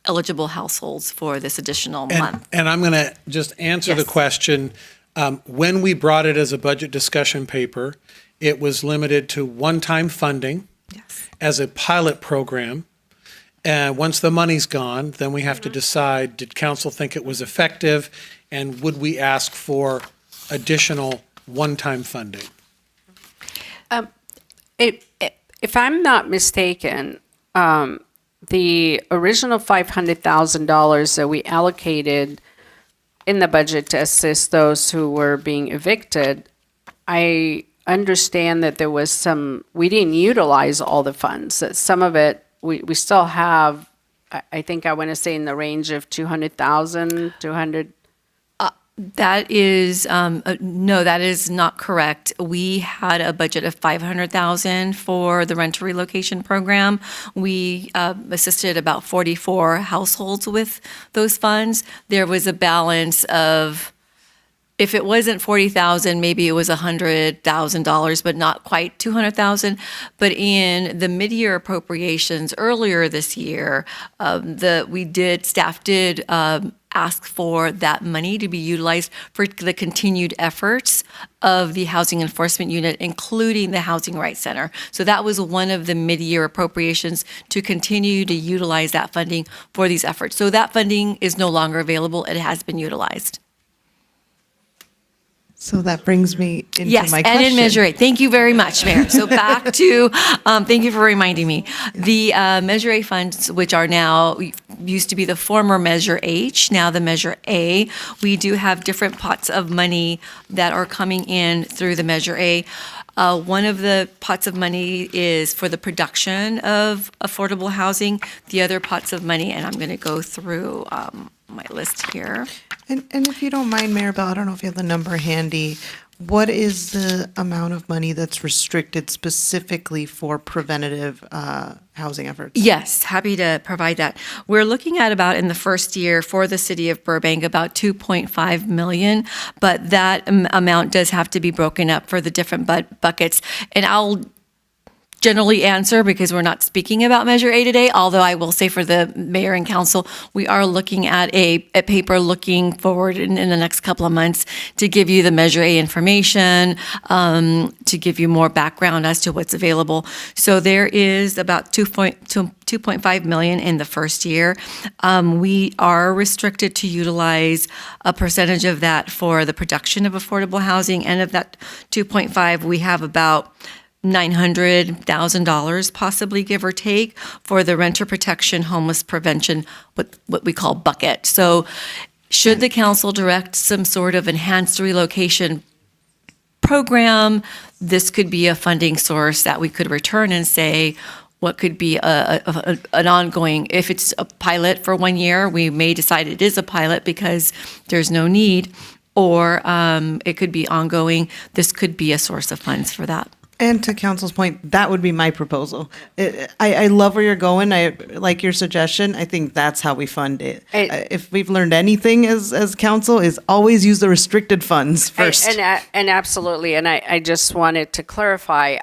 eligible households for this additional month. And I'm going to just answer the question. When we brought it as a budget discussion paper, it was limited to one-time funding as a pilot program. And once the money's gone, then we have to decide, did council think it was effective? And would we ask for additional one-time funding? If I'm not mistaken, the original $500,000 that we allocated in the budget to assist those who were being evicted, I understand that there was we didn't utilize all the funds. That some of it, we still have, I think I want to say in the range of 200,000, 200. That is, no, that is not correct. We had a budget of $500,000 for the renter relocation program. We assisted about 44 households with those funds. There was a balance of, if it wasn't 40,000, maybe it was $100,000, but not quite 200,000. But in the mid-year appropriations earlier this year, staff did ask for that money to be utilized for the continued efforts of the Housing Enforcement Unit, including the Housing Rights Center. So that was one of the mid-year appropriations to continue to utilize that funding for these efforts. So that funding is no longer available. It has been utilized. So that brings me into my question. Yes, and in Measure A. Thank you very much, Mayor. So back to, thank you for reminding me. The Measure A funds, which are now, used to be the former Measure H, now the Measure A, we do have different pots of money that are coming in through the Measure A. One of the pots of money is for the production of affordable housing. The other pots of money, and I'm going to go through my list here. And if you don't mind, Maribel, I don't know if you have the number handy. What is the amount of money that's restricted specifically for preventative housing efforts? Yes, happy to provide that. We're looking at about, in the first year for the city of Burbank, about 2.5 million, but that amount does have to be broken up for the different buckets. And I'll generally answer because we're not speaking about Measure A today, although I will say for the mayor and council, we are looking at a paper looking forward in the next couple of months to give you the Measure A information, to give you more background as to what's available. So there is about 2.5 million in the first year. We are restricted to utilize a percentage of that for the production of affordable housing, and of that 2.5, we have about $900,000, possibly give or take, for the renter protection, homeless prevention, what we call bucket. So should the council direct some sort of enhanced relocation program, this could be a funding source that we could return and say, what could be an ongoing, if it's a pilot for 1 year, we may decide it is a pilot because there's no need, or it could be ongoing. This could be a source of funds for that. And to council's point, that would be my proposal. I love where you're going. I like your suggestion. I think that's how we fund it. If we've learned anything as council, is always use the restricted funds first. And absolutely. And I just wanted to clarify,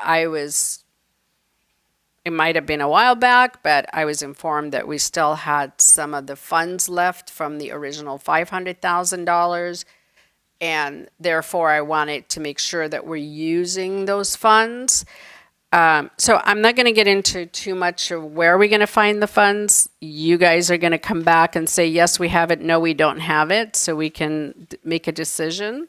it might have been a while back, but I was informed that we still had some of the funds left from the original $500,000. And therefore, I wanted to make sure that we're using those funds. So I'm not going to get into too much of where we're going to find the funds. You guys are going to come back and say, yes, we have it. No, we don't have it. So we can make a decision.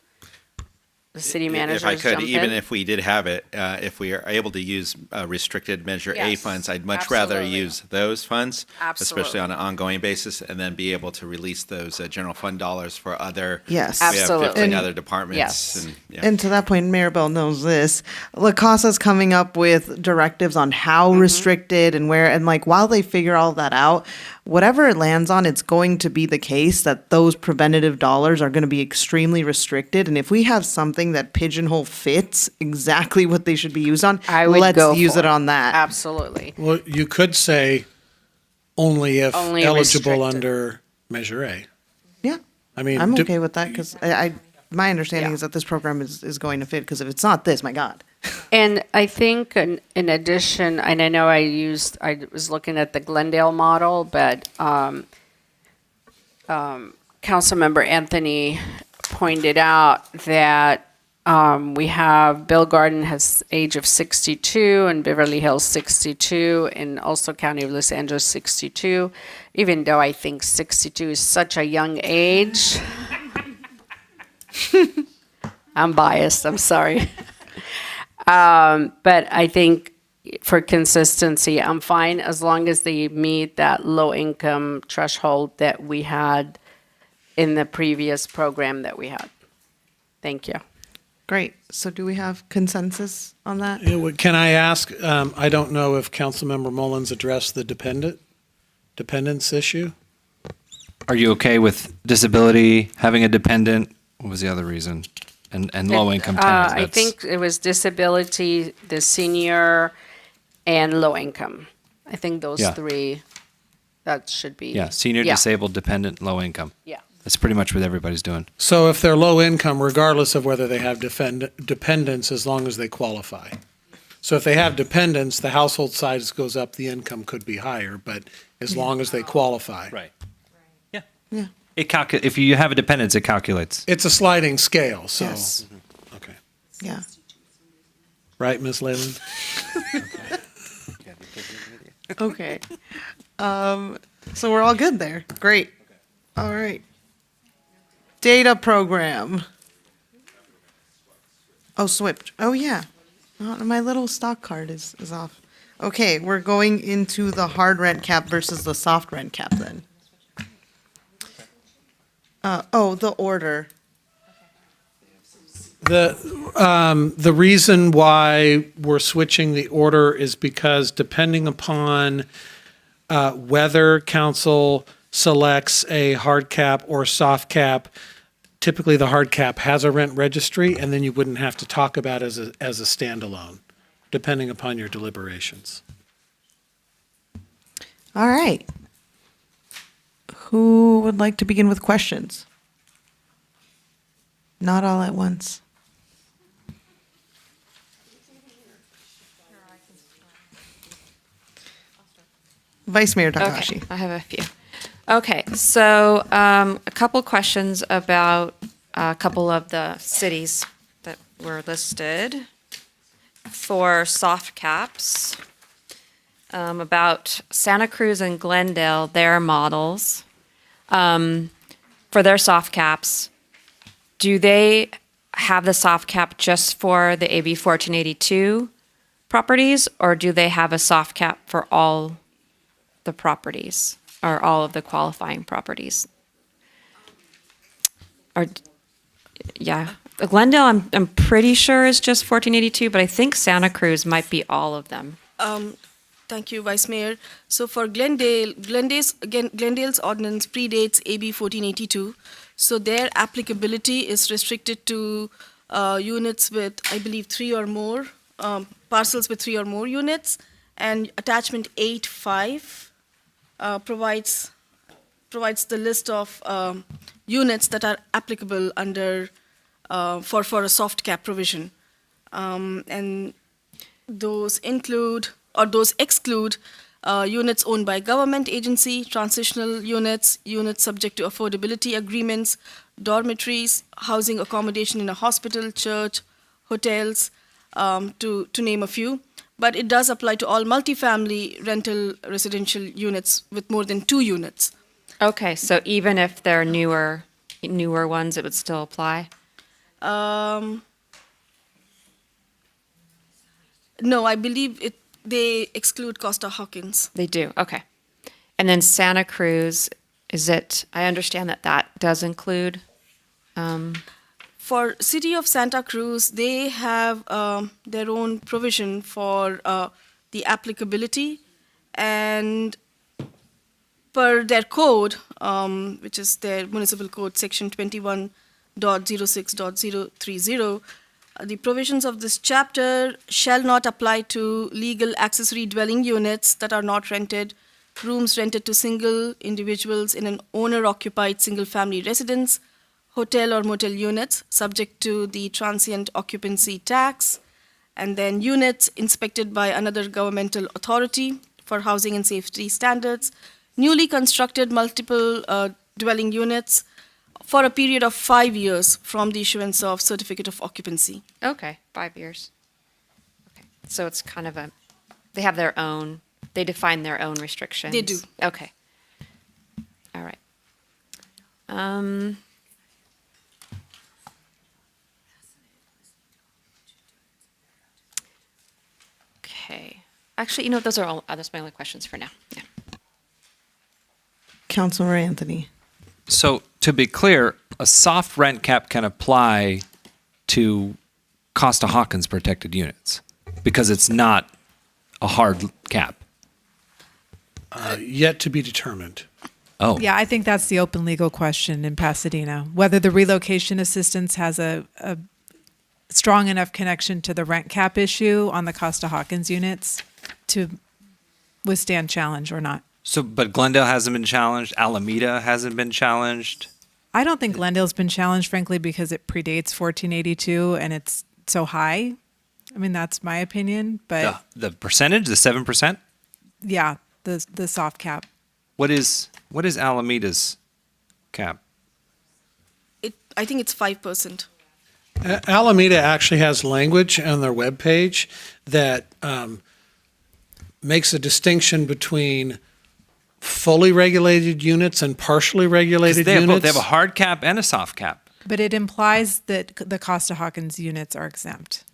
The city manager. If I could, even if we did have it, if we are able to use restricted Measure A funds, I'd much rather use those funds, especially on an ongoing basis, and then be able to release those general fund dollars for other. Yes, we have 15 other departments. Yes. And to that point, Mayor Bell knows this. La Casa's coming up with directives on how restricted and where, and like while they figure all that out, whatever it lands on, it's going to be the case that those preventative dollars are going to be extremely restricted. And if we have something that pigeonhole fits exactly what they should be used on, let's use it on that. Absolutely. Well, you could say only if Only eligible restricted. under Measure A. Yeah. I mean, I'm okay with that because my understanding is that this program is going to fit, because if it's not this, my God. And I think in addition, and I know I was looking at the Glendale model, but Councilmember Anthony pointed out that we have Bill Garden has age of 62 and Beverly Hills 62 and also County of Los Angeles 62, even though I think 62 is such a young age. I'm biased, I'm sorry. But I think for consistency, I'm fine as long as they meet that low income threshold that we had in the previous program that we had. Thank you. Great. So do we have consensus on that? Can I ask, I don't know if Councilmember Mullins addressed the dependence issue? Are you okay with disability, having a dependent? What was the other reason? And low-income tenants. I think it was disability, the senior, and low income. I think those three, that should be. Yeah, senior, disabled, dependent, low income. Yeah. That's pretty much what everybody's doing. So if they're low income, regardless of whether they have dependents, as long as they qualify. So if they have dependents, the household size goes up, the income could be higher, but as long as they qualify. Right. Yeah. If you have a dependence, it calculates. It's a sliding scale, so. Yes. Okay. Yeah. Right, Ms. Leyland? Okay. So we're all good there. Great. All right. Data program. Oh, SWIFT. Oh, yeah. My little stock card is off. Okay, we're going into the hard rent cap versus the soft rent cap then. The order. The reason why we're switching the order is because depending upon whether council selects a hard cap or soft cap, typically the hard cap has a rent registry, and then you wouldn't have to talk about it as a standalone, depending upon your deliberations. All right. Who would like to begin with questions? Not all at once. Vice Mayor Takahashi. Okay, I have a few. Okay, so a couple questions about a couple of the cities that were listed for soft caps. About Santa Cruz and Glendale, their models. For their soft caps, do they have the soft cap just for the AB 1482 properties, or do they have a soft cap for all the properties, or all of the qualifying properties? Or, yeah, Glendale, I'm pretty sure is just 1482, but I think Santa Cruz might be all of them. Thank you, Vice Mayor. So for Glendale's ordinance predates AB 1482, so their applicability is restricted to units with, I believe, 3 or more, parcels with 3 or more units, and attachment 8.5 provides the list of units that are applicable under for a soft cap provision, and those exclude units owned by government agency, transitional units, units subject to affordability agreements, dormitories, housing accommodation in a hospital, church, hotels, to name a few. But it does apply to all multifamily rental residential units with more than 2 units. Okay, so even if they're newer ones, it would still apply? No, I believe they exclude Costa Hawkins. They do, okay. And then Santa Cruz, I understand that does include? For City of Santa Cruz, they have their own provision for the applicability, and per their code, which is their municipal code, section 21.06.030, the provisions of this chapter shall not apply to legal accessory dwelling units that are not rented, rooms rented to single individuals in an owner-occupied single-family residence, hotel or motel units subject to the transient occupancy tax, and then units inspected by another governmental authority for housing and safety standards, newly constructed multiple dwelling units for a period of 5 years from the issuance of certificate of occupancy. Okay, 5 years. Okay, so it's kind of they have their own, they define their own restrictions. They do. Okay. All right. Okay. Actually, those are all, that's my only questions for now. Yeah. Councilmember Anthony. So to be clear, a soft rent cap can apply to Costa Hawkins protected units because it's not a hard cap. Yet to be determined. Oh. Yeah, I think that's the open legal question in Pasadena, whether the relocation assistance has a strong enough connection to the rent cap issue on the Costa Hawkins units to withstand challenge or not. So, but Glendale hasn't been challenged. Alameda hasn't been challenged. I don't think Glendale's been challenged, frankly, because it predates 1482 and it's so high. I mean, that's my opinion, but The percentage, the 7%. yeah, the soft cap. What is Alameda's cap? I think it's 5%. Alameda actually has language on their webpage that makes a distinction between fully regulated units and partially regulated units. They have a hard cap and a soft cap. But it implies that the Costa Hawkins units are exempt.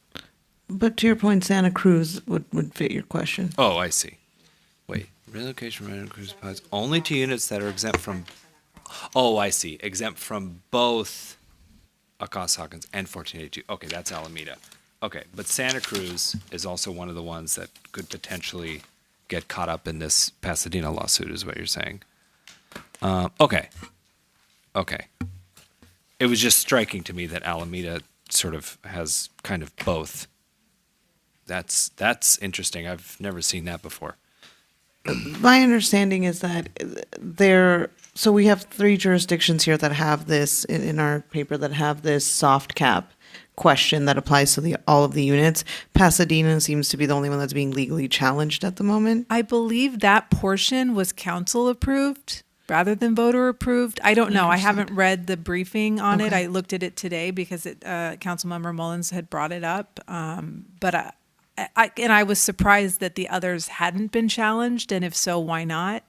But to your point, Santa Cruz would fit your question. Oh, I see. Wait, relocation rent increase applies only to units that are exempt from. Oh, I see. Exempt from both Costa Hawkins and 1482. Okay, that's Alameda. Okay, but Santa Cruz is also one of the ones that could potentially get caught up in this Pasadena lawsuit, is what you're saying. Okay. It was just striking to me that Alameda sort of has kind of both. That's interesting. I've never seen that before. My understanding is that so we have 3 jurisdictions here that have this in our paper that have this soft cap. question that applies to all of the units. Pasadena seems to be the only one that's being legally challenged at the moment. I believe that portion was council approved rather than voter approved. I don't know. I haven't read the briefing on it. I looked at it today because Councilmember Mullins had brought it up. But I was surprised that the others hadn't been challenged, and if so, why not?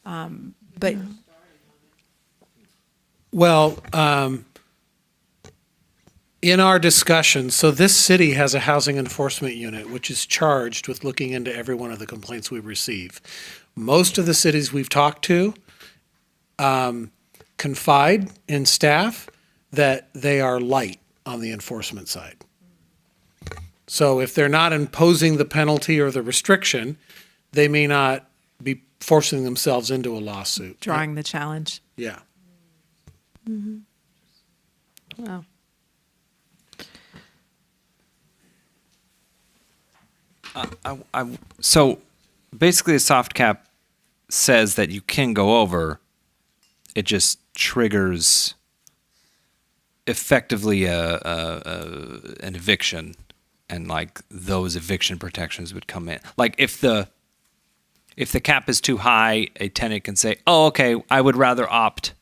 But Well, in our discussion, so this city has a housing enforcement unit, which is charged with looking into every one of the complaints we receive. Most of the cities we've talked to confide in staff that they are light on the enforcement side. So if they're not imposing the penalty or the restriction, they may not be forcing themselves into a lawsuit. drawing the challenge. Yeah. Wow. So basically, a soft cap says that you can go over. It just triggers effectively an eviction, and like those eviction protections would come in. Like if the cap is too high, a tenant can say, "Oh, okay, I would rather opt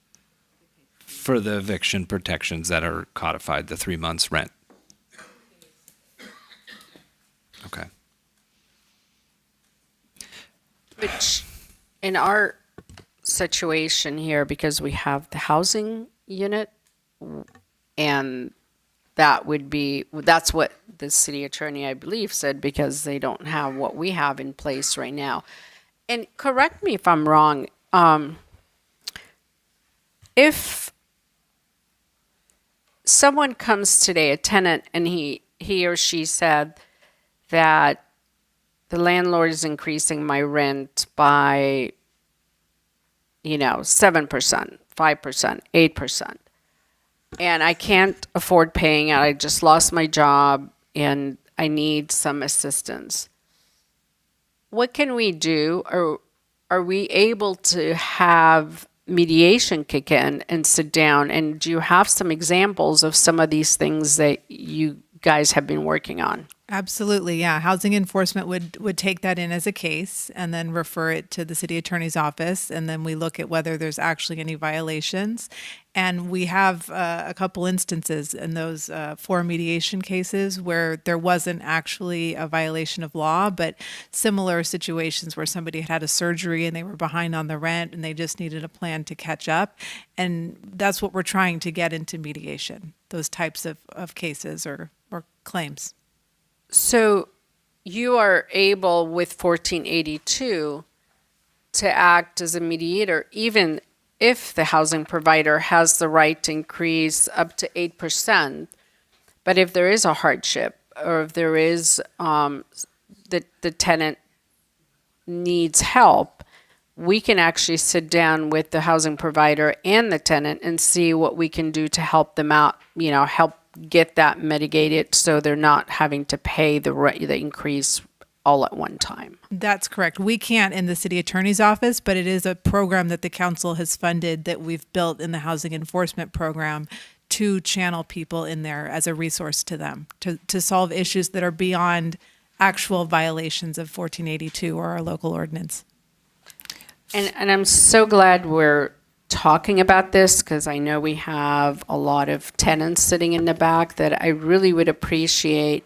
for the eviction protections that are codified, the 3 months rent." Okay. Which, in our situation here, because we have the housing unit, and that's what the city attorney, I believe, said, because they don't have what we have in place right now. And correct me if I'm wrong, if someone comes today, a tenant, and he or she said that the landlord is increasing my rent by, 7%, 5%, 8%, and I can't afford paying it, I just lost my job, and I need some assistance. What can we do? Or are we able to have mediation kick in and sit down? And do you have some examples of some of these things that you guys have been working on? Absolutely, yeah. Housing enforcement would take that in as a case and then refer it to the city attorney's office, and then we look at whether there's actually any violations. And we have a couple instances in those 4 mediation cases where there wasn't actually a violation of law, but similar situations where somebody had a surgery and they were behind on the rent and they just needed a plan to catch up. And that's what we're trying to get into mediation, those types of cases or claims. So you are able with 1482 to act as a mediator, even if the housing provider has the right to increase up to 8%. But if there is a hardship, or if there is the tenant needs help, we can actually sit down with the housing provider and the tenant and see what we can do to help them out, help get that mitigated so they're not having to pay the increase all at one time. That's correct. We can't in the city attorney's office, but it is a program that the council has funded that we've built in the housing enforcement program to channel people in there as a resource to them to solve issues that are beyond actual violations of 1482 or our local ordinance. And I'm so glad we're talking about this, because I know we have a lot of tenants sitting in the back that I really would appreciate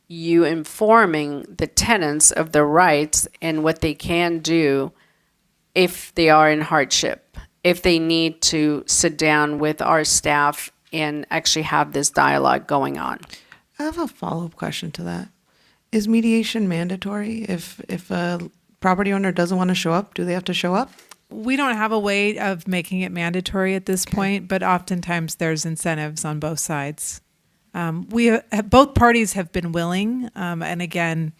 you informing the tenants of their rights and what they can do if they are in hardship, if they need to sit down with our staff and actually have this dialogue going on. I have a follow-up question to that. Is mediation mandatory? If a property owner doesn't want to show up, do they have to show up? We don't have a way of making it mandatory at this point, but oftentimes there's incentives on both sides. Both parties have been willing, and again,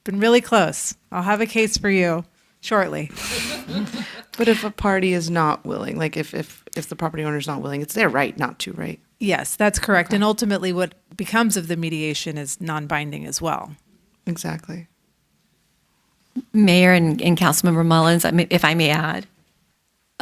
been really close. I'll have a case for you shortly. But if a party is not willing, like if the property owner is not willing, it's their right not to, right? Yes, that's correct. And ultimately what becomes of the mediation is non-binding as well. Exactly. Mayor and Councilmember Mullins, if I may add.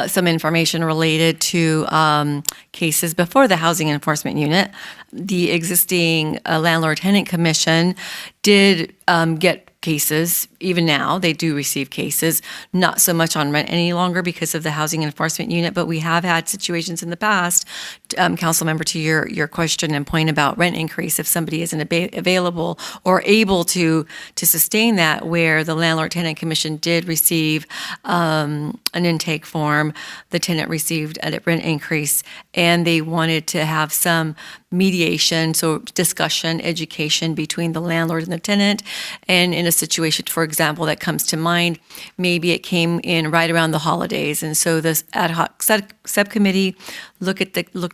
some information related to cases before the Housing Enforcement Unit. The existing Landlord-Tenant Commission did get cases. Even now, they do receive cases, not so much on rent any longer because of the Housing Enforcement Unit, but we have had situations in the past, council member, to your question and point about rent increase, if somebody isn't available or able to sustain that, where the Landlord-Tenant Commission did receive an intake form, the tenant received a rent increase, and they wanted to have some mediation, so discussion, education between the landlord and the tenant. And in a situation, for example, that comes to mind, maybe it came in right around the holidays, and so this ad hoc subcommittee looked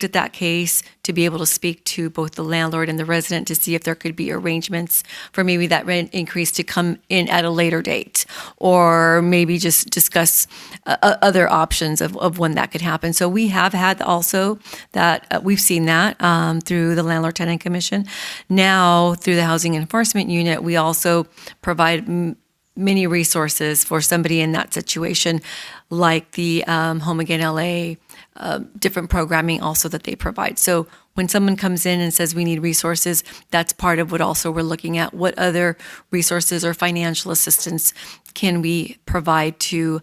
at that case to be able to speak to both the landlord and the resident to see if there could be arrangements for maybe that rent increase to come in at a later date, or maybe just discuss other options of when that could happen. So we have had also that, we've seen that through the Landlord-Tenant Commission. Now, through the Housing Enforcement Unit, we also provide many resources for somebody in that situation, like the Home Again LA, different programming also that they provide. So when someone comes in and says we need resources, that's part of what also we're looking at. What other resources or financial assistance can we provide to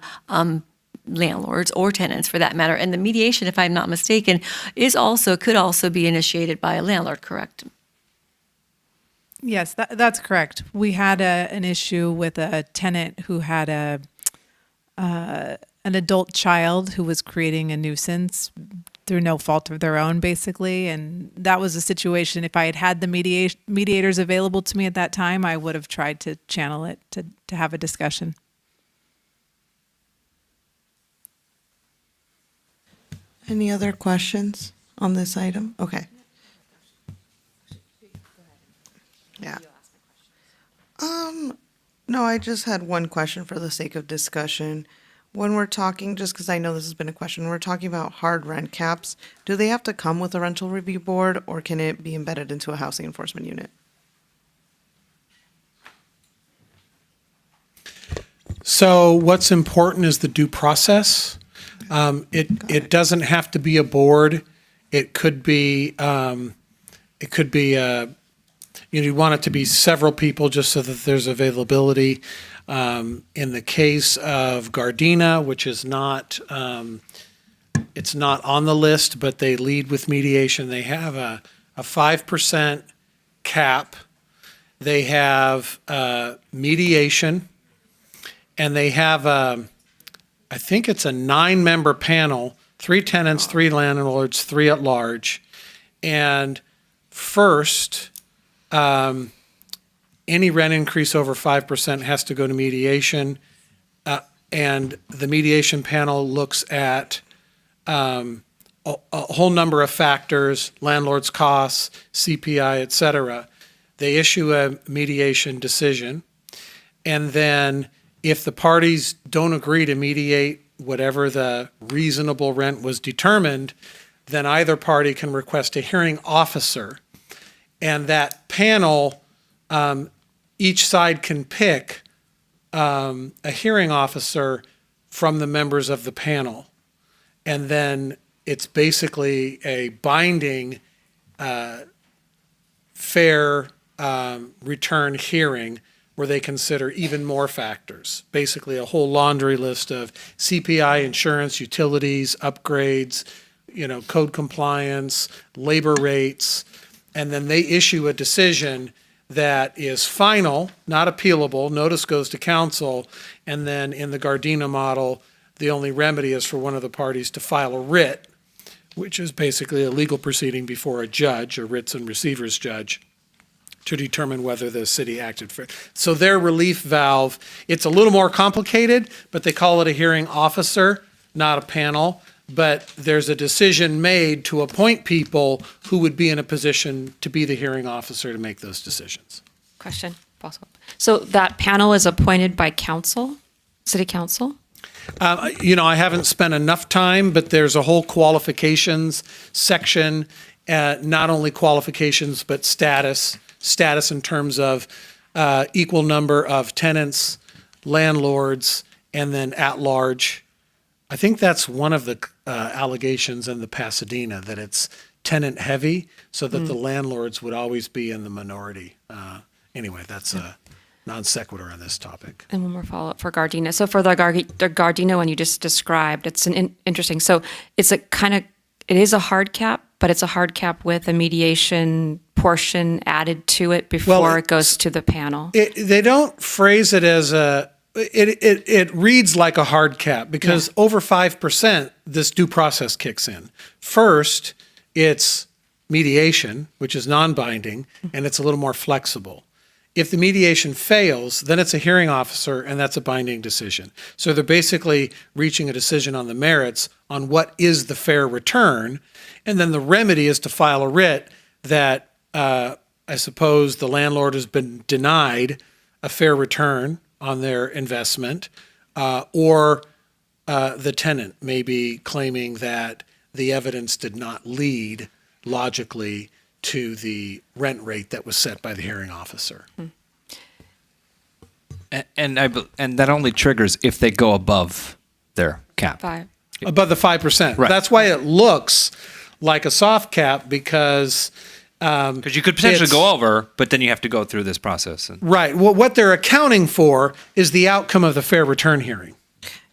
landlords or tenants for that matter? And the mediation, if I'm not mistaken, could also be initiated by a landlord, correct? Yes, that's correct. We had an issue with a tenant who had an adult child who was creating a nuisance through no fault of their own, basically. And that was a situation, if I had the mediators available to me at that time, I would have tried to channel it to have a discussion. Any other questions on this item? Okay. Yeah. No, I just had one question for the sake of discussion. When we're talking, just because I know this has been a question, when we're talking about hard rent caps, do they have to come with a rental review board, or can it be embedded into a housing enforcement unit? So what's important is the due process. It doesn't have to be a board. It could be you want it to be several people just so that there's availability. In the case of Gardena, which is not, it's not on the list, but they lead with mediation. They have a 5% cap. They have mediation, and they have I think it's a 9-member panel, 3 tenants, 3 landlords, 3 at large. And first, any rent increase over 5% has to go to mediation. And the mediation panel looks at a whole number of factors, landlord's costs, CPI, et cetera. They issue a mediation decision. And then if the parties don't agree to mediate whatever the reasonable rent was determined, then either party can request a hearing officer. And that panel, each side can pick a hearing officer from the members of the panel. And then it's basically a binding, fair return hearing where they consider even more factors, basically a whole laundry list of CPI, insurance, utilities, upgrades, code compliance, labor rates, and then they issue a decision that is final, not appealable. Notice goes to council, and then in the Gardena model, the only remedy is for one of the parties to file a writ, which is basically a legal proceeding before a judge, a writs and receivers judge, to determine whether the city acted fair. So their relief valve, it's a little more complicated, but they call it a hearing officer, not a panel. But there's a decision made to appoint people who would be in a position to be the hearing officer to make those decisions. Question, possible. So that panel is appointed by council, city council? I haven't spent enough time, but there's a whole qualifications section, not only qualifications, but status in terms of equal number of tenants, landlords, and then at-large I think that's one of the allegations in the Pasadena, that it's tenant heavy, so that the landlords would always be in the minority. Anyway, that's a non sequitur on this topic. And one more follow-up for Gardena. So for the Gardena one you just described, it's interesting. So it's it is a hard cap, but it's a hard cap with a mediation portion added to it before it goes to the panel. They don't phrase it as it reads like a hard cap, because over 5%, this due process kicks in. First, it's mediation, which is non-binding, and it's a little more flexible. If the mediation fails, then it's a hearing officer, and that's a binding decision. So they're basically reaching a decision on the merits on what is the fair return, and then the remedy is to file a writ that I suppose the landlord has been denied a fair return on their investment, or the tenant may be claiming that the evidence did not lead logically to the rent rate that was set by the hearing officer. And that only triggers if they go above their cap. Above the 5%. Right. That's why it looks like a soft cap, because you could potentially go over, but then you have to go through this process. Right. Well, what they're accounting for is the outcome of the fair return hearing.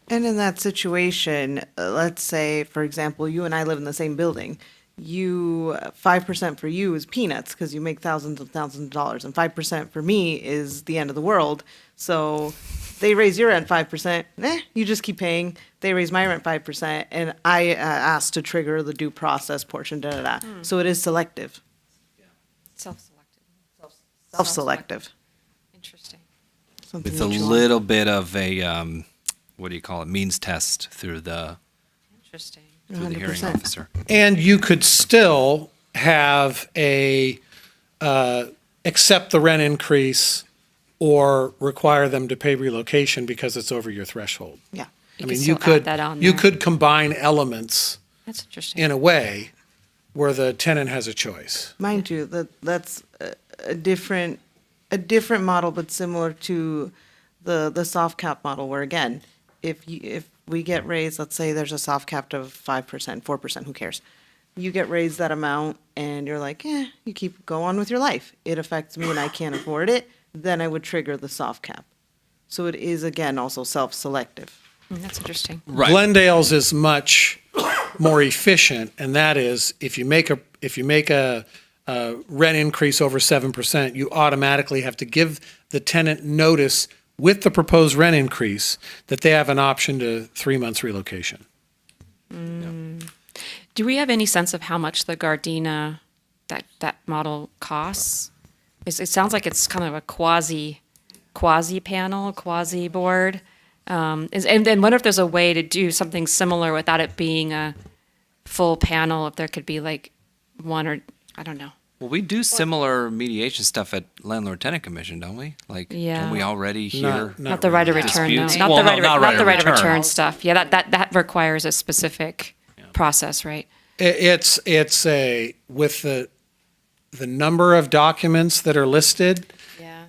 And in that situation, let's say, for example, you and I live in the same building. 5% for you is peanuts because you make thousands and thousands of dollars, and 5% for me is the end of the world. So they raise your rent 5%, you just keep paying. They raise my rent 5%, and I asked to trigger the due process portion, So it is selective. Self-selective. Interesting. With a little bit of a, what do you call it, means test through the hearing 100%. officer. And you could still have accept the rent increase or require them to pay relocation because it's over your threshold. Yeah. I mean, you could combine elements That's interesting. in a way where the tenant has a choice. Mind you, that's a different model, but similar to the soft cap model, where again, if we get raised, let's say there's a soft cap of 5%, 4%, who cares? You get raised that amount and you're like, you go on with your life. It affects me and I can't afford it. Then I would trigger the soft cap. So it is, again, also self-selective. That's interesting. Right. Glendale's is much more efficient, and that is if you make a rent increase over 7%, you automatically have to give the tenant notice with the proposed rent increase that they have an option to 3 months relocation. Do we have any sense of how much the Gardena, that model costs? It sounds like it's kind of a quasi panel, quasi board. And then what if there's a way to do something similar without it being a full panel? If there could be like one, or I don't know. Well, we do similar mediation stuff at Landlord-Tenant Commission, don't we? Like, don't we already hear Not the right of return, no. disputes? Not Well, the right of return. return stuff. Yeah, that requires a specific process, right? It's with the number of documents that are listed,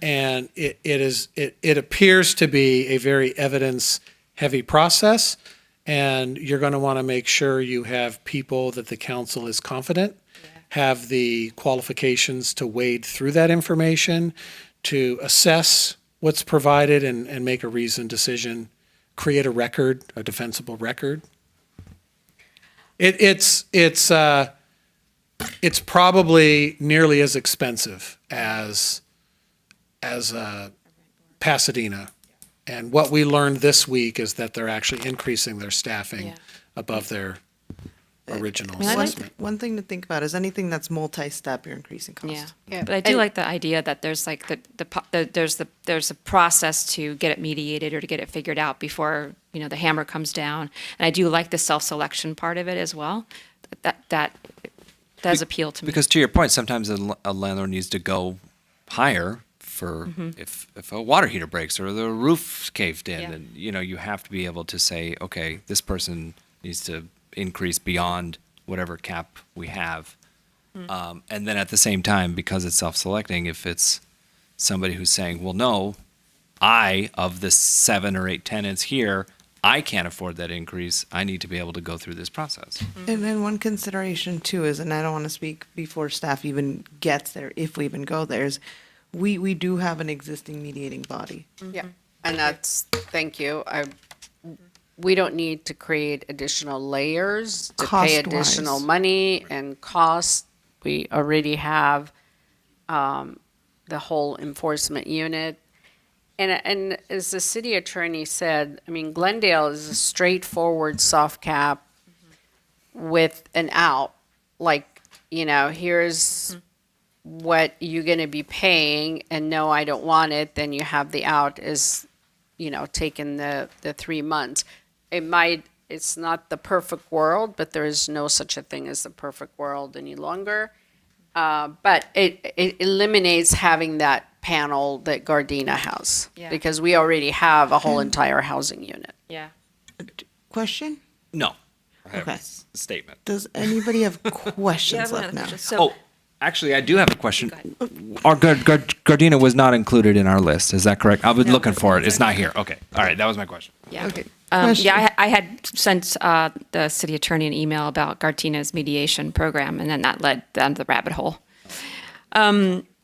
and it appears to be a very evidence-heavy process, and you're going to want to make sure you have people that the council is confident, have the qualifications to wade through that information, to assess what's provided and make a reasoned decision, create a record, a defensible record. It's probably nearly as expensive as Pasadena. And what we learned this week is that they're actually increasing their staffing above their original assessment. One thing to think about is anything that's multi-step, you're increasing cost. But I do like the idea that there's like there's a process to get it mediated or to get it figured out before the hammer comes down. And I do like the self-selection part of it as well. That does appeal to me. Because to your point, sometimes a landlord needs to go higher for if a water heater breaks or the roof caved in, and you have to be able to say, okay, this person needs to increase beyond whatever cap we have. And then at the same time, because it's self-selecting, if it's somebody who's saying, well, no, of the 7 or 8 tenants here, I can't afford that increase, I need to be able to go through this process. And then one consideration too is, and I don't want to speak before staff even gets there, if we even go there, is we do have an existing mediating body. Yeah, and that's, thank you. We don't need to create additional layers to pay additional Cost-wise. money and cost. We already have the whole enforcement unit. And as the city attorney said, I mean, Glendale is a straightforward soft cap with an out. Like, you know, here's what you're going to be paying, and no, I don't want it. Then you have the out is, you know, taking the 3 months. It's not the perfect world, but there is no such a thing as the perfect world any longer. But it eliminates having that panel that Gardena has, Yeah. because we already have a whole entire housing unit. Yeah. Question? No. I have Okay. a statement. Does anybody have questions left now? Oh, actually, I do have a question. Our Gardena was not included in our list. Is that correct? I've been looking for it. It's not here. Okay. All right. That was my question. Yeah. Okay. Yeah, I had sent the city attorney an email about Gartina's mediation program, and then that led down the rabbit hole.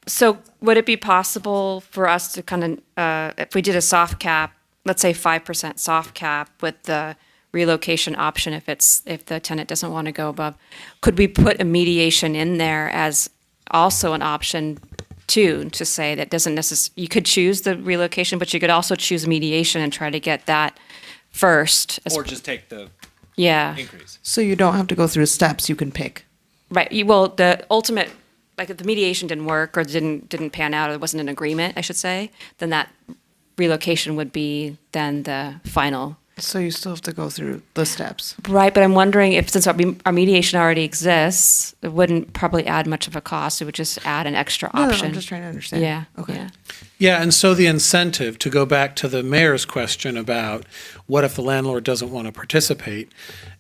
So would it be possible for us to kind of, if we did a soft cap, let's say 5% soft cap with the relocation option, if the tenant doesn't want to go above, could we put a mediation in there as also an option too, to say that doesn't necessarily, you could choose the relocation, but you could also choose mediation and try to get that first. Or just take the Yeah. increase. So you don't have to go through steps, you can pick. Right. Well, the ultimate, like if the mediation didn't work or didn't pan out, or there wasn't an agreement, I should say, then that relocation would be then the final. So you still have to go through the steps. Right, but I'm wondering if, since our mediation already exists, it wouldn't probably add much of a cost. It would just add an extra No, option. I'm just trying to understand. Yeah. Okay. Yeah. Yeah, and so the incentive, to go back to the mayor's question about what if the landlord doesn't want to participate,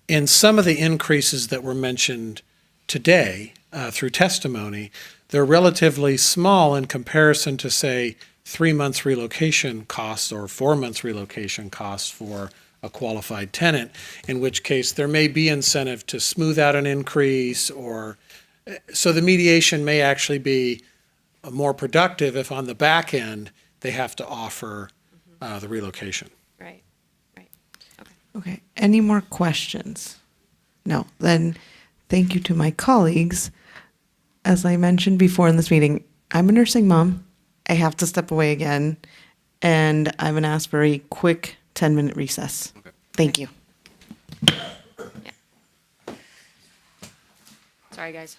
in some of the increases that were mentioned today through testimony, they're relatively small in comparison to, say, 3 months relocation costs or 4 months relocation costs for a qualified tenant, in which case there may be incentive to smooth out an increase, or so the mediation may actually be more productive if on the back end they have to offer the relocation. Right. Right. Okay, any more questions? No, then thank you to my colleagues. As I mentioned before in this meeting, I'm a nursing mom. I have to step away again, and I'm going to ask for a quick 10-minute recess. Okay. Thank you. Sorry, guys.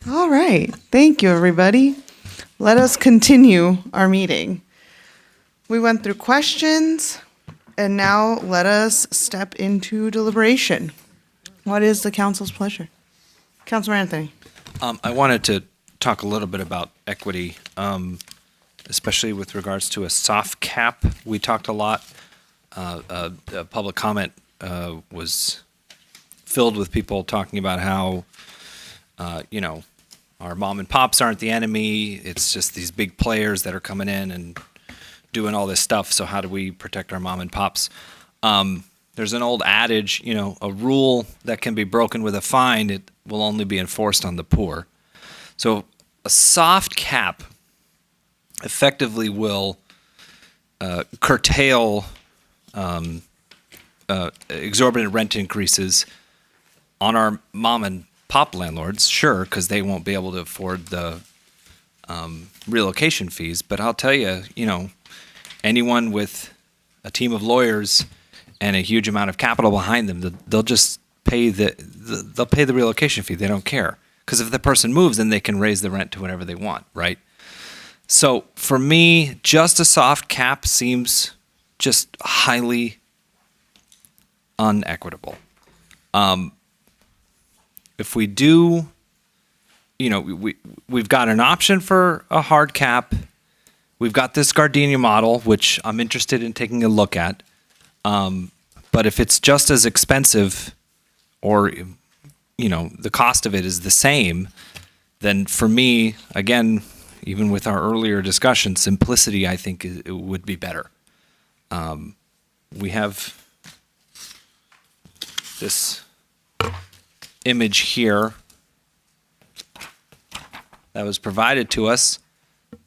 All right. Thank you, everybody. Let us continue our meeting. We went through questions, and now let us step into deliberation. What is the council's pleasure? Councilor Anthony. I wanted to talk a little bit about equity, especially with regards to a soft cap. We talked a lot. Public comment was filled with people talking about how, our mom and pops aren't the enemy. It's just these big players that are coming in and doing all this stuff. So how do we protect our mom and pops? There's an old adage, a rule that can be broken with a fine, it will only be enforced on the poor. So a soft cap effectively will curtail exorbitant rent increases on our mom and pop landlords, sure, because they won't be able to afford the relocation fees. But I'll tell you, anyone with a team of lawyers and a huge amount of capital behind them, they'll just pay they'll pay the relocation fee. They don't care, because if the person moves, then they can raise the rent to whatever they want, right? So for me, just a soft cap seems just highly unequitable. If we do, we've got an option for a hard cap. We've got this Gardenia model, which I'm interested in taking a look at. But if it's just as expensive, or the cost of it is the same, then for me, again, even with our earlier discussion, simplicity, I think it would be better. We have this image here that was provided to us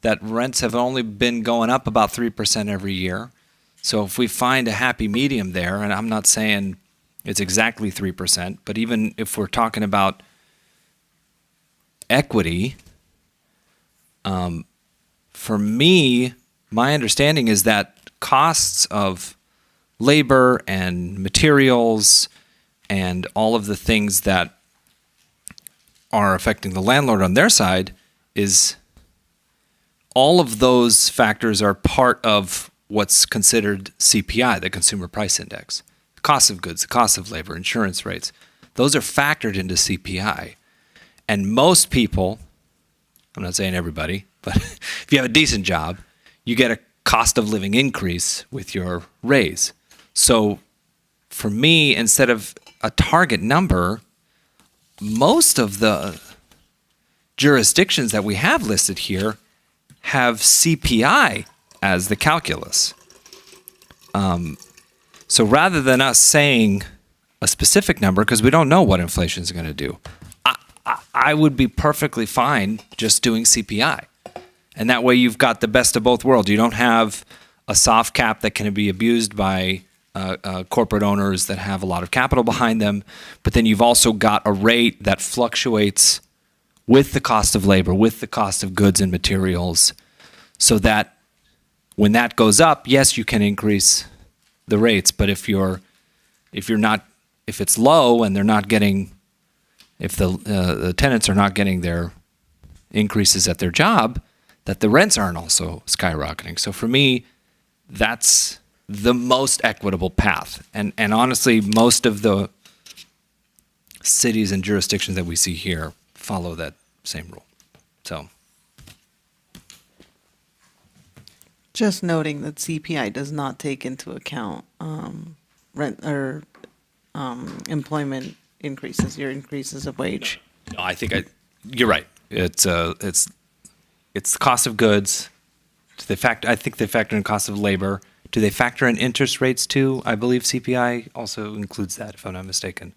that rents have only been going up about 3% every year. So if we find a happy medium there, and I'm not saying it's exactly 3%, but even if we're talking about equity, for me, my understanding is that costs of labor and materials and all of the things that are affecting the landlord on their side is all of those factors are part of what's considered CPI, the Consumer Price Index. The cost of goods, the cost of labor, insurance rates, those are factored into CPI. And most people, I'm not saying everybody, but if you have a decent job, you get a cost of living increase with your raise. So for me, instead of a target number, most of the jurisdictions that we have listed here have CPI as the calculus. So rather than us saying a specific number, because we don't know what inflation is going to do, I would be perfectly fine just doing CPI. And that way you've got the best of both worlds. You don't have a soft cap that can be abused by corporate owners that have a lot of capital behind them, but then you've also got a rate that fluctuates with the cost of labor, with the cost of goods and materials, so that when that goes up, yes, you can increase the rates, but if it's low and they're not getting, if the tenants are not getting their increases at their job, that the rents aren't also skyrocketing. So for me, that's the most equitable path. And honestly, most of the cities and jurisdictions that we see here follow that same rule. So. Just noting that CPI does not take into account rent or employment increases, your increases of wage. No, I think you're right. It's the cost of goods. I think they factor in cost of labor. Do they factor in interest rates too? I believe CPI also includes that, if I'm not mistaken.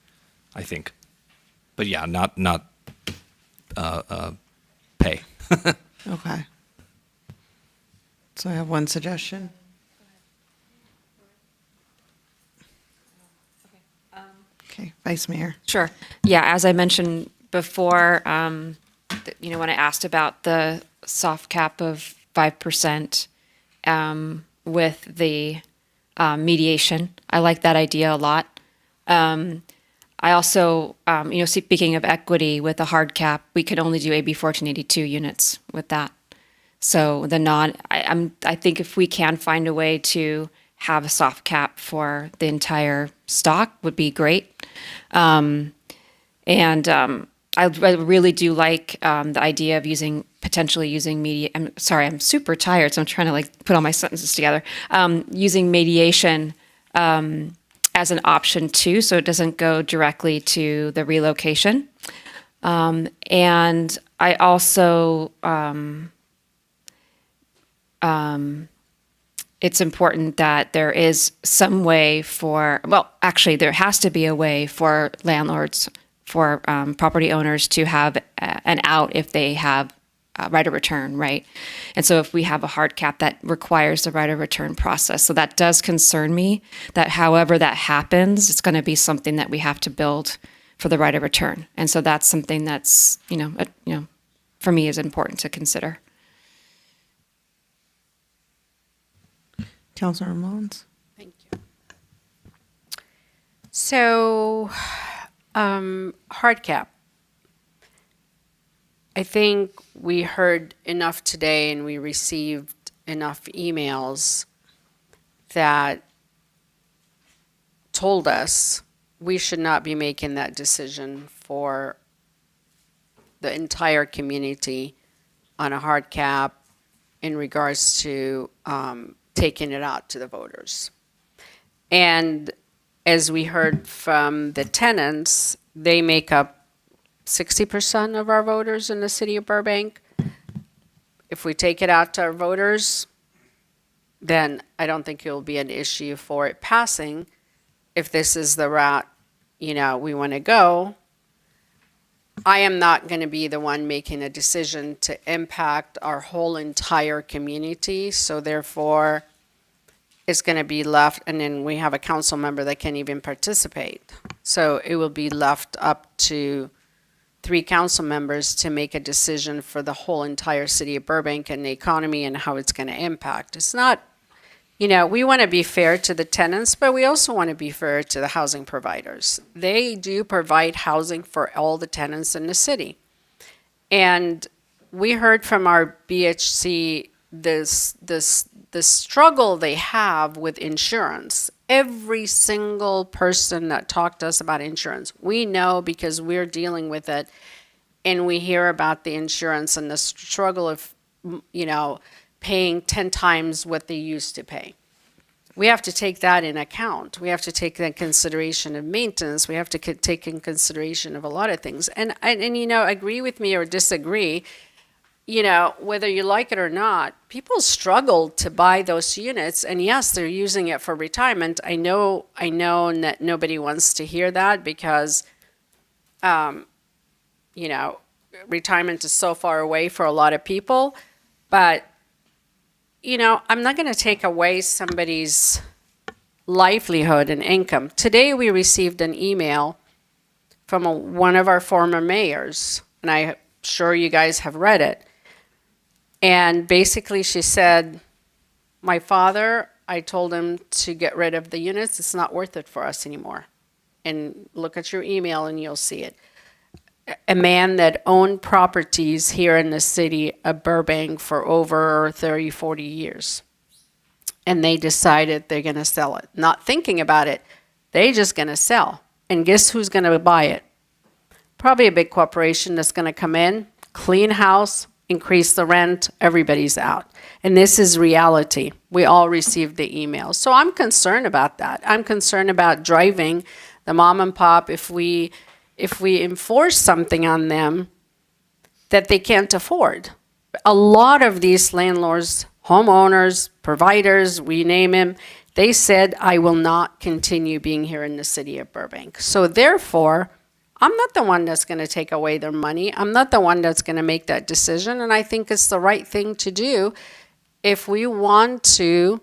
I think, but yeah, not pay. Okay. So I have one suggestion. Okay, Vice Mayor. Sure. Yeah, as I mentioned before, when I asked about the soft cap of 5% with the mediation, I like that idea a lot. I also, speaking of equity with a hard cap, we could only do AB 1482 units with that. So I think if we can find a way to have a soft cap for the entire stock would be great. I really do like the idea of potentially using media. I'm sorry, I'm super tired, so I'm trying to put all my sentences together. Using mediation as an option too, so it doesn't go directly to the relocation. And I also, it's important that there is some way there has to be a way for landlords, for property owners to have an out if they have a right of return, right? And so if we have a hard cap, that requires the right of return process. So that does concern me, that however that happens, it's going to be something that we have to build for the right of return. And so that's something that's, for me is important to consider. Councilor Mullins. Thank you. So, hard cap. I think we heard enough today and we received enough emails that told us we should not be making that decision for the entire community on a hard cap in regards to taking it out to the voters. And as we heard from the tenants, they make up 60% of our voters in the city of Burbank. If we take it out to our voters, then I don't think it will be an issue for it passing. If this is the route, we want to go, I am not going to be the one making a decision to impact our whole entire community. So therefore, it's going to be left, and then we have a council member that can't even participate. So it will be left up to 3 council members to make a decision for the whole entire city of Burbank and the economy and how it's going to impact. It's not, we want to be fair to the tenants, but we also want to be fair to the housing providers. They do provide housing for all the tenants in the city. And we heard from our BHC the struggle they have with insurance. Every single person that talked to us about insurance, we know because we're dealing with it, and we hear about the insurance and the struggle of, paying 10 times what they used to pay. We have to take that in account. We have to take that consideration of maintenance. We have to take in consideration of a lot of things. And agree with me or disagree, whether you like it or not, people struggle to buy those units. And yes, they're using it for retirement. I know that nobody wants to hear that because, retirement is so far away for a lot of people. But, I'm not going to take away somebody's livelihood and income. Today we received an email from one of our former mayors, and I'm sure you guys have read it. And basically she said, my father, I told him to get rid of the units. It's not worth it for us anymore. And look at your email and you'll see it. A man that owned properties here in the city of Burbank for over 30, 40 years. And they decided they're going to sell it. Not thinking about it. They're just going to sell. And guess who's going to buy it? Probably a big corporation that's going to come in, clean house, increase the rent, everybody's out. And this is reality. We all received the email. So I'm concerned about that. I'm concerned about driving the mom and pop if we enforce something on them that they can't afford. A lot of these landlords, homeowners, providers, we name them, they said, I will not continue being here in the city of Burbank. So therefore, I'm not the one that's going to take away their money. I'm not the one that's going to make that decision. And I think it's the right thing to do if we want to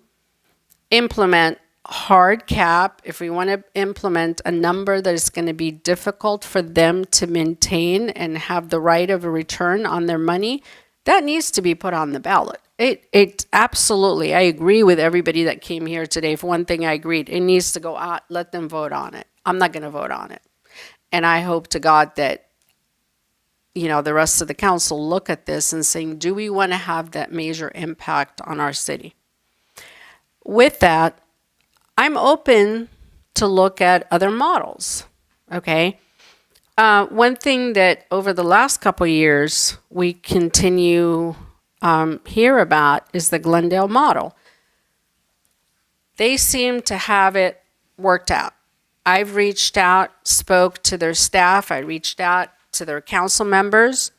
implement hard cap, if we want to implement a number that is going to be difficult for them to maintain and have the right of a return on their money, that needs to be put on the ballot. It absolutely, I agree with everybody that came here today. For one thing, I agreed. It needs to go out. Let them vote on it. I'm not going to vote on it. And I hope to God that, you know, the rest of the council look at this and saying, do we want to have that major impact on our city? With that, I'm open to look at other models, okay? One thing that over the last couple of years we continue hear about is the Glendale model. They seem to have it worked out. I've reached out, spoke to their staff, I reached out to their council members,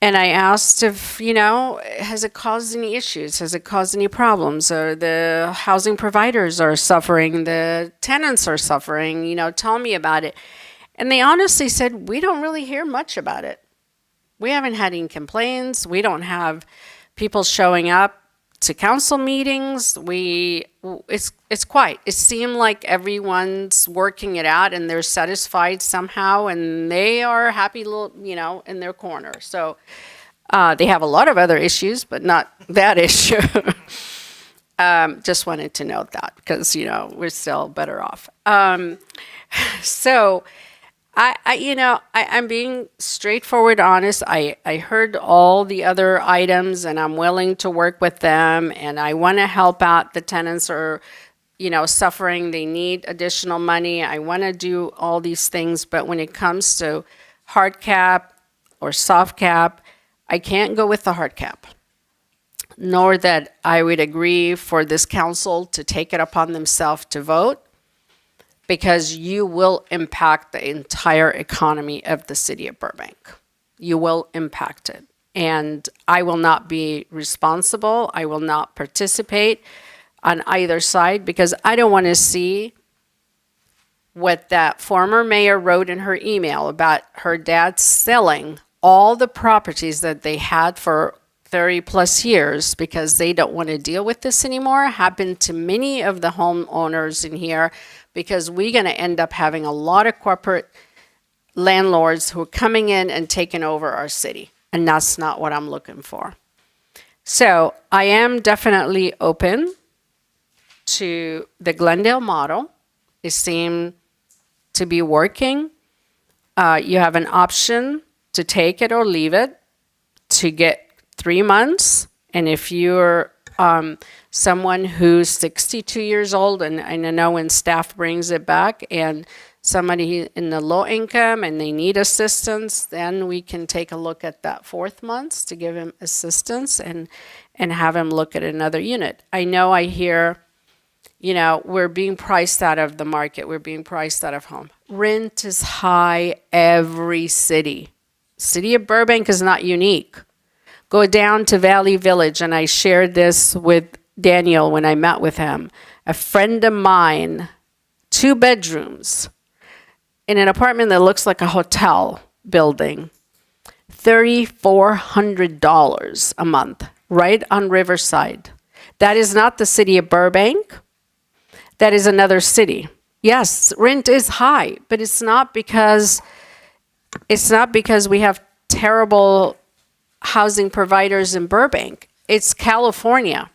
and I asked if, you know, has it caused any issues? Has it caused any problems? Or the housing providers are suffering, the tenants are suffering, you know, tell me about it. And they honestly said, we don't really hear much about it. We haven't had any complaints. We don't have people showing up to council meetings. It's quiet. It seemed like everyone's working it out and they're satisfied somehow and they are happy, little, you know, in their corner. So they have a lot of other issues, but not that issue. Just wanted to note that because, you know, we're still better off. So I'm being straightforward, honest. I heard all the other items and I'm willing to work with them and I want to help out the tenants or, you know, suffering. They need additional money. I want to do all these things, but when it comes to hard cap or soft cap, I can't go with the hard cap. Nor that I would agree for this council to take it upon themselves to vote, because you will impact the entire economy of the city of Burbank. You will impact it. And I will not be responsible. I will not participate on either side because I don't want to see what that former mayor wrote in her email about her dad selling all the properties that they had for 30 plus years because they don't want to deal with this anymore. Happened to many of the homeowners in here because we're going to end up having a lot of corporate landlords who are coming in and taking over our city. And that's not what I'm looking for. So I am definitely open to the Glendale model. It seemed to be working. You have an option to take it or leave it to get 3 months. And if you're someone who's 62 years old, and I know when staff brings it back, and somebody in the low income and they need assistance, then we can take a look at that 4th month to give him assistance and have him look at another unit. I know I hear, you know, we're being priced out of the market. We're being priced out of home. Rent is high every city. City of Burbank is not unique. Go down to Valley Village, and I shared this with Daniel when I met with him. A friend of mine, 2 bedrooms, in an apartment that looks like a hotel building, $3,400 a month, right on Riverside. That is not the city of Burbank. That is another city. Yes, rent is high, but it's not because we have terrible housing providers in Burbank. It's California.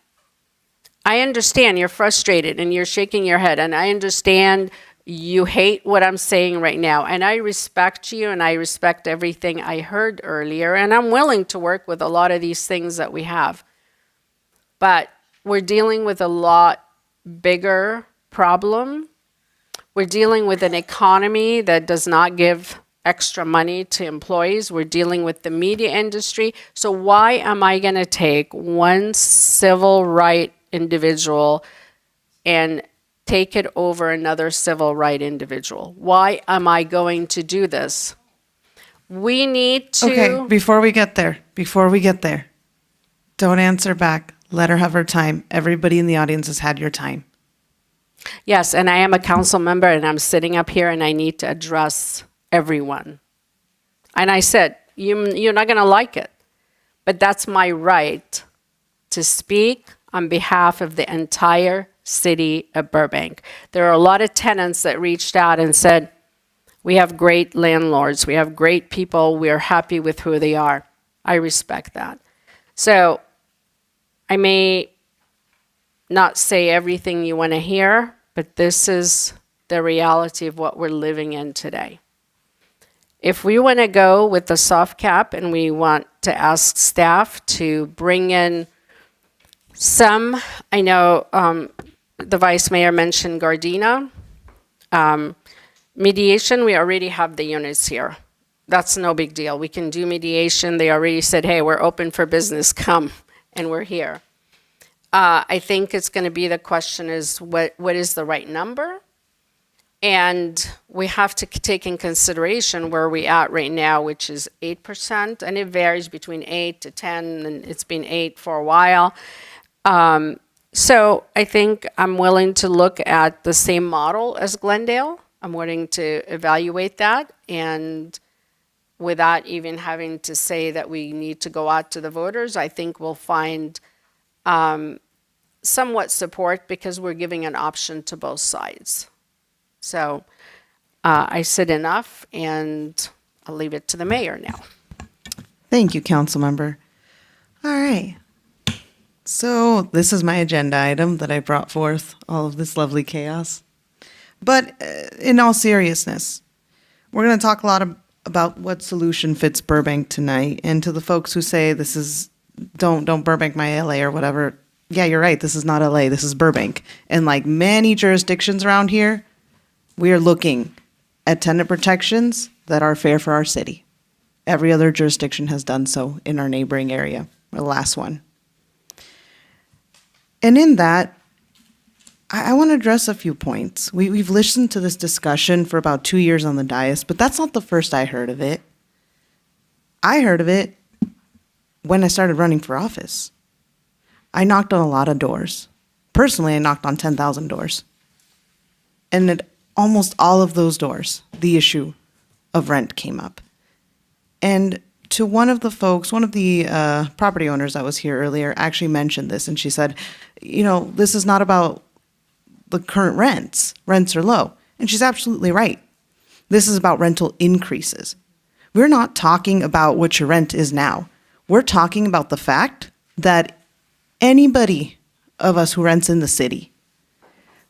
I understand you're frustrated and you're shaking your head, and I understand you hate what I'm saying right now, and I respect you and I respect everything I heard earlier, and I'm willing to work with a lot of these things that we have. But we're dealing with a lot bigger problem. We're dealing with an economy that does not give extra money to employees. We're dealing with the media industry. So why am I going to take one civil right individual and take it over another civil right individual? Why am I going to do this? We need to... Okay, before we get there, don't answer back. Let her have her time. Everybody in the audience has had your time. Yes, and I am a council member, and I'm sitting up here, and I need to address everyone. And I said, you're not going to like it, but that's my right to speak on behalf of the entire city of Burbank. There are a lot of tenants that reached out and said, we have great landlords, we have great people, we're happy with who they are. I respect that. So I may not say everything you want to hear, but this is the reality of what we're living in today. If we want to go with the soft cap and we want to ask staff to bring in some, I know the vice mayor mentioned Gardena. Mediation, we already have the units here. That's no big deal. We can do mediation. They already said, hey, we're open for business, come, and we're here. I think it's going to be the question is what is the right number? And we have to take in consideration where we're at right now, which is 8%, and it varies between 8 to 10, and it's been 8 for a while. So I think I'm willing to look at the same model as Glendale. I'm willing to evaluate that, and without even having to say that we need to go out to the voters, I think we'll find somewhat support because we're giving an option to both sides. So I said enough, and I'll leave it to the mayor now. Thank you, council member. All right. So this is my agenda item that I brought forth, all of this lovely chaos. But in all seriousness, we're going to talk a lot about what solution fits Burbank tonight. And to the folks who say this is, don't Burbank my LA or whatever, yeah, you're right. This is not LA. This is Burbank. And like many jurisdictions around here, we are looking at tenant protections that are fair for our city. Every other jurisdiction has done so in our neighboring area, the last one. And in that, I want to address a few points. We've listened to this discussion for about 2 years on the dais, but that's not the first I heard of it. I heard of it when I started running for office. I knocked on a lot of doors. Personally, I knocked on 10,000 doors. And at almost all of those doors, the issue of rent came up. And to one of the folks, one of the property owners that was here earlier actually mentioned this, and she said, you know, this is not about the current rents. Rents are low. And she's absolutely right. This is about rental increases. We're not talking about what your rent is now. We're talking about the fact that anybody of us who rents in the city,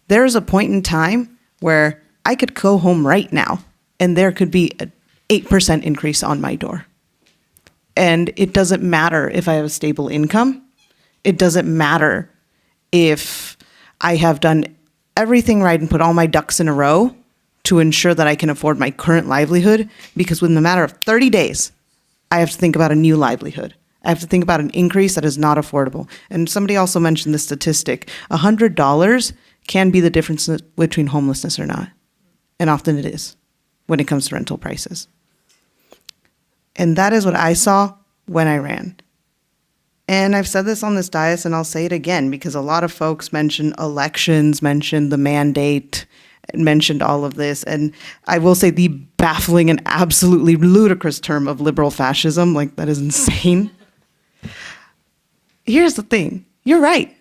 there's a point in time where I could go home right now and there could be an 8% increase on my door. And it doesn't matter if I have a stable income. It doesn't matter if I have done everything right and put all my ducks in a row to ensure that I can afford my current livelihood, because within a matter of 30 days, I have to think about a new livelihood. I have to think about an increase that is not affordable. And somebody also mentioned the statistic, $100 can be the difference between homelessness or not. And often it is when it comes to rental prices. And that is what I saw when I ran. And I've said this on this dais, and I'll say it again, because a lot of folks mentioned elections, mentioned the mandate, mentioned all of this. And I will say the baffling and absolutely ludicrous term of liberal fascism, like that is insane. Here's the thing. You're right.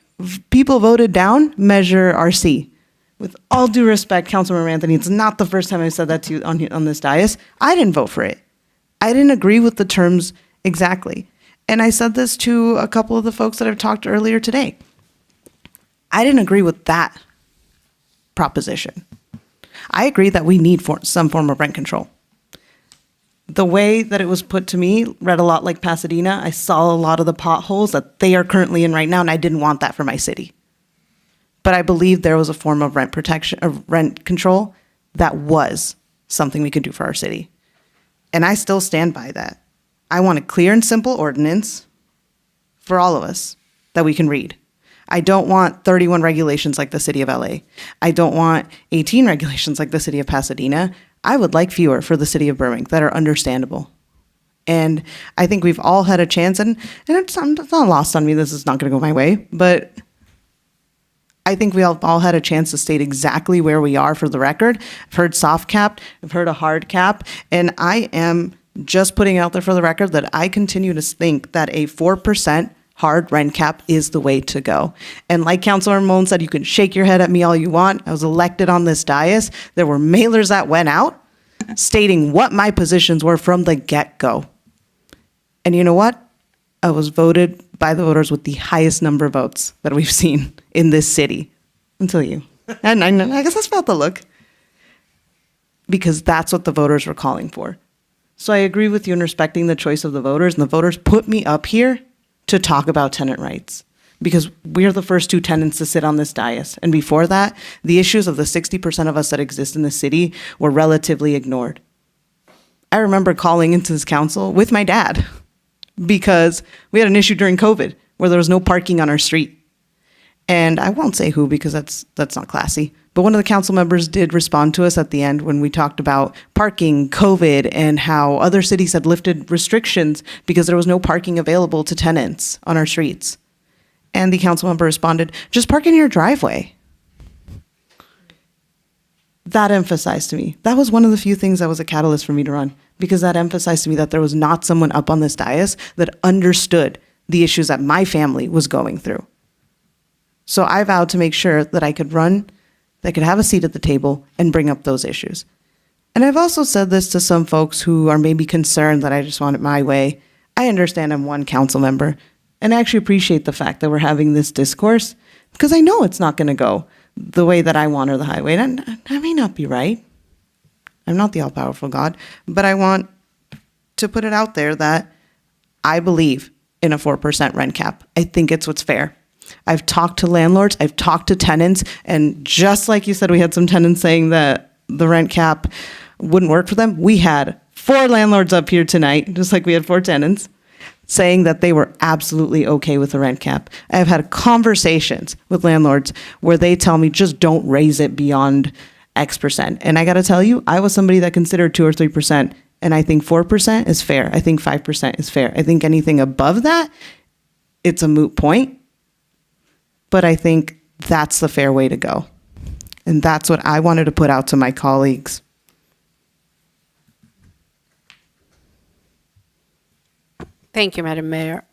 People voted down Measure RC. With all due respect, Councilmember Anthony, it's not the first time I've said that to you on this dais. I didn't vote for it. I didn't agree with the terms exactly. And I said this to a couple of the folks that I've talked to earlier today. I didn't agree with that proposition. I agree that we need some form of rent control. The way that it was put to me read a lot like Pasadena. I saw a lot of the potholes that they are currently in right now, and I didn't want that for my city. But I believe there was a form of rent protection, of rent control, that was something we could do for our city. And I still stand by that. I want a clear and simple ordinance for all of us that we can read. I don't want 31 regulations like the city of LA. I don't want 18 regulations like the city of Pasadena. I would like fewer for the city of Burbank that are understandable. And I think we've all had a chance, and it's not lost on me, this is not going to go my way, but I think we all had a chance to state exactly where we are for the record. I've heard soft cap, I've heard a hard cap, and I am just putting out there for the record that I continue to think that a 4% hard rent cap is the way to go. And like Councilor Ramon said, you can shake your head at me all you want. I was elected on this dais. There were mailers that went out stating what my positions were from the get-go. And you know what? I was voted by the voters with the highest number of votes that we've seen in this city until you. And I guess that's about the look. Because that's what the voters were calling for. So I agree with you in respecting the choice of the voters, and the voters put me up here to talk about tenant rights because we're the first two tenants to sit on this dais. And before that, the issues of the 60% of us that exist in the city were relatively ignored. I remember calling into this council with my dad because we had an issue during COVID where there was no parking on our street. And I won't say who because that's not classy. But one of the council members did respond to us at the end when we talked about parking, COVID, and how other cities had lifted restrictions because there was no parking available to tenants on our streets. And the council member responded, just park in your driveway. That emphasized to me. That was one of the few things that was a catalyst for me to run because that emphasized to me that there was not someone up on this dais that understood the issues that my family was going through. So I vowed to make sure that I could run, that I could have a seat at the table and bring up those issues. And I've also said this to some folks who are maybe concerned that I just want it my way. I understand I'm one council member, and I actually appreciate the fact that we're having this discourse because I know it's not going to go the way that I want or the highway. And I may not be right. I'm not the all-powerful God, but I want to put it out there that I believe in a 4% rent cap. I think it's what's fair. I've talked to landlords, I've talked to tenants, and just like you said, we had some tenants saying that the rent cap wouldn't work for them. We had 4 landlords up here tonight, just like we had 4 tenants, saying that they were absolutely okay with the rent cap. I've had conversations with landlords where they tell me just don't raise it beyond X%. And I got to tell you, I was somebody that considered 2 or 3%, and I think 4% is fair. I think 5% is fair. I think anything above that, it's a moot point. But I think that's the fair way to go. And that's what I wanted to put out to my colleagues. Thank you, Madam Mayor.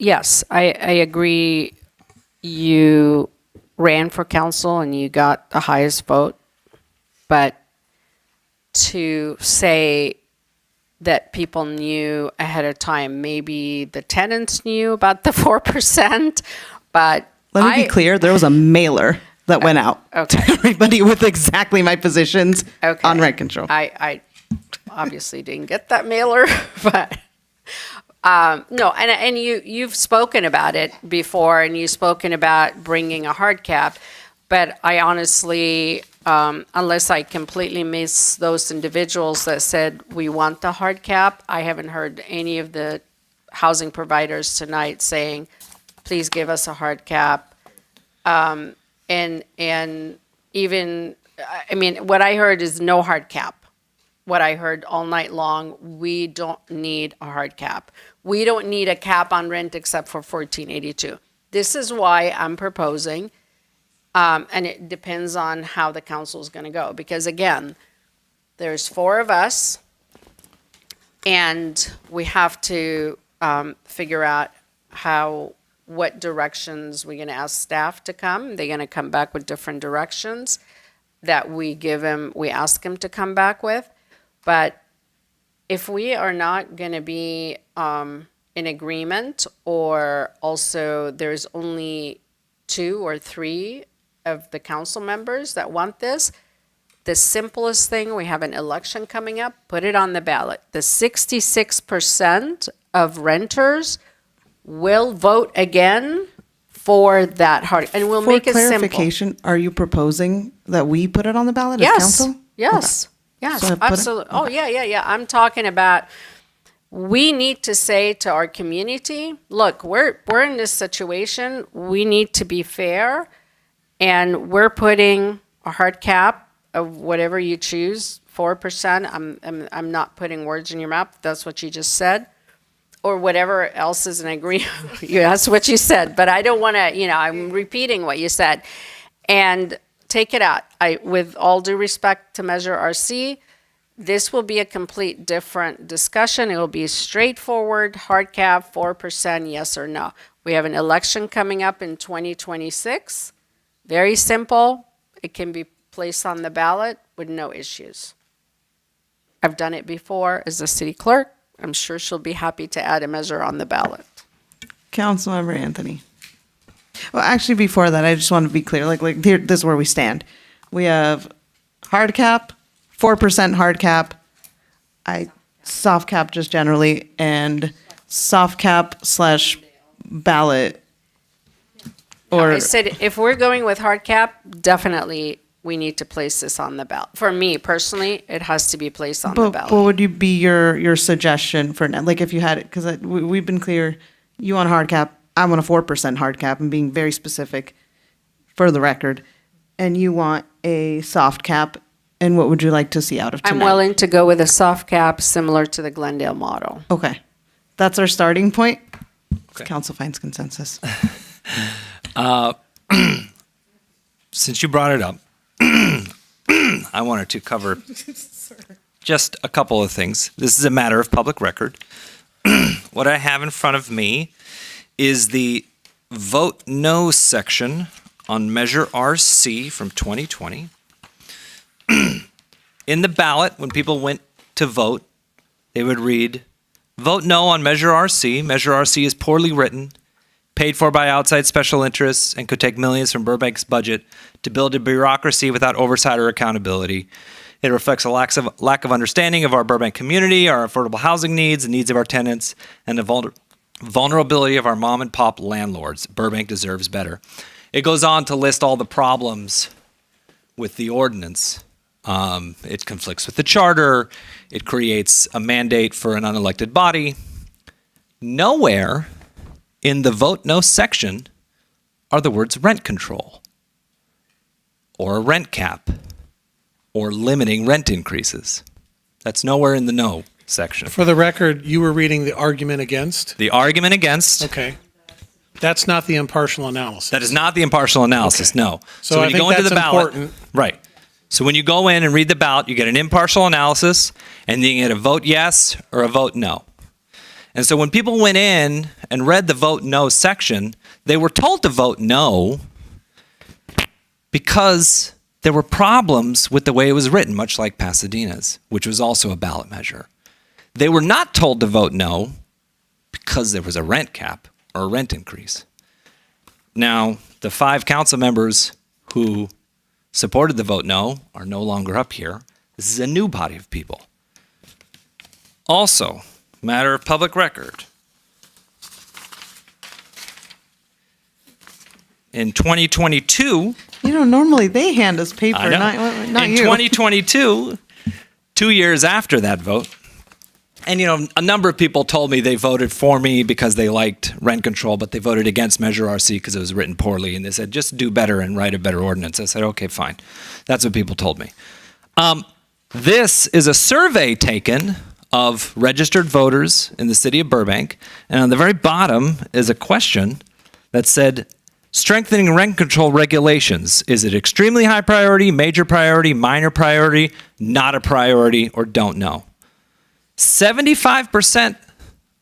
Yes, I agree. You ran for council and you got the highest vote. But to say that people knew ahead of time, maybe the tenants knew about the 4%, but let me be clear, there was a mailer that went out to everybody with exactly my positions on rent control. I obviously didn't get that mailer, but no, and you've spoken about it before, and you've spoken about bringing a hard cap, but I honestly, unless I completely miss those individuals that said we want the hard cap, I haven't heard any of the housing providers tonight saying, please give us a hard cap. And even, I mean, what I heard is no hard cap. What I heard all night long, we don't need a hard cap. We don't need a cap on rent except for 1482. This is why I'm proposing, and it depends on how the council is going to go. Because again, there's 4 of us, and we have to figure out what directions we're going to ask staff to come. They're going to come back with different directions that we ask them to come back with. But if we are not going to be in agreement, or also there's only 2 or 3 of the council members that want this, the simplest thing, we have an election coming up, put it on the ballot. The 66% of renters will vote again for that hard, and we'll make it simple. For clarification, are you proposing that we put it on the ballot as council? Yes, Okay. yes, So absolutely. Oh, yeah. I'm talking about, we need to say to our community, look, we're in this situation, we need to be fair, and we're putting a hard cap of whatever you choose, 4%. I'm not putting words in your mouth, that's what you just said. Or whatever else is an agreement. That's what you said, but I don't want to, I'm repeating what you said. And take it out. With all due respect to Measure RC, this will be a complete different discussion. It will be straightforward, hard cap, 4%, yes or no. We have an election coming up in 2026. Very simple. It can be placed on the ballot with no issues. I've done it before as a city clerk. I'm sure she'll be happy to add a measure on the ballot. Councilmember Anthony. Well, actually, before that, I just want to be clear. Like here, this is where we stand. We have hard cap, 4% hard cap, soft cap just generally, and soft cap / ballot. Or I said, if we're going with hard cap, definitely we need to place this on the ballot. For me personally, it has to be placed on the But ballot. what would you be your suggestion for now? Like if you had it, because we've been clear, you want a hard cap, I want a 4% hard cap, and being very specific for the record, and you want a soft cap, and what would you like to see out of tonight? I'm willing to go with a soft cap similar to the Glendale model. Okay, that's our starting point. Council finds consensus. Since you brought it up, I wanted to cover just a couple of things. This is a matter of public record. What I have in front of me is the vote no section on Measure RC from 2020. In the ballot, when people went to vote, they would read, vote no on Measure RC. Measure RC is poorly written, paid for by outside special interests, and could take millions from Burbank's budget to build a bureaucracy without oversight or accountability. It reflects a lack of understanding of our Burbank community, our affordable housing needs, the needs of our tenants, and the vulnerability of our mom and pop landlords. Burbank deserves better. It goes on to list all the problems with the ordinance. It conflicts with the charter. It creates a mandate for an unelected body. Nowhere in the vote no section are the words rent control or a rent cap or limiting rent increases. That's nowhere in the no section. For the record, you were reading the argument against? The argument against. Okay. That's not the impartial analysis. That is not the impartial analysis, no. So when I you think go into that's the ballot, important. right. So when you go in and read the ballot, you get an impartial analysis, and then you get a vote yes or a vote no. And so when people went in and read the vote no section, they were told to vote no because there were problems with the way it was written, much like Pasadena's, which was also a ballot measure. They were not told to vote no because there was a rent cap or a rent increase. Now, the 5 council members who supported the vote no are no longer up here. This is a new body of people. Also, matter of public record. In 2022, Normally they hand us paper, I know. not in you. 2022, 2 years after that vote, and a number of people told me they voted for me because they liked rent control, but they voted against Measure RC because it was written poorly, and they said, just do better and write a better ordinance. I said, okay, fine. That's what people told me. This is a survey taken of registered voters in the city of Burbank, and on the very bottom is a question that said, strengthening rent control regulations. Is it extremely high priority, major priority, minor priority, not a priority, or don't know? 75%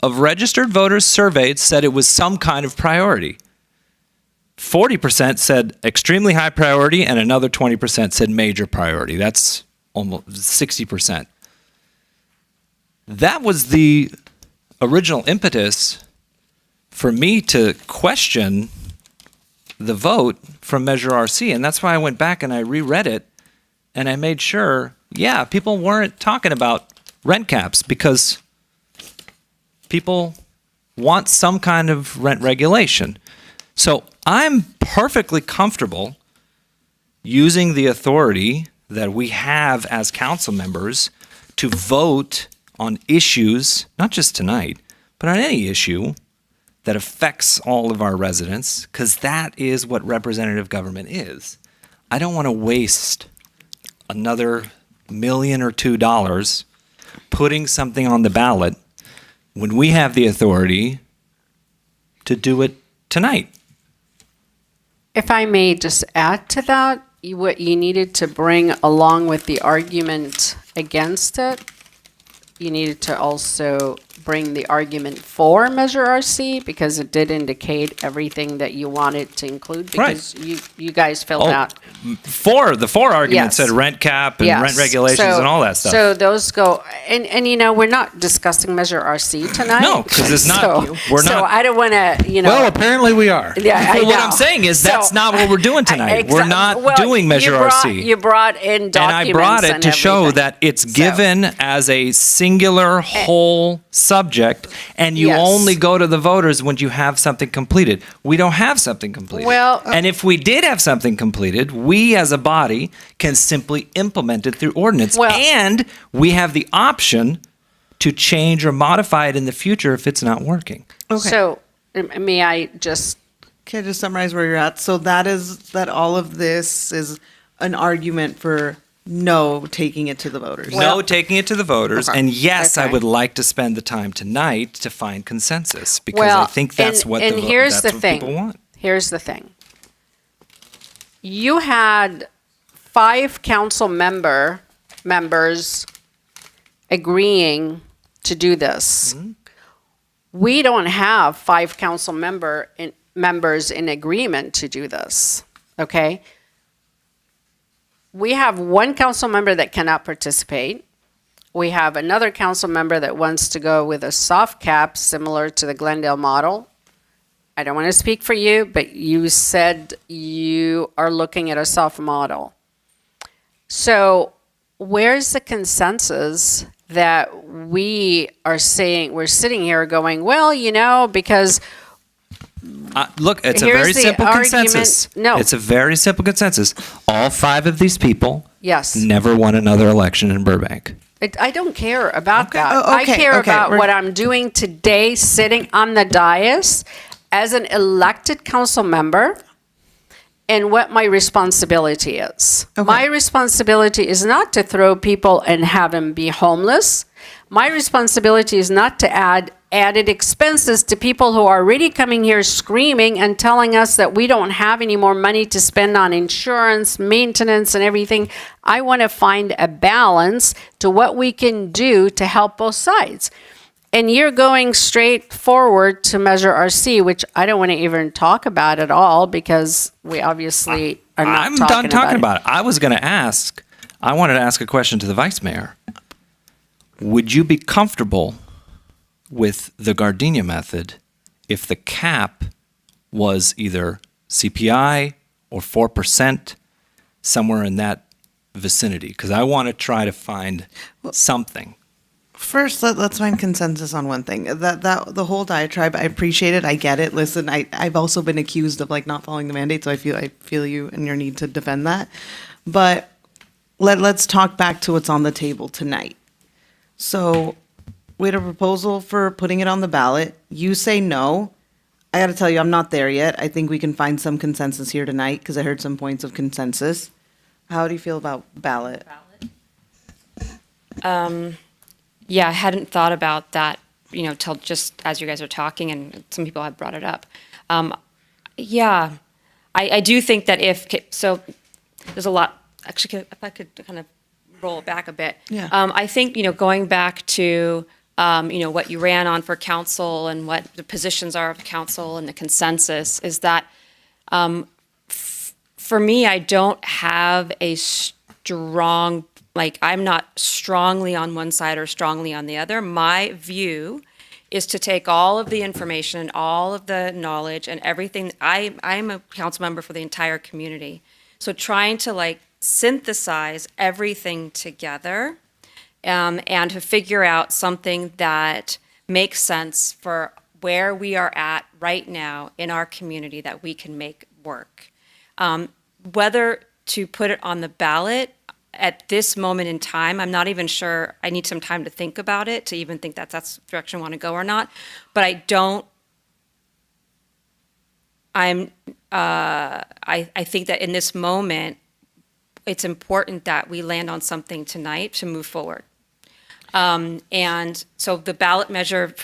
of registered voters surveyed said it was some kind of priority. 40% said extremely high priority, and another 20% said major priority. That's almost 60%. That was the original impetus for me to question the vote from Measure RC, and that's why I went back and I reread it, and I made sure, people weren't talking about rent caps because people want some kind of rent regulation. So I'm perfectly comfortable using the authority that we have as council members to vote on issues, not just tonight, but on any issue that affects all of our residents, because that is what representative government is. I don't want to waste another $1 million or $2 million putting something on the ballot when we have the authority to do it tonight. If I may just add to that, what you needed to bring along with the argument against it, you needed to also bring the argument for Measure RC because it did indicate everything that you wanted to include because you guys filled out. The four arguments said rent cap and rent regulations and all that stuff. So those go, and we're not discussing Measure RC tonight. No, because it's not. We're so not. I don't want to, Well, apparently we are. Yeah, I Well, what know. I'm saying is that's not what we're doing tonight. We're not Well, doing Measure RC. You brought in documents And I brought it and to show everything. that it's given as a singular whole subject, and you Yes. only go to the voters when you have something completed. We don't have something completed. Well, and if we did have something completed, we as a body can simply implement it through ordinance. And we have the option to change or modify it in the future if it's not working. Okay. So may I just Can I just summarize where you're at? So that all of this is an argument for no taking it to the voters. No taking it to the voters. Okay. And yes, I Okay. would like to spend the time tonight to find consensus because well, I think that's what and the, here's that's the what thing. people want. Here's the thing. You had 5 council members agreeing to do this. Mm-hmm. We don't have 5 council members in agreement to do this. Okay? We have 1 council member that cannot participate. We have another council member that wants to go with a soft cap similar to the Glendale model. I don't want to speak for you, but you said you are looking at a soft model. So where's the consensus that we are saying, we're sitting here going, well, because Look, it's a here's very the simple argument- consensus. No. It's a very simple consensus. All 5 of these people Yes. never won another election in Burbank. I don't care about that. Oh, I okay, care okay, about we're- what I'm doing today, sitting on the dais as an elected council member, and what my responsibility is. My responsibility is not to throw people and have them be homeless. My responsibility is not to add added expenses to people who are already coming here screaming and telling us that we don't have any more money to spend on insurance, maintenance, and everything. I want to find a balance to what we can do to help both sides. And you're going straight forward to Measure RC, which I don't want to even talk about at all because we obviously are not I'm talking done talking about about it. I wanted to ask a question to the vice mayor. Would you be comfortable with the Gardenia method if the cap was either CPI or 4%, somewhere in that vicinity? Because I want to try to find something. First, let's find consensus on one thing. That the whole diatribe, I appreciate it. I get it. Listen, I've also been accused of not following the mandate, so I feel you and your need to defend that. But let's talk back to what's on the table tonight. So we had a proposal for putting it on the ballot. You say no. I got to tell you, I'm not there yet. I think we can find some consensus here tonight because I heard some points of consensus. How do you feel about ballot? Yeah, I hadn't thought about that, till just as you guys are talking, and some people have brought it up. Yeah, I do think that so there's a lot, actually, if I could kind of roll it back a bit. Yeah. I think, going back to, what you ran on for council and what the positions are of council and the consensus is that, for me, I don't have a strong, I'm not strongly on one side or strongly on the other. My view is to take all of the information and all of the knowledge and everything. I'm a council member for the entire community. So trying to synthesize everything together and to figure out something that makes sense for where we are at right now in our community that we can make work. Whether to put it on the ballot at this moment in time, I'm not even sure. I need some time to think about it to even think that that's the direction I want to go or not. But I think that in this moment, it's important that we land on something tonight to move forward. And so the ballot measure,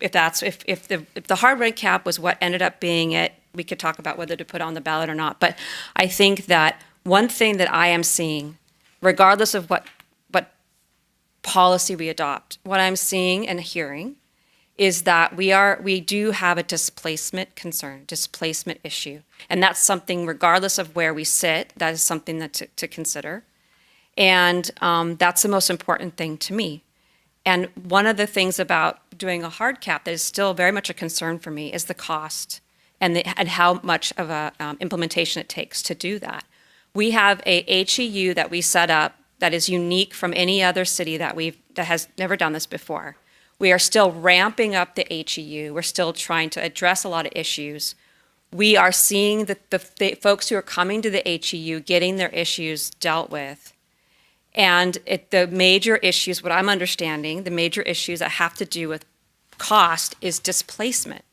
if the hard rent cap was what ended up being it, we could talk about whether to put on the ballot or not. But I think that one thing that I am seeing, regardless of what policy we adopt, what I'm seeing and hearing is that we do have a displacement concern, displacement issue. And that's something, regardless of where we sit, that is something that to consider. And that's the most important thing to me. And one of the things about doing a hard cap that is still very much a concern for me is the cost and how much of a implementation it takes to do that. We have a HEU that we set up that is unique from any other city that has never done this before. We are still ramping up the HEU. We're still trying to address a lot of issues. We are seeing the folks who are coming to the HEU getting their issues dealt with. And the major issues, what I'm understanding, the major issues that have to do with cost is displacement,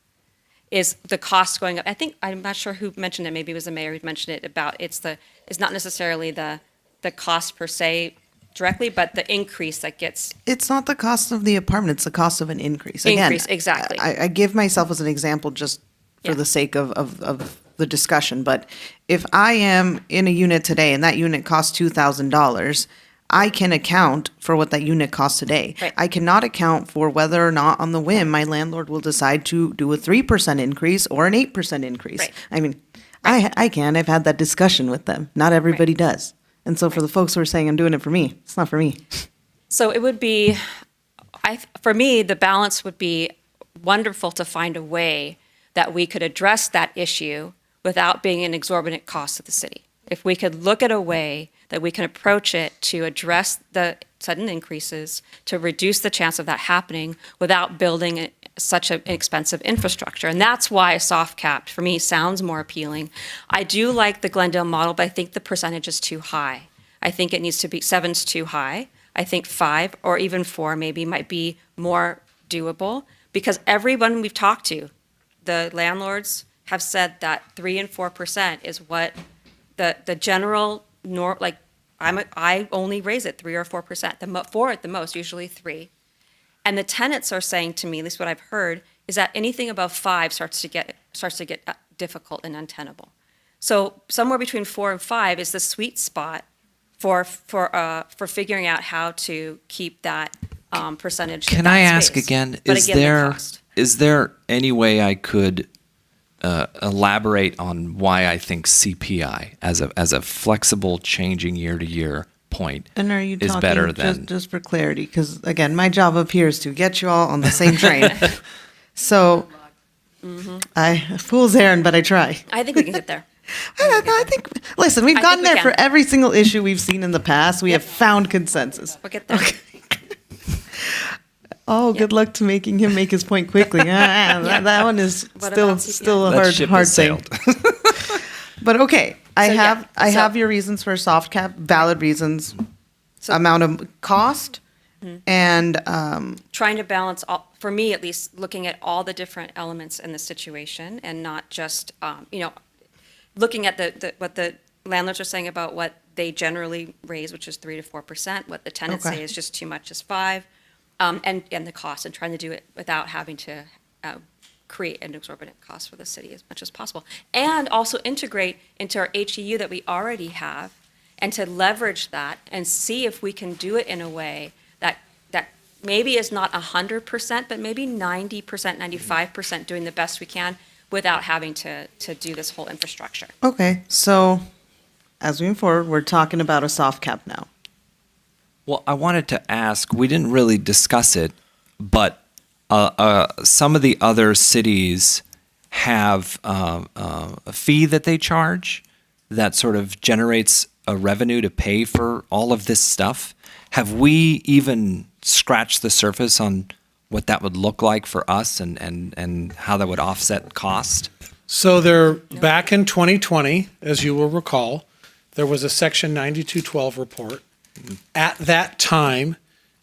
is the cost going up. I'm not sure who mentioned it, maybe it was the mayor who mentioned it, about it's not necessarily the cost per se directly, but the increase that gets. It's not the cost of the apartment, it's the cost of an increase. Again, exactly. I give myself as an example just for the sake of the discussion, but if I am in a unit today and that unit costs $2,000, I can account for what that unit costs today. Right. I cannot account for whether or not on the whim my landlord will decide to do a 3% increase or an 8% increase. Right. I mean, I can. I've had that discussion with them. Not everybody does. And so for the folks who are saying I'm doing it for me, it's not for me. So it would be, for me, the balance would be wonderful to find a way that we could address that issue without being an exorbitant cost to the city. If we could look at a way that we can approach it to address the sudden increases, to reduce the chance of that happening without building such an expensive infrastructure. And that's why a soft cap, for me, sounds more appealing. I do like the Glendale model, but I think the percentage is too high. I think it needs to be, 7's too high. I think 5 or even 4 maybe might be more doable, because everyone we've talked to, the landlords have said that 3 and 4% is what the general I only raise it 3 or 4%, 4 at the most, usually 3. And the tenants are saying to me, at least what I've heard, is that anything above 5 starts to get difficult and untenable. So somewhere between 4 and 5 is the sweet spot for figuring out how to keep that percentage. Can I ask again? Is there any way I could elaborate on why I think CPI as a flexible, changing year to year point And are you is talking, better than just for clarity, because again, my job up here is to get you all on the same train. So fool's errand, but I try. I think we can get there. I think, listen, we've gotten there for every single issue we've seen in the past. We have found consensus. We'll get there. Okay. Oh, good luck to making him make his point quickly. That one is still a hard thing. But okay, I have your reasons for a soft cap, valid reasons, amount of cost, and trying to balance for me at least, looking at all the different elements in the situation and not just looking at what the landlords are saying about what they generally raise, which is 3 to 4%. What the tenants say is just too much, is 5. And the cost, and trying to do it without having to create an exorbitant cost for the city as much as possible. And also integrate into our HEU that we already have, and to leverage that and see if we can do it in a way that maybe is not 100%, but maybe 90%, 95% doing the best we can without having to do this whole infrastructure. Okay, so as we move forward, we're talking about a soft cap now. Well, I wanted to ask, we didn't really discuss it, but some of the other cities have a fee that they charge that sort of generates a revenue to pay for all of this stuff. Have we even scratched the surface on what that would look like for us and how that would offset cost? So back in 2020, as you will recall, there was a Section 9212 report. At that time,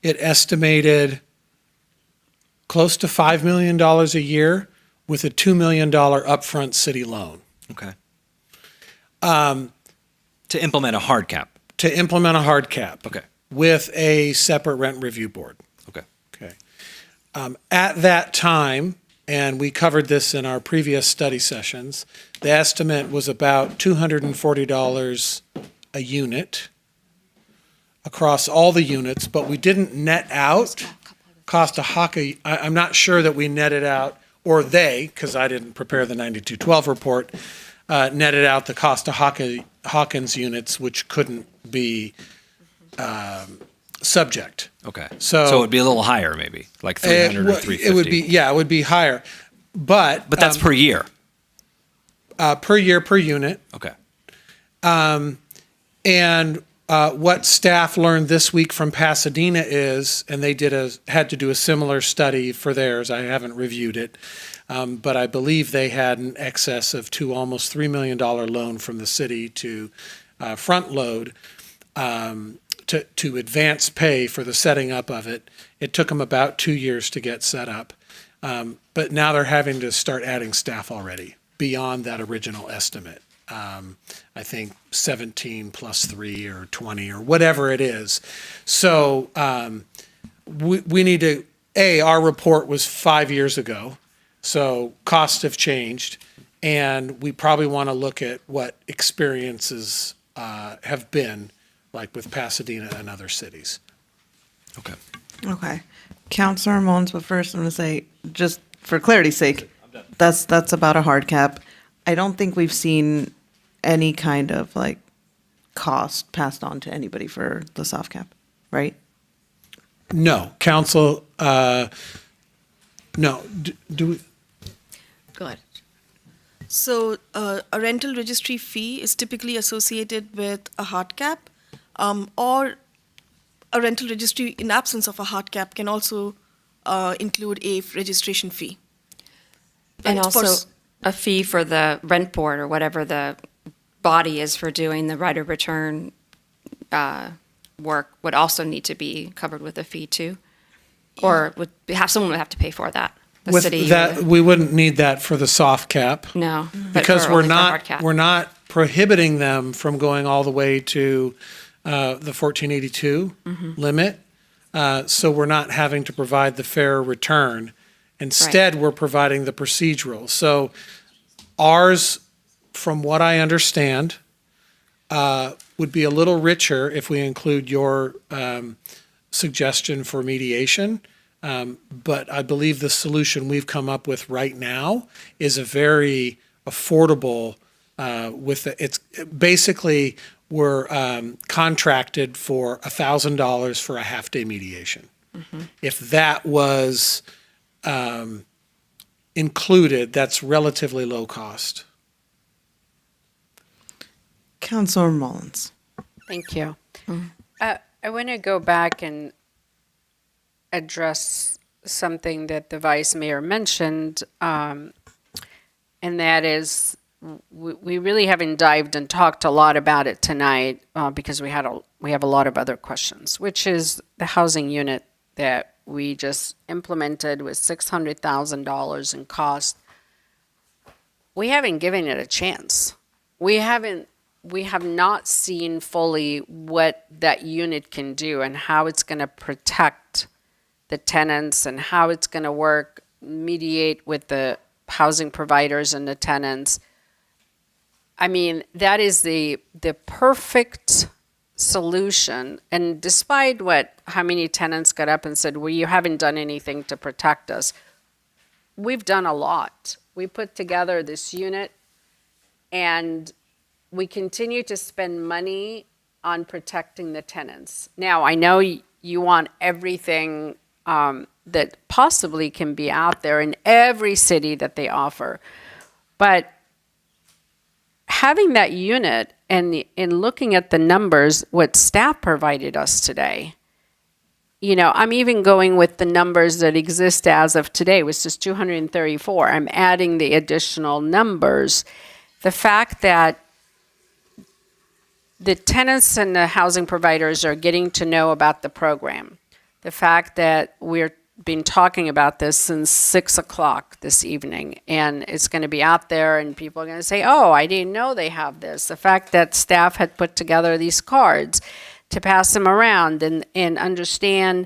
it estimated close to $5 million a year with a $2 million upfront city loan. Okay. To implement a hard cap. To implement a hard cap. Okay. With a separate rent review board. Okay. Okay. At that time, and we covered this in our previous study sessions, the estimate was about $240 a unit across all the units, but we didn't net out Costa-Hawkins, I'm not sure that we netted out, or they, because I didn't prepare the 9212 report, netted out the Costa-Hawkins units, which couldn't be subject. Okay. So it would be a little higher, maybe, like 300 or 350. It would be, yeah, it would be higher. But that's per year. Per year, per unit. Okay. And what staff learned this week from Pasadena is, and they had to do a similar study for theirs. I haven't reviewed it, but I believe they had an excess of almost $3 million loan from the city to front load to advance pay for the setting up of it. It took them about 2 years to get set up, but now they're having to start adding staff already beyond that original estimate. I think 17 plus 3 or 20 or whatever it is. So we need to, our report was 5 years ago, so costs have changed, and we probably want to look at what experiences have been, like with Pasadena and other cities. Okay. Okay. Councilor Mullins, but first I'm going to say, just for clarity's sake, that's about a hard cap. I don't think we've seen any kind of like cost passed on to anybody for the soft cap, right? No, council, no. Do we? Go ahead. So a rental registry fee is typically associated with a hard cap, or a rental registry in absence of a hard cap can also include a registration fee. And But for also a fee for the rent board or whatever the body is for doing the right of return work would also need to be covered with a fee too? Or someone would have to pay for that? The With city? that, we wouldn't need that for the soft cap. No. but Because for we're only for hard not, cap. we're not prohibiting them from going all the way to the 1482 limit. So we're not having to provide the fair return. Instead, we're providing the procedural. So ours, from what I understand, would be a little richer if we include your suggestion for mediation. But I believe the solution we've come up with right now is a very affordable, it's basically we're contracted for $1,000 for a half-day mediation. If that was included, that's relatively low cost. Councilor Mullins. Thank you. I want to go back and address something that the vice mayor mentioned, and that is we really haven't dived and talked a lot about it tonight because we have a lot of other questions, which is the housing unit that we just implemented with $600,000 in cost. We haven't given it a chance. We have not seen fully what that unit can do and how it's going to protect the tenants and how it's going to work, mediate with the housing providers and the tenants. I mean, that is the perfect solution. And despite how many tenants got up and said, well, you haven't done anything to protect us, we've done a lot. We put together this unit, and we continue to spend money on protecting the tenants. Now, I know you want everything that possibly can be out there in every city that they offer, but having that unit and in looking at the numbers, what staff provided us today, I'm even going with the numbers that exist as of today, which is 234. I'm adding the additional numbers. The fact that the tenants and the housing providers are getting to know about the program. The fact that we're been talking about this since 6 o'clock this evening, and it's going to be out there, and people are going to say, oh, I didn't know they have this. The fact that staff had put together these cards to pass them around and understand,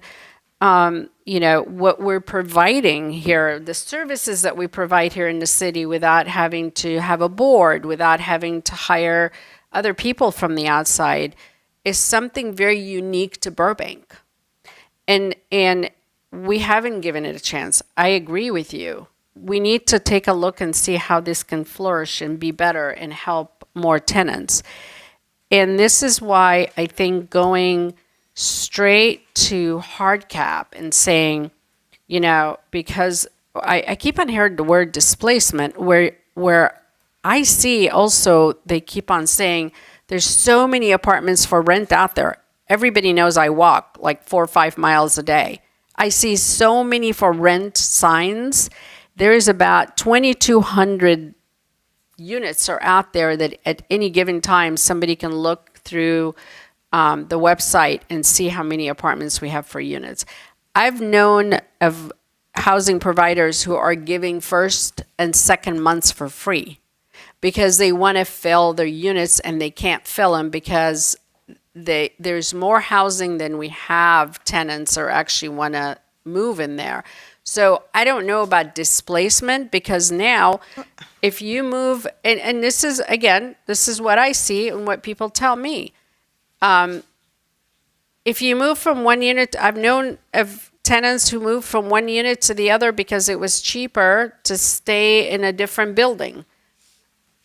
what we're providing here, the services that we provide here in the city without having to have a board, without having to hire other people from the outside, is something very unique to Burbank. And we haven't given it a chance. I agree with you. We need to take a look and see how this can flourish and be better and help more tenants. And this is why I think going straight to hard cap and saying, because I keep on hearing the word displacement, where I see also they keep on saying there's so many apartments for rent out there. Everybody knows I walk like 4 or 5 miles a day. I see so many for rent signs. There is about 2,200 units are out there that at any given time somebody can look through the website and see how many apartments we have for units. I've known of housing providers who are giving first and second months for free because they want to fill their units and they can't fill them because there's more housing than we have tenants or actually want to move in there. So I don't know about displacement because now if you move, and this is, again, this is what I see and what people tell me. If you move from one unit, I've known of tenants who moved from one unit to the other because it was cheaper to stay in a different building.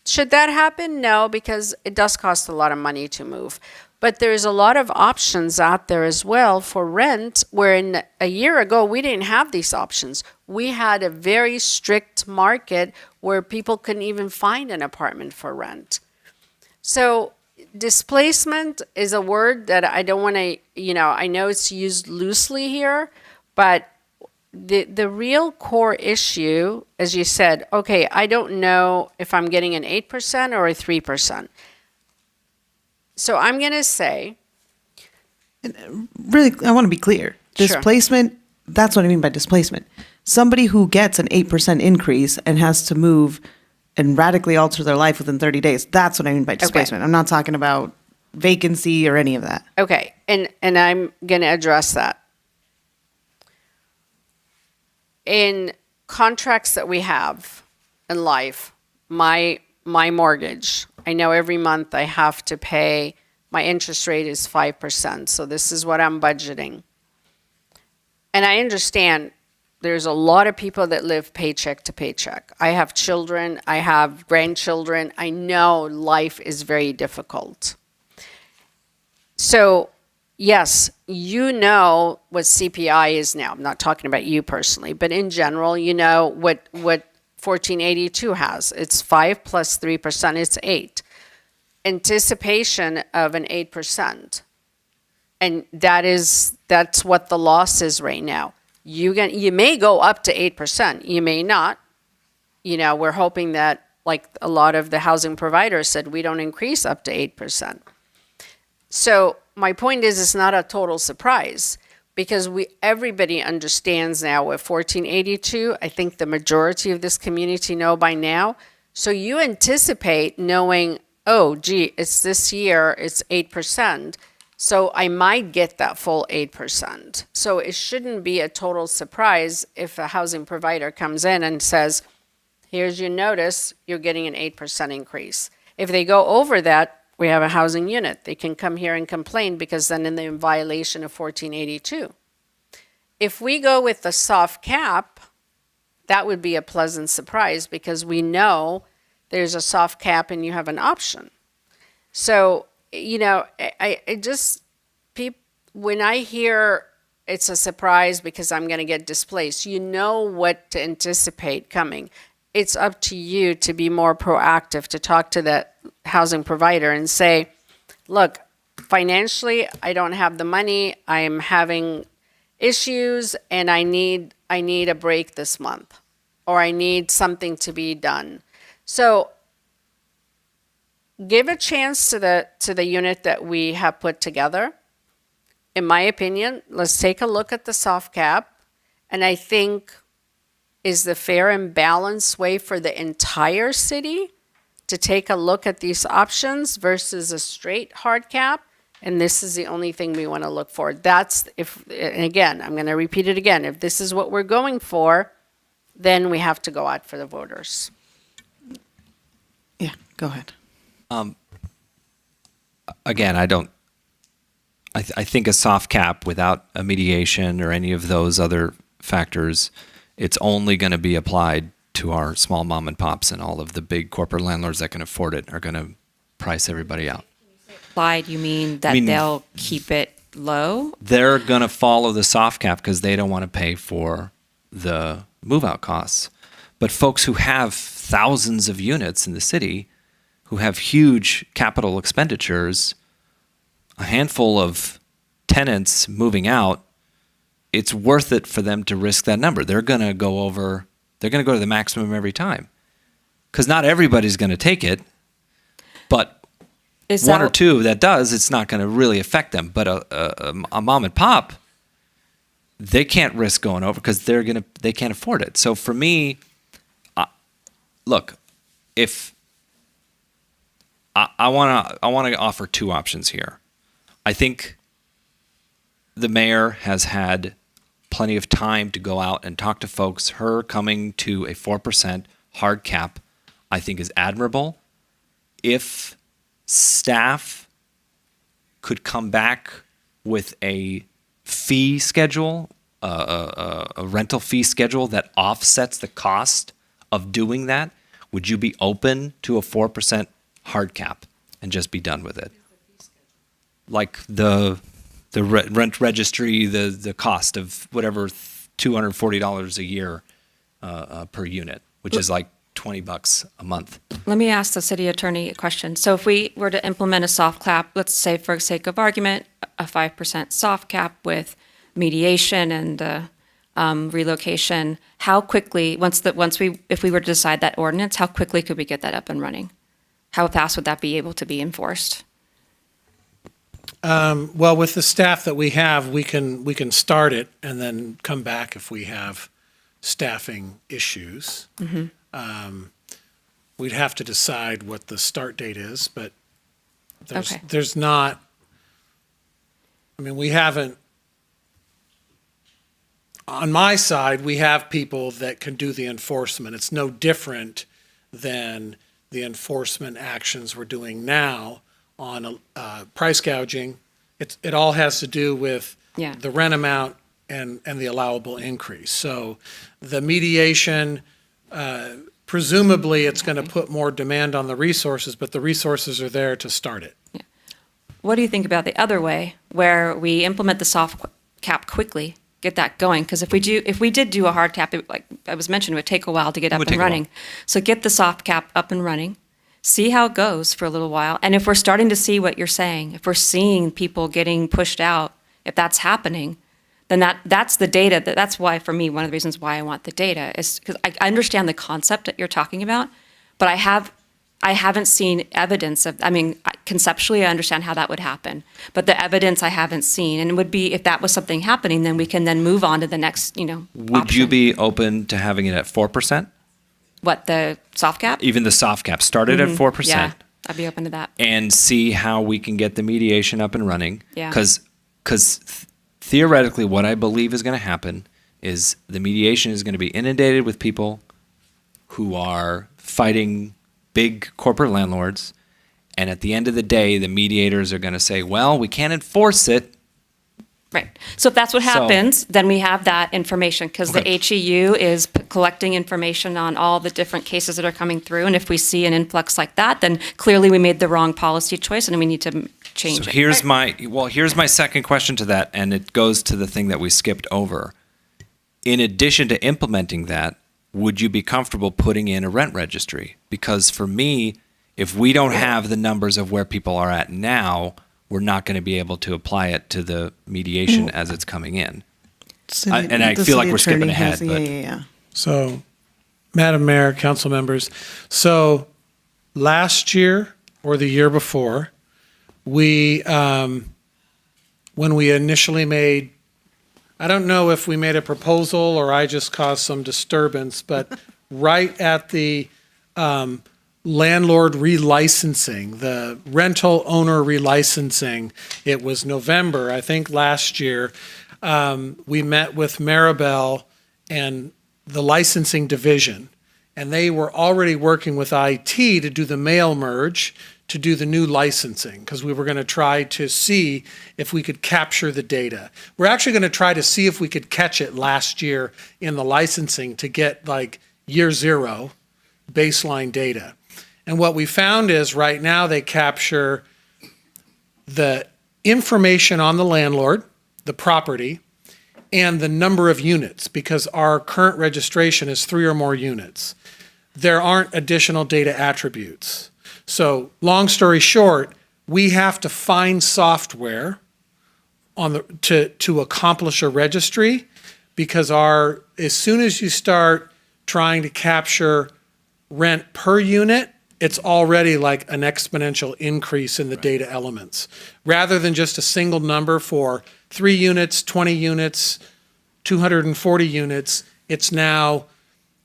Should that happen? No, because it does cost a lot of money to move. But there's a lot of options out there as well for rent, where a year ago, we didn't have these options. We had a very strict market where people couldn't even find an apartment for rent. So displacement is a word that I don't want to, I know it's used loosely here, but the real core issue, as you said, okay, I don't know if I'm getting an 8% or a 3%. So I'm going to say... Really, I want to be clear. Sure. Displacement, that's what I mean by displacement. Somebody who gets an 8% increase and has to move and radically alter their life within 30 days, that's what I mean by displacement. Okay. I'm not talking about vacancy or any of that. Okay, and I'm going to address that. In contracts that we have in life, my mortgage, I know every month I have to pay, my interest rate is 5%, so this is what I'm budgeting. And I understand there's a lot of people that live paycheck to paycheck. I have children, I have grandchildren, I know life is very difficult. So, yes, you know what CPI is now. I'm not talking about you personally, but in general, you know what 1482 has. It's 5 plus 3%, it's 8. Anticipation of an 8%. And that's what the loss is right now. You may go up to 8%, you may not. We're hoping that, like a lot of the housing providers said, we don't increase up to 8%. So my point is, it's not a total surprise because everybody understands now with 1482. I think the majority of this community know by now. So you anticipate knowing, oh, gee, it's this year, it's 8%. So I might get that full 8%. So it shouldn't be a total surprise if a housing provider comes in and says, here's your notice, you're getting an 8% increase. If they go over that, we have a housing unit. They can come here and complain because then they're in violation of 1482. If we go with the soft cap, that would be a pleasant surprise because we know there's a soft cap and you have an option. So, when I hear it's a surprise because I'm going to get displaced, you know what to anticipate coming. It's up to you to be more proactive, to talk to that housing provider and say, look, financially, I don't have the money. I'm having issues and I need a break this month, or I need something to be done. So give a chance to the unit that we have put together. In my opinion, let's take a look at the soft cap. And I think is the fair and balanced way for the entire city to take a look at these options versus a straight hard cap. And this is the only thing we want to look for. And again, I'm going to repeat it again. If this is what we're going for, then we have to go out for the voters. Yeah, go ahead. Again, I don't I think a soft cap without a mediation or any of those other factors, it's only going to be applied to our small mom and pops, and all of the big corporate landlords that can afford it are going to price everybody out. Applied, you mean that they'll keep it low? They're going to follow the soft cap because they don't want to pay for the move-out costs. But folks who have thousands of units in the city, who have huge capital expenditures, a handful of tenants moving out, it's worth it for them to risk that number. They're going to go to the maximum every time. Because not everybody's going to take it, but one or two that does, it's not going to really affect them. But a mom and pop, they can't risk going over because they can't afford it. So for me, look, if I want to offer two options here. I think the mayor has had plenty of time to go out and talk to folks. Her coming to a 4% hard cap, I think, is admirable. If staff could come back with a fee schedule, a rental fee schedule that offsets the cost of doing that, would you be open to a 4% hard cap and just be done with it? Like the rent registry, the cost of whatever $240 a year per unit, which is like $20 a month. Let me ask the city attorney a question. So if we were to implement a soft cap, let's say for sake of argument, a 5% soft cap with mediation and relocation, how quickly, if we were to decide that ordinance, how quickly could we get that up and running? How fast would that be able to be enforced? Well, with the staff that we have, we can start it and then come back if we have staffing issues. We'd have to decide what the start date is, but there's not, I mean, we haven't, on my side, we have people that can do the enforcement. It's no different than the enforcement actions we're doing now on price gouging. It all has to do with the rent amount and the allowable increase. So the mediation, presumably it's going to put more demand on the resources, but the resources are there to start it. Yeah. What do you think about the other way, where we implement the soft cap quickly, get that going? Because if we did do a hard cap, like I was mentioned, it would take a while to get up and running. So get the soft cap up and running. See how it goes for a little while. And if we're starting to see what you're saying, if we're seeing people getting pushed out, if that's happening, then that's the data. That's why, for me, one of the reasons why I want the data is because I understand the concept that you're talking about, but I haven't seen evidence of, I mean, conceptually, I understand how that would happen, but the evidence I haven't seen, and it would be, if that was something happening, then we can then move on to the next, Would you be open to having it at 4%? What, the soft cap? Even the soft cap started at 4%. Yeah, I'd be open to that. And see how we can get the mediation up and running. Yeah. Because theoretically, what I believe is going to happen is the mediation is going to be inundated with people who are fighting big corporate landlords. And at the end of the day, the mediators are going to say, well, we can't enforce it. Right. So if that's what happens, then we have that information, because the HEU is collecting information on all the different cases that are coming through. And if we see an influx like that, then clearly we made the wrong policy choice and we need to change So it. here's my second question to that, and it goes to the thing that we skipped over. In addition to implementing that, would you be comfortable putting in a rent registry? Because for me, if we don't have the numbers of where people are at now, we're not going to be able to apply it to the mediation as it's coming in. And I feel like we're skipping ahead. Yeah. So, Madam Mayor, council members, so last year or the year before, we, when we initially made, I don't know if we made a proposal or I just caused some disturbance, but right at the landlord relicensing, the rental owner relicensing, it was November, I think last year, we met with Maribel and the licensing division, and they were already working with IT to do the mail merge to do the new licensing because we were going to try to see if we could capture the data. We're actually going to try to see if we could catch it last year in the licensing to get like year zero baseline data. And what we found is right now they capture the information on the landlord, the property, and the number of units because our current registration is 3 or more units. There aren't additional data attributes. So long story short, we have to find software to accomplish a registry because as soon as you start trying to capture rent per unit, it's already like an exponential increase in the data elements. Rather than just a single number for 3 units, 20 units, 240 units, it's now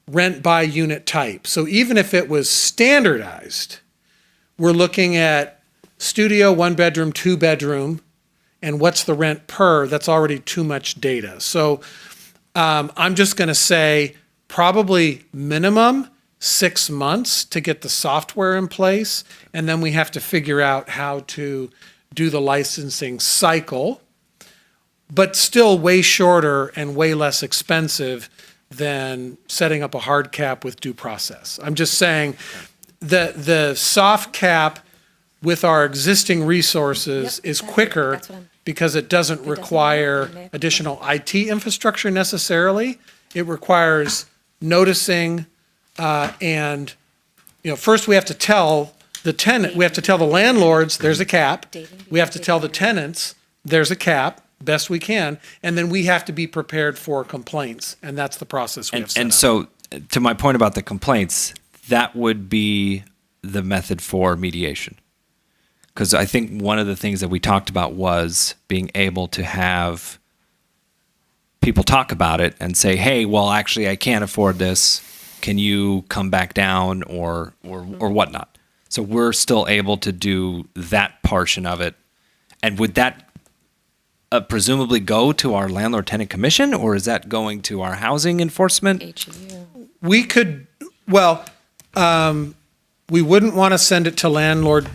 rent by unit type. So even if it was standardized, we're looking at studio, 1 bedroom, 2 bedroom, and what's the rent per, that's already too much data. So I'm just gonna say probably minimum 6 months to get the software in place, and then we have to figure out how to do the licensing cycle, but still way shorter and way less expensive than setting up a hard cap with due process. I'm just saying the soft cap with our existing resources is quicker because it doesn't require additional IT infrastructure necessarily. It requires noticing and first we have to tell the tenant, we have to tell the landlords there's a cap. We have to tell the tenants there's a cap, best we can, and then we have to be prepared for complaints, and that's the process we have set And up. so, to my point about the complaints, that would be the method for mediation. Because I think one of the things that we talked about was being able to have people talk about it and say, hey, well, actually, I can't afford this. Can you come back down or whatnot? So we're still able to do that portion of it. And would that presumably go to our landlord-tenant commission, or is that going to our housing enforcement? We could, we wouldn't want to send it to landlord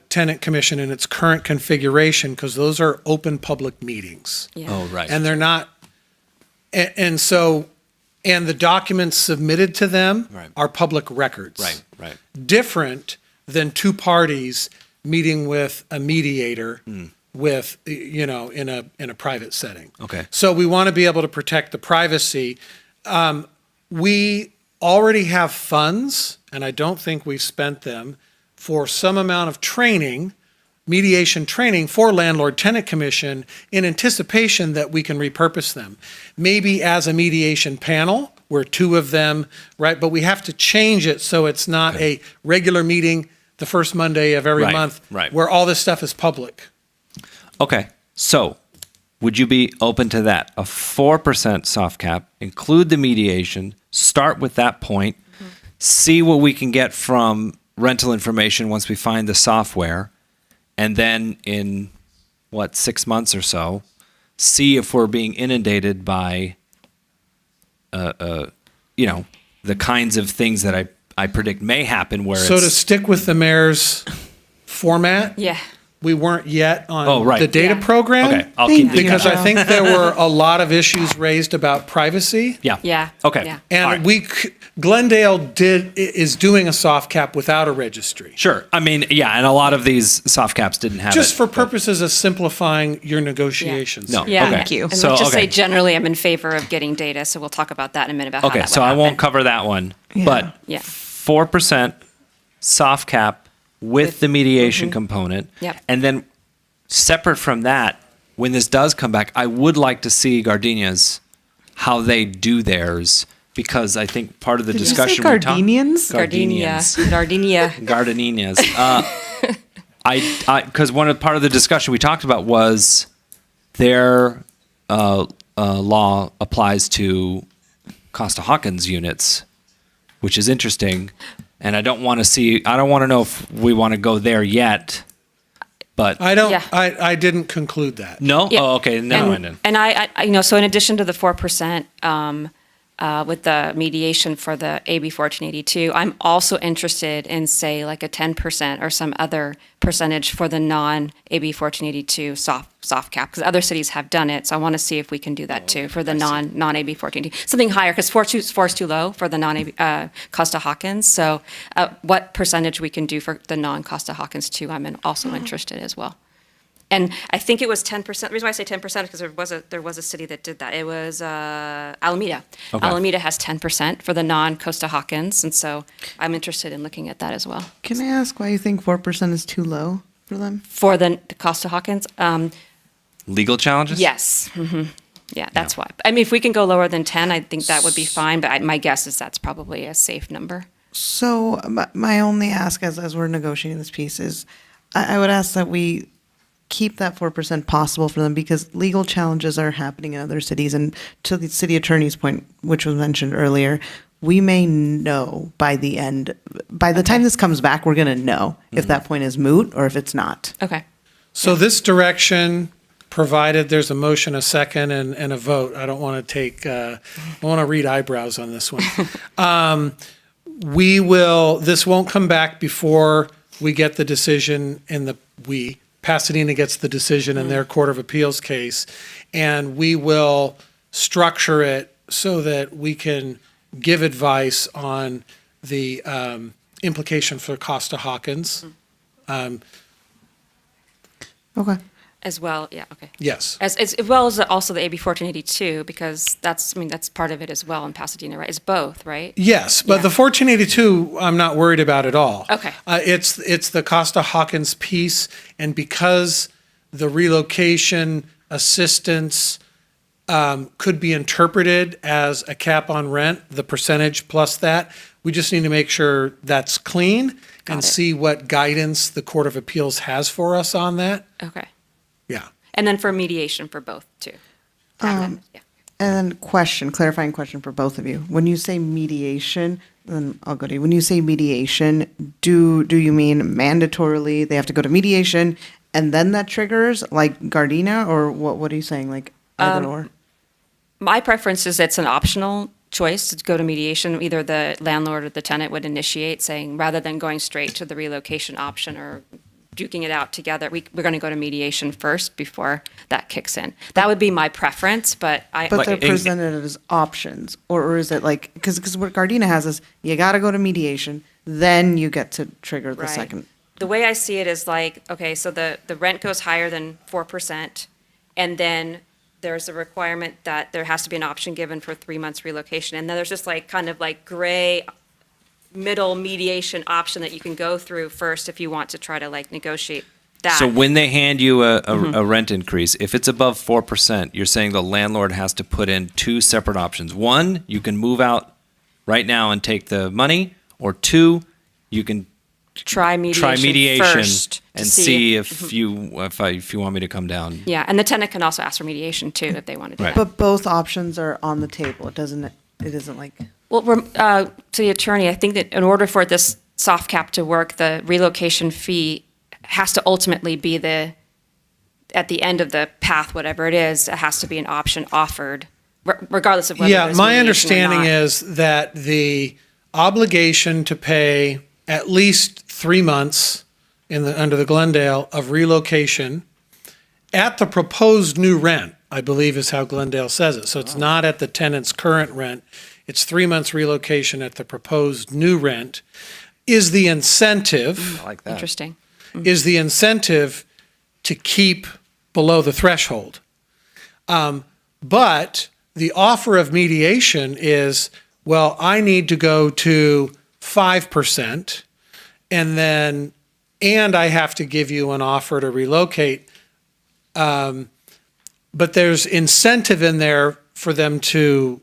tenant commission in its current configuration because those are open public meetings. Yeah. Oh, right. And they're not, and the documents submitted to them are public records. Right. Different than 2 parties meeting with a mediator with, in a private setting. Okay. So we want to be able to protect the privacy. We already have funds, and I don't think we've spent them, for some amount of training, mediation training for landlord-tenant commission in anticipation that we can repurpose them. Maybe as a mediation panel, where 2 of them, right? But we have to change it so it's not a regular meeting the first Monday of every month where all this stuff is public. Okay. So would you be open to that? A 4% soft cap, include the mediation, start with that point, see what we can get from rental information once we find the software, and then in 6 months or so, see if we're being inundated by, the kinds of things that I predict may happen. Where so to stick with the mayor's format, we weren't yet on the data program. Okay, I'll keep because I think there were a lot of issues raised about privacy. Yeah. Okay. Yeah. And Glendale is doing a soft cap without a registry. Sure. I mean, and a lot of these soft caps didn't have Just it. for purposes of simplifying your negotiations. No. Yeah. Okay. Thank you. And So, let's just okay. say generally I'm in favor of getting data, so we'll talk about that in a minute about how Okay, that so would I happen. won't cover that one. But Yeah. 4% soft cap with the mediation component. Yep. And then separate from that, when this does come back, I would like to see Gardenia's, how they do theirs, because I think part of the discussion we talked- Gardenias. Gardenias. Because part of the discussion we talked about was their law applies to Costa-Hawkins units, which is interesting. And I don't want to know if we want to go there yet. But I didn't conclude that. No? Yeah. Oh, okay. No, I didn't. And I so in addition to the 4%, with the mediation for the AB 1482, I'm also interested in, say, like a 10% or some other percentage for the non-AB 1482 soft cap, because other cities have done it. So I want to see if we can do that too for the non-AB 1482. Something higher, because 4 is too low for the non-AB Costa-Hawkins. So what percentage we can do for the non-Costa-Hawkins too, I'm also interested as well. And I think it was 10%. The reason why I say 10% is because there was a city that did that. It was Alameda. Okay. Alameda has 10% for the non-Costa-Hawkins, and so I'm interested in looking at that as well. Can I ask why you think 4% is too low for them? For the Costa-Hawkins? Legal challenges? Yes. Yeah, that's why. I mean, if we can go lower than 10, I think that would be fine, but my guess is that's probably a safe number. So my only ask as we're negotiating this piece is I would ask that we keep that 4% possible for them, because legal challenges are happening in other cities. And to the city attorney's point, which was mentioned earlier, we may know by the time this comes back, we're going to know if that point is moot or if it's not. Okay. So this direction, provided there's a motion, a second, and a vote. I don't want to I want to read eyebrows on this one. This won't come back before we get the decision Pasadena gets the decision in their Court of Appeals case, and we will structure it so that we can give advice on the implication for Costa-Hawkins. Okay. As well, yeah, okay. Yes. As well as also the AB 1482, because that's part of it as well in Pasadena, right? It's both, right? Yes, but the 1482, I'm not worried about at all. Okay. It's the Costa-Hawkins piece, and because the relocation assistance could be interpreted as a cap on rent, the percentage plus that, we just need to make sure that's clean and see what guidance the Court of Appeals has for us on that. Okay. Yeah. And then for mediation for both, too. And then clarifying question for both of you. When you say mediation, then I'll go to you. When you say mediation, do you mean mandatorily they have to go to mediation and then that triggers like Gardena, or what are you saying? Like either or? My preference is it's an optional choice to go to mediation. Either the landlord or the tenant would initiate, saying rather than going straight to the relocation option or duking it out together, we're going to go to mediation first before that kicks in. That would be my preference, but they're presented as options, or is it like, because what Gardena has is you got to go to mediation, then you get to trigger the second. The way I see it is like, okay, so the rent goes higher than 4%, and then there's a requirement that there has to be an option given for 3 months relocation, and then there's just like kind of like gray middle mediation option that you can go through first if you want to try to like negotiate that. So when they hand you a rent increase, if it's above 4%, you're saying the landlord has to put in two separate options. One, you can move out right now and take the money, or two, you can try mediation first and see if you want me to come down. Yeah, and the tenant can also ask for mediation too if they want to do that. But both options are on the table. It isn't like. Well, to the attorney, I think that in order for this soft cap to work, the relocation fee has to ultimately be at the end of the path, whatever it is, it has to be an option offered, regardless of whether there's my mediation understanding or not. is that the obligation to pay at least 3 months under the Glendale of relocation at the proposed new rent, I believe is how Glendale says it. So it's not at the tenant's current rent. It's 3 months relocation at the proposed new rent, is the incentive. I like that. Interesting. Is the incentive to keep below the threshold. But the offer of mediation is, well, I need to go to 5%, and I have to give you an offer to relocate. But there's incentive in there for them to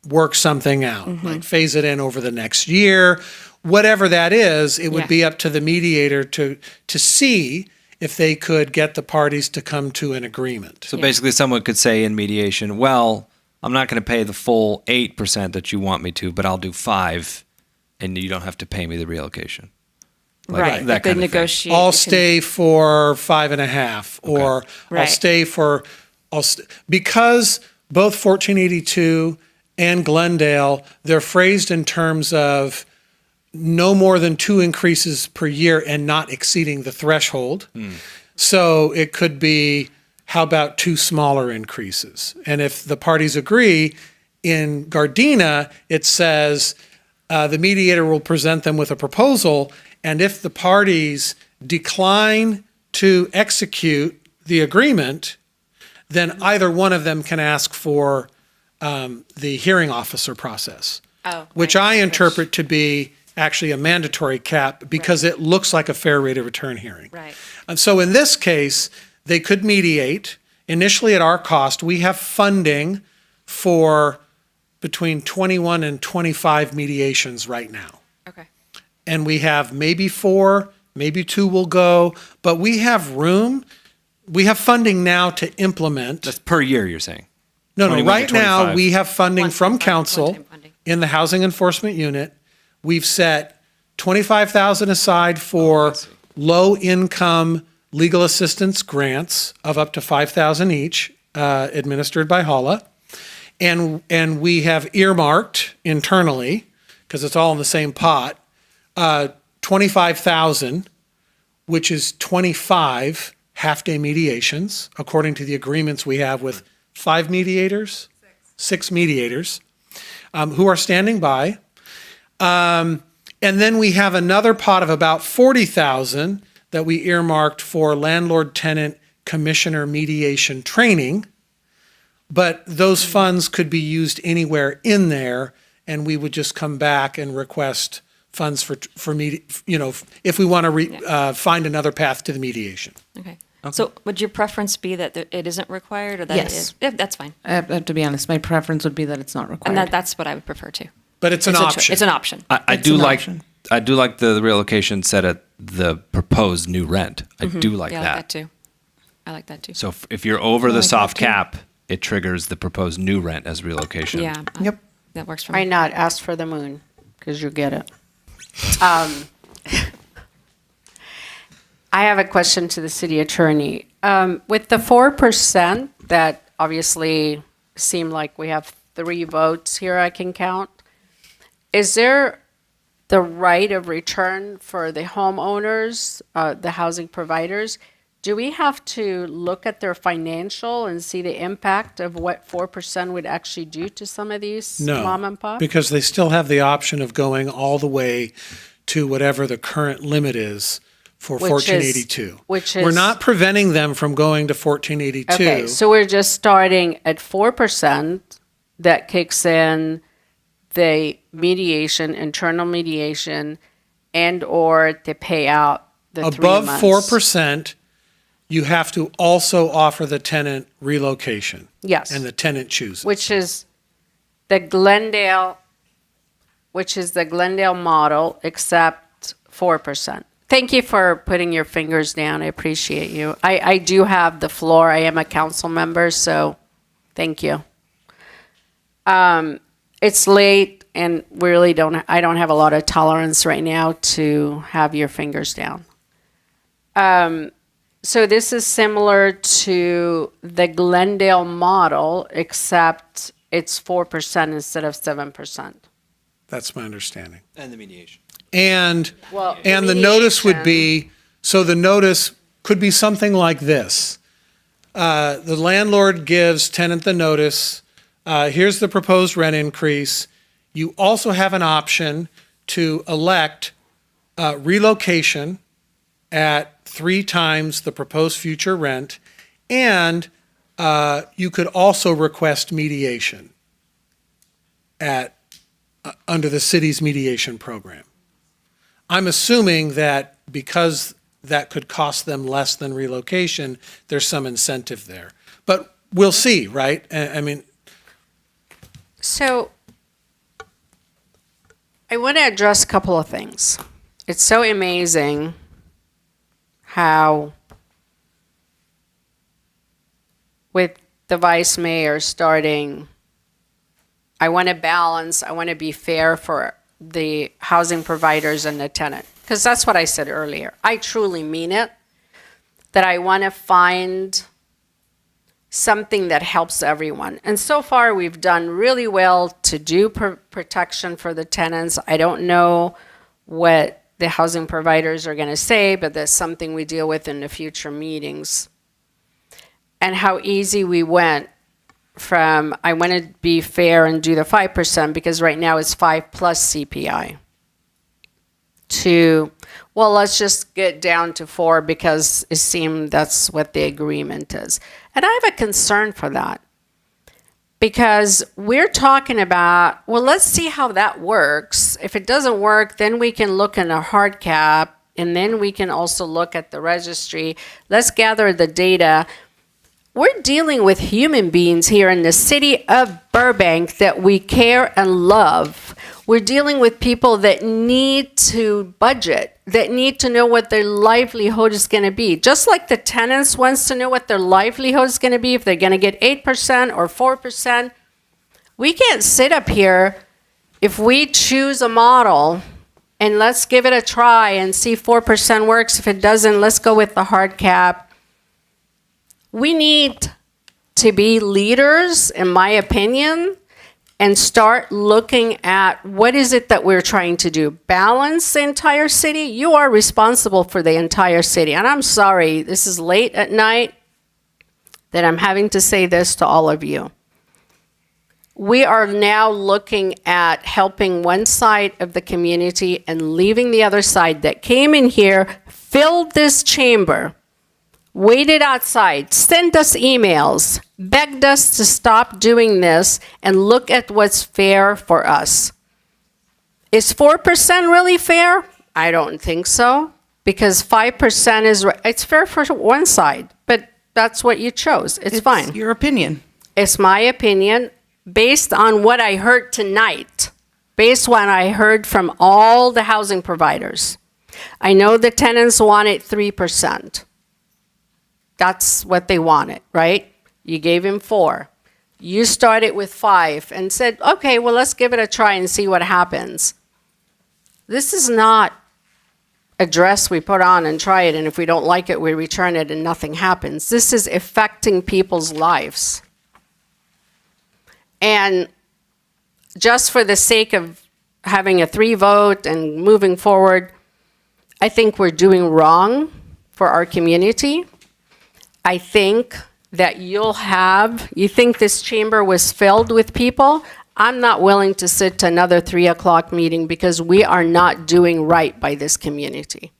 work something out, like phase it in over the next year, whatever that is. It would be up to the mediator to see if they could get the parties to come to an agreement. So basically someone could say in mediation, well, I'm not going to pay the full 8% that you want me to, but I'll do 5%, and you don't have to pay me the relocation. Right. That kind of negotiate. I'll stay for 5.5%, or I'll stay for, because both 1482 and Glendale, they're phrased in terms of no more than 2 increases per year and not exceeding the threshold. So it could be, how about 2 smaller increases? And if the parties agree, in Gardena, it says the mediator will present them with a proposal, and if the parties decline to execute the agreement, then either one of them can ask for the hearing officer process, which I interpret to be actually a mandatory cap because it looks like a fair rate of return hearing. Right. And so in this case, they could mediate. Initially at our cost, we have funding for between 21 and 25 mediations right now. Okay. And we have maybe 4, maybe 2 will go, but we have room. We have funding now to implement. That's per year, you're saying? No, 21 to right now 25. we have funding from council in the Housing Enforcement Unit. We've set $25,000 aside for low-income legal assistance grants of up to $5,000 each, administered by HALA. And we have earmarked internally, because it's all in the same pot, $25,000, which is 25 half-day mediations, according to the agreements we have with 5 mediators, 6 mediators, who are standing by. And then we have another pot of about 40,000 that we earmarked for landlord-tenant commissioner mediation training. But those funds could be used anywhere in there, and we would just come back and request funds for if we want to find another path to the mediation. Okay. So would your preference be that it isn't required, or that it Yes. is? Yeah, that's fine. To be honest, my preference would be that it's not required. And that's what I would prefer too. But it's an option. It's an option. I do like the relocation set at the proposed new rent. I do like Yeah, that. I like that too. I like that too. So if you're over the like that soft too. cap, it triggers the proposed new rent as relocation. Yeah. Yep. That works for me. Why not ask for the moon? Because you get it. I have a question to the city attorney. With the 4% that obviously seem like we have 3 votes here I can count, is there the right of return for the homeowners, the housing providers? Do we have to look at their financial and see the impact of what 4% would actually do to some of these mom and pop? Because they still have the option of going all the way to whatever the current limit is for Which is- 1482. which We're is- not preventing them from going to 1482. Okay, so we're just starting at 4% that kicks in the mediation, internal mediation, and/or to pay out the 3 Above months. 4%, you have to also offer the tenant relocation. Yes. And the tenant chooses. Which is the Glendale model, except 4%. Thank you for putting your fingers down. I appreciate you. I do have the floor. I am a council member, so thank you. It's late, and we really I don't have a lot of tolerance right now to have your fingers down. So this is similar to the Glendale model, except it's 4% instead of 7%. That's my understanding. And the mediation. And Well, the notice would be, so the notice could be something like this. The landlord gives tenant the notice, here's the proposed rent increase. You also have an option to elect relocation at 3 times the proposed future rent, and you could also request mediation under the city's mediation program. I'm assuming that because that could cost them less than relocation, there's some incentive there. But we'll see, right? I mean, So I want to address a couple of things. It's so amazing how with the vice mayor starting, I want to balance, I want to be fair for the housing providers and the tenant. Because that's what I said earlier. I truly mean it, that I want to find something that helps everyone. And so far, we've done really well to do protection for the tenants. I don't know what the housing providers are going to say, but that's something we deal with in the future meetings. And how easy we went from, I want to be fair and do the 5%, because right now it's 5 plus CPI, to, well, let's just get down to 4 because it seemed that's what the agreement is. And I have a concern for that, because we're talking about, well, let's see how that works. If it doesn't work, then we can look in a hard cap, and then we can also look at the registry. Let's gather the data. We're dealing with human beings here in the city of Burbank that we care and love. We're dealing with people that need to budget, that need to know what their livelihood is going to be. Just like the tenants wants to know what their livelihood is going to be, if they're going to get 8% or 4%. We can't sit up here if we choose a model and let's give it a try and see 4% works. If it doesn't, let's go with the hard cap. We need to be leaders, in my opinion, and start looking at what is it that we're trying to do. Balance the entire city. You are responsible for the entire city. And I'm sorry, this is late at night that I'm having to say this to all of you. We are now looking at helping one side of the community and leaving the other side that came in here, filled this chamber, waited outside, sent us emails, begged us to stop doing this and look at what's fair for us. Is 4% really fair? I don't think so, because 5% is, it's fair for one side, but that's what you chose. It's fine. Your opinion. It's my opinion based on what I heard tonight, based on what I heard from all the housing providers. I know the tenants wanted 3%. That's what they wanted, right? You gave him 4. You started with 5 and said, okay, well, let's give it a try and see what happens. This is not a dress we put on and try it, and if we don't like it, we return it and nothing happens. This is affecting people's lives. And just for the sake of having a 3 vote and moving forward, I think we're doing wrong for our community. I think that you think this chamber was filled with people. I'm not willing to sit to another 3 o'clock meeting because we are not doing right by this community.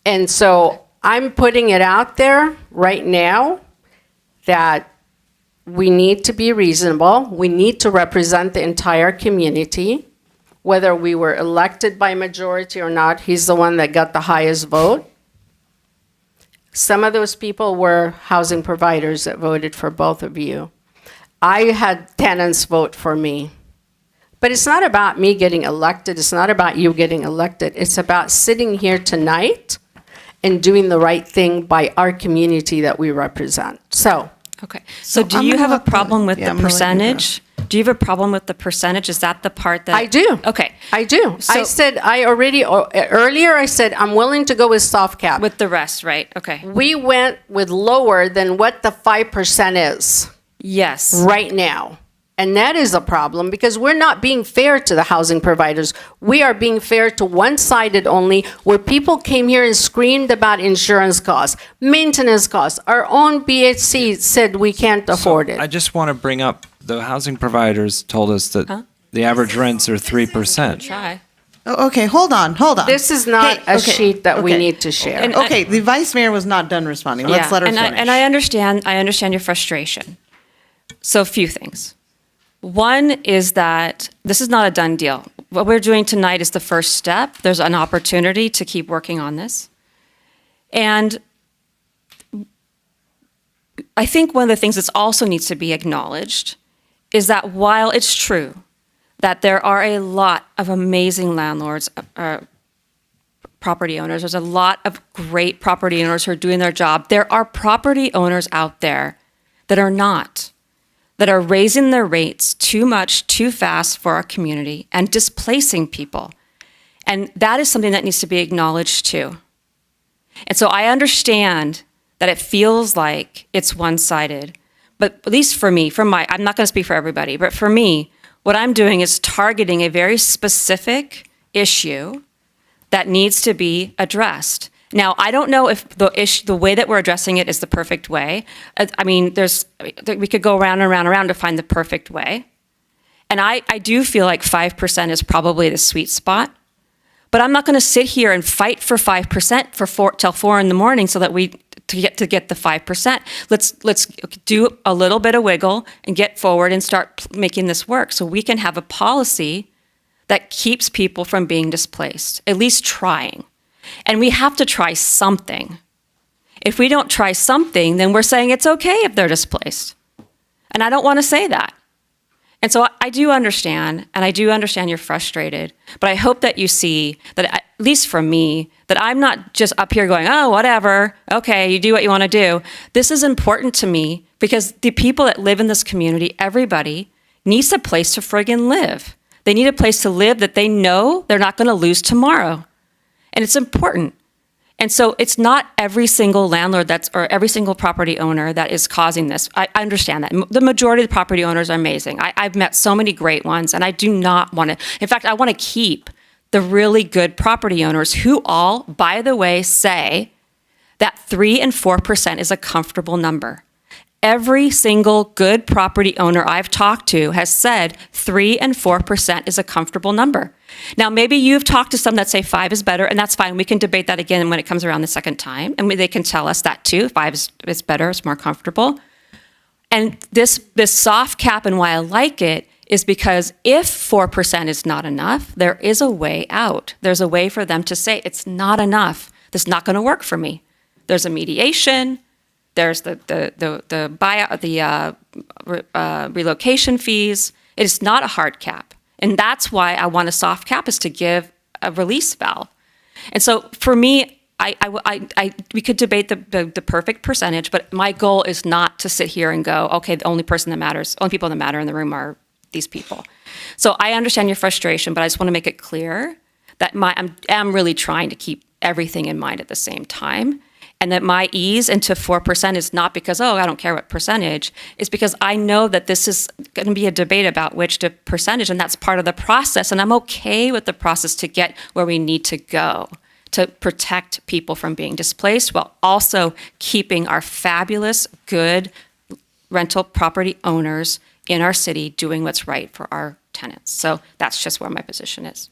And so I'm putting it out there right now that we need to be reasonable. We need to represent the entire community. Whether we were elected by majority or not, he's the one that got the highest vote. Some of those people were housing providers that voted for both of you. I had tenants vote for me. But it's not about me getting elected. It's not about you getting elected. It's about sitting here tonight and doing the right thing by our community that we represent. So. Okay. So do you have a problem with the percentage? Do you have a problem with the percentage? Is that the part that? I do. Okay. I do. So, I said, earlier I said, I'm willing to go with soft cap. With the rest, right? Okay. We went with lower than what the 5% is. Yes. Right now. And that is a problem because we're not being fair to the housing providers. We are being fair to one-sided only, where people came here and screamed about insurance costs, maintenance costs. Our own BHC said we can't afford it. I just want to bring up the housing providers told us that the average rents are 3%. Try. Oh, okay, hold on. This is not a sheet that we need to share. And, okay, the vice mayor was not done responding. Let's let her finish. And I understand your frustration. So a few things. One is that this is not a done deal. What we're doing tonight is the first step. There's an opportunity to keep working on this. And I think one of the things that also needs to be acknowledged is that while it's true that there are a lot of amazing landlords, property owners, there's a lot of great property owners who are doing their job, there are property owners out there that are not, that are raising their rates too much, too fast for our community and displacing people. And that is something that needs to be acknowledged too. And so I understand that it feels like it's one-sided, but at least for me, I'm not going to speak for everybody, but for me, what I'm doing is targeting a very specific issue that needs to be addressed. Now, I don't know if the way that we're addressing it is the perfect way. I mean, we could go around and around and around to find the perfect way. And I do feel like 5% is probably the sweet spot. But I'm not going to sit here and fight for 5% till 4 in the morning so that to get the 5%. Let's do a little bit of wiggle and get forward and start making this work so we can have a policy that keeps people from being displaced, at least trying. And we have to try something. If we don't try something, then we're saying it's okay if they're displaced. And I don't want to say that. And so I do understand, and I do understand you're frustrated, but I hope that you see that, at least from me, that I'm not just up here going, oh, whatever, okay, you do what you want to do. This is important to me because the people that live in this community, everybody, needs a place to friggin' live. They need a place to live that they know they're not going to lose tomorrow. And it's important. And so it's not every single landlord or every single property owner that is causing this. I understand that. The majority of the property owners are amazing. I've met so many great ones, and I do not want to. In fact, I want to keep the really good property owners who all, by the way, say that 3 and 4% is a comfortable number. Every single good property owner I've talked to has said 3 and 4% is a comfortable number. Now, maybe you've talked to some that say 5 is better, and that's fine. We can debate that again when it comes around the second time, and they can tell us that too. 5 is better, it's more comfortable. And this soft cap, and why I like it, is because if 4% is not enough, there is a way out. There's a way for them to say, it's not enough. This is not going to work for me. There's a mediation. There's the buyout, the relocation fees. It is not a hard cap. And that's why I want a soft cap, is to give a release valve. And so for me, we could debate the perfect percentage, but my goal is not to sit here and go, okay, the only people that matter in the room are these people. So I understand your frustration, but I just want to make it clear that I'm really trying to keep everything in mind at the same time. And that my ease into 4% is not because, I don't care what percentage. It's because I know that this is going to be a debate about which percentage, and that's part of the process. And I'm okay with the process to get where we need to go to protect people from being displaced while also keeping our fabulous, good rental property owners in our city doing what's right for our tenants. So that's just where my position is.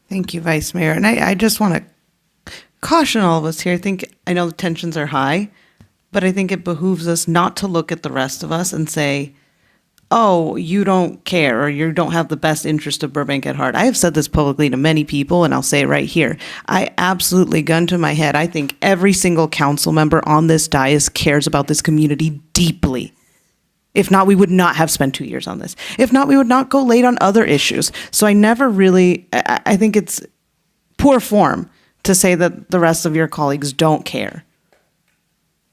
Thank you, Vice Mayor. And I just want to caution all of us here. I know the tensions are high, but I think it behooves us not to look at the rest of us and say, oh, you don't care or you don't have the best interest of Burbank at heart. I have said this publicly to many people, and I'll say it right here. I absolutely, gun to my head, I think every single council member on this dais cares about this community deeply. If not, we would not have spent 2 years on this. If not, we would not go late on other issues. So I think it's poor form to say that the rest of your colleagues don't care.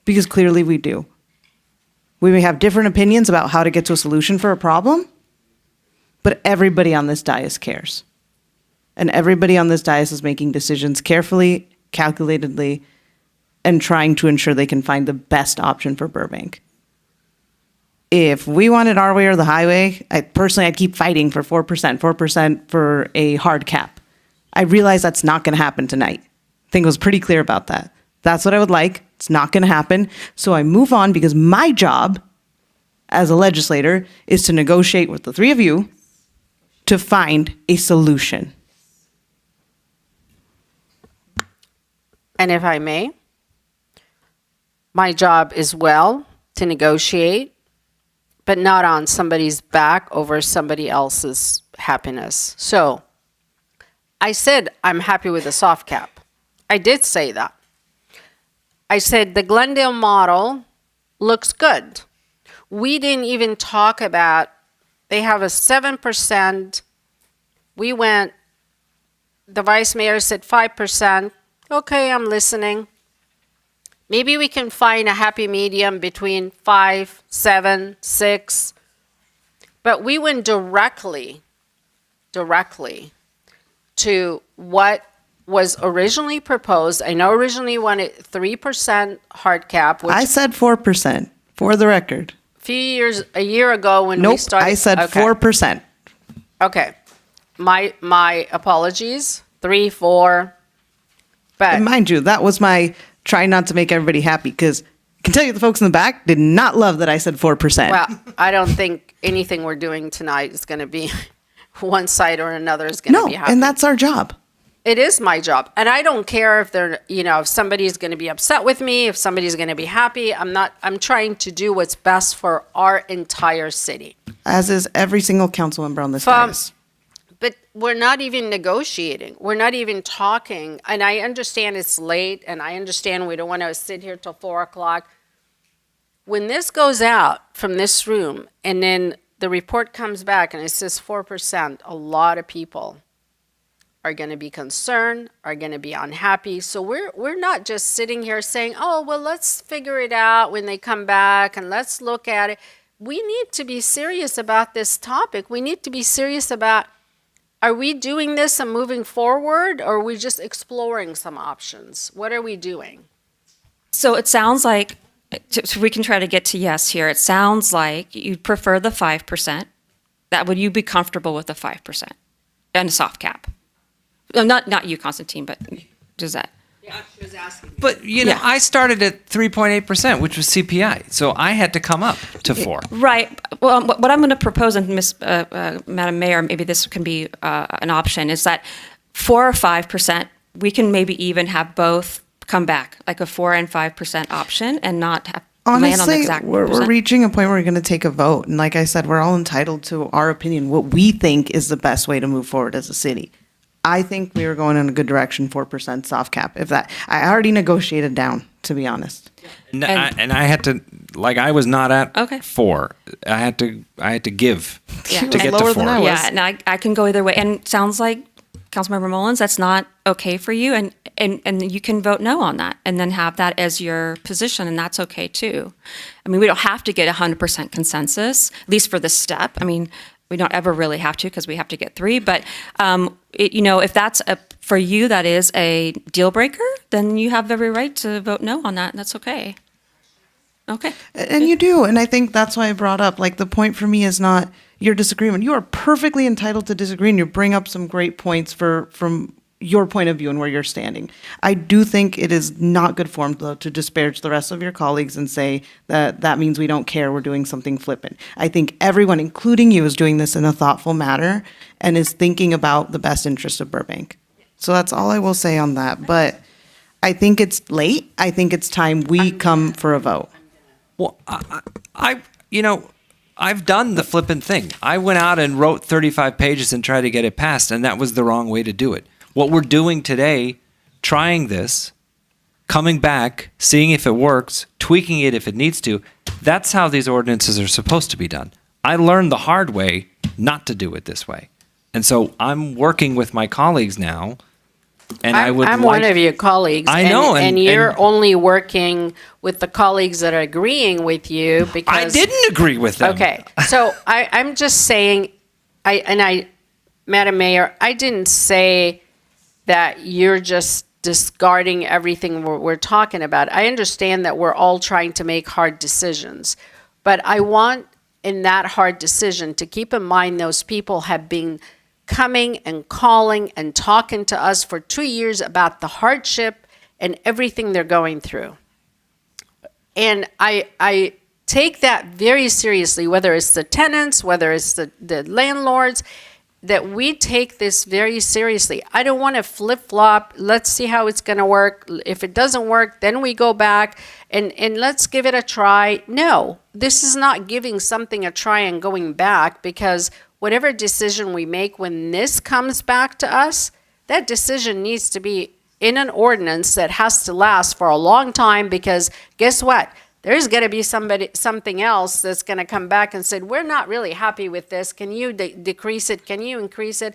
Because clearly we do. We may have different opinions about how to get to a solution for a problem, but everybody on this dais cares. And everybody on this dais is making decisions carefully, calculatedly, and trying to ensure they can find the best option for Burbank. If we wanted our way or the highway, I'd keep fighting for 4% for a hard cap. I realize that's not going to happen tonight. I think I was pretty clear about that. That's what I would like. It's not going to happen. So I move on because my job as a legislator is to negotiate with the three of you to find a solution. And if I may, my job is to negotiate, but not on somebody's back over somebody else's happiness. So I said I'm happy with the soft cap. I did say that. I said the Glendale model looks good. We didn't even talk about, they have a 7%. The vice mayor said 5%. Okay, I'm listening. Maybe we can find a happy medium between 5, 7, 6. But we went directly to what was originally proposed. I know originally wanted 3% hard cap. Which I said 4%, for the record. a year ago when we Nope, started. I said okay. 4%. Okay. My apologies. 3, 4. But And mind you, that was my trying not to make everybody happy, because I can tell you the folks in the back did not love that I said 4%. well, I don't think anything we're doing tonight is going to be one side or another is going to No, be happy. and that's our job. It is my job. And I don't care if they're, if somebody's going to be upset with me, if somebody's going to be happy. I'm trying to do what's best for our entire city. As is every single council member on this dais. But we're not even negotiating. We're not even talking. And I understand it's late, and I understand we don't want to sit here till 4 o'clock. When this goes out from this room, and then the report comes back and it says 4%, a lot of people are going to be concerned, are going to be unhappy. So we're not just sitting here saying, oh, well, let's figure it out when they come back and let's look at it. We need to be serious about this topic. We need to be serious about, are we doing this and moving forward, or are we just exploring some options? What are we doing? So it sounds like, so we can try to get to yes here. It sounds like you'd prefer the 5%. Would you be comfortable with the 5% and a soft cap? No, not you, Constantine, but does that? Yeah, she was asking. But, I started at 3.8%, which was CPI. So I had to come up to 4. Right. Well, what I'm going to propose, and Madam Mayor, maybe this can be an option, is that 4 or 5%, we can maybe even have both come back, like a 4 and 5% option, and not have land on the Honestly, exact we're percent. reaching a point where we're going to take a vote. And like I said, we're all entitled to our opinion, what we think is the best way to move forward as a city. I think we were going in a good direction, 4% soft cap. If that, I already negotiated down, to be honest. And I had to, I was not at 4. I had to give to get to 4. Yeah, and I can go either way. And it sounds like, Councilmember Mullins, that's not okay for you, and you can vote no on that, and then have that as your position, and that's okay too. I mean, we don't have to get 100% consensus, at least for this step. I mean, we don't ever really have to, because we have to get 3. But if that's for you, that is a deal breaker, then you have every right to vote no on that, and that's okay. Okay. And you do. And I think that's why I brought up, the point for me is not your disagreement. You are perfectly entitled to disagree, and you bring up some great points from your point of view and where you're standing. I do think it is not good form, though, to disparage the rest of your colleagues and say that means we don't care, we're doing something flippant. I think everyone, including you, is doing this in a thoughtful manner and is thinking about the best interest of Burbank. So that's all I will say on that. But I think it's late. I think it's time we come for a vote. Well, I've done the flippant thing. I went out and wrote 35 pages and tried to get it passed, and that was the wrong way to do it. What we're doing today, trying this, coming back, seeing if it works, tweaking it if it needs to, that's how these ordinances are supposed to be done. I learned the hard way not to do it this way. And so I'm working with my colleagues now, and I'm one of your colleagues. I know. And you're only working with the colleagues that are agreeing with you because... I didn't agree with them. Okay. So I'm just saying, Madam Mayor, I didn't say that you're just discarding everything we're talking about. I understand that we're all trying to make hard decisions, but I want in that hard decision to keep in mind those people have been coming and calling and talking to us for 2 years about the hardship and everything they're going through. And I take that very seriously, whether it's the tenants, whether it's the landlords, that we take this very seriously. I don't want to flip-flop. Let's see how it's going to work. If it doesn't work, then we go back and let's give it a try. No, this is not giving something a try and going back, because whatever decision we make when this comes back to us, that decision needs to be in an ordinance that has to last for a long time, because guess what? There's going to be something else that's going to come back and say, we're not really happy with this. Can you decrease it? Can you increase it?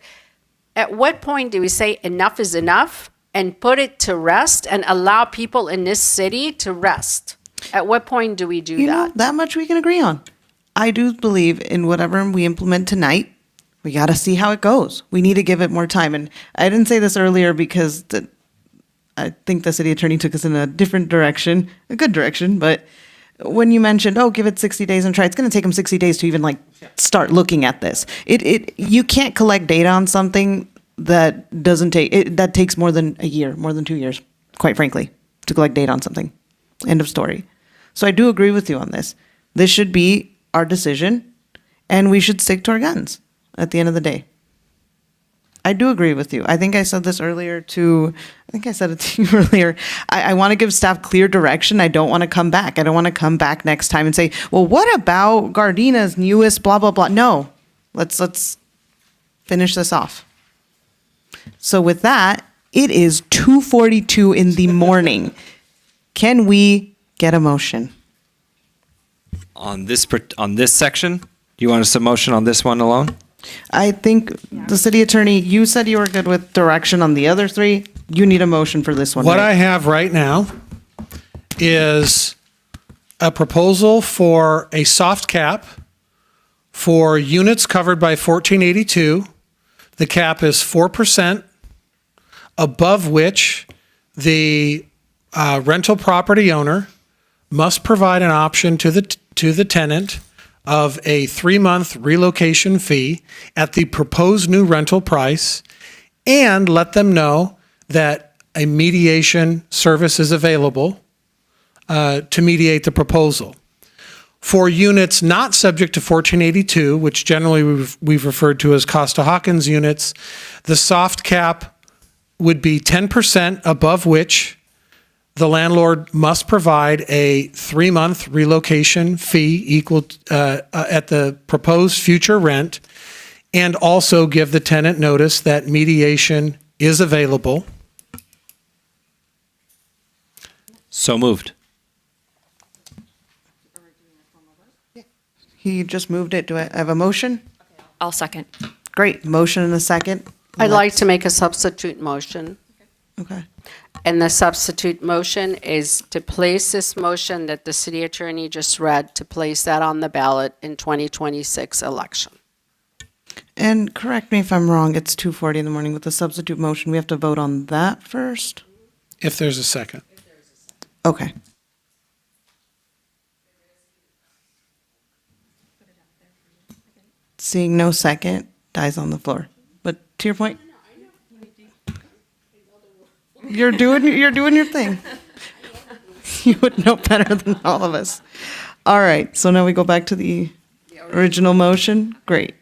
At what point do we say enough is enough and put it to rest and allow people in this city to rest? At what point do we do that? That much we can agree on. I do believe in whatever we implement tonight, we got to see how it goes. We need to give it more time. And I didn't say this earlier because I think the city attorney took us in a different direction, a good direction, but when you mentioned, oh, give it 60 days and try, it's going to take them 60 days to even like start looking at this. You can't collect data on something that doesn't take, that takes more than a year, more than 2 years, quite frankly, to collect data on something. End of story. So I do agree with you on this. This should be our decision, and we should stick to our guns at the end of the day. I do agree with you. I think I said this earlier to, I think I said it to you earlier. I want to give staff clear direction. I don't want to come back. I don't want to come back next time and say, well, what about Gardina's newest blah, blah, blah. No, let's finish this off. So with that, it is 2:42 in the morning. Can we get a motion? On this section, do you want us to motion on this one alone? I think the city attorney, you said you were good with direction on the other three. You need a motion for this one. What right? I have right now is a proposal for a soft cap for units covered by 1482. The cap is 4%, above which the rental property owner must provide an option to the tenant of a 3-month relocation fee at the proposed new rental price, and let them know that a mediation service is available to mediate the proposal. For units not subject to 1482, which generally we've referred to as Costa-Hawkins units, the soft cap would be 10%, above which the landlord must provide a 3-month relocation fee equal at the proposed future rent, and also give the tenant notice that mediation is available. So moved. He just moved it. Do I have a motion? I'll second. Great. Motion and a second. I'd like to make a substitute motion. Okay. And the substitute motion is to place this motion that the city attorney just read, to place that on the ballot in 2026 election. And correct me if I'm wrong, it's 2:40 in the morning with the substitute motion. We have to vote on that first? If there's a second. Okay. Seeing no second, dies on the floor. But to your point, you're doing your thing. You would know better than all of us. All right, so now we go back to the original motion. Great.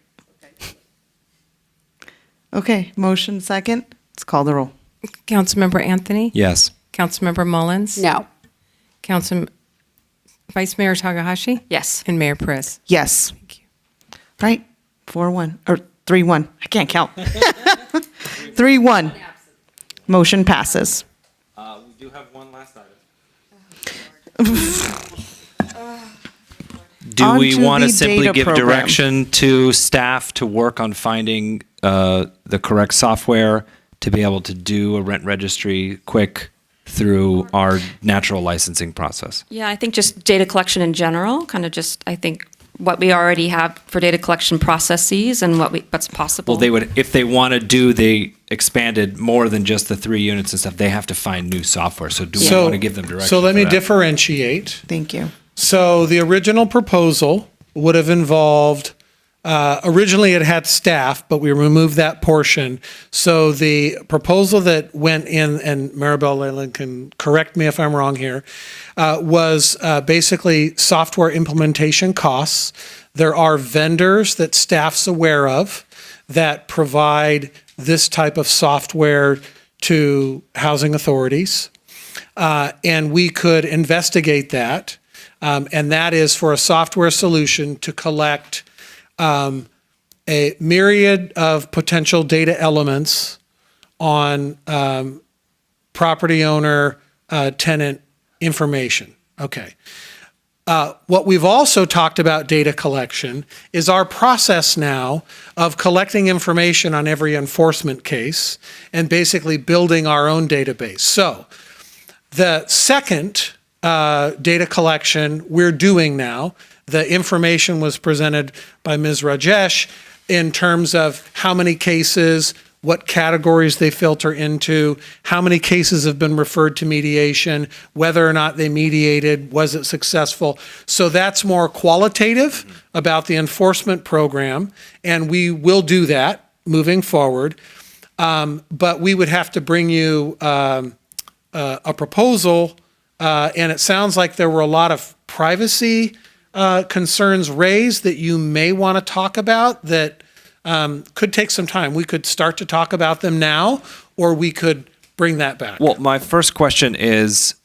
Okay, motion second. Let's call the roll. Councilmember Anthony? Yes. Councilmember Mullins? No. Vice Mayor Takahashi? Yes. And Mayor Priss? Yes. Thank you. Right? 4-1 or 3-1. I can't count. 3-1. Motion passes. We do have one last item. Do we Onto want to the simply data give program. direction to staff to work on finding the correct software to be able to do a rent registry quick through our natural licensing process? Yeah, I think just data collection in general, kind of just, I think, what we already have for data collection processes and what's possible. Well, they would, if they want to do the expanded more than just the 3 units and stuff, they have to find new software. So do we want to give them direction? So let me for that? differentiate. Thank you. So the original proposal would have involved, originally it had staff, but we removed that portion. So the proposal that went in, and Maribel Leyland can correct me if I'm wrong here, was basically software implementation costs. There are vendors that staff's aware of that provide this type of software to housing authorities. And we could investigate that. And that is for a software solution to collect a myriad of potential data elements on property owner, tenant information. Okay. What we've also talked about data collection is our process now of collecting information on every enforcement case and basically building our own database. So the second data collection we're doing now, the information was presented by Ms. Rajesh in terms of how many cases, what categories they filter into, how many cases have been referred to mediation, whether or not they mediated, was it successful. So that's more qualitative about the enforcement program, and we will do that moving forward. But we would have to bring you a proposal, and it sounds like there were a lot of privacy concerns raised that you may want to talk about that could take some time. We could start to talk about them now, or we could bring that back. Well, my first question is,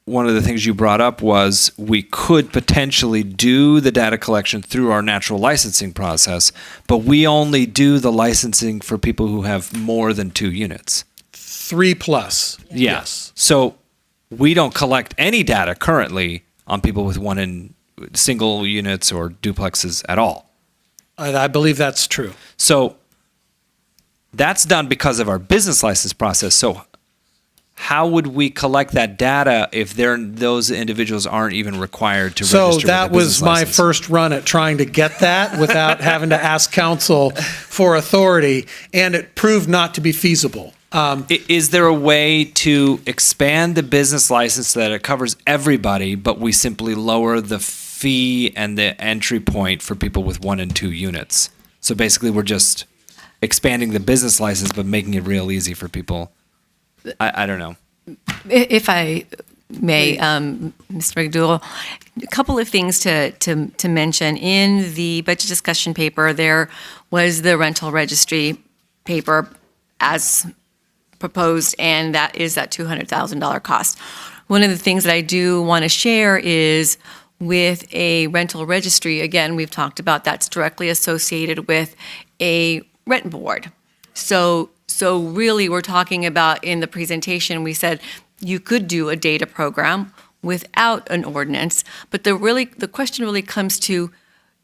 one of the things you brought up was we could potentially do the data collection through our natural licensing process, but we only do the licensing for people who have more than 2 units. 3+. Yes. So we don't collect any data currently on people with one in single units or duplexes at all. I believe that's true. So that's done because of our business license process. So how would we collect that data if those individuals aren't even required to register? So with that a business was my license? first run at trying to get that without having to ask council for authority, and it proved not to be feasible. Is there a way to expand the business license so that it covers everybody, but we simply lower the fee and the entry point for people with 1 and 2 units? So basically, we're just expanding the business license, but making it real easy for people. I don't know. If I may, Mr. McDougal, a couple of things to mention. In the budget discussion paper, there was the rental registry paper as proposed, and that is that $200,000 cost. One of the things that I do want to share is with a rental registry, again, we've talked about that's directly associated with a rent board. So really, we're talking about, in the presentation, we said you could do a data program without an ordinance, but the question really comes to,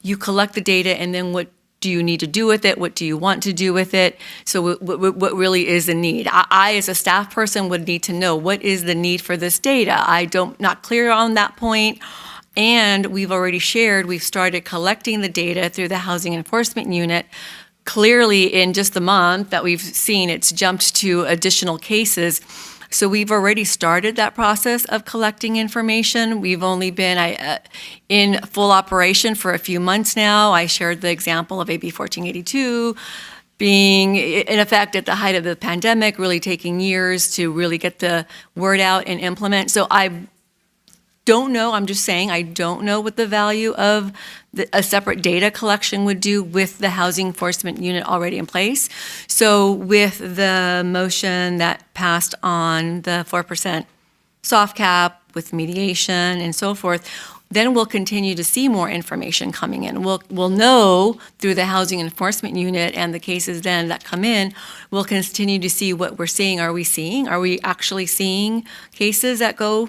you collect the data, and then what do you need to do with it? What do you want to do with it? So what really is the need? I, as a staff person, would need to know, what is the need for this data? Not clear on that point. And we've already shared, we've started collecting the data through the Housing Enforcement Unit. Clearly, in just the month that we've seen, it's jumped to additional cases. So we've already started that process of collecting information. We've only been in full operation for a few months now. I shared the example of AB 1482 being in effect at the height of the pandemic, really taking years to really get the word out and implement. So I don't know, I'm just saying, I don't know what the value of a separate data collection would do with the Housing Enforcement Unit already in place. So with the motion that passed on the 4% soft cap with mediation and so forth, then we'll continue to see more information coming in. We'll know through the Housing Enforcement Unit and the cases then that come in, we'll continue to see what we're seeing. Are we actually seeing cases that go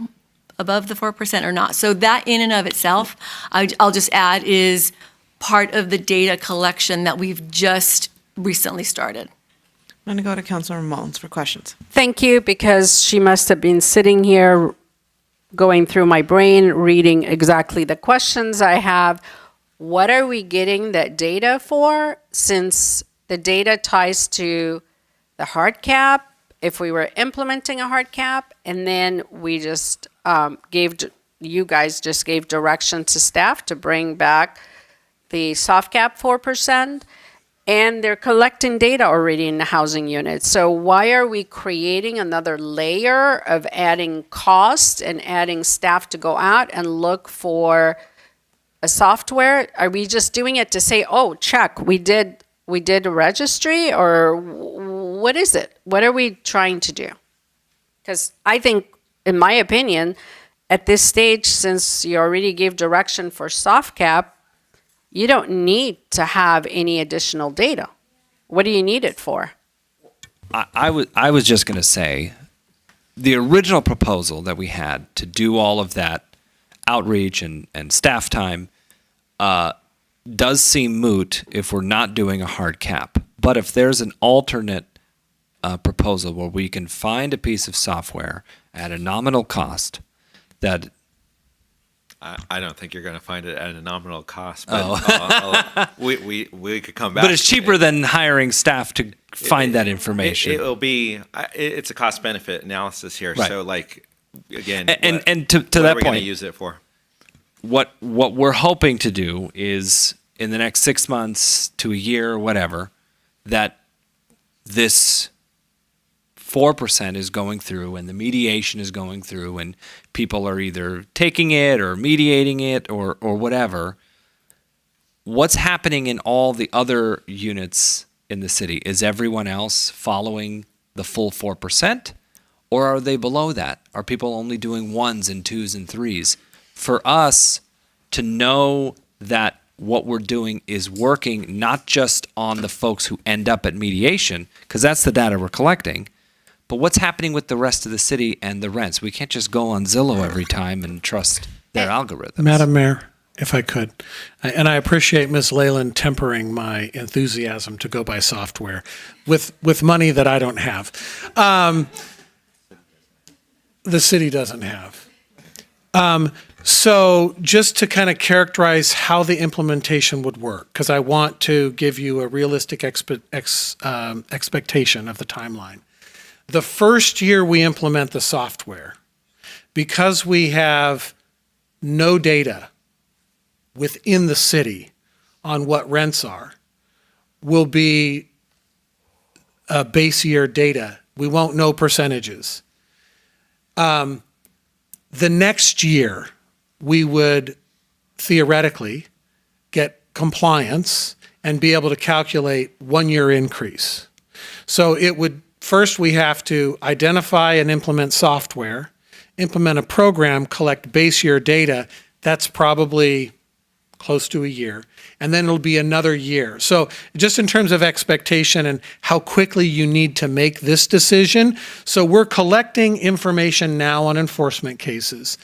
above the 4% or not? So that in and of itself, I'll just add, is part of the data collection that we've just recently started. I'm going to go to Councilmember Mullins for questions. Thank you, because she must have been sitting here going through my brain, reading exactly the questions I have. What are we getting that data for? Since the data ties to the hard cap, if we were implementing a hard cap, and then we just you guys just gave direction to staff to bring back the soft cap 4%, and they're collecting data already in the housing unit. So why are we creating another layer of adding cost and adding staff to go out and look for a software? Are we just doing it to say, oh, check, we did a registry, or what is it? What are we trying to do? Because I think, in my opinion, at this stage, since you already gave direction for soft cap, you don't need to have any additional data. What do you need it for? I was just going to say, the original proposal that we had to do all of that outreach and staff time does seem moot if we're not doing a hard cap. But if there's an alternate proposal where we can find a piece of software at a nominal cost that... I don't think you're going to find it at a nominal cost, but we could come back. But it's cheaper than hiring staff to find that information. It'll be, it's a cost benefit analysis here. Right. So like, again, And to what that are we going point, to use it for? what we're hoping to do is in the next 6 months to a year or whatever, that this 4% is going through and the mediation is going through and people are either taking it or mediating it or whatever. What's happening in all the other units in the city? Is everyone else following the full 4%? Or are they below that? Are people only doing 1s and 2s and 3s? For us to know that what we're doing is working, not just on the folks who end up at mediation, because that's the data we're collecting, but what's happening with the rest of the city and the rents? We can't just go on Zillow every time and trust their algorithms. Madam Mayor, if I could, and I appreciate Ms. Leyland tempering my enthusiasm to go buy software with money that I don't have. The city doesn't have. So just to kind of characterize how the implementation would work, because I want to give you a realistic expectation of the timeline. The first year we implement the software, because we have no data within the city on what rents are, will be base year data. We won't know percentages. The next year, we would theoretically get compliance and be able to calculate 1 year increase. So it would, first we have to identify and implement software, implement a program, collect base year data. That's probably close to a year. And then it'll be another year. So just in terms of expectation and how quickly you need to make this decision. So we're collecting information now on enforcement cases.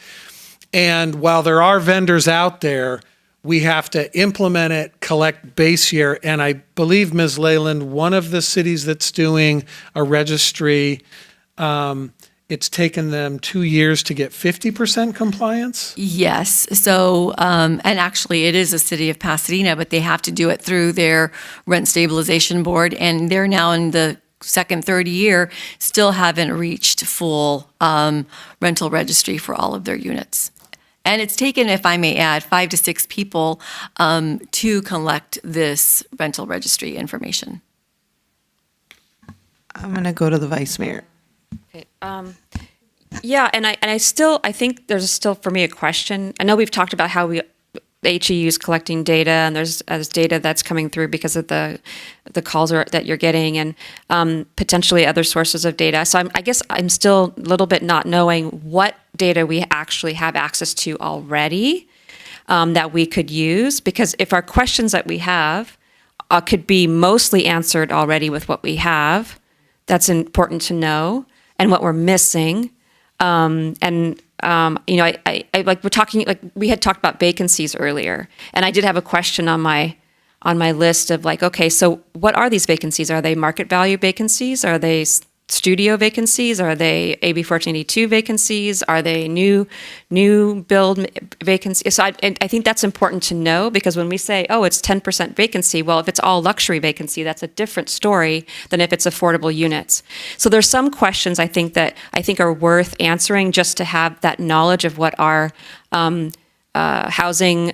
And while there are vendors out there, we have to implement it, collect base year. And I believe, Ms. Leyland, one of the cities that's doing a registry, it's taken them 2 years to get 50% compliance? Yes. So, and actually it is a city of Pasadena, but they have to do it through their rent stabilization board. And they're now in the second, third year, still haven't reached full rental registry for all of their units. And it's taken, if I may add, 5 to 6 people to collect this rental registry information. I'm going to go to the Vice Mayor. Okay. Yeah, and I think there's still for me a question. I know we've talked about how the HEU is collecting data, and there's data that's coming through because of the calls that you're getting, and potentially other sources of data. So I guess I'm still a little bit not knowing what data we actually have access to already that we could use, because if our questions that we have could be mostly answered already with what we have, that's important to know, and what we're missing. I like we're talking, like we had talked about vacancies earlier, and I did have a question on my list of like, okay, so what are these vacancies? Are they market value vacancies? Are they studio vacancies? Are they AB 1482 vacancies? Are they new build vacancies? So I think that's important to know, because when we say, oh, it's 10% vacancy, well, if it's all luxury vacancy, that's a different story than if it's affordable units. So there's some questions I think are worth answering, just to have that knowledge of what our housing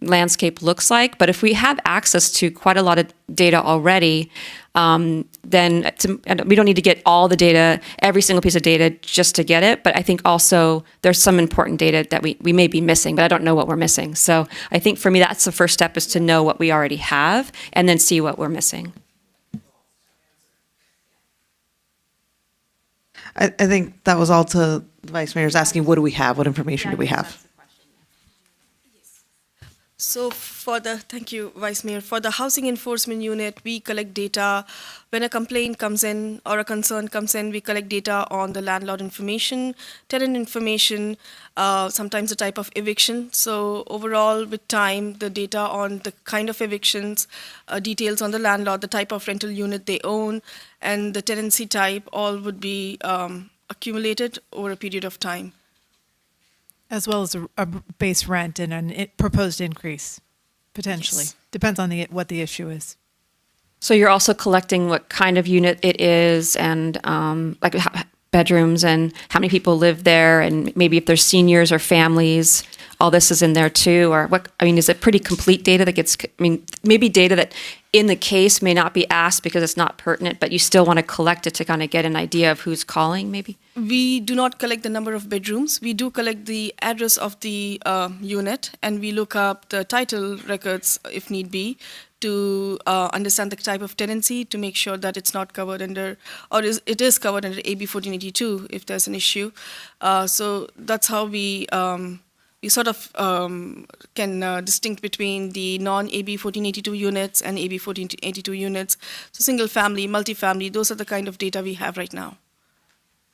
landscape looks like. But if we have access to quite a lot of data already, then we don't need to get all the data, every single piece of data just to get it. But I think also there's some important data that we may be missing, but I don't know what we're missing. So I think for me, that's the first step, is to know what we already have and then see what we're missing. I think that was all to the Vice Mayor's asking, what do we have? What information do we have? So thank you, Vice Mayor. For the Housing Enforcement Unit, we collect data. When a complaint comes in or a concern comes in, we collect data on the landlord information, tenant information, sometimes the type of eviction. So overall, with time, the data on the kind of evictions, details on the landlord, the type of rental unit they own, and the tenancy type, all would be accumulated over a period of time. As well as a base rent and a proposed increase, potentially. Yes. Depends on what the issue is. So you're also collecting what kind of unit it is and like bedrooms and how many people live there and maybe if there's seniors or families, all this is in there too? Or what, I mean, is it pretty complete data that gets, I mean, maybe data that in the case may not be asked because it's not pertinent, but you still want to collect it to kind of get an idea of who's calling maybe? We do not collect the number of bedrooms. We do collect the address of the unit, and we look up the title records if need be to understand the type of tenancy to make sure that it's not covered under, or it is covered under AB 1482 if there's an issue. So that's how we sort of can distinct between the non-AB 1482 units and AB 1482 units. So single family, multifamily, those are the kind of data we have right now.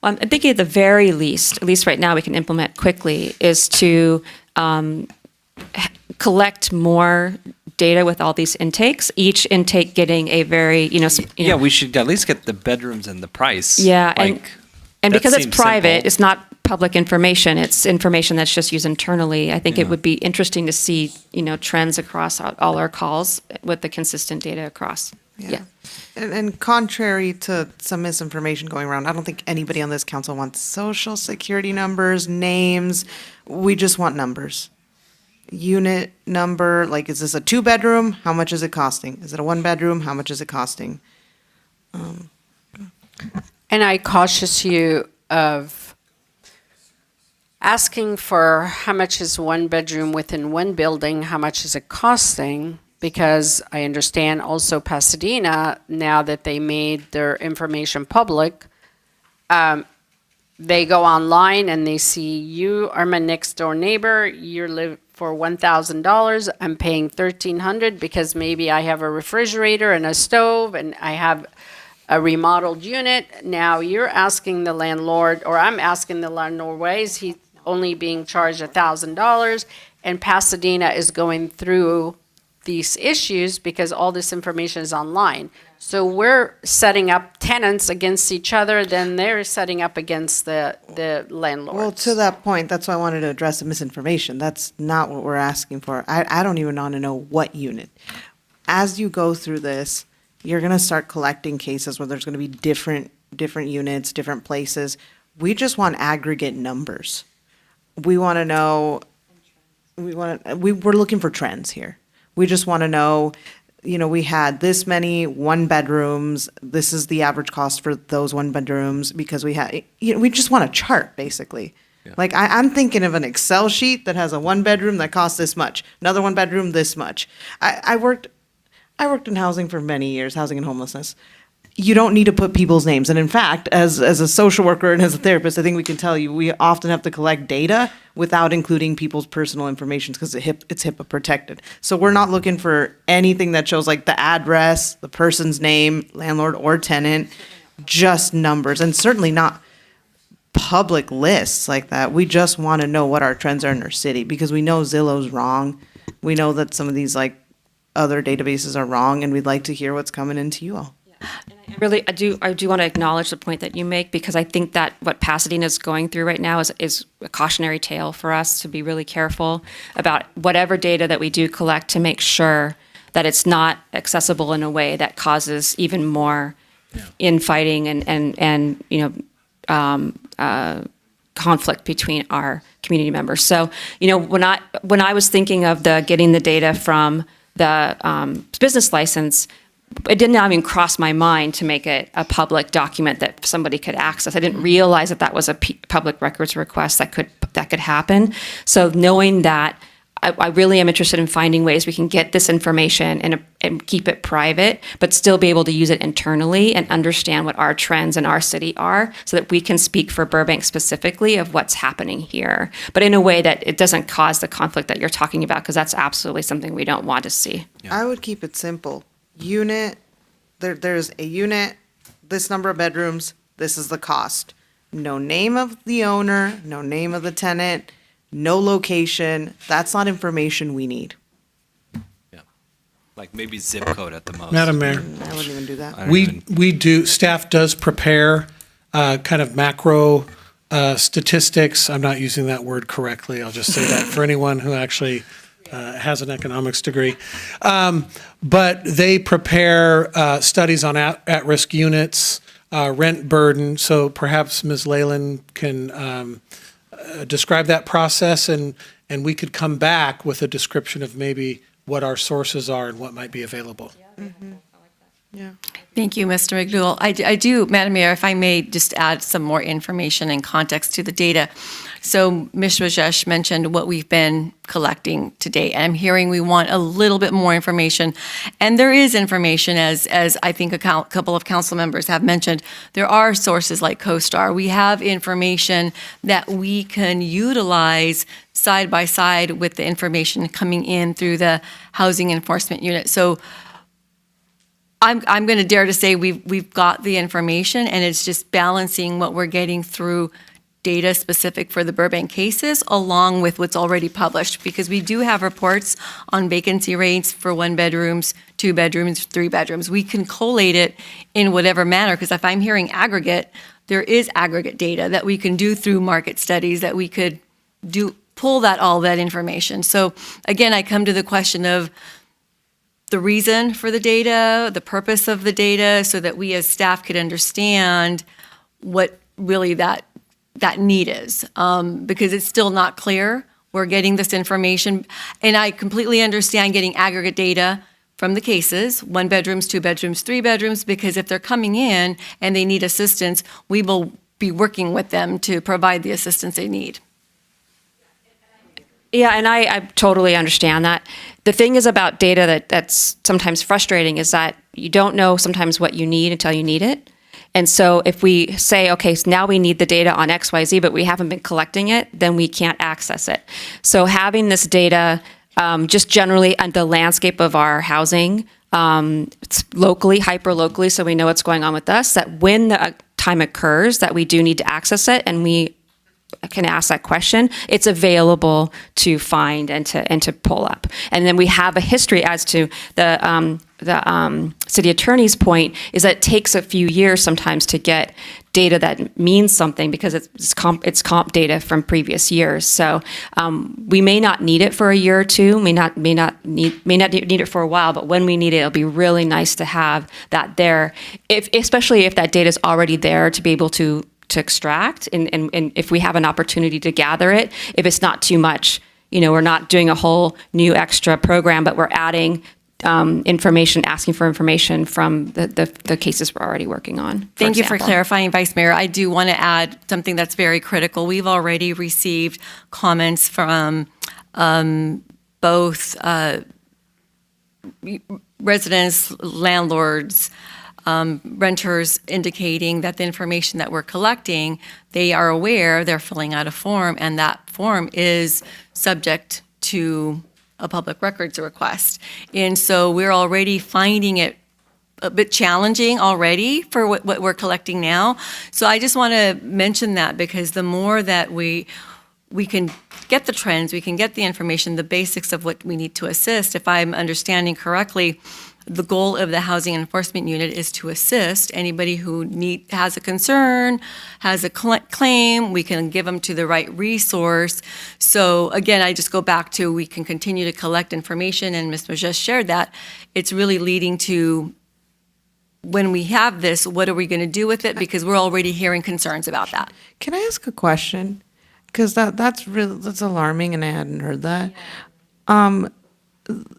I'm thinking at the very least, at least right now we can implement quickly, is to collect more data with all these intakes, each intake getting a very, Yeah, we should at least get the bedrooms and the price. Yeah, like, and that because it's seems private, simple. it's not public information, it's information that's just used internally. I think it would be interesting to see, trends across all our calls with the consistent data across. Yeah. And contrary to some misinformation going around, I don't think anybody on this council wants social security numbers, names. We just want numbers. Unit number, like, is this a 2-bedroom? How much is it costing? Is it a 1-bedroom? How much is it costing? And I cautious you of asking for how much is 1 bedroom within one building, how much is it costing? Because I understand also Pasadena, now that they made their information public, they go online and they see you are my next door neighbor, you live for $1,000, I'm paying $1,300 because maybe I have a refrigerator and a stove and I have a remodeled unit. Now you're asking the landlord, or I'm asking the landlord, why is he only being charged $1,000? And Pasadena is going through these issues because all this information is online. So we're setting up tenants against each other, then they're setting up against the landlords. Well, to that point, that's why I wanted to address the misinformation. That's not what we're asking for. I don't even want to know what unit. As you go through this, you're going to start collecting cases where there's going to be different units, different places. We just want aggregate numbers. We want to know, we're looking for trends here. We just want to know, we had this many 1-bedrooms. This is the average cost for those 1-bedrooms because we had, we just want a chart, basically. Yeah. Like, I'm thinking of an Excel sheet that has a 1-bedroom that costs this much, another 1-bedroom this much. I worked in housing for many years, housing and homelessness. You don't need to put people's names. And in fact, as a social worker and as a therapist, I think we can tell you we often have to collect data without including people's personal information because it's HIPAA protected. So we're not looking for anything that shows like the address, the person's name, landlord or tenant, just numbers, and certainly not public lists like that. We just want to know what our trends are in our city because we know Zillow's wrong. We know that some of these like other databases are wrong, and we'd like to hear what's coming into you all. Really, I do want to acknowledge the point that you make because I think that what Pasadena is going through right now is a cautionary tale for us to be really careful about whatever data that we do collect to make sure that it's not accessible in a way that causes even more infighting and conflict between our community members. So, when I was thinking of getting the data from the business license, it didn't even cross my mind to make it a public document that somebody could access. I didn't realize that was a public records request that could happen. So knowing that, I really am interested in finding ways we can get this information and keep it private, but still be able to use it internally and understand what our trends in our city are so that we can speak for Burbank specifically of what's happening here, but in a way that it doesn't cause the conflict that you're talking about, because that's absolutely something we don't want to see. I would keep it simple. Unit, there's a unit, this number of bedrooms, this is the cost. No name of the owner, no name of the tenant, no location. That's not information we need. Yeah, like maybe zip code at the most. Madam Mayor. I wouldn't even do that. We do, staff does prepare kind of macro statistics. I'm not using that word correctly. I'll just say that for anyone who actually has an economics degree. But they prepare studies on at-risk units, rent burden. So perhaps Ms. Leyland can describe that process, and we could come back with a description of maybe what our sources are and what might be available. Yeah. Thank you, Mr. McDougall. I do, Madam Mayor, if I may just add some more information and context to the data. So Ms. Rajesh mentioned what we've been collecting to date. I'm hearing we want a little bit more information. And there is information, as I think a couple of council members have mentioned. There are sources like CoStar. We have information that we can utilize side by side with the information coming in through the Housing Enforcement Unit. So I'm going to dare to say we've got the information, and it's just balancing what we're getting through data specific for the Burbank cases along with what's already published, because we do have reports on vacancy rates for 1 bedrooms, 2 bedrooms, 3 bedrooms. We can collate it in whatever manner, because if I'm hearing aggregate, there is aggregate data that we can do through market studies that we could pull all that information. So again, I come to the question of the reason for the data, the purpose of the data, so that we as staff could understand what really that need is, because it's still not clear. We're getting this information, and I completely understand getting aggregate data from the cases, 1 bedrooms, 2 bedrooms, 3 bedrooms, because if they're coming in and they need assistance, we will be working with them to provide the assistance they need. Yeah, and I totally understand that. The thing is about data that's sometimes frustrating is that you don't know sometimes what you need until you need it. And so if we say, okay, so now we need the data on XYZ, but we haven't been collecting it, then we can't access it. So having this data just generally on the landscape of our housing, it's locally, hyper-locally, so we know what's going on with us, that when the time occurs that we do need to access it and we can ask that question, it's available to find and to pull up. And then we have a history as to the city attorney's point is that it takes a few years sometimes to get data that means something because it's comp data from previous years. So we may not need it for a year or two, may not need it for a while, but when we need it, it'll be really nice to have that there, especially if that data is already there to be able to extract, and if we have an opportunity to gather it, if it's not too much, we're not doing a whole new extra program, but we're adding information, asking for information from the cases we're already working on. Thank you for clarifying, Vice Mayor. I do want to add something that's very critical. We've already received comments from both residents, landlords, renters, indicating that the information that we're collecting, they are aware, they're filling out a form, and that form is subject to a public records request. And so we're already finding it a bit challenging already for what we're collecting now. So I just want to mention that, because the more that we can get the trends, we can get the information, the basics of what we need to assist. If I'm understanding correctly, the goal of the Housing Enforcement Unit is to assist anybody who has a concern, has a claim. We can give them to the right resource. So again, I just go back to we can continue to collect information, and Ms. Rajesh shared that. It's really leading to, when we have this, what are we going to do with it? Because we're already hearing concerns about that. Can I ask a question? Because that's alarming, and I hadn't heard that.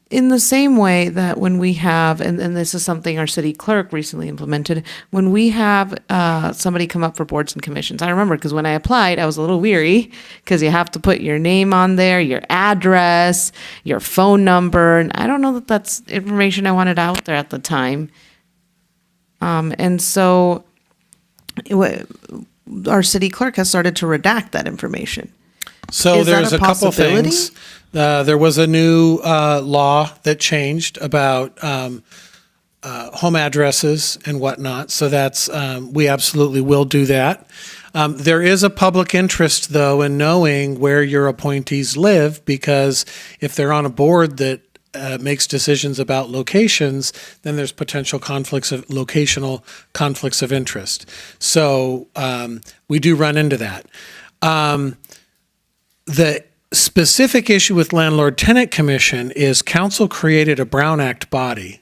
In the same way that when we have, and this is something our city clerk recently implemented, when we have somebody come up for boards and commissions, I remember because when I applied, I was a little weary because you have to put your name on there, your address, your phone number, and I don't know that that's information I wanted out there at the time. And so our city clerk has started to redact that information. So there's a couple things. There was a new law that changed about home addresses and whatnot. So that's we absolutely will do that. There is a public interest, though, in knowing where your appointees live, because if they're on a board that makes decisions about locations, then there's potential locational conflicts of interest. So we do run into that. The specific issue with Landlord-Tenant Commission is council created a Brown Act body.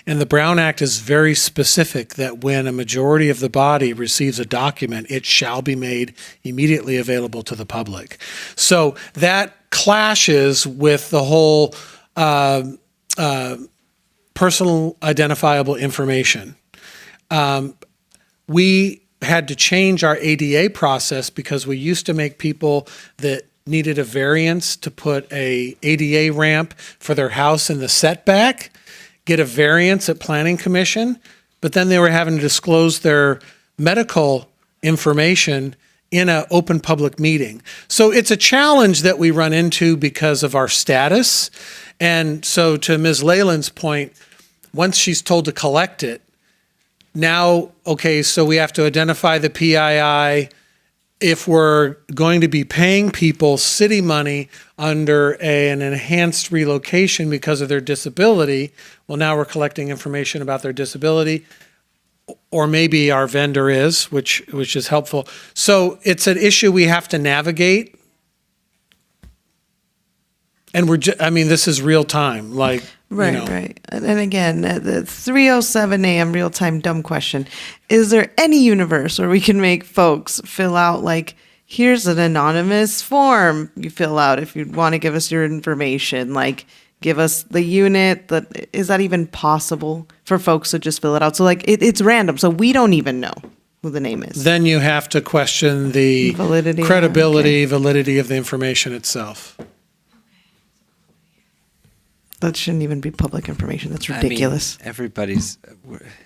And the Brown Act is very specific that when a majority of the body receives a document, it shall be made immediately available to the public. So that clashes with the whole personal identifiable information. We had to change our ADA process because we used to make people that needed a variance to put a ADA ramp for their house in the setback get a variance at Planning Commission, but then they were having to disclose their medical information in an open public meeting. So it's a challenge that we run into because of our status. And so to Ms. Leyland's point, once she's told to collect it, now, okay, so we have to identify the PII. If we're going to be paying people city money under an enhanced relocation because of their disability, well, now we're collecting information about their disability, or maybe our vendor is, which is helpful. So it's an issue we have to navigate. And this is real time, like, Right, you know. right. And again, at the 3:07 a.m. real-time dumb question. Is there any universe where we can make folks fill out, like, here's an anonymous form you fill out if you want to give us your information, like, give us the unit, is that even possible for folks to just fill it out? So, like, it's random, so we don't even know who the name is. Then you have to question the Validity, credibility, validity of the information itself. That shouldn't even be public information. That's ridiculous. I mean,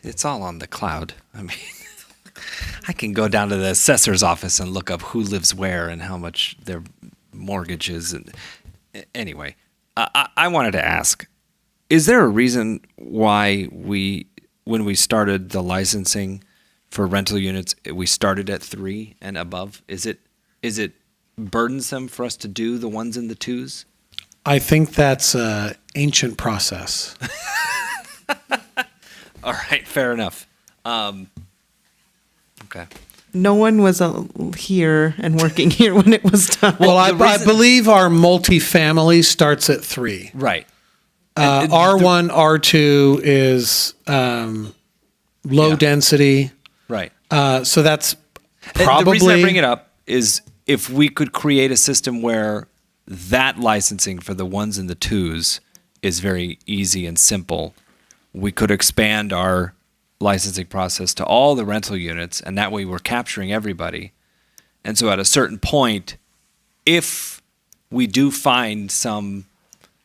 it's all on the cloud. I mean, I can go down to the assessor's office and look up who lives where and how much their mortgage is. And anyway, I wanted to ask, is there a reason why when we started the licensing for rental units, we started at 3 and above? Is it burdensome for us to do the 1s and the 2s? I think that's an ancient process. All right, fair enough. Okay. No one was here and working here when it was done. Well, I believe our multifamily starts at 3. Right. R1, R2 is low density. Right. So that's probably... The reason I bring it up is if we could create a system where that licensing for the 1s and the 2s is very easy and simple, we could expand our licensing process to all the rental units, and that way we're capturing everybody. And so at a certain point, if we do find some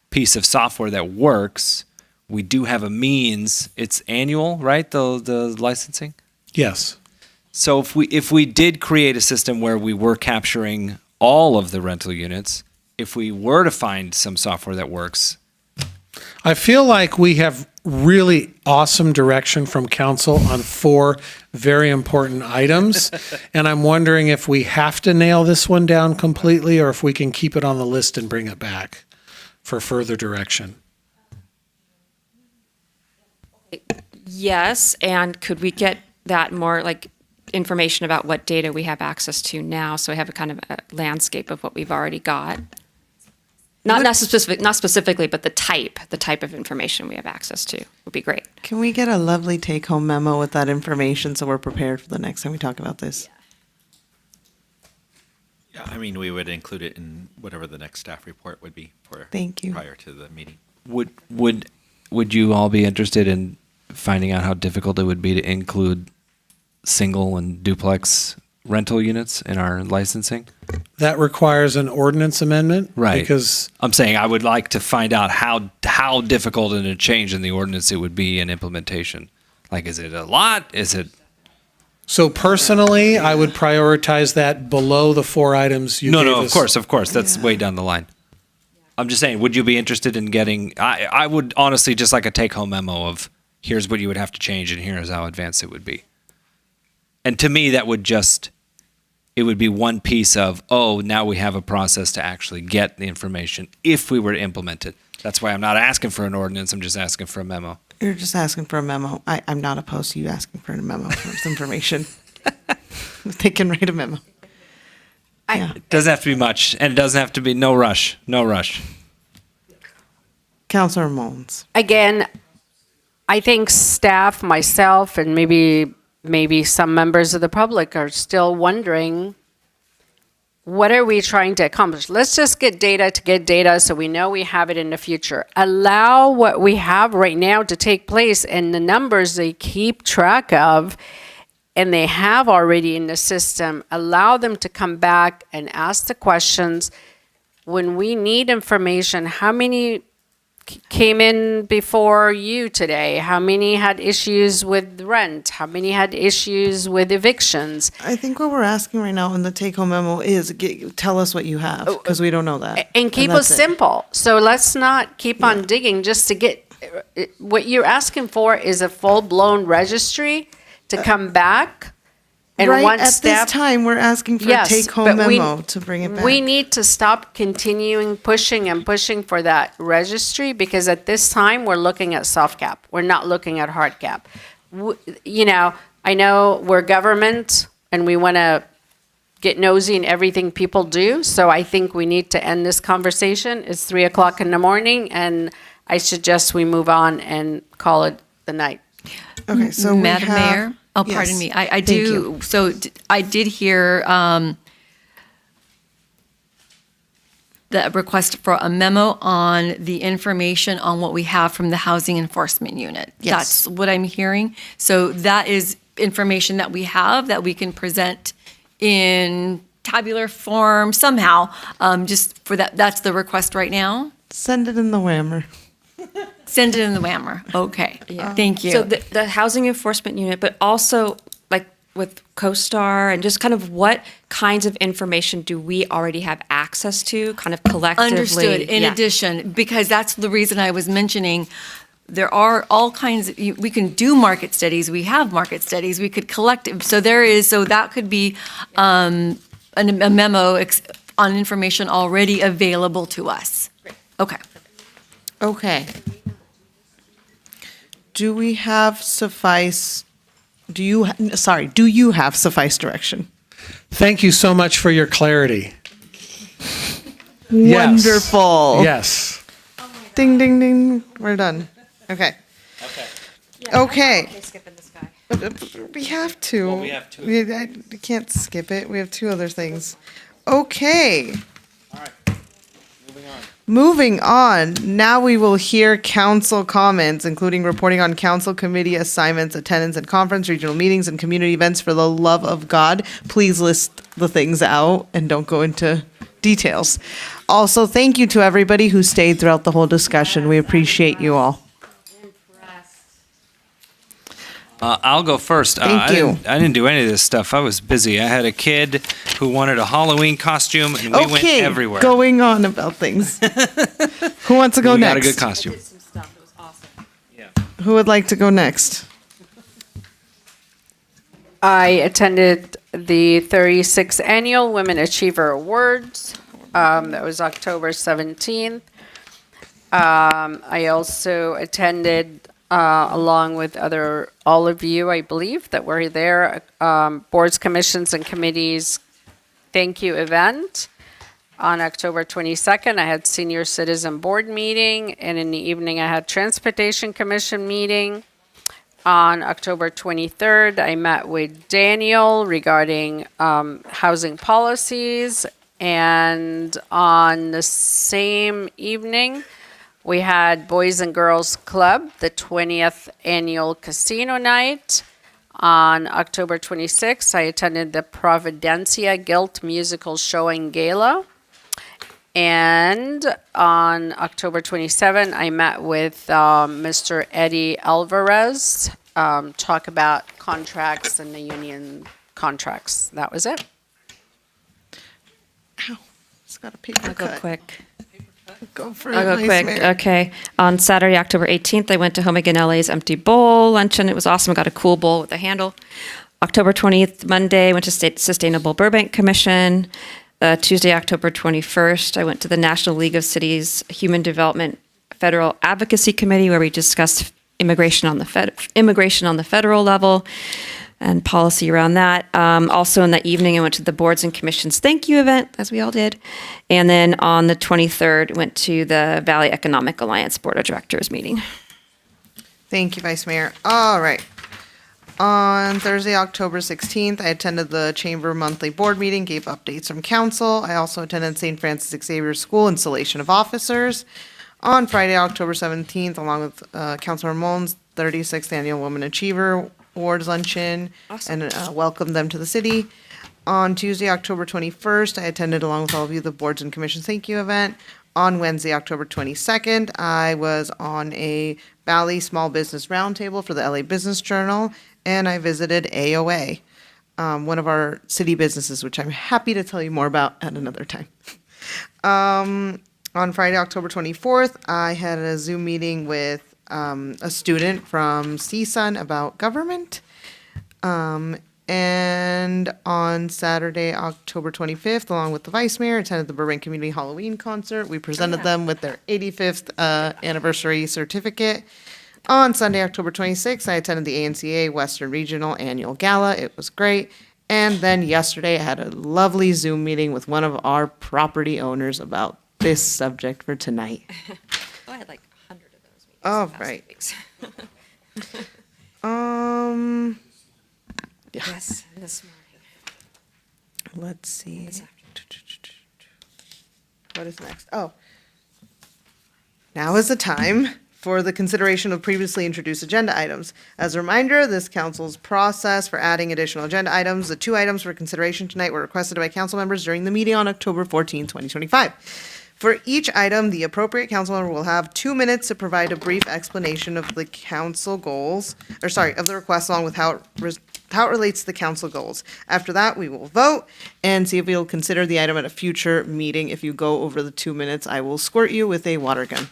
piece of software that works, we do have a means. It's annual, right? The licensing? Yes. So if we did create a system where we were capturing all of the rental units, if we were to find some software that works. I feel like we have really awesome direction from council on 4 very important items. And I'm wondering if we have to nail this one down completely or if we can keep it on the list and bring it back for further direction. Yes, and could we get that more, like, information about what data we have access to now, so we have a kind of a landscape of what we've already got? Not specifically, but the type of information we have access to would be great. Can we get a lovely take-home memo with that information so we're prepared for the next time we talk about this? Yeah, I mean, we would include it in whatever the next staff report would be for Thank you. prior to the meeting. Would you all be interested in finding out how difficult it would be to include single and duplex rental units in our licensing? That requires an ordinance amendment? Right. Because I'm saying I would like to find out how difficult in a change in the ordinance it would be in implementation. Like, is it a lot? Is it... So personally, I would prioritize that below the 4 items you gave us. Of course. That's way down the line. I'm just saying, would you be interested in getting... I would honestly just like a take-home memo of here's what you would have to change and here's how advanced it would be. And to me, that would just... It would be one piece of, now we have a process to actually get the information if we were to implement it. That's why I'm not asking for an ordinance. I'm just asking for a memo. You're just asking for a memo. I'm not opposed to you asking for a memo for some information. They can write a memo. It doesn't have to be much, and it doesn't have to be no rush. No rush. Councilor Mullins. Again, I think staff, myself, and maybe some members of the public are still wondering, what are we trying to accomplish? Let's just get data to get data so we know we have it in the future. Allow what we have right now to take place, and the numbers they keep track of and they have already in the system, allow them to come back and ask the questions. When we need information, how many came in before you today? How many had issues with rent? How many had issues with evictions? I think what we're asking right now in the take-home memo is tell us what you have, because we don't know that. And keep that's it it. simple. So let's not keep on digging just to get, what you're asking for is a full-blown registry to come back. And right once at step, this time, we're asking for Yes, a take-home but we- memo to bring it back. we need to stop continuing pushing and pushing for that registry, because at this time, we're looking at soft cap. We're not looking at hard cap. You know, I know we're government and we want to get nosy in everything people do. So I think we need to end this conversation. It's 3:00 in the morning, and I suggest we move on and call it the night. Okay, so we Madam have- Mayor? Oh, pardon Yes. me. I Thank do, you. so I did hear the request for a memo on the information on what we have from the Housing Enforcement Unit. Yes. That's what I'm hearing. So that is information that we have that we can present in tabular form somehow, just for that, that's the request right now? Send it in the whammer. Send it in the whammer. Okay, thank you. So the housing enforcement unit, but also like with CoStar and just kind of what kinds of information do we already have access to, kind of collectively? Understood. In Yeah. addition, because that's the reason I was mentioning, there are all kinds, we can do market studies, we have market studies, we could collect, so that could be a memo on information already available to us. Okay. Okay. Do you have suffice direction? Thank you so much for your clarity. Yes. Wonderful. Yes. Ding, ding, ding. We're done. Okay. Okay. We have to. Well, we have to. I can't skip it. We have two other things. Okay. All right. Moving on. Moving on, now we will hear council comments, including reporting on council committee assignments, attendance at conference, regional meetings, and community events. For the love of God, please list the things out and don't go into details. Also, thank you to everybody who stayed throughout the whole discussion. We appreciate you all. I'll go first. Thank you. I didn't do any of this stuff. I was busy. I had a kid who wanted a Halloween costume, and we went Okay, everywhere. going on about things. Who wants to go we next? got a good costume. Who would like to go next? I attended the 36th Annual Women Achiever Awards. That was October 17th. I also attended, along with all of you, I believe, that were there, boards, commissions, and committees thank you event. On October 22nd, I had Senior Citizen Board meeting, and in the evening, I had Transportation Commission meeting. On October 23rd, I met with Daniel regarding housing policies, and on the same evening, we had Boys and Girls Club, the 20th Annual Casino Night. On October 26th, I attended the Providencia Guilt Musical Showing Gala. And on October 27th, I met with Mr. Eddie Alvarez, talk about contracts and the union contracts. That was it. It's got a paper I'll go cut. quick. Go for it. I'll go Vice quick. Mayor. Okay. On Saturday, October 18th, I went to Homigan-LA's Empty Bowl luncheon. It was awesome. Got a cool bowl with a handle. October 20th, Monday, went to Sustainable Burbank Commission. Tuesday, October 21st, I went to the National League of Cities Human Development Federal Advocacy Committee, where we discussed immigration on the federal level. and policy around that. Also in the evening, I went to the boards and commissions thank you event, as we all did. And then on the 23rd, went to the Valley Economic Alliance Board of Directors meeting. Thank you, Vice Mayor. All right. On Thursday, October 16th, I attended the Chamber monthly board meeting, gave updates from council. I also attended St. Francis Xavier School installation of officers. On Friday, October 17th, along with Councilor Mullins, 36th Annual Woman Achiever Awards Luncheon, Awesome. and welcomed them to the city. On Tuesday, October 21st, I attended, along with all of you, the Boards and Commissions Thank You event. On Wednesday, October 22nd, I was on a Valley Small Business Roundtable for the LA Business Journal, and I visited AOA, one of our city businesses, which I'm happy to tell you more about at another time. On Friday, October 24th, I had a Zoom meeting with a student from CSUN about government. And on Saturday, October 25th, along with the Vice Mayor, attended the Burbank Community Halloween Concert. We presented them with their 85th anniversary certificate. On Sunday, October 26th, I attended the ANCA Western Regional Annual Gala. It was great. And then yesterday, I had a lovely Zoom meeting with one of our property owners about this subject for tonight. Oh, I had like 100 of those meetings. All the past right. weeks. Yeah. Yes, this morning. Let's see. What is next? Oh. Now is the time for the consideration of previously introduced agenda items. As a reminder, this council's process for adding additional agenda items. The 2 items for consideration tonight were requested by council members during the meeting on October 14, 2025. For each item, the appropriate council member will have 2 minutes to provide a brief explanation of the council goals, of the request along with how it relates to the council goals. After that, we will vote and see if we'll consider the item at a future meeting. If you go over the 2 minutes, I will squirt you with a water gun.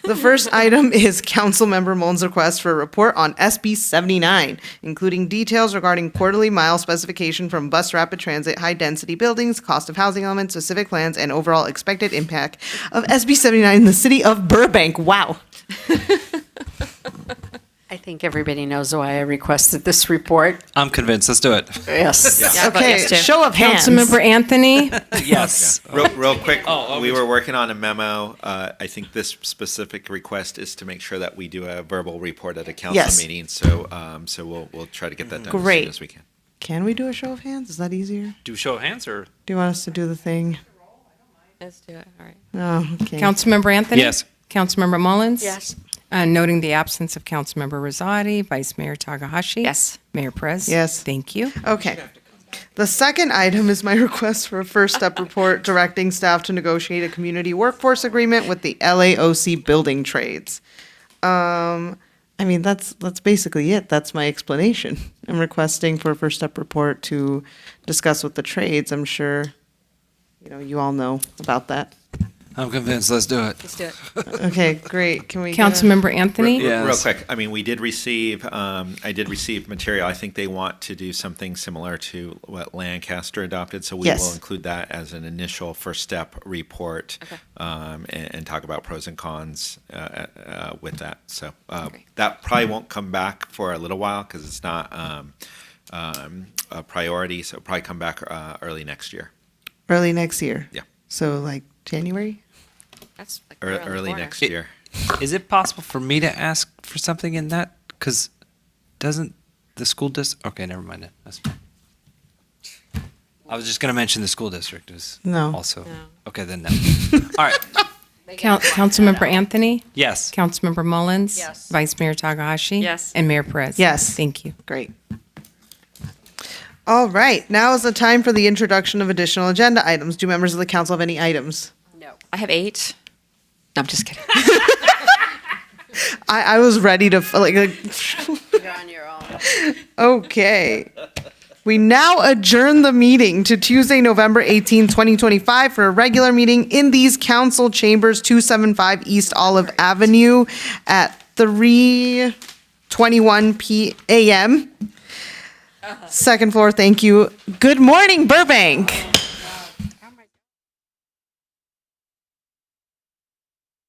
The first item is Councilmember Mullins' request for a report on SB 79, including details regarding quarterly mile specification from bus rapid transit, high-density buildings, cost of housing elements, specific plans, and overall expected impact of SB 79 in the city of Burbank. Wow. I think everybody knows why I requested this report. I'm convinced. Let's do it. Yes. Yeah, I vote yes, too. Show of hands. Councilmember Anthony? Yes. Real quick, Oh, we were working on a memo. I think this specific request is to make sure that we do a verbal report at a council Yes. meeting. So, we'll try to get that done as Great. soon as we can. Can we do a show of hands? Is that easier? Do show of hands or? Do you want us to do the thing? Let's do it. All right. Oh, okay. Councilmember Anthony? Yes. Councilmember Mullins? Yes. Noting the absence of Councilmember Rosati, Vice Mayor Takahashi? Yes. Mayor Perez? Yes. Thank you. Okay. The second item is my request for a first step report directing staff to negotiate a community workforce agreement with the LAOC building trades. I mean, that's basically it. That's my explanation. I'm requesting for a first step report to discuss with the trades. I'm sure, you all know about that. I'm convinced. Let's do it. Let's do it. Okay, great. Can we? Councilmember Anthony? Yes. Real quick, I mean, we did receive, I did receive material. I think they want to do something similar to what Lancaster adopted, so we Yes. will include that as an initial first step report, Okay. and talk about pros and cons with that. So that probably won't come back for a little while because it's not a priority, so it'll probably come back early next year. Early next year. Yeah. So like January? That's like Early next year. Is it possible for me to ask for something in that? Because doesn't the school district? Okay, never mind it. That's fine. I was just going to mention the school district is No. also. No. Okay, then no. All right. Councilmember Anthony? Yes. Councilmember Mullins? Yes. Vice Mayor Takahashi? Yes. And Mayor Perez? Yes. Thank you. Great. All right, now is the time for the introduction of additional agenda items. Do members of the council have any items? No. I have 8. No, I'm just kidding. I was ready to You're on your own. Okay. We now adjourn the meeting to Tuesday, November 18, 2025 for a regular meeting in these council chambers, 275 East Olive Avenue at 3:21 p.m. Second floor, thank you. Good morning, Burbank.